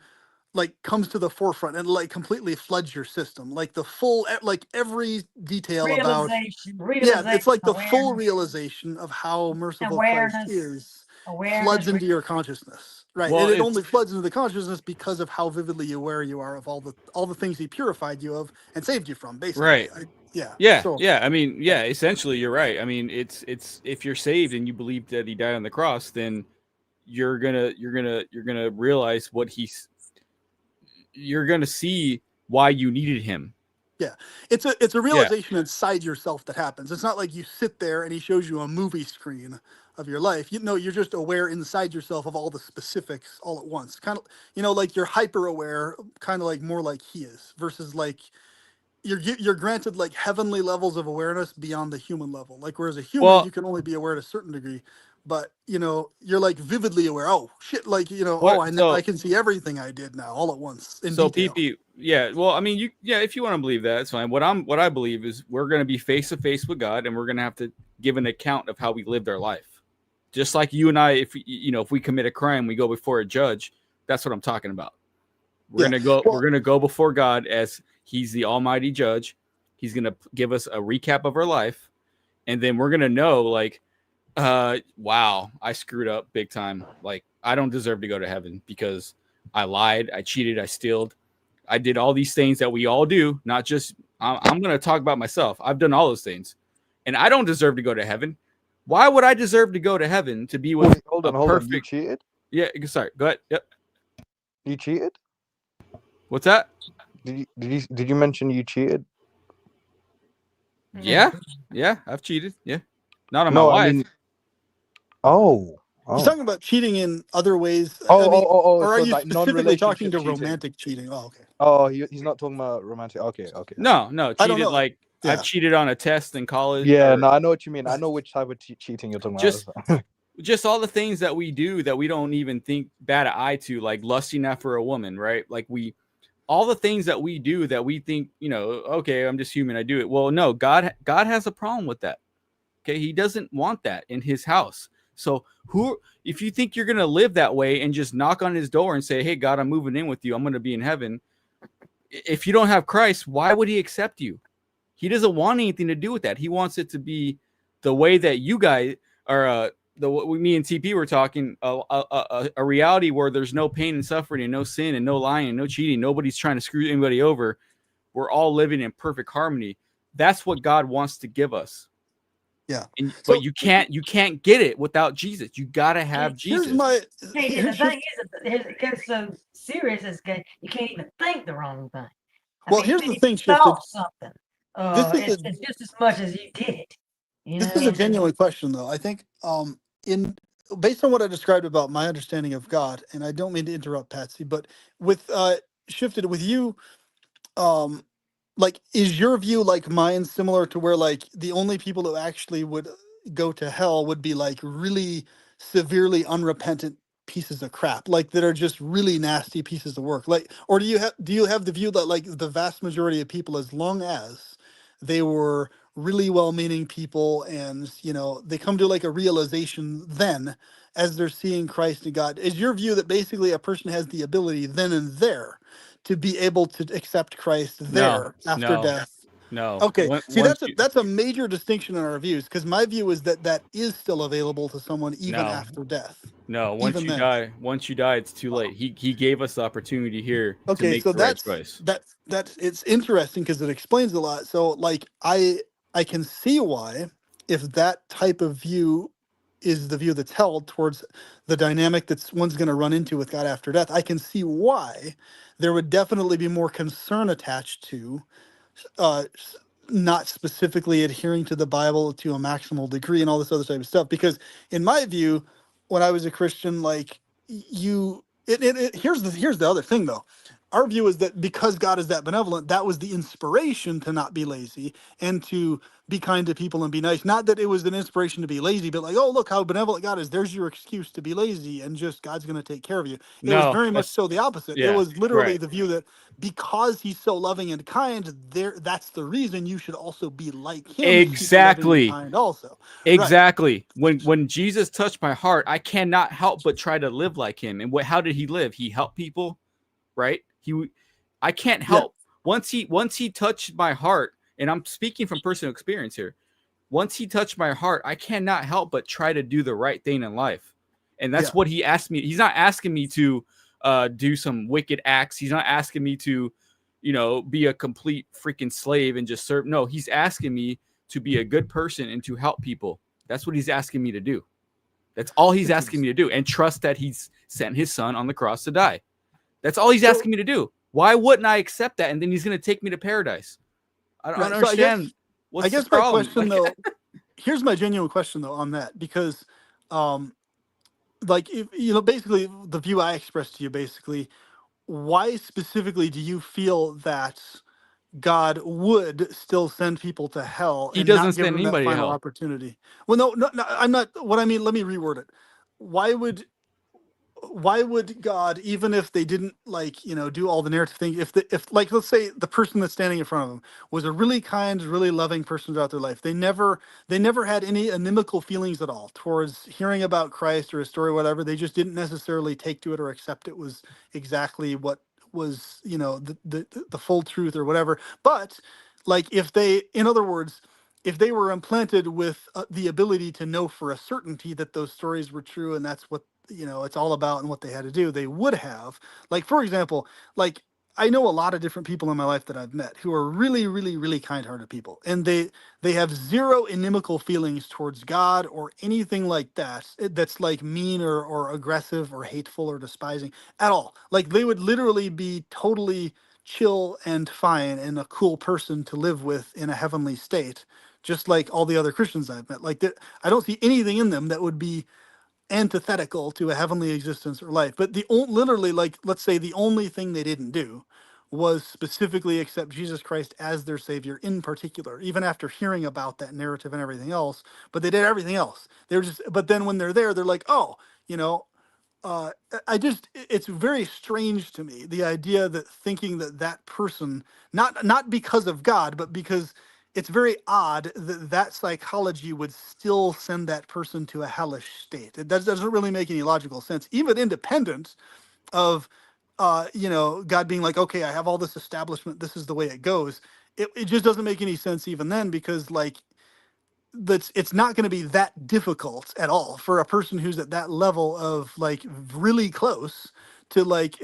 like comes to the forefront and like completely floods your system, like the full like every detail about, yeah, it's realization, like the full realization of how merciful Christ is awareness. floods into your consciousness, right? Well, And it it's only floods into the consciousness because of how vividly aware you are of all the things he purified you of and saved you from, basically. right. Yeah. Yeah, So yeah. I mean, yeah. Essentially, you're right. I mean, it's if you're saved and you believe that he died on the cross, then you're gonna realize what he's. You're gonna see why you needed him. yeah, it's a Yeah. realization inside yourself that happens. It's not like you sit there and he shows you a movie screen of your life. You know, you're just aware inside yourself of all the specifics all at once. Kind of, like you're hyper aware, kind of like more like he is, versus like you're granted like heavenly levels of awareness beyond the human level. Like whereas a human, Well, you can only be aware to a certain degree, but you're like vividly aware. Oh shit! Like what? I can see everything I did now all at once in So detail. PP, yeah. Well, I mean, if you want to believe that, it's fine. What I believe is we're going to be face to face with God, and we're going to have to give an account of how we lived our life. Just like you and I, if we commit a crime, we go before a judge. That's what I'm talking about. We're Yeah. gonna go. Well, We're gonna go before God as He's the Almighty Judge. He's gonna give us a recap of our life, and then we're gonna know, like, wow, I screwed up big time. Like, I don't deserve to go to heaven because I lied, I cheated, I stealed, I did all these things that we all do. Not just I'm gonna talk about myself. I've done all those things, and I don't deserve to go to heaven. Why would I deserve to go to heaven to be with Wait, hold a on, hold on. You perfect? cheated? Yeah, sorry. Go ahead. Yep. You cheated? What's that? Did you mention you cheated? Yeah, I've cheated. Yeah, not on my No, I wife. mean, oh, he's oh, talking about cheating in other ways. I oh, mean, oh, oh, oh. or are So you like specifically talking non-relationship to cheating. romantic cheating? Oh, okay. Oh, he's not talking about romantic. Okay. No, I don't cheated know. like I've Yeah. cheated on a test in college. Yeah, Or no, I know what you mean. I Right. know which type of cheating you're talking just about. just all the things that we do that we don't even think bat an eye to, like lusting after a woman, right? Like all the things that we do that we think, okay, I'm just human, I do it. Well, no, God has a problem with that. Okay, He doesn't want that in His house. So if you think you're gonna live that way and just knock on His door and say, "Hey, God, I'm moving in with you. I'm gonna be in heaven." If you don't have Christ, why would He accept you? He doesn't want anything to do with that. He wants it to be the way that you guys are. Me and TP were talking a reality where there's no pain and suffering and no sin and no lying and no cheating. Nobody's trying to screw anybody over. We're all living in perfect harmony. That's what God wants to give us. Yeah. But you can't get it without Jesus. You gotta have Jesus. Here's my. Hey, the thing is, it gets so serious as you can't even think the wrong thing. Well, here's the thing, Shifted. Thought something. It's just as much as you did it. This is a genuine question, though. I think, in based on what I described about my understanding of God, and I don't mean to interrupt Patsy, but with Shifted with you, um, like, is your view like mine, similar to where like the only people who actually would go to hell would be like really severely unrepentant pieces of crap, like that are just really nasty pieces of work, like, or do you have the view that like the vast majority of people, as long as they were really well-meaning people and they come to like a realization then as they're seeing Christ and God, is your view that basically a person has the ability then and there to be able to accept Christ there after death? No. Okay, see, Once that's a major distinction in our views, because my view is that is still available to someone even No. after death. No, once Even you then. die, it's too late. He gave us the opportunity here to Okay, make so the right choice. that's it's interesting because it explains a lot. So like I can see why, if that type of view is the view that's held towards the dynamic that's one's going to run into with God after death, I can see why there would definitely be more concern attached to not specifically adhering to the Bible to a maximal degree and all this other type of stuff. Because in my view, when I was a Christian, like here's the other thing though. Our view is that because God is that benevolent, that was the inspiration to not be lazy and to be kind to people and be nice. Not that it was an inspiration to be lazy, but like, oh, look how benevolent God is. There's your excuse to be lazy and just God's going to take care of you. It was No, very much that's so the opposite. It yeah, was literally right. the view that because he's so loving and kind, that's the reason you should also be like him, super loving and Exactly. kind also. Right. Exactly. When Jesus touched my heart, I cannot help but try to live like him. And how did he live? He helped people, right? I can't Yeah. help. Once he touched my heart, and I'm speaking from personal experience here. Once he touched my heart, I cannot help but try to do the right thing in life. And that's Yeah. what he asked me. He's not asking me to do some wicked acts. He's not asking me to, be a complete freaking slave and just serve. No, he's asking me to be a good person and to help people. That's what he's asking me to do. That's all he's Which asking is me to do, and trust that he's sent his son on the cross to die. That's all he's so asking me to do. Why wouldn't I accept that? And then he's going to take me to paradise. I don't right. So understand. I What's the guess my problem? question though, here's my genuine question though on that, because like if, basically the view I expressed to you, basically, why specifically do you feel that God would still send people to hell He and doesn't not give send them that anybody to final hell. opportunity? Well, no, I'm not. What I mean, let me reword it. Why would God, even if they didn't do all the narrative thing, if like let's say the person that's standing in front of them was a really kind, really loving person throughout their life, they never had any inimical feelings at all towards hearing about Christ or his story, or whatever. They just didn't necessarily take to it or accept it was exactly what was the full truth or whatever. But like if they, in other words, if they were implanted with the ability to know for a certainty that those stories were true and that's what it's all about and what they had to do, they would have, like, for example, like, I know a lot of different people in my life that I've met who are really, really, really kind-hearted people, and they have zero inimical feelings towards God or anything like that that's like mean or aggressive or hateful or despising at all. Like they would literally be totally chill and fine and a cool person to live with in a heavenly state, just like all the other Christians I've met. Like that, I don't see anything in them that would be antithetical to a heavenly existence or life. But literally, like, let's say the only thing they didn't do was specifically accept Jesus Christ as their savior in particular, even after hearing about that narrative and everything else. But they did everything else. They were just, but then when they're there, they're like, oh, you know, it's very strange to me, the idea that thinking that that person, not because of God, but because it's very odd that that psychology would still send that person to a hellish state. It doesn't really make any logical sense, even independent of God being like, okay, I have all this establishment, this is the way it goes. It just doesn't make any sense even then, because like it's not going to be that difficult at all for a person who's at that level of like really close to like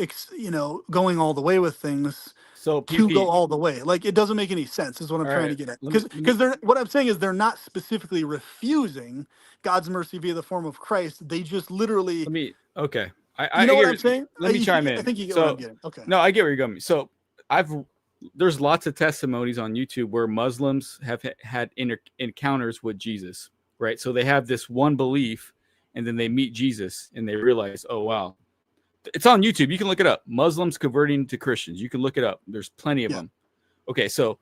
going all the way with things, So to go PP, all the way. Like it doesn't make any sense is what I'm all trying right. to get at, Let me because they're, what I'm saying is they're not specifically refusing God's mercy via the form of Christ. They just literally, okay. you I know what hear I'm saying. let me chime I in. think you get what I'm So getting. Okay. no, I get where you're going. So I've there's lots of testimonies on YouTube where Muslims have had encounters with Jesus, right? So they have this one belief and then they meet Jesus and they realize, oh wow. It's on YouTube. You can look it up. Muslims converting to Christians. You can look it up. There's plenty of Yeah. them. Okay, so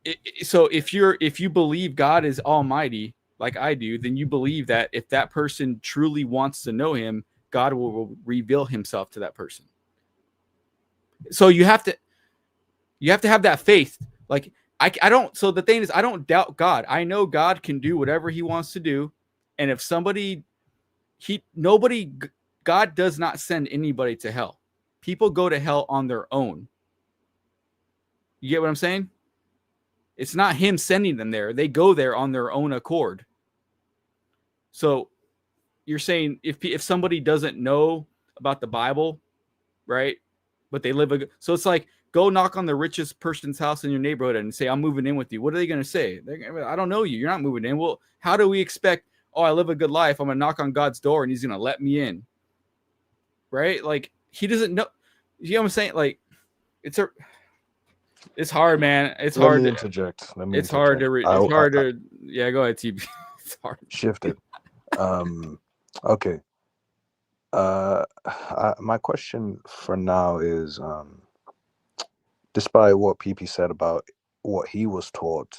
if you believe God is almighty like I do, then you believe that if that person truly wants to know him, God will reveal himself to that person. So you have to have that faith. Like I don't, so the thing is, I don't doubt God. I know God can do whatever he wants to do. And if somebody, God does not send anybody to hell. People go to hell on their own. You get what I'm saying? It's not him sending them there. They go there on their own accord. So you're saying if somebody doesn't know about the Bible, right? But they live so it's like, go knock on the richest person's house in your neighborhood and say, I'm moving in with you. What are they going to say? I don't know you. You're not moving in. Well, how do we expect oh, I live a good life. I'm gonna knock on God's door and He's gonna let me in. Right? Like He doesn't know. You know what I'm saying? Like it's hard, man. It's Let hard. me interject. Let me It's hard interject. to. It's hard to. Yeah, go ahead, TB. It's hard. Shift it. Okay. My question for now is, despite what PP said about what he was taught,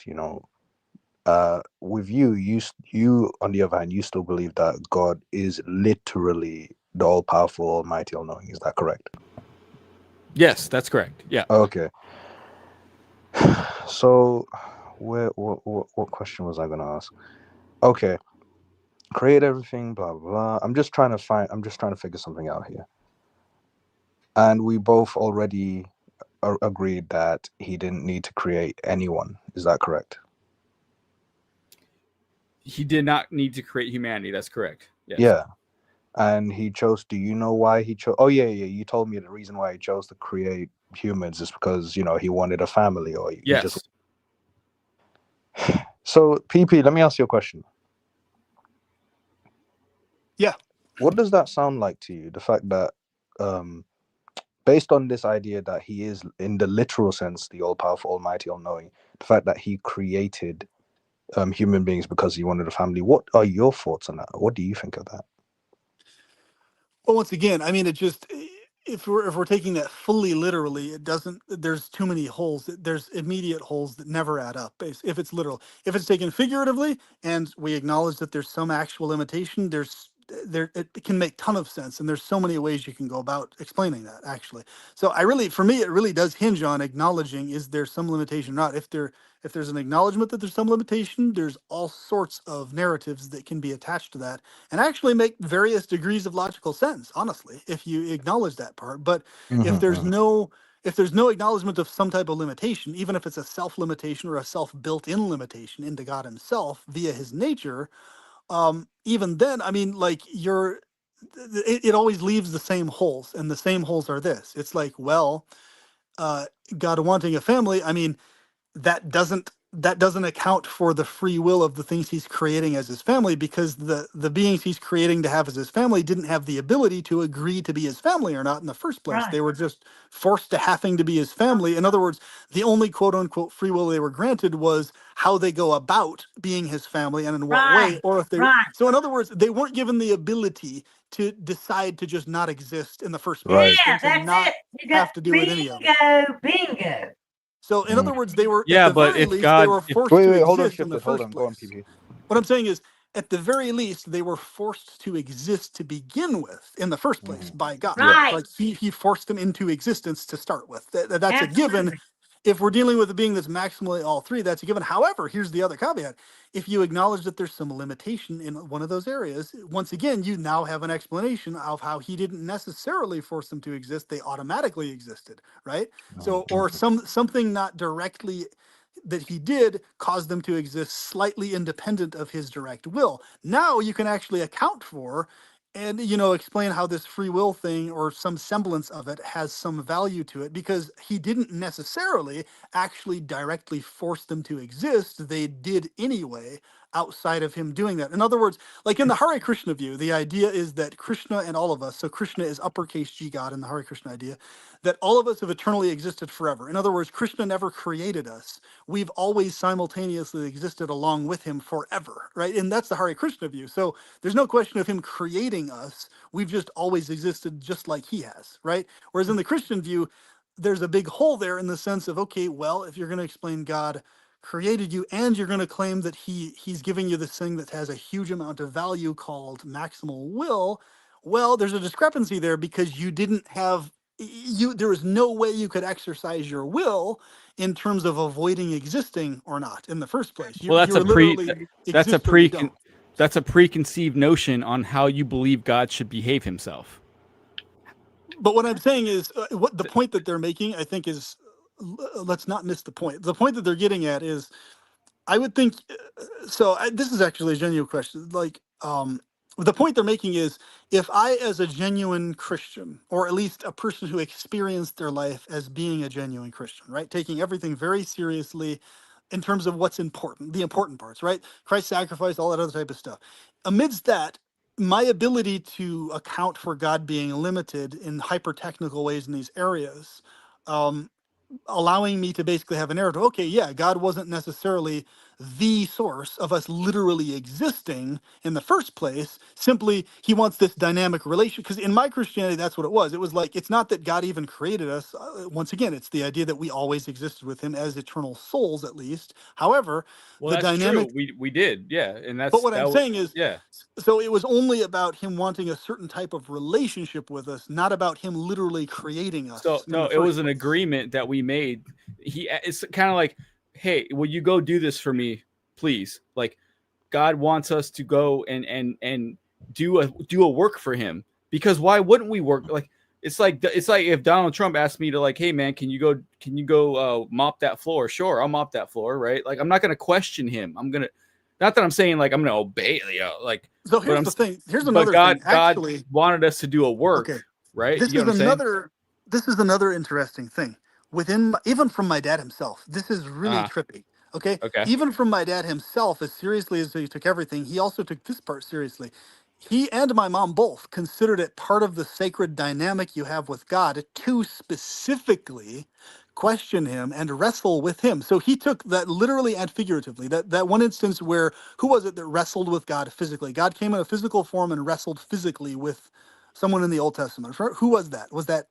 with you on the other hand, you still believe that God is literally the all-powerful, almighty, all-knowing. Is that correct? Yes, that's correct. Yeah. Okay. So, what question was I gonna ask? Okay, create everything, blah blah blah. I'm just trying to figure something out here. And we both already agreed that he didn't need to create anyone. Is that correct? He did not need to create humanity. That's correct. Yes. Yeah. And he chose. Do you know why he chose? Oh yeah. You told me the reason why he chose to create humans is because he wanted a family, or he Yes. just. So PP, let me ask you a question. Yeah. What does that sound like to you? The fact that, based on this idea that he is, in the literal sense, the all-powerful, almighty, all-knowing, the fact that he created human beings because he wanted a family. What are your thoughts on that? What do you think of that? Well, once again, I mean, it just if we're taking that fully literally, it doesn't. There's too many holes. There's immediate holes that never add up. If it's literal, if it's taken figuratively, and we acknowledge that there's some actual limitation, it can make ton of sense, and there's so many ways you can go about explaining that actually. So for me, it really does hinge on acknowledging, is there some limitation or not. If there's an acknowledgement that there's some limitation, there's all sorts of narratives that can be attached to that and actually make various degrees of logical sense, honestly, if you acknowledge that part. But if there's no acknowledgement of some type of limitation, even if it's a self-limitation or a self-built-in limitation into God himself via his nature, even then, I mean, like it always leaves the same holes, and the same holes are this. It's like, well, God wanting a family, I mean, that doesn't account for the free will of the things he's creating as his family, because the beings he's creating to have as his family didn't have the ability to agree to be his family or not in the first place. Right. They were just forced to having to be his family. In other words, the only quote unquote free will they were granted was how they go about being his family and in what way, Right. or if they Right. so in other words, they weren't given the ability to decide to just not exist in the first Right. place Yeah, and to that's not it. You got have to do with any of it. bingo. So in other words, they were at Yeah, the but very if least, they God, were if forced to Wait, hold on, exist in the shifted. Hold first on, go on, place. PP. What I'm saying is, at the very least, they were forced to exist to begin with in the first place by God. Yeah. Right. Like he forced them into existence to start with. That's a given. Absolutely. If we're dealing with a being that's maximally all three, that's a given. However, here's the other caveat. If you acknowledge that there's some limitation in one of those areas, once again, you now have an explanation of how he didn't necessarily force them to exist. They automatically existed, right? So, or something not directly that he did cause them to exist slightly independent of his direct will. Now you can actually account for and explain how this free will thing or some semblance of it has some value to it, because he didn't necessarily actually directly force them to exist. They did anyway, outside of him doing that. In other words, like in the Hare Krishna view, the idea is that Krishna and all of us, so Krishna is uppercase G God in the Hare Krishna idea, that all of us have eternally existed forever. In other words, Krishna never created us. We've always simultaneously existed along with him forever, right? And that's the Hare Krishna view. So there's no question of him creating us. We've just always existed just like he has, right? Whereas in the Christian view, there's a big hole there in the sense of, okay, well, if you're going to explain God created you and you're going to claim that he's giving you this thing that has a huge amount of value called maximal will, well, there's a discrepancy there, because you didn't have there was no way you could exercise your will in terms of avoiding existing or not in the first place. well, You were literally that's a exist or you don't. that's a preconceived notion on how you believe God should behave himself. But what I'm saying is, what the point that they're making, I think, is let's not miss the point. The point that they're getting at is, I would think, this is actually a genuine question. Like, the point they're making is, if I, as a genuine Christian, or at least a person who experienced their life as being a genuine Christian, right, taking everything very seriously, in terms of what's important, the important parts, right? Christ's sacrifice, all that other type of stuff. Amidst that, my ability to account for God being limited in hyper technical ways in these areas, um, allowing me to basically have a narrative. Okay, yeah, God wasn't necessarily the source of us literally existing in the first place. Simply, he wants this dynamic relation. Because in my Christianity, that's what it was. It was like, it's not that God even created us. Once again, it's the idea that we always existed with him as eternal souls, at least. However, Well, the that's dynamic. true. We did, yeah, and But that's what I'm that. saying is, Yeah. so it was only about him wanting a certain type of relationship with us, not about him literally creating So us in no, the it first was an place. agreement that we made. It's kind of like, hey, will you go do this for me, please? Like, God wants us to go and do a work for him, because why wouldn't we work? Like, it's like if Donald Trump asked me to, like, hey man, can you go mop that floor? Sure, I'll mop that floor, right? Like, I'm not gonna question him. I'm gonna, not that I'm saying like I'm gonna obey, like, So but here's the thing. Here's but another thing. God Actually, wanted us to do a work, okay, right? this You know is what I'm saying? another. This is another interesting thing. Even from my dad himself, this is really Uh-huh. trippy. Okay, Okay. even from my dad himself, as seriously as he took everything, he also took this part seriously. He and my mom both considered it part of the sacred dynamic you have with God to specifically question him and wrestle with him. So he took that literally and figuratively. That one instance where, who was it that wrestled with God physically? God came in a physical form and wrestled physically with someone in the Old Testament. Who was that? Was that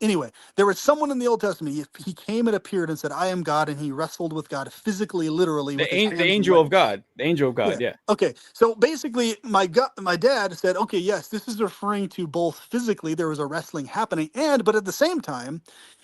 anyway, there was someone in the Old Testament. He came and appeared and said, I am God, and he wrestled with God physically, literally, with his The hands and angel of legs. God. The angel of God, Yeah. yeah. Okay. So basically, my dad said, okay, yes, this is referring to both physically, there was a wrestling happening, but at the same time,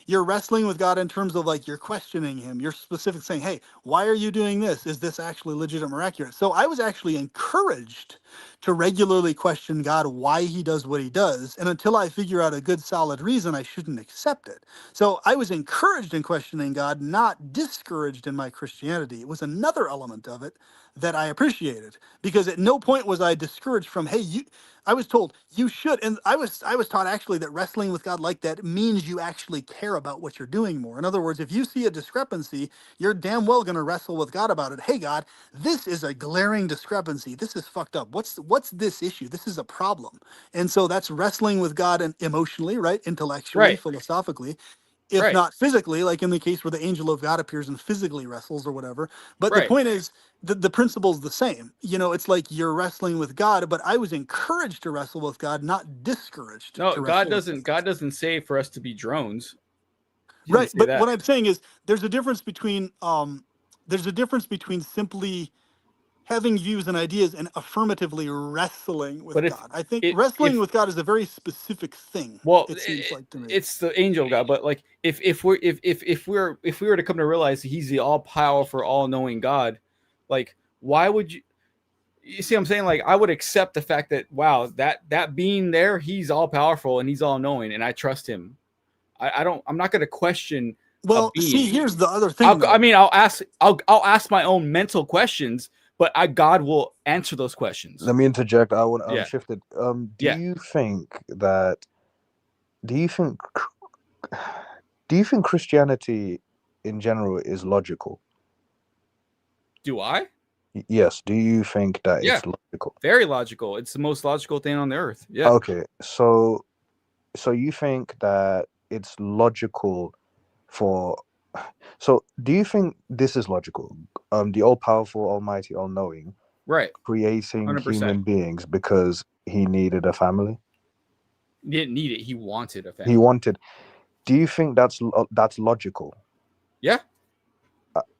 you're wrestling with God in terms of like you're questioning him. You're specific saying, hey, why are you doing this? Is this actually legitimate or accurate? So I was actually encouraged to regularly question God why he does what he does. And until I figure out a good solid reason, I shouldn't accept it. So I was encouraged in questioning God, not discouraged in my Christianity. It was another element of it that I appreciated, because at no point was I discouraged from, hey, you, I was told you should, and I was taught actually that wrestling with God like that means you actually care about what you're doing more. In other words, if you see a discrepancy, you're damn well going to wrestle with God about it. Hey God, this is a glaring discrepancy. This is fucked up. What's this issue? This is a problem. And so that's wrestling with God and emotionally, right? Intellectually, Right. philosophically, if Right. not physically, like in the case where the angel of God appears and physically wrestles or whatever. But the Right. point is, the principle's the same. It's like you're wrestling with God, but I was encouraged to wrestle with God, not discouraged No, to wrestle with God. God doesn't say for us to be drones. He Right. didn't say But what that. I'm saying is there's a difference between simply having views and ideas and affirmatively wrestling with But if God. I think it wrestling if with God is a very specific thing, well, it seems like to me. it's the angel of God, but like if we were to come to realize that he's the all powerful, all knowing God, like, why would you see what I'm saying? Like, I would accept the fact that, wow, that being there, he's all powerful and he's all knowing, and I trust him. I'm not going to question a Well, see, being. here's the other thing I though. mean, I'll ask my own mental questions, but God will answer those questions. Let me interject. I want Yeah. shifted. Do Yeah. you think that? Do you think? Do you think Christianity, in general, is logical? Do I? Yes. Do you think that Yeah. it's logical? Very logical. It's the most logical thing on the earth. Yeah. Okay. So you think that it's logical for? So do you think this is logical? The all-powerful, almighty, all-knowing, Right. creating 100%. human beings because he needed a family. He didn't need it. He wanted a He family. wanted. Do you think that's logical? Yeah.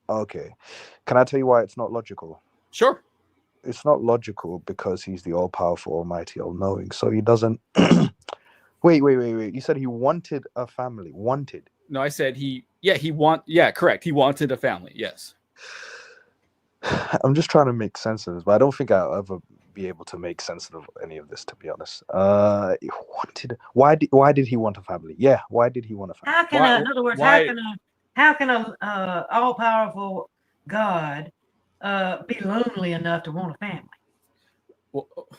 Okay. Can I tell you why it's not logical? Sure. It's not logical because he's the all-powerful, almighty, all-knowing. So he doesn't. Wait. You said he wanted a family. Wanted. No, I said correct. He wanted a family. Yes. I'm just trying to make sense of this, but I don't think I'll ever be able to make sense of any of this, to be honest. He wanted. Why did he want a family? Yeah. Why did he want a family? How can Why? in other words, Why? how can a all powerful God be lonely enough to want a family?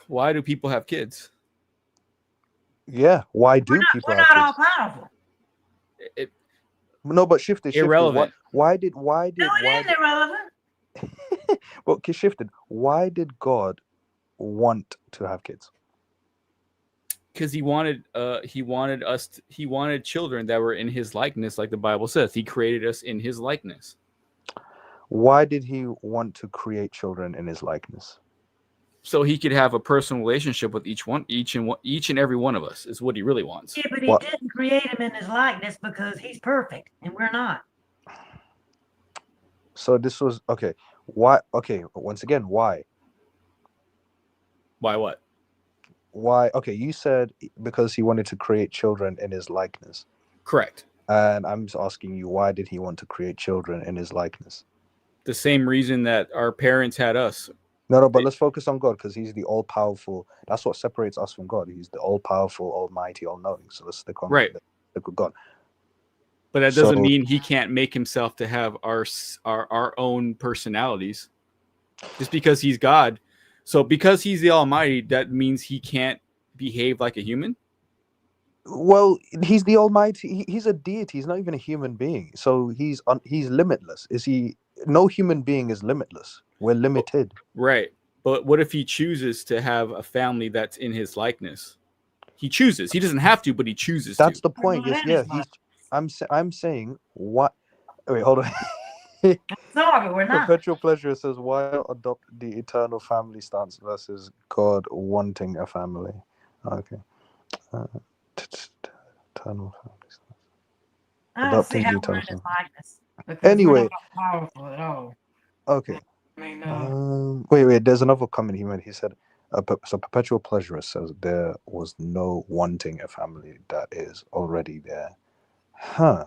Why do people have kids? Yeah. Why do people We're have not all kids? powerful. It, No, but shifted. Irrelevant. No, it isn't irrelevant. Well, shifted. Why did God want to have kids? Because he wanted children that were in his likeness, like the Bible says. He created us in his likeness. Why did he want to create children in his likeness? So he could have a personal relationship with each and every one of us is what he really wants. Yeah, but he What? didn't create him in his likeness because he's perfect and we're not. So this was okay. Why? Okay, once again, why? Why what? Why? Okay, you said because he wanted to create children in his likeness. Correct. And I'm just asking you, why did he want to create children in his likeness? The same reason that our parents had us. No, but let's focus on God because he's the all-powerful. That's what separates us from God. He's the all-powerful, almighty, all-knowing. So let's stick on Right. Stick with God. But that doesn't mean he can't make himself to have our own personalities. Just because he's God. So because he's the Almighty, that means he can't behave like a human? Well, he's the almighty. He's a deity. He's not even a human being. So he's limitless. Is he? No human being is limitless. We're limited. Right. But what if he chooses to have a family that's in his likeness? He chooses. He doesn't have to, but he chooses That's to. the point. Yes, yeah. I'm saying what? Wait, hold on. Sorry, we're not. Perpetual pleasure says, why not adopt the eternal family stance versus God wanting a family? Okay. Eternal family stance. I don't see how we're in his likeness. Anyway. We're not powerful at all. Okay. I mean, wait. There's another comment he made. He said, so perpetual pleasure says there was no wanting a family that is already there. Huh.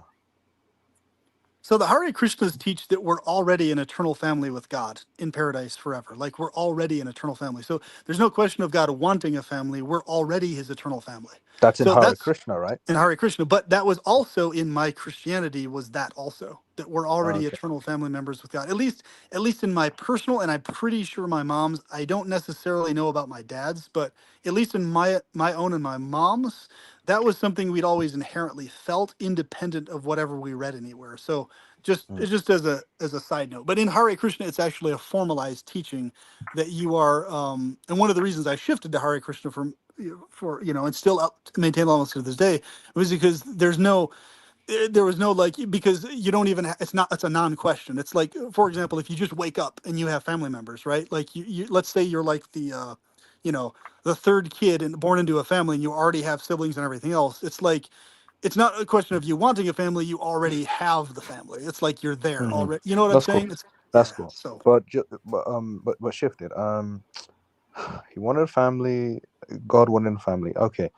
So the Hare Krishnas teach that we're already an eternal family with God in paradise forever. Like we're already an eternal family. So there's no question of God wanting a family. We're already his eternal family. That's in Hare Krishna, right? In Hare Krishna. But that was also in my Christianity, was that also, that we're already eternal family members with God. At least in my personal, and I'm pretty sure my mom's, I don't necessarily know about my dad's, but at least in my own and my mom's, that was something we'd always inherently felt, independent of whatever we read anywhere. So just as a side note. But in Hare Krishna, it's actually a formalized teaching that you are, and one of the reasons I shifted to Hare Krishna and still maintain almost to this day was because there was no because you don't even it's a non-question. It's like, for example, if you just wake up and you have family members, right? Like you let's say you're like the the third kid and born into a family and you already have siblings and everything else. It's like, it's not a question of you wanting a family, you already have the family. It's like you're there already. You know what I'm saying? Cool. That's cool. So but shifted. He wanted a family, God wanted a family. Okay.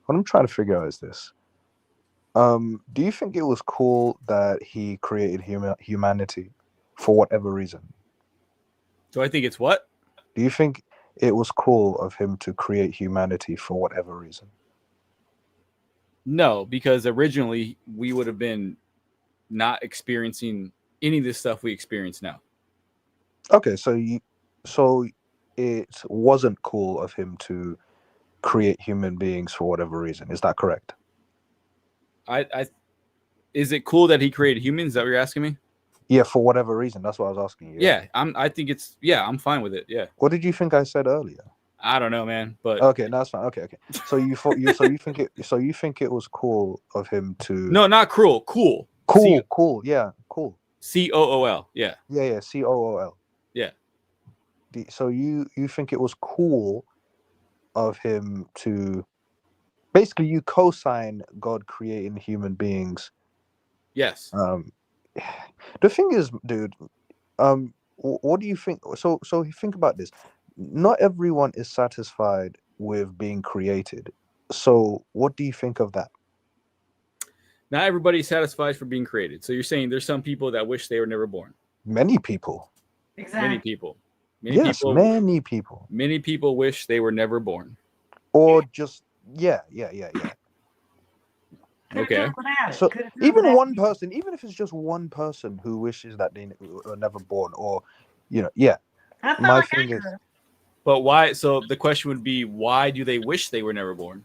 What I'm trying to figure out is this. Do you think it was cool that he created humanity for whatever reason? Do I think it's what? Do you think it was cool of him to create humanity for whatever reason? No, because originally we would have been not experiencing any of this stuff we experience now. Okay, so it wasn't cool of him to create human beings for whatever reason. Is that correct? Is it cool that he created humans? Is that what you're asking me? Yeah, for whatever reason. That's what I was asking you. Yeah, I'm fine with it. Yeah. What did you think I said earlier? I don't know, man. But okay, no, that's fine. Okay. So you think it was cool of him to? No, not cruel. Cool. Cool. Yeah, cool. COOL. Yeah. Yeah. COOL. Yeah. So you think it was cool of him to? Basically, you co-sign God creating human beings. Yes. The thing is, dude, what do you think? So think about this. Not everyone is satisfied with being created. So what do you think of that? Not everybody's satisfied for being created. So you're saying there's some people that wish they were never born. Many people. Exactly. Many people. Many people. Many people wish they were never born. Or just yeah. Okay. So even one person, even if it's just one person who wishes that they were never born, or my thing is. But why? So the question would be, why do they wish they were never born?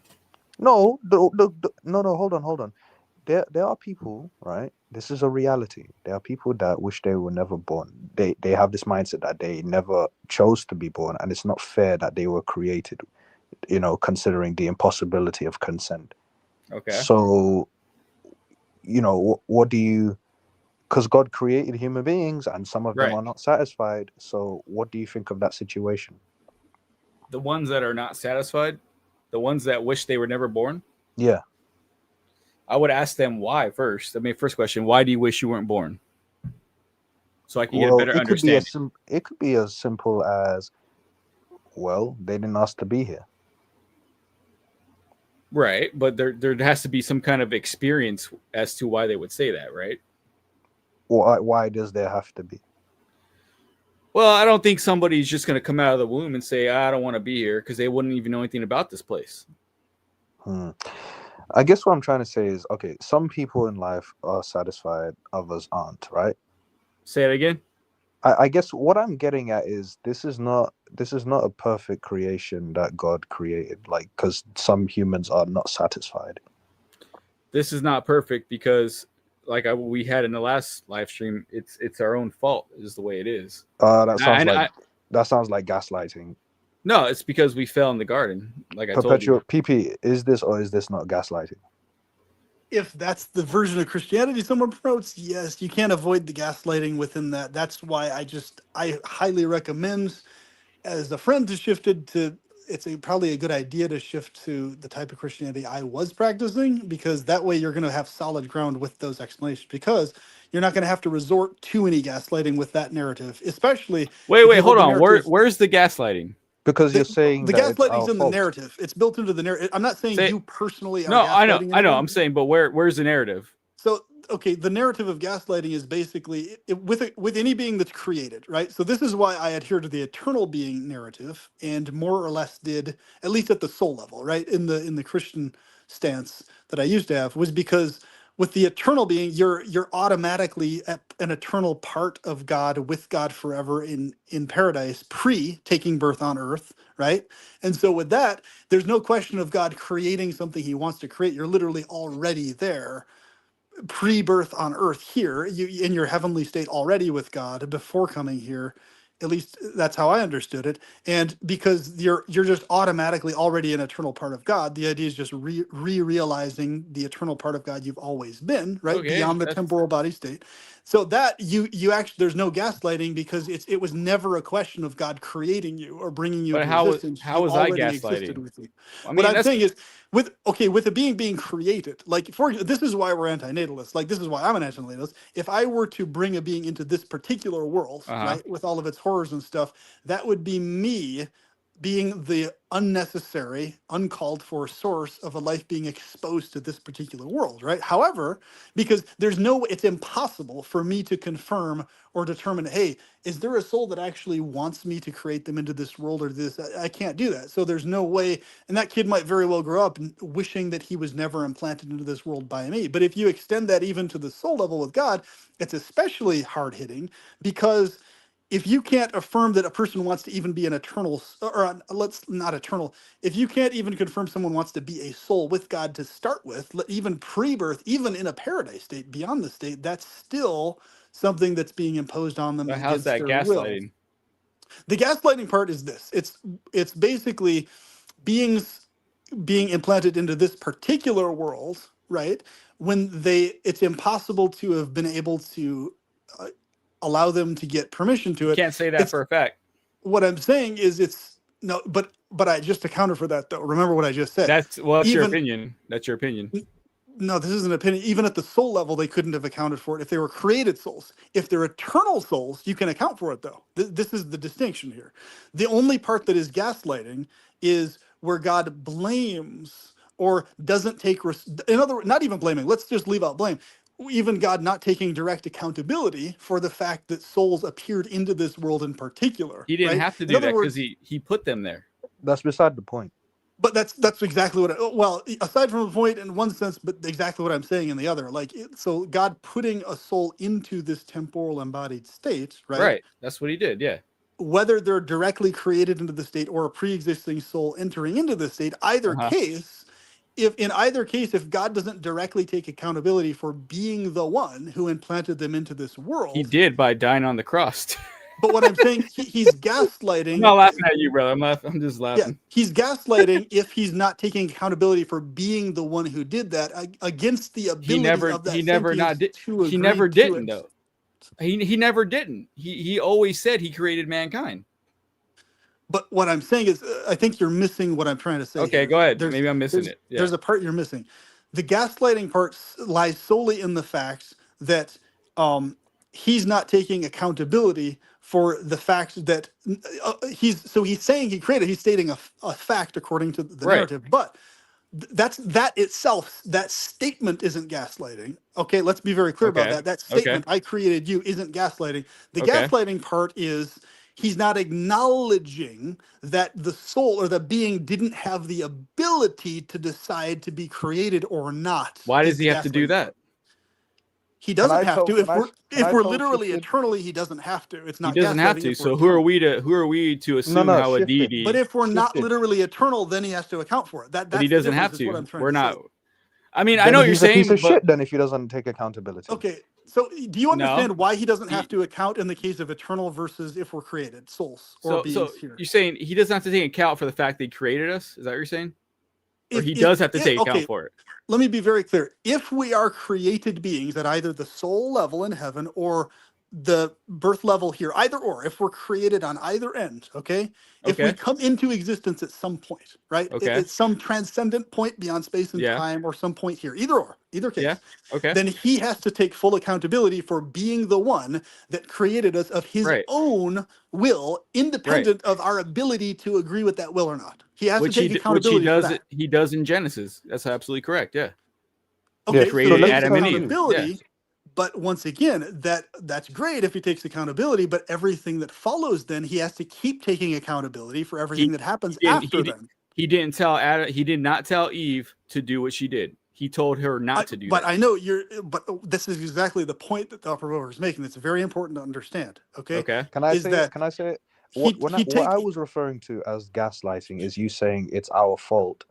No, no. Hold on. there are people, right? This is a reality. There are people that wish they were never born. They have this mindset that they never chose to be born, and it's not fair that they were created. Considering the impossibility of consent. Okay. So, what do you? Because God created human beings, and some of them Right. are not satisfied. So, what do you think of that situation? The ones that are not satisfied, the ones that wish they were never born. Yeah. I would ask them why first. I mean, first question: why do you wish you weren't born? So I can get a Well, better it could be understanding. it could be as simple as, well, they didn't ask to be here. Right, but there has to be some kind of experience as to why they would say that, right? Why does there have to be? Well, I don't think somebody's just going to come out of the womb and say, I don't want to be here, because they wouldn't even know anything about this place. I guess what I'm trying to say is, okay, some people in life are satisfied, others aren't, right? Say it again. I guess what I'm getting at is this is not a perfect creation that God created, like, because some humans are not satisfied. This is not perfect because, like we had in the last live stream, it's our own fault, is the way it is. That sounds like gaslighting. No, it's because we fell in the garden, like I told Perpetual you. PP, is this or is this not gaslighting? If that's the version of Christianity someone promotes, yes, you can't avoid the gaslighting within that. That's why I highly recommend, as a friend who shifted to, probably a good idea to shift to the type of Christianity I was practicing, because that way you're going to have solid ground with those explanations, because you're not going to have to resort to any gaslighting with that narrative, especially Wait, if you hold hold the on. narrative. Where's the gaslighting? Because you're saying The that it's gaslighting's our in the fault. narrative. It's built into the narrative. I'm not saying Say, you personally are no, I know, gaslighting anyone. I'm saying, but where's the narrative? So, okay, the narrative of gaslighting is basically with any being that's created, right? So this is why I adhere to the eternal being narrative, and more or less did, at least at the soul level, right? In the Christian stance that I used to have, was because with the eternal being, you're automatically an eternal part of God, with God forever in paradise, pre taking birth on earth, right? And so with that, there's no question of God creating something he wants to create. You're literally already there, pre-birth on earth here, you in your heavenly state already with God before coming here. At least that's how I understood it. And because you're just automatically already an eternal part of God, the idea is just realizing the eternal part of God you've always been, right? Okay, Beyond the temporal body state. So that you actually, there's no gaslighting, because it was never a question of God creating you or bringing you but into how existence. You was I already existed gaslighting? with you. I What mean, I'm that's saying is, with a being being created, like, this is why we're antinatalists, like, this is why I'm an antinatalist. If I were to bring a being into this particular world, uh-huh. right, with all of its horrors and stuff, that would be me being the unnecessary, uncalled for source of a life being exposed to this particular world, right? However, because it's impossible for me to confirm or determine, hey, is there a soul that actually wants me to create them into this world or this? I can't do that. So there's no way, and that kid might very well grow up wishing that he was never implanted into this world by me. But if you extend that even to the soul level with God, it's especially hard hitting, because if you can't affirm that a person wants to even be an eternal, let's not eternal, if you can't even confirm someone wants to be a soul with God to start with, even pre-birth, even in a paradise state, beyond the state, that's still something that's being imposed on them But how's against that their will. gaslighting? The gaslighting part is this: it's basically beings being implanted into this particular world, right? When it's impossible to have been able to uh, allow them to get permission to You it. can't say that It's for a fact. What I'm saying is, it's no, but I just, to counter for that though, remember what I just said. That's your Even opinion. That's your opinion. No, this is an opinion. Even at the soul level, they couldn't have accounted for it if they were created souls. If they're eternal souls, you can account for it, though. This is the distinction here. The only part that is gaslighting is where God blames or doesn't take, in other words, not even blaming. Let's just leave out blame. Even God not taking direct accountability for the fact that souls appeared into this world in particular, He didn't right? have to In do other that because words, he put them there. That's beside the point. but that's exactly what well, aside from the point in one sense, but exactly what I'm saying in the other. Like, so God putting a soul into this temporal embodied state, right? Right. That's what he did. Yeah. Whether they're directly created into the state or a pre-existing soul entering into the state, either Uh-huh. case, if in either case, if God doesn't directly take accountability for being the one who implanted them into this He world, did by dying on the cross. but what I'm saying, he's I'm gaslighting. not laughing at you, brother. I'm just Yeah, laughing. he's gaslighting if he's not taking accountability for being the one who did that against the ability of that sentience to he agree never to didn't it. though. He never didn't. He always said he created mankind. But what I'm saying is, I think you're missing what I'm trying to say Okay, here. go ahead. Maybe I'm missing it. Yeah. There's a part you're missing. The gaslighting part lies solely in the fact that he's not taking accountability for the fact that he's saying he created. He's stating a fact according to the Right. narrative, but that itself, that statement isn't gaslighting. Okay, let's be very clear about Okay. that. That Okay. statement, I created you, isn't gaslighting. The Okay. gaslighting part is he's not acknowledging that the soul or the being didn't have the ability to decide to be created or not. Why Is does the he have to do gaslighting that? part. He doesn't have to. Can If I we're tell literally shifted? eternally, he doesn't have to. It's He not doesn't have gaslighting to. if we're So who are eternal. we to assume No, how a shifted. deity? But if we're not Shifted. literally eternal, then he has to account for it. But he That's the doesn't have difference, is what to. I'm trying We're to not. say. I mean, I Then know what you're He's a piece saying, of but shit then if he doesn't take accountability. Okay, so do you no. understand why he doesn't have He, to account in the case of eternal versus if we're created souls or so beings here? you're saying he doesn't have to take account for the fact that he created us? Is that what you're saying? Or he If does have to it, take okay, account for it? let me be very clear. If we are created beings at either the soul level in heaven or the birth level here, either or, if we're created on either end, okay? If we Okay. come into existence at some point, right? Okay. It's some transcendent point beyond space and Yeah. time or some point here, either or, either case. Yeah. Okay. Then he has to take full accountability for being the one that created us of his Right. own will, Right. independent of our ability to agree with that will or not. He has Which to take he accountability for does that. he does in Genesis. That's absolutely correct. Yeah. Yeah, Okay, so Created he takes Adam and Eve. accountability, Yeah. but once again, that's great if he takes accountability, but everything that follows then, he has to keep taking accountability for everything that happens after then. He didn't tell Adam. He did not tell Eve to do what she did. He told her not to do But that. I know but this is exactly the point that the upper rower is making. That's very important to understand. Okay, Okay. Can I is say that it? Can I say it? he What I was referring to as gaslighting is you saying it's our fault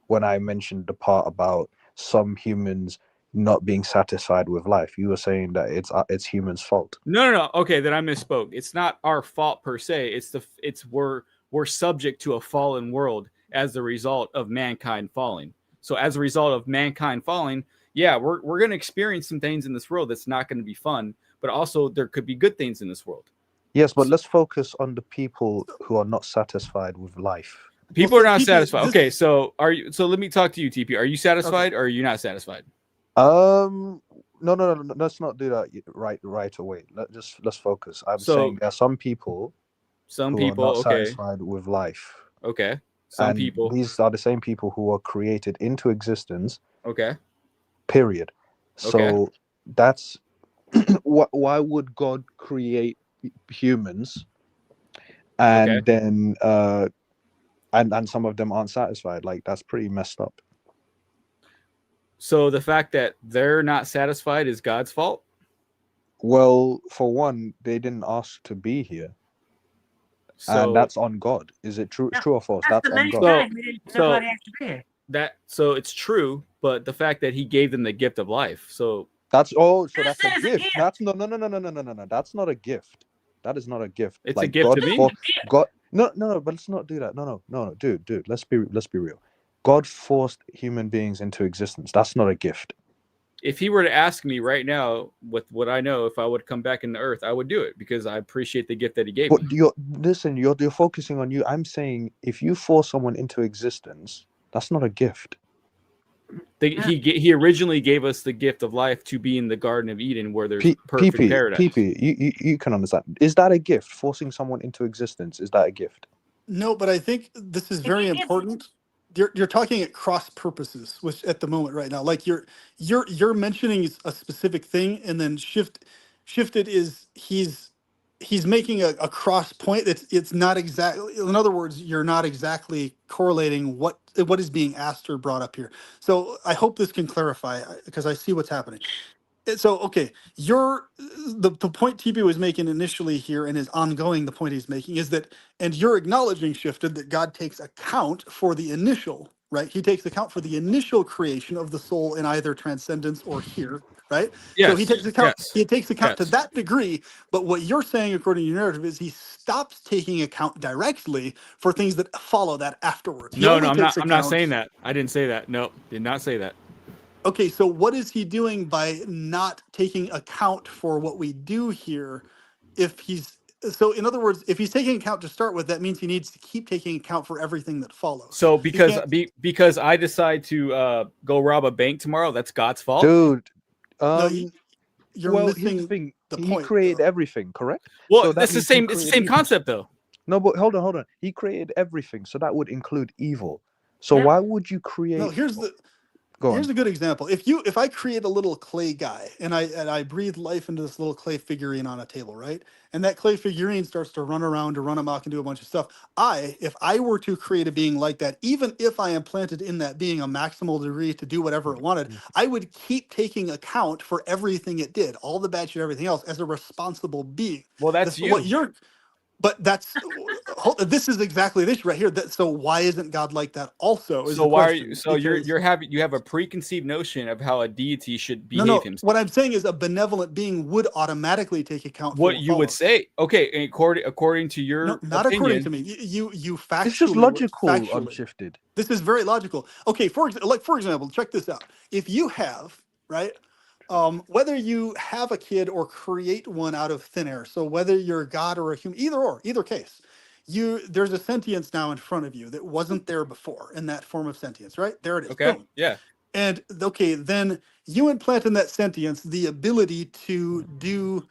when I mentioned the part about some humans not being satisfied with life. You were saying that it's humans' fault. No. Okay, then I misspoke. It's not our fault per se. It's we're subject to a fallen world as a result of mankind falling. So as a result of mankind falling, yeah, we're going to experience some things in this world that's not going to be fun, but also there could be good things in this world. Yes, but let's focus on the people who are not satisfied with life. People are not satisfied. Okay, so are you? So let me talk to you, TP. Are you satisfied or are you not satisfied? No. Let's not do that right away. Let's focus. I'm saying there are some people who are not satisfied with life. Okay. Some people. These are the same people who are created into existence. Okay. Period. So that's why would God create humans and then and some of them aren't satisfied? Like, that's pretty messed up. So the fact that they're not satisfied is God's fault? Well, for one, they didn't ask to be here. So, and that's on God. Is it true? True or false? That's on God. So it's true, but the fact that he gave them the gift of life. So that's that's a gift. That's no. That's not a gift. That is not a gift. It's like a gift God to me. God, no, but let's not do that. No, dude. Let's be real. God forced human beings into existence. That's not a gift. If he were to ask me right now, with what I know, if I would come back into Earth, I would do it because I appreciate the gift that he gave me. But you're focusing on you. I'm saying if you force someone into existence, that's not a gift. He originally gave us the gift of life to be in the Garden of Eden, where there's perfect paradise. You can understand. Is that a gift? Forcing someone into existence, is that a gift? No, but I think this is very important. You're talking at cross purposes, which at the moment right now, like you're mentioning a specific thing, and then shifted is he's making a cross point that's it's not exactly. In other words, you're not exactly correlating what is being asked or brought up here. So I hope this can clarify because I see what's happening. So okay, the point TP was making initially here and is ongoing. The point he's making is that, and you're acknowledging, shifted, that God takes account for the initial right? He takes account for the initial creation of the soul in either transcendence or here, right? So he Yes. takes account. Yes. He takes account to Yes. that degree. But what you're saying, according to your narrative, is he stops taking account directly for things that follow that afterwards. He No, no, only takes I'm not account. saying that. I didn't say that. No, did not say that. Okay, so what is he doing by not taking account for what we do here? If he's so, in other words, if he's taking account to start with, that means he needs to keep taking account for everything that follows. So He can't. because I decide to go rob a bank tomorrow, that's God's fault. Dude. No, you're Well, here's the missing thing. the He point. created Though. everything, correct? Well, So that it's the means he same. It's the created same evil. concept, though. No, but hold on. He created everything, so that would include evil. So Yeah. why would you No, create? here's the. Go Here's on. a good example. If I create a little clay guy and I breathe life into this little clay figurine on a table, right? And that clay figurine starts to run around, to run amok and do a bunch of stuff. If I were to create a being like that, even if I implanted in that being a maximal degree to do whatever it wanted, I would keep taking account for everything it did, all the bad shit, everything else, as a responsible being. Well, that's What you. you're But that's this is exactly the issue right here. So why isn't God like that? Also, is So the why are question. you? So Because you have a preconceived notion of how a deity should behave no. himself. What I'm saying is a benevolent being would automatically take account for What what you would follows. say? Okay, according to No, your not according opinion. to me. You It's just factually, logical, factually. Shifted. This is very logical. Okay, for example, check this out. If you have, right, whether you have a kid or create one out of thin air, so whether you're God or a human, either case, there's a sentience now in front of you that wasn't there before in that form of sentience, right? There it is. Okay, Boom. yeah. And okay, then you implant in that sentience the ability to do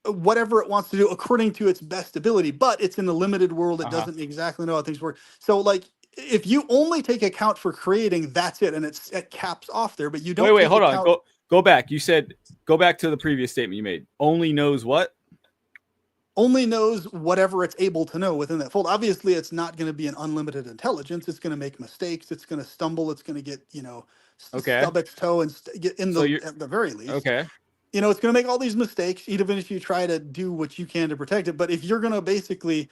whatever it wants to do according to its best ability, but it's in a limited world. It doesn't exactly know how things work. So, like, if you only take account for creating, that's it, and it caps off there. But you don't Wait, take hold on. account. Go back. You said go back to the previous statement you made. Only knows what? Only knows whatever it's able to know within that fold. Obviously, it's not going to be an unlimited intelligence. It's going to make mistakes. It's going to stumble. It's going to get Okay. stub its toe and get in at the very least. Okay. It's going to make all these mistakes, even if you try to do what you can to protect it. But if you're going to basically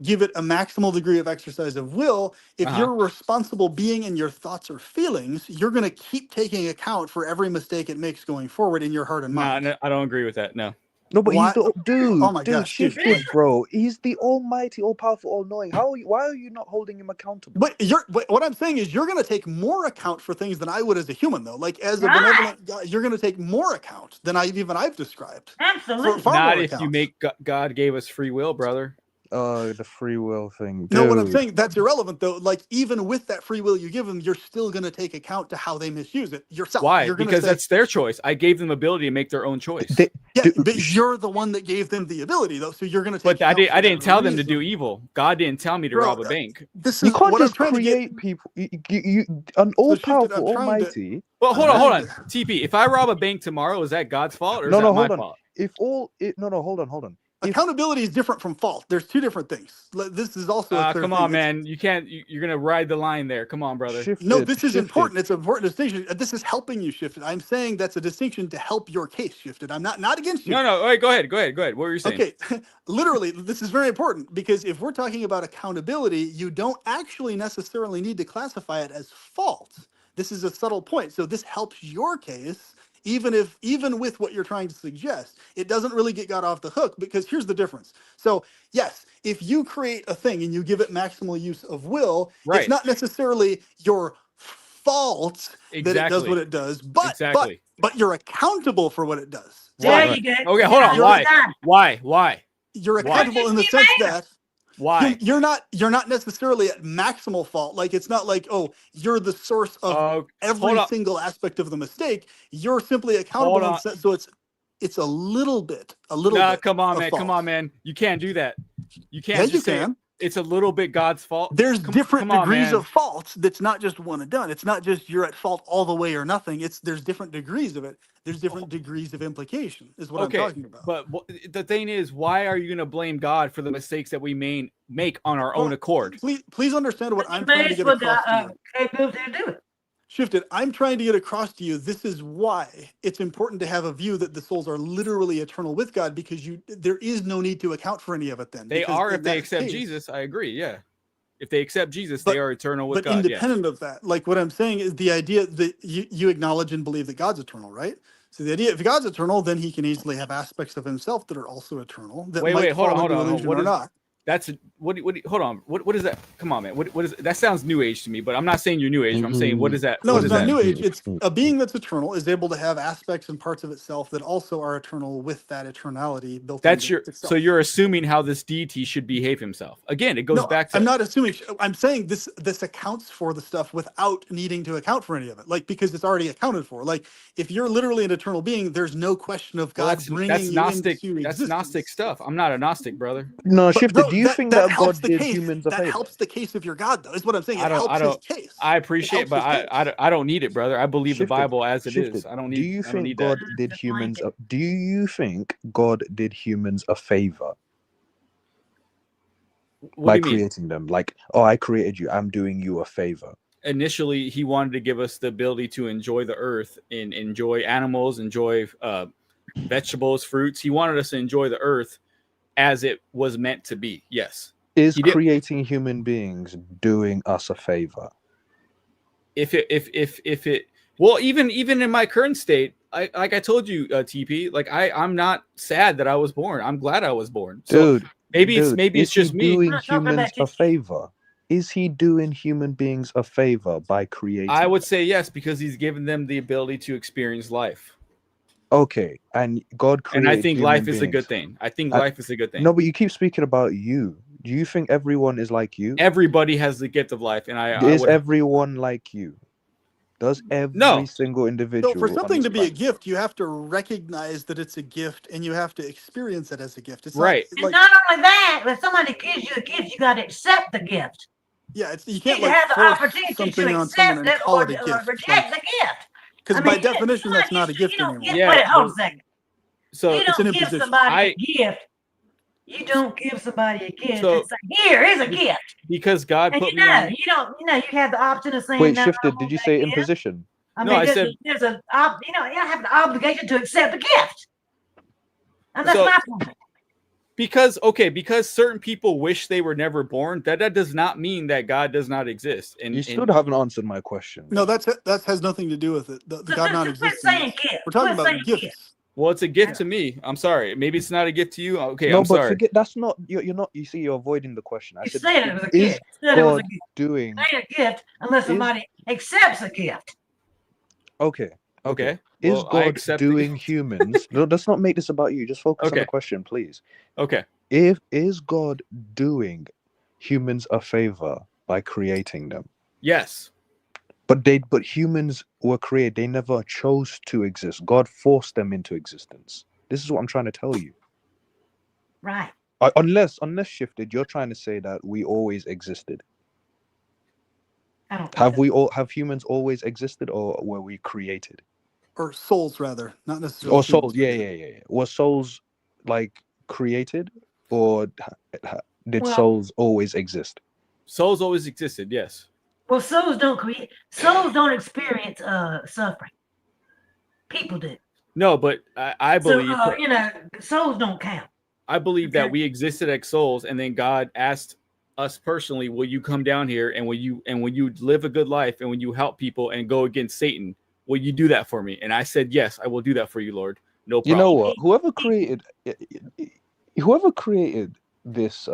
give it a maximal degree of exercise of will, if you're a responsible being in your thoughts or feelings, you're going to keep taking account for every mistake it makes going forward in your heart and mind. No, I don't agree with that. No. No, but Why? he's the Oh my gosh, dude, Shifted, like- bro. He's the almighty, all-powerful, all-knowing. Why are you not holding him accountable? But what I'm saying is you're going to take more account for things than I would as a human, though. Like as a Right. benevolent God, you're going to take more account than I've described. Absolutely. Far Not more if you account. make God gave us free will, brother. The free will thing. No, what I'm Dude. saying, that's irrelevant though. Like even with that free will you give them, you're still going to take account to how they misuse it yourself. Why? You're gonna Because say, that's their choice. I gave them ability to make their own choice. yeah, but you're the one that gave them the ability though, so you're going to take. But I account didn't for tell that them to do reason. evil. God didn't tell me to Bro, rob a bank. This You is can't what I'm just trying to get. create people. An all-powerful, I'm trying to- almighty. Well, hold I'm on. trying TP, if I rob a bank tomorrow, is that God's fault or is No, that my hold on. fault? Hold on. If- Accountability is different from fault. There's two different things. This is also a clear Come thing. on, man. You can't. You're gonna ride the line there. Come on, brother. No, this is important. It's an important distinction. This is helping you, Shifted. I'm saying that's a distinction to help your case, Shifted. I'm not against you. No. Wait, go ahead. What were you saying? Okay, literally, this is very important because if we're talking about accountability, you don't actually necessarily need to classify it as fault. This is a subtle point. So this helps your case, even with what you're trying to suggest. It doesn't really get God off the hook because here's the difference. So yes, if you create a thing and you give it maximal use of will, Right. it's not necessarily your fault that it does what it does, but you're accountable for what it does. There you go. Okay, hold on. Why? You're accountable in the sense that why you're not necessarily at maximal fault. Like it's not like, oh, you're the source of every single aspect of the mistake. You're simply accountable in the sense, so it's a little bit. Come on, man. You can't do that. You can't. Yeah, just you say can. It's a little bit God's fault. There's different degrees of of fault. That's not just one and done. It's not just you're at fault all the way or nothing. There's different degrees of it. There's different degrees of implication is what I'm talking about. But the thing is, why are you going to blame God for the mistakes that we make on our own accord? Please understand what I'm trying to get across to you. Shifted, I'm trying to get across to you. This is why it's important to have a view that the souls are literally eternal with God, because there is no need to account for any of it then. They are if they accept Jesus. I agree. Yeah. If they accept Jesus, But- they are eternal with But God. Yes. independent of that, like what I'm saying is the idea that you acknowledge and believe that God's eternal, right? So the idea, if God's eternal, then he can easily have aspects of himself that are also eternal that Wait, might hold fall on, into illusion What or is not. that's hold on. What is that? Come on, man. What is that? Sounds new age to me, but I'm not saying you're new age. I'm saying what is that? No, What it's is not that? new age. It's a being that's eternal is able to have aspects and parts of itself that also are eternal with that eternality built That's into your itself. so you're assuming how this deity should behave himself. Again, it goes No, back to I'm not assuming. I'm saying this accounts for the stuff without needing to account for any of it, like because it's already accounted for. Like if you're literally an eternal being, there's no question of well, God bringing you Gnostic. into That's existence. Gnostic stuff. I'm not a Gnostic, brother. No, But Shifter, bro, do you think that that helps God the did case. humans a That favor? helps the case if you're God, though. Is what I'm saying. It I don't. helps his case. I It appreciate, helps but his case. I don't need it, brother. I believe the Shifted, Bible as it shifted. is. I don't Do need. you I don't think need God that. did humans? Do you think God did humans a favor What by do you mean? creating them? Like, oh, I created you. I'm doing you a favor. Initially, he wanted to give us the ability to enjoy the earth and enjoy animals, enjoy vegetables, fruits. He wanted us to enjoy the earth as it was meant to be. Yes. Is He did. creating human beings doing us a favor? If it well, even in my current state, like I told you, TP, like I'm not sad that I was born. I'm glad I was born. So Dude, maybe is it's he just me. doing not talking humans about you. a favor? Is he doing human beings a favor by creating? I would say yes, because he's given them the ability to experience life. Okay, and God created. And I think human life is a beings. good thing. I think life is a good thing. No, but you keep speaking about you. Do you think everyone is like you? Everybody has the gift of life, and Is everyone like you? Does every single So individual for on something this to be a planet? gift, you have to recognize that it's a gift, and you have to experience it as a gift. It's right. And not like not only that, when somebody gives you a gift, you got to accept the gift. yeah, you You can't like have the force opportunity something to on someone accept and it call or it a gift. reject the gift. Because by definition, that's not a gift anymore. Yeah, Wait, hold a but- second. So You It's an don't give imposition. somebody a gift. You don't give somebody a gift So- and say, "Here is a gift." because God And put you me know, on. you don't. You know, you have the option of saying, Wait, "No, I Shifted, don't did you want say that gift." imposition? I No, mean, I there's, said- there's a, you know, you don't have the obligation to accept the gift. And that's So- my point. Because certain people wish they were never born, that does not mean that God does not exist. And You still haven't answered my question. No, that has nothing to do with it. The God not Just quit existing. saying gift. We're talking Quit about saying gifts. gift. well, it's a gift Yeah. to me. I'm sorry. Maybe it's not a gift to you. Okay, No, I'm but sorry. forget. That's not. You're not. You see, you're avoiding the question. I You said, said it was a is gift. You said it was a God gift. doing? It ain't a gift unless somebody accepts a gift. Okay. Okay. Is Well, I God accept the doing gift. humans? No, let's not make this about you. Just focus on Okay. the question, please. Okay. Is God doing humans a favor by creating them? Yes. But humans were created. They never chose to exist. God forced them into existence. This is what I'm trying to tell you. Right. Unless Shifted, you're trying to say that we always existed. I don't think so. Have humans always existed, or were we created? Or souls, rather, not necessarily. Or souls? humans. Yeah. Were souls like created, or did Well- souls always exist? Souls always existed. Yes. Well, souls don't experience suffering. People do. No, but I believe. So you know, souls don't count. I believe that Okay. we existed as souls, and then God asked us personally, "Will you come down here and will you live a good life and when you help people and go against Satan, will you do that for me?" And I said, "Yes, I will do that for you, Lord. No problem." You know what? Whoever created this,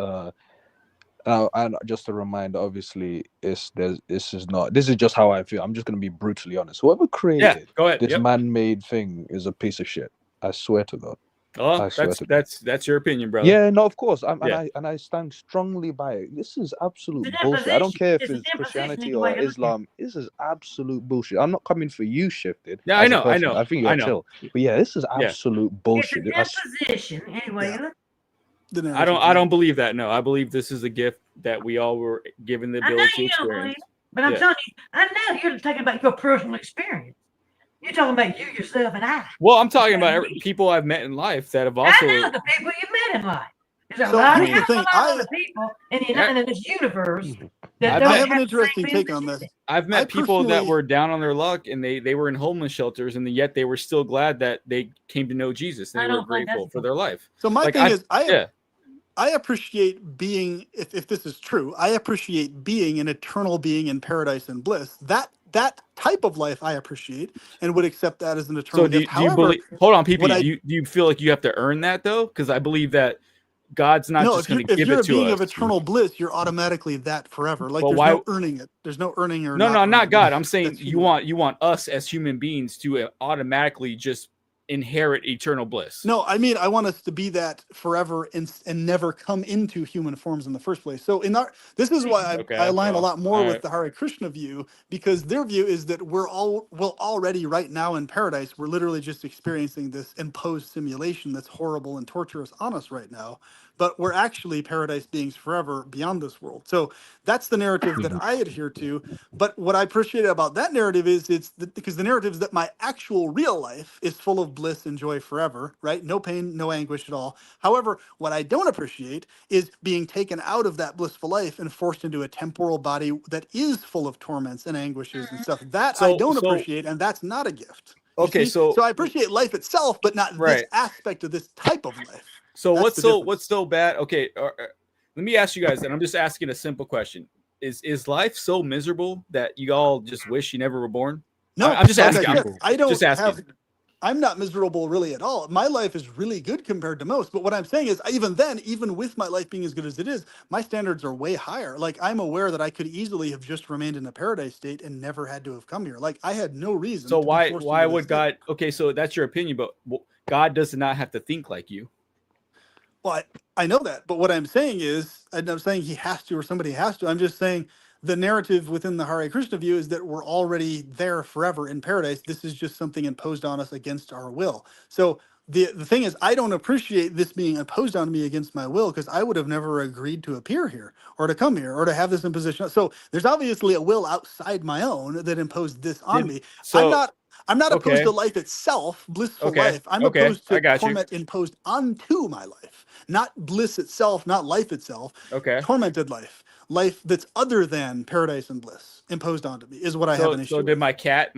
and just a reminder, obviously, this is just how I feel. I'm just gonna be brutally honest. Whoever created Go ahead. this Yep. man-made thing is a piece of shit. I swear to God. Oh, I swear to God. that's your opinion, brother. Yeah, no, of course. Yeah. I stand strongly by it. This is absolute It's an bullshit. I don't imposition. care if It's an it's imposition Christianity either way or you look at it. Islam. This is absolute bullshit. I'm not coming for you, Shifted. Yeah, as I a know. person. I think you're I know. chill. But yeah, this is Yeah. absolute It's bullshit. an imposition anyway. Yeah. You look. The I narrative. don't believe that. No, I believe this is a gift that we all were given the I know ability to you don't believe experience. it, but I'm Yeah. telling you, I know you're talking about your personal experience. You're talking about you, yourself, and I. Well, I'm talking Okay, about me. people I've met in life that have I also. know the people you met in life. There's a So lot, here's the thing, a lot of other people in this universe that I've don't met- I have an the interesting same take feelings on that you this. do. I've met I people that personally- were down on their luck and they were in homeless shelters and yet they were still glad that they came to know Jesus and I they were don't think that's grateful the for point. their life. So my Like, thing is, I have, Yeah. I appreciate being, if this is true, I appreciate being an eternal being in paradise and bliss. That type of life I appreciate and would accept that as an eternal So gift. do you However, believe? Hold on, what PP. I Do you feel like you have to earn that though? Because I believe that God's not no, just going to if give you're it a to being us. of eternal bliss, you're automatically that forever. Like Well, there's why? no earning it. There's no earning or No, not no, not earning. God. I'm saying That's human. you want us as human beings to automatically just inherit eternal bliss. No, I mean I want us to be that forever and never come into human forms in the first place. So this is why I Okay, align a well, lot more all with right. the Hare Krishna view, because their view is that we're already right now in paradise. We're literally just experiencing this imposed simulation that's horrible and torturous on us right now. But we're actually paradise beings forever beyond this world. So that's the narrative that I adhere to. But what I appreciate about that narrative is because the narrative is that my actual real life is full of bliss and joy forever, right? No pain, no anguish at all. However, what I don't appreciate is being taken out of that blissful life and forced into a temporal body that is full of torments and anguishes and stuff. That I don't So appreciate, and that's not a gift. You okay, see? So I appreciate life itself, but not this right. aspect of this type of life. So That's the difference. what's so bad? Okay, let me ask you guys, and I'm just asking a simple question: Is life so miserable that you all just wish you never were born? No, I'm just like I asking. said, I'm I just don't asking. have. I'm not miserable really at all. My life is really good compared to most. But what I'm saying is, even then, even with my life being as good as it is, my standards are way higher. Like I'm aware that I could easily have just remained in a paradise state and never had to have come here. Like I had no reason So to be forced why into this would state. God? Okay, so that's your opinion, but God does not have to think like you. Well, I know that, but what I'm saying is, I'm not saying he has to or somebody has to. I'm just saying the narrative within the Hare Krishna view is that we're already there forever in paradise. This is just something imposed on us against our will. So the thing is, I don't appreciate this being imposed on me against my will because I would have never agreed to appear here or to come here or to have this imposition. So there's obviously a will outside my own that imposed this on me. I'm So not. I'm not opposed okay, to life itself, blissful okay, life. I'm okay, opposed I to got you. torment imposed onto my life, not bliss itself, not life itself, Okay. tormented life, life that's other than paradise and bliss imposed onto me is what I have an So issue did with. my cat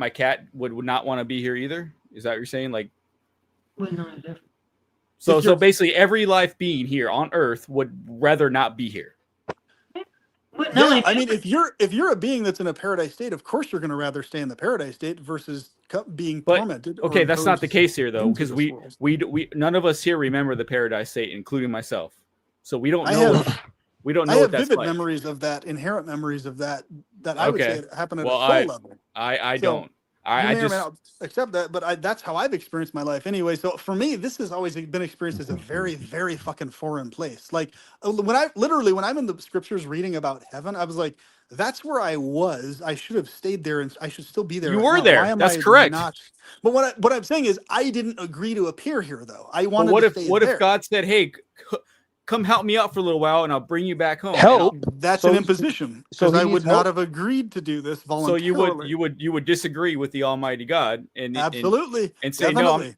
would not want to be here either? Is that what you're saying? Like Wouldn't know any different. If so you're, basically every life being here on Earth would rather not be here. Wouldn't know yeah, any I mean, different. if you're a being that's in a paradise state, of course you're going to rather stay in the paradise state versus being But tormented or okay, that's not the imposed case here though, into because this world. we none of us here remember the paradise state, including myself. So we don't I know what have we don't I know what have that's vivid like. memories of that, inherent memories of that I would say Okay. it happened at a Well, soul level. I So don't. you I may or may just not accept that, but that's how I've experienced my life anyway. So for me, this has always been experienced as a very, very fucking foreign place. Like when I'm in the scriptures reading about heaven, I was like, that's where I was. I should have stayed there and I should still be there you right were now. Why there. am That's I correct. not? But what I'm saying is I didn't agree to appear here though. I But wanted to stay what if there. God said, "Hey, come help me out for a little while and I'll bring you back home." And Help. That's an So imposition so because he I needs would not help. have agreed to do this so voluntarily. you would disagree with the Almighty God Absolutely. and say, "No, I'm Definitely.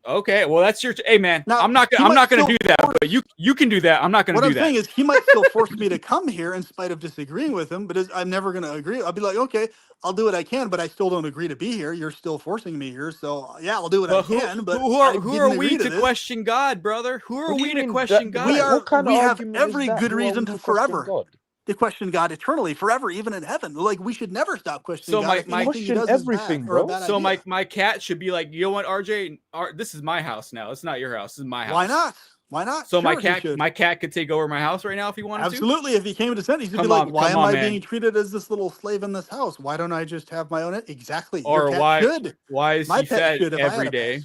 okay, well that's your hey man, Now, he I'm might not gonna still do that, but you can do that. I'm not gonna what do I'm that." saying is he might still force me to come here in spite of disagreeing with him, but I'm never going to agree. I'll be like, okay, I'll do what I can, but I still don't agree to be here. You're still forcing me here. So yeah, I'll do what I But can, but I who are didn't we agree to to this. question God, brother? Who are What do you we to mean that? question We God? What kind of we have argument is every that? good Who are we reason to to question forever God? to question God eternally, forever, even in heaven. Like we should never stop questioning So God if You anything he question does is bad everything, or a bro. bad so idea. my cat should be like, you know what, RJ, this is my house now. It's not your house. This is my Why house. not? Why not? So Sure, he should. my cat could take over my house right now if he wanted to. Absolutely. If he came to sentence, he'd be like, why Come am on, I being man. treated as this little slave in this house? Why don't I just have my own? Exactly. Your Or cat should. why is My he pet fed should if I had every a pet. day?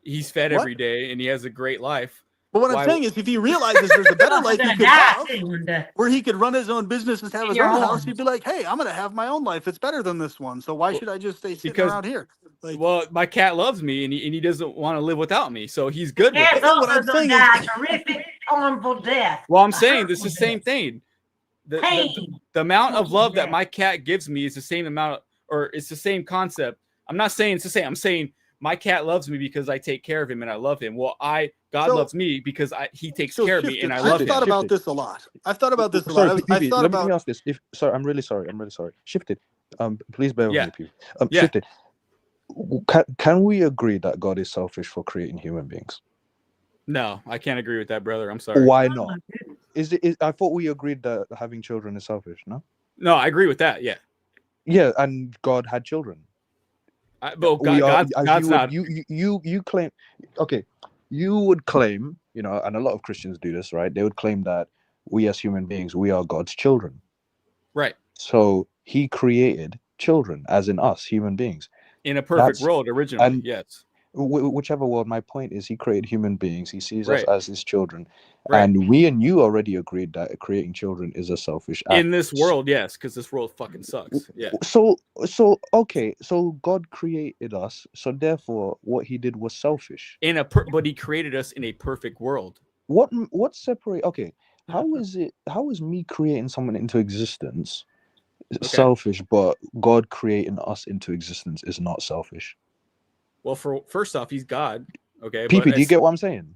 He's fed What? every day and he has a great life. But what I'm Why saying is if he realizes there's a better Also life he gonna could die have, too one day. where he could run his own business and have In his your own house, arms. he'd be like, hey, I'm going to have my own life. It's better than this one. So why should I just stay sitting because around here? Like, well, my cat loves me and he doesn't want to live without me. So he's good with Cat's it. what also I'm gonna saying die is, a terrific, harmful death. Well, I'm A saying this hurtful is the same death. thing. Pain. The amount of love that Death. my cat gives me is the same amount, or it's the same concept. I'm not saying it's the same. I'm saying my cat loves me because I take care of him and I love him. Well, God so, loves me because he takes so care of me and shifted. I I've love Shifted, thought him. about shifted. this a lot. I've thought about this a Sorry, lot. I've PB. thought Let me about, ask this. If sorry, I'm really sorry. Shifted. Please bear with Yeah. me, PB. Yeah. Shifted. Can we agree that God is selfish for creating human beings? No, I can't agree with that, brother. I'm sorry. Why Oh not? my goodness. Is it? I thought we agreed that having children is selfish. No. No, I agree with that. Yeah. Yeah, and God had children. But We are, as God's you would, not you claim. Okay, you would claim, and a lot of Christians do this, right? They would claim that we as human beings, we are God's children. right So He created children, as in us, human beings. in a perfect That's world originally. and Yes. whichever world. My point is, He created human beings. He sees us Right. as His children, Right. and we and you already agreed that creating children is a selfish act. In this world, yes, because this world fucking sucks. Yeah. So okay, so God created us, so therefore what He did was selfish. But he created us in a perfect world. What separate? Okay, how is me creating someone into existence selfish, but God creating us into existence is not selfish? Well, first off, he's God. Okay. PP, But do you get what I'm saying?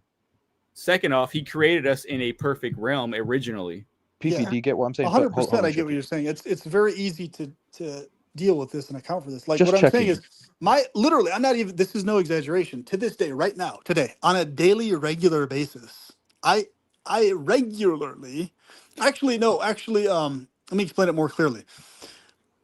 second off, he created us in a perfect realm originally. PP, Yeah. do you get what I'm saying? But 100%. hold on, I get what Chippy. you're saying. It's very easy to deal with this and account for this. Like Just what I'm saying checking. is literally, I'm not even, this is no exaggeration. To this day, right now, today, on a daily, regular basis, I regularly, let me explain it more clearly.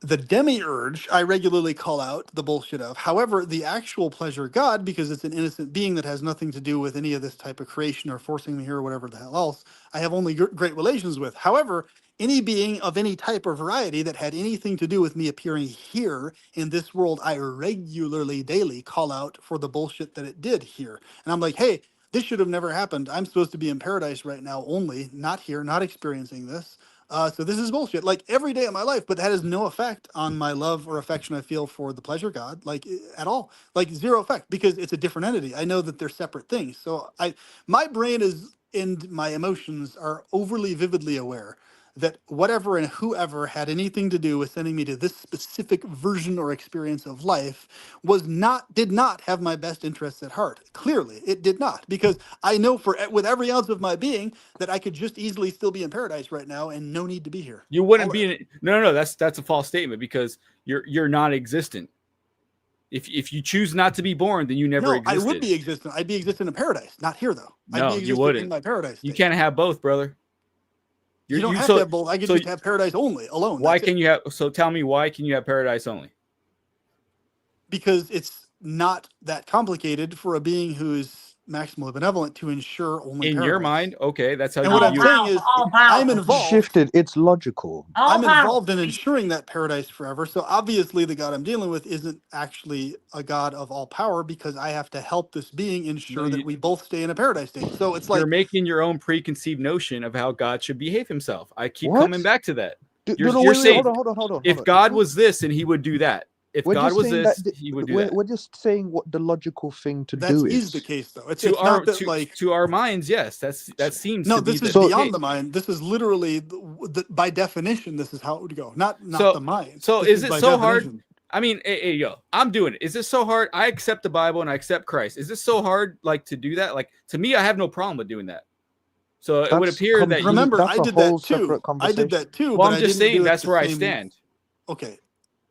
The demiurge, I regularly call out the bullshit of. However, the actual pleasure God, because it's an innocent being that has nothing to do with any of this type of creation or forcing me here or whatever the hell else, I have only great relations with. However, any being of any type or variety that had anything to do with me appearing here in this world, I regularly, daily call out for the bullshit that it did here. And I'm like, hey, this should have never happened. I'm supposed to be in paradise right now only, not here, not experiencing this. So this is bullshit, like every day of my life, but that has no effect on my love or affection I feel for the pleasure God, like at all, like zero effect, because it's a different entity. I know that they're separate things. So my brain is and my emotions are overly vividly aware that whatever and whoever had anything to do with sending me to this specific version or experience of life did not have my best interests at heart. Clearly, it did not, because I know with every ounce of my being that I could just easily still be in paradise right now and no need to be here. You wouldn't be in no. That's a false statement, because you're non-existent. If you choose not to be born, then you never existed. I would be existent. I'd be existent in paradise, not here though. No, I'd be existent you wouldn't. in my paradise state. You can't have both, brother. You don't have to have both. I could just have paradise only, alone. Why can you have? So tell me, why can you have paradise only? Because it's not that complicated for a being who's maximally benevolent to ensure only in paradise. your mind. Okay, that's how. And what I'm saying is, I'm involved. Shifted. It's logical. I'm involved in ensuring that paradise forever. So obviously, the God I'm dealing with isn't actually a God of all power, because I have to help this being ensure that we both stay in a paradise state. So it's like you're making your own preconceived notion of how God should behave himself. I keep coming back to that. You're saying, hold on. If God was this, and he would do that. If God was this, he would do that. We're just saying what the logical thing to do is. Is the case, though. It's to not that, like, to our minds, yes, that seems no. to be This is the beyond case. the mind. This is literally, by definition, this is how it would go. Not the mind. So this is it so hard? I mean, hey, yo, I'm doing it. Is this so hard? I accept the Bible and I accept Christ. Is this so hard, like, to do that? Like, to me, I have no problem with doing that. So it would appear that remember, I did that too. I did that too. Well, but I'm just saying that's where I same... stand. Okay.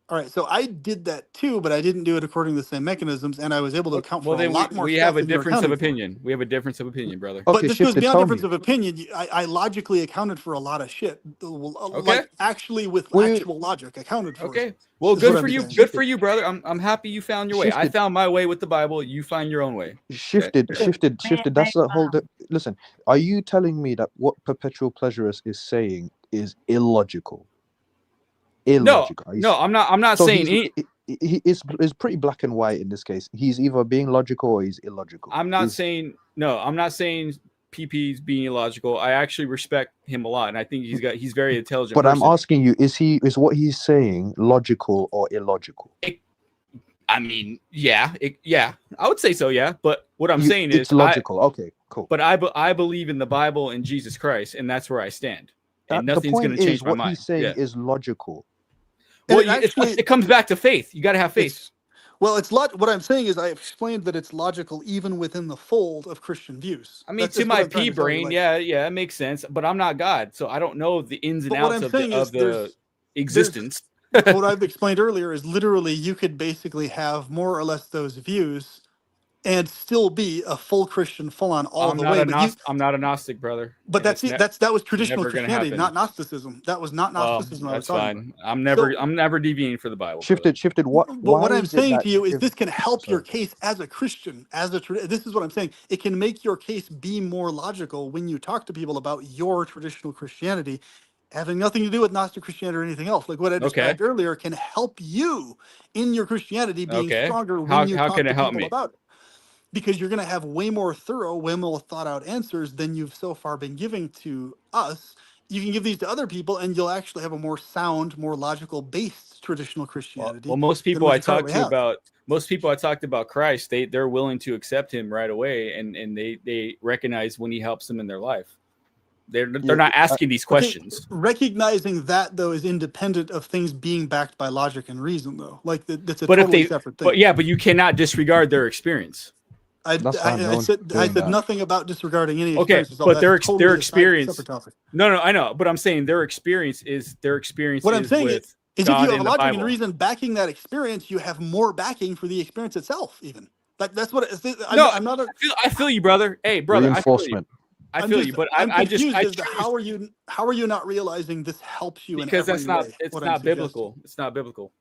All right, so I did that too, but I didn't do it according to the same mechanisms, and I was able to account for a lot more. We have a difference of opinion. We have a difference of opinion, brother. But this goes beyond difference of opinion. I logically accounted for a lot of shit. Like actually, with actual logic, accounted for. Okay. Well, good for you. Good for you, brother. I'm happy you found your way. I found my way with the Bible. You find your own way. Shifted. That's the whole. Listen, are you telling me that what perpetual pleasurist is saying is illogical? Illogical. No, I'm not saying it's pretty black and white in this case. He's either being logical or he's illogical. I'm not saying PP's being illogical. I actually respect him a lot, and I think he's very intelligent. But I'm asking you, is what he's saying logical or illogical? I mean, yeah, I would say so, yeah. But what I'm saying is it's logical. Okay, cool. But I believe in the Bible and Jesus Christ, and that's where I stand. And nothing's going to change my mind. What he's saying is logical. Well, it comes back to faith. You got to have faith. What I'm saying is, I explained that it's logical even within the fold of Christian views. I mean, to my pea brain, yeah, it makes sense. But I'm not God, so I don't know the ins and outs of the existence. What I've explained earlier is literally you could basically have more or less those views and still be a full Christian, full on all I'm the not way. a But you, I'm not a Gnostic, brother, but and that's it's it. That was traditional never gonna Christianity, happen. not Gnosticism. That was not Well, Gnosticism I was that's talking about. fine. I'm So, never deviating for the Bible, brother. Shifted. What? but Why what I'm is it saying that to you is if this can help your sorry? case as a Christian, this is what I'm saying. It can make your case be more logical when you talk to people about your traditional Christianity, having nothing to do with Gnostic Christianity or anything else. Like what I Okay. described earlier can help you in your Christianity being Okay. stronger when you How talk can to it help people me? about it. Because you're going to have way more thorough, way more thought out answers than you've so far been giving to us. You can give these to other people and you'll actually have a more sound, more logical based traditional Christianity Well, most than people what I you currently have. talked about Christ, they're willing to accept him right away, and they recognize when he helps them in their life. They're Yeah, not asking these Okay, questions. recognizing that though is independent of things being backed by logic and reason, though. Like that's a But if totally they, separate thing. but yeah, but you cannot disregard their experience. that's fine. No I one's said doing that. nothing about disregarding any Okay, experience. but That's their totally a experience. separate topic. No, I know, but I'm saying their experience What I'm is saying with is if you God have in the logic and Bible. reason backing that experience, you have more backing for the experience itself. Even that's what No, I'm not. I feel you, brother. Hey, brother, I feel you. Reinforcement. I feel you, but I'm I just confused I as to choose how are you not realizing this helps you in because every way? it's What I'm not suggesting. biblical. It's not biblical.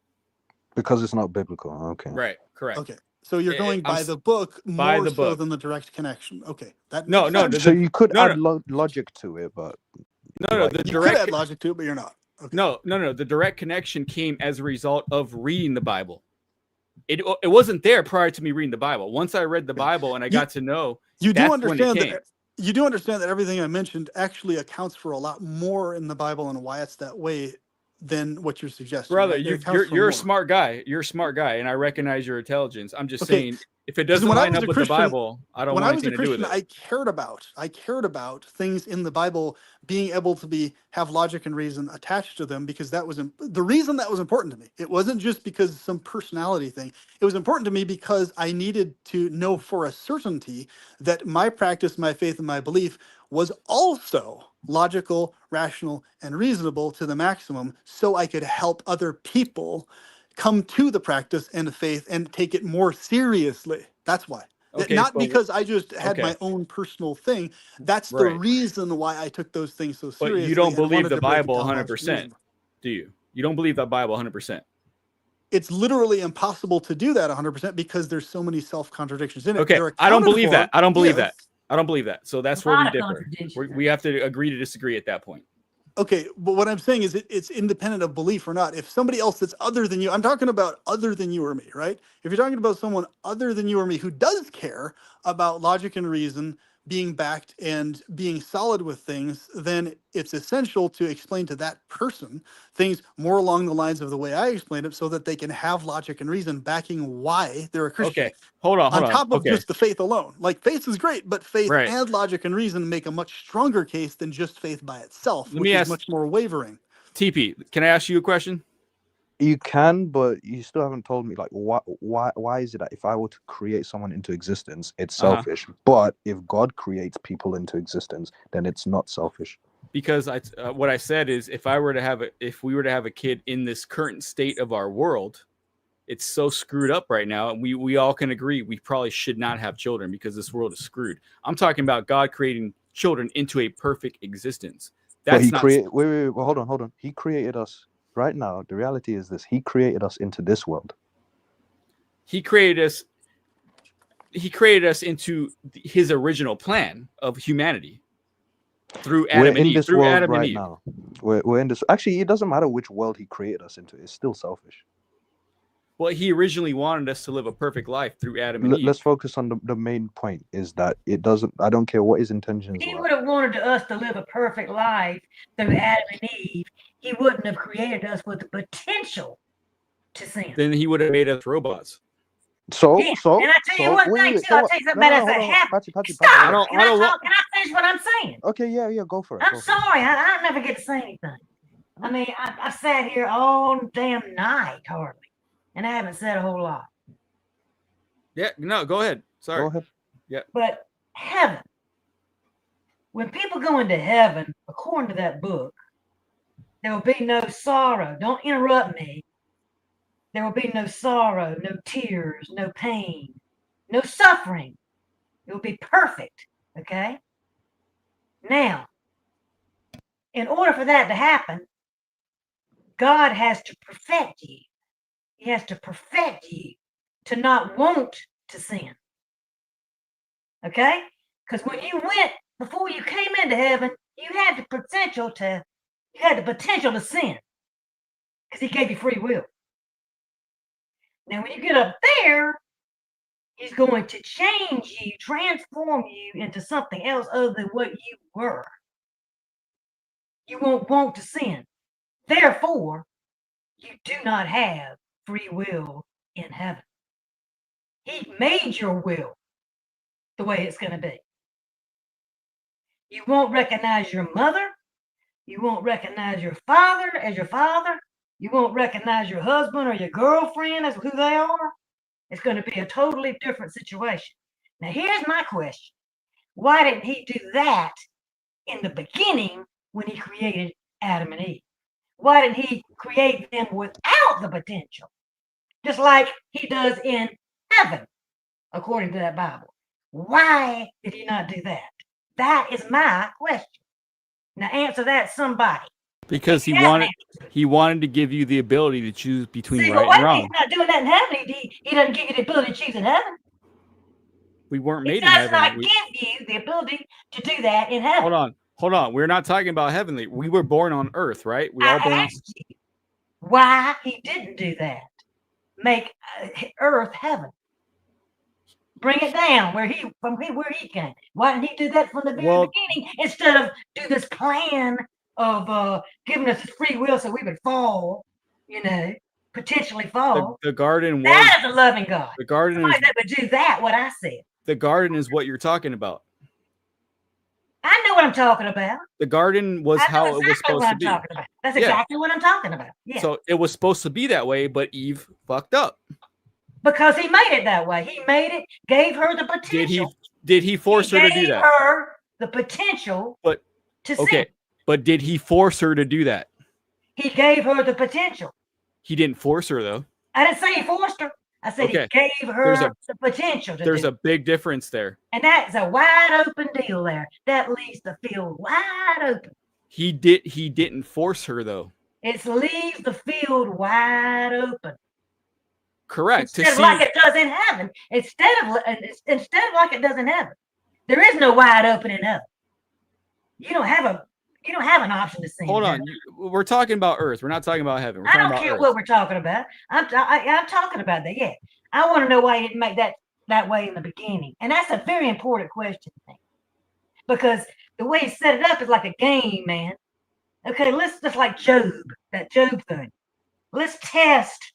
Because it's not biblical. Okay. Right. Correct. Okay, so you're going I'm by the book by more the so book. than the direct connection. Okay, that No, makes no, sense. So you could no, add logic to it, but no. like The You could direct add logic to it, but you're not. Okay. no. The direct connection came as a result of reading the Bible. It wasn't there prior to me reading the Bible. Once I read the Okay. Bible and I You got to know, you do that's when it understand came. that you do understand that everything I mentioned actually accounts for a lot more in the Bible and why it's that way than what you're suggesting, Brother, right? It accounts for you're a more. smart guy. You're a smart guy, and I recognize your intelligence. I'm just Okay, saying, if it because doesn't line up with the Bible, I don't when want I was a anything to do with Christian, it. I cared about things in the Bible being able to have logic and reason attached to them because that was the reason that was important to me. It wasn't just because of some personality thing. It was important to me because I needed to know for a certainty that my practice, my faith, and my belief was also logical, rational, and reasonable to the maximum, so I could help other people come to the practice and the faith and take it more seriously. That's why. Okay, Not because I just had okay, my own personal thing. That's the right. reason why I took those things so But you seriously don't and believe wanted the to break it Bible down logic and 100%, reason. do you? You don't believe the Bible 100%. It's literally impossible to do that 100% because there's so many self-contradictions in it. Okay, They're I don't accounted believe that. for, I don't believe that. yes. I don't believe that. So that's A where we lot of differ. contradictions. We have to agree to disagree at that point. Okay, but what I'm saying is it's independent of belief or not. If somebody else that's other than you, I'm talking about other than you or me, right? If you're talking about someone other than you or me who does care about logic and reason being backed and being solid with things, then it's essential to explain to that person things more along the lines of the way I explained it so that they can have logic and reason backing why they're a Christian Okay, hold on. on top of Okay, just the faith alone. Like faith is great, but faith right. and logic and reason make a much stronger case than just faith by itself, Let me which is ask much more wavering. TP. Can I ask you a question? you can, but you still haven't told me like why is it that if I were to create someone into existence, it's selfish, but if God creates people into existence, then it's not selfish. Because what I said is if we were to have a kid in this current state of our world, it's so screwed up right now, and we all can agree we probably should not have children because this world is screwed. I'm talking about God creating children into a perfect existence. But That's he not created wait, hold on. He created us right now. The reality is this: he created us into this world. he created us into his original plan of humanity through We're Adam and in Eve. this Through world Adam and right Eve. now. We're in this. Actually, it doesn't matter which world he created us into. It's still selfish. Well, he originally wanted us to live a perfect life through Adam and Eve. Let's focus on the main point: is that it doesn't. I don't care what his intentions He were. would have wanted us to live a perfect life through Adam and Eve. He wouldn't have created us with the potential to sin. Then he would have made us robots. So, Yeah. And I tell you one thing, too, I'll tell you something about that. Patchy, Stop! I don't want. Can I finish what I'm saying? Okay, yeah, go for it. I'm sorry, I never get to say anything. I mean, I sat here all damn night, hardly, and I haven't said a whole lot. Yeah, no, go ahead. Sorry. Go ahead. Yeah. But heaven, when people go into heaven, according to that book, there will be no sorrow. Don't interrupt me. There will be no sorrow, no tears, no pain, no suffering. It will be perfect. Okay? Now, in order for that to happen, God has to perfect you. He has to perfect you to not want to sin. Okay? Because when you went, before you came into heaven, you had the potential to sin. Because he gave you free will. Now, when you get up there, he's going to change you, transform you into something else other than what you were. You won't want to sin. Therefore, you do not have free will in heaven. He made your will the way it's going to be. You won't recognize your mother. You won't recognize your father as your father. You won't recognize your husband or your girlfriend as who they are. It's going to be a totally different situation. Now, here's my question. Why didn't he do that in the beginning when he created Adam and Eve? Why didn't he create them without the potential? Just like he does in heaven, according to that Bible. Why did he not do that? That is my question. Now answer that, somebody. Because he wanted to give you the ability to choose between See, right but and wrong. he's not doing that in heaven. He doesn't give you the ability to choose in heaven. We weren't He made in does heaven. not give you the ability to do that in heaven. Hold on. We're not talking about heavenly. We were born on earth, right? We I all born on. asked you why he didn't do that. Make earth heaven. Bring it down where he came. Why didn't he do that from the very beginning instead of do this plan of giving us free will so we would fall, potentially fall? The garden was. That is a loving God. The garden Somebody that would do that, what I said. The garden is what you're talking about. I know what I'm talking about. The garden was how it was supposed to be. That's exactly what I'm talking about. Yeah. So it was supposed to be that way, but Eve fucked up. Because he made it that way. He made it, gave her the potential. Did he force her to do that? Gave her the potential to sin. But did he force her to do that? He gave her the potential. He didn't force her, though. I didn't say he forced her. I said he gave her the potential to do it. There's a big difference there. And that's a wide open deal there. That leaves the field wide open. He didn't force her, though. It leaves the field wide open. Correct. Instead of like it does in heaven. Instead of like it does in heaven. There is no wide open in heaven. You don't have an option to sin. Hold on. We're talking about earth. We're not talking about heaven. I don't care what we're talking about. I'm talking about that. Yeah. I want to know why he didn't make that way in the beginning. And that's a very important question to me. Because the way he set it up is like a game, man. Okay, let's just like Job, that Job thing. Let's test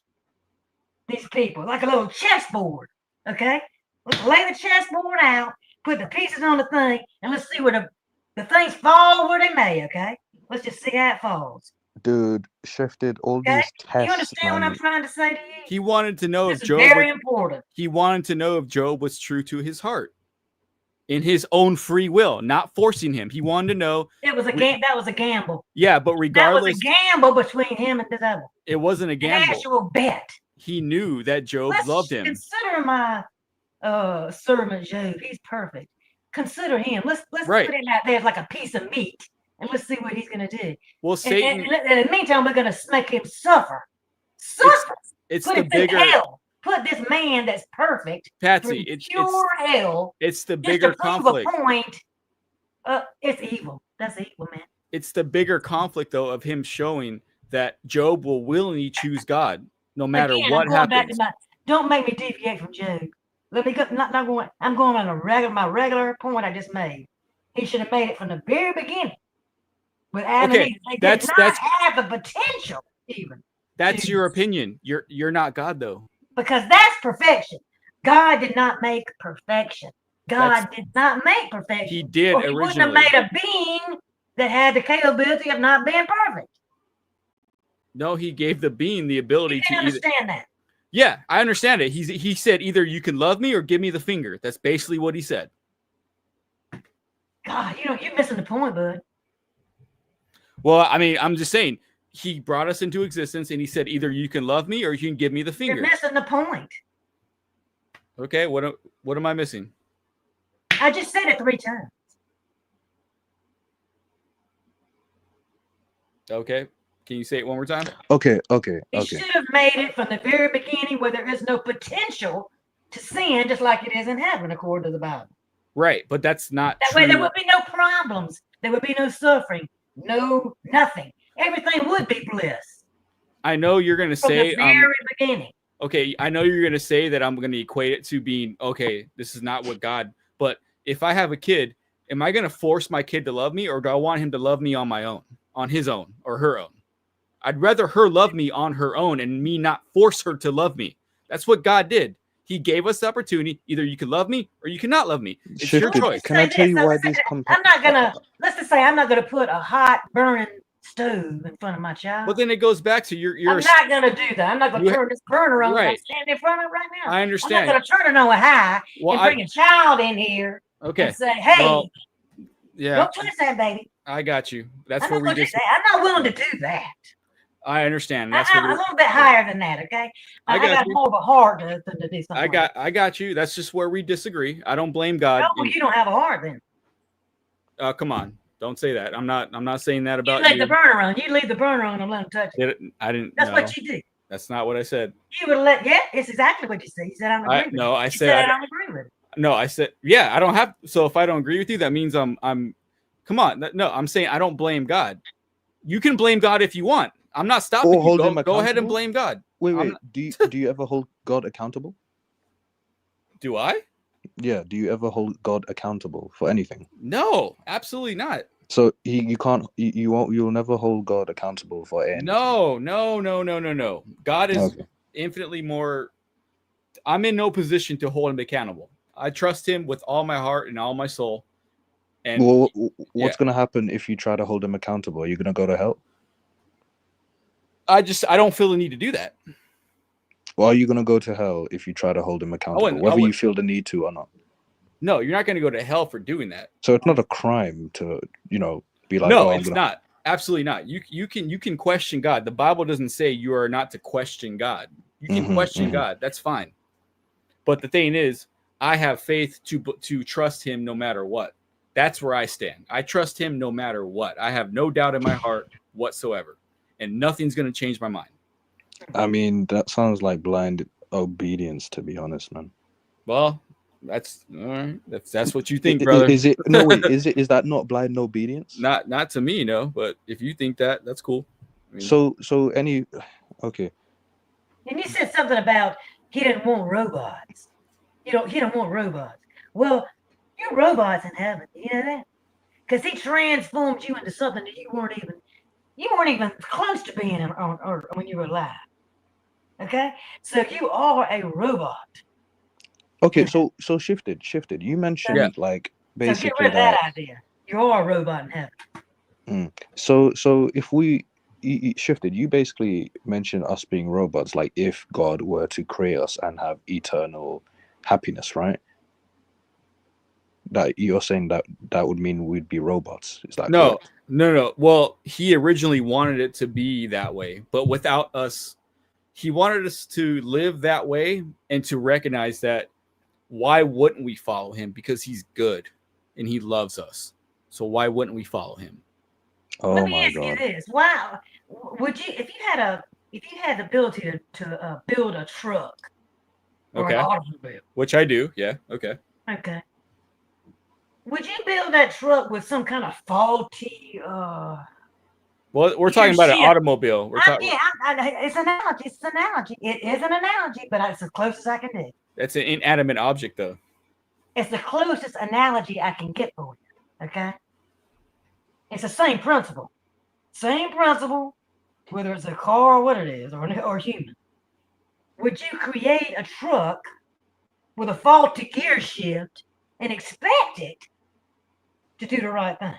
these people like a little chessboard. Okay? Let's lay the chessboard out, put the pieces on the thing, and let's see where the things fall where they may, okay? Let's just see how it falls. Dude, shifted all these tests. You understand what I'm trying to say to you? He wanted to know if Job important. He wanted to know if Job was true to his heart. In his own free will, not forcing him. He wanted to know. It was a game. That was a gamble. Yeah, but regardless. That was a gamble between him and the devil. It wasn't a gamble. An actual bet. He knew that Job loved him. Consider my servant Job. He's perfect. Consider him. Let's put him out there like a piece of meat, and let's see what he's going to do. Well, Satan. And in the meantime, we're going to make him suffer. Suffer. It's put the bigger. Hell. Put this man that's perfect. Patsy, it's pure hell. It's the bigger conflict. A point. It's evil. That's evil, man. It's the bigger conflict, though, of him showing that Job will willingly choose God, no matter what happens. Don't make me deviate from Job. Let me go. Not going. I'm going on my regular point I just made. He should have made it from the very beginning. With Adam and Eve, they did not have the potential even. That's your opinion. You're not God, though. Because that's perfection. God did not make perfection. God did not make perfection. He did originally. He wouldn't have made a being that had the capability of not being perfect. No, he gave the being the ability to understand that. Yeah, I understand it. He said either you can love me or give me the finger. That's basically what he said. God, you're missing the point, bud. Well, I mean, I'm just saying. He brought us into existence and he said, either you can love me or you can give me the finger. You're missing the point. Okay, what am I missing? I just said it 3 times. Okay, can you say it one more time? Okay. He should have made it from the very beginning where there is no potential to sin, just like it is in heaven, according to the Bible. Right, but that's not That true. way there would be no problems. There would be no suffering. No nothing. Everything would be bliss. I know you're going to From say the very beginning. okay, I know you're going to say that I'm going to equate it to being, okay, this is not what God, but if I have a kid, am I going to force my kid to love me, or do I want him to love me on my own, on his own or her own? I'd rather her love me on her own and me not force her to love me. That's what God did. He gave us the opportunity. Either you can love me or you cannot love me. It's your choice. Can I tell you why these I'm not gonna, let's just say I'm not gonna put a hot burning stove in front of my child. But then it goes back to your I'm not gonna do that. I'm not gonna turn this burner on that I'm standing in front of it right now. I understand. I'm not gonna turn it on high and bring a child in here and say, hey, don't touch that, baby. I got you. That's I'm where not we just. I'm not willing to do that. I understand. That's I'm a little bit higher than that, okay? I got more of a heart to do something. I got you. That's just where we disagree. I don't blame God. Oh, you don't have a heart then. Come on. Don't say that. I'm not saying that about you. You leave the burner on. You leave the burner on and let him touch it. I didn't. That's what you do. That's not what I said. You would let. Yeah, it's exactly what you said. You said I don't agree with it. No, I said I don't agree with it. No, I said yeah. I don't have. So if I don't agree with you, that means I'm. Come on. No, I'm saying I don't blame God. You can blame God if you want. I'm not stopping you. Go ahead and blame God. Wait. Do you ever hold God accountable? Do I? Yeah. Do you ever hold God accountable for anything? No, absolutely not. So you can't. You'll never hold God accountable for anything. No. God is infinitely more. I'm in no position to hold him accountable. I trust him with all my heart and all my soul. And what's going to happen if you try to hold him accountable? Are you going to go to hell? I don't feel the need to do that. Well, are you going to go to hell if you try to hold him accountable, whether you feel the need to or not? No, you're not going to go to hell for doing that. So it's not a crime to, be like, no, it's not. Absolutely not. You can question God. The Bible doesn't say you are not to question God. You can question God. That's fine. But the thing is, I have faith to trust him no matter what. That's where I stand. I trust him no matter what. I have no doubt in my heart whatsoever. And nothing's going to change my mind. I mean, that sounds like blind obedience, to be honest, man. Well, that's all right. That's what you think, brother. Is it? No, wait. Is that not blind obedience? Not to me, no. But if you think that, that's cool. I mean, okay. And you said something about he didn't want robots. He don't want robots. Well, you're robots in heaven. You know that? Because he transformed you into something that you weren't even close to being on Earth when you were alive. Okay, so you are a robot. Okay, so shifted. You mentioned like basically so get rid of that idea. You are a robot in heaven. So if we shifted, you basically mentioned us being robots. Like if God were to create us and have eternal happiness, right? That you're saying that would mean we'd be robots. Is that correct? No. Well, he originally wanted it to be that way, but without us, he wanted us to live that way and to recognize that why wouldn't we follow him? Because he's good and he loves us. So why wouldn't we follow him? Let me ask you this. Wow. Would you, if you had the ability to build a truck or an automobile? Which I do. Yeah. Okay. Would you build that truck with some kind of faulty? Well, we're talking about an automobile. It's an analogy. It's an analogy. It is an analogy, but it's as close as I can do. That's an inanimate object, though. It's the closest analogy I can get for you. Okay. It's the same principle. Whether it's a car or what it is, or human. Would you create a truck with a faulty gear shift and expect it to do the right thing,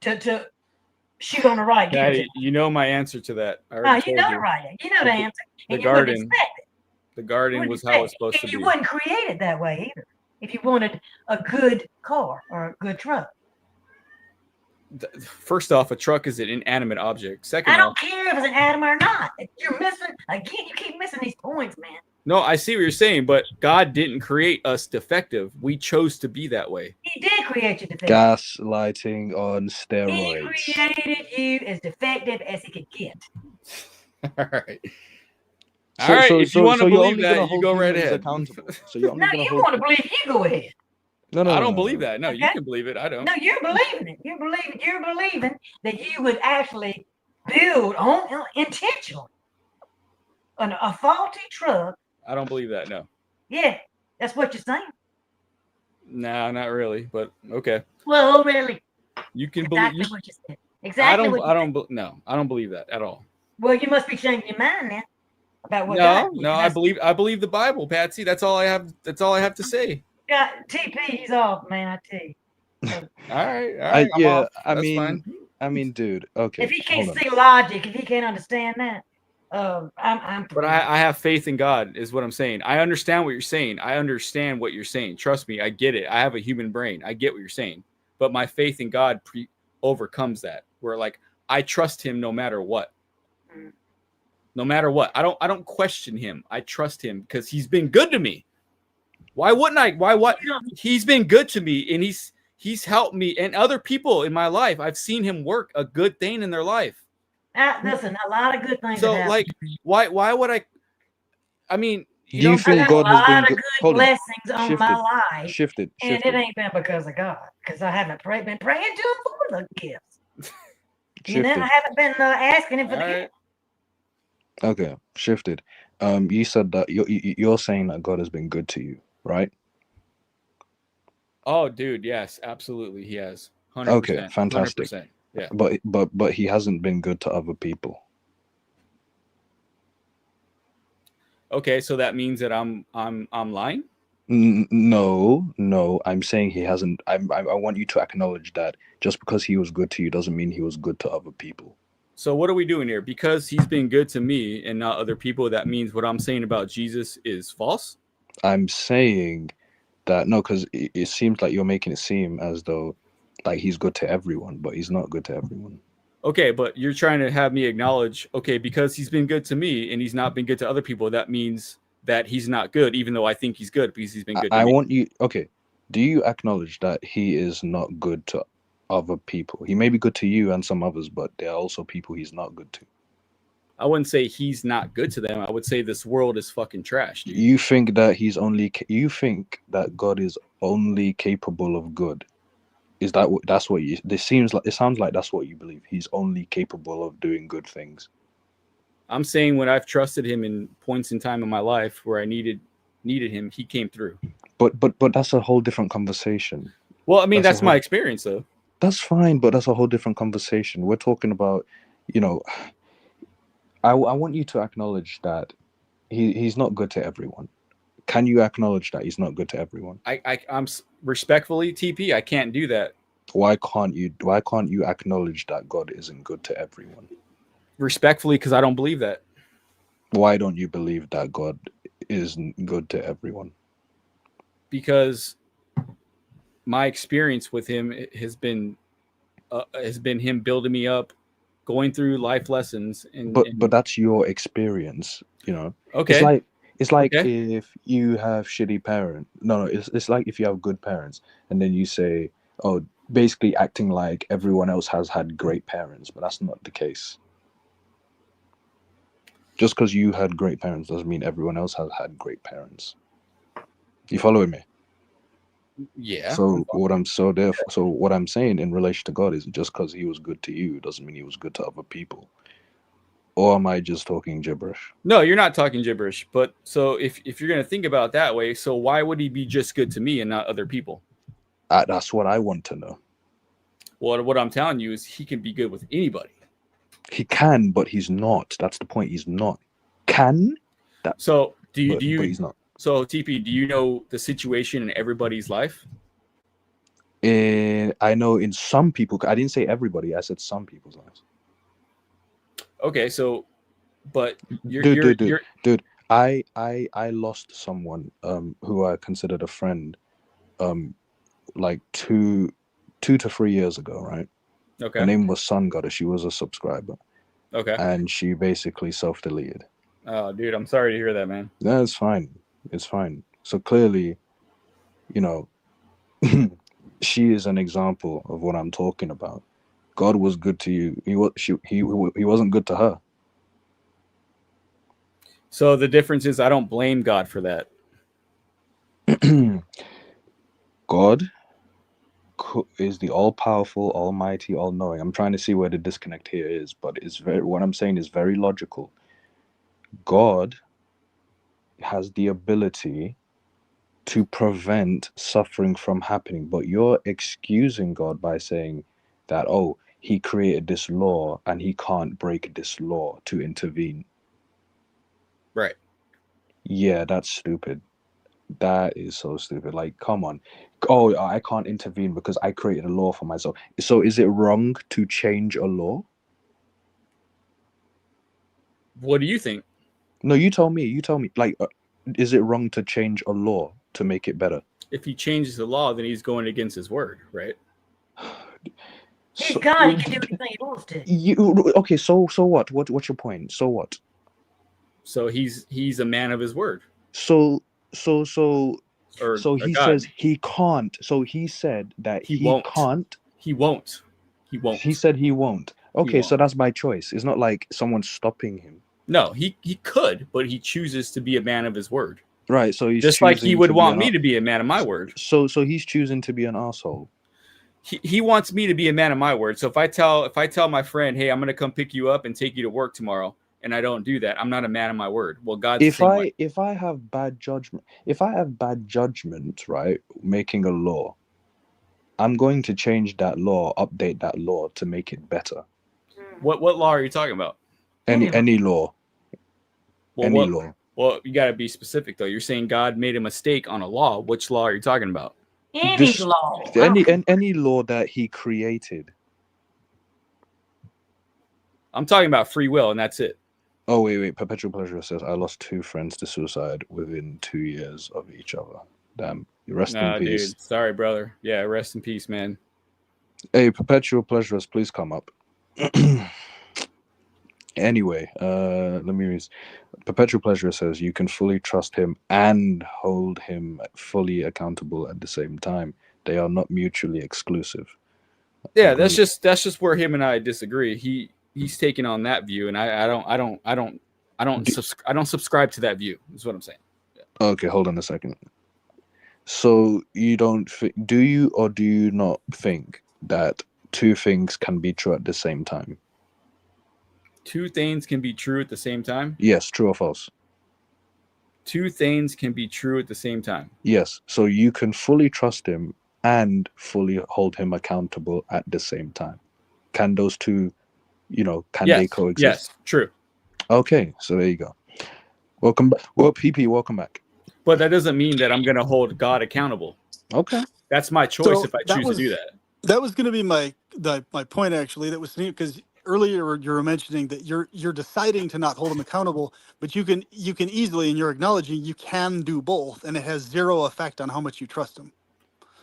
to shoot on the right gear? Daddy, you know my answer to that. You know the right. You know the answer. The garden. The garden was how it's supposed to be. You wouldn't create it that way either. If you wanted a good car or a good truck. First off, a truck is an inanimate object. Second, I don't care if it's an atom or not. You're missing again. You keep missing these points, man. No, I see what you're saying, but God didn't create us defective. We chose to be that way. He did create you defective. Gaslighting on He steroids. created you as defective as he could get. All right. All So, right. so, If you so, want so to you're believe only gonna that, you hold go right humans ahead. accountable. So you're only No, gonna you hold. want to believe, you go ahead. No, no, I no, don't no, believe no. that. No, you Okay. can believe it. I don't. No, you're believing it. You're believing that you would actually build on intentionally a faulty truck. I don't believe that. No. Yeah, that's what you're saying. No, not really. But okay. Well, really, You can believe. exactly what you said. I Exactly don't. what you I said. don't. No, I don't believe that at all. Well, you must be changing your mind then about what God No, did. no. I believe the Bible, Patsy. That's all I have. That's all I have to say. God, TP, he's off, man. I tell you. All right. All right. I'm Yeah, off. That's fine. dude. Okay, If he hold can't on. see logic, if he can't understand that, I'm. But I have faith in God, is what I'm saying. I understand what you're saying. I understand what you're saying. Trust me, I get it. I have a human brain. I get what you're saying. But my faith in God overcomes that. Where like I trust Him no matter what. No matter what, I don't question Him. I trust Him because He's been good to me. Why wouldn't I? Why what? He's been good to me, and He's helped me and other people in my life. I've seen Him work a good thing in their life. Listen, a lot of good things. So have like, why would I? I mean, Do you I've think had God a has been lot of good? good Hold on. blessings on my life, Shifted. and it ain't been because of God, because I haven't been praying to Him for the gifts. You know, I haven't been asking Him for the gifts. Okay, shifted. You said that you're saying that God has been good to you, right? Oh, dude, yes, absolutely, He has. 100%. Okay, fantastic. 100%. Yeah. But He hasn't been good to other people. Okay, so that means that I'm lying? No, I'm saying He hasn't. I want you to acknowledge that just because He was good to you doesn't mean He was good to other people. So what are we doing here? Because He's been good to me and not other people, that means what I'm saying about Jesus is false? I'm saying that no, because it seems like you're making it seem as though like He's good to everyone, but He's not good to everyone. Okay, but you're trying to have me acknowledge, okay, because He's been good to me and He's not been good to other people, that means that He's not good, even though I think He's good because He's been good to me. I want you. Okay, do you acknowledge that He is not good to other people? He may be good to you and some others, but there are also people He's not good to. I wouldn't say He's not good to them. I would say this world is fucking trash, dude. You think that you think that God is only capable of good? Is that that's what you? It sounds like that's what you believe. He's only capable of doing good things. I'm saying when I've trusted Him in points in time in my life where I needed Him, He came through. But that's a whole different conversation. Well, I mean, that's my experience, though. That's fine, but that's a whole different conversation. We're talking about, I want you to acknowledge that he's not good to everyone. Can you acknowledge that he's not good to everyone? I'm respectfully, TP, I can't do that. Why can't you acknowledge that God isn't good to everyone? Respectfully, because I don't believe that. Why don't you believe that God isn't good to everyone? Because my experience with Him has been Him building me up, going through life lessons. But that's your experience, Okay. It's like if you have shitty parents. No, it's like if you have good parents, and then you say, oh, basically acting like everyone else has had great parents, but that's not the case. Just because you had great parents doesn't mean everyone else has had great parents. You following me? Yeah. So what I'm saying in relation to God is just because He was good to you doesn't mean He was good to other people. Or am I just talking gibberish? No, you're not talking gibberish. But so if you're going to think about it that way, so why would He be just good to me and not other people? That's what I want to know. Well, what I'm telling you is He can be good with anybody. He can, but He's not. That's the point. He's not. Can? So do you? But He's not. So TP, do you know the situation in everybody's life? I know in some people. I didn't say everybody. I said some people's lives. Okay, so, but dude. I lost someone who I considered a friend like two to 3 years ago, right? Okay. Her name was Sun Goddess. She was a subscriber. Okay. And she basically self-deleted. Oh, dude, I'm sorry to hear that, man. No, it's fine. It's fine. So clearly, you know, she is an example of what I'm talking about. God was good to you. He wasn't good to her. So the difference is I don't blame God for that. God is the all-powerful, almighty, all-knowing. I'm trying to see where the disconnect here is, but what I'm saying is very logical. God has the ability to prevent suffering from happening, but you're excusing God by saying that, oh, he created this law and he can't break this law to intervene. Right. Yeah, that's stupid. That is so stupid. Like, come on. Oh, I can't intervene because I created a law for myself. So is it wrong to change a law? What do you think? No, you tell me. You tell me. Like, is it wrong to change a law to make it better? If he changes the law, then he's going against his word, right? He's God. He can do anything he wants to. Okay, so what? What's your point? So what? So he's a man of his word. So Or he says he can't. So he said that he won't. Can't. He won't. He won't. He said he won't. Okay, He won't. so that's by choice. It's not like someone's stopping him. No, he could, but he chooses to be a man of his word. Right, so he's just like he would want me to be a man of my word. So he's choosing to be an asshole. He wants me to be a man of my word. So if I tell my friend, hey, I'm gonna come pick you up and take you to work tomorrow, and I don't do that, I'm not a man of my word. Well, God's if I have bad judgment, right, making a law, I'm going to change that law, update that law to make it better. What law are you talking about? Any law. Well, any law. Well, you got to be specific though. You're saying God made a mistake on a law. Which law are you talking about? Any law. Any law that he created. I'm talking about free will, and that's it. Oh, wait. Perpetual Pleasure says, I lost 2 friends to suicide within 2 years of each other. Damn. Rest in peace. Dude. Sorry, brother. Yeah, rest in peace, man. Hey, Perpetual Pleasures, please come up. Anyway, let me read. Perpetual Pleasure says, you can fully trust him and hold him fully accountable at the same time. They are not mutually exclusive. Yeah, that's just where him and I disagree. He's taking on that view, and I don't subscribe to that view. Is what I'm saying. Yeah. Okay, hold on a second. So you don't do you or do you not think that 2 things can be true at the same time? 2 things can be true at the same time? Yes, true or false? 2 things can be true at the same time. Yes, so you can fully trust him and fully hold him accountable at the same time. Can those 2, they coexist? Yes, true. Okay, so there you go. Welcome back. Well, PP, welcome back. But that doesn't mean that I'm going to hold God accountable. Okay. That's my choice if I choose to do that. That was going to be my point, actually. That was neat because earlier you were mentioning that you're deciding to not hold him accountable, but you can easily, and you're acknowledging you can do both, and it has 0 effect on how much you trust him.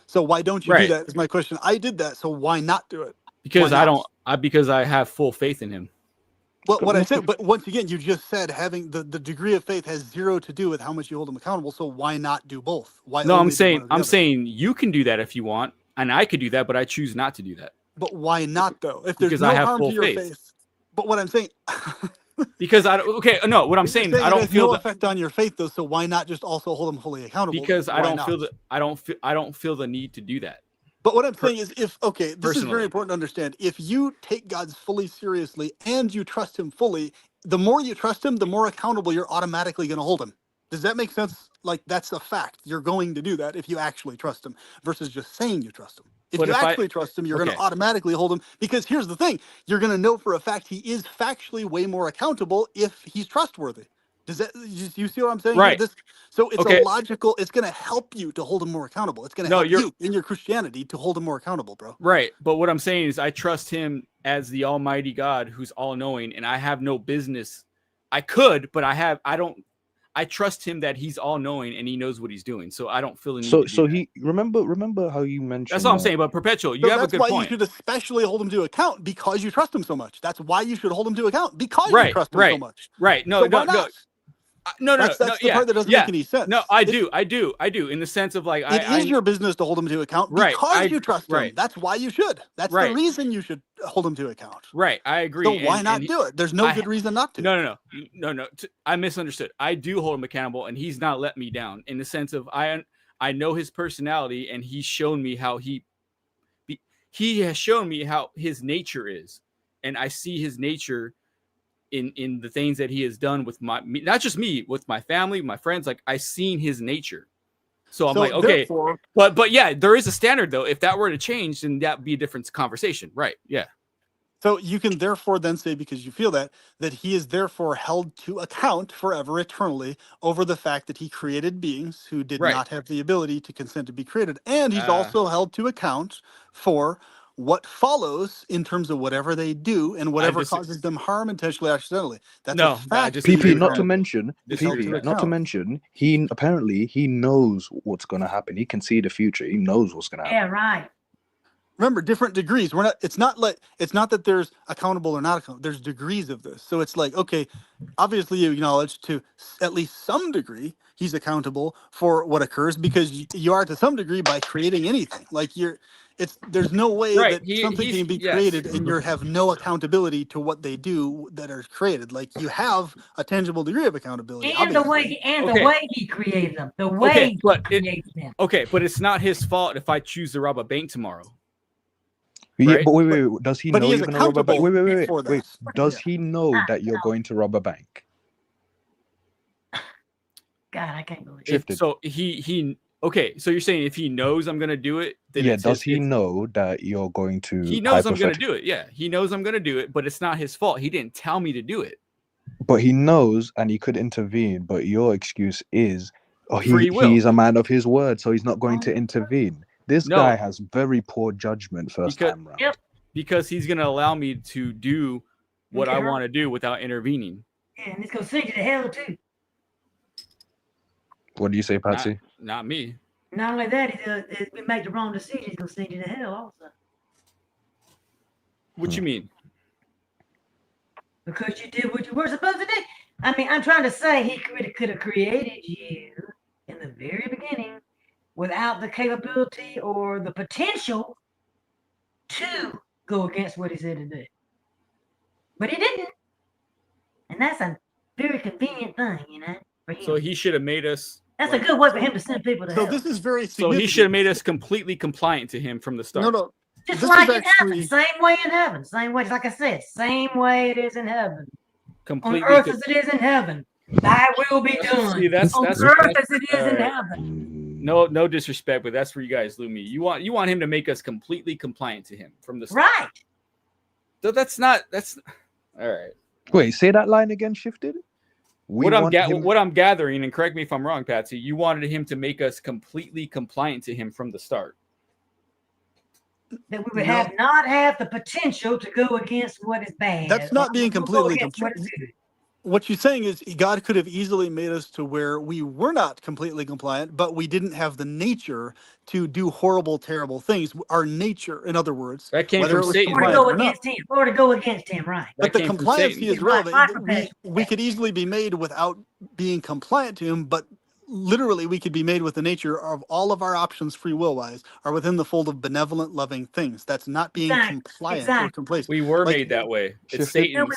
So why don't you do that? Is my question. I did that, so why not do it? Because because I have full faith in him. Well, what I said, but once again, you just said having the degree of faith has 0 to do with how much you hold him accountable. So why not do both? Why? No, I'm saying you can do that if you want, and I could do that, but I choose not to do that. But why not though? If there's because no I have harm full to your faith. But what I'm saying. Because what I'm saying is I don't feel no effect on your faith though. So why not just also hold him fully accountable? Because I don't feel the need to do that. But what I'm saying is, this is very important to understand. If you take God fully seriously and you trust him fully, the more you trust him, the more accountable you're automatically going to hold him. Does that make sense? Like, that's a fact. You're going to do that if you actually trust him versus just saying you trust him. If you actually trust him, you're going to automatically hold him, because here's the thing. You're going to know for a fact he is factually way more accountable if he's trustworthy. Does that, you see what I'm saying? Right. So it's a logical, it's going to help you to hold him more accountable. It's going to help you in your Christianity to hold him more accountable, bro. Right. But what I'm saying is I trust him as the almighty God who's all knowing, and I have no business. I could, but I trust him that he's all knowing and he knows what he's doing. So I don't feel the need to do that. Remember how you mentioned. That's all I'm saying. But Perpetual, you have a good point. That's why you should especially hold him to account, because you trust him so much. That's why you should hold him to account, because you trust him so much. Right. No, so why not? No, That's the yeah, part that doesn't make any sense. No, I do, in the sense of like, It is your business to hold him to account because you trust him. That's why you should. That's the reason you should hold him to account. Right, I agree. So why not do it? There's no good reason not to. No. I misunderstood. I do hold him accountable, and he's not let me down in the sense of I know his personality, and he's shown me how he has shown me how his nature is, and I see his nature in the things that he has done with not just me, with my family, my friends. Like, I seen his nature. So I'm like, okay, but yeah, there is a standard though. If that were to change, then that'd be a different conversation. Right. Yeah. So you can therefore then say, because you feel that he is therefore held to account forever, eternally, over the fact that he created beings who did not have the ability to consent to be created. And he's also held to account for what follows in terms of whatever they do and whatever causes them harm, intentionally or accidentally. That's a fact. PP, not to mention, he apparently knows what's going to happen. He can see the future. He knows what's going to happen. Yeah, right. Remember, different degrees. It's not that there's accountable or not accountable. There's degrees of this. So it's like, okay, obviously you acknowledge to at least some degree he's accountable for what occurs, because you are to some degree by creating anything. Like there's no way that something can be created and you have no accountability to what they do that are created. Like, you have a tangible degree of accountability. And the way he created them. The way he creates them. Okay, but it's not his fault if I choose to rob a bank tomorrow. Yeah, but wait. Does he know you're going to rob a bank? Wait. Does he know that you're going to rob a bank? God, I can't believe it. So okay, so you're saying if he knows I'm going to do it, then does he know that you're going to? He knows I'm going to do it. Yeah, he knows I'm going to do it, but it's not his fault. He didn't tell me to do it. But he knows, and he could intervene. But your excuse is, he's a man of his word, so he's not going to intervene. This guy has very poor judgment time round. Yep. Because he's going to allow me to do what I want to do without intervening. Yeah, and it's going to send you to hell too. What do you say, Patsy? Not me. Not only that, if we make the wrong decision, he's going to send you to hell also. What you mean? Because you did what you were supposed to do. I mean, I'm trying to say he could have created you in the very beginning without the capability or the potential to go against what he said to do. But he didn't. And that's a very convenient thing, for him. So he should have made us... That's a good way for him to send people to hell. So this is very significant. So he should have made us completely compliant to him from the start. No. Just like in heaven. Same way in heaven. Same way, like I said, same way it is in heaven. Completely on earth as it is in heaven. Thy will be done. See, that's on earth as it is in heaven. No disrespect, but that's where you guys lose me. You want him to make us completely compliant to him from the start. Right. So that's all right. Wait, say that line again, Shifted. What I'm gathering, and correct me if I'm wrong, Patsy, you wanted him to make us completely compliant to him from the start. That we would not have the potential to go against what is bad. That's not being completely compliant. What you're saying is God could have easily made us to where we were not completely compliant, but we didn't have the nature to do horrible, terrible things. Our nature, in other words, that came from Satan. Or to go against him, right? But the compliancy is relevant. We could easily be made without being compliant to him, but literally we could be made with the nature of all of our options, free will wise, are within the fold of benevolent, loving things. That's not being compliant or complacent. We were made that way. It's Satan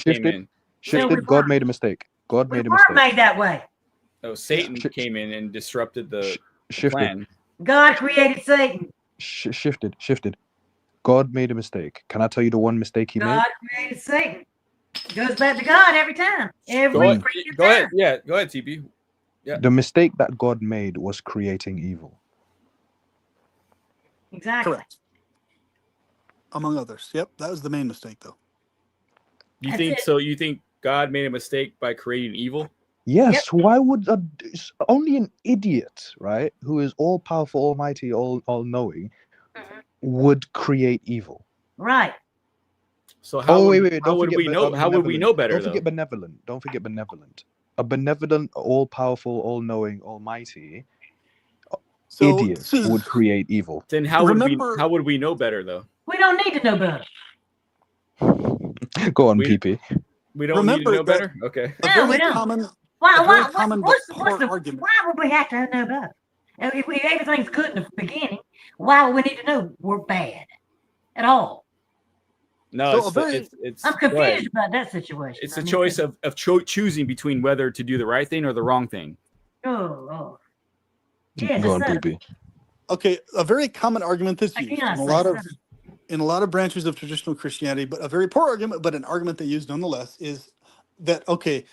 came in. Shifted. God made a mistake. God made a mistake. We were made that way. No, Satan came in and disrupted the plan. God created Satan. Shifted. God made a mistake. Can I tell you the one mistake he made? God created Satan. Goes back to God every time. Go ahead. Yeah, go ahead, TP. Yeah. The mistake that God made was creating evil. Exactly. Correct. Among others. Yep, that was the main mistake, though. You think so? You think God made a mistake by creating evil? Yes. Yep. Why would only an idiot, right, who is all powerful, almighty, all knowing, would create evil? Right. So how would we know? How would we know better? Don't forget benevolent. Don't forget benevolent. A benevolent, all powerful, all knowing, almighty idiot would create evil. Then how would we know better though? We don't need to know better. Go on, PP. We don't need to know better? Okay. No, we don't. a very What's common but what's poor the argument. why would we have to know both? If everything's good in the beginning, why would we need to know we're bad at all? No, So it's a very it's I'm go ahead. confused about that situation. It's I a mean, choice of choosing between whether to do the right thing or the wrong thing. oh, yes, Go it's on, that. BB. okay, a very common argument that's I used cannot in a say lot of seven. branches of traditional Christianity, but a very poor argument, but an argument they use nonetheless, is that okay,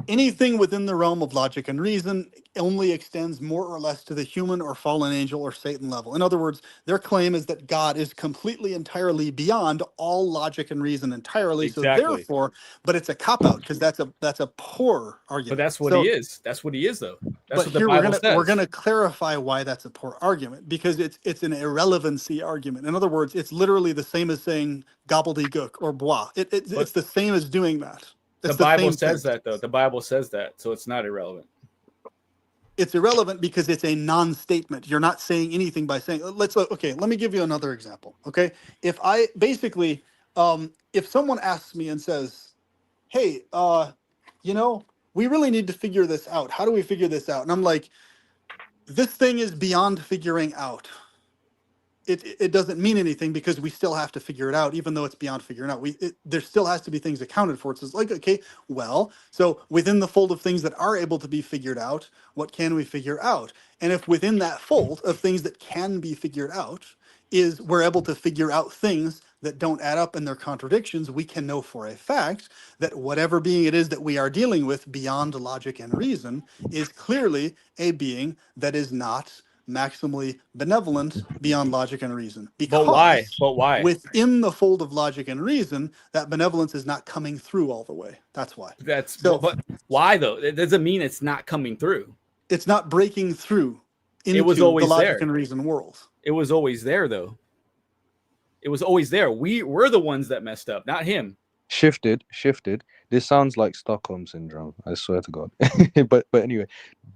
anything within the realm of logic and reason only extends more or less to the human or fallen angel or Satan level. In other words, their claim is that God is completely, entirely beyond all logic and reason entirely. So Exactly. therefore, but it's a cop out because that's a poor But argument. that's what So, he is. That's what he is, though. That's but what the here Bible we're says. gonna clarify why that's a poor argument because it's an irrelevancy argument. In other words, it's literally the same as saying gobbledygook or bois. But It's the same as doing that. the It's the Bible same thing. says that, though. The Bible says that, so it's not irrelevant. It's irrelevant because it's a non-statement. You're not saying anything by saying, okay, let me give you another example. Okay. If I basically, if someone asks me and says, hey, we really need to figure this out. How do we figure this out? And I'm like, this thing is beyond figuring out. It doesn't mean anything because we still have to figure it out, even though it's beyond figuring out. There still has to be things accounted for. It's like, okay, well, so within the fold of things that are able to be figured out, what can we figure out? And if within that fold of things that can be figured out is we're able to figure out things that don't add up and they're contradictions, we can know for a fact that whatever being it is that we are dealing with beyond logic and reason is clearly a being that is not maximally benevolent beyond logic and reason. But why? Because But why? within the fold of logic and reason, that benevolence is not coming through all the way. That's why. That's So but why though? It doesn't mean it's not coming through. it's not breaking through It was into the always logic there. and reason world. It was always there, though. It was always there. We're the ones that messed up, not him. Shifted. This sounds like Stockholm syndrome. I swear to God. but anyway,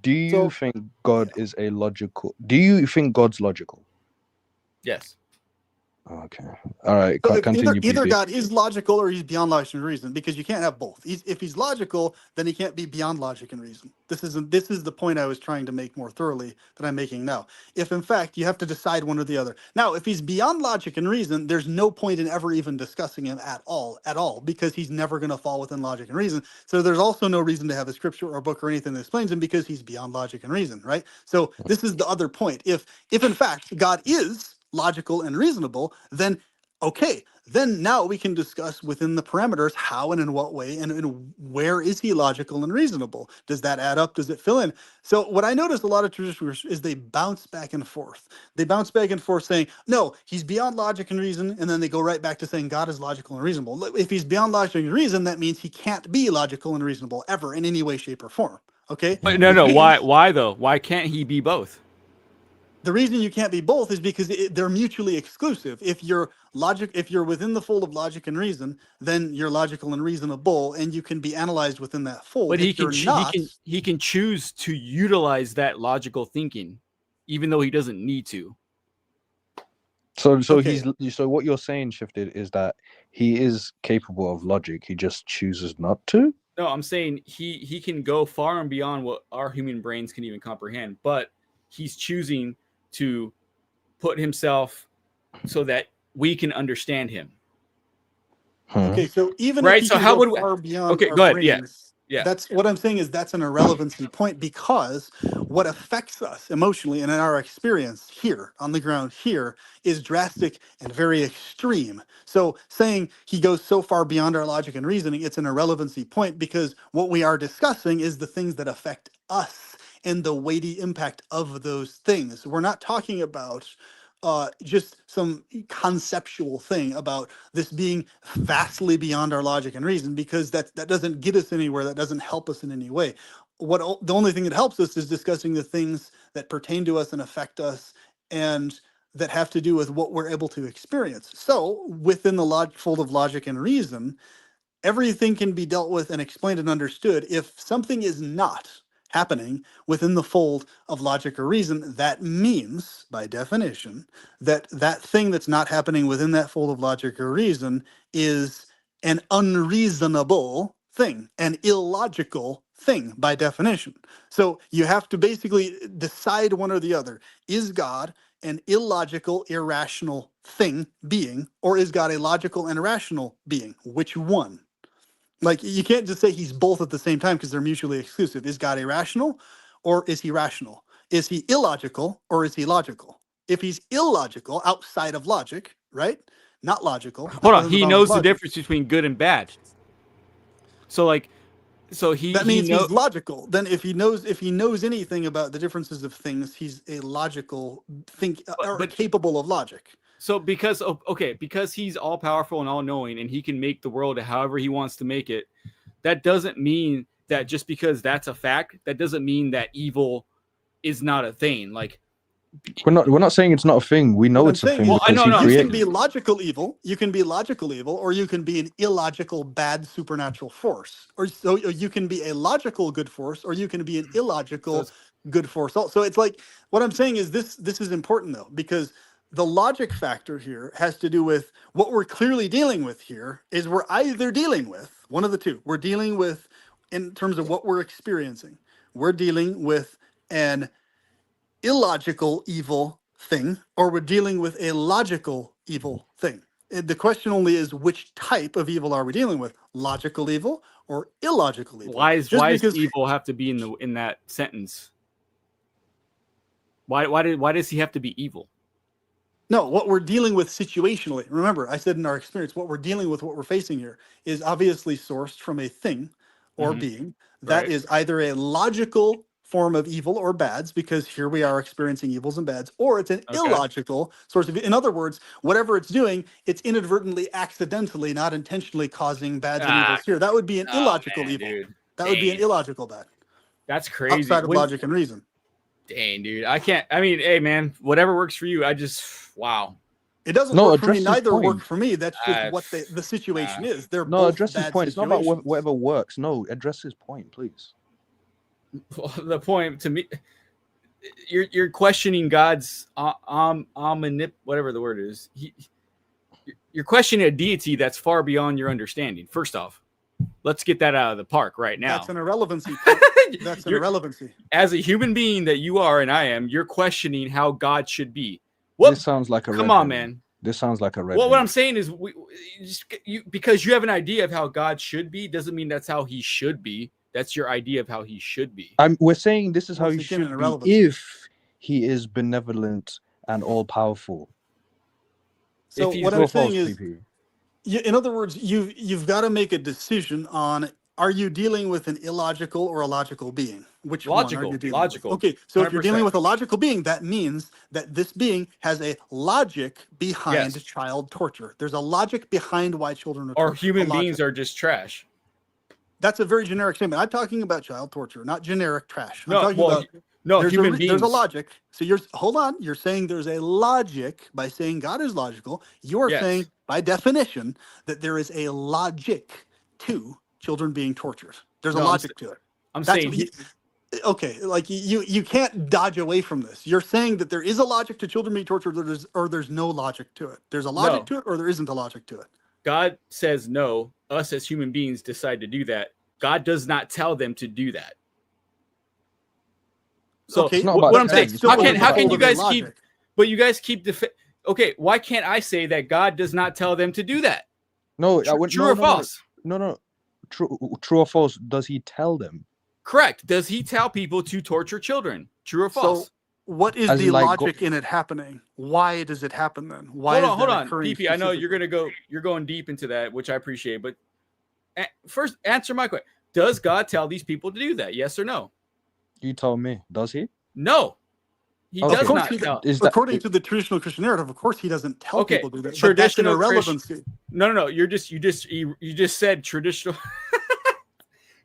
do you So think God is a logical? Do you think God's logical? Yes. Okay. All right. So if Continue, either BB. God is logical or he's beyond logic and reason, because you can't have both. If he's logical, then he can't be beyond logic and reason. This is the point I was trying to make more thoroughly that I'm making now. If in fact you have to decide one or the other. Now, if he's beyond logic and reason, there's no point in ever even discussing him at all, because he's never going to fall within logic and reason. So there's also no reason to have a scripture or book or anything that explains him because he's beyond logic and reason, right? So this is the other point. If in fact God is logical and reasonable, then okay, then now we can discuss within the parameters how and in what way and where is he logical and reasonable? Does that add up? Does it fill in? So what I notice a lot of traditionalists is they bounce back and forth. They bounce back and forth saying, no, he's beyond logic and reason, and then they go right back to saying God is logical and reasonable. If he's beyond logic and reason, that means he can't be logical and reasonable ever in any way, shape, or form. Okay? But no. Which Why? means Why though? Why can't he be both? the reason you can't be both is because they're mutually exclusive. If you're within the fold of logic and reason, then you're logical and reasonable, and you can be analyzed within that fold. But If you're not, he can choose to utilize that logical thinking, even though he doesn't need to. So okay, so what you're saying, Shifted, is that he is capable of logic. He just chooses not to. No, I'm saying he can go far and beyond what our human brains can even comprehend, but he's choosing to put himself so that we can understand him. okay. So even Right, if he so can how go would we- far beyond Okay, our go ahead. Yeah. brains, Yeah. that's what I'm saying is that's an irrelevancy point, because what affects us emotionally and in our experience here on the ground here is drastic and very extreme. So saying he goes so far beyond our logic and reasoning, it's an irrelevancy point, because what we are discussing is the things that affect us and the weighty impact of those things. We're not talking about just some conceptual thing about this being vastly beyond our logic and reason, because that doesn't get us anywhere. That doesn't help us in any way. The only thing that helps us is discussing the things that pertain to us and affect us, and that have to do with what we're able to experience. So within the fold of logic and reason, everything can be dealt with and explained and understood. If something is not happening within the fold of logic or reason, that means, by definition, that that thing that's not happening within that fold of logic or reason is an unreasonable thing, an illogical thing by definition. So you have to basically decide one or the other. Is God an illogical, irrational thing, being, or is God a logical and irrational being? Which one? Like, you can't just say he's both at the same time because they're mutually exclusive. Is God irrational or is he rational? Is he illogical or is he logical? If he's illogical, outside of logic, right? Not logical. Not Hold on. within the He bounds of knows the logic. difference between good and bad. So like, so That means he's logical. Then if he knows anything about the differences of things, he's a logical or capable of logic. So because he's all powerful and all knowing, and he can make the world however he wants to make it, that doesn't mean that just because that's a fact, that doesn't mean that evil is not a thing. Like, we're not saying it's not a thing. We know What it's I'm a saying thing is, because he you created can be logical evil. You can be logical evil, or you can be an illogical bad supernatural force. Or so you can be a logical good force, or you can be an illogical good force. So it's like, what I'm saying is this is important though, because the logic factor here has to do with what we're clearly dealing with here is we're either dealing with one of the two. We're dealing with, in terms of what we're experiencing, we're dealing with an illogical evil thing, or we're dealing with a logical evil thing. The question only is, which type of evil are we dealing with? Logical evil or illogical evil? why does evil have to be in that sentence? Why does he have to be evil? No, what we're dealing with situationally. Remember, I said in our experience, what we're dealing with, what we're facing here, is obviously sourced from a thing or being that is either a logical form of evil or bads, because here we are experiencing evils and bads, or it's an illogical source of. In other words, whatever it's doing, it's inadvertently, accidentally, not intentionally causing bads and evils here. That would be an illogical evil. Dude. That would be an illogical bad. That's crazy. Outside of logic and reason. Dang, dude. I can't. I mean, hey, man, whatever works for you. Wow. It doesn't work for me. Neither work for me. That's just what the situation is. They're both address his bad point. It's not about whatever works. No, address his point, please. Well, the point to me, you're questioning God's whatever the word is. You're questioning a deity that's far beyond your understanding. First off, let's get that out of the park right now. That's an irrelevancy. That's an irrelevancy. As a human being that you are and I am, you're questioning how God should be. This sounds like a come on, man. This sounds like a red. Well, what I'm saying is, because you have an idea of how God should be, doesn't mean that's how he should be. That's your idea of how he should be. We're saying this is how he should be if he is benevolent and all powerful. So what I'm saying is, in other words, you've got to make a decision on, are you dealing with an illogical or a logical being? Which one are you dealing with? Okay, so 100%. If you're dealing with a logical being, that means that this being has a logic behind child torture. There's a logic behind why children are tortured. Or human beings are just trash. That's a very generic statement. I'm talking about child torture, not generic trash. I'm talking about human beings. There's a logic. So hold on. You're saying there's a logic by saying God is logical. You are saying, by definition, that there is a logic to children being tortured. There's a logic to it. I'm saying okay, like you can't dodge away from this. You're saying that there is a logic to children being tortured, or there's no logic to it. There's a logic to it, or there isn't a logic to it. God says no. Us as human beings decide to do that. God does not tell them to do that. So what I'm saying, how can you guys keep? But you guys keep okay. Why can't I say that God does not tell them to do that? No, true or false? No. True or false? Does he tell them? Correct. Does he tell people to torture children? True or false? So what is the logic in it happening? Why does it happen then? Why? Hold on, PP. I know you're going deep into that, which I appreciate. But first, answer my question: does God tell these people to do that? Yes or no? You told me. Does he? No. He does not tell. According to the traditional Christian narrative, of course, he doesn't tell people to do that. Traditional irrelevancy. No. You just said traditional.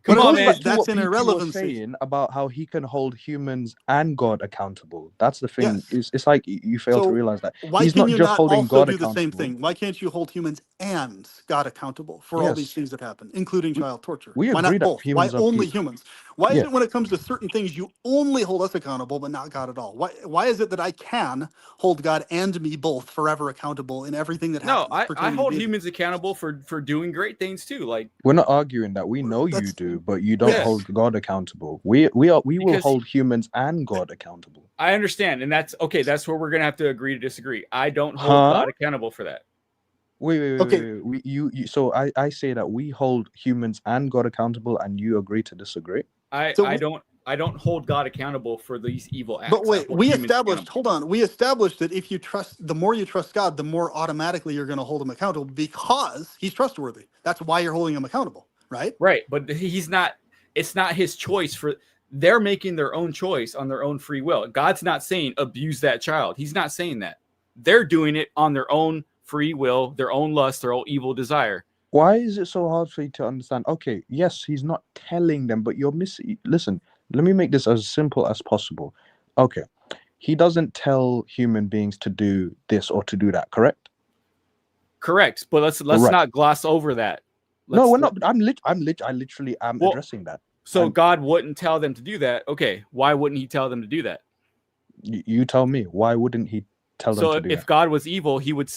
Come on, man. That's an irrelevancy. Saying about how he can hold humans and God accountable. That's the thing. Yes. It's like you fail to realize that he's not just holding God accountable. The same thing? Why can't you hold humans and God accountable for all these things that happen, including child torture? Why not both? Why only humans? Why is it when it comes to certain things you only hold us accountable, but not God at all? Why is it that I can hold God and me both forever accountable in everything that happens? No, I hold humans accountable for doing great things too. Like, we're not arguing that. We know you do. do, but you don't Yes. hold God accountable. We will Because- hold humans and God accountable. I understand, and that's okay. That's where we're gonna have to agree to disagree. I don't hold Huh? God accountable for that. Wait. Okay. You so I say that we hold humans and God accountable, and you agree to disagree. I don't hold God accountable for these evil acts. But wait, I hold we humans established. accountable. Hold on. We established that if you trust, the more you trust God, the more automatically you're going to hold him accountable because he's trustworthy. That's why you're holding him accountable, right? Right, but he's not. It's not his choice. They're making their own choice on their own free will. God's not saying abuse that child. He's not saying that. They're doing it on their own free will, their own lust, their own evil desire. Why is it so hard for you to understand? Okay, yes, he's not telling them, but you're missing. Listen, let me make this as simple as possible. Okay, he doesn't tell human beings to do this or to do that, correct? Correct, but let's Right. not gloss over that. No, we're not. I literally am Well, addressing that. So I'm- God wouldn't tell them to do that. Okay, why wouldn't he tell them to do that? You tell me. Why wouldn't he tell them So to do if that? God was evil, he would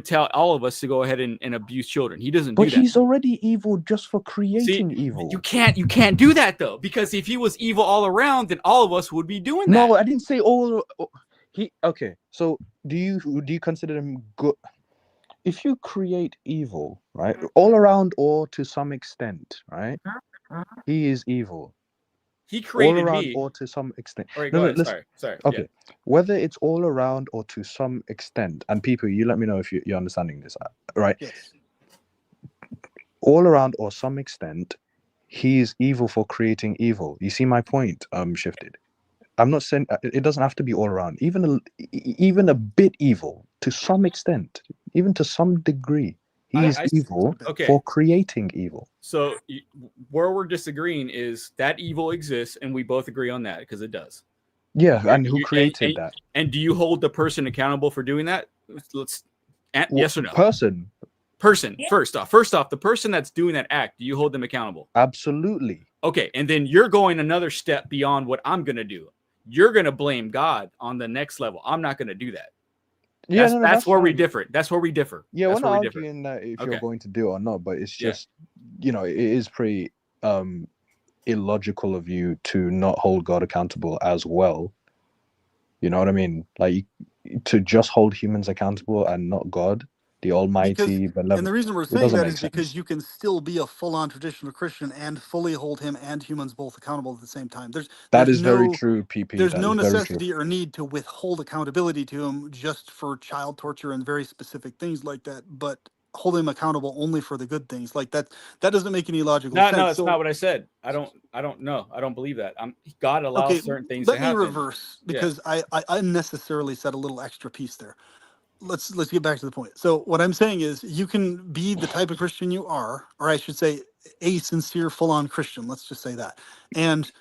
tell all of us to go ahead and abuse children. He doesn't But do that. he's already evil just for See, creating evil. you can't do that though, because if he was evil all around, then all of us would be doing that. No, I didn't say all. Okay. So do you consider him good? If you create evil, right, all around or to some extent, right, he is evil. He All created around me. or to some extent. All right, No, go no, ahead. listen. Sorry. Okay, whether it's all around or to some extent, and people, you let me know if you're understanding this, right? Yes. All around or some extent, he is evil for creating evil. You see my point? Shifted. I'm not saying it doesn't have to be all around. Even a bit evil to some extent, even to some degree, he is evil okay. for creating evil. So where we're disagreeing is that evil exists, and we both agree on that because it does. Yeah, and who created that? And do you hold the person accountable for doing that? Yes or no? Person. First off, the person that's doing that act, do you hold them accountable? Absolutely. Okay, and then you're going another step beyond what I'm going to do. You're going to blame God on the next level. I'm not going to do that. Yeah, that's where we fine. differ. That's where we differ. Yeah, that's we're not arguing that if you're going to do it or not, but it's just, it is pretty illogical of you to not hold God accountable as well. You know what I mean? Like, to just hold humans accountable and not God, the Almighty, benevolent. And the reason we're saying that is because you can still be a full-on traditional Christian and fully hold him and humans both accountable at the same time. That is very true, PP. There's no necessity or need to withhold accountability to him just for child torture and very specific things like that, but hold him accountable only for the good things. Like that doesn't make any logical sense. No, that's not what I said. I don't know. I don't believe that. God allows certain things to happen. Let me reverse because I unnecessarily said a little extra piece there. Let's get back to the point. So what I'm saying is you can be the type of Christian you are, or I should say a sincere full-on Christian, let's just say that, and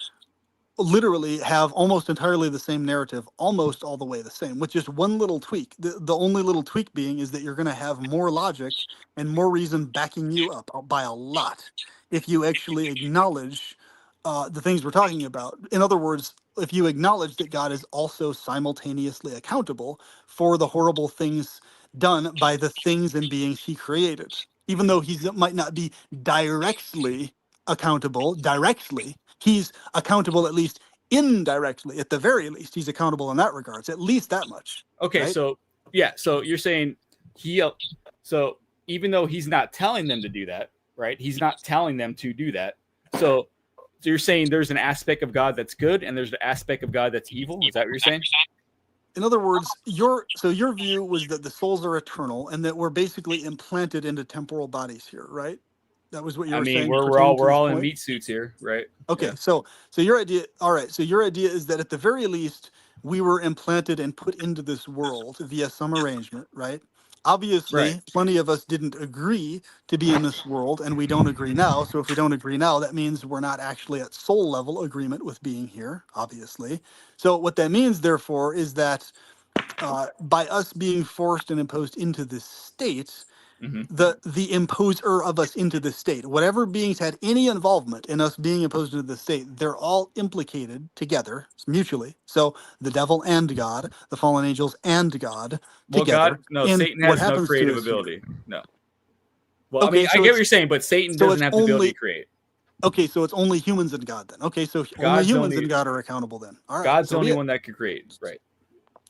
literally have almost entirely the same narrative, almost all the way the same, with just one little tweak. The only little tweak being is that you're going to have more logic and more reason backing you up by a lot if you actually acknowledge the things we're talking about. In other words, if you acknowledge that God is also simultaneously accountable for the horrible things done by the things and beings he created, even though he might not be directly accountable he's accountable at least indirectly. At the very least, he's accountable in that regards, at least that much. Okay, right? so you're saying so even though he's not telling them to do that, right? He's not telling them to do that. So you're saying there's an aspect of God that's good and there's an aspect of God that's evil? Is that what you're saying? In other words, your view was that the souls are eternal and that we're basically implanted into temporal bodies here, right? That was what you were saying. We're all in meat suits here, right? Okay, yeah. so your idea, all right. So your idea is that at the very least we were implanted and put into this world via some arrangement, right? Obviously, plenty of us didn't agree to be in this world, and we don't agree now. So if we don't agree now, that means we're not actually at soul level agreement with being here, obviously. So what that means, therefore, is that by us being forced and imposed into this state, the imposer of us into the state, whatever beings had any involvement in us being imposed into the state, they're all implicated together mutually. So the devil and God, the fallen angels and God together. Satan has no creative ability. No. Well, okay, I mean, I get what you're saying, but Satan doesn't have the ability to create. Okay, so it's only humans and God then. Okay, so only God's humans only- and God are accountable then. All right. God's the so be only it. one that could create, right?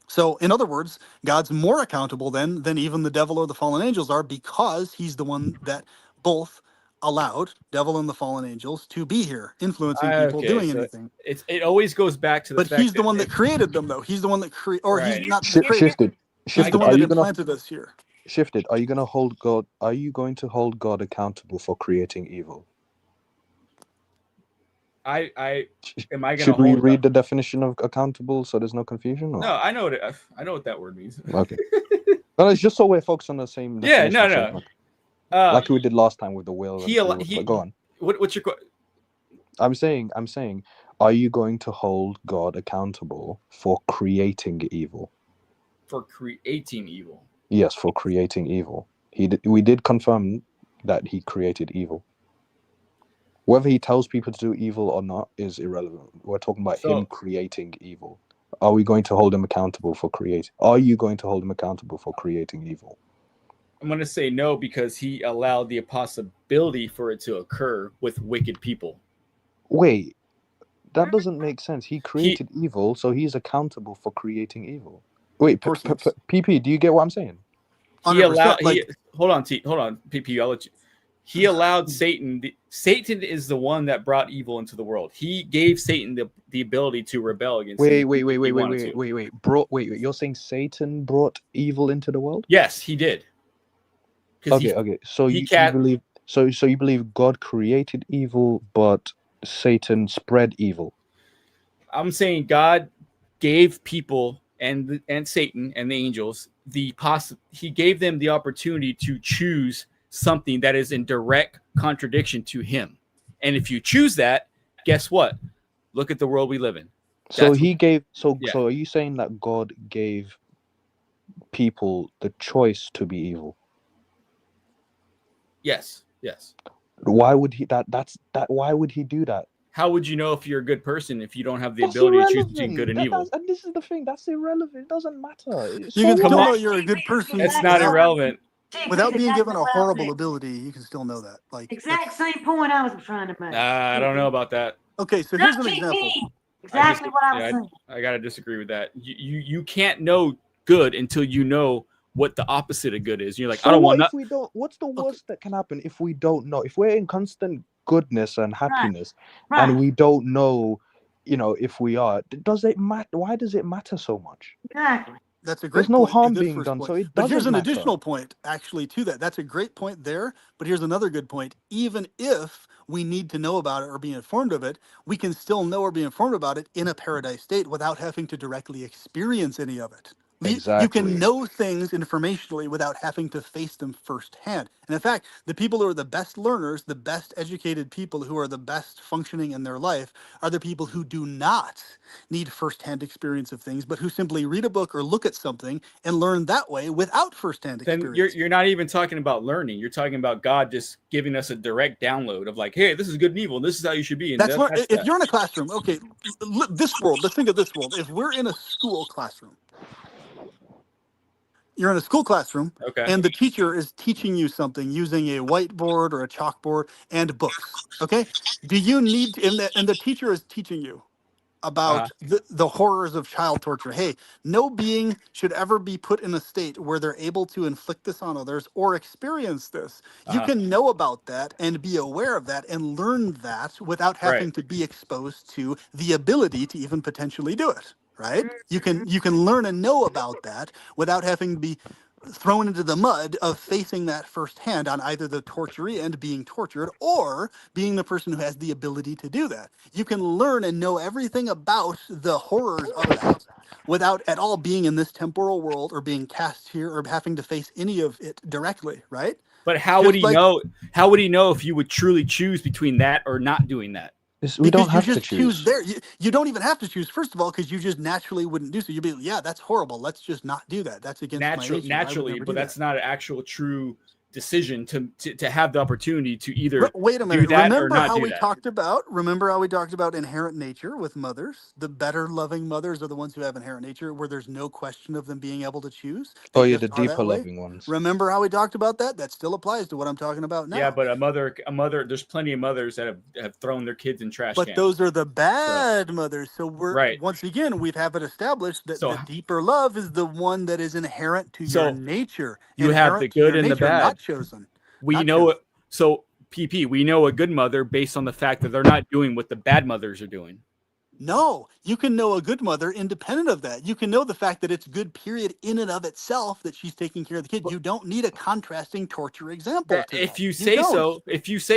So, in other words, God's more accountable then than even the devil or the fallen angels are, because he's the one that both allowed devil and the fallen angels to be here, influencing people, Okay, doing so anything. it always goes back to the But fact he's the that one that created them, though. He's the one that or Right. he's not the creator. Shifted. He's Shifted. the one Are that you gonna implanted us here. shifted? Are you gonna hold God? Are you going to hold God accountable for creating evil? am I gonna Should we hold read the definition of accountable so there's no confusion? Or? No, I know what that word means. Okay. No, it's just so we're focused on the same Yeah, definition. no. So, like we did last time with the will and free will. But go on. What's your I'm saying, are you going to hold God accountable for creating evil? for creating evil? Yes, for creating evil. We did confirm that he created evil. Whether he tells people to do evil or not is irrelevant. We're talking about him creating evil. Are we going to hold him accountable for creating? Are you going to hold him accountable for creating evil? I'm going to say no, because he allowed the possibility for it to occur with wicked people. Wait, that doesn't make sense. He created evil, so he's accountable for creating evil. Wait, PP, do you get what I'm saying? He allowed. Hold on, PP. I'll let you. He allowed Satan. Satan is the one that brought evil into the world. He gave Satan the ability to rebel against. Wait. You're saying Satan brought evil into the world? Yes, he did. Okay. So you believe? So you believe God created evil, but Satan spread evil? I'm saying God gave people and Satan and the angels he gave them the opportunity to choose something that is in direct contradiction to him. And if you choose that, guess what? Look at the world we live in. So so are you saying that God gave people the choice to be evil? Yes. Why would he why would he do that? How would you know if you're a good person if you don't have the ability to choose between good and evil? And this is the thing, that's irrelevant. It doesn't matter. You can still know you're a good person. It's not irrelevant. Without being given a horrible ability, you can still know that. Like exact same point I was trying to make. I don't know about that. Okay, so here's an example. Exactly what I was saying. I gotta disagree with that. You can't know good until you know what the opposite of good is. You're like, so I don't want. If we don't, what's the worst that can happen if we don't know? If we're in constant goodness and happiness, and we don't know, if we are, does it matter? Why does it matter so much? Exactly. That's a great There's no point. harm being done, so it doesn't. But here's an matter. additional point, actually, to that. That's a great point there. But here's another good point. Even if we need to know about it or be informed of it, we can still know or be informed about it in a paradise state without having to directly experience any of it. Exactly. You can know things informationally without having to face them firsthand. And in fact, the people who are the best learners, the best educated people who are the best functioning in their life are the people who do not need firsthand experience of things, but who simply read a book or look at something and learn that way without firsthand experience. Then you're not even talking about learning. You're talking about God just giving us a direct download of like, hey, this is good and evil. And this is how you should be. And that's where, if you're in a classroom, okay, this world, let's think of this world. If we're in a school classroom, you're in a school classroom, and the teacher is teaching you something using a whiteboard or a chalkboard and books. Okay, do you need and the teacher is teaching you about the horrors of child torture? Hey, no being should ever be put in a state where they're able to inflict this on others or experience this. You can know about that and be aware of that and learn that without having to be exposed to the ability to even potentially do it. Right? You can learn and know about that without having to be thrown into the mud of facing that firsthand on either the torturee end, being tortured, or being the person who has the ability to do that. You can learn and know everything about the horrors of that without at all being in this temporal world or being cast here or having to face any of it directly, right? But how would he know? How would he know if you would truly choose between that or not doing that? We don't have to choose. There. You don't even have to choose, first of all, because you just naturally wouldn't do so. You'd be like, yeah, that's horrible. Let's just not do that. That's against my nature. Naturally, but that's not an actual true decision to have the opportunity to either Wait a minute. do that or Remember not how do we that. talked about inherent nature with mothers? The better loving mothers are the ones who have inherent nature, where there's no question of them being able to choose. Oh They yeah, just the are that deeper way. loving ones. Remember how we talked about that? That still applies to what I'm talking about now. Yeah, but a mother, there's plenty of mothers that have thrown their kids in trash But cans. those are the bad mothers. So Right. once again, we have it established that So- the deeper love is the one that is inherent to So, your nature. you have the Inherent to good your and the nature, bad. not chosen. We Not know it. chosen. So PP, we know a good mother based on the fact that they're not doing what the bad mothers are doing. No, you can know a good mother independent of that. You can know the fact that it's good, period, in and of itself, that she's taking care of the kid. You don't need a contrasting torture example to If that. you say don't.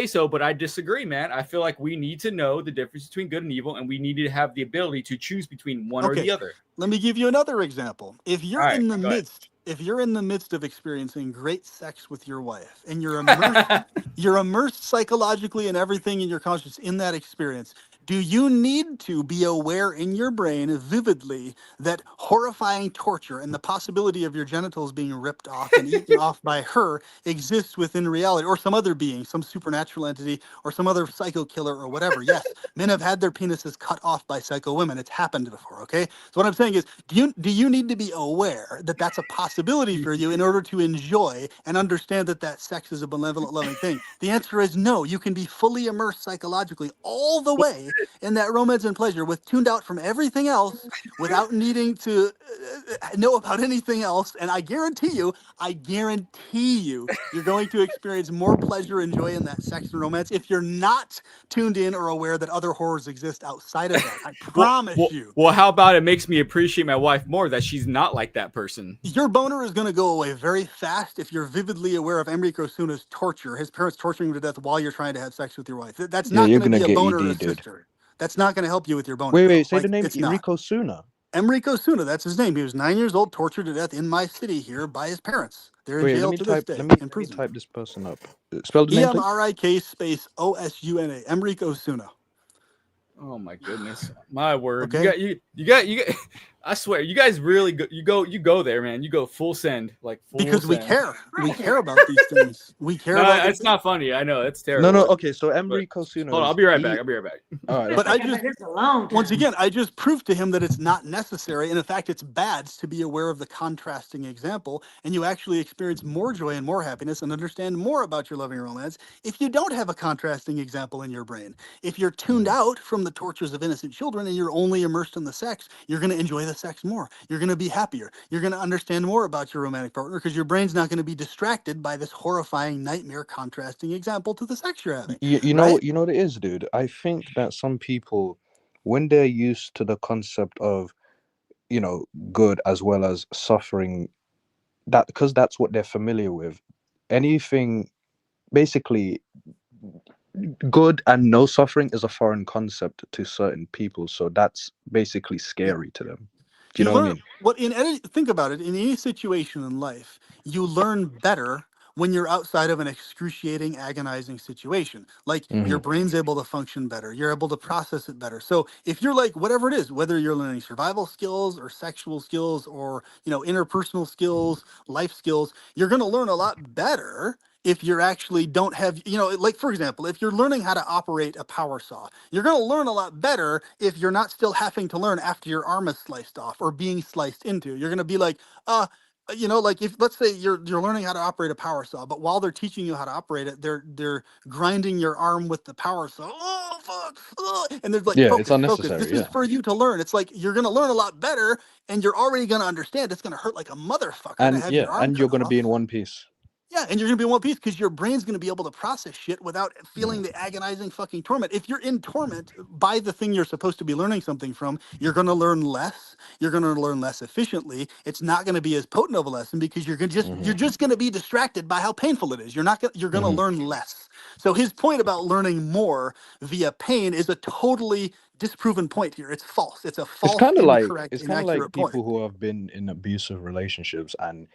so, but I disagree, man. I feel like we need to know the difference between good and evil, and we need to have the ability to choose between one or the other. Let me give you another example. If you're All right, in the go ahead. midst, if you're in the midst of experiencing great sex with your wife, and you're immersed, you're immersed psychologically and everything in your conscious in that experience, do you need to be aware in your brain vividly that horrifying torture and the possibility of your genitals being ripped off and eaten off by her exists within reality, or some other being, some supernatural entity, or some other psycho killer or whatever? Yes, men have had their penises cut off by psycho women. It's happened before, okay? So what I'm saying is, do you need to be aware that that's a possibility for you in order to enjoy and understand that sex is a benevolent, loving thing? The answer is no. You can be fully immersed psychologically all the way in that romance and pleasure, with tuned out from everything else, without needing to know about anything else. And I guarantee you, you're going to experience more pleasure and joy in that sex and romance if you're not tuned in or aware that other horrors exist outside of that. I promise you. Well, how about it makes me appreciate my wife more that she's not like that person? Your boner is going to go away very fast if you're vividly aware of Enrico Suna's torture, his parents torturing him to death while you're trying to have sex with your wife. That's not you're going to gonna be a get boner ED, dude. assister. That's not going to help you with your boner. Wait, say Like, the name. it's not. Enrico Suna. Enrico Suna, that's his name. He was 9 years old, tortured to death in my city here by his parents. They're in Wait, jail let me to this type. day. Let me in prison. type this person up. Spell the name, please. EMRIK space OSUNA. Enrico Suna. Oh my goodness, my word! Okay. You got. I swear, you guys really go. You go there, man. You go full send, like full because send. we care. We care about these things. We care No, about. it's not funny. I know it's terrible. No. Okay, so Enrico Suna. Hold on, I'll be right back. All right. But I just once again, I just proved to him that it's not necessary, and in fact, it's bad to be aware of the contrasting example, and you actually experience more joy and more happiness and understand more about your loving romance if you don't have a contrasting example in your brain. If you're tuned out from the tortures of innocent children and you're only immersed in the sex, you're going to enjoy the sex more. You're going to be happier. You're going to understand more about your romantic partner because your brain's not going to be distracted by this horrifying nightmare contrasting example to the sex you're having. You know what it is, dude. I think that some people, when they're used to the concept of, good as well as suffering, that because that's what they're familiar with, anything basically good and no suffering is a foreign concept to certain people. So that's basically scary to them. Do you know what I mean? What think about it, in any situation in life, you learn better when you're outside of an excruciating, agonizing situation. Like your brain's able to function better, you're able to process it better. So if you're like, whatever it is, whether you're learning survival skills or sexual skills or interpersonal skills, life skills, you're going to learn a lot better if you're actually don't have, like, for example, if you're learning how to operate a power saw, you're going to learn a lot better if you're not still having to learn after your arm is sliced off or being sliced into. You're going to be like, like, if let's say you're learning how to operate a power saw, but while they're teaching you how to operate it, they're grinding your arm with the power saw. Oh fuck! And there's like, it's focus. unnecessary. This is for you to learn. It's like you're gonna learn a lot better, and you're already gonna understand. It's gonna hurt like a motherfucker to have your arm and you're cut gonna off. be in one piece. Yeah, and you're gonna be in one piece because your brain's gonna be able to process shit without feeling the agonizing fucking torment. If you're in torment by the thing you're supposed to be learning something from, you're gonna learn less. You're gonna learn less efficiently. It's not gonna be as potent of a lesson because you're just gonna be distracted by how painful it is. You're gonna learn less. So his point about learning more via pain is a totally disproven point here. It's false. It's a false, incorrect, inaccurate point. People who have been in abusive relationships and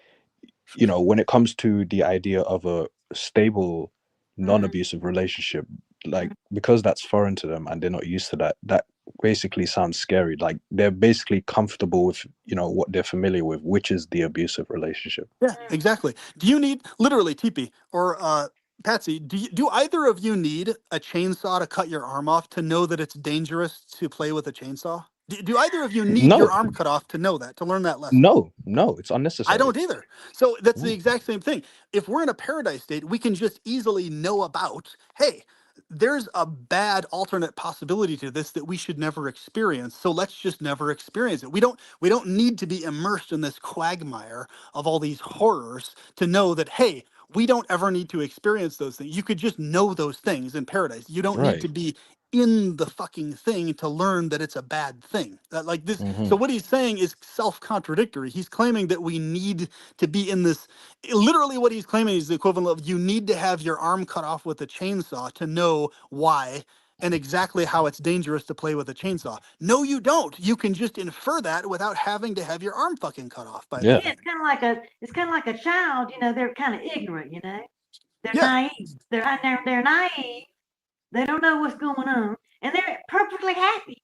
when it comes to the idea of a stable, non-abusive relationship, like, because that's foreign to them and they're not used to that basically sounds scary. Like they're basically comfortable with, you know, what they're familiar with, which is the abusive relationship. Yeah, exactly. Do you need literally TP or Patsy? Do either of you need a chainsaw to cut your arm off to know that it's dangerous to play with a chainsaw? Do either of you need your No, arm cut off to know that, to learn that lesson? no, it's I unnecessary. don't either. So that's the No. exact same thing. If we're in a paradise state, we can just easily know about, hey, there's a bad alternate possibility to this that we should never experience. So let's just never experience it. We don't need to be immersed in this quagmire of all these horrors to know that, hey, we don't ever need to experience those things. You could just know those things in paradise. You don't need Right. to be in the fucking thing to learn that it's a bad thing. Like this. Hmm. So what he's saying is self-contradictory. He's claiming that we need to be in this. Literally, what he's claiming is the equivalent of you need to have your arm cut off with a chainsaw to know why and exactly how it's dangerous to play with a chainsaw. No, you don't. You can just infer that without having to have your arm fucking cut off by Yeah. that. Yeah, it's kind of like a child. You know, they're kind of ignorant. You know, they're Yeah. naive. They're naive. They don't know what's going on, and they're perfectly happy.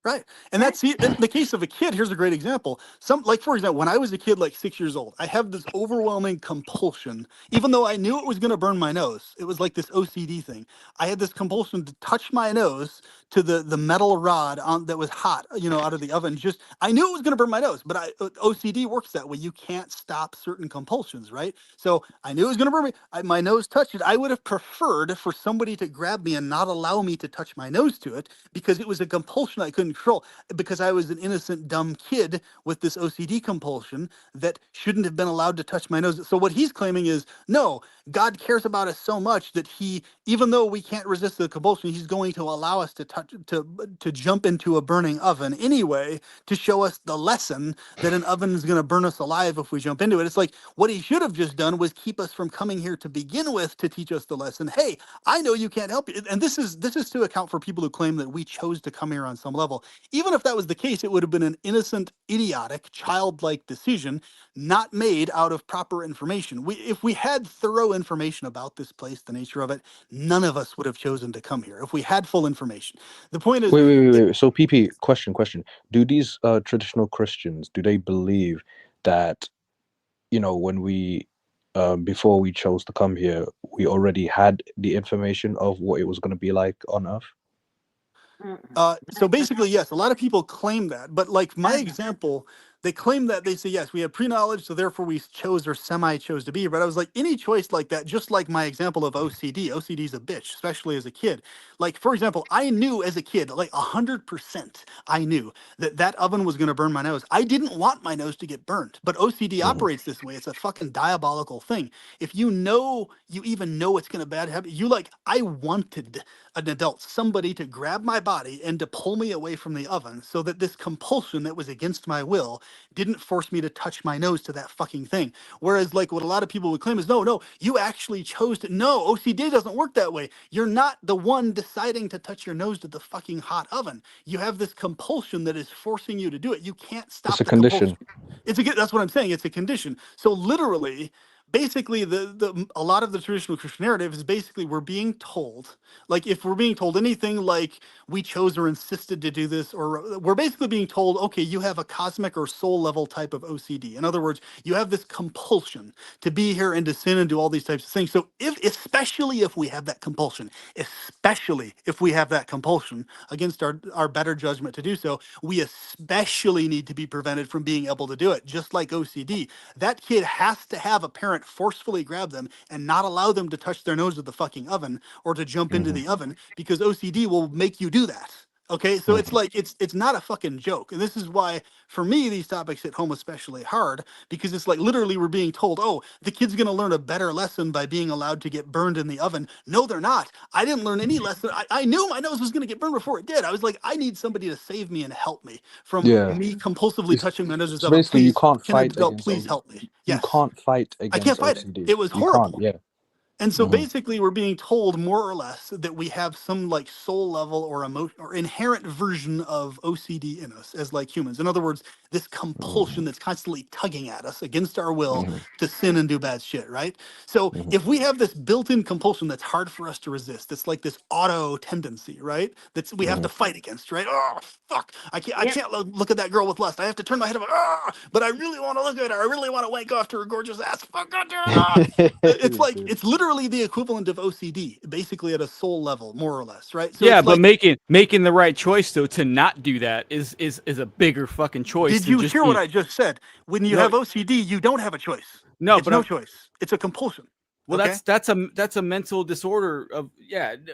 Right. And that's in the case of a kid. Here's a great example. Like, for example, when I was a kid, like 6 years old, I have this overwhelming compulsion, even though I knew it was going to burn my nose. It was like this OCD thing. I had this compulsion to touch my nose to the metal rod that was hot, out of the oven. Just, I knew it was going to burn my nose, but OCD works that way. You can't stop certain compulsions, right? So I knew it was going to burn me. My nose touched it. I would have preferred for somebody to grab me and not allow me to touch my nose to it because it was a compulsion I couldn't control, because I was an innocent, dumb kid with this OCD compulsion that shouldn't have been allowed to touch my nose. So what he's claiming is, no, God cares about us so much that he, even though we can't resist the compulsion, he's going to allow us to jump into a burning oven anyway to show us the lesson that an oven is going to burn us alive if we jump into it. It's like what he should have just done was keep us from coming here to begin with to teach us the lesson. Hey, I know you can't help you. And this is to account for people who claim that we chose to come here on some level. Even if that was the case, it would have been an innocent, idiotic, childlike decision not made out of proper information. If we had thorough information about this place, the nature of it, none of us would have chosen to come here if we had full information. The point is, Wait. So, PP, question. Do these traditional Christians, do they believe that, when we, before we chose to come here, we already had the information of what it was going to be like on Earth? So basically, yes, a lot of people claim that, but like my example, they claim that they say, yes, we have pre-knowledge, so therefore we chose or semi-chose to be here. But I was like, any choice like that, just like my example of OCD is a bitch, especially as a kid. Like, for example, I knew as a kid, like 100%, I knew that oven was going to burn my nose. I didn't want my nose to get burned, but OCD operates this way. It's a fucking diabolical thing. If you even know it's going to bad happen, I wanted an adult, somebody to grab my body and to pull me away from the oven so that this compulsion that was against my will didn't force me to touch my nose to that fucking thing. Whereas like what a lot of people would claim is, no, you actually chose to. No, OCD doesn't work that way. You're not the one deciding to touch your nose to the fucking hot oven. You have this compulsion that is forcing you to do it. You can't It's stop a the compulsion. condition. That's what I'm saying. It's a condition. So literally, basically a lot of the traditional Christian narrative is basically we're being told, like if we're being told anything like we chose or insisted to do this, or we're basically being told, okay, you have a cosmic or soul level type of OCD. In other words, you have this compulsion to be here and to sin and do all these types of things. So especially if we have that compulsion, against our better judgment to do so, we especially need to be prevented from being able to do it, just like OCD. That kid has to have a parent forcefully grab them and not allow them to touch their nose with the fucking oven or to jump into the oven, because OCD will make you do that. Okay, so it's like it's not a fucking joke. And this is why for me these topics hit home especially hard, because it's like literally we're being told, oh, the kid's gonna learn a better lesson by being allowed to get burned in the oven. No, they're not. I didn't learn any lesson. I knew my nose was gonna get burned before it did. I was like, I need somebody to save me and help me from Yeah. me compulsively touching my nose with So oven. basically, you Please, can't can an fight adult against please help me? You Yes. can't fight I can't against fight it. OCD. It was You can't. horrible. Yeah. And so Mhm. basically we're being told more or less that we have some like soul level or emotion or inherent version of OCD in us as like humans. In other words, this compulsion that's constantly tugging at us against our will Mhm. to sin and do bad shit, right? So Mhm. if we have this built-in compulsion that's hard for us to resist, it's like this auto tendency, right? That's we have to Mhm. fight against, right? Oh fuck! I Yep. can't look at that girl with lust. I have to turn my head up. But I really want to look at her. I really want to wank off to her gorgeous ass. Fuck, God damn it, it's like Dude. it's literally the equivalent of OCD, basically at a soul level, more or less, right? So Yeah, it's but like, making the right choice though to not do that is a bigger fucking choice did than you just hear what being I just said? When you no have OCD, you don't have a choice. no. It's But no I'm choice. It's a compulsion. well, Okay. that's a mental disorder of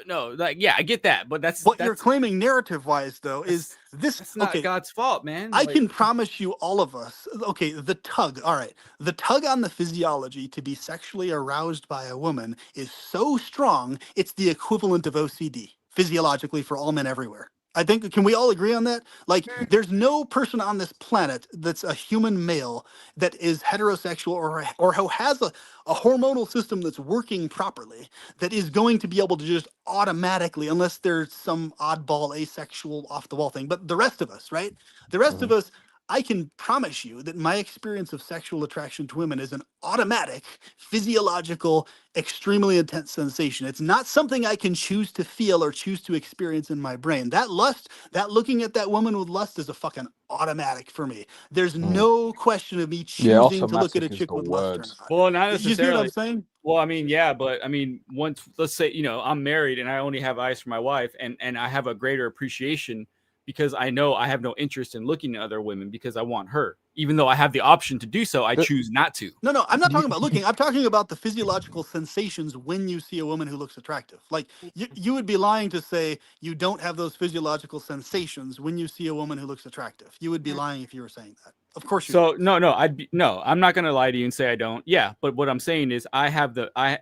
no like yeah I get that, but What you're claiming narrative wise, though, is that's this that's not okay? God's fault, man. I Like can promise you, all of us, okay, the tug, all right, the tug on the physiology to be sexually aroused by a woman is so strong, it's the equivalent of OCD physiologically for all men everywhere. I think, can we all agree on that? Like, there's no person on this planet that's a human male that is heterosexual or who has a hormonal system that's working properly that is going to be able to just automatically, unless there's some oddball asexual off the wall thing, but the rest of us, right? The rest of Mhm. us, I can promise you that my experience of sexual attraction to women is an automatic, physiological, extremely intense sensation. It's not something I can choose to feel or choose to experience in my brain. That lust, that looking at that woman with lust is a fucking automatic for me. There's Mhm. no question of me Yeah, choosing to look at a automatic is chick the with lust word. or not. well, not You see what I'm necessarily. saying? Well, I mean, yeah, but I mean, once let's say I'm married and I only have eyes for my wife, and I have a greater appreciation because I know I have no interest in looking at other women because I want her. Even though I have the option to do so, I The- choose not to. No, I'm not you- talking about looking. I'm talking about the physiological sensations when you see a woman who looks attractive. Like you would be lying to say you don't have those physiological sensations when you see a woman who looks attractive. You would be lying if you were saying that. Of course you do. So no, I'm not gonna lie to you and say I don't. Yeah, but what I'm saying is I have the I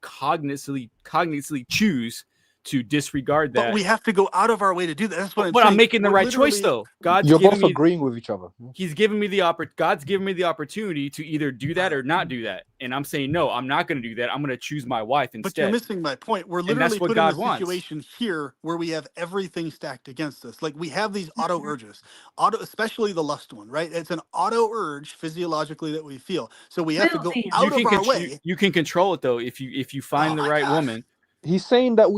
cognitively choose to disregard But that. we have to go out of our way to do that. That's what I'm But I'm saying. making the We're right choice literally though. God's You're giving both me agreeing with each other. He's given me the God's given me the opportunity to either do that or not do that. And I'm saying no, I'm not going to do that. I'm going to choose my wife But you're instead. missing my point. We're And that's literally what put in a God wants. situation here where we have everything stacked against us. Like we have these auto urges, auto, especially the lust one, right? It's an auto urge physiologically that we feel. So we have to Will go then. out of our way. You can control it though if you Oh find the my right gosh. woman. He's saying that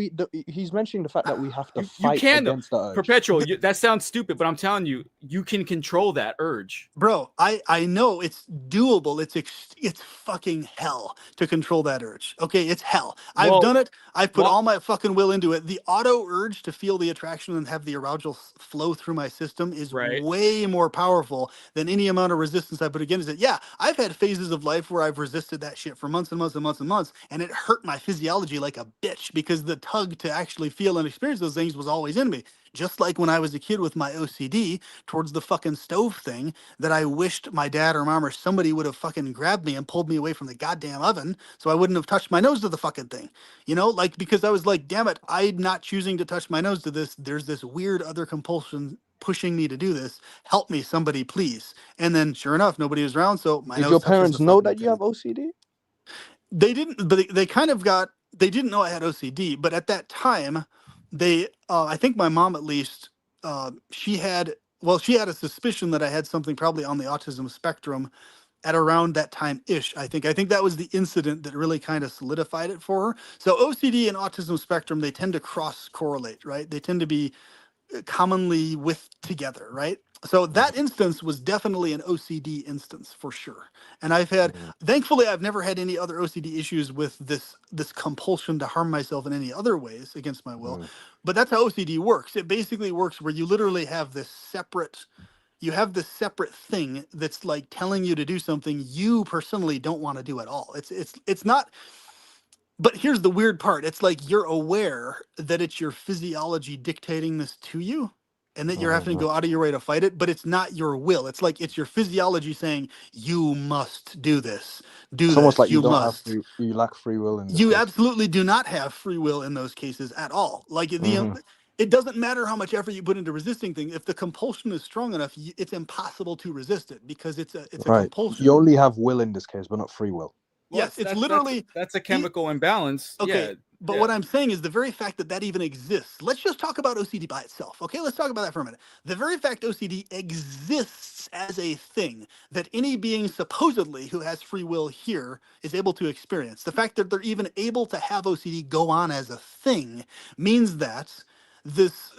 he's mentioning the fact that we have to You fight can though. against the urge. Perpetual. That sounds stupid, but I'm telling you, you can control that urge. Bro, I know it's doable. It's fucking hell to control that urge. Okay, it's hell. I've Well, done it. I've put well, all my fucking will into it. The auto urge to feel the attraction and have the arousal flow through my system is right. way more powerful than any amount of resistance I put against it. Yeah, I've had phases of life where I've resisted that shit for months and months and months and months, and it hurt my physiology like a bitch because the tug to actually feel and experience those things was always in me. Just like when I was a kid with my OCD towards the fucking stove thing, that I wished my dad or mom or somebody would have fucking grabbed me and pulled me away from the goddamn oven so I wouldn't have touched my nose to the fucking thing. You know, like because I was like, damn it, I'm not choosing to touch my nose to this. There's this weird other compulsion pushing me to do this. Help me, somebody, please. And then sure enough, nobody was around, so my Did nose your touches the parents know fucking that you have thing. OCD? They didn't, but they kind of got, they didn't know I had OCD, but at that time, they, I think my mom at least, she had, well, she had a suspicion that I had something probably on the autism spectrum at around that time ish. I think that was the incident that really kind of solidified it for her. So OCD and autism spectrum, they tend to cross correlate, right? They tend to be commonly with together, right? So that instance was definitely an OCD instance for sure. And I've had, Mhm. thankfully, I've never had any other OCD issues with this compulsion to harm myself in any other ways against my will. Mhm. But that's how OCD works. It basically works where you literally have this separate, you have this separate thing that's like telling you to do something you personally don't want to do at all. It's not, but here's the weird part. It's like you're aware that it's your physiology dictating this to you and that you're having to Mhm. go out of your way to fight it, but it's not your will. It's like it's your physiology saying, you must do this. Do It's almost this. like you You don't have must. you lack free will in this You case. absolutely do not have free will in those cases at all. Like Hmm. it doesn't matter how much effort you put into resisting things. If the compulsion is strong enough, it's impossible to resist it because it's a Right. You compulsion. only have will in this case, but not free will. Well, Yes, it's literally that's a chemical imbalance. okay. Yeah. But Yeah. what I'm saying is the very fact that that even exists. Let's just talk about OCD by itself. Okay, let's talk about that for a minute. The very fact OCD exists as a thing that any being supposedly who has free will here is able to experience. The fact that they're even able to have OCD go on as a thing means that this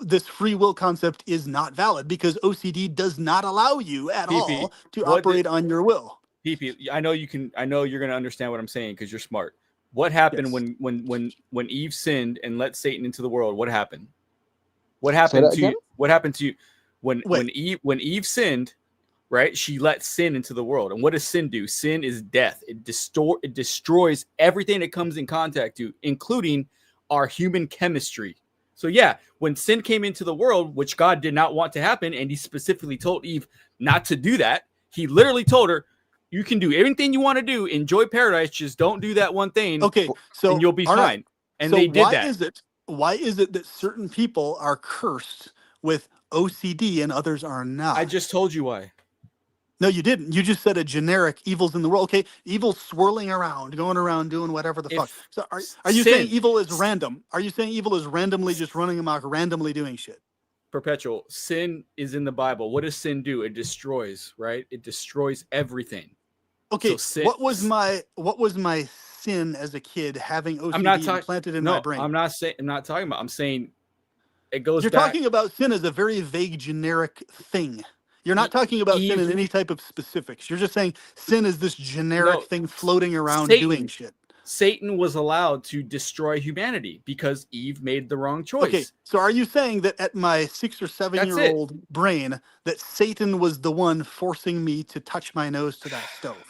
this free will concept is not valid because OCD does not allow you at PP, all to what did operate on your will. PP? I know you can. I know you're going to understand what I'm saying because you're smart. What happened Yes. when Eve sinned and let Satan into the world? What happened? What Say happened that to again. you? What happened to you when Wait. Eve sinned? Right, she let sin into the world, and what does sin do? Sin is death. It destroys everything it comes in contact to, including our human chemistry. So yeah, when sin came into the world, which God did not want to happen, and He specifically told Eve not to do that. He literally told her, "You can do everything you want to do, enjoy paradise, just don't do that one thing, Okay, But and so you'll be all right. fine." And So they did that. why is it that certain people are cursed with OCD and others are I not? just told you why. No, you didn't. You just said a generic evil's in the world. Okay, evil swirling around, going around doing whatever the fuck. If So are you saying sin, evil is random? Are you saying evil is randomly just running amok, randomly doing shit? perpetual sin is in the Bible. What does sin do? It destroys, right? It destroys everything. So Okay, sin. what was my sin as a kid having I'm not OCD talking. implanted in my No, brain? I'm not saying. I'm not talking about. I'm saying it goes You're back. talking about sin as a very vague, generic thing. You're not talking about sin in Eve. any type of specifics. You're just saying sin is this generic No, thing floating around doing Satan. shit. Satan was allowed to destroy humanity because Eve made the wrong Okay, choice. so are you saying that at my 6 or 7 That's year it, old brain that Satan was the one forcing me to touch my nose to that stove?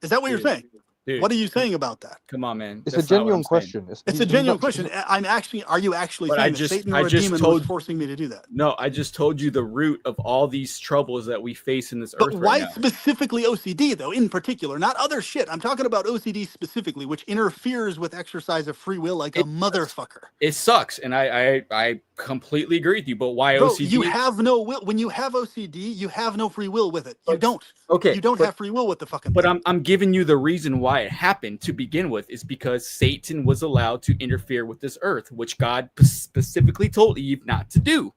Is that what you're dude. saying? Dude, What are you saying about that? come on, man. it's a That's not what I'm genuine saying. question. It's a He's genuine not. question. I'm actually, are you actually But saying that Satan I or a just demon was told. forcing me to do that? No, I just told you the root of all these troubles that we face in this But earth right why now. specifically OCD, though, in particular? Not other shit. I'm talking about OCD specifically, which interferes with exercise of free will like a It motherfucker. it sucks, and I completely agree with you. But why Bro, you OCD? have no will. When you have OCD, you have no free will with it. You But don't. okay, You don't have free will with the fucking but thing. I'm giving you the reason why it happened to begin with is because Satan was allowed to interfere with this earth, which God specifically told Eve not to do.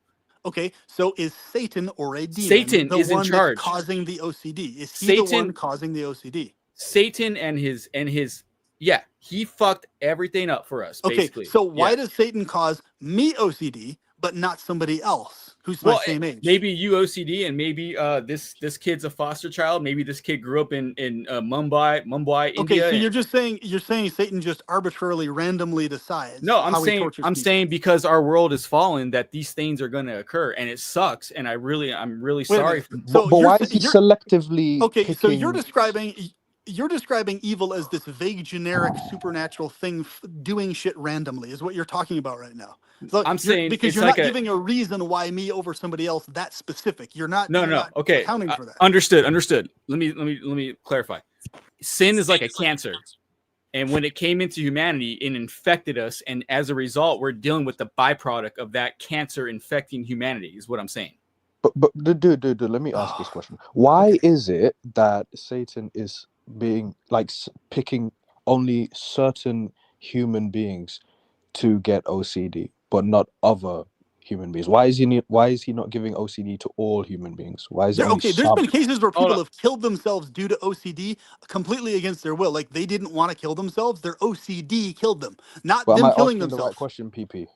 Okay, so is Satan or a demon Satan the is in one that's charge. causing the OCD? Is he the one Satan, causing the OCD? Satan, and his yeah, he fucked everything up for us Okay, basically. so Yeah. why does Satan cause me OCD but not somebody else who's my Well, same age? maybe you OCD, and maybe this kid's a foster child. Maybe this kid grew up in Mumbai, Okay, India. so And, you're saying Satan just arbitrarily, randomly decides no, how he tortures I'm people. saying because our world is fallen, that these things are going to occur, and it sucks. And I'm really Wait a sorry minute. for. So But you're why sa- is he you're selectively okay. So picking? you're describing evil as this vague, generic, supernatural thing doing shit randomly. Is what you're talking about right now. So I'm saying because it's you're like not a giving a reason why me over somebody else that specific. no, You're no. not Okay, accounting for that. understood. Let me clarify. Sin is like a cancer. And when it came into humanity, it infected us. And as a result, we're dealing with the byproduct of that cancer infecting humanity, is what I'm saying. Dude, let me ask this question. Why Okay. is it that Satan is being like picking only certain human beings to get OCD, but not other human beings? Why is he not giving OCD to all human beings? Why is it only There's some? been cases where Hold people on. have killed themselves due to OCD completely against their will. Like they didn't want to kill themselves. Their OCD killed them, not But am them I killing asking the right themselves. question, PP?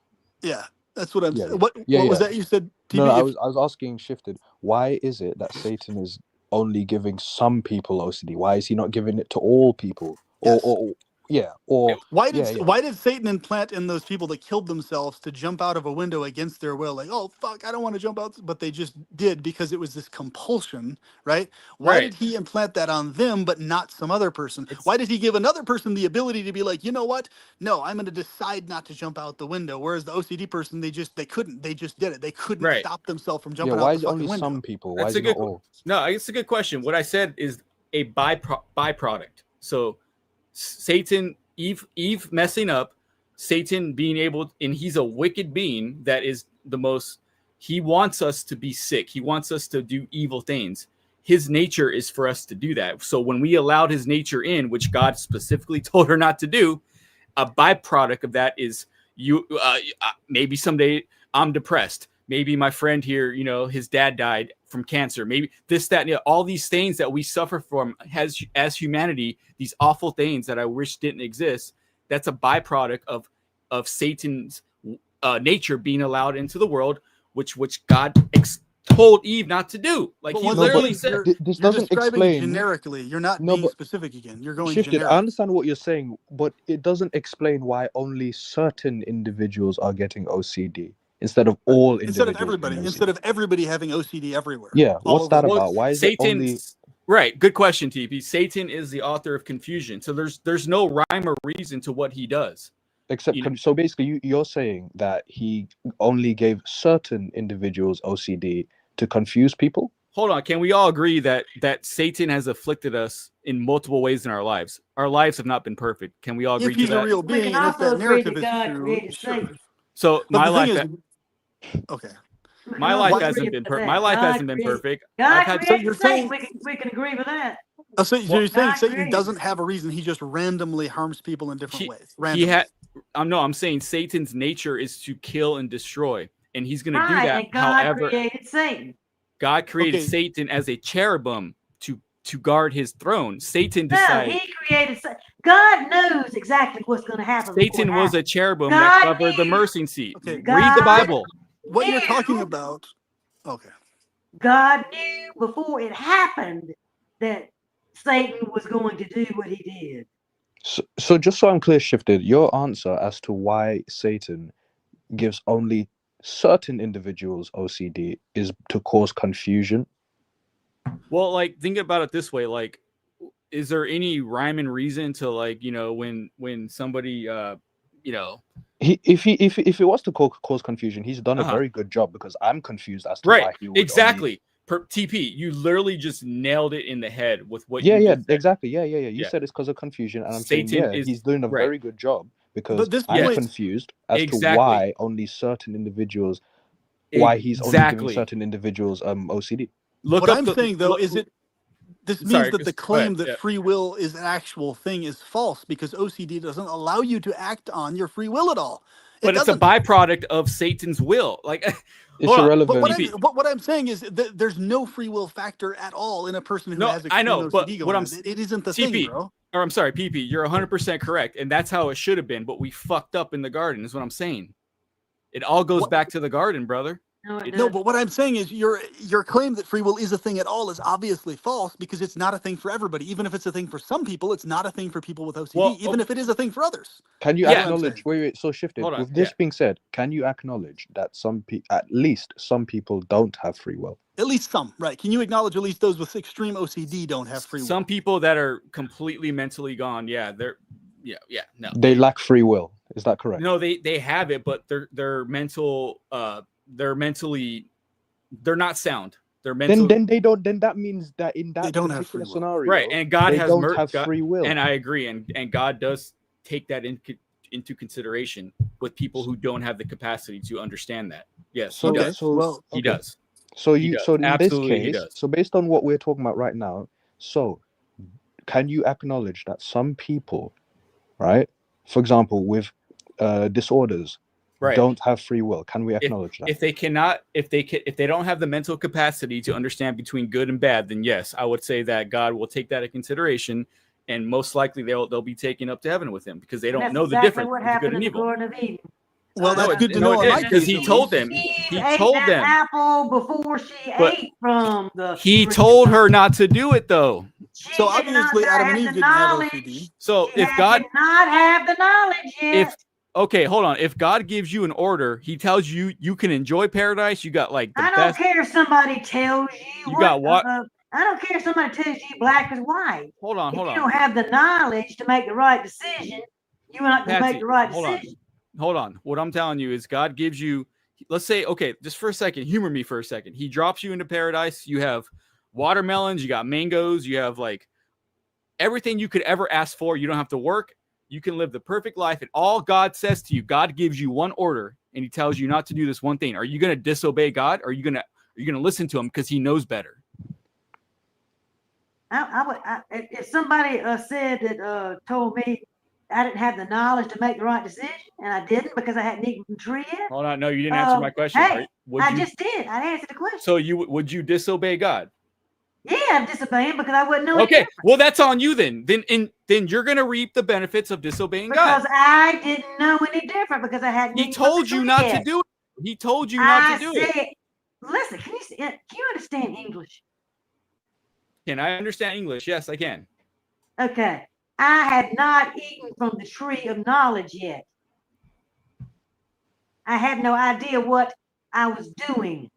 Yeah, that's what I'm Yeah, saying. yeah, What was yeah. that you said, No, no, TB? If I was asking shifted. Why is it that Satan is only giving some people OCD? Why is he not giving it to all people? yes. Or yeah, or yeah, yeah. Why did Satan implant in those people that killed themselves to jump out of a window against their will? Like, oh fuck, I don't want to jump out, but they just did because it was this compulsion, right? Why Right. did he implant that on them but not some other person? It's Why did he give another person the ability to be like, you know what? No, I'm going to decide not to jump out the window. Whereas the OCD person, they couldn't. They just did it. They couldn't right. stop themselves from Yeah, jumping out why the is it only fucking some window. people? Why That's is a it not good. all? No, it's a good question. What I said is a byproduct. So Satan, Eve messing up, Satan being able, and he's a wicked being that is the most. He wants us to be sick. He wants us to do evil things. his nature is for us to do that. So when we allowed his nature in, which God specifically told her not to do, a byproduct of that is maybe someday I'm depressed. Maybe my friend here, his dad died from cancer. Maybe this, that, and all these things that we suffer from as humanity, these awful things that I wish didn't exist. That's a byproduct of Satan's nature being allowed into the world, which God told Eve not to do. Like he literally said, this you're doesn't describing explain generically. You're not being specific again. You're going Shifted. generic. I understand what you're saying, but it doesn't explain why only certain individuals are getting OCD instead of all individuals. Instead of everybody having OCD everywhere. Yeah, what's that about? Why is it only? Right, good question, TP. Satan is the author of confusion, so there's no rhyme or reason to what he does. Except, so basically, you're saying that he only gave certain individuals OCD to confuse people? Hold on, can we all agree that Satan has afflicted us in multiple ways in our lives? Our lives have not been perfect. Can we all agree to that? If he's a real being, we can also agree that God created Satan. So my life, okay. My life hasn't been perfect. My life hasn't been perfect. God created Satan. We can agree with that. So you're saying Satan doesn't have a reason? He just randomly harms people in different ways. Randomly. I'm saying Satan's nature is to kill and destroy, and he's going to do that. And God created Satan. God created Satan as a cherubim to guard his throne. Satan decided. No, he created. God knows exactly what's going to happen. Satan was a cherubim that covered the mercy seat. Okay. Read the Bible. What you're talking about? Okay. God knew before it happened that Satan was going to do what he did. So just so I'm clear, Shifted, your answer as to why Satan gives only certain individuals OCD is to cause confusion? Well, like, think about it this way. Like, is there any rhyme and reason to, like, when somebody, if it was to cause confusion, he's done a very good job, because I'm confused as to why he would exactly. TP, you literally just nailed it in the head with what you said. Exactly. You said it's because of confusion, and I'm saying he's doing a very good job, because I'm confused as to why only certain individuals, why he's only giving certain individuals OCD. What I'm saying though is this means that the claim that free will is an actual thing is false, because OCD doesn't allow you to act on your free will at all. But it's a byproduct of Satan's will. Like, it's irrelevant. But what I'm saying is that there's no free will factor at all in a person who has extreme OCD going on. It isn't the thing, bro. Or I'm sorry, PP, you're 100% correct, and that's how it should have been. But we fucked up in the garden, is what I'm saying. It all goes back to the garden, brother. No, but what I'm saying is your claim that free will is a thing at all is obviously false, because it's not a thing for everybody. Even if it's a thing for some people, it's not a thing for people with OCD, even if it is a thing for others. Can you acknowledge, wait, so Shifted, with this being said, can you acknowledge that at least some people don't have free will? At least some, right? Can you acknowledge at least those with extreme OCD don't have free will? Some people that are completely mentally gone, no. They lack free will. Is that correct? No, they have it, but they're mental they're not sound. They're mental. Then they don't. Then that means that in that particular scenario, right? And God don't have free will. And I agree. And God does take that into consideration with people who don't have the capacity to understand that. Yes, he does. He does. So in this case, so based on what we're talking about right now, so can you acknowledge that some people, right, for example, with disorders, don't have free will? Can we acknowledge that? If they don't have the mental capacity to understand between good and bad, then yes, I would say that God will take that into consideration, and most likely they'll be taken up to heaven with him, because they don't know the difference between good and evil. Well, that's good to know, because he told them. He told them apple before she ate from the. He told her not to do it, though. So obviously, Adam and Eve didn't have OCD. So if God did not have the knowledge yet. Okay, hold on. If God gives you an order, he tells you you can enjoy paradise. You got like the best. I don't care if somebody tells you. You got what? I don't care if somebody tells you black is white. Hold on. If you don't have the knowledge to make the right decision, you're not going to make the right decision. Hold on. What I'm telling you is God gives you, let's say, okay, just for a second, humor me for a second. He drops you into paradise. You have watermelons, you got mangoes, you have like everything you could ever ask for. You don't have to work. You can live the perfect life. And all God says to you, God gives you one order and he tells you not to do this one thing. Are you going to disobey God? Or are you going to listen to him because he knows better? If somebody said that told me I didn't have the knowledge to make the right decision, and I didn't because I hadn't eaten from the tree yet. Hold on, no, you didn't answer my question. Hey, I just did. I answered the question. So would you disobey God? Yeah, I'm disobeying because I wouldn't know. Okay, well that's on you then. Then you're gonna reap the benefits of disobeying because God. I didn't know any different because I hadn't. He told you not to do it. He told you not to do it. Listen, can you understand English? Can I understand English? Yes, I can. Okay. I had not eaten from the tree of knowledge yet. I had no idea what I was doing.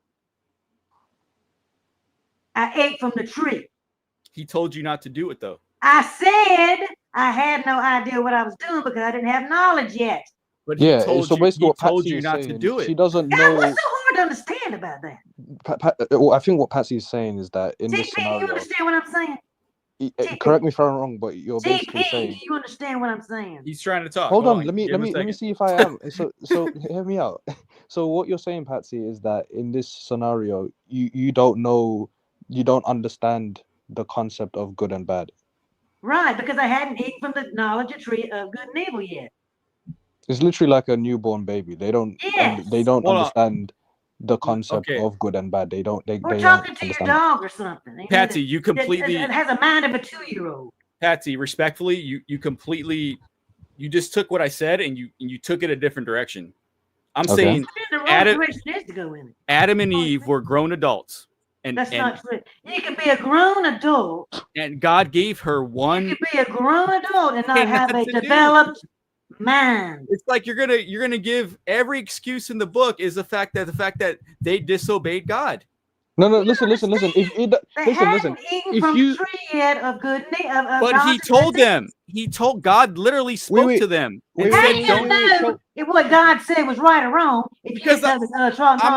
I ate from the tree. He told you not to do it, though. I said I had no idea what I was doing because I didn't have knowledge yet. But he told so basically what told Patsy you is not saying, to do it. She doesn't God, know. what's so hard to understand about that? Well, I think what Patsy is saying is that in this TP, scenario, you understand what I'm saying? correct me if I'm wrong, but you're basically TP, saying. you understand what I'm saying? He's trying to talk. Hold on, let me see if I am. So hear me out. So what you're saying, Patsy, is that in this scenario, you don't know, you don't understand the concept of good and bad. Right, because I hadn't eaten from the knowledge of tree of good and evil yet. It's literally like a newborn baby. They don't understand the concept of good and bad. They don't. We're talking to your dog or something. Patsy, you completely. It has a mind of a 2-year-old. Patsy, respectfully, you completely, you just took what I said and you took it a different direction. I'm saying Adam and Eve were grown adults. And that's not true. You can be a grown adult. And God gave her one. You can be a grown adult and not have a developed mind. It's like you're gonna give every excuse in the book is the fact that they disobeyed God. No, listen. If you tree yet of good, but he told them. He told God literally spoke to them. How do you know if what God said was right or wrong? Because I'm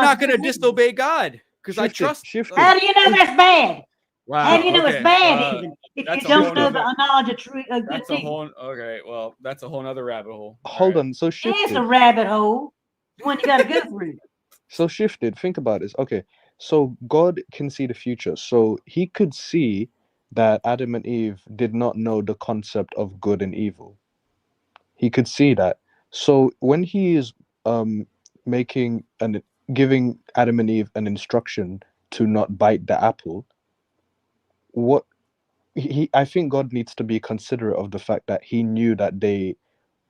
not going to disobey God because I trust. How do you know that's bad? Wow. How do you know it's bad even if you don't know the knowledge of tree of good? That's a whole. Okay, well, that's a whole other rabbit hole. Hold on. So shifted. It's a rabbit hole. One you got to go through. So shifted. Think about this. Okay. So God can see the future. So he could see that Adam and Eve did not know the concept of good and evil. He could see that. So when he is giving Adam and Eve an instruction to not bite the apple, I think God needs to be considerate of the fact that he knew that they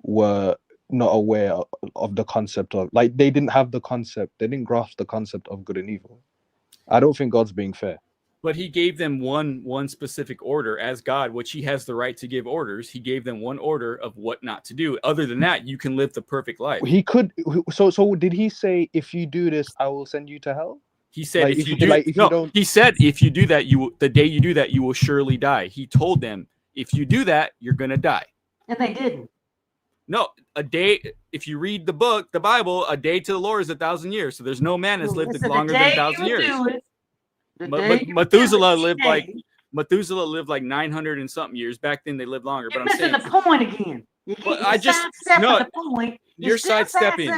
were not aware of the concept of, like, they didn't have the concept, they didn't grasp the concept of good and evil. I don't think God's being fair. But he gave them one specific order as God, which he has the right to give orders. He gave them one order of what not to do. Other than that, you can live the perfect life. He could. So did he say, if you do this, I will send you to hell? He said, if you do, he said, if you do that, the day you do that, you will surely die. He told them, if you do that, you're going to die. And they didn't. No, a day, if you read the book, the Bible, a day to the Lord is 1,000 years. So there's no man that's lived longer than 1,000 years. Methuselah lived like 900 and something years. Back then they lived longer. You're but I'm saying the point again. The point. You're sidestepping.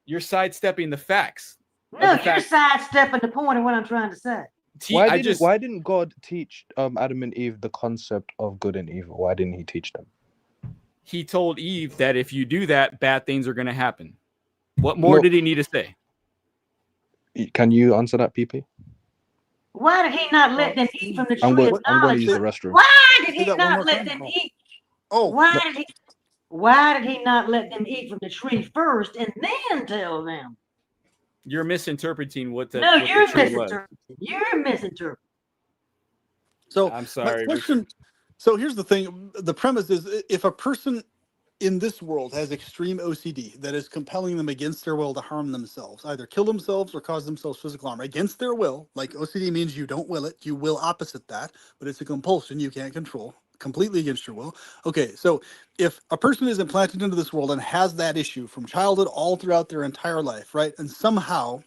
You're sidestepping the facts. No, you're sidestepping the point of what I'm trying to say. Why didn't God teach Adam and Eve the concept of good and evil? Why didn't he teach them? He told Eve that if you do that, bad things are going to happen. What more did he need to say? Can you answer that, PP? Why did he not let them eat from the tree of knowledge? I'm going to use the restroom. Why did he not let them eat? Why did he not let them eat from the tree first and then tell them? You're misinterpreting what the you're misinterpreting. You're misinterpreting. So I'm sorry. So here's the thing. The premise is, if a person in this world has extreme OCD that is compelling them against their will to harm themselves, either kill themselves or cause themselves physical harm against their will, like OCD means you don't will it, you will opposite that, but it's a compulsion you can't control, completely against your will. Okay, so if a person is implanted into this world and has that issue from childhood all throughout their entire life, right, and somehow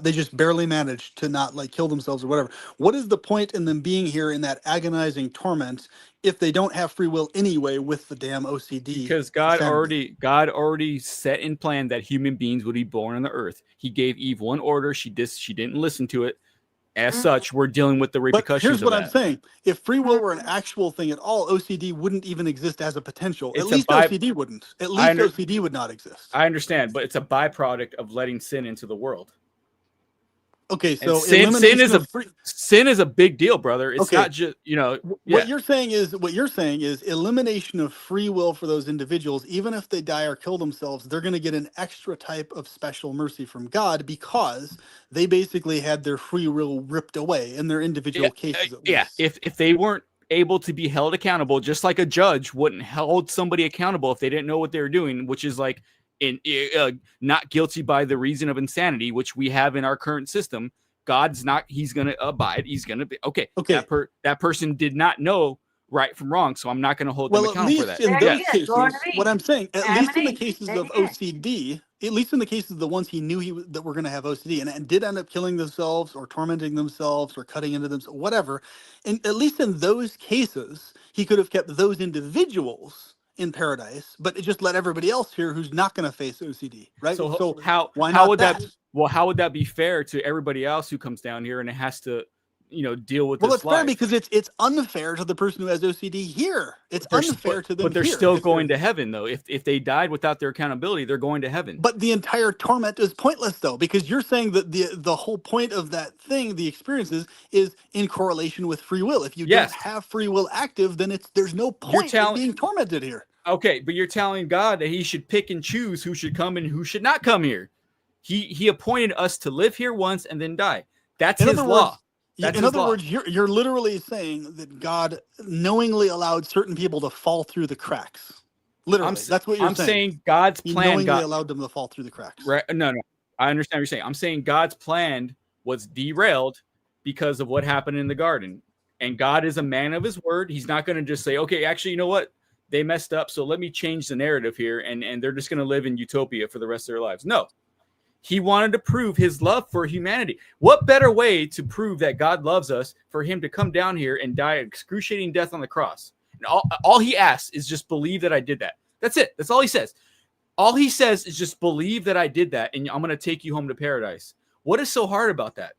they just barely manage to not like kill themselves or whatever. What is the point in them being here in that agonizing torment if they don't have free will anyway with the damn OCD? Because God already set in plan that human beings would be born on the earth. He gave Eve one order. She didn't listen to it. As such, we're dealing with the But repercussions here's of what I'm that. saying. If free will were an actual thing at all, OCD wouldn't even exist as a potential. At It's a least by. OCD wouldn't. At I least under, OCD would not exist. I understand, but it's a byproduct of letting sin into the world. Okay, And so elimination of free. sin is a big deal, brother. It's Okay. not just What you're saying is elimination of free will for those individuals. Even if they die or kill themselves, they're going to get an extra type of special mercy from God because they basically had their free will ripped away in their individual cases. At least. If they weren't able to be held accountable, just like a judge wouldn't hold somebody accountable if they didn't know what they were doing, which is like not guilty by the reason of insanity, which we have in our current system. God's not. He's going to abide. He's going to be okay. That person did not know right from wrong, so I'm not going to hold them accountable for that. In those cases, what I'm saying, at least in the cases of OCD, at least in the cases of the ones he knew that were going to have OCD and did end up killing themselves or tormenting themselves or cutting into themselves, whatever, and at least in those cases, he could have kept those individuals in paradise, but it just let everybody else here who's not going to face OCD, right? So why how not would that? Well, how would that be fair to everybody else who comes down here and it has to, deal with well, this it's fair life? because it's unfair to the person who has OCD here. It's unfair to them. But they're still going to heaven, though. If they died without their accountability, they're going to heaven. But the entire torment is pointless, though, because you're saying that the whole point of that thing, the experiences, is in correlation with free will. If you don't have free will active, then there's no point in being tormented here. Okay, but you're telling God that he should pick and choose who should come and who should not come here. He appointed us to live here once and then die. That's his law. In other words, you're literally saying that God knowingly allowed certain people to fall through the cracks. Literally, that's what you're saying. I'm saying God's plan. He knowingly allowed them to fall through the cracks. Right? No. I understand what you're saying. I'm saying God's plan was derailed because of what happened in the garden. And God is a man of his word. He's not going to just say, okay, actually, you know what? They messed up, so let me change the narrative here, and they're just going to live in utopia for the rest of their lives. No. He wanted to prove his love for humanity. What better way to prove that God loves us for him to come down here and die an excruciating death on the cross? And all he asks is just believe that I did that. That's it. That's all he says. All he says is just believe that I did that, and I'm going to take you home to paradise. What is so hard about that?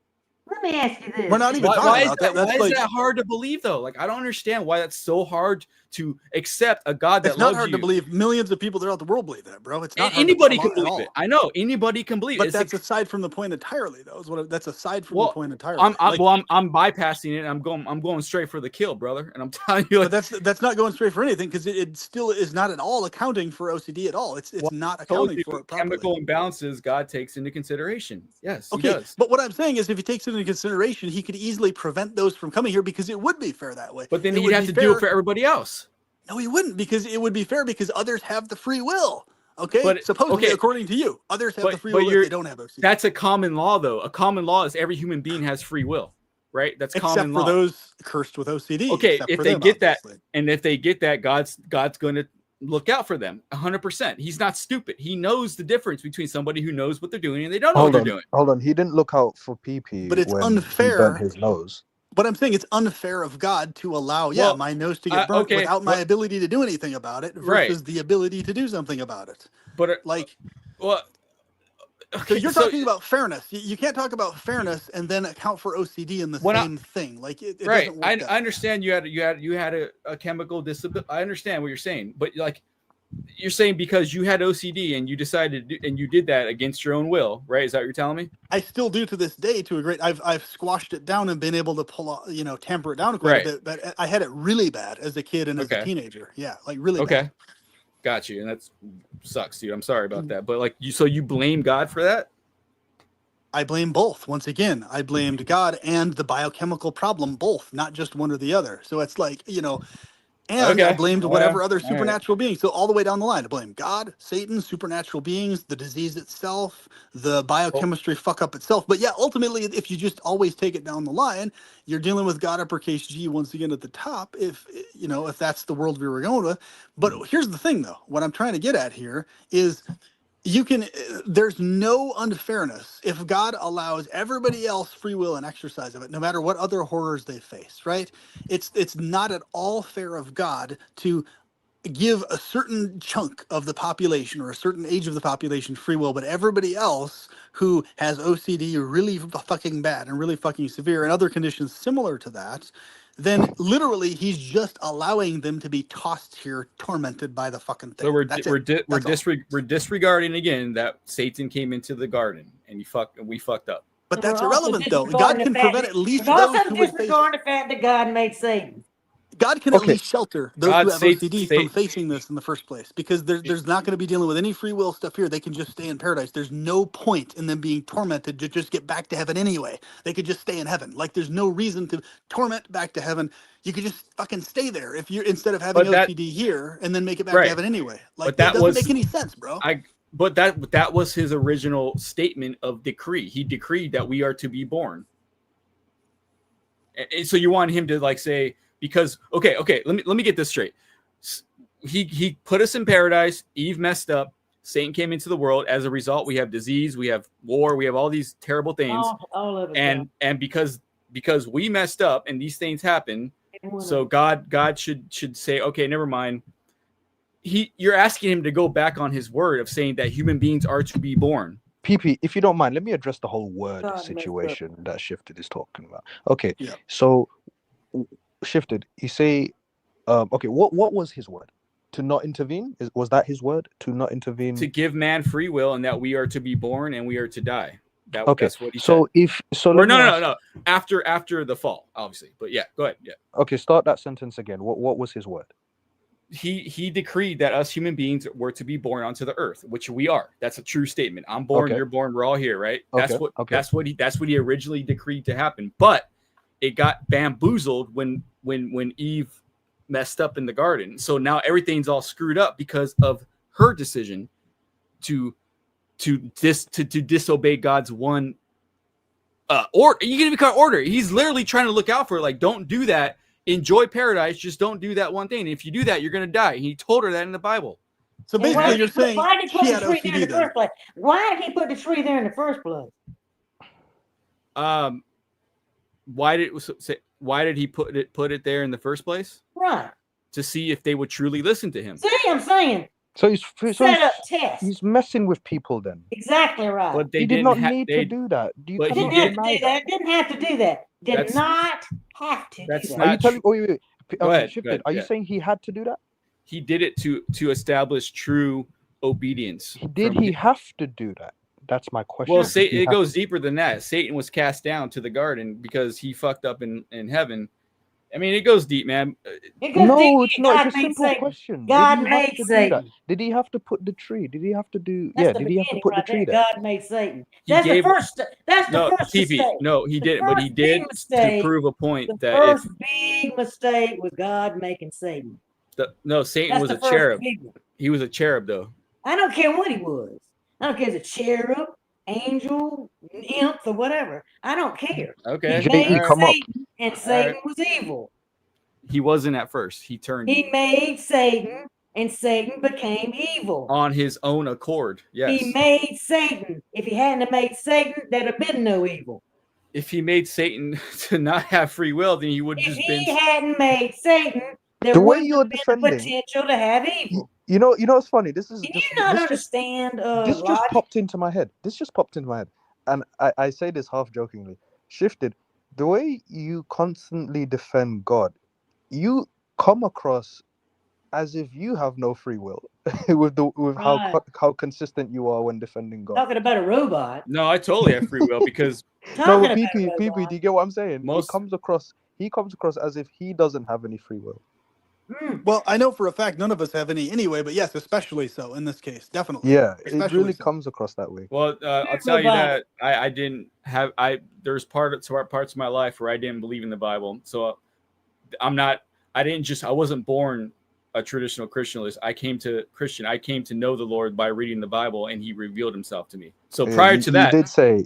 Let me ask you this. We're not even talking about that. Why is that hard to believe, though? Like, I don't understand why that's so hard to accept a God that loves you. It's not hard to believe. Millions of people throughout the world believe that, bro. It's not hard anybody can believe it. I know anybody can believe it. But that's aside from the point entirely, though. That's aside from the point entirely. I'm bypassing it. I'm going straight for the kill, brother. And I'm telling you, but that's not going straight for anything because it still is not at all accounting for OCD at all. It's not accounting for it properly. Chemical imbalances God takes into consideration. Yes, okay. He does. But what I'm saying is, if he takes it into consideration, he could easily prevent those from coming here because it would be fair that way. But then he'd have to do it for everybody else. No, he wouldn't, because it would be fair because others have the free will. Okay, but supposedly, according to you, others have the free will if they don't have OCD. That's a common law, though. A common law is every human being has free will, right? That's common law. Except for those cursed with OCD. Okay, if they get that, and if they get that, God's going to look out for them 100%. He's not stupid. He knows the difference between somebody who knows what they're doing and they don't know what they're doing. Hold on, he didn't look out for PP, but it's when unfair. He burnt his nose. But I'm saying it's unfair of God to allow, my nose to get burnt without my ability to do anything about it versus the ability to do something about it. But so you're talking about fairness. You can't talk about fairness and then account for OCD in the same thing. Like it doesn't work. I understand you had a chemical disability. I understand what you're saying, but like you're saying because you had OCD and you decided and you did that against your own will, right? Is that what you're telling me? I still do to this day to a great. I've squashed it down and been able to tamper it down quite a bit. But I had it really bad as a kid and as a teenager. Yeah, like really bad. Got you, and that sucks, dude. I'm sorry about that, but like you blame God for that? I blame both. Once again, I blamed God and the biochemical problem, both, not just one or the other. So it's like and I blamed whatever other supernatural beings. So all the way down the line, I blame God, Satan, supernatural beings, the disease itself, the biochemistry fuck up itself. But yeah, ultimately, if you just always take it down the line, you're dealing with God uppercase G once again at the top. If that's the world we were going with. But here's the thing, though. What I'm trying to get at here is there's no unfairness if God allows everybody else free will and exercise of it, no matter what other horrors they face, right? It's not at all fair of God to give a certain chunk of the population or a certain age of the population free will, but everybody else who has OCD really fucking bad and really fucking severe and other conditions similar to that, then literally he's just allowing them to be tossed here, tormented by the fucking thing. So That's it. That's all. we're disregarding again that Satan came into the garden and we fucked up. But that's We're also irrelevant though. disregarding God can the fact prevent that- at least we're those also who would face. disregarding the fact that God made Satan. God can at Okay. least shelter those God who have saves- OCD sa- from facing this in the first place, because there's not going to be dealing with any free will stuff here. They can just stay in paradise. There's no point in them being tormented to just get back to heaven anyway. They could just stay in heaven. Like there's no reason to torment back to heaven. You could just fucking stay there if you're instead of having But that- OCD here and then make it back Right. to heaven anyway. Like But that that doesn't was- make any sense, bro. But that was his original statement of decree. He decreed that we are to be born. And so you want him to like say, because okay, let me get this straight. He put us in paradise. Eve messed up. Satan came into the world. As a result, we have disease, we have war, we have all these terrible things. All of it. And because we messed up and these things happen, so God should say, okay, never mind. You're asking him to go back on his word of saying that human beings are to be born. PP, if you don't mind, let me address the whole word God, situation that Shifted is talking about. Okay, Yeah. so Shifted, you say, okay, what was his word? To not intervene? Was that his word? To not intervene? To give man free will and that we are to be born and we are to die. Okay, That's what he so said. Or let me ask- no. After the fall, obviously. But yeah, go ahead. Yeah. Okay, start that sentence again. What was his word? He decreed that us human beings were to be born onto the earth, which we are. That's a true statement. I'm born, Okay. you're born, we're all here, right? That's Okay. that's what he originally decreed to happen. But it got bamboozled when Eve messed up in the garden. So now everything's all screwed up because of her decision to disobey God's one or you can even call it order. He's literally trying to look out for her, like, don't do that. Enjoy paradise. Just don't do that one thing. And if you do that, you're going to die. He told her that in the Bible. So And basically, you're saying why did he put she the had tree there in OCD the then. first place? Why did he put the tree there in the first place? Why did he put it there in the first place? Right. To see if they would truly listen to him. See, I'm saying So he's set up test. he's messing with people then. Exactly right. But they He did didn't not ha- need they- to do that. You but cannot he didn't have to deny do that. Didn't have to do that. Did That's- not have to do that's that. Are you not telling? Oh, wait. Go ahead, Shifted. go ahead, Are you yeah. saying he had to do that? He did it to establish true obedience. Did he have to do that? That's my question. Well, Did he it have goes to- deeper than that. Satan was cast down to the garden because he fucked up in heaven. I mean, it goes deep, man. It goes No, deep. it's not. God It's a made simple Satan. question. God Did he have made to do that? Satan. Did he have to put the tree? Did he have to do? That's Yeah. the Did he have to beginning put the right tree there. there? God made Satan. He That's gave- the first. That's the No, first TP. mistake. No, he The didn't. But he first big did to mistake- prove a point The that first if big mistake was God making Satan. Satan That's was the a first cherub. big one. He was a cherub, though. I don't care what he was. I don't care if it's a cherub, angel, imp, or whatever. I don't care. Okay. He JP, made All come up. Satan, and Satan was evil. He wasn't at first. He turned He evil made Satan, and Satan became evil. on his own accord. Yes. He made Satan. If he hadn't have made Satan, there'd have been no evil. If he made Satan to not have free will, then he would have If just he been. hadn't made Satan, there The way wouldn't you're have been the defending- potential to have evil. You know what's funny? This is Can just you not this just understand this just logic? popped into my head. And I say this half jokingly. Shifted, the way you constantly defend God, you come across as if you have no free will with Right. how consistent you are when defending God. Talking about a robot. No, I totally have free will because No, Talking but about PP, a PP, robot. do you get what I'm saying? Most- He comes across as if he doesn't have any free will. Well, I know for a fact none of us have any anyway, but yes, especially so in this case, definitely. Yeah, it Especially really so. comes across that way. well, I'll tell you Robot. that I didn't have there's parts of my life where I didn't believe in the Bible, so I wasn't born a traditional Christianist. I came to know the Lord by reading the Bible, and He revealed Himself to me. So Yeah, prior you, to that,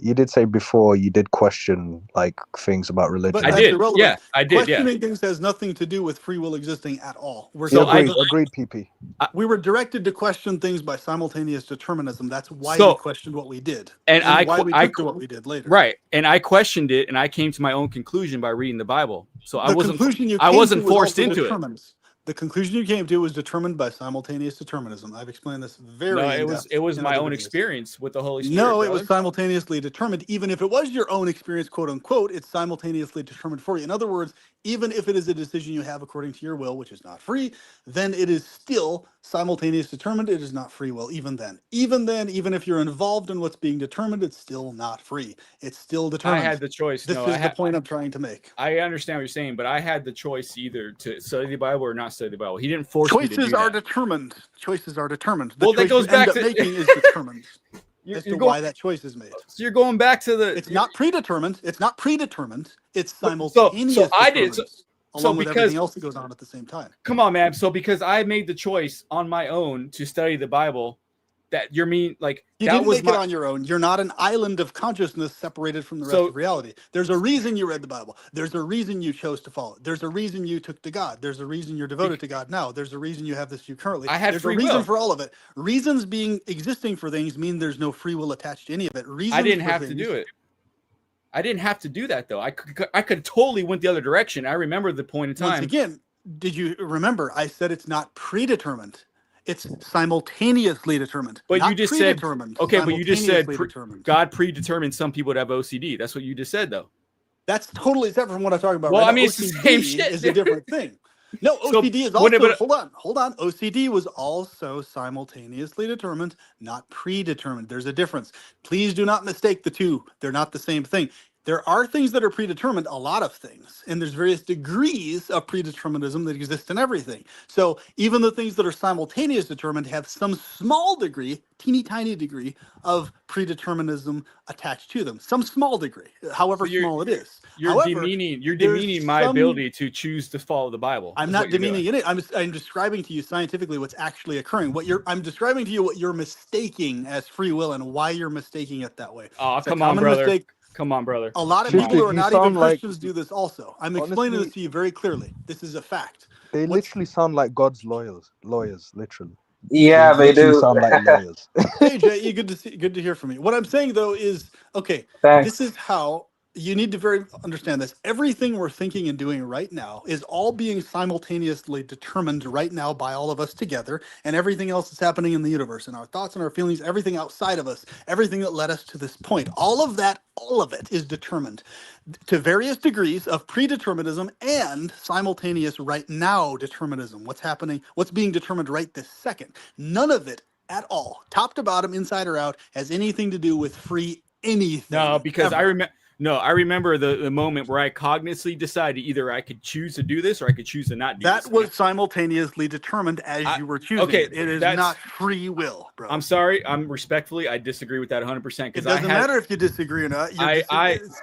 you did say before you did question like things about religion. But I that's did. irrelevant. Yeah, I did. Yeah. Questioning things has nothing to do with free will existing at all. We're So Yeah, supposed agreed, to- PP. we were directed to question things by simultaneous determinism. That's why So- we questioned what we did, and why I we I took to what we did later. right, and I questioned it, and I came to my own conclusion by reading the Bible. So I The wasn't conclusion you I came wasn't to was forced also into it. determined. The conclusion you came to was determined by simultaneous determinism. I've explained this very No, in it depth was in my other own videos. experience with the Holy Spirit. No, it brother. was simultaneously determined. Even if it was your own experience, quote unquote, it's simultaneously determined for you. In other words, even if it is a decision you have according to your will, which is not free, then it is still simultaneously determined. It is not free will, even then. Even if you're involved in what's being determined, it's still not free. It's still I determined. had the choice. This No, is the point I'm trying to make. I understand what you're saying, but I had the choice either to study the Bible or not study the Bible. He didn't force me to do Choices are that. determined. Choices are determined. The Well, that choice goes you end back up to- making is determined as to you're why going, that choice is made. so you're going back to the. It's not predetermined. It's not predetermined. It's So simultaneous. I did. determined, So along with because- everything else that goes on at the same time. Come on, man. So because I made the choice on my own to study the Bible, that you mean like You that didn't was make it on your own. You're not an island of consciousness separated from the rest So- of reality. There's a reason you read the Bible. There's a reason you chose to follow it. There's a reason you took to God. There's a reason you're devoted to God now. There's a reason you have this view currently. I had There's free a reason will. for all of it. Reasons being existing for things mean there's no free will attached to any of it. Reasons I didn't for have to things- do it. I didn't have to do that though. I could totally went the other direction. I remember the point in time. Once again, did you remember? I said it's not predetermined. It's simultaneously determined. But not you just said predetermined, okay, but you just said simultaneously determined. God predetermined some people to have OCD. That's what you just said though. That's totally separate from what I'm talking about. Well, right I mean, now. it's the OCD same shit, is a different thing. No, So, OCD is when it- also. Hold on. OCD was also simultaneously determined, not predetermined. There's a difference. Please do not mistake the two. They're not the same thing. There are things that are predetermined, a lot of things, and there's various degrees of predeterminism that exist in everything. So even the things that are simultaneous determined have some small degree, teeny tiny degree of predeterminism attached to them. Some small degree, however So you're- small it is. You're However, demeaning. You're there's demeaning my some- ability to choose to follow the Bible. I'm is not what you're doing. demeaning it. I'm describing to you scientifically what's actually occurring. I'm describing to you what you're mistaking as free will and why you're mistaking it that way. Oh, It's a come on, common brother. mistake. Come on, brother. A lot of Dude, people who are you not even sound like- Christians do this also. I'm explaining this Honestly- to you very clearly. This is a fact. They What's- literally sound like God's lawyers, literally. Yeah, they literally do. sound like lawyers. Hey Jay, you good to hear from you. What I'm saying though is, okay, Thanks. this is how you need to understand this. Everything we're thinking and doing right now is all being simultaneously determined right now by all of us together, and everything else that's happening in the universe, and our thoughts and our feelings, everything outside of us, everything that led us to this point. All of it is determined to various degrees of predeterminism and simultaneous right now determinism. What's happening, what's being determined right this second. None of it at all, top to bottom, inside or out, has anything to do with free anything. No, because I ever. remember. No, I remember the moment where I cognitively decided either I could choose to do this or I could choose to not do That this. was simultaneously determined as you were choosing okay, it. It is that's- not free will, bro. I'm sorry. I disagree with that 100% It because doesn't matter if you disagree or not.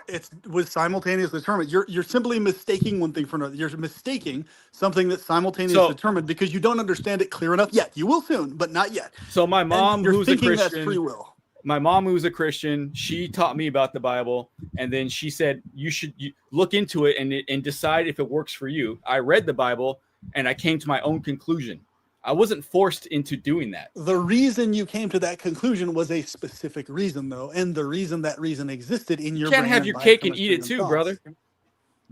It was simultaneously determined. You're simply mistaking one thing for another. You're mistaking something that's simultaneously So- determined because you don't understand it clear enough yet. You will soon, but not yet. So my And mom, you're who's a thinking Christian, that's free will. my mom who's a Christian, she taught me about the Bible, and then she said you should look into it and decide if it works for you. I read the Bible and I came to my own conclusion. I wasn't forced into doing that. The reason you came to that conclusion was a specific reason, though, and the reason that reason existed in your You can't brain have and your cake and biochemistry eat it too, thoughts. brother.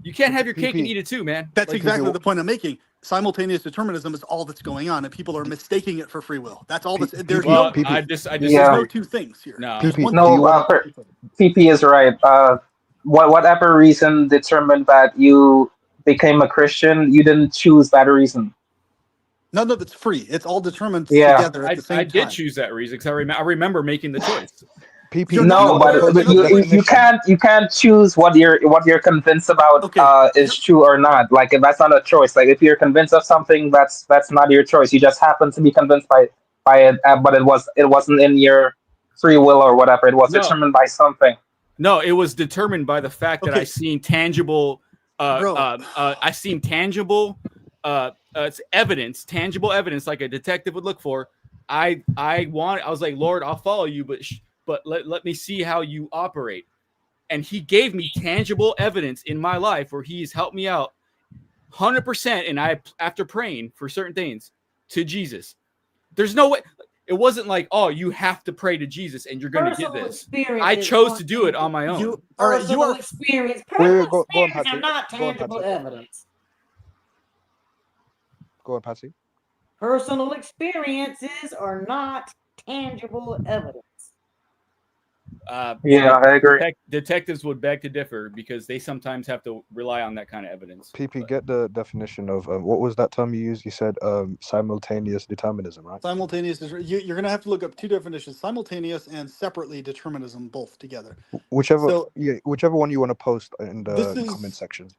You can't have your cake and PP. eat it too, man. That's Like, exactly if the point I'm making. Simultaneous determinism is all that's going on, and people are mistaking it for free will. That's all. There's Well, no. PP. I just There's Yeah. no two things here. No. There's PP, one do thing. you wanna- PP is right. Whatever reason determined that you became a Christian, you didn't choose that reason. None of it's free. It's all determined Yeah. together at the same I did time. choose that reason because I remember making the choice. PP, You're No, not but, aware of but the you can't choose what you're convinced about Okay. is true or not. Like that's not a choice. Like if you're convinced of something, that's not your choice. You just happen to be convinced by it, but it wasn't in your free will or whatever. It was No. determined by something. No, it was determined by the fact that Okay. I seen tangible. Bro. I seen tangible evidence, tangible evidence, like a detective would look for. I was like, Lord, I'll follow you, but let me see how you operate. And he gave me tangible evidence in my life where he's helped me out 100%. And I, after praying for certain things to Jesus, there's no way. It wasn't like, oh, you have to pray to Jesus and you're going to get Personal this. experience I is chose one to do it thing. on my own. You all right? You Personal are. experience. Wait, Personal go on, experience Hattie. are not Go on, tangible Hattie. evidence. Go on, Patsy. Personal experiences are not tangible evidence. Yeah, I agree. Detectives would beg to differ because they sometimes have to rely on that kind of evidence. PP, But get the definition of what was that term you used? You said simultaneous determinism, right? Simultaneous. You're going to have to look up two definitions: simultaneous and separately determinism, both together. Whichever, So whichever one you want to post in this the comment is section.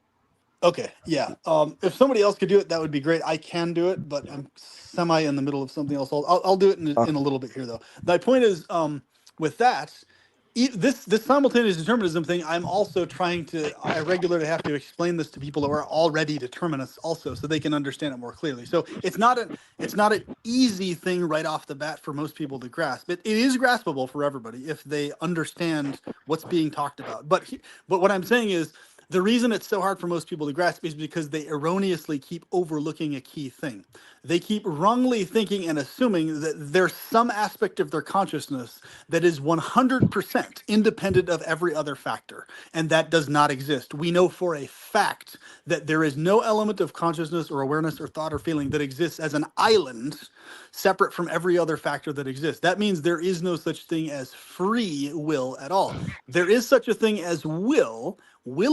okay. Yeah. If somebody else could do it, that would be great. I can do it, but I'm semi in the middle of something else. I'll do it in a little bit here, though. My point is, with that, this simultaneous determinism thing, I'm also trying to. I regularly have to explain this to people who are already determinists, also, so they can understand it more clearly. So it's not an easy thing right off the bat for most people to grasp. It is graspable for everybody if they understand what's being talked about. But what I'm saying is, the reason it's so hard for most people to grasp is because they erroneously keep overlooking a key thing. They keep wrongly thinking and assuming that there's some aspect of their consciousness that is 100% independent of every other factor, and that does not exist. We know for a fact that there is no element of consciousness or awareness or thought or feeling that exists as an island separate from every other factor that exists. That means there is no such thing as free will at all. There is such a thing as will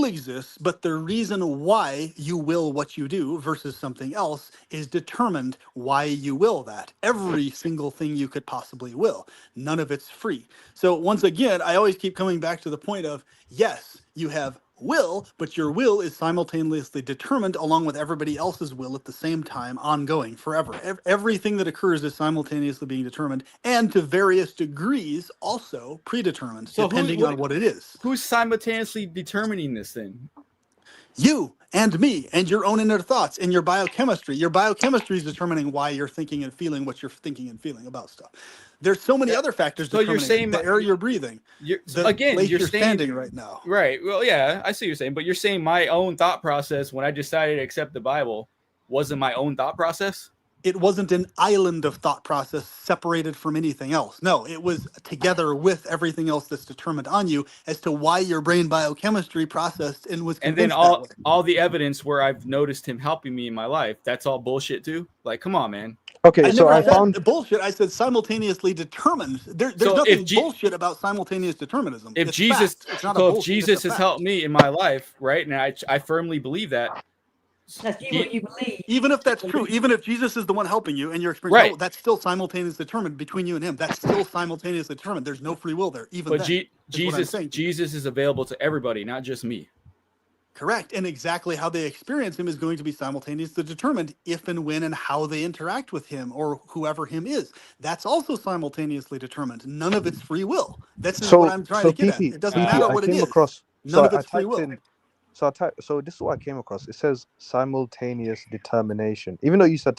exists, but the reason why you will what you do versus something else is determined why you will that. Every single thing you could possibly will. None of it's free. So once again, I always keep coming back to the point of, yes, you have will, but your will is simultaneously determined along with everybody else's will at the same time, ongoing forever. Everything that occurs is simultaneously being determined, and to various degrees also predetermined, So depending on what it is. Who's simultaneously determining this thing? You and me and your own inner thoughts and your biochemistry. Your biochemistry is determining why you're thinking and feeling what you're thinking and feeling about stuff. There's so many other factors So you're determining saying the air you're breathing, the place you're you're saying, standing right now. Right. Well, yeah, I see what you're saying, but you're saying my own thought process when I decided to accept the Bible wasn't my own thought process? It wasn't an island of thought process separated from anything else. No, it was together with everything else that's determined on you as to why your brain biochemistry processed and was And then convinced that way. all the evidence where I've noticed him helping me in my life, that's all bullshit too? Like, come on, man. Okay, I so never I said found bullshit. I said simultaneously determined. There's So nothing bullshit about simultaneous determinism. if It's Jesus, fact. It's not a so if bullshit. Jesus It's a has fact. helped me in my life, right? And I firmly believe that. That's what you believe. Even if that's true, even if Jesus is the one helping you and your experience, Right. no, that's still simultaneously determined between you and him. That's still simultaneously determined. There's no free will there. Even But then, is what I'm saying. Jesus is available to everybody, not just me. Correct. And exactly how they experience him is going to be simultaneously determined if and when and how they interact with him or whoever him is. That's also simultaneously determined. None of it's free will. This is what I'm trying to get at. PP, It doesn't PP, matter I what it came is. across. None of I it's free typed will. in. So this is what I came across. It says simultaneous determination. Even though you said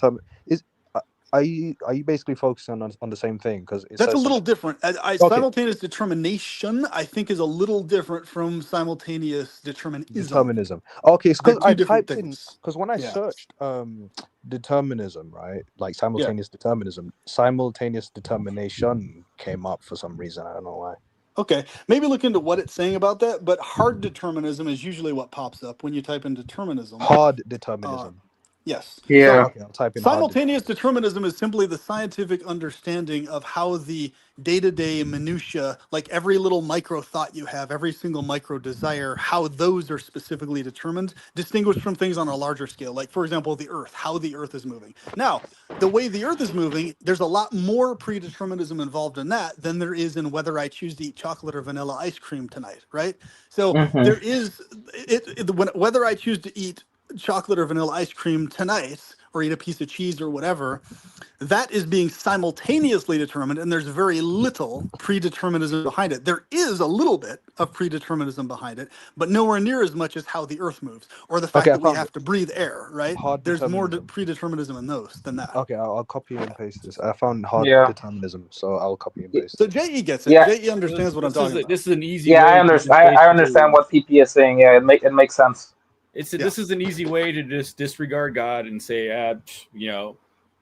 are you basically focusing on the same thing? Because it That's a says little something. different. Okay. Simultaneous determination, I think, is a little different from simultaneous determinism. Determinism. Okay, it's They're because two I different typed in things. because when I Yeah. searched determinism, right, like Yeah. simultaneous determinism, simultaneous determination came up for some reason. I don't know why. Okay, maybe look into what it's saying about that, but hard determinism is usually what pops up when you type in determinism. Hard determinism. Yes. Yeah. Okay, I'll type in hard Simultaneous determinism is simply the scientific understanding of how the day-to-day minutia, like every little micro thought you have, every single micro desire, how those are specifically determined, distinguished from things on a larger scale. Like, for example, the Earth, how the Earth is moving. Now, the way the Earth is moving, there's a lot more predeterminism involved in that than there is in whether I choose to eat chocolate or vanilla ice cream tonight, right? So there is whether I choose to eat chocolate or vanilla ice cream tonight or eat a piece of cheese or whatever, that is being simultaneously determined, and there's very little predeterminism behind it. There is a little bit of predeterminism behind it, but nowhere near as much as how the Earth moves or the fact Okay, I that we found have to breathe air, right? Hard There's more determinism. predeterminism in those than that. Okay, I'll copy and paste this. I found hard Yeah. determinism, so I'll copy and paste So it. JE gets it. Yeah. JE understands what I'm talking about. This is an easy Yeah, way I to understand. just I understand basically- what PP is saying. Yeah, it makes sense. This is an easy way to just disregard God and say,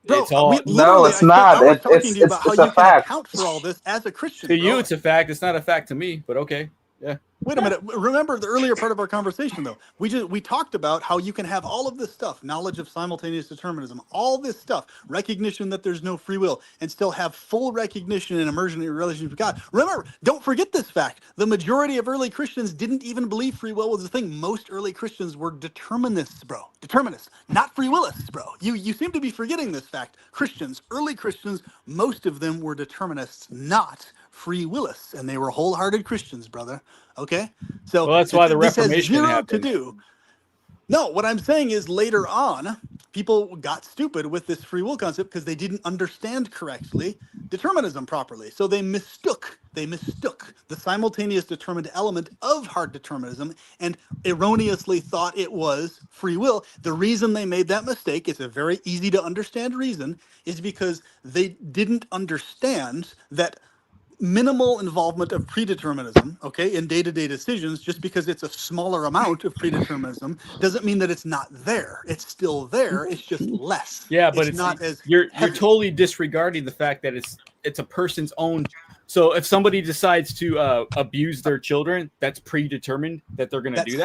Bro, it's all No, it's I spent not. hours talking to you about how It's a you can fact. account for all this as a Christian. to you. Bro. It's a fact. It's not a fact to me, but okay. Yeah. Wait a minute. Remember the earlier part of our conversation, though. We talked about how you can have all of this stuff, knowledge of simultaneous determinism, all this stuff, recognition that there's no free will, and still have full recognition and immersion in your relationship with God. Remember, don't forget this fact. The majority of early Christians didn't even believe free will was a thing. Most early Christians were determinists, bro. Determinists, not free willists, bro. You seem to be forgetting this fact. Christians, early Christians, most of them were determinists, not free willists, and they were wholehearted Christians, brother. Okay, so Well, that's why the this has Reformation zero to happened. do. No, what I'm saying is later on, people got stupid with this free will concept because they didn't understand correctly determinism properly. So they mistook the simultaneous determined element of hard determinism and erroneously thought it was free will. The reason they made that mistake, it's a very easy to understand reason, is because they didn't understand that minimal involvement of predeterminism, okay, in day-to-day decisions, just because it's a smaller amount of predeterminism, doesn't mean that it's not there. It's still there. It's just less. Yeah, but it's not as you're heavy. totally disregarding the fact that it's a person's own. So if somebody decides to abuse their children, that's predetermined that they're going to do that.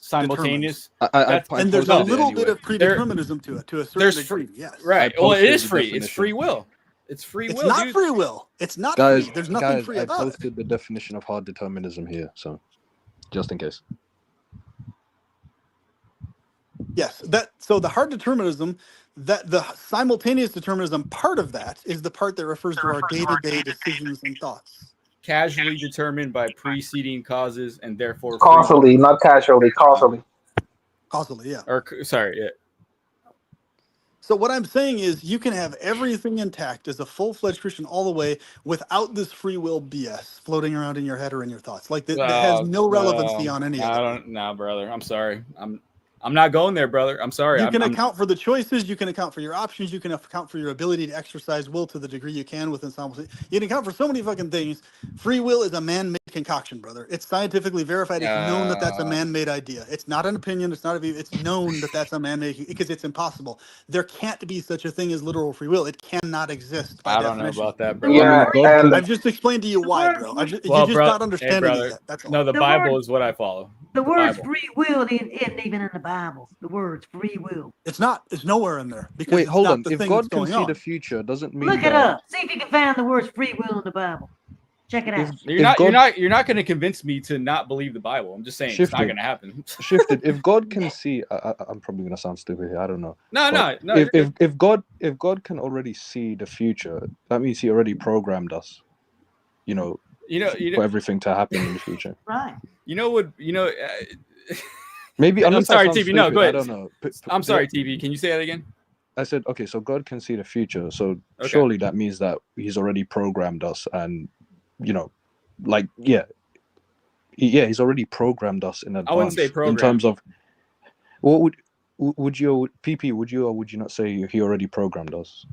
Simultaneous. And there's a little bit of predeterminism to it, to a certain degree. Yes. Right. Well, it is free. It's free will. It's free will. It's not dude. free will. It's not guys, free. There's nothing guys, free I about it. posted the definition of hard determinism here, so just in case. Yes, so the hard determinism, that the simultaneous determinism part of that is the part that refers to our day-to-day decisions and thoughts. Casually determined by preceding causes and therefore Causally, not casually, causally. Causally, yeah. Or sorry, yeah. So what I'm saying is you can have everything intact as a full-fledged Christian all the way without this free will BS floating around in your head or in your thoughts. Like that has no relevancy on any of it. No, brother. I'm sorry. I'm not going there, brother. I'm sorry. You can account for the choices. You can account for your options. You can account for your ability to exercise will to the degree you can within simultaneous. You can account for so many fucking things. Free will is a man-made concoction, brother. It's scientifically verified. It's known that that's a man-made idea. It's not an opinion. It's not a view. It's known that that's a man-made because it's impossible. There can't be such a thing as literal free will. It cannot exist by definition. I don't know about that, bro. Yeah, and I've just explained to you why, bro. You're just not understanding it yet. That's all. No, the Bible is what I follow. The word free will isn't even in the Bible. The word's free will. It's not. It's nowhere in there. Because Wait, hold on. If God can see the future, doesn't mean Look it up. See if you can find the words free will in the Bible. Check it out. You're not going to convince me to not believe the Bible. I'm just saying it's not going to happen. Shifted. If God can see, I'm probably going to sound stupid here. I don't know. No. If God can already see the future, that means He already programmed us. For everything to happen in the future. Right. Maybe I'm sorry, TV. Stupid, No, go ahead. I don't know. I'm sorry, TV. Can you say that again? I said, okay, so God can see the future. So surely that means that He's already programmed us, and He's already programmed us in advance. I wouldn't say programmed. In terms of, what would you or would you not say He already programmed us?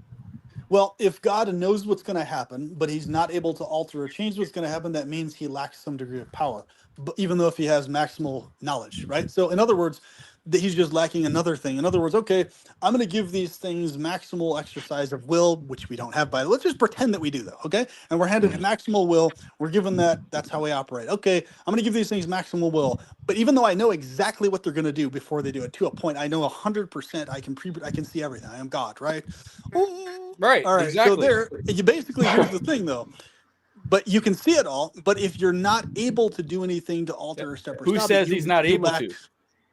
Well, if God knows what's going to happen, but He's not able to alter or change what's going to happen, that means He lacks some degree of power, but even though if He has maximal knowledge, right? So in other words, that He's just lacking another thing. In other words, okay, I'm going to give these things maximal exercise of will, which we don't have by. Let's just pretend that we do, though, okay? And we're handed maximal will. We're given that. That's how we operate. Okay, I'm going to give these things maximal will, but even though I know exactly what they're going to do before they do it, to a point, I know 100%. I can see everything. I am God, right? Right. All right. Exactly. So you basically here's the thing, though. But you can see it all. But if you're not able to do anything to alter or step or who stop says it, He's not able to?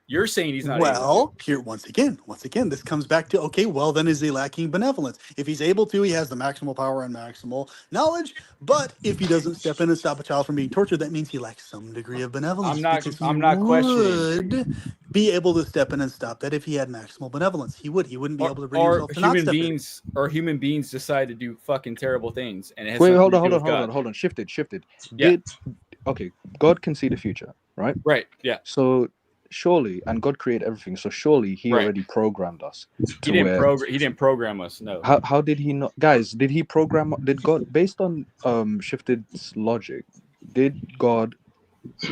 You're saying He's not able to. Well, here once again, this comes back to okay. Well, then is He lacking benevolence? If He's able to, He has the maximal power and maximal knowledge. But if He doesn't step in and stop a child from being tortured, that means He lacks some degree of benevolence. I'm not questioning. Would be able to step in and stop that if He had maximal benevolence. He wouldn't be able to bring himself to not step in. Or human beings decide to do fucking terrible things, and it has hold on. Shifted. Yeah. Okay, God can see the future, right? Right. Yeah. So surely, and God created everything, so surely He already programmed us. He didn't program us. No. How did He not, guys? Did God, based on Shifted's logic, did God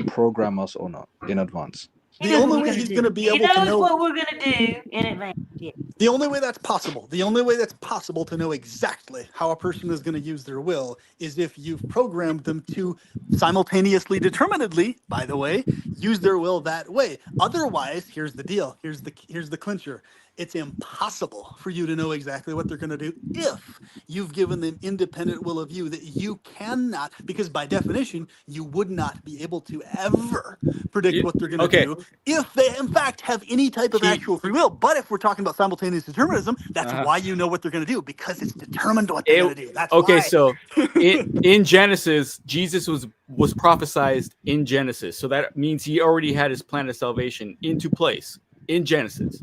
program us or not in advance? He The knows what only we're way gonna he's do. going to be He able to knows know, what we're gonna do in advance. Yeah. the only way that's possible, the only way that's possible to know exactly how a person is going to use their will is if you've programmed them to simultaneously, determinedly, by the way, use their will that way. Otherwise, here's the deal. Here's the clincher. It's impossible for you to know exactly what they're going to do if you've given them independent will of you that you cannot, because by definition, you would not be able to ever predict what they're going to Okay. do if they, in fact, have any type of He- actual free will. But if we're talking about simultaneous determinism, that's Uh-huh. why you know what they're going to do, because it's determined what they're It- going to do. That's okay, why. so in Genesis, Jesus was prophesied in Genesis, so that means he already had his plan of salvation into place in Genesis.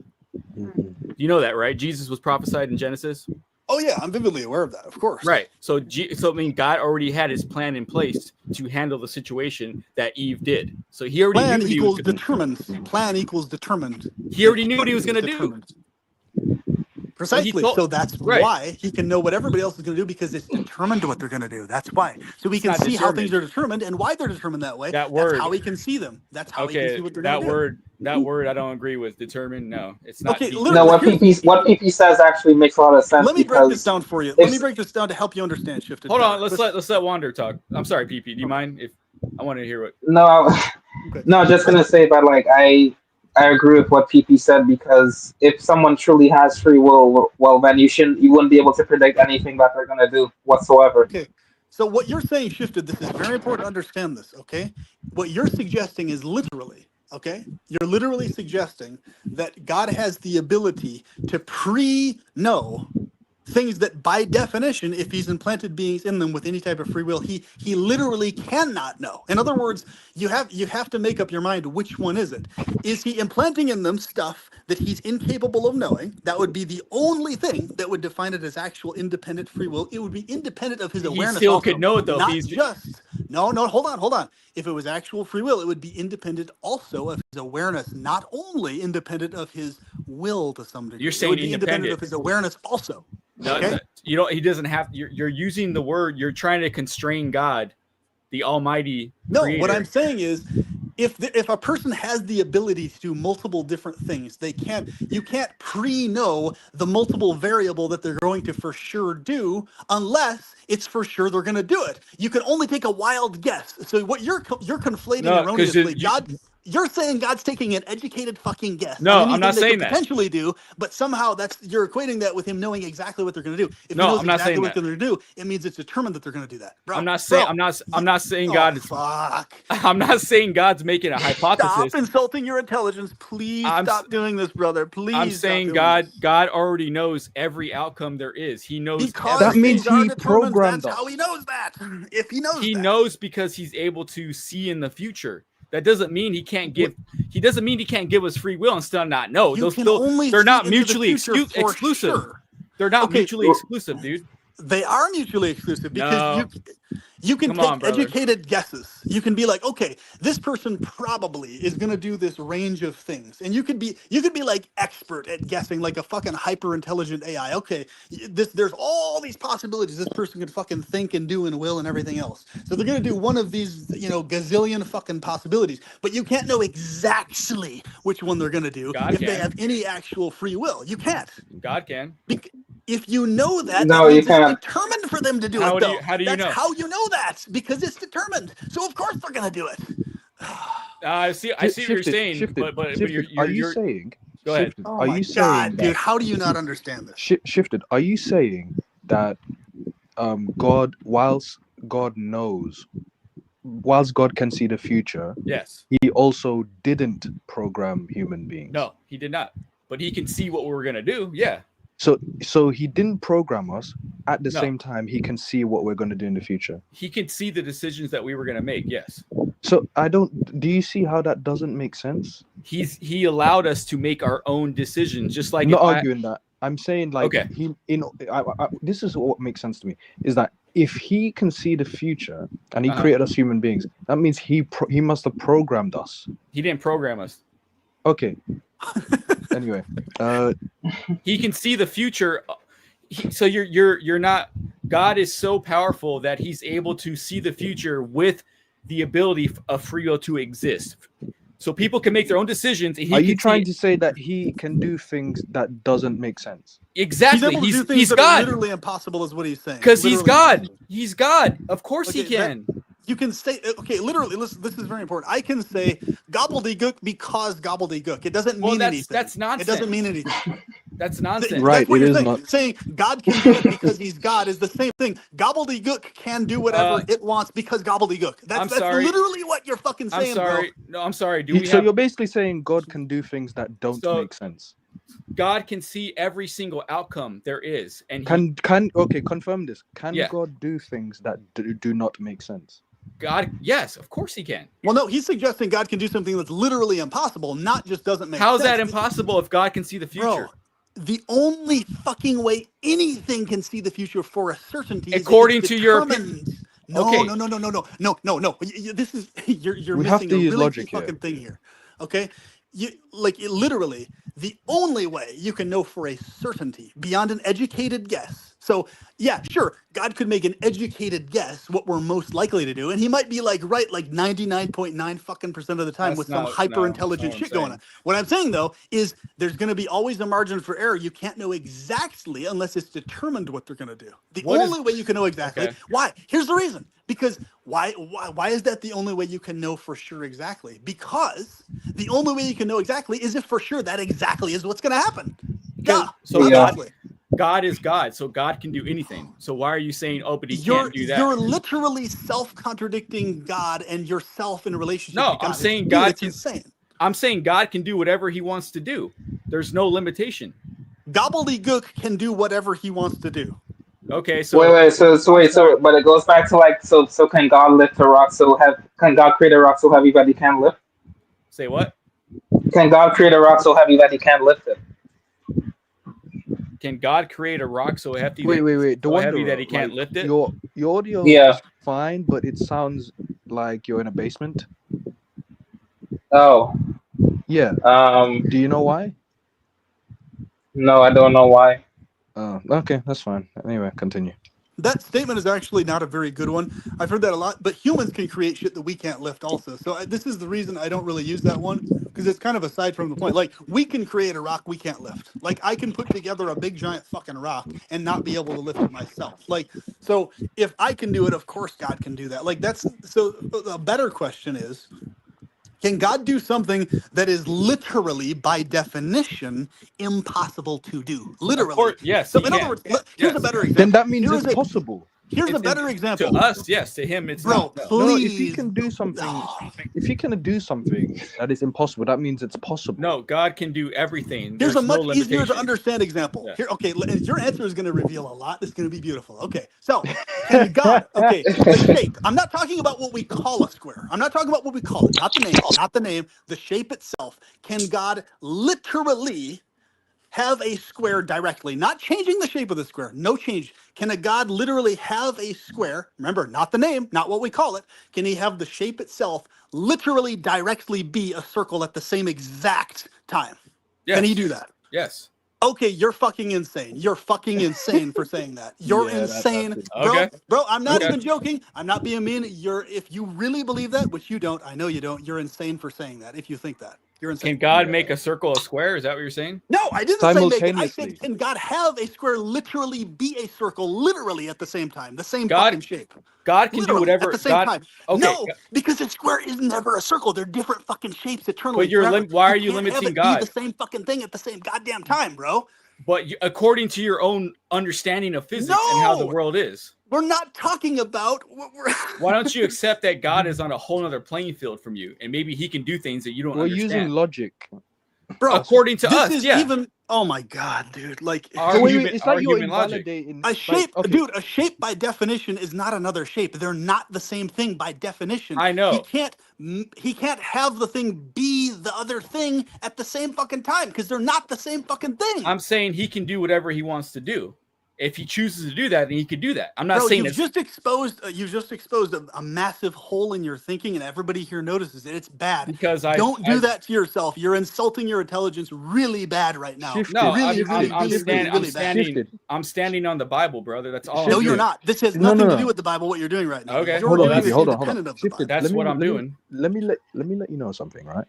You know that, right? Jesus was prophesied in Genesis. Oh yeah, I'm vividly aware of that, of course. Right. So I mean, God already had his plan in place to handle the situation that Eve did. So he already Plan knew what he was equals gonna, determined. Plan equals determined. he already knew what he was going to do. Determined. Precisely. told- So that's right. why he can know what everybody else is going to do, because it's determined what they're going to do. That's why. So we It's can not see how things determined. are determined and why they're determined that way. That That's word- how he can see them. That's how he can Okay, see what they're going that to do. that word I don't agree with. Determined? No, it's not. Okay, deep. literally, No, what PP says actually makes a lot of sense Let me break this because down for you. if- Let me break this down to help you understand shifted. Hold on, better. let's let Wander talk. I'm sorry, PP. Do you mind if I want to hear what? no, Okay. no, just gonna say that like I agree with what PP said, because if someone truly has free will, well then you wouldn't be able to predict anything that they're gonna do whatsoever. Okay. So what you're saying shifted. This is very important to understand this, okay? What you're suggesting is literally, okay? You're literally suggesting that God has the ability to pre-know things that by definition, if he's implanted beings in them with any type of free will, he literally cannot know. In other words, you have to make up your mind, which one is it? Is he implanting in them stuff that he's incapable of knowing? That would be the only thing that would define it as actual independent free will. It would be independent of his He awareness still also. could know it, though, if Not he's- just no, hold on. If it was actual free will, it would be independent also of his awareness, not only independent of his will to some degree. You're It saying would be independent independent. of his awareness also. No, Okay. you don't. He doesn't have. You're using the word. You're trying to constrain God, the Almighty. No, Creator. what I'm saying is, if a person has the ability to do multiple different things, you can't pre-know the multiple variable that they're going to for sure do unless it's for sure they're going to do it. You can only take a wild guess. So what you're conflating No, 'cause erroneously. you- You're saying God's taking an educated fucking guess. No, on I'm anything not they saying could that. potentially do, but somehow you're equating that with him knowing exactly what they're going to do. If No, he knows I'm not exactly saying what that. they're going to do, it means it's determined that they're going to do that. Bro, I'm not saying. bro, I'm not saying oh, God is. fuck. I'm not saying God's making a hypothesis. Stop insulting your intelligence. Please I'm stop doing this, brother. Please. I'm stop saying doing God. this. God already knows every outcome there is. He knows. Because That means things are he determined. programmed That's how us. he knows that. If he knows He that. knows because he's able to see in the future. That doesn't mean he can't give. He doesn't mean he can't give us free will and still not know. You Those can still. only They're see not into the mutually future for exclusive. sure. They're not Okay, mutually exclusive, dude. They are mutually exclusive because No. you can Come take on, brother. educated guesses. You can be like, okay, this person probably is going to do this range of things, and you could be like expert at guessing, like a fucking hyper intelligent AI. Okay, there's all these possibilities this person could fucking think and do and will and everything else. So they're going to do one of these, gazillion fucking possibilities, but you can't know exactly which one they're going to do God if they can. have any actual free will. You can't. God can. If you know that, No, that you means it's can't. determined for them to do How it, do though. you- how do you That's know? how you know that, because it's determined. So of course they're gonna do it. I see what you're saying, but Are you saying? Go ahead. Shifted, Oh are my you saying god, that, dude! How do you not understand this? Shifted? Are you saying that God, whilst God knows, whilst God can see the future, Yes. he also didn't program human beings? No, he did not. But he can see what we're gonna do. Yeah. So he didn't program us. At the No. same time, he can see what we're going to do in the future. He can see the decisions that we were gonna make. Yes. So do you see how that doesn't make sense? He allowed us to make our own decisions, just like I'm not if I- arguing that. I'm saying like Okay. this is what makes sense to me is that if he can see the future and he Uh-huh. created us human beings, that means he must have programmed us. he didn't program us. Okay. Anyway, He can see the future. So you're not. God is so powerful that he's able to see the future with the ability of free will to exist. So people can make their own decisions. And he Are you can trying see to say that he can do things that doesn't make sense? exactly. He's able to do things He's that are God literally impossible, is what he's saying. because he's Literally God. impossible. He's God. Of course he Okay, that- can. You can say, okay, literally, listen, this is very important. I can say gobbledygook because gobbledygook. It doesn't Well, mean anything. that's It doesn't mean nonsense. anything. That's nonsense. Right, That's what it you're is saying. not. Saying God can do it because he's God is the same thing. Gobbledygook can do whatever it wants because gobbledygook. I'm That's sorry. literally what you're fucking I'm saying, sorry. No, I'm sorry. Do we So have you're basically saying God can do things that don't So- make sense. God can see every single outcome there is, and Can okay, confirm this. Can Yeah. God do things that do not make sense? God, yes, of course he can. Well, no, he's suggesting God can do something that's literally impossible, not just doesn't make How's sense. that impossible if God can see the future? Bro, the only fucking way anything can see the future for a certainty According is to your determined. No, Okay. no. This is you're We have missing to a use really logic key here. fucking thing here. Okay, literally the only way you can know for a certainty beyond an educated guess. So yeah, sure, God could make an educated guess what we're most likely to do, and he might be right 99.9 fucking percent of the time That's with some not- hyper no, intelligent that's not shit what I'm going on. What I'm saying though is there's going to be always a margin for error. You can't know exactly unless it's determined what they're going to do. The What is- only way you can know exactly. Okay. Why? Here's the reason. Because why is that the only way you can know for sure exactly? Because the only way you can know exactly is if for sure that exactly is what's going to happen. Because- Duh. so Yeah. Obviously. God is God, so God can do anything. So why are you saying, oh, but he You're can't do that? you're literally self-contradicting God and yourself in a relationship No, to God. I'm saying It's God it's can- insane. I'm saying God can do whatever he wants to do. There's no limitation. Gobbledygook can do whatever he wants to do. Okay, so Wait, but it goes back to so can God lift a rock can God create a rock so heavy that he can't lift? say what? Can God create a rock so heavy that he can't lift it? Can God create a rock so hefty Wait. The so heavy Wanderer, that he can't like, lift it? Your audio Yeah. is fine, but it sounds like you're in a basement. Oh, Yeah. Do you know why? no, I don't know why. Oh, okay, that's fine. Anyway, continue. That statement is actually not a very good one. I've heard that a lot, but humans can create shit that we can't lift also. So this is the reason I don't really use that one, because it's kind of aside from the point. Like, we can create a rock we can't lift. Like, I can put together a big giant fucking rock and not be able to lift it myself. Like, so if I can do it, of course God can do that. Like, that's so a better question is, can God do something that is literally, by definition, impossible to do? Literally. Of course, yes. So, he in can. other words, here's a Yes. better example. Then that means Here's it's a- possible. Here's a It's better example. To us, yes. To him, it's Bro, not. No. please. No, if he can do something, if he can do something that is impossible, that means it's possible. No, God can do everything. Here's There's a much no easier to limitation. understand example. Yeah. Here, okay, and your answer is going to reveal a lot. It's going to be beautiful. Okay, so can God? Okay, the shape. I'm not talking about what we call a square. I'm not talking about what we call it. Not the name. Not the name. The shape itself. Can God literally have a square directly, not changing the shape of the square, no change? Can a God literally have a square? Remember, not the name, not what we call it. Can he have the shape itself literally directly be a circle at the same exact time? Yes. Can he do that? Yes. Okay, you're fucking insane. You're fucking insane for saying that. You're Yeah, insane, that's bro. Okay. Bro, I'm not Okay. even joking. I'm not being mean. If you really believe that, which you don't, I know you don't. You're insane for saying that. If you think that, you're insane. Can God make a circle a square? Is that what you're saying? No, I didn't say make it. I Simultaneously. said, can God have a square literally be a circle literally at the same time, the same God- fucking shape? God can Literally, do whatever. at the same God. time. Okay. No, because a square is never a circle. They're different fucking shapes eternally. But you're forever. why are you can't have limiting it God? Be the same fucking thing at the same goddamn time, bro. But according to your own understanding of physics and how the No! world is, We're not talking about what we're. why don't you accept that God is on a whole other playing field from you, and maybe He can do things that you don't We're understand? using logic. Bro, According to this us, is yeah. even. Oh my god, dude! Like Our So wait, human- it's our like you're human logic. invalidating a shape, okay. dude. A shape by definition is not another shape. They're not the same thing by definition. I know. He can't have the thing be the other thing at the same fucking time because they're not the same fucking thing. I'm saying He can do whatever He wants to do. If He chooses to do that, then He could do that. I'm not Bro, saying you've it's just exposed a massive hole in your thinking, and everybody here notices it. It's bad. because Don't do that to yourself. You're insulting your intelligence really bad right now. Shifted. No, really, I'm really bad. Shifted. I'm standing on the Bible, brother. That's all. No, I'm you're doing. not. This has No, nothing no, to no. do with the Bible. What you're doing right now. Okay. You're Hold on, doing Evie, this hold on. independent of the Shifted. Bible. That's what I'm doing. Let me let you know something, right?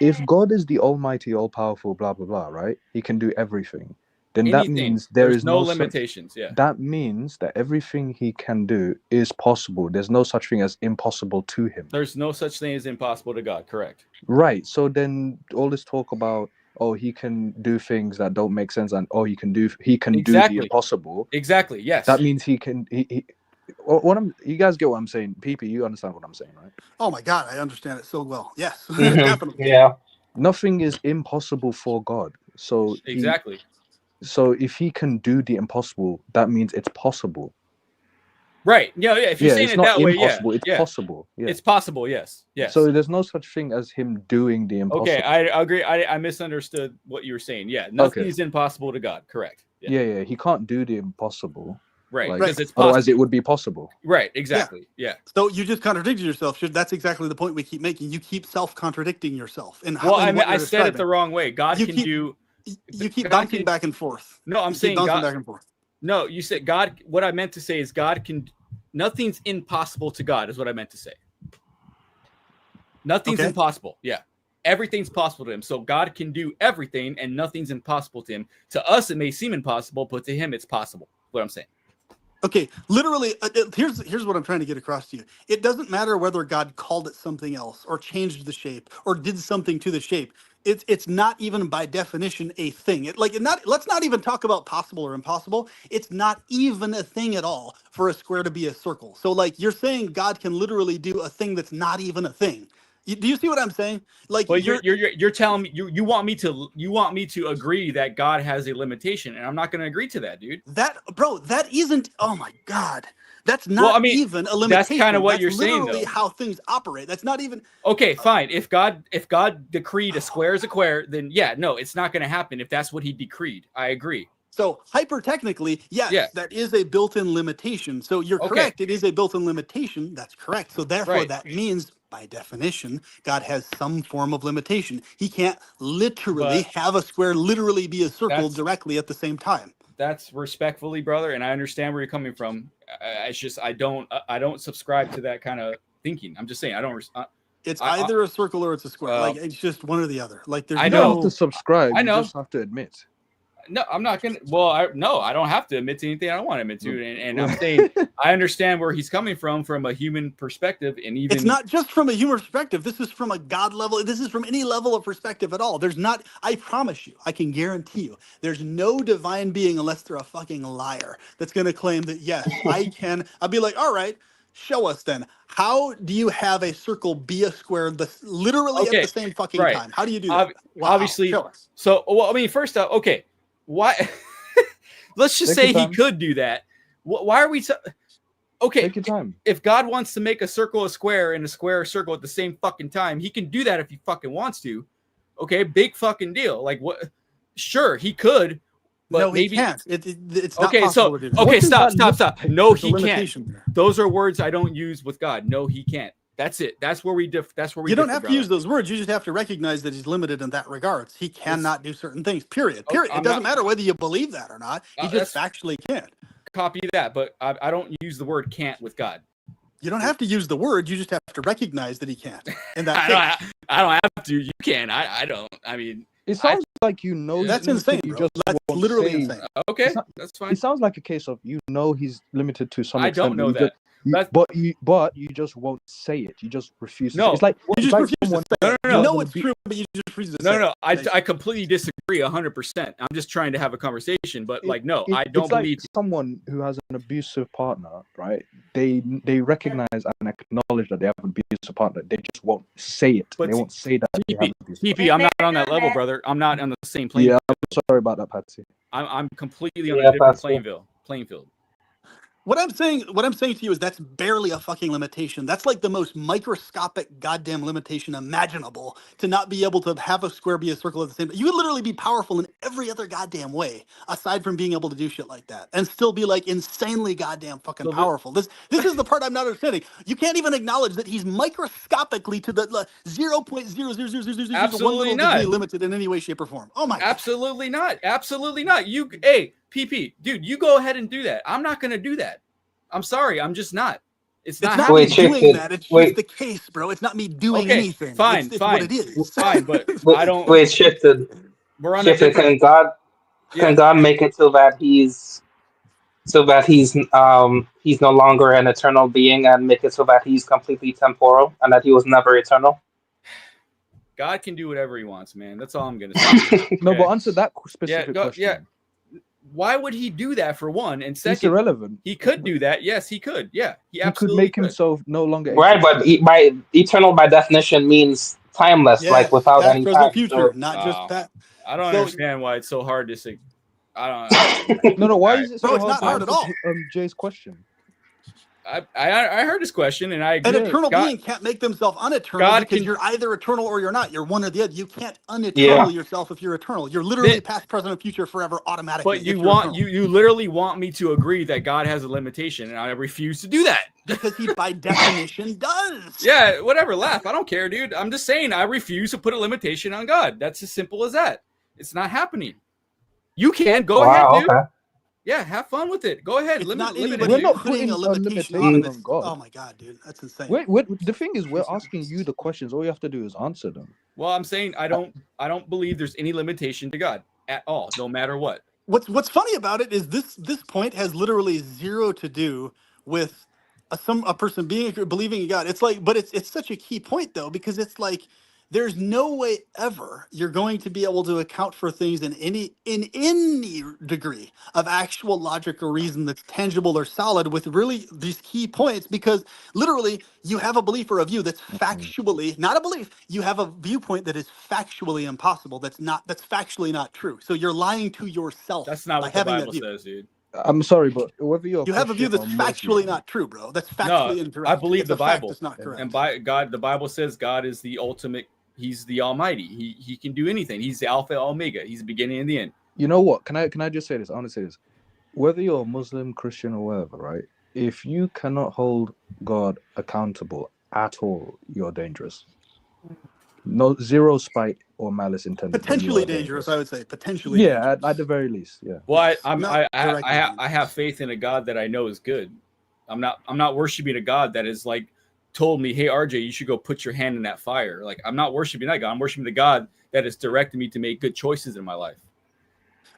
if God is the Almighty, all powerful, blah blah blah, right? He can do everything. Then that Anything. means there There's is no no such. limitations. Yeah. That means that everything he can do is possible. There's no such thing as impossible to him. There's no such thing as impossible to God. Correct. Right. So then all this talk about, oh, he can do things that don't make sense, and oh, he can do Exactly. the impossible. Exactly. Yes. That means he can. You guys get what I'm saying? PP, you understand what I'm saying, right? Oh my God, I understand it so well. Yes, Mhm. definitely. Yeah. Nothing is impossible for God. So exactly. So if he can do the impossible, that means it's possible. Right. Yeah. Yeah. If you're saying it's it not that way, yeah. impossible. It's yeah. possible. Yeah. It's possible. Yes. Yes. So there's no such thing as him doing the impossible. Okay, I agree. I misunderstood what you were saying. Yeah, nothing is impossible to God. Correct. Yeah. He can't do the impossible. Right. Like, Because it's possible. otherwise, it would be possible. Right. Exactly. Yeah. So you just contradicted yourself. That's exactly the point we keep making. You keep self-contradicting yourself. And Well, I said it the wrong way. God You can keep- do. You keep God bouncing can- back and forth. No, I'm You keep saying bouncing God. back and forth. No, you said God. What I meant to say is God can. Nothing's impossible to God is what I meant to say. Nothing's Okay. impossible. Yeah. Everything's possible to him. So God can do everything and nothing's impossible to him. To us, it may seem impossible, but to him, it's possible. What I'm saying. Okay, literally, here's what I'm trying to get across to you. It doesn't matter whether God called it something else or changed the shape or did something to the shape. It's not even by definition a thing. Let's not even talk about possible or impossible. It's not even a thing at all for a square to be a circle. So like you're saying God can literally do a thing that's not even a thing. Do you see what I'm saying? Like Well, you're telling me you want me to agree that God has a limitation, and I'm not going to agree to that, dude. That isn't. Oh my God, that's not Well, I mean, even a limitation. that's kinda what That's you're saying, literally though. how things operate. That's not even. Okay, fine. If God decreed a square is a square, then yeah, no, it's not going to happen. If that's what he decreed, I agree. So hyper-technically, yes, Yeah. that is a built-in limitation. So you're Okay. correct. It is a built-in limitation. That's correct. So therefore, Right. that means, by definition, God has some form of limitation. He can't literally But have a square literally be a circle that's- directly at the same time. That's respectfully, brother, and I understand where you're coming from. It's just I don't subscribe to that kind of thinking. I'm just saying I don't. It's I- either a circle or it's a square. Well, Like it's just one or the other. Like there's I You no. don't have to subscribe. I know. You just have to admit. No, I'm not gonna. Well, I don't have to admit to anything I don't want to admit to, and I'm saying I understand where he's coming from a human perspective, and even It's not just from a human perspective. This is from a God level. This is from any level of perspective at all. There's not, I promise you, I can guarantee you, there's no divine being unless they're a fucking liar that's going to claim that, yes, I can. I'll be like, all right, show us then. How do you have a circle be a square literally Okay, at the same fucking right. time? How do you do that? Wow, Obviously, show us. so well, I mean, first off, okay, why? Let's just Take say your he time. could do that. Why are we? Okay, Take your time. if God wants to make a circle a square and a square a circle at the same fucking time, he can do that if he fucking wants to. Okay, big fucking deal. Like what? Sure, he could, but No, maybe he can't. It's not Okay, possible so to do that. okay, What does stop. that look like? No, There's a he can't. limitation there. Those are words I don't use with God. No, he can't. That's it. That's where we That's where we. You don't differ, have to brother. use those words. You just have to recognize that he's limited in that regards. He cannot do certain things. Period. Oh, Period. I'm It doesn't not- matter whether you believe that or not. He just that's- factually can't. Copy that, but I don't use the word can't with God. You don't have to use the word. You just have to recognize that he can't. In that case. I don't have to. You can. I don't. I mean, It sounds like you know. That's he's limited, insane, you bro. just That's won't literally say- insane. okay, It's not- that's fine. It sounds like a case of he's limited to some I extent. don't know you that. just- That's- but you just won't say it. You just refuse. To No, say it. It's like You it's just like refuse to someone. say it. No, You no, know no. it's true, but you just refuse to No, say no, it. I completely disagree 100%. I'm just trying to have a conversation, but like, no, I don't it's like believe. someone who has an abusive partner, right? They recognize and acknowledge that they have an abusive partner. They just won't say it. But they won't say that. They have an abusive partner. TP, I'm not on that level, brother. I'm not on the same plane. Yeah, I'm sorry about that, Patsy. I'm completely on Yeah, a different Pastor. playing field. What I'm saying to you is that's barely a fucking limitation. That's like the most microscopic goddamn limitation imaginable to not be able to have a square be a circle at the same time. You would literally be powerful in every other goddamn way aside from being able to do shit like that and still be like insanely goddamn fucking So the- powerful. This is the part I'm not understanding. You can't even acknowledge that he's microscopically to the 0.00001 Absolutely little not. degree limited in any way, shape, or form. Oh my God. Absolutely not. Absolutely not. Hey, PP, dude, you go ahead and do that. I'm not going to do that. I'm sorry. I'm just not. It's It's not not happening. me Wait, doing shifted. that. It's just Wait, the case, bro. It's not me doing Okay, anything. fine, It's what fine, it is. fine, but wait, I don't. wait, shifted. We're on a Shifted. different. Can Yeah, God make it so that he's no longer an eternal being, and make it so that he's completely temporal and that he was never eternal? God can do whatever he wants, man. That's all I'm gonna say. No, but Okay. answer that Yeah, specific go. question. Yeah. Why would he do that for one? And It's second, irrelevant. he could do that. Yes, he could. Yeah, he He could absolutely make could. himself no longer Right, exist. but by eternal by definition means timeless, like Yes, without past, any present, time. future, So not just past. I don't So, understand why it's so hard to say. I don't. No, why Alright, is it bro, so it's hard not to hard at answer all. Jay's question? I heard his question and I An agree. Yeah, eternal God, being can't make themselves uneternal God because can. you're either eternal or you're not. You're one or the other. You can't yeah, uneternal yourself if you're eternal. You're Then, literally past, present, and future forever automatically but if you're eternal. you literally want me to agree that God has a limitation, and I refuse to do that. Because he, by definition, does. Yeah, whatever. Laugh. I don't care, dude. I'm just saying I refuse to put a limitation on God. That's as simple as that. It's not happening. You can go ahead, wow, dude. okay. Yeah, have fun with it. Go ahead. It's limit not it, anybody we're dude. not putting a putting a limitation on him. limitation Mm, It's, on God. oh my God, dude. That's insane. The thing is, we're asking you the questions. All you have to do is answer them. Well, I'm saying I don't believe there's any limitation to God at all, no matter what. What's funny about it is this point has literally zero to do with a person believing in God. It's like, but it's such a key point though, because it's like there's no way ever you're going to be able to account for things in any degree of actual logic or reason that's tangible or solid with really these key points, because literally you have a belief or a view that's Mhm. factually not a belief. You have a viewpoint that is factually impossible. That's factually not true. So you're lying to yourself That's not by what the having that Bible view. says, dude. I'm sorry, but whether you're a You have a view Christian that's or factually Muslim, not true, bro. That's No, factually I incorrect. believe It's the a fact Bible. that's not yeah. correct. And by God, the Bible says God is the ultimate. He's the Almighty. He can do anything. He's the Alpha Omega. He's the beginning and the end. You know what? Can I just say this? I want to say this. Whether you're Muslim, Christian, or whatever, right? If you cannot hold God accountable at all, you're dangerous. No, zero spite or malice intended, but you Potentially are dangerous, dangerous. I would say. Potentially Yeah, dangerous. at the very least, yeah. Well, Yes, not directly I dangerous. have faith in a God that I know is good. I'm not worshiping a God that is like told me, hey RJ, you should go put your hand in that fire. Like I'm not worshiping that God. I'm worshiping the God that has directed me to make good choices in my life.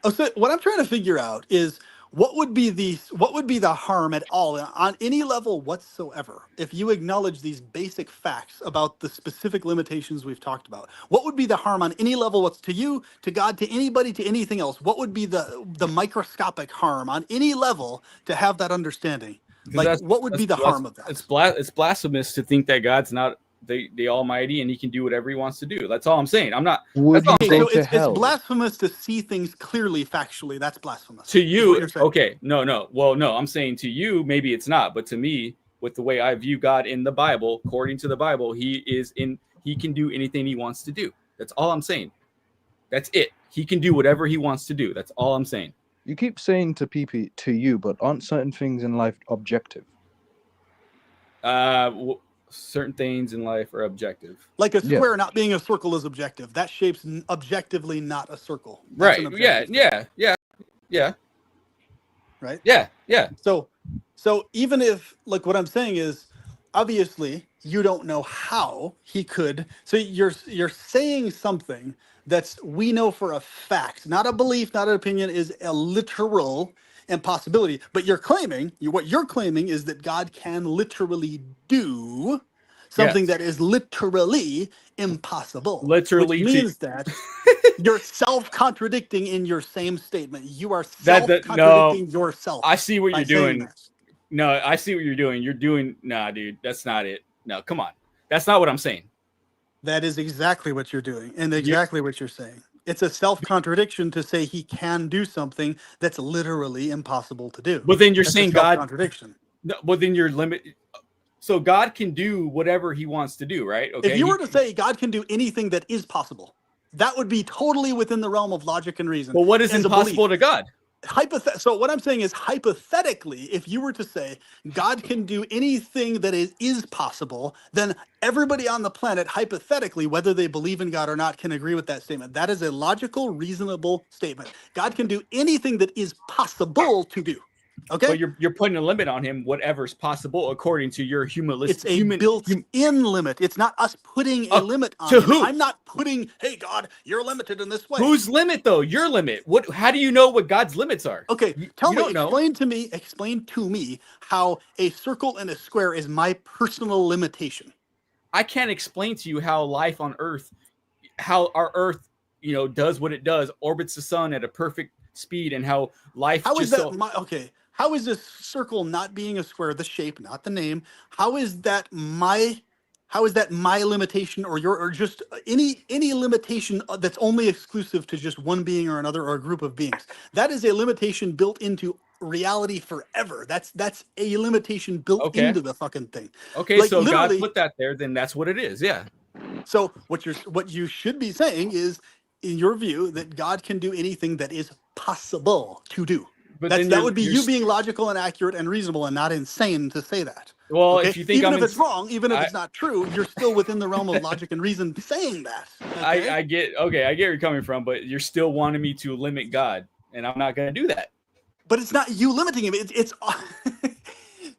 Oh, so what I'm trying to figure out is what would be the harm at all on any level whatsoever if you acknowledge these basic facts about the specific limitations we've talked about? What would be the harm on any level? What's to you, to God, to anybody, to anything else? What would be the microscopic harm on any level to have that understanding? Because Like, what would be the harm of that? it's blasphemous to think that God's not the Almighty and He can do whatever He wants to do. That's all I'm saying. I'm not. Would That's all you I'm Okay, saying. go so to it's hell? blasphemous to see things clearly, factually. That's blasphemous. To Is what you, you're saying. okay, no. Well, no, I'm saying to you, maybe it's not, but to me, with the way I view God in the Bible, according to the Bible, He can do anything He wants to do. That's all I'm saying. That's it. He can do whatever He wants to do. That's all I'm saying. You keep saying to people to you, but aren't certain things in life objective? Certain things in life are objective. Like a Yeah. square not being a circle is objective. That shape's objectively not a circle. That's Right. an Yeah. objective thing, Yeah. right? Yeah. So even if, like, what I'm saying is, obviously you don't know how he could. So you're saying something that's, we know for a fact, not a belief, not an opinion, is a literal impossibility. But what you're claiming is that God can literally do something Yes. that is literally impossible. Literally which to- means that you're self-contradicting in your same statement. You are no. self-contradicting yourself. I see what by you're saying doing. that. No, I see what you're doing. Nah, dude. That's not it. No, come on. That's not what I'm saying. That is exactly what you're doing and You- exactly what you're saying. It's a self-contradiction to say he can do something that's literally impossible to do. But then you're That's saying a God. self-contradiction. No, but then you're limit. So God can do whatever He wants to do, right? Okay. If you were to say God can do anything that is possible, that would be totally within the realm of logic and reason. Well, what is as a impossible belief. to God? So what I'm saying is, hypothetically, if you were to say God can do anything that is possible, then everybody on the planet, hypothetically, whether they believe in God or not, can agree with that statement. That is a logical, reasonable statement. God can do anything that is possible to do. Okay. But you're putting a limit on him, whatever's possible according to your It's a built-in limit. It's not us putting a limit on to him. who? I'm not putting, hey God, you're limited in this way. Whose limit though? Your limit. What? How do you know what God's limits are? Okay, explain to me how a circle and a square is my personal limitation. I can't explain to you how life on Earth, how our Earth, does what it does, orbits the sun at a perfect speed, and how life. How is that okay? How is this circle not being a square, the shape, not the name? How is that my limitation or just any limitation that's only exclusive to just one being or another or a group of beings? That is a limitation built into reality forever. That's a limitation built into the fucking thing. Okay, so God put that there, then that's what it is. Yeah. So what you should be saying is, in your view, that God can do anything that is possible to do. But that would be you being logical and accurate and reasonable and not insane to say that. Well, if you think even if it's wrong, even if it's not true, you're still within the realm of logic and reason saying that. Okay? I get where you're coming from, but you're still wanting me to limit God, and I'm not going to do that. But it's not you limiting him. It's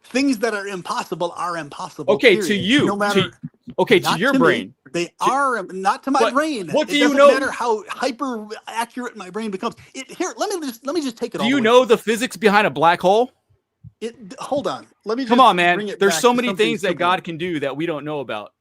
things that are impossible are impossible. Okay, period. to you. No matter. To your brain. They are not to my brain. What do it you doesn't know? matter how hyper accurate my brain becomes. Here, let me just take it. Do you know the physics behind a black hole? Hold on. Let me. Come on, man. There's so many things that God can do that we don't know about.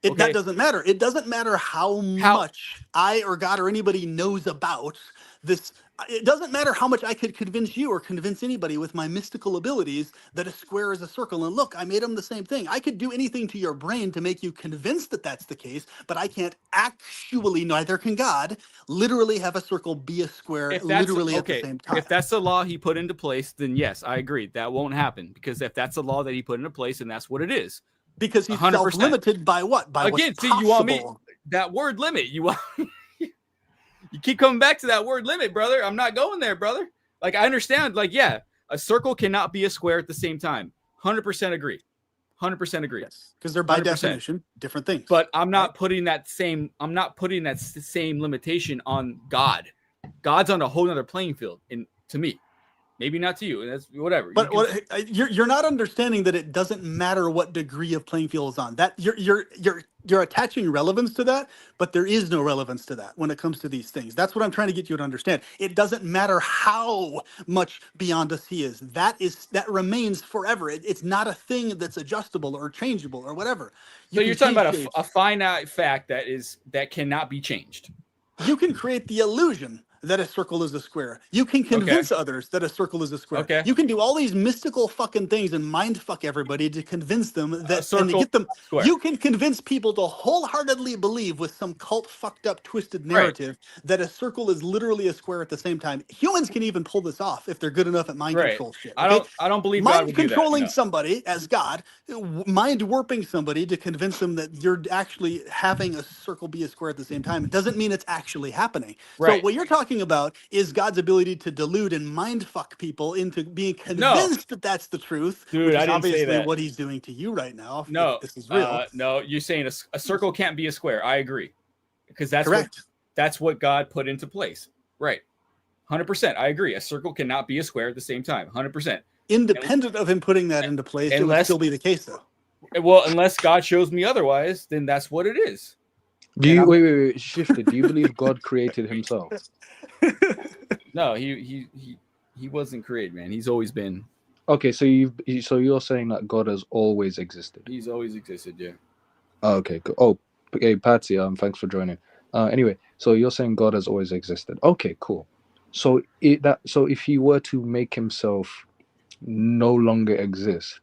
That doesn't matter. It doesn't matter how much I or God or anybody knows about this. It doesn't matter how much I could convince you or convince anybody with my mystical abilities that a square is a circle. And look, I made them the same thing. I could do anything to your brain to make you convinced that that's the case, but I can't actually, neither can God, literally have a circle be a square literally at the same time. If that's the law he put into place, then yes, I agree. That won't happen, because if that's the law that he put into place, and that's what it is. Because he's 100%. Self-limited by what? By again, what's possible. You want me that word limit. You want you keep coming back to that word limit, brother. I'm not going there, brother. Like, I understand. Like, yeah, a circle cannot be a square at the same time. 100% agree. 100% agree. Yes, because they're by 100%. Definition different things. But I'm not putting that same. I'm not putting that same limitation on God. God's on a whole other playing field, and to me, maybe not to you. And that's whatever. But you're not understanding that it doesn't matter what degree of playing field is on. That you're attaching relevance to that, but there is no relevance to that when it comes to these things. That's what I'm trying to get you to understand. It doesn't matter how much beyond us he is. That remains forever. It's not a thing that's adjustable or changeable or whatever. So you're talking about a finite fact that cannot be changed. You can create the illusion that a circle is a square. You can convince others that a circle is a square. Okay. You can do all these mystical fucking things and mind fuck everybody to convince them that and to get them. Square. You can convince people to wholeheartedly believe with some cult fucked up twisted narrative that a circle is literally a square at the same time. Humans can even pull this off if they're good enough at mind control shit. Okay? I don't believe mind controlling somebody as God, mind warping somebody to convince them that you're actually having a circle be a square at the same time. It doesn't mean it's actually happening. Right. So what you're talking about is God's ability to delude and mind fuck people into being convinced that that's the truth. Dude, which is I didn't obviously say that. what he's doing to you right now. No, this is real. No, you're saying a circle can't be a square. I agree, because that's correct. That's what God put into place. Right, 100%. I agree. A circle cannot be a square at the same time. 100%. Independent of him putting that into place, it would still be the case, though. Well, unless God shows me otherwise, then that's what it is. Do you wait, shifted? Do you believe God created himself? No, he wasn't created, man. He's always been. Okay, so you're saying that God has always existed. He's always existed, yeah. Okay, cool. Oh, okay, Patsy, thanks for joining. Anyway, so you're saying God has always existed. Okay, cool. So if he were to make himself no longer exist,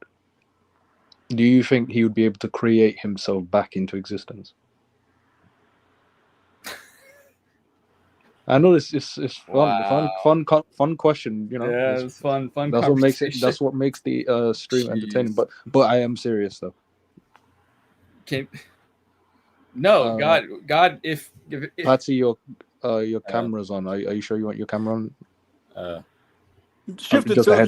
do you think he would be able to create himself back into existence? I know it's fun question, you know. Yeah, it's fun. That's what makes it. That's what makes the stream entertaining. But I am serious though. No, God, if Patsy, your camera's on. Are you sure you want your camera on? Shifted. So if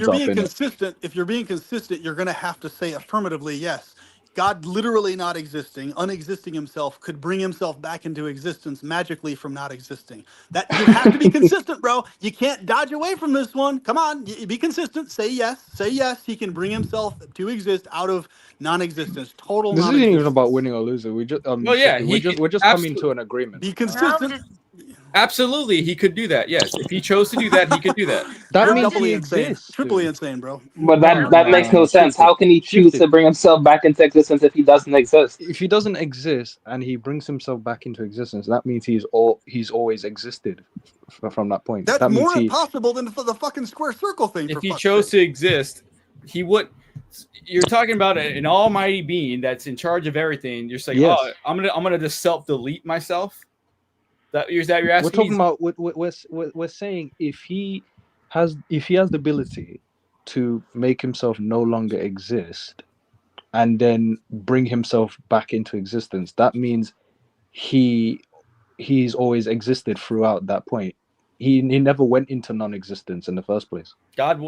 you're being consistent, you're going to have to say affirmatively yes. God literally not existing, unexisting himself, could bring himself back into existence magically from not existing. That you have to be consistent, bro. You can't dodge away from this one. Come on, be consistent. Say yes. Say yes. He can bring himself to exist out of non-existence, total This isn't even about non-existence. winning or losing. We just Well, yeah, we're just coming to an agreement. Be No, consistent. just, absolutely, he could do that. Yes, if he chose to do that, he could do that. That You're means doubly he insane, exists. triply dude. insane, bro. But that no, makes no sense. Shifted. How can he choose Shifted. to bring himself back into existence if he doesn't exist? If he doesn't exist and he brings himself back into existence, that means he's always existed from that point. That's That means more he impossible than the fucking square circle thing. If for he fuck's chose sake. to exist, he would. You're talking about an almighty being that's in charge of everything. You're saying, Yes. "Oh, I'm gonna just self-delete myself." Is that you're asking? we're talking me? about we're saying if he has the ability to make himself no longer exist and then bring himself back into existence, that means he's always existed throughout that point. He never went into non-existence in the first place. God,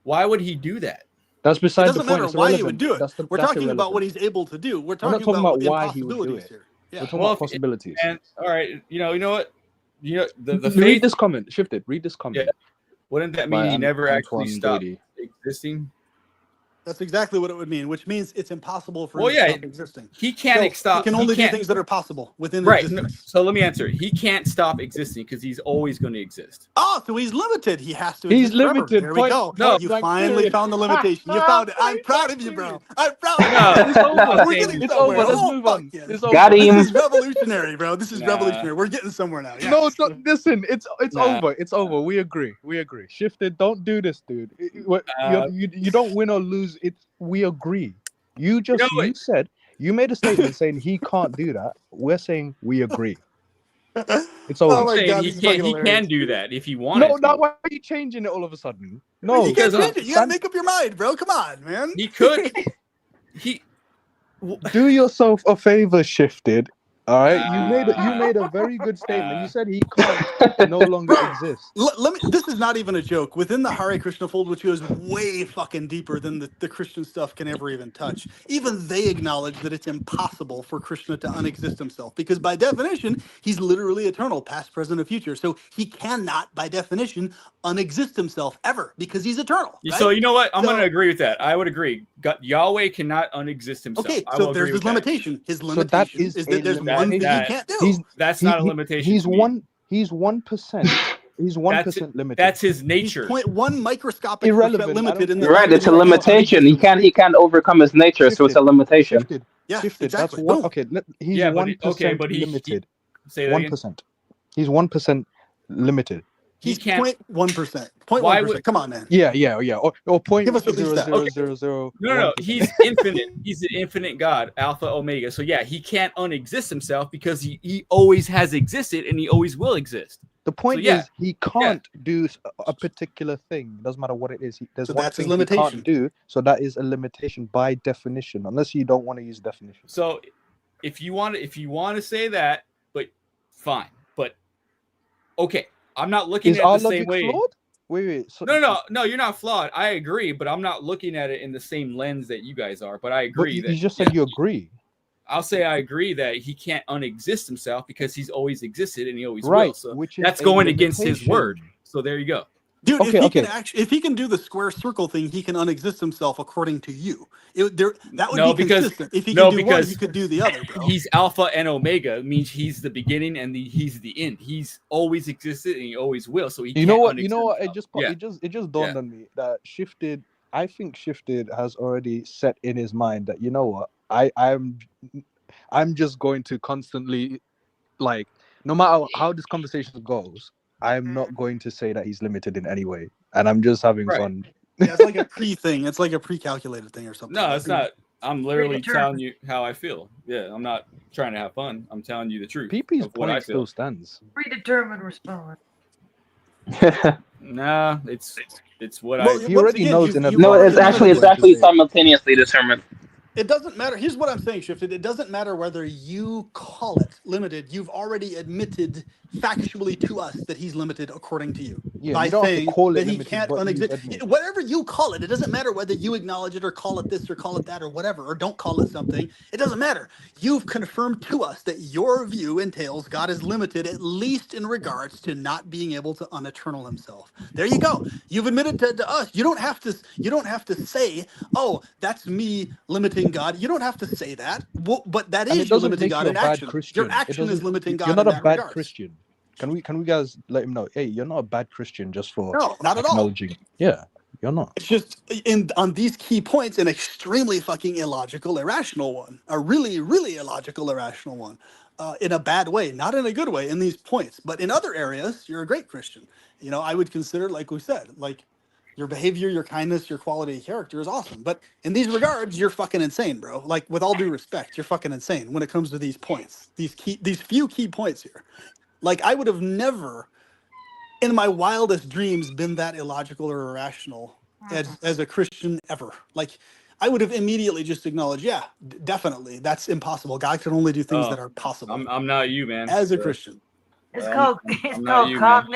why would he do that? That's It beside the doesn't point. matter It's why he irrelevant. would do it. We're That's talking about what irrelevant. he's able to do. We're We're not talking talking about about why he would do impossibilities it. here. We're Yeah. talking Well, about possibilities. And all right, you know what? The Read faith. this comment. Shifted. Read this comment. Yeah. Wouldn't that by mean he never actually Antoine stopped Brady. existing? That's exactly what it would mean, which means it's impossible for Well, him to yeah, stop existing. He can't So stop. he can only do can't, things that are possible within right. No, existence. so let me answer. He can't stop existing because he's always going to exist. Oh, so he's limited. He has to He's exist forever. limited. There we go. No. You Blank finally period. found the limitation. You found it. I'm Point proud blank of you, bro. period. I'm proud of you. No, It's over. We're getting It's somewhere. over. Let's Oh, move fuck on. yes. It's over. Got This him. is revolutionary, bro. This is Nah. revolutionary. We're getting somewhere now. Yeah. No, listen. It's Nah. over. It's over. We agree. Shifted. Don't do this, dude. Uh, You don't win or lose. We agree. You said you made a statement saying he can't do that. We're saying we agree. It's over. Oh my saying God, he this is fucking can. He hilarious. can do that if he wanted No, to. now why are you changing it all of a sudden? No, You can't because, change it. You gotta make up your mind, bro. Come on, man. He could. He. do yourself a favor, Shifted. All right, Ah. you made a very good statement. You said he can't no longer Bro, exist. let me. This is not even a joke. Within the Hare Krishna fold, which goes way fucking deeper than the Christian stuff can ever even touch, even they acknowledge that it's impossible for Krishna to unexist himself because by definition, he's literally eternal, past, present, and future. So he cannot, by definition, unexist himself ever because he's eternal. Right? So you know what? I'm So- going to agree with that. I would agree. Yahweh cannot unexist himself. Okay, I so will there's agree his with that. limitation. His So limitation that is is a that there's one thing he limitation. can't do. That's not a limitation. He's to me. 1%. He's 1% limited. That's his He's nature. 0.1 microscopic Irrelevant. percent limited in the Right, fact it's that a he can't limitation. He unexist. can't overcome his nature, so it's a limitation. Shifted. Yeah, Shifted. exactly. That's one. Boom. Okay, he's Yeah, 1% but he limited. say that again. 1%. He's 1% limited. He's He can't. 0.1%. Why 0.1%. would- Come on, man. Yeah. Or point Give us at least that. 0.000001%. No. He's infinite. He's an infinite God, Alpha, Omega. So yeah, he can't unexist himself because he always has existed and he always will exist. The point yeah. is he can't do a particular thing. Doesn't matter what it is. There's So one that's his thing he limitation. can't do. So that is a limitation by definition, unless you don't want to use definition. So if you want to say that, but fine. But okay, I'm not looking Is at our it the same logic way. flawed? Wait. So, No, you're not flawed. I agree, but I'm not looking at it in the same lens that you guys are. But I But agree you that just said you agree. I'll say I agree that he can't unexist himself because he's always existed and he always will. Right. So Which is that's a going against his limitation. word. So there you go. Dude, Okay, if he can do the square circle thing, he can unexist himself according to you. That would No, be because- consistent. If he no, can do because one, he could do the other, bro. He's Alpha and Omega. It means he's the beginning and he's the end. He's always existed and he always will. So he You know can't what? It unexist just dawned on me that Shifted. I think Shifted has already set in his mind that, you know what, I'm just going to constantly, like, no matter how this conversation goes, I'm not going to say that he's limited in any way, and I'm just having Right. fun. Yeah, it's like a pre-thing. It's like a pre-calculated thing or something. No, it's not. I'm literally Predetermined. telling you how I feel. Yeah, I'm not trying to have fun. I'm telling you the truth. PP's of what I point feel. still stands. predetermined response. Nah, it's what Well, I. He already knows in No, advance. it's actually simultaneously determined. It doesn't matter. Here's what I'm saying, Shifted. It doesn't matter whether you call it limited. You've already admitted factually to us that he's limited according to you Yeah, by you don't have to saying call it that he limited, can't but you unexist. admit. Whatever you call it, it doesn't matter whether you acknowledge it or call it this or call it that or whatever, or don't call it something. It doesn't matter. You've confirmed to us that your view entails God is limited, at least in regards to not being able to uneternal himself. There you go. You've admitted to us. You don't have to. You don't have to say, "Oh, that's me limiting God." You don't have to say that. Well, but that And it is you doesn't limiting make God you a in bad action. Your Christian. It action is doesn't. limiting You're God in not a that bad regards. Christian. Can we guys let him know? Hey, you're not a bad Christian just for No, not at all. acknowledging. Yeah, you're not. It's just on these key points, an extremely fucking illogical, irrational one, a really, really illogical, irrational one, in a bad way, not in a good way in these points, but in other areas, you're a great Christian. You know, I would consider, like we said, like your behavior, your kindness, your quality of character is awesome. But in these regards, you're fucking insane, bro. Like with all due respect, you're fucking insane when it comes to these points, these few key points here. Like I would have never in my wildest dreams been that illogical or irrational as a Christian ever. Like I would have immediately just acknowledged, yeah, definitely, that's impossible. God can only do things Oh, that are possible I'm not you, man. as a Christian. It's I'm, called I'm, it's I'm not called you, man.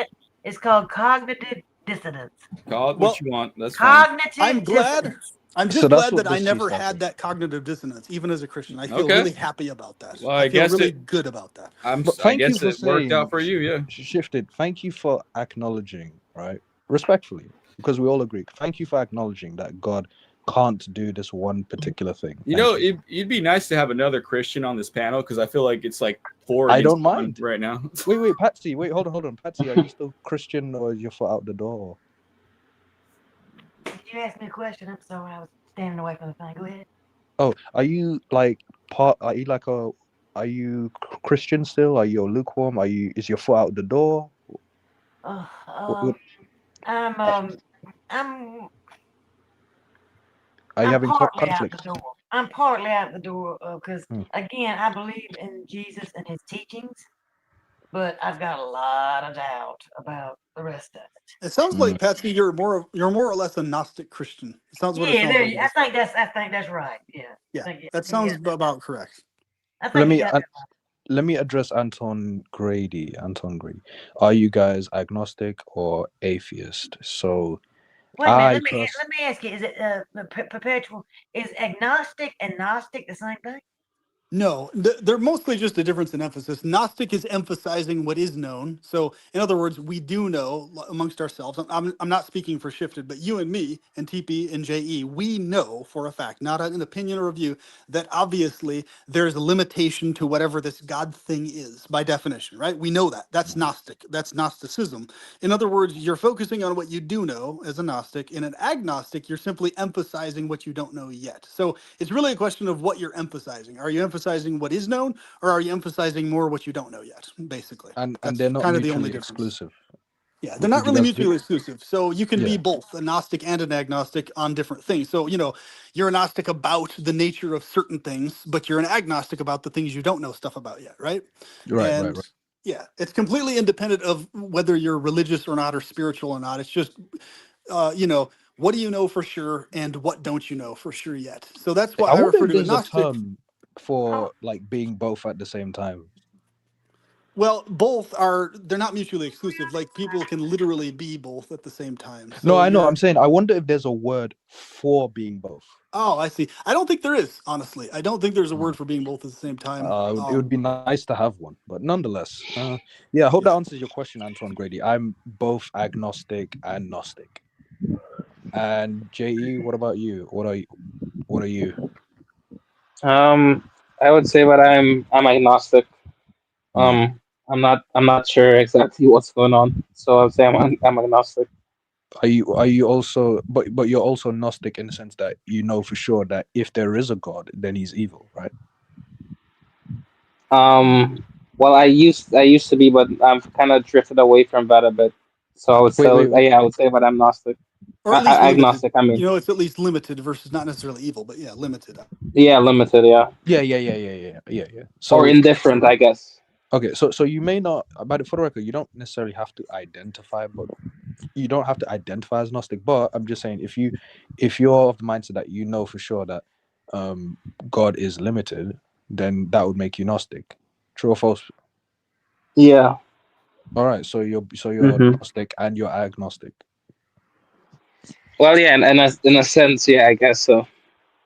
it's called cognitive dissonance. Call it what Well, you want. That's fine. I'm Cognitive glad. dissonance. I'm So just that's glad what that I this C never stands had for. that cognitive dissonance, even as a Christian. I feel Okay. really happy about that. Well, I I feel guess really it. good about that. But I thank you guess for it worked out saying for you. Yeah. Shifted. Thank you for acknowledging, right? Respectfully, because we all agree. Thank you for acknowledging that God can't do this one particular thing. You Thank know, you. it'd be nice to have another Christian on this panel because I feel like it's like 4 I against don't 1 mind. right now. Wait, Patsy. Wait, hold on. Patsy, are you still Christian or is your foot out the door? Did you ask me a question? I'm sorry, I was standing away from the thing. Go ahead. Oh, are you like part? Are you like a? Are you Christian still? Are you lukewarm? Are you? Is your foot out the door? Uh, What, um, what, I'm um, I'm are you I'm having partly out the conflict? door. I'm partly out the door because Hmm. again, I believe in Jesus and his teachings, but I've got a lot of doubt about the rest of it. It sounds Hmm. like Patsy, you're more or less a Gnostic Christian. It sounds what it Yeah, sounds there. like. It I is. think that's right. Yeah, I Yeah, think yeah, that you sounds got that. about correct. I Let think you me got uh, that. let me address Anton Grady. Anton Grady, are you guys agnostic or atheist? So Wait a minute. I Let me pers- let me ask you. Is it perpetual? Is agnostic and gnostic the same thing? No, they're mostly just a difference in emphasis. Gnostic is emphasizing what is known. So, in other words, we do know amongst ourselves. I'm not speaking for Shifted, but you and me and TP and JE, we know for a fact, not an opinion or a view, that obviously there's a limitation to whatever this God thing is by definition, right? We know that. That's Gnostic. That's Gnosticism. In other words, you're focusing on what you do know as a Gnostic. In an agnostic, you're simply emphasizing what you don't know yet. So it's really a question of what you're emphasizing. Are you emphasizing what is known, or are you emphasizing more what you don't know yet? Basically, and they're that's not kind of the only mutually difference. exclusive. Yeah, they're not Would you really guys agree? mutually exclusive. So you can be Yeah. both a Gnostic and an agnostic on different things. So, you're a Gnostic about the nature of certain things, but you're an agnostic about the things you don't know stuff about yet, right? Right. And yeah, it's completely independent of whether you're religious or not or spiritual or not. It's just, what do you know for sure and what don't you know for sure yet? So that's why I I wonder refer if to there's a agnostic. term Oh, for like being both at the same time. Well, they're not mutually exclusive. Like people can literally be both at the same time. No, So I know. I'm saying I wonder if there's a word for being both. oh, I see. I don't think there is, honestly. I don't think there's a Hmm. word for being both at the same time. It would be nice to have one, but nonetheless, yeah. I hope Yeah. that answers your question, Antoine Grady. I'm both agnostic and gnostic. And Je, what about you? What are you? I would say that I'm agnostic. Hmm. I'm not sure exactly what's going on, so I'll say I'm agnostic. Are you also but you're also gnostic in the sense that you know for sure that if there is a God, then he's evil, right? Well, I used to be, but I've kind of drifted away from that a bit. So I would Wait, say, wait, wait. yeah, I would say that I'm gnostic. Or at least limited. Agnostic. I mean, It's at least limited versus not necessarily evil, but yeah, limited. yeah, limited. Yeah, Yeah. or So indifferent, I guess. okay, so you may not, but for the record, you don't necessarily have to identify, but you don't have to identify as Gnostic. But I'm just saying, if you're of the mindset that you know for sure that God is limited, then that would make you Gnostic. True or false? Yeah. All right, so you're Hmm. Gnostic and you're agnostic. Well, yeah, in a sense, yeah, I guess so.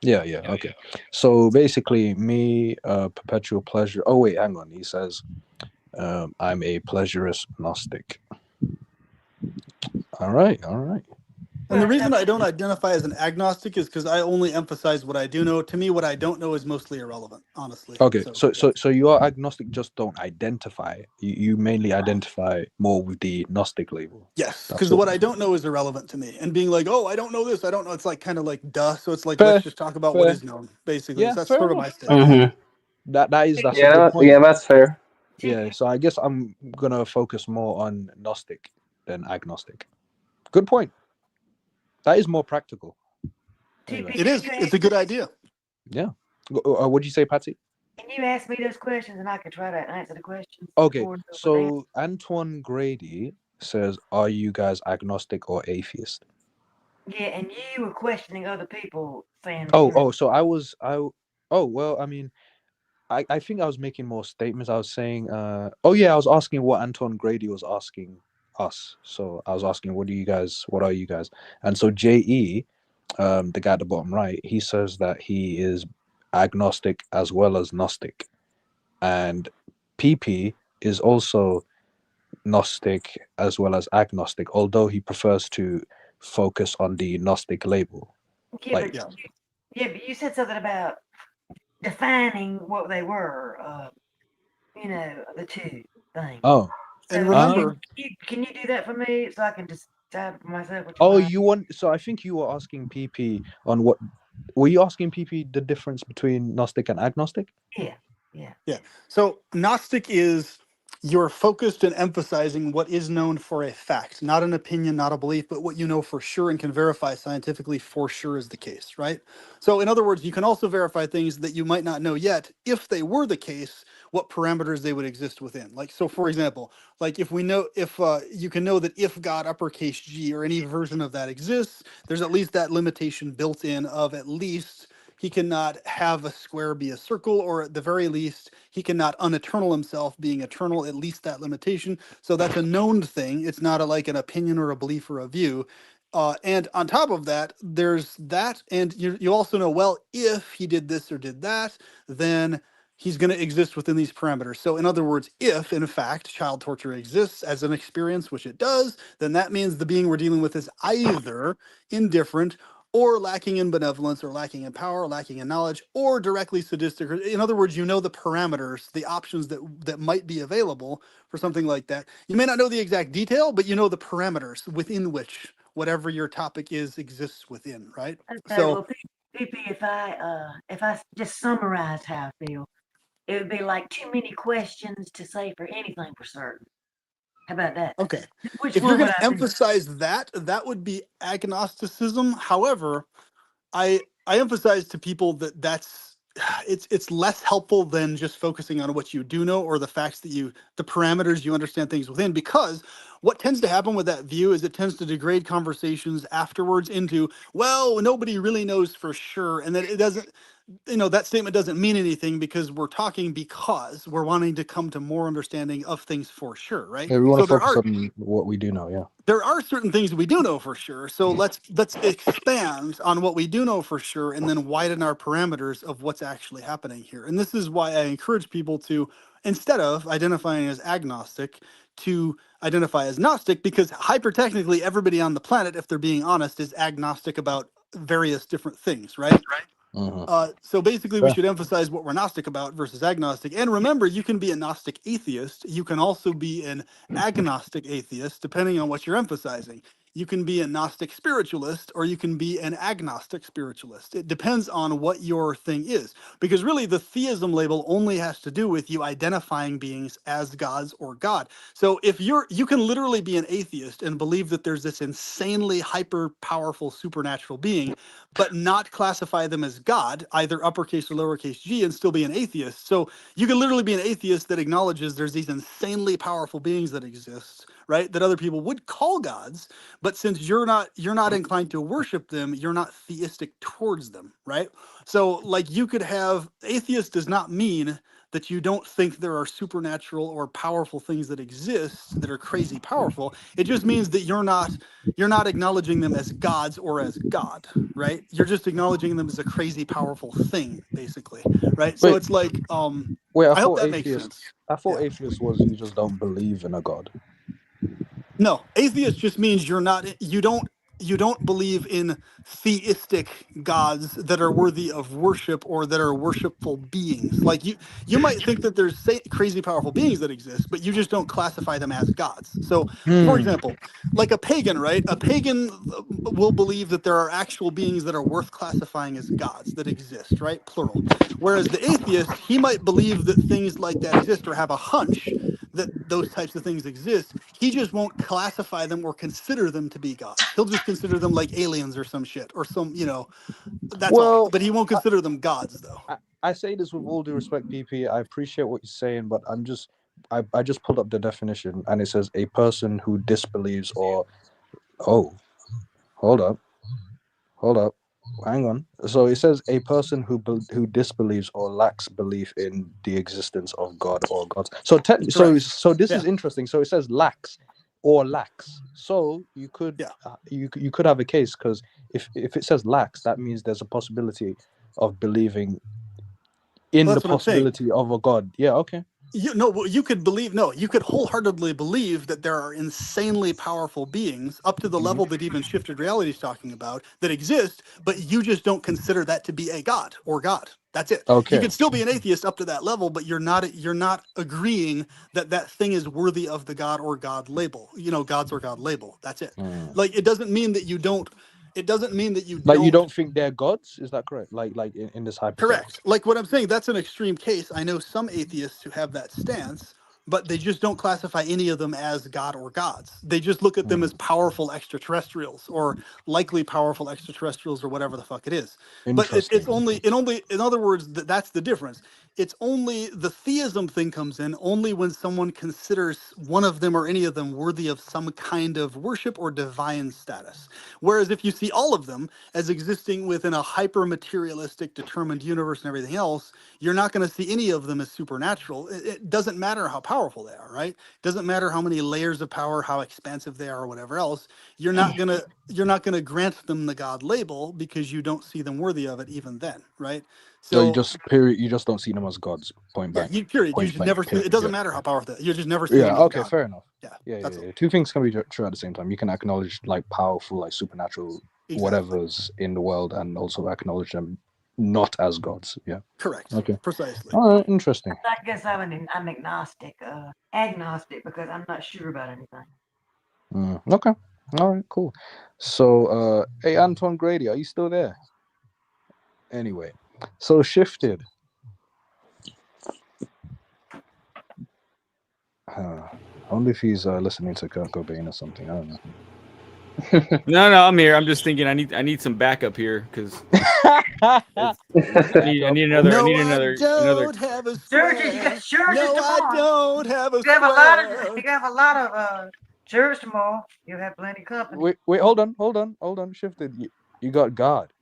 Yeah, okay. So basically, me, perpetual pleasure. Oh wait, hang on. He says, I'm a pleasurist Gnostic. All right. And the Well, reason I don't identify as an agnostic is because I only emphasize what I do know. To me, what I don't know is mostly irrelevant, honestly. Okay, So so you are agnostic, just don't identify. You mainly identify more with the Gnostic label. yes, That's because all. what I don't know is irrelevant to me. And being like, oh, I don't know this, I don't know, it's like kind of like duh. So it's like, let's Fair, just talk about what fair. is known, basically. Yeah, So that's fair sort of my enough. stance. Hmm. That's a good Yeah, point. yeah, that's fair. Yeah, so I guess I'm gonna focus more on Gnostic than agnostic. Good point. That is more practical. Anyway, It is. It's a good idea. yeah. What'd you say, Patsy? Can you ask me those questions and I can try to answer the questions Okay, according to what they so Antoine Grady says, "Are you guys agnostic or atheist?" Yeah, and you were questioning other people saying that you're Oh, so oh, well, I mean, I think I was making more statements. I was saying, oh yeah, I was asking what Anton Grady was asking us. So I was asking, what are you guys? And so JE, the guy at the bottom right, he says that he is agnostic as well as Gnostic. And PP is also Gnostic as well as agnostic, although he prefers to focus on the Gnostic label. yeah, Like, but you said something about defining what they were, the two things. oh, And So remember, can you do that for me so I can decide for myself which oh, one you want? So I think you were asking PP on what? Were you asking PP the difference between Gnostic and agnostic? yeah, yeah. yeah. So Gnostic is you're focused and emphasizing what is known for a fact, not an opinion, not a belief, but what you know for sure and can verify scientifically for sure is the case, right? So in other words, you can also verify things that you might not know yet. If they were the case, what parameters they would exist within. Like, so for example, like if we know, if you can know that if God uppercase G or any version of that exists, there's at least that limitation built in of at least he cannot have a square be a circle, or at the very least, he cannot uneternal himself being eternal, at least that limitation. So that's a known thing. It's not like an opinion or a belief or a view. And on top of that, there's that. And you also know, well, if he did this or did that, then he's going to exist within these parameters. So in other words, if in fact child torture exists as an experience, which it does, then that means the being we're dealing with is either indifferent or lacking in benevolence, or lacking in power, or lacking in knowledge, or directly sadistic. In other words, you know the parameters, the options that might be available for something like that. You may not know the exact detail, but you know the parameters within which whatever your topic is exists within, right? Okay, So well, PP, if I just summarized how I feel, it would be like too many questions to say for anything for certain. How about that? okay, Which if you're one would going to I be? emphasize that, that would be agnosticism. However, I emphasize to people that that's it's less helpful than just focusing on what you do know, or the facts that the parameters you understand things within, because what tends to happen with that view is it tends to degrade conversations afterwards into, well, nobody really knows for sure, and that it doesn't, that statement doesn't mean anything, because we're talking because we're wanting to come to more understanding of things for sure, right? Yeah, we want So to focus on what we do know. Yeah. there are certain things we do know for sure. So let's expand on what we do know for sure, and then widen our parameters of what's actually happening here. And this is why I encourage people to, instead of identifying as agnostic, to identify as Gnostic, because hyper-technically everybody on the planet, if they're being honest, is agnostic about various different things, right? Mm-hmm. So basically, we Fair. should emphasize what we're Gnostic about versus agnostic. And remember, you can be a Gnostic atheist. You can also be an agnostic atheist, depending on what you're emphasizing. You can be a Gnostic spiritualist, or you can be an agnostic spiritualist. It depends on what your thing is. Because really, the theism label only has to do with you identifying beings as gods or God. So if you can literally be an atheist and believe that there's this insanely hyper powerful supernatural being, but not classify them as God, either uppercase or lowercase g, and still be an atheist. So you can literally be an atheist that acknowledges there's these insanely powerful beings that exist, right? That other people would call gods, but since you're not inclined to worship them, you're not theistic towards them, right? So like you could have atheist does not mean that you don't think there are supernatural or powerful things that exist that are crazy powerful. It just means that you're not acknowledging them as gods or as God, right? You're just acknowledging them as a crazy powerful thing, basically, right? So Wait, it's like wait. I hope that makes sense. I thought Yeah. atheist was you just don't believe in a god. No, atheist just means you don't believe in theistic gods that are worthy of worship or that are worshipful beings. Like you might think that there's crazy powerful beings that exist, but you just don't classify them as gods. So, for Hmm. example, like a pagan, right? A pagan will believe that there are actual beings that are worth classifying as gods that exist, right? Plural. Whereas the atheist, he might believe that things like that exist or have a hunch that those types of things exist. He just won't classify them or consider them to be gods. He'll just consider them like aliens or some shit or some, that's all. Well, But he won't consider them gods though. I say this with all due respect, PP. I appreciate what you're saying, but I just pulled up the definition and it says a person who disbelieves or oh, hold up, hang on. So it says a person who disbelieves or lacks belief in the existence of God or gods. So Correct. so this Yeah. is interesting. So it says lacks or lacks. So you could Yeah. you could have a case because if it says lacks, that means there's a possibility of believing in Well, the that's what I'm saying. possibility of a god. Yeah, okay. You could wholeheartedly believe that there are insanely powerful beings up to the Hmm. level that even shifted reality is talking about that exist, but you just don't consider that to be a god or God. That's it. You Okay. could still be an atheist up to that level, but you're not agreeing that that thing is worthy of the God or God label. Gods or God label. That's it. Hmm. Like it doesn't mean that you don't. It doesn't mean that you Like you don't. don't think they're gods? Is that correct? Like in this hypothetical. Correct. Like what I'm saying, that's an extreme case. I know some atheists who have that stance, but they just don't classify any of them as God or gods. They just look at them Hmm. as powerful extraterrestrials or likely powerful extraterrestrials or whatever the fuck it is. But it's Interesting. only, in other words, that's the difference. It's only the theism thing comes in only when someone considers one of them or any of them worthy of some kind of worship or divine status. Whereas if you see all of them as existing within a hyper materialistic determined universe and everything else, you're not going to see any of them as supernatural. It doesn't matter how powerful they are, right? It doesn't matter how many layers of power, how expansive they are, or whatever else. You're not gonna grant them the God label because you don't see them worthy of it even then, right? So you So just period. You just don't see them as gods. Point yeah, blank. you Point just blank. never see. Period. It doesn't Yeah. matter how powerful you just never see Yeah. them as Okay. God. Fair enough. Yeah, Yeah, yeah, that's all. yeah. Two things can be true at the same time. You can acknowledge like powerful, like supernatural Exactly. whatever's in the world, and also acknowledge them not as gods. Yeah. Correct. Okay. Precisely. All right. Interesting. I guess I'm agnostic because I'm not sure about anything. Okay. All right. Cool. So, hey, Anton Grady, are you still there? Anyway, so shifted. I wonder if he's listening to Kurt Cobain or something. I don't know. No, I'm here. I'm just thinking I need some backup here because I need another. I No, need I another. don't have a Churches, you square. got churches No, I tomorrow. don't have a You have a lot of square. you have a lot of church tomorrow. You'll have plenty of company. Wait, hold on, shifted. You got God.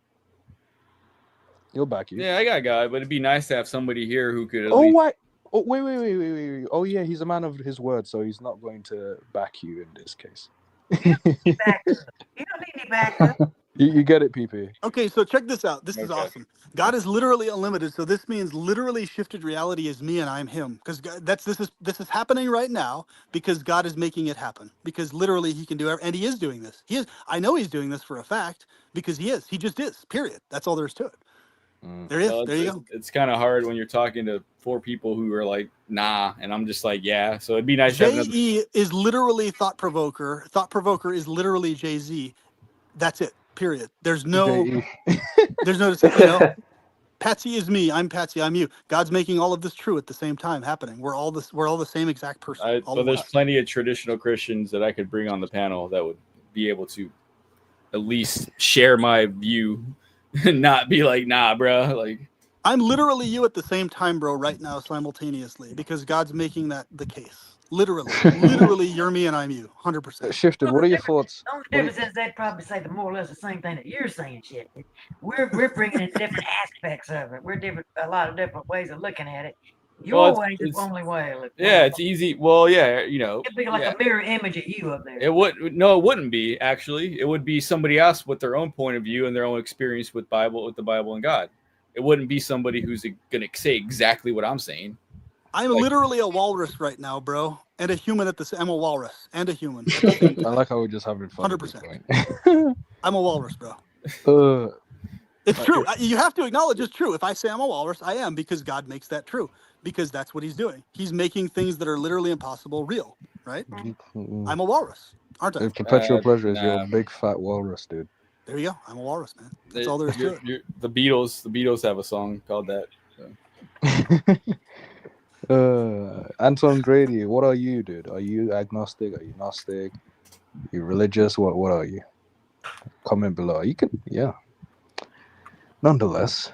He'll back you. Yeah, I got God, but it'd be nice to have somebody here who could at Oh, least. why? Oh, wait. Oh, yeah, he's a man of his word, so he's not going to back you in this case. Back up. You don't need any backup. You get it, PP. Okay, so check this out. This is Okay. awesome. God is literally unlimited, so this means literally shifted reality is me and I'm him. Because this is happening right now because God is making it happen. Because literally he can do it, and he is doing this. He is. I know he's doing this for a fact because he is. He just is. Period. That's all there is to it. There he is. Well, There you go. it's kind of hard when you're talking to 4 people who are like, nah, and I'm just like, yeah. So it'd be nice to have another. JE is literally thought provoker. Thought provoker is literally JZ. That's it. Period. There's no. JE. There's no. Patsy is me. I'm Patsy. I'm you. God's making all of this true at the same time happening. We're all the same exact person. All But of there's us. plenty of traditional Christians that I could bring on the panel that would be able to at least share my view and not be like, nah, bro. Like, I'm literally you at the same time, bro, right now, simultaneously, because God's making that the case. Literally, you're me and I'm you, 100%. Shifted. What are your thoughts? The only What are difference is they'd probably say the more or less the same thing that you're saying, shit. We're bringing in different aspects of it. We're different, a lot of different ways of looking at it. Well, Your way is the only way. yeah, it's easy. Well, yeah, you know, It'd be like yeah. a mirror image of you up there. It wouldn't be actually. It would be somebody else with their own point of view and their own experience with the Bible and God. It wouldn't be somebody who's going to say exactly what I'm saying. I'm literally a walrus right now, bro, and a human at the same. I'm a walrus and a human at the same time. I like how we're just having fun. 100%. I'm a walrus, bro. It's true. You have to acknowledge it's true. If I say I'm a walrus, I am, because God makes that true. Because that's what he's doing. He's making things that are literally impossible real, right? I'm a walrus, aren't I? Perpetual pleasure is your big fat walrus, dude. There you go. I'm a walrus, man. That's all there is to it. The Beatles have a song called that. So. Anton Grady, what are you, dude? Are you agnostic? Are you Gnostic? Are you religious? What are you? Comment below. You can, yeah. Nonetheless,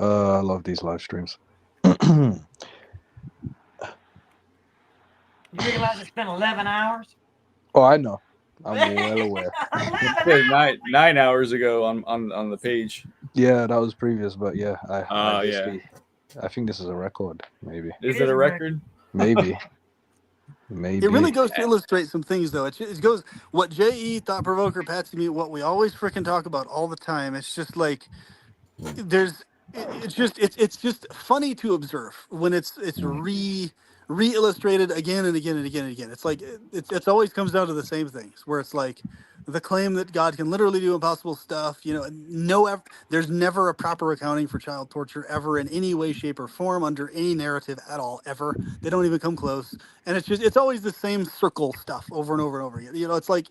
I love these live streams. You realize it's been 11 hours? Oh, I know. I'm well aware. 9 hours ago on the page. Yeah, that was previous, but yeah, I think this is a record. Maybe. Is it a record? Maybe. Maybe. It really goes to illustrate some things, though. It goes what J.E. Thought Provoker, Patsy Me, what we always freaking talk about all the time. It's just like it's just funny to observe when it's re-illustrated again and again and again and again. It's like it's always comes down to the same things, where it's like the claim that God can literally do impossible stuff. You know, there's never a proper accounting for child torture ever in any way, shape, or form under any narrative at all, ever. They don't even come close. And it's always the same circle stuff over and over and over again. You know, it's like,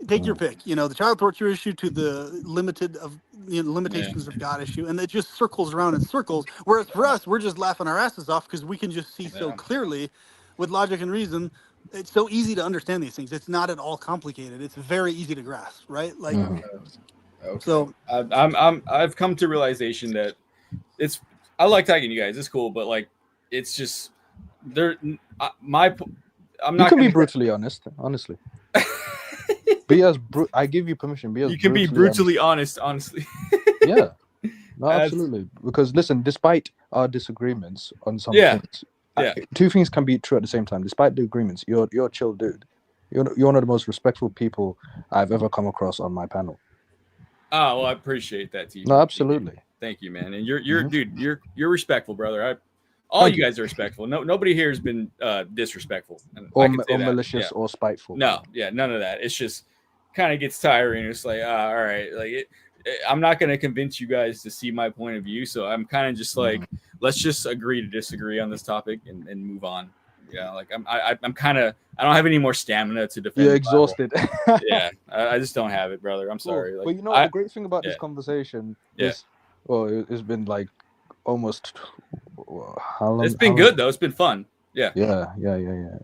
take your pick. You know, the child torture issue to the limitations of God issue, and it just circles around in circles. Whereas for us, we're just laughing our asses off because we can just see so clearly, with logic and reason. It's so easy to understand these things. It's not at all complicated. It's very easy to grasp, right? Like, so I've come to realization that I like talking to you guys. It's cool, but like, it's just I'm not. You can be brutally honest, honestly. I give you permission. You can be brutally honest, honestly. Yeah, no, absolutely. Because listen, despite our disagreements on some things, two things can be true at the same time. Despite the agreements, you're a chill dude. You're one of the most respectful people I've ever come across on my panel. Oh, well, I appreciate that, T. No, absolutely. Thank you, man. And you're dude. You're respectful, brother. All you guys are respectful. Nobody here has been disrespectful or malicious or spiteful. No, none of that. It's just kind of gets tiring. It's like, all right, like I'm not going to convince you guys to see my point of view. So I'm kind of just like, let's just agree to disagree on this topic and move on. Yeah, like I'm kind of, I don't have any more stamina to defend. You're exhausted. Yeah, I just don't have it, brother. I'm sorry. Like, but you know, the great thing about this conversation is, it's been like almost how long? It's been good though. It's been fun. Yeah.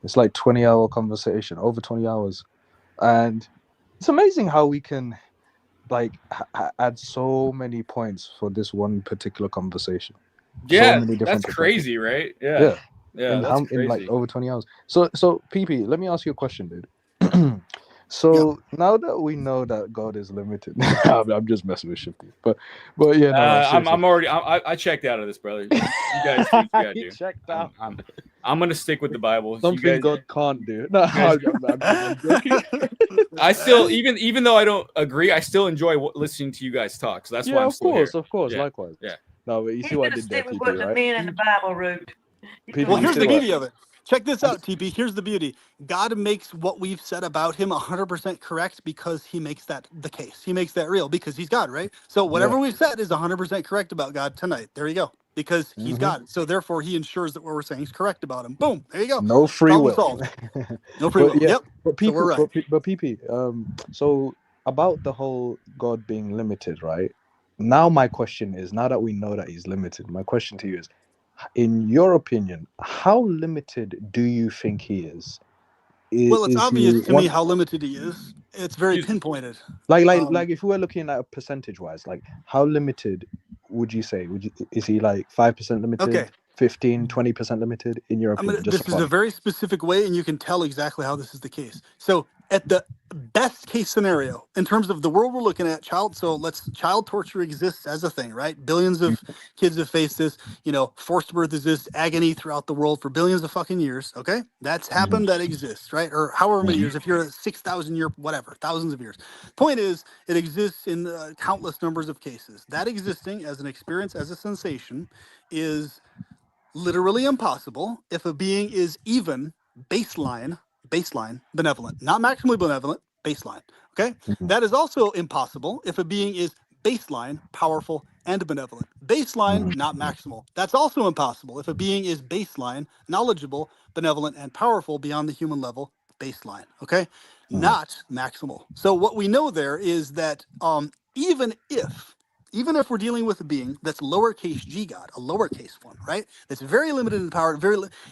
It's like 20-hour conversation, over 20 hours, and it's amazing how we can like add so many points for this one particular conversation. Yeah, that's crazy, right? Yeah. In like over 20 hours. So PP, let me ask you a question, dude. So now that we know that God is limited, I'm just messing with Shifty, but yeah, no, I'm already. I checked out of this, brother. You guys do what you gotta do. Checked out. I'm gonna stick with the Bible. Something God can't do. No, I'm joking. I still, even though I don't agree, I still enjoy listening to you guys talk. So that's why I'm still here. Of course, likewise. Yeah. No, but you see what I did there, TP, right? The men in the Bible route. Well, here's the beauty of it. Check this out, TP. Here's the beauty. God makes what we've said about him 100% correct because he makes that the case. He makes that real because he's God, right? So whatever we've said is 100% correct about God tonight. There you go. Because he's God. So therefore, he ensures that what we're saying is correct about him. Boom. There you go. No free will. No free will. Yep. But people, so we're right. but PP, so about the whole God being limited, right? Now my question is, now that we know that he's limited, my question to you is, in your opinion, how limited do you think he is? Well, it's obvious to me how limited he is. It's very pinpointed. Like if we were looking at a percentage wise, like how limited would you say? Is he like 5% limited? Okay. 15, 20% limited, in your I mean, opinion? Just this is a very specific way, and you can tell exactly how this is the case. So, at the best case scenario, in terms of the world we're looking at, child torture exists as a thing, right? Billions of kids have faced this. You know, forced birth exists, agony throughout the world for billions of fucking years. Okay, that's happened. That exists, right? Or however many years. If you're a 6,000 year, whatever, thousands of years. Point is, it exists in countless numbers of cases. That existing as an experience, as a sensation, is literally impossible if a being is even baseline benevolent, not maximally benevolent, baseline. Okay, that is also impossible if a being is baseline powerful and benevolent. Baseline, not maximal. That's also impossible if a being is baseline knowledgeable, benevolent, and powerful beyond the human level. Baseline. Okay, not maximal. So what we know there is that even if we're dealing with a being that's lowercase g God, a lowercase one, right? That's very limited in power,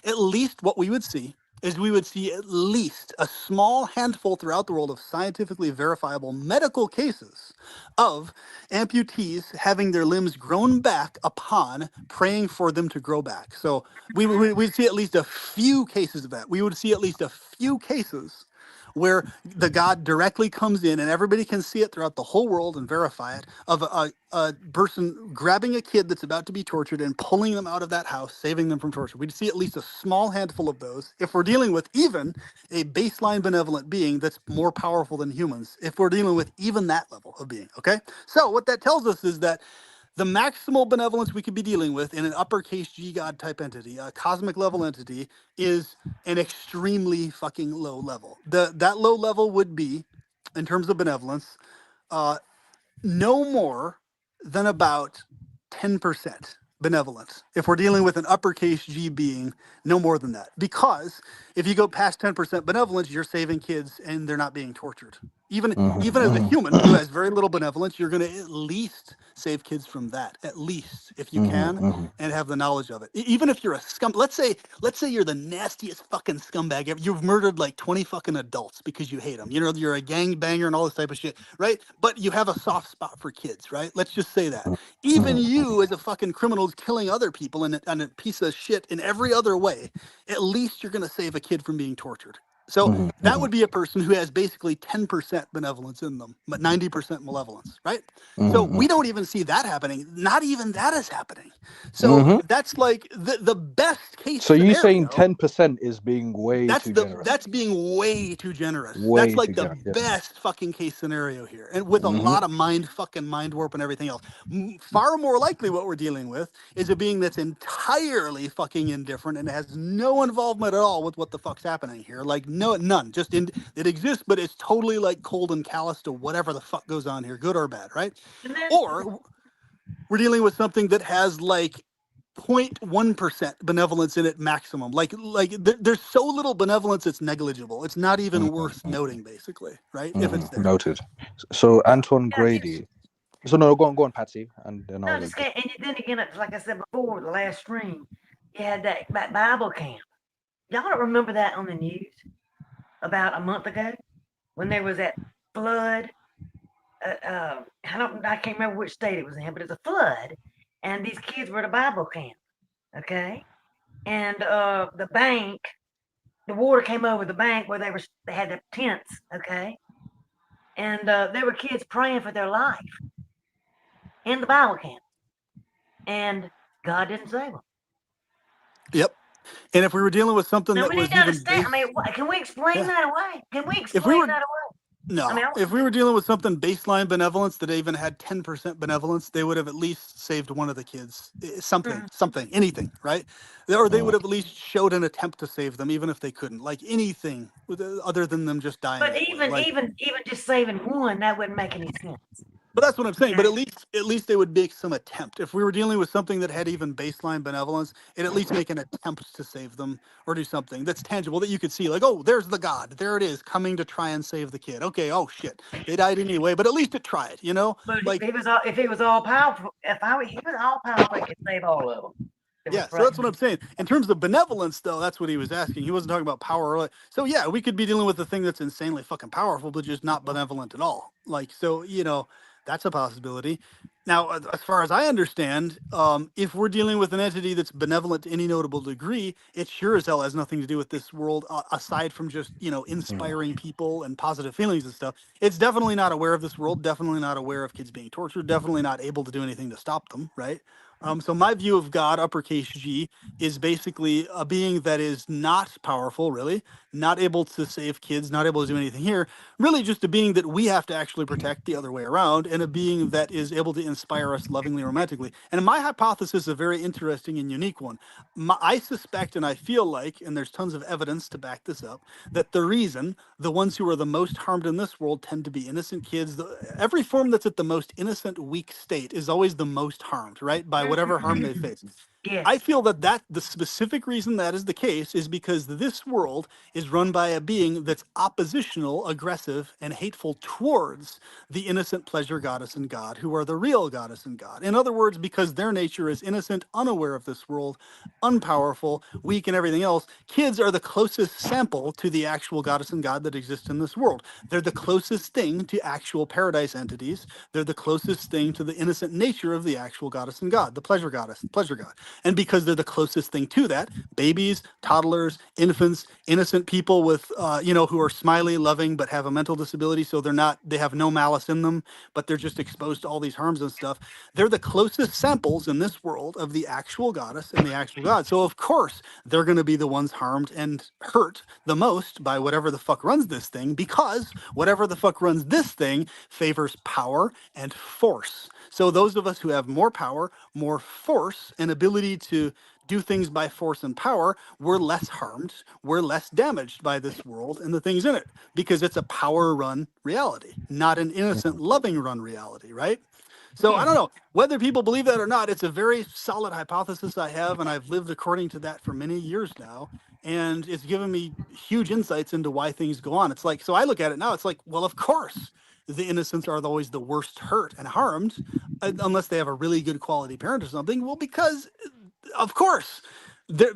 at least what we would see is we would see at least a small handful throughout the world of scientifically verifiable medical cases of amputees having their limbs grown back upon praying for them to grow back. So we'd see at least a few cases of that. We would see at least a few cases where the God directly comes in and everybody can see it throughout the whole world and verify it, of a person grabbing a kid that's about to be tortured and pulling them out of that house, saving them from torture. We'd see at least a small handful of those if we're dealing with even a baseline benevolent being that's more powerful than humans, if we're dealing with even that level of being, okay? So what that tells us is that the maximal benevolence we could be dealing with in an uppercase G God type entity, a cosmic level entity, is an extremely fucking low level. That low level would be, in terms of benevolence, no more than about 10% benevolence. If we're dealing with an uppercase G being, no more than that. Because if you go past 10% benevolence, you're saving kids and they're not being tortured. Even as a human who has very little benevolence, you're going to at least save kids from that, at least if you can and have the knowledge of it. Even if you're a let's say you're the nastiest fucking scumbag ever. You've murdered like 20 fucking adults because you hate them. You know, you're a gang banger and all this type of shit, right? But you have a soft spot for kids, right? Let's just say that. Even you as a fucking criminal is killing other people and a piece of shit in every other way, at least you're going to save a kid from being tortured. So that would be a person who has basically 10% benevolence in them, but 90% malevolence, right? So we don't even see that happening. Not even that is happening. So that's like the best case So you're scenario. saying 10% is being way too generous? That's being way too generous. Way that's like too the generous, yeah. best fucking case scenario here, and with a lot of mind warp and everything else. Far more likely, what we're dealing with is a being that's entirely fucking indifferent and has no involvement at all with what the fuck's happening here. Like none. Just it exists, but it's totally like cold and callous to whatever the fuck goes on here, good or bad, right? Or we're dealing with something that has like 0.1% benevolence in it maximum. Like there's so little benevolence it's negligible. It's not even worth noting, basically, right? If it's there. Noted. So Antoine Yeah, Grady. So no, go on, Patsy, and then No, I'll. just can't. And then again, like I said before, the last stream, you had that Bible camp. Y'all don't remember that on the news about a month ago when there was that flood? I can't remember which state it was in, but it's a flood, and these kids were at a Bible camp. Okay, and the bank, the water came over the bank where they had the tents. Okay, and there were kids praying for their life in the Bible camp, and God didn't save them. Yep. And if we were dealing with something Now, that we was need to even understand. I mean, can we explain that away? Can we explain that away? No, I mean, if we were dealing with something baseline benevolence that even had 10% benevolence, they would have at least saved one of the kids. Something, anything, right? Or they would have at least showed an attempt to save them, even if they couldn't. Like anything other than them just dying. But even just saving one, that wouldn't make any sense. But that's what I'm saying. But at least they would make some attempt. If we were dealing with something that had even baseline benevolence, it'd at least make an attempt to save them or do something that's tangible that you could see. Like, oh, there's the God. There it is, coming to try and save the kid. Okay, oh shit, they died anyway. But at least it tried. You know, but like if he was all powerful, he was all powerful, he could save all of them. Yeah, so that's what I'm saying. In terms of benevolence, though, that's what he was asking. He wasn't talking about power. So yeah, we could be dealing with a thing that's insanely fucking powerful, but just not benevolent at all. Like, so, you know, that's a possibility. Now, as far as I understand, if we're dealing with an entity that's benevolent to any notable degree, it sure as hell has nothing to do with this world, aside from just, inspiring people and positive feelings and stuff. It's definitely not aware of this world, definitely not aware of kids being tortured, definitely not able to do anything to stop them, right? So my view of God, uppercase G, is basically a being that is not powerful, really, not able to save kids, not able to do anything here, really just a being that we have to actually protect the other way around, and a being that is able to inspire us lovingly, romantically. And my hypothesis is a very interesting and unique one. I suspect and I feel like, and there's tons of evidence to back this up, that the reason the ones who are the most harmed in this world tend to be innocent kids, every form that's at the most innocent, weak state is always the most harmed, right? By whatever harm they face. Yes. I feel that the specific reason that is the case is because this world is run by a being that's oppositional, aggressive, and hateful towards the innocent pleasure goddess and god, who are the real goddess and god. In other words, because their nature is innocent, unaware of this world, unpowerful, weak, and everything else, kids are the closest sample to the actual goddess and god that exists in this world. They're the closest thing to actual paradise entities. They're the closest thing to the innocent nature of the actual goddess and god, the pleasure goddess, the pleasure god. And because they're the closest thing to that, babies, toddlers, infants, innocent people with, who are smiley, loving, but have a mental disability, so they have no malice in them, but they're just exposed to all these harms and stuff. They're the closest samples in this world of the actual goddess and the actual god. So of course they're going to be the ones harmed and hurt the most by whatever the fuck runs this thing, because whatever the fuck runs this thing favors power and force. So those of us who have more power, more force, and ability to do things by force and power, we're less harmed, we're less damaged by this world and the things in it, because it's a power run reality, not an innocent, loving run reality, right? So I don't know whether people believe that or not. It's a very solid hypothesis I have, and I've lived according to that for many years now. And it's given me huge insights into why things go on. It's like, so I look at it now, it's like, well, of course, the innocents are always the worst hurt and harmed, unless they have a really good quality parent or something. Well, because of course,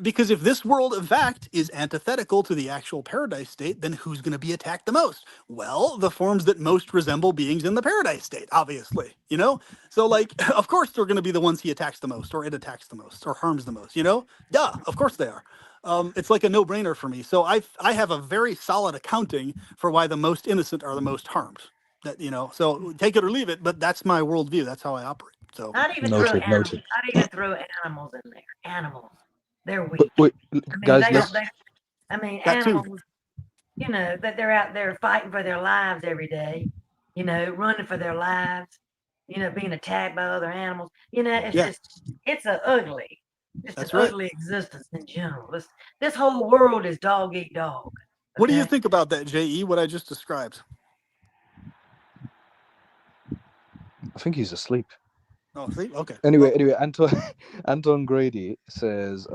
because if this world, in fact, is antithetical to the actual paradise state, then who's going to be attacked the most? Well, the forms that most resemble beings in the paradise state, obviously, So, like, of course, they're going to be the ones he attacks the most, or it attacks the most, or harms the most, Duh, of course they are. It's like a no-brainer for me. So I have a very solid accounting for why the most innocent are the most harmed. So take it or leave it, but that's my worldview. That's how I operate. So I'd even throw Noted, animals. noted. I'd even throw animals in there. Animals, they're weak. Wait, I mean, guys, they let's. don't. that too. Animals. That they're out there fighting for their lives every day. Running for their lives. Being attacked by other animals. It's Yeah. just it's a ugly, That's an right. ugly existence in general. This whole world is dog eat dog. What do you okay? think about that, JE? What I just described? I think he's asleep. Oh, see? Okay. Anyway, Well, Anton Anton Grady says,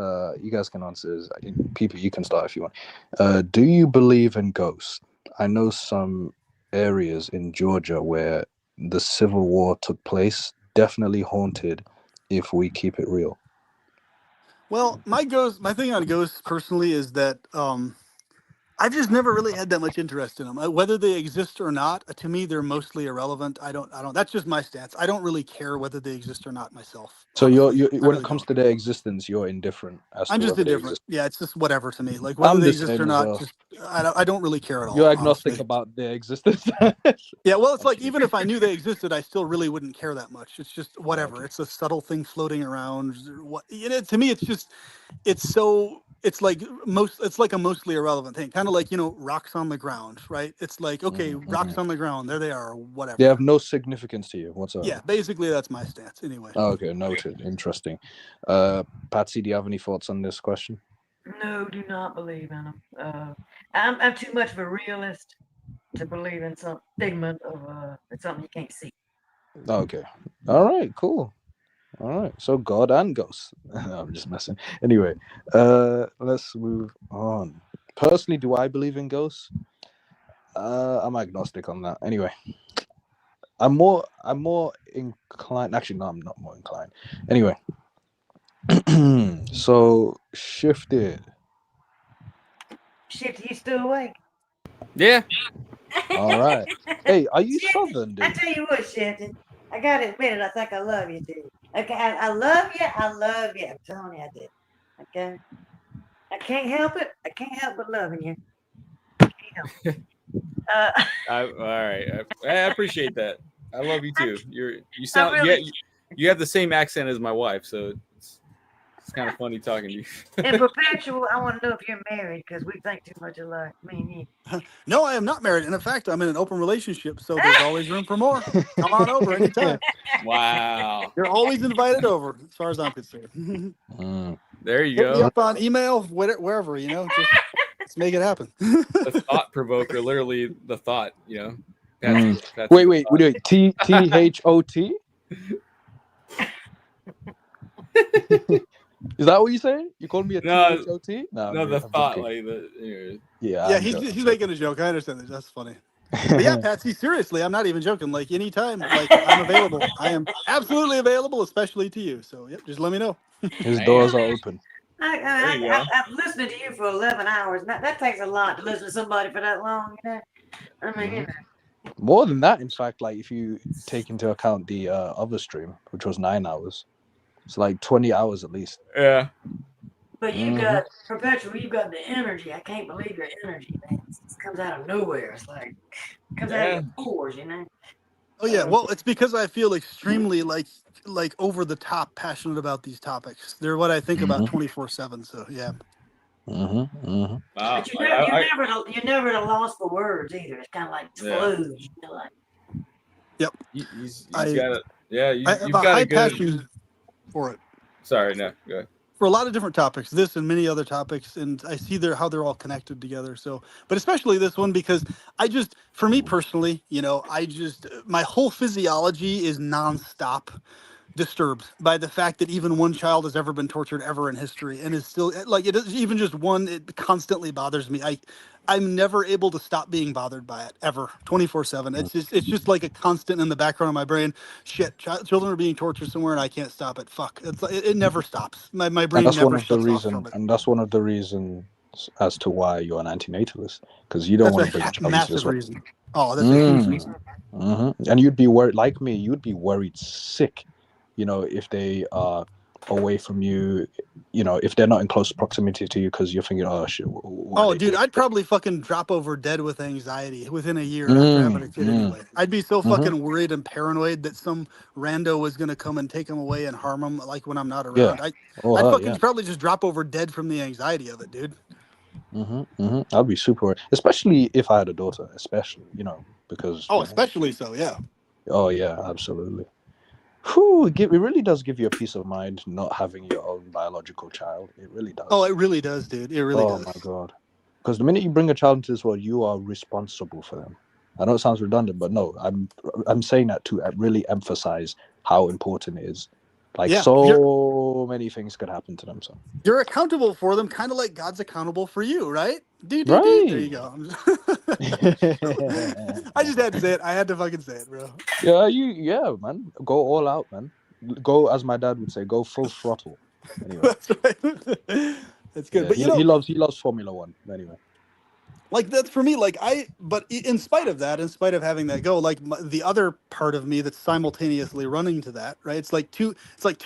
you guys can answer this. People, you can start if you want. Do you believe in ghosts? I know some areas in Georgia where the Civil War took place, definitely haunted if we keep it real. well, my thing on ghosts personally is that I've just never really had that much interest in them. Whether they exist or not, to me, they're mostly irrelevant. I don't. That's just my stance. I don't really care whether they exist or not myself. So Honestly, I when it really comes don't. to their existence, you're indifferent as I'm to just whether they indifferent. exist. Yeah, it's just whatever to me. Like whether I'm they the exist or same as not, well. just I don't really care at all. You're agnostic Honestly. about their existence. Yeah, well, it's like Okay. even if I knew they existed, I still really wouldn't care that much. It's just whatever. Okay. It's a subtle thing floating around. What to me, it's like a mostly irrelevant thing. Kind of like rocks on the ground, right? It's like okay, rocks on the ground, there they are, whatever. They have no significance to you whatsoever. Yeah, basically that's my stance. Anyway. Oh, okay, noted. Interesting. Patsy, do you have any thoughts on this question? No, do not believe in them. I'm too much of a realist to believe in some figment of something you can't see. Okay. All right. Cool. All right. So God and ghosts. I'm just messing. Anyway, let's move on. Personally, do I believe in ghosts? I'm agnostic on that. Anyway, I'm more inclined. Actually, no, I'm not more inclined. Anyway, so shifted. Shit, you still awake? Yeah. All right. Hey, are you Shifty, Southern, I dude? tell you what, Shifty. I gotta admit it. I think I love you, dude. Okay, I love you. I love you. I'm telling you, I do. Okay, I can't help it. I can't help but loving you. Can't help it. All right. I appreciate that. I love you too. You I sound really. you have the same accent as my wife, so it's kind of funny talking to you. And perpetual, I want to know if you're married because we think too much alike. Me and you. No, I am not married. And in fact, I'm in an open relationship, so there's always room for more. Come on over anytime. Wow. You're always invited over, as far as I'm concerned. Mm. There you Hit me go. up on email, wherever, just let's make it happen. The thought provoker, literally the thought, Mm. That's Wait. THOT? Is that what you say? You called me a No, THOT? no, the I'm thought, joking. like the. Yeah, Yeah, I'm he's making a joke. I understand that. That's funny. But yeah, Patsy, seriously, I'm not even joking. Like anytime, like I'm available. I am absolutely available, especially to you. So yep, just let me know. His Damn. doors are open. There you go. I've listened to you for 11 hours. That takes a lot to listen to somebody for that long, you know? I mean, you know. More than that, in fact, like if you take into account the other stream, which was 9 hours, it's like 20 hours at least. Yeah. But you got perpetual. You got the energy. I can't believe your energy, man. It comes out of nowhere. It's like it comes out of your pores, you know. Oh yeah, well, it's because I feel extremely like over the top passionate about these topics. They're what I think about 24/7. So yeah. Wow. But you're never at a loss for words either. It's kind of like flows, you know, like. Yep. He's I got it. Yeah, I have you've a got high a good. passion for it. Sorry, no. Go ahead. For a lot of different topics, this and many other topics, and I see how they're all connected together. So, but especially this one because for me personally, my whole physiology is nonstop disturbed by the fact that even one child has ever been tortured ever in history and is still like it is even just one. It constantly bothers me. I'm never able to stop being bothered by it ever 24/7. It's just like a constant in the background of my brain. Shit, children are being tortured somewhere and I can't stop it. Fuck, it never stops. My And brain that's one never of the shuts off from reason, it. and that's one of the reasons as to why you're an antinatalist, because you don't That's want a to bring a child into this massive world. reason. Oh, that's a huge reason. And you'd be worried, like me. You'd be worried sick, if they are away from you. If they're not in close proximity to you, because you're thinking, oh shit, what are Oh, they dude, doing? I'd probably fucking drop over dead with anxiety within a year after having a kid anyway. I'd be so fucking worried and paranoid that some rando was going to come and take him away and harm him like when I'm not Yeah. around. Oh, I'd her, fucking yeah. probably just drop over dead from the anxiety of it, dude. I'd be super worried, especially if I had a daughter, especially, because, Oh, especially so, yeah. oh, yeah, absolutely. Whew, it really does give you a peace of mind not having your own biological child. It really does. Oh, it really does, dude. It really does. Oh, my God. Because the minute you bring a child into this world, you are responsible for them. I know it sounds redundant, but no, I'm saying that to really emphasize how important it is. Like, Yeah, so many things could happen to them. So you're accountable for them, kind of like God's accountable for you, right? There you right. go. I just had to say it. I had to fucking say it, bro. Yeah, man. Go all out, man. Go, as my dad would say, go full throttle. Anyway, That's right. That's good. yeah, But he loves Formula One. Anyway. Like that's for me, but in spite of that, in spite of having that go, like the other part of me that's simultaneously running to that, right? It's like two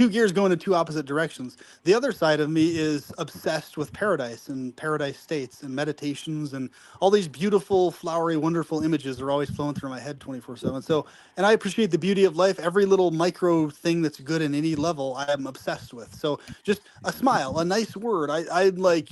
gears going in two opposite directions. The other side of me is obsessed with paradise and paradise states and meditations and all these beautiful, flowery, wonderful images are always flowing through my head 24/7. So, and I appreciate the beauty of life. Every little micro thing that's good in any level, I am obsessed with. So, just a smile, a nice word. I like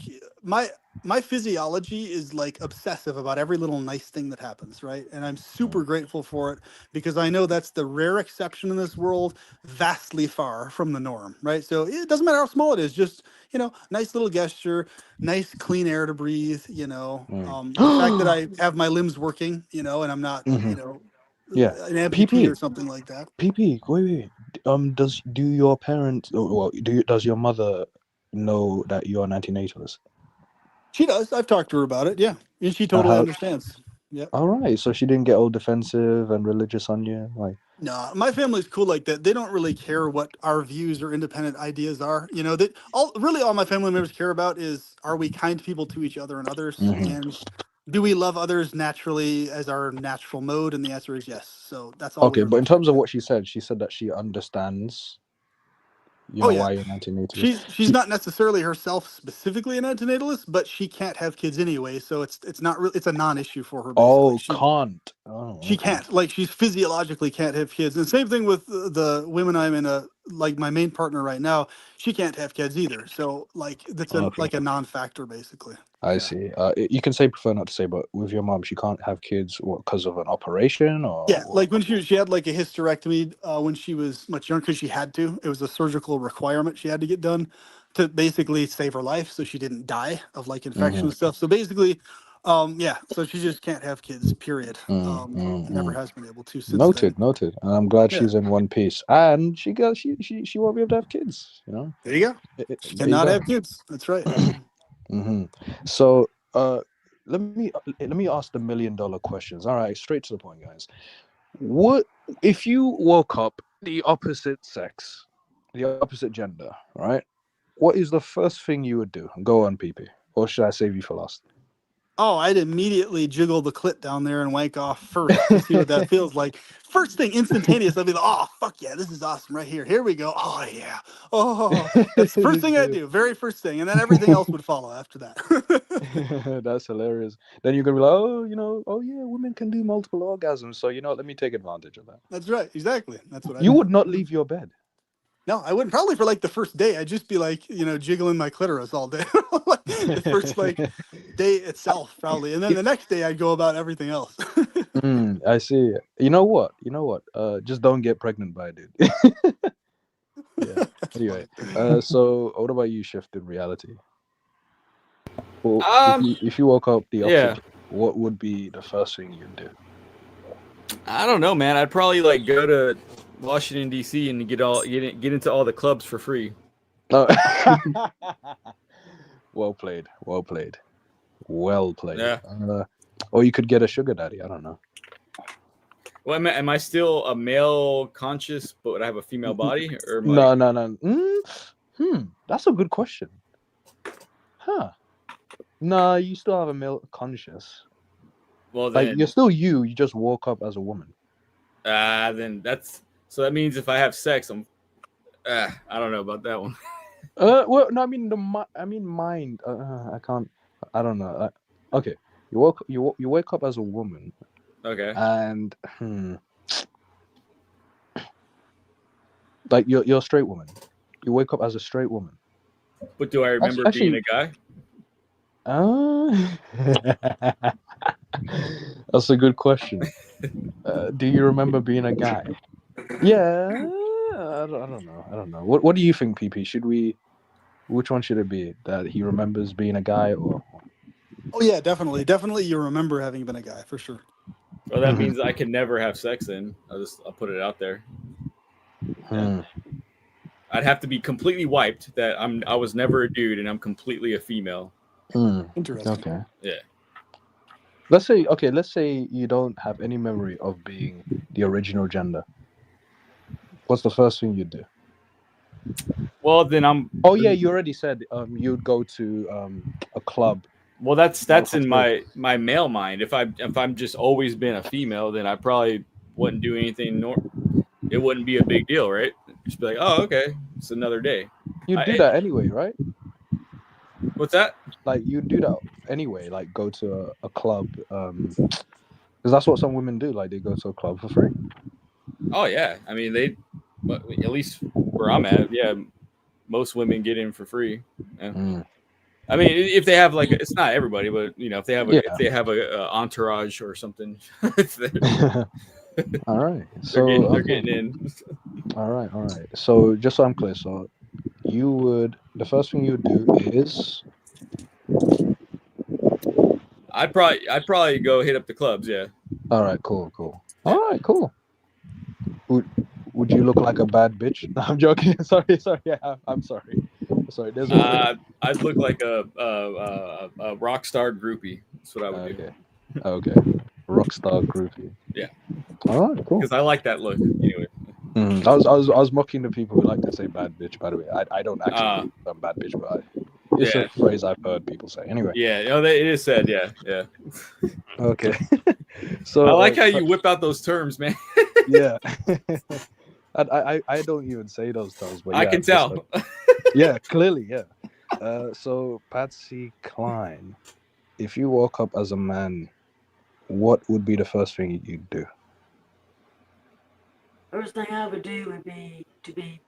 my physiology is like obsessive about every little nice thing that happens, right? And I'm super grateful for it because I know that's the rare exception in this world, vastly far from the norm, right? So it doesn't matter how small it is, just, nice little gesture, nice clean air to breathe, the fact that I have my limbs working, and I'm not, Yeah. an amputee PP. or something like that. PP, wait. Do your parents, does your mother know that you're an antinatalist? She does. I've talked to her about it. Yeah. And she totally understands. Yeah. All right. So she didn't get all defensive and religious on you, like. No, my family's cool like that. They don't really care what our views or independent ideas are. All my family members care about is, are we kind people to each other and others? And Do we love others naturally as our natural mode? And the answer is yes. So that's all we Okay, were but in looking terms of at. what she said that she understands, Oh yeah, why you're an antinatalist. she's not necessarily herself specifically an antinatalist, but she can't have kids anyway, so it's not really, it's a non-issue for her basically. Oh, can't. Oh, She okay. can't, like, she's physiologically can't have kids. And same thing with the women I'm in a, like my main partner right now, she can't have kids either. So like that's a Okay. like a non-factor basically. I Yeah. see. You can say prefer not to say, but with your mom, she can't have kids because of an operation or Yeah, what? like when she had like a hysterectomy when she was much younger because she had to. It was a surgical requirement she had to get done to basically save her life so she didn't die of like infection Mm-hmm. and stuff. So basically, yeah, so she just can't have kids, period. Never has been able to since then. Noted. And I'm glad Yeah, she's in one piece. And she won't be able to have kids. there you go. She There you cannot go. have kids. That's right. Hmm. So, let me ask the $1,000,000 questions. All right, straight to the point, guys. What if you woke up the opposite sex, the opposite gender, right? What is the first thing you would do? Go on, PP. Or should I save you for last? Oh, I'd immediately jiggle the clit down there and wank off first to see what that feels like. First thing, instantaneous, I'd be like, oh, fuck yeah, this is awesome right here. Here we go. Oh, yeah. Oh, that's the first thing I do. Very first thing. And then everything else would follow after that. That's hilarious. Then you're gonna be like, oh yeah, women can do multiple orgasms. So let me take advantage of that. That's right. Exactly. That's what I You do. would not leave your bed. No, I wouldn't. Probably for like the first day. I'd just be like, jiggling my clitoris all day. The first like day itself, probably. And then the next day I'd go about everything else. I see. You know what? Just don't get pregnant by it, dude. Yeah. That's Anyway, funny. so what about you, Shift in reality? Well, Um, if you woke up the yeah. opposite, what would be the first thing you'd do? I don't know, man. I'd probably like go to Washington D.C. and get into all the clubs for free. Oh. Well played. Yeah. Or you could get a sugar daddy. I don't know. Well, am I still a male conscious, but I have a female body, or am No, I... no. That's a good question. Huh? No, you still have a male conscious. Well, Like then, you're still you. You just woke up as a woman. then that means if I have sex, I don't know about that one. Well, no, I mean mind. I can't. I don't know. Okay, you wake up as a woman, Okay. and like you're a straight woman. You wake up as a straight woman. But do I remember being a guy? That's a good question. Do you remember being a guy? Yeah, I don't know. What do you think, PP? Which one should it be? That he remembers being a guy, or? Oh yeah, definitely. You remember having been a guy for sure. Well, that means I can never have sex. Then I'll put it out there. Yeah. I'd have to be completely wiped that I was never a dude and I'm completely a female. Interesting. Okay. Yeah. Let's say you don't have any memory of being the original gender. What's the first thing you'd do? Well, then I'm. Oh yeah, you already said you'd go to a club. Well, that's in my male mind. If I'm just always been a female, then I probably wouldn't do anything. It wouldn't be a big deal, right? Just be like, oh, okay, it's another day. You'd do that anyway, right? What's that? Like you'd do that anyway, like go to a club, because that's what some women do. Like they go to a club for free. Oh yeah, I mean at least where I'm at, yeah, most women get in for free. Yeah. I mean, if they have like, it's not everybody, but if they have a entourage or something. All right, so they're getting in. All right. So just so I'm clear, so the first thing you would do is I'd probably go hit up the clubs. Yeah. All right. Cool. All right. Cool. Would you look like a bad bitch? No, I'm joking. Sorry. Yeah, I'm sorry. There's I'd look like a rock star groupie. That's what I would do. Okay. Rock star groupie. Yeah. All right. Cool. Because I like that look. Anyway. I was mocking the people who like to say bad bitch. By the way, I don't actually think I'm bad bitch, but It's Yeah. a phrase I've heard people say. Anyway, Yeah, it is said. Yeah, yeah. okay. So I like how you whip out those terms, man. yeah. I don't even say those terms, but I yeah, can just tell. like, yeah, clearly, yeah. So Patsy Cline, if you woke up as a man, what would be the first thing you'd do? First thing I would do would be to be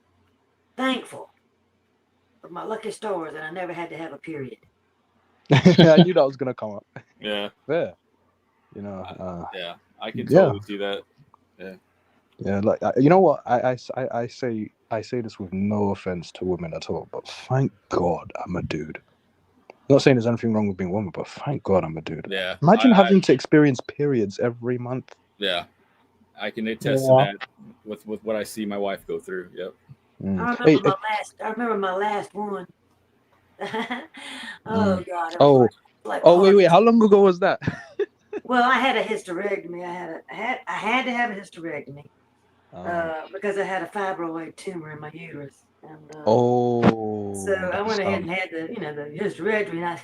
thankful for my lucky stars that I never had to have a period. I knew that was gonna come up. Yeah, Yeah, you know, yeah. I can yeah, totally see that. yeah. Like you know what, I say this with no offense to women at all, but thank God I'm a dude. I'm not saying there's anything wrong with being a woman, but thank God I'm a dude. Yeah. Imagine having to experience periods every month. Yeah. I can attest to that with what I see my wife go through. Yep. Hey, I remember my last one. Oh God. It was oh, like oh, wait, hard. how long ago was that? Well, I had a hysterectomy. I had to have a hysterectomy because I had a fibroid tumor in my uterus. And so I went ahead and had the hysterectomy. And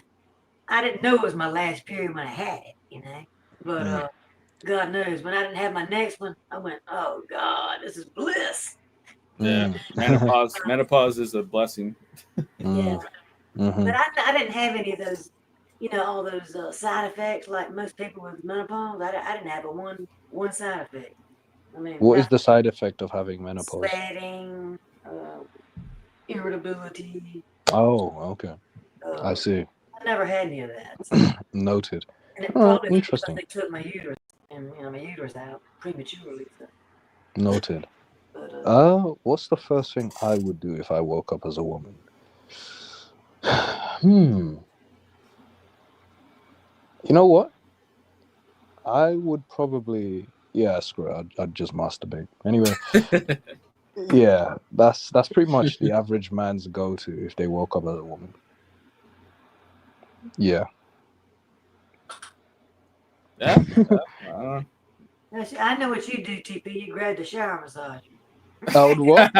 I didn't know it was my last period when I had it, But God knows, when I didn't have my next one, I went, oh God, this is bliss. Yeah. Menopause is a blessing. Yeah. But I didn't have any of those, all those side effects like most people with menopause. I didn't have one side effect. I mean, what is the side effect of having menopause? Sweating, irritability. Oh, okay. I see. I never had any of that. Noted. And it probably was because interesting. they took my uterus and my uterus out prematurely. So. Noted. But, what's the first thing I would do if I woke up as a woman? You know what? I would probably screw it. I'd just masturbate. Anyway. Yeah, that's pretty much the average man's go-to if they woke up as a woman. Yeah. Yeah. I know what you do, TP. You grab the shower massage. I would what?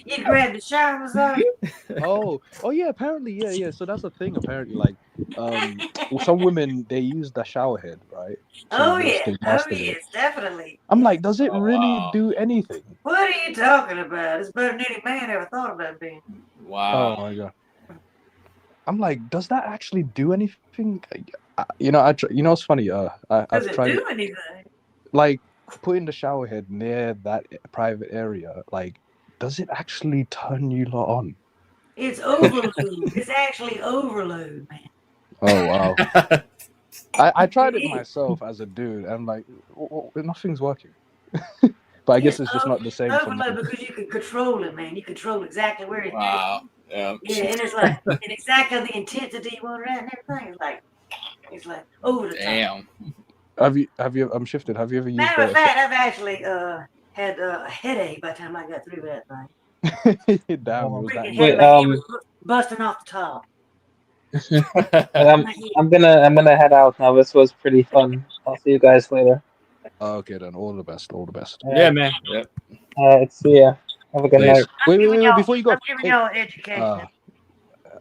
You grab the shower massage. Oh yeah. Apparently, yeah. So that's the thing. Apparently, like, some women they use the shower head, right? Oh yes, definitely. I'm like, does it really wow. do anything? What are you talking about? It's better than any man ever thought about being. Wow. Oh my God. I'm like, does that actually do anything? It's funny. I've tried Does it it. do anything? Like putting the shower head near that private area. Like, does it actually turn you lot on? It's overload. It's actually overload, man. Oh wow. I tried it myself as a dude, and like, nothing's working. But I guess it's just not the same for me. Overload because you can control it, man. You control exactly where it's Wow. Yeah. Yeah, and it's like, and exactly the intensity you want it at and everything. It's like over the top. Damn. Have you? I'm shifted. Have you ever used? Matter of fact, I've actually had a headache by the time I got through that thing. Damn, was that? Wait, was busting off the top. I'm gonna head out now. This was pretty fun. I'll see you guys later. Okay, then. All the best. All the best. Yeah, man. Yep. See ya. Have a good night. Wait. Before you go, I'm giving y'all education. I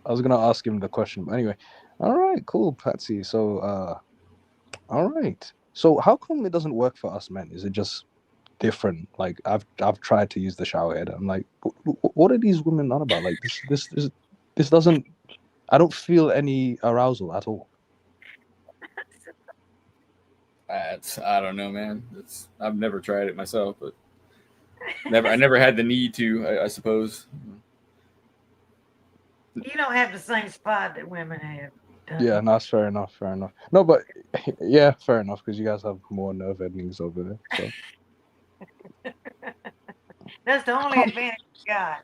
was gonna ask him the question, but anyway. All right, cool, Patsy. So, all right. So, how come it doesn't work for us men? Is it just different? Like, I've tried to use the shower head. I'm like, what are these women on about? Like, this doesn't. I don't feel any arousal at all. I don't know, man. I've never tried it myself, but I never had the need to. I suppose. You don't have the same spot that women have. Yeah, no, that's fair enough. No, but yeah, fair enough because you guys have more nerve endings over there. So. That's the only advantage you got.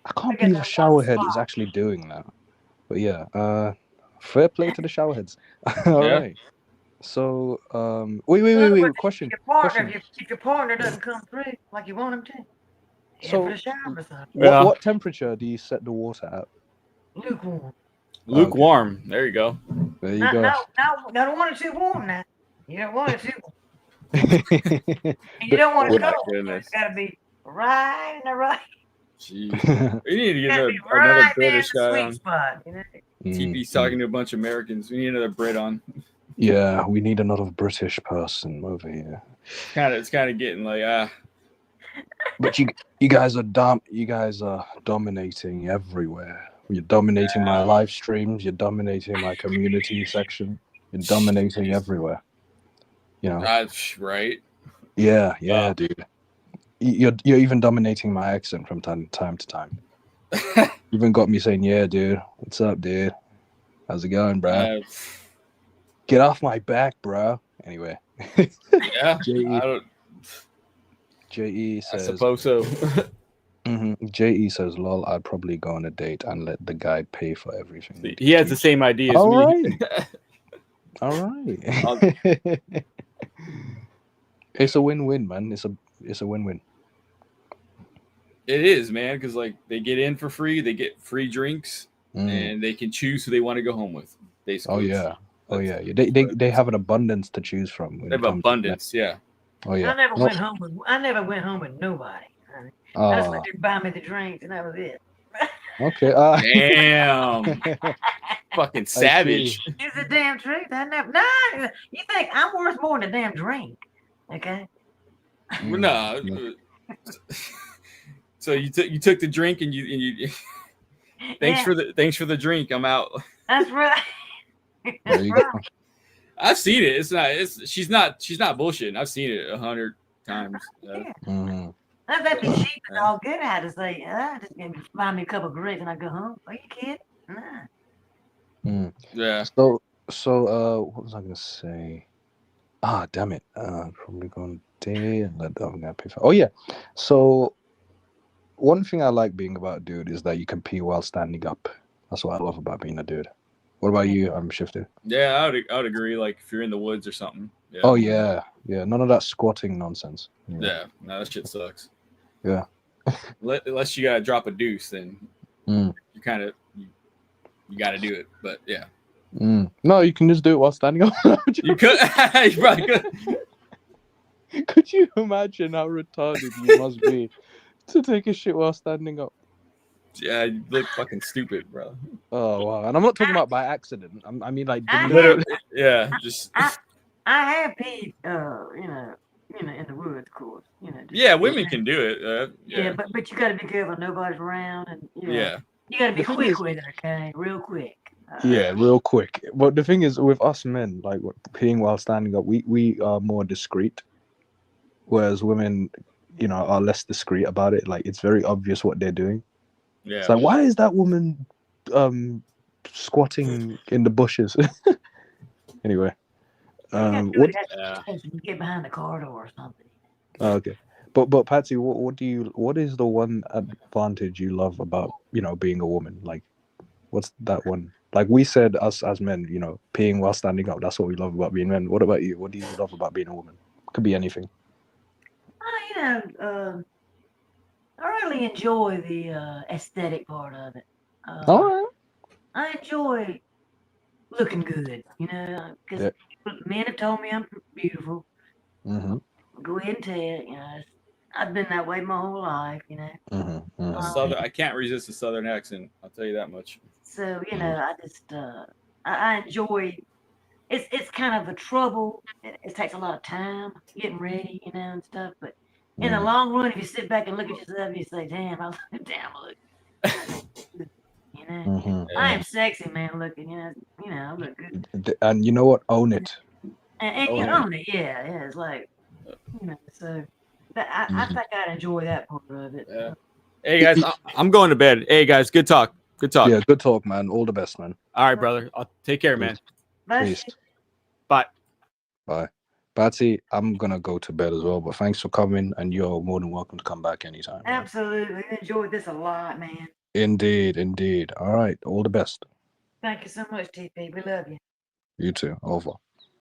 I can't believe a shower head is actually doing that. But yeah, fair play to the shower heads. All right. So, wait. Question. If your partner doesn't come through like you want him to, so for the shower massage. What temperature do you set the water at? Lukewarm. Lukewarm. Okay. There you go. There you go. No, don't want it too warm now. You don't want it too warm. And you don't want it cold. It's got to be right in the right. Jeez. We need to get Gotta another, be right there in British the guy sweet on. spot, you know. TP's talking to a bunch of Americans. We need another Brit on. Yeah, we need another British person over here. It's kind of getting like But you guys are dominating everywhere. You're dominating my live streams. You're dominating my community section. You're dominating everywhere. You know. That's right. Yeah, dude. You're even dominating my accent from time to time. You even got me saying, "Yeah, dude. What's up, dude? How's it going, bro? Get off my back, bro." Anyway. Yeah. JE says, I suppose so. JE says, "Lol, I'd probably go on a date and let the guy pay for everything." He has the same idea as me. All right. It's a win-win, man. It's a win-win. It is, man, because like they get in for free, they get free drinks, and they can choose who they want to go home with. Basically. Oh yeah. They have an abundance to choose from. They have abundance, yeah. Oh yeah. I never went home with nobody. I just let them buy me the drinks, and that was it. Okay. Damn. Fucking savage. It's the damn truth. No, you think I'm worth more than a damn drink? Okay. Well, no. So you took the drink and you thanks for the drink. I'm out. That's right. There you go. I've seen it. She's not bullshitting. I've seen it 100 times. That'd be cheap and all good. I had to say, just buy me a couple of grapes and I go home. Are you kidding? Nah. Yeah. So what was I gonna say? Damn it. Probably going day and let the other guy pay for. Oh yeah. So one thing I like being about a dude is that you can pee while standing up. That's what I love about being a dude. What about you? I'm Shifted. Yeah, I would agree. Like if you're in the woods or something. Yeah. Oh yeah. None of that squatting nonsense. Yeah. No, that shit sucks. Yeah. Unless you gotta drop a deuce, then you kind of you gotta do it. But yeah. No, you can just do it while standing up. You could. You probably could. Could you imagine how retarded you must be to take a shit while standing up? Yeah, you look fucking stupid, bro. Oh wow! And I'm not talking about by accident. I mean like literally. Yeah, just. I have peed, in the woods, of course. Yeah, women can do it. Yeah, but you got to be careful. Nobody's around, and yeah, you got to be quick with it, okay? Real quick. Real quick. But the thing is, with us men, like peeing while standing up, we are more discreet, whereas women, are less discreet about it. Like it's very obvious what they're doing. Yeah. It's like, why is that woman squatting in the bushes? Anyway. You get behind the corridor or something. Okay. But Patsy, what is the one advantage you love about, being a woman? Like what's that one? Like we said, us as men, peeing while standing up, that's what we love about being men. What about you? What do you love about being a woman? Could be anything. I really enjoy the aesthetic part of it. All right. I enjoy looking good, because men have told me I'm beautiful. Mm-hmm. Go ahead and tell it, I've been that way my whole life, Southern, I can't resist a Southern accent. I'll tell you that much. So I just I enjoy. It's kind of a trouble. It takes a lot of time getting ready, and stuff. But in the long run, if you sit back and look at yourself, you say, "Damn, I look." I am sexy, man. Looking, I look good. And you know what? Own it. And you own it, yeah. It's like, so I think I'd enjoy that part of it. Yeah. Hey guys, I'm going to bed. Hey guys, good talk. Good talk. Yeah, good talk, man. All the best, man. All right, brother. I'll take care, man. Peace. Bye. Bye. Patsy, I'm gonna go to bed as well, but thanks for coming, and you're more than welcome to come back anytime. Absolutely. I enjoyed this a lot, man. Indeed. All right. All the best. Thank you so much, TP. We love you. You too. Over.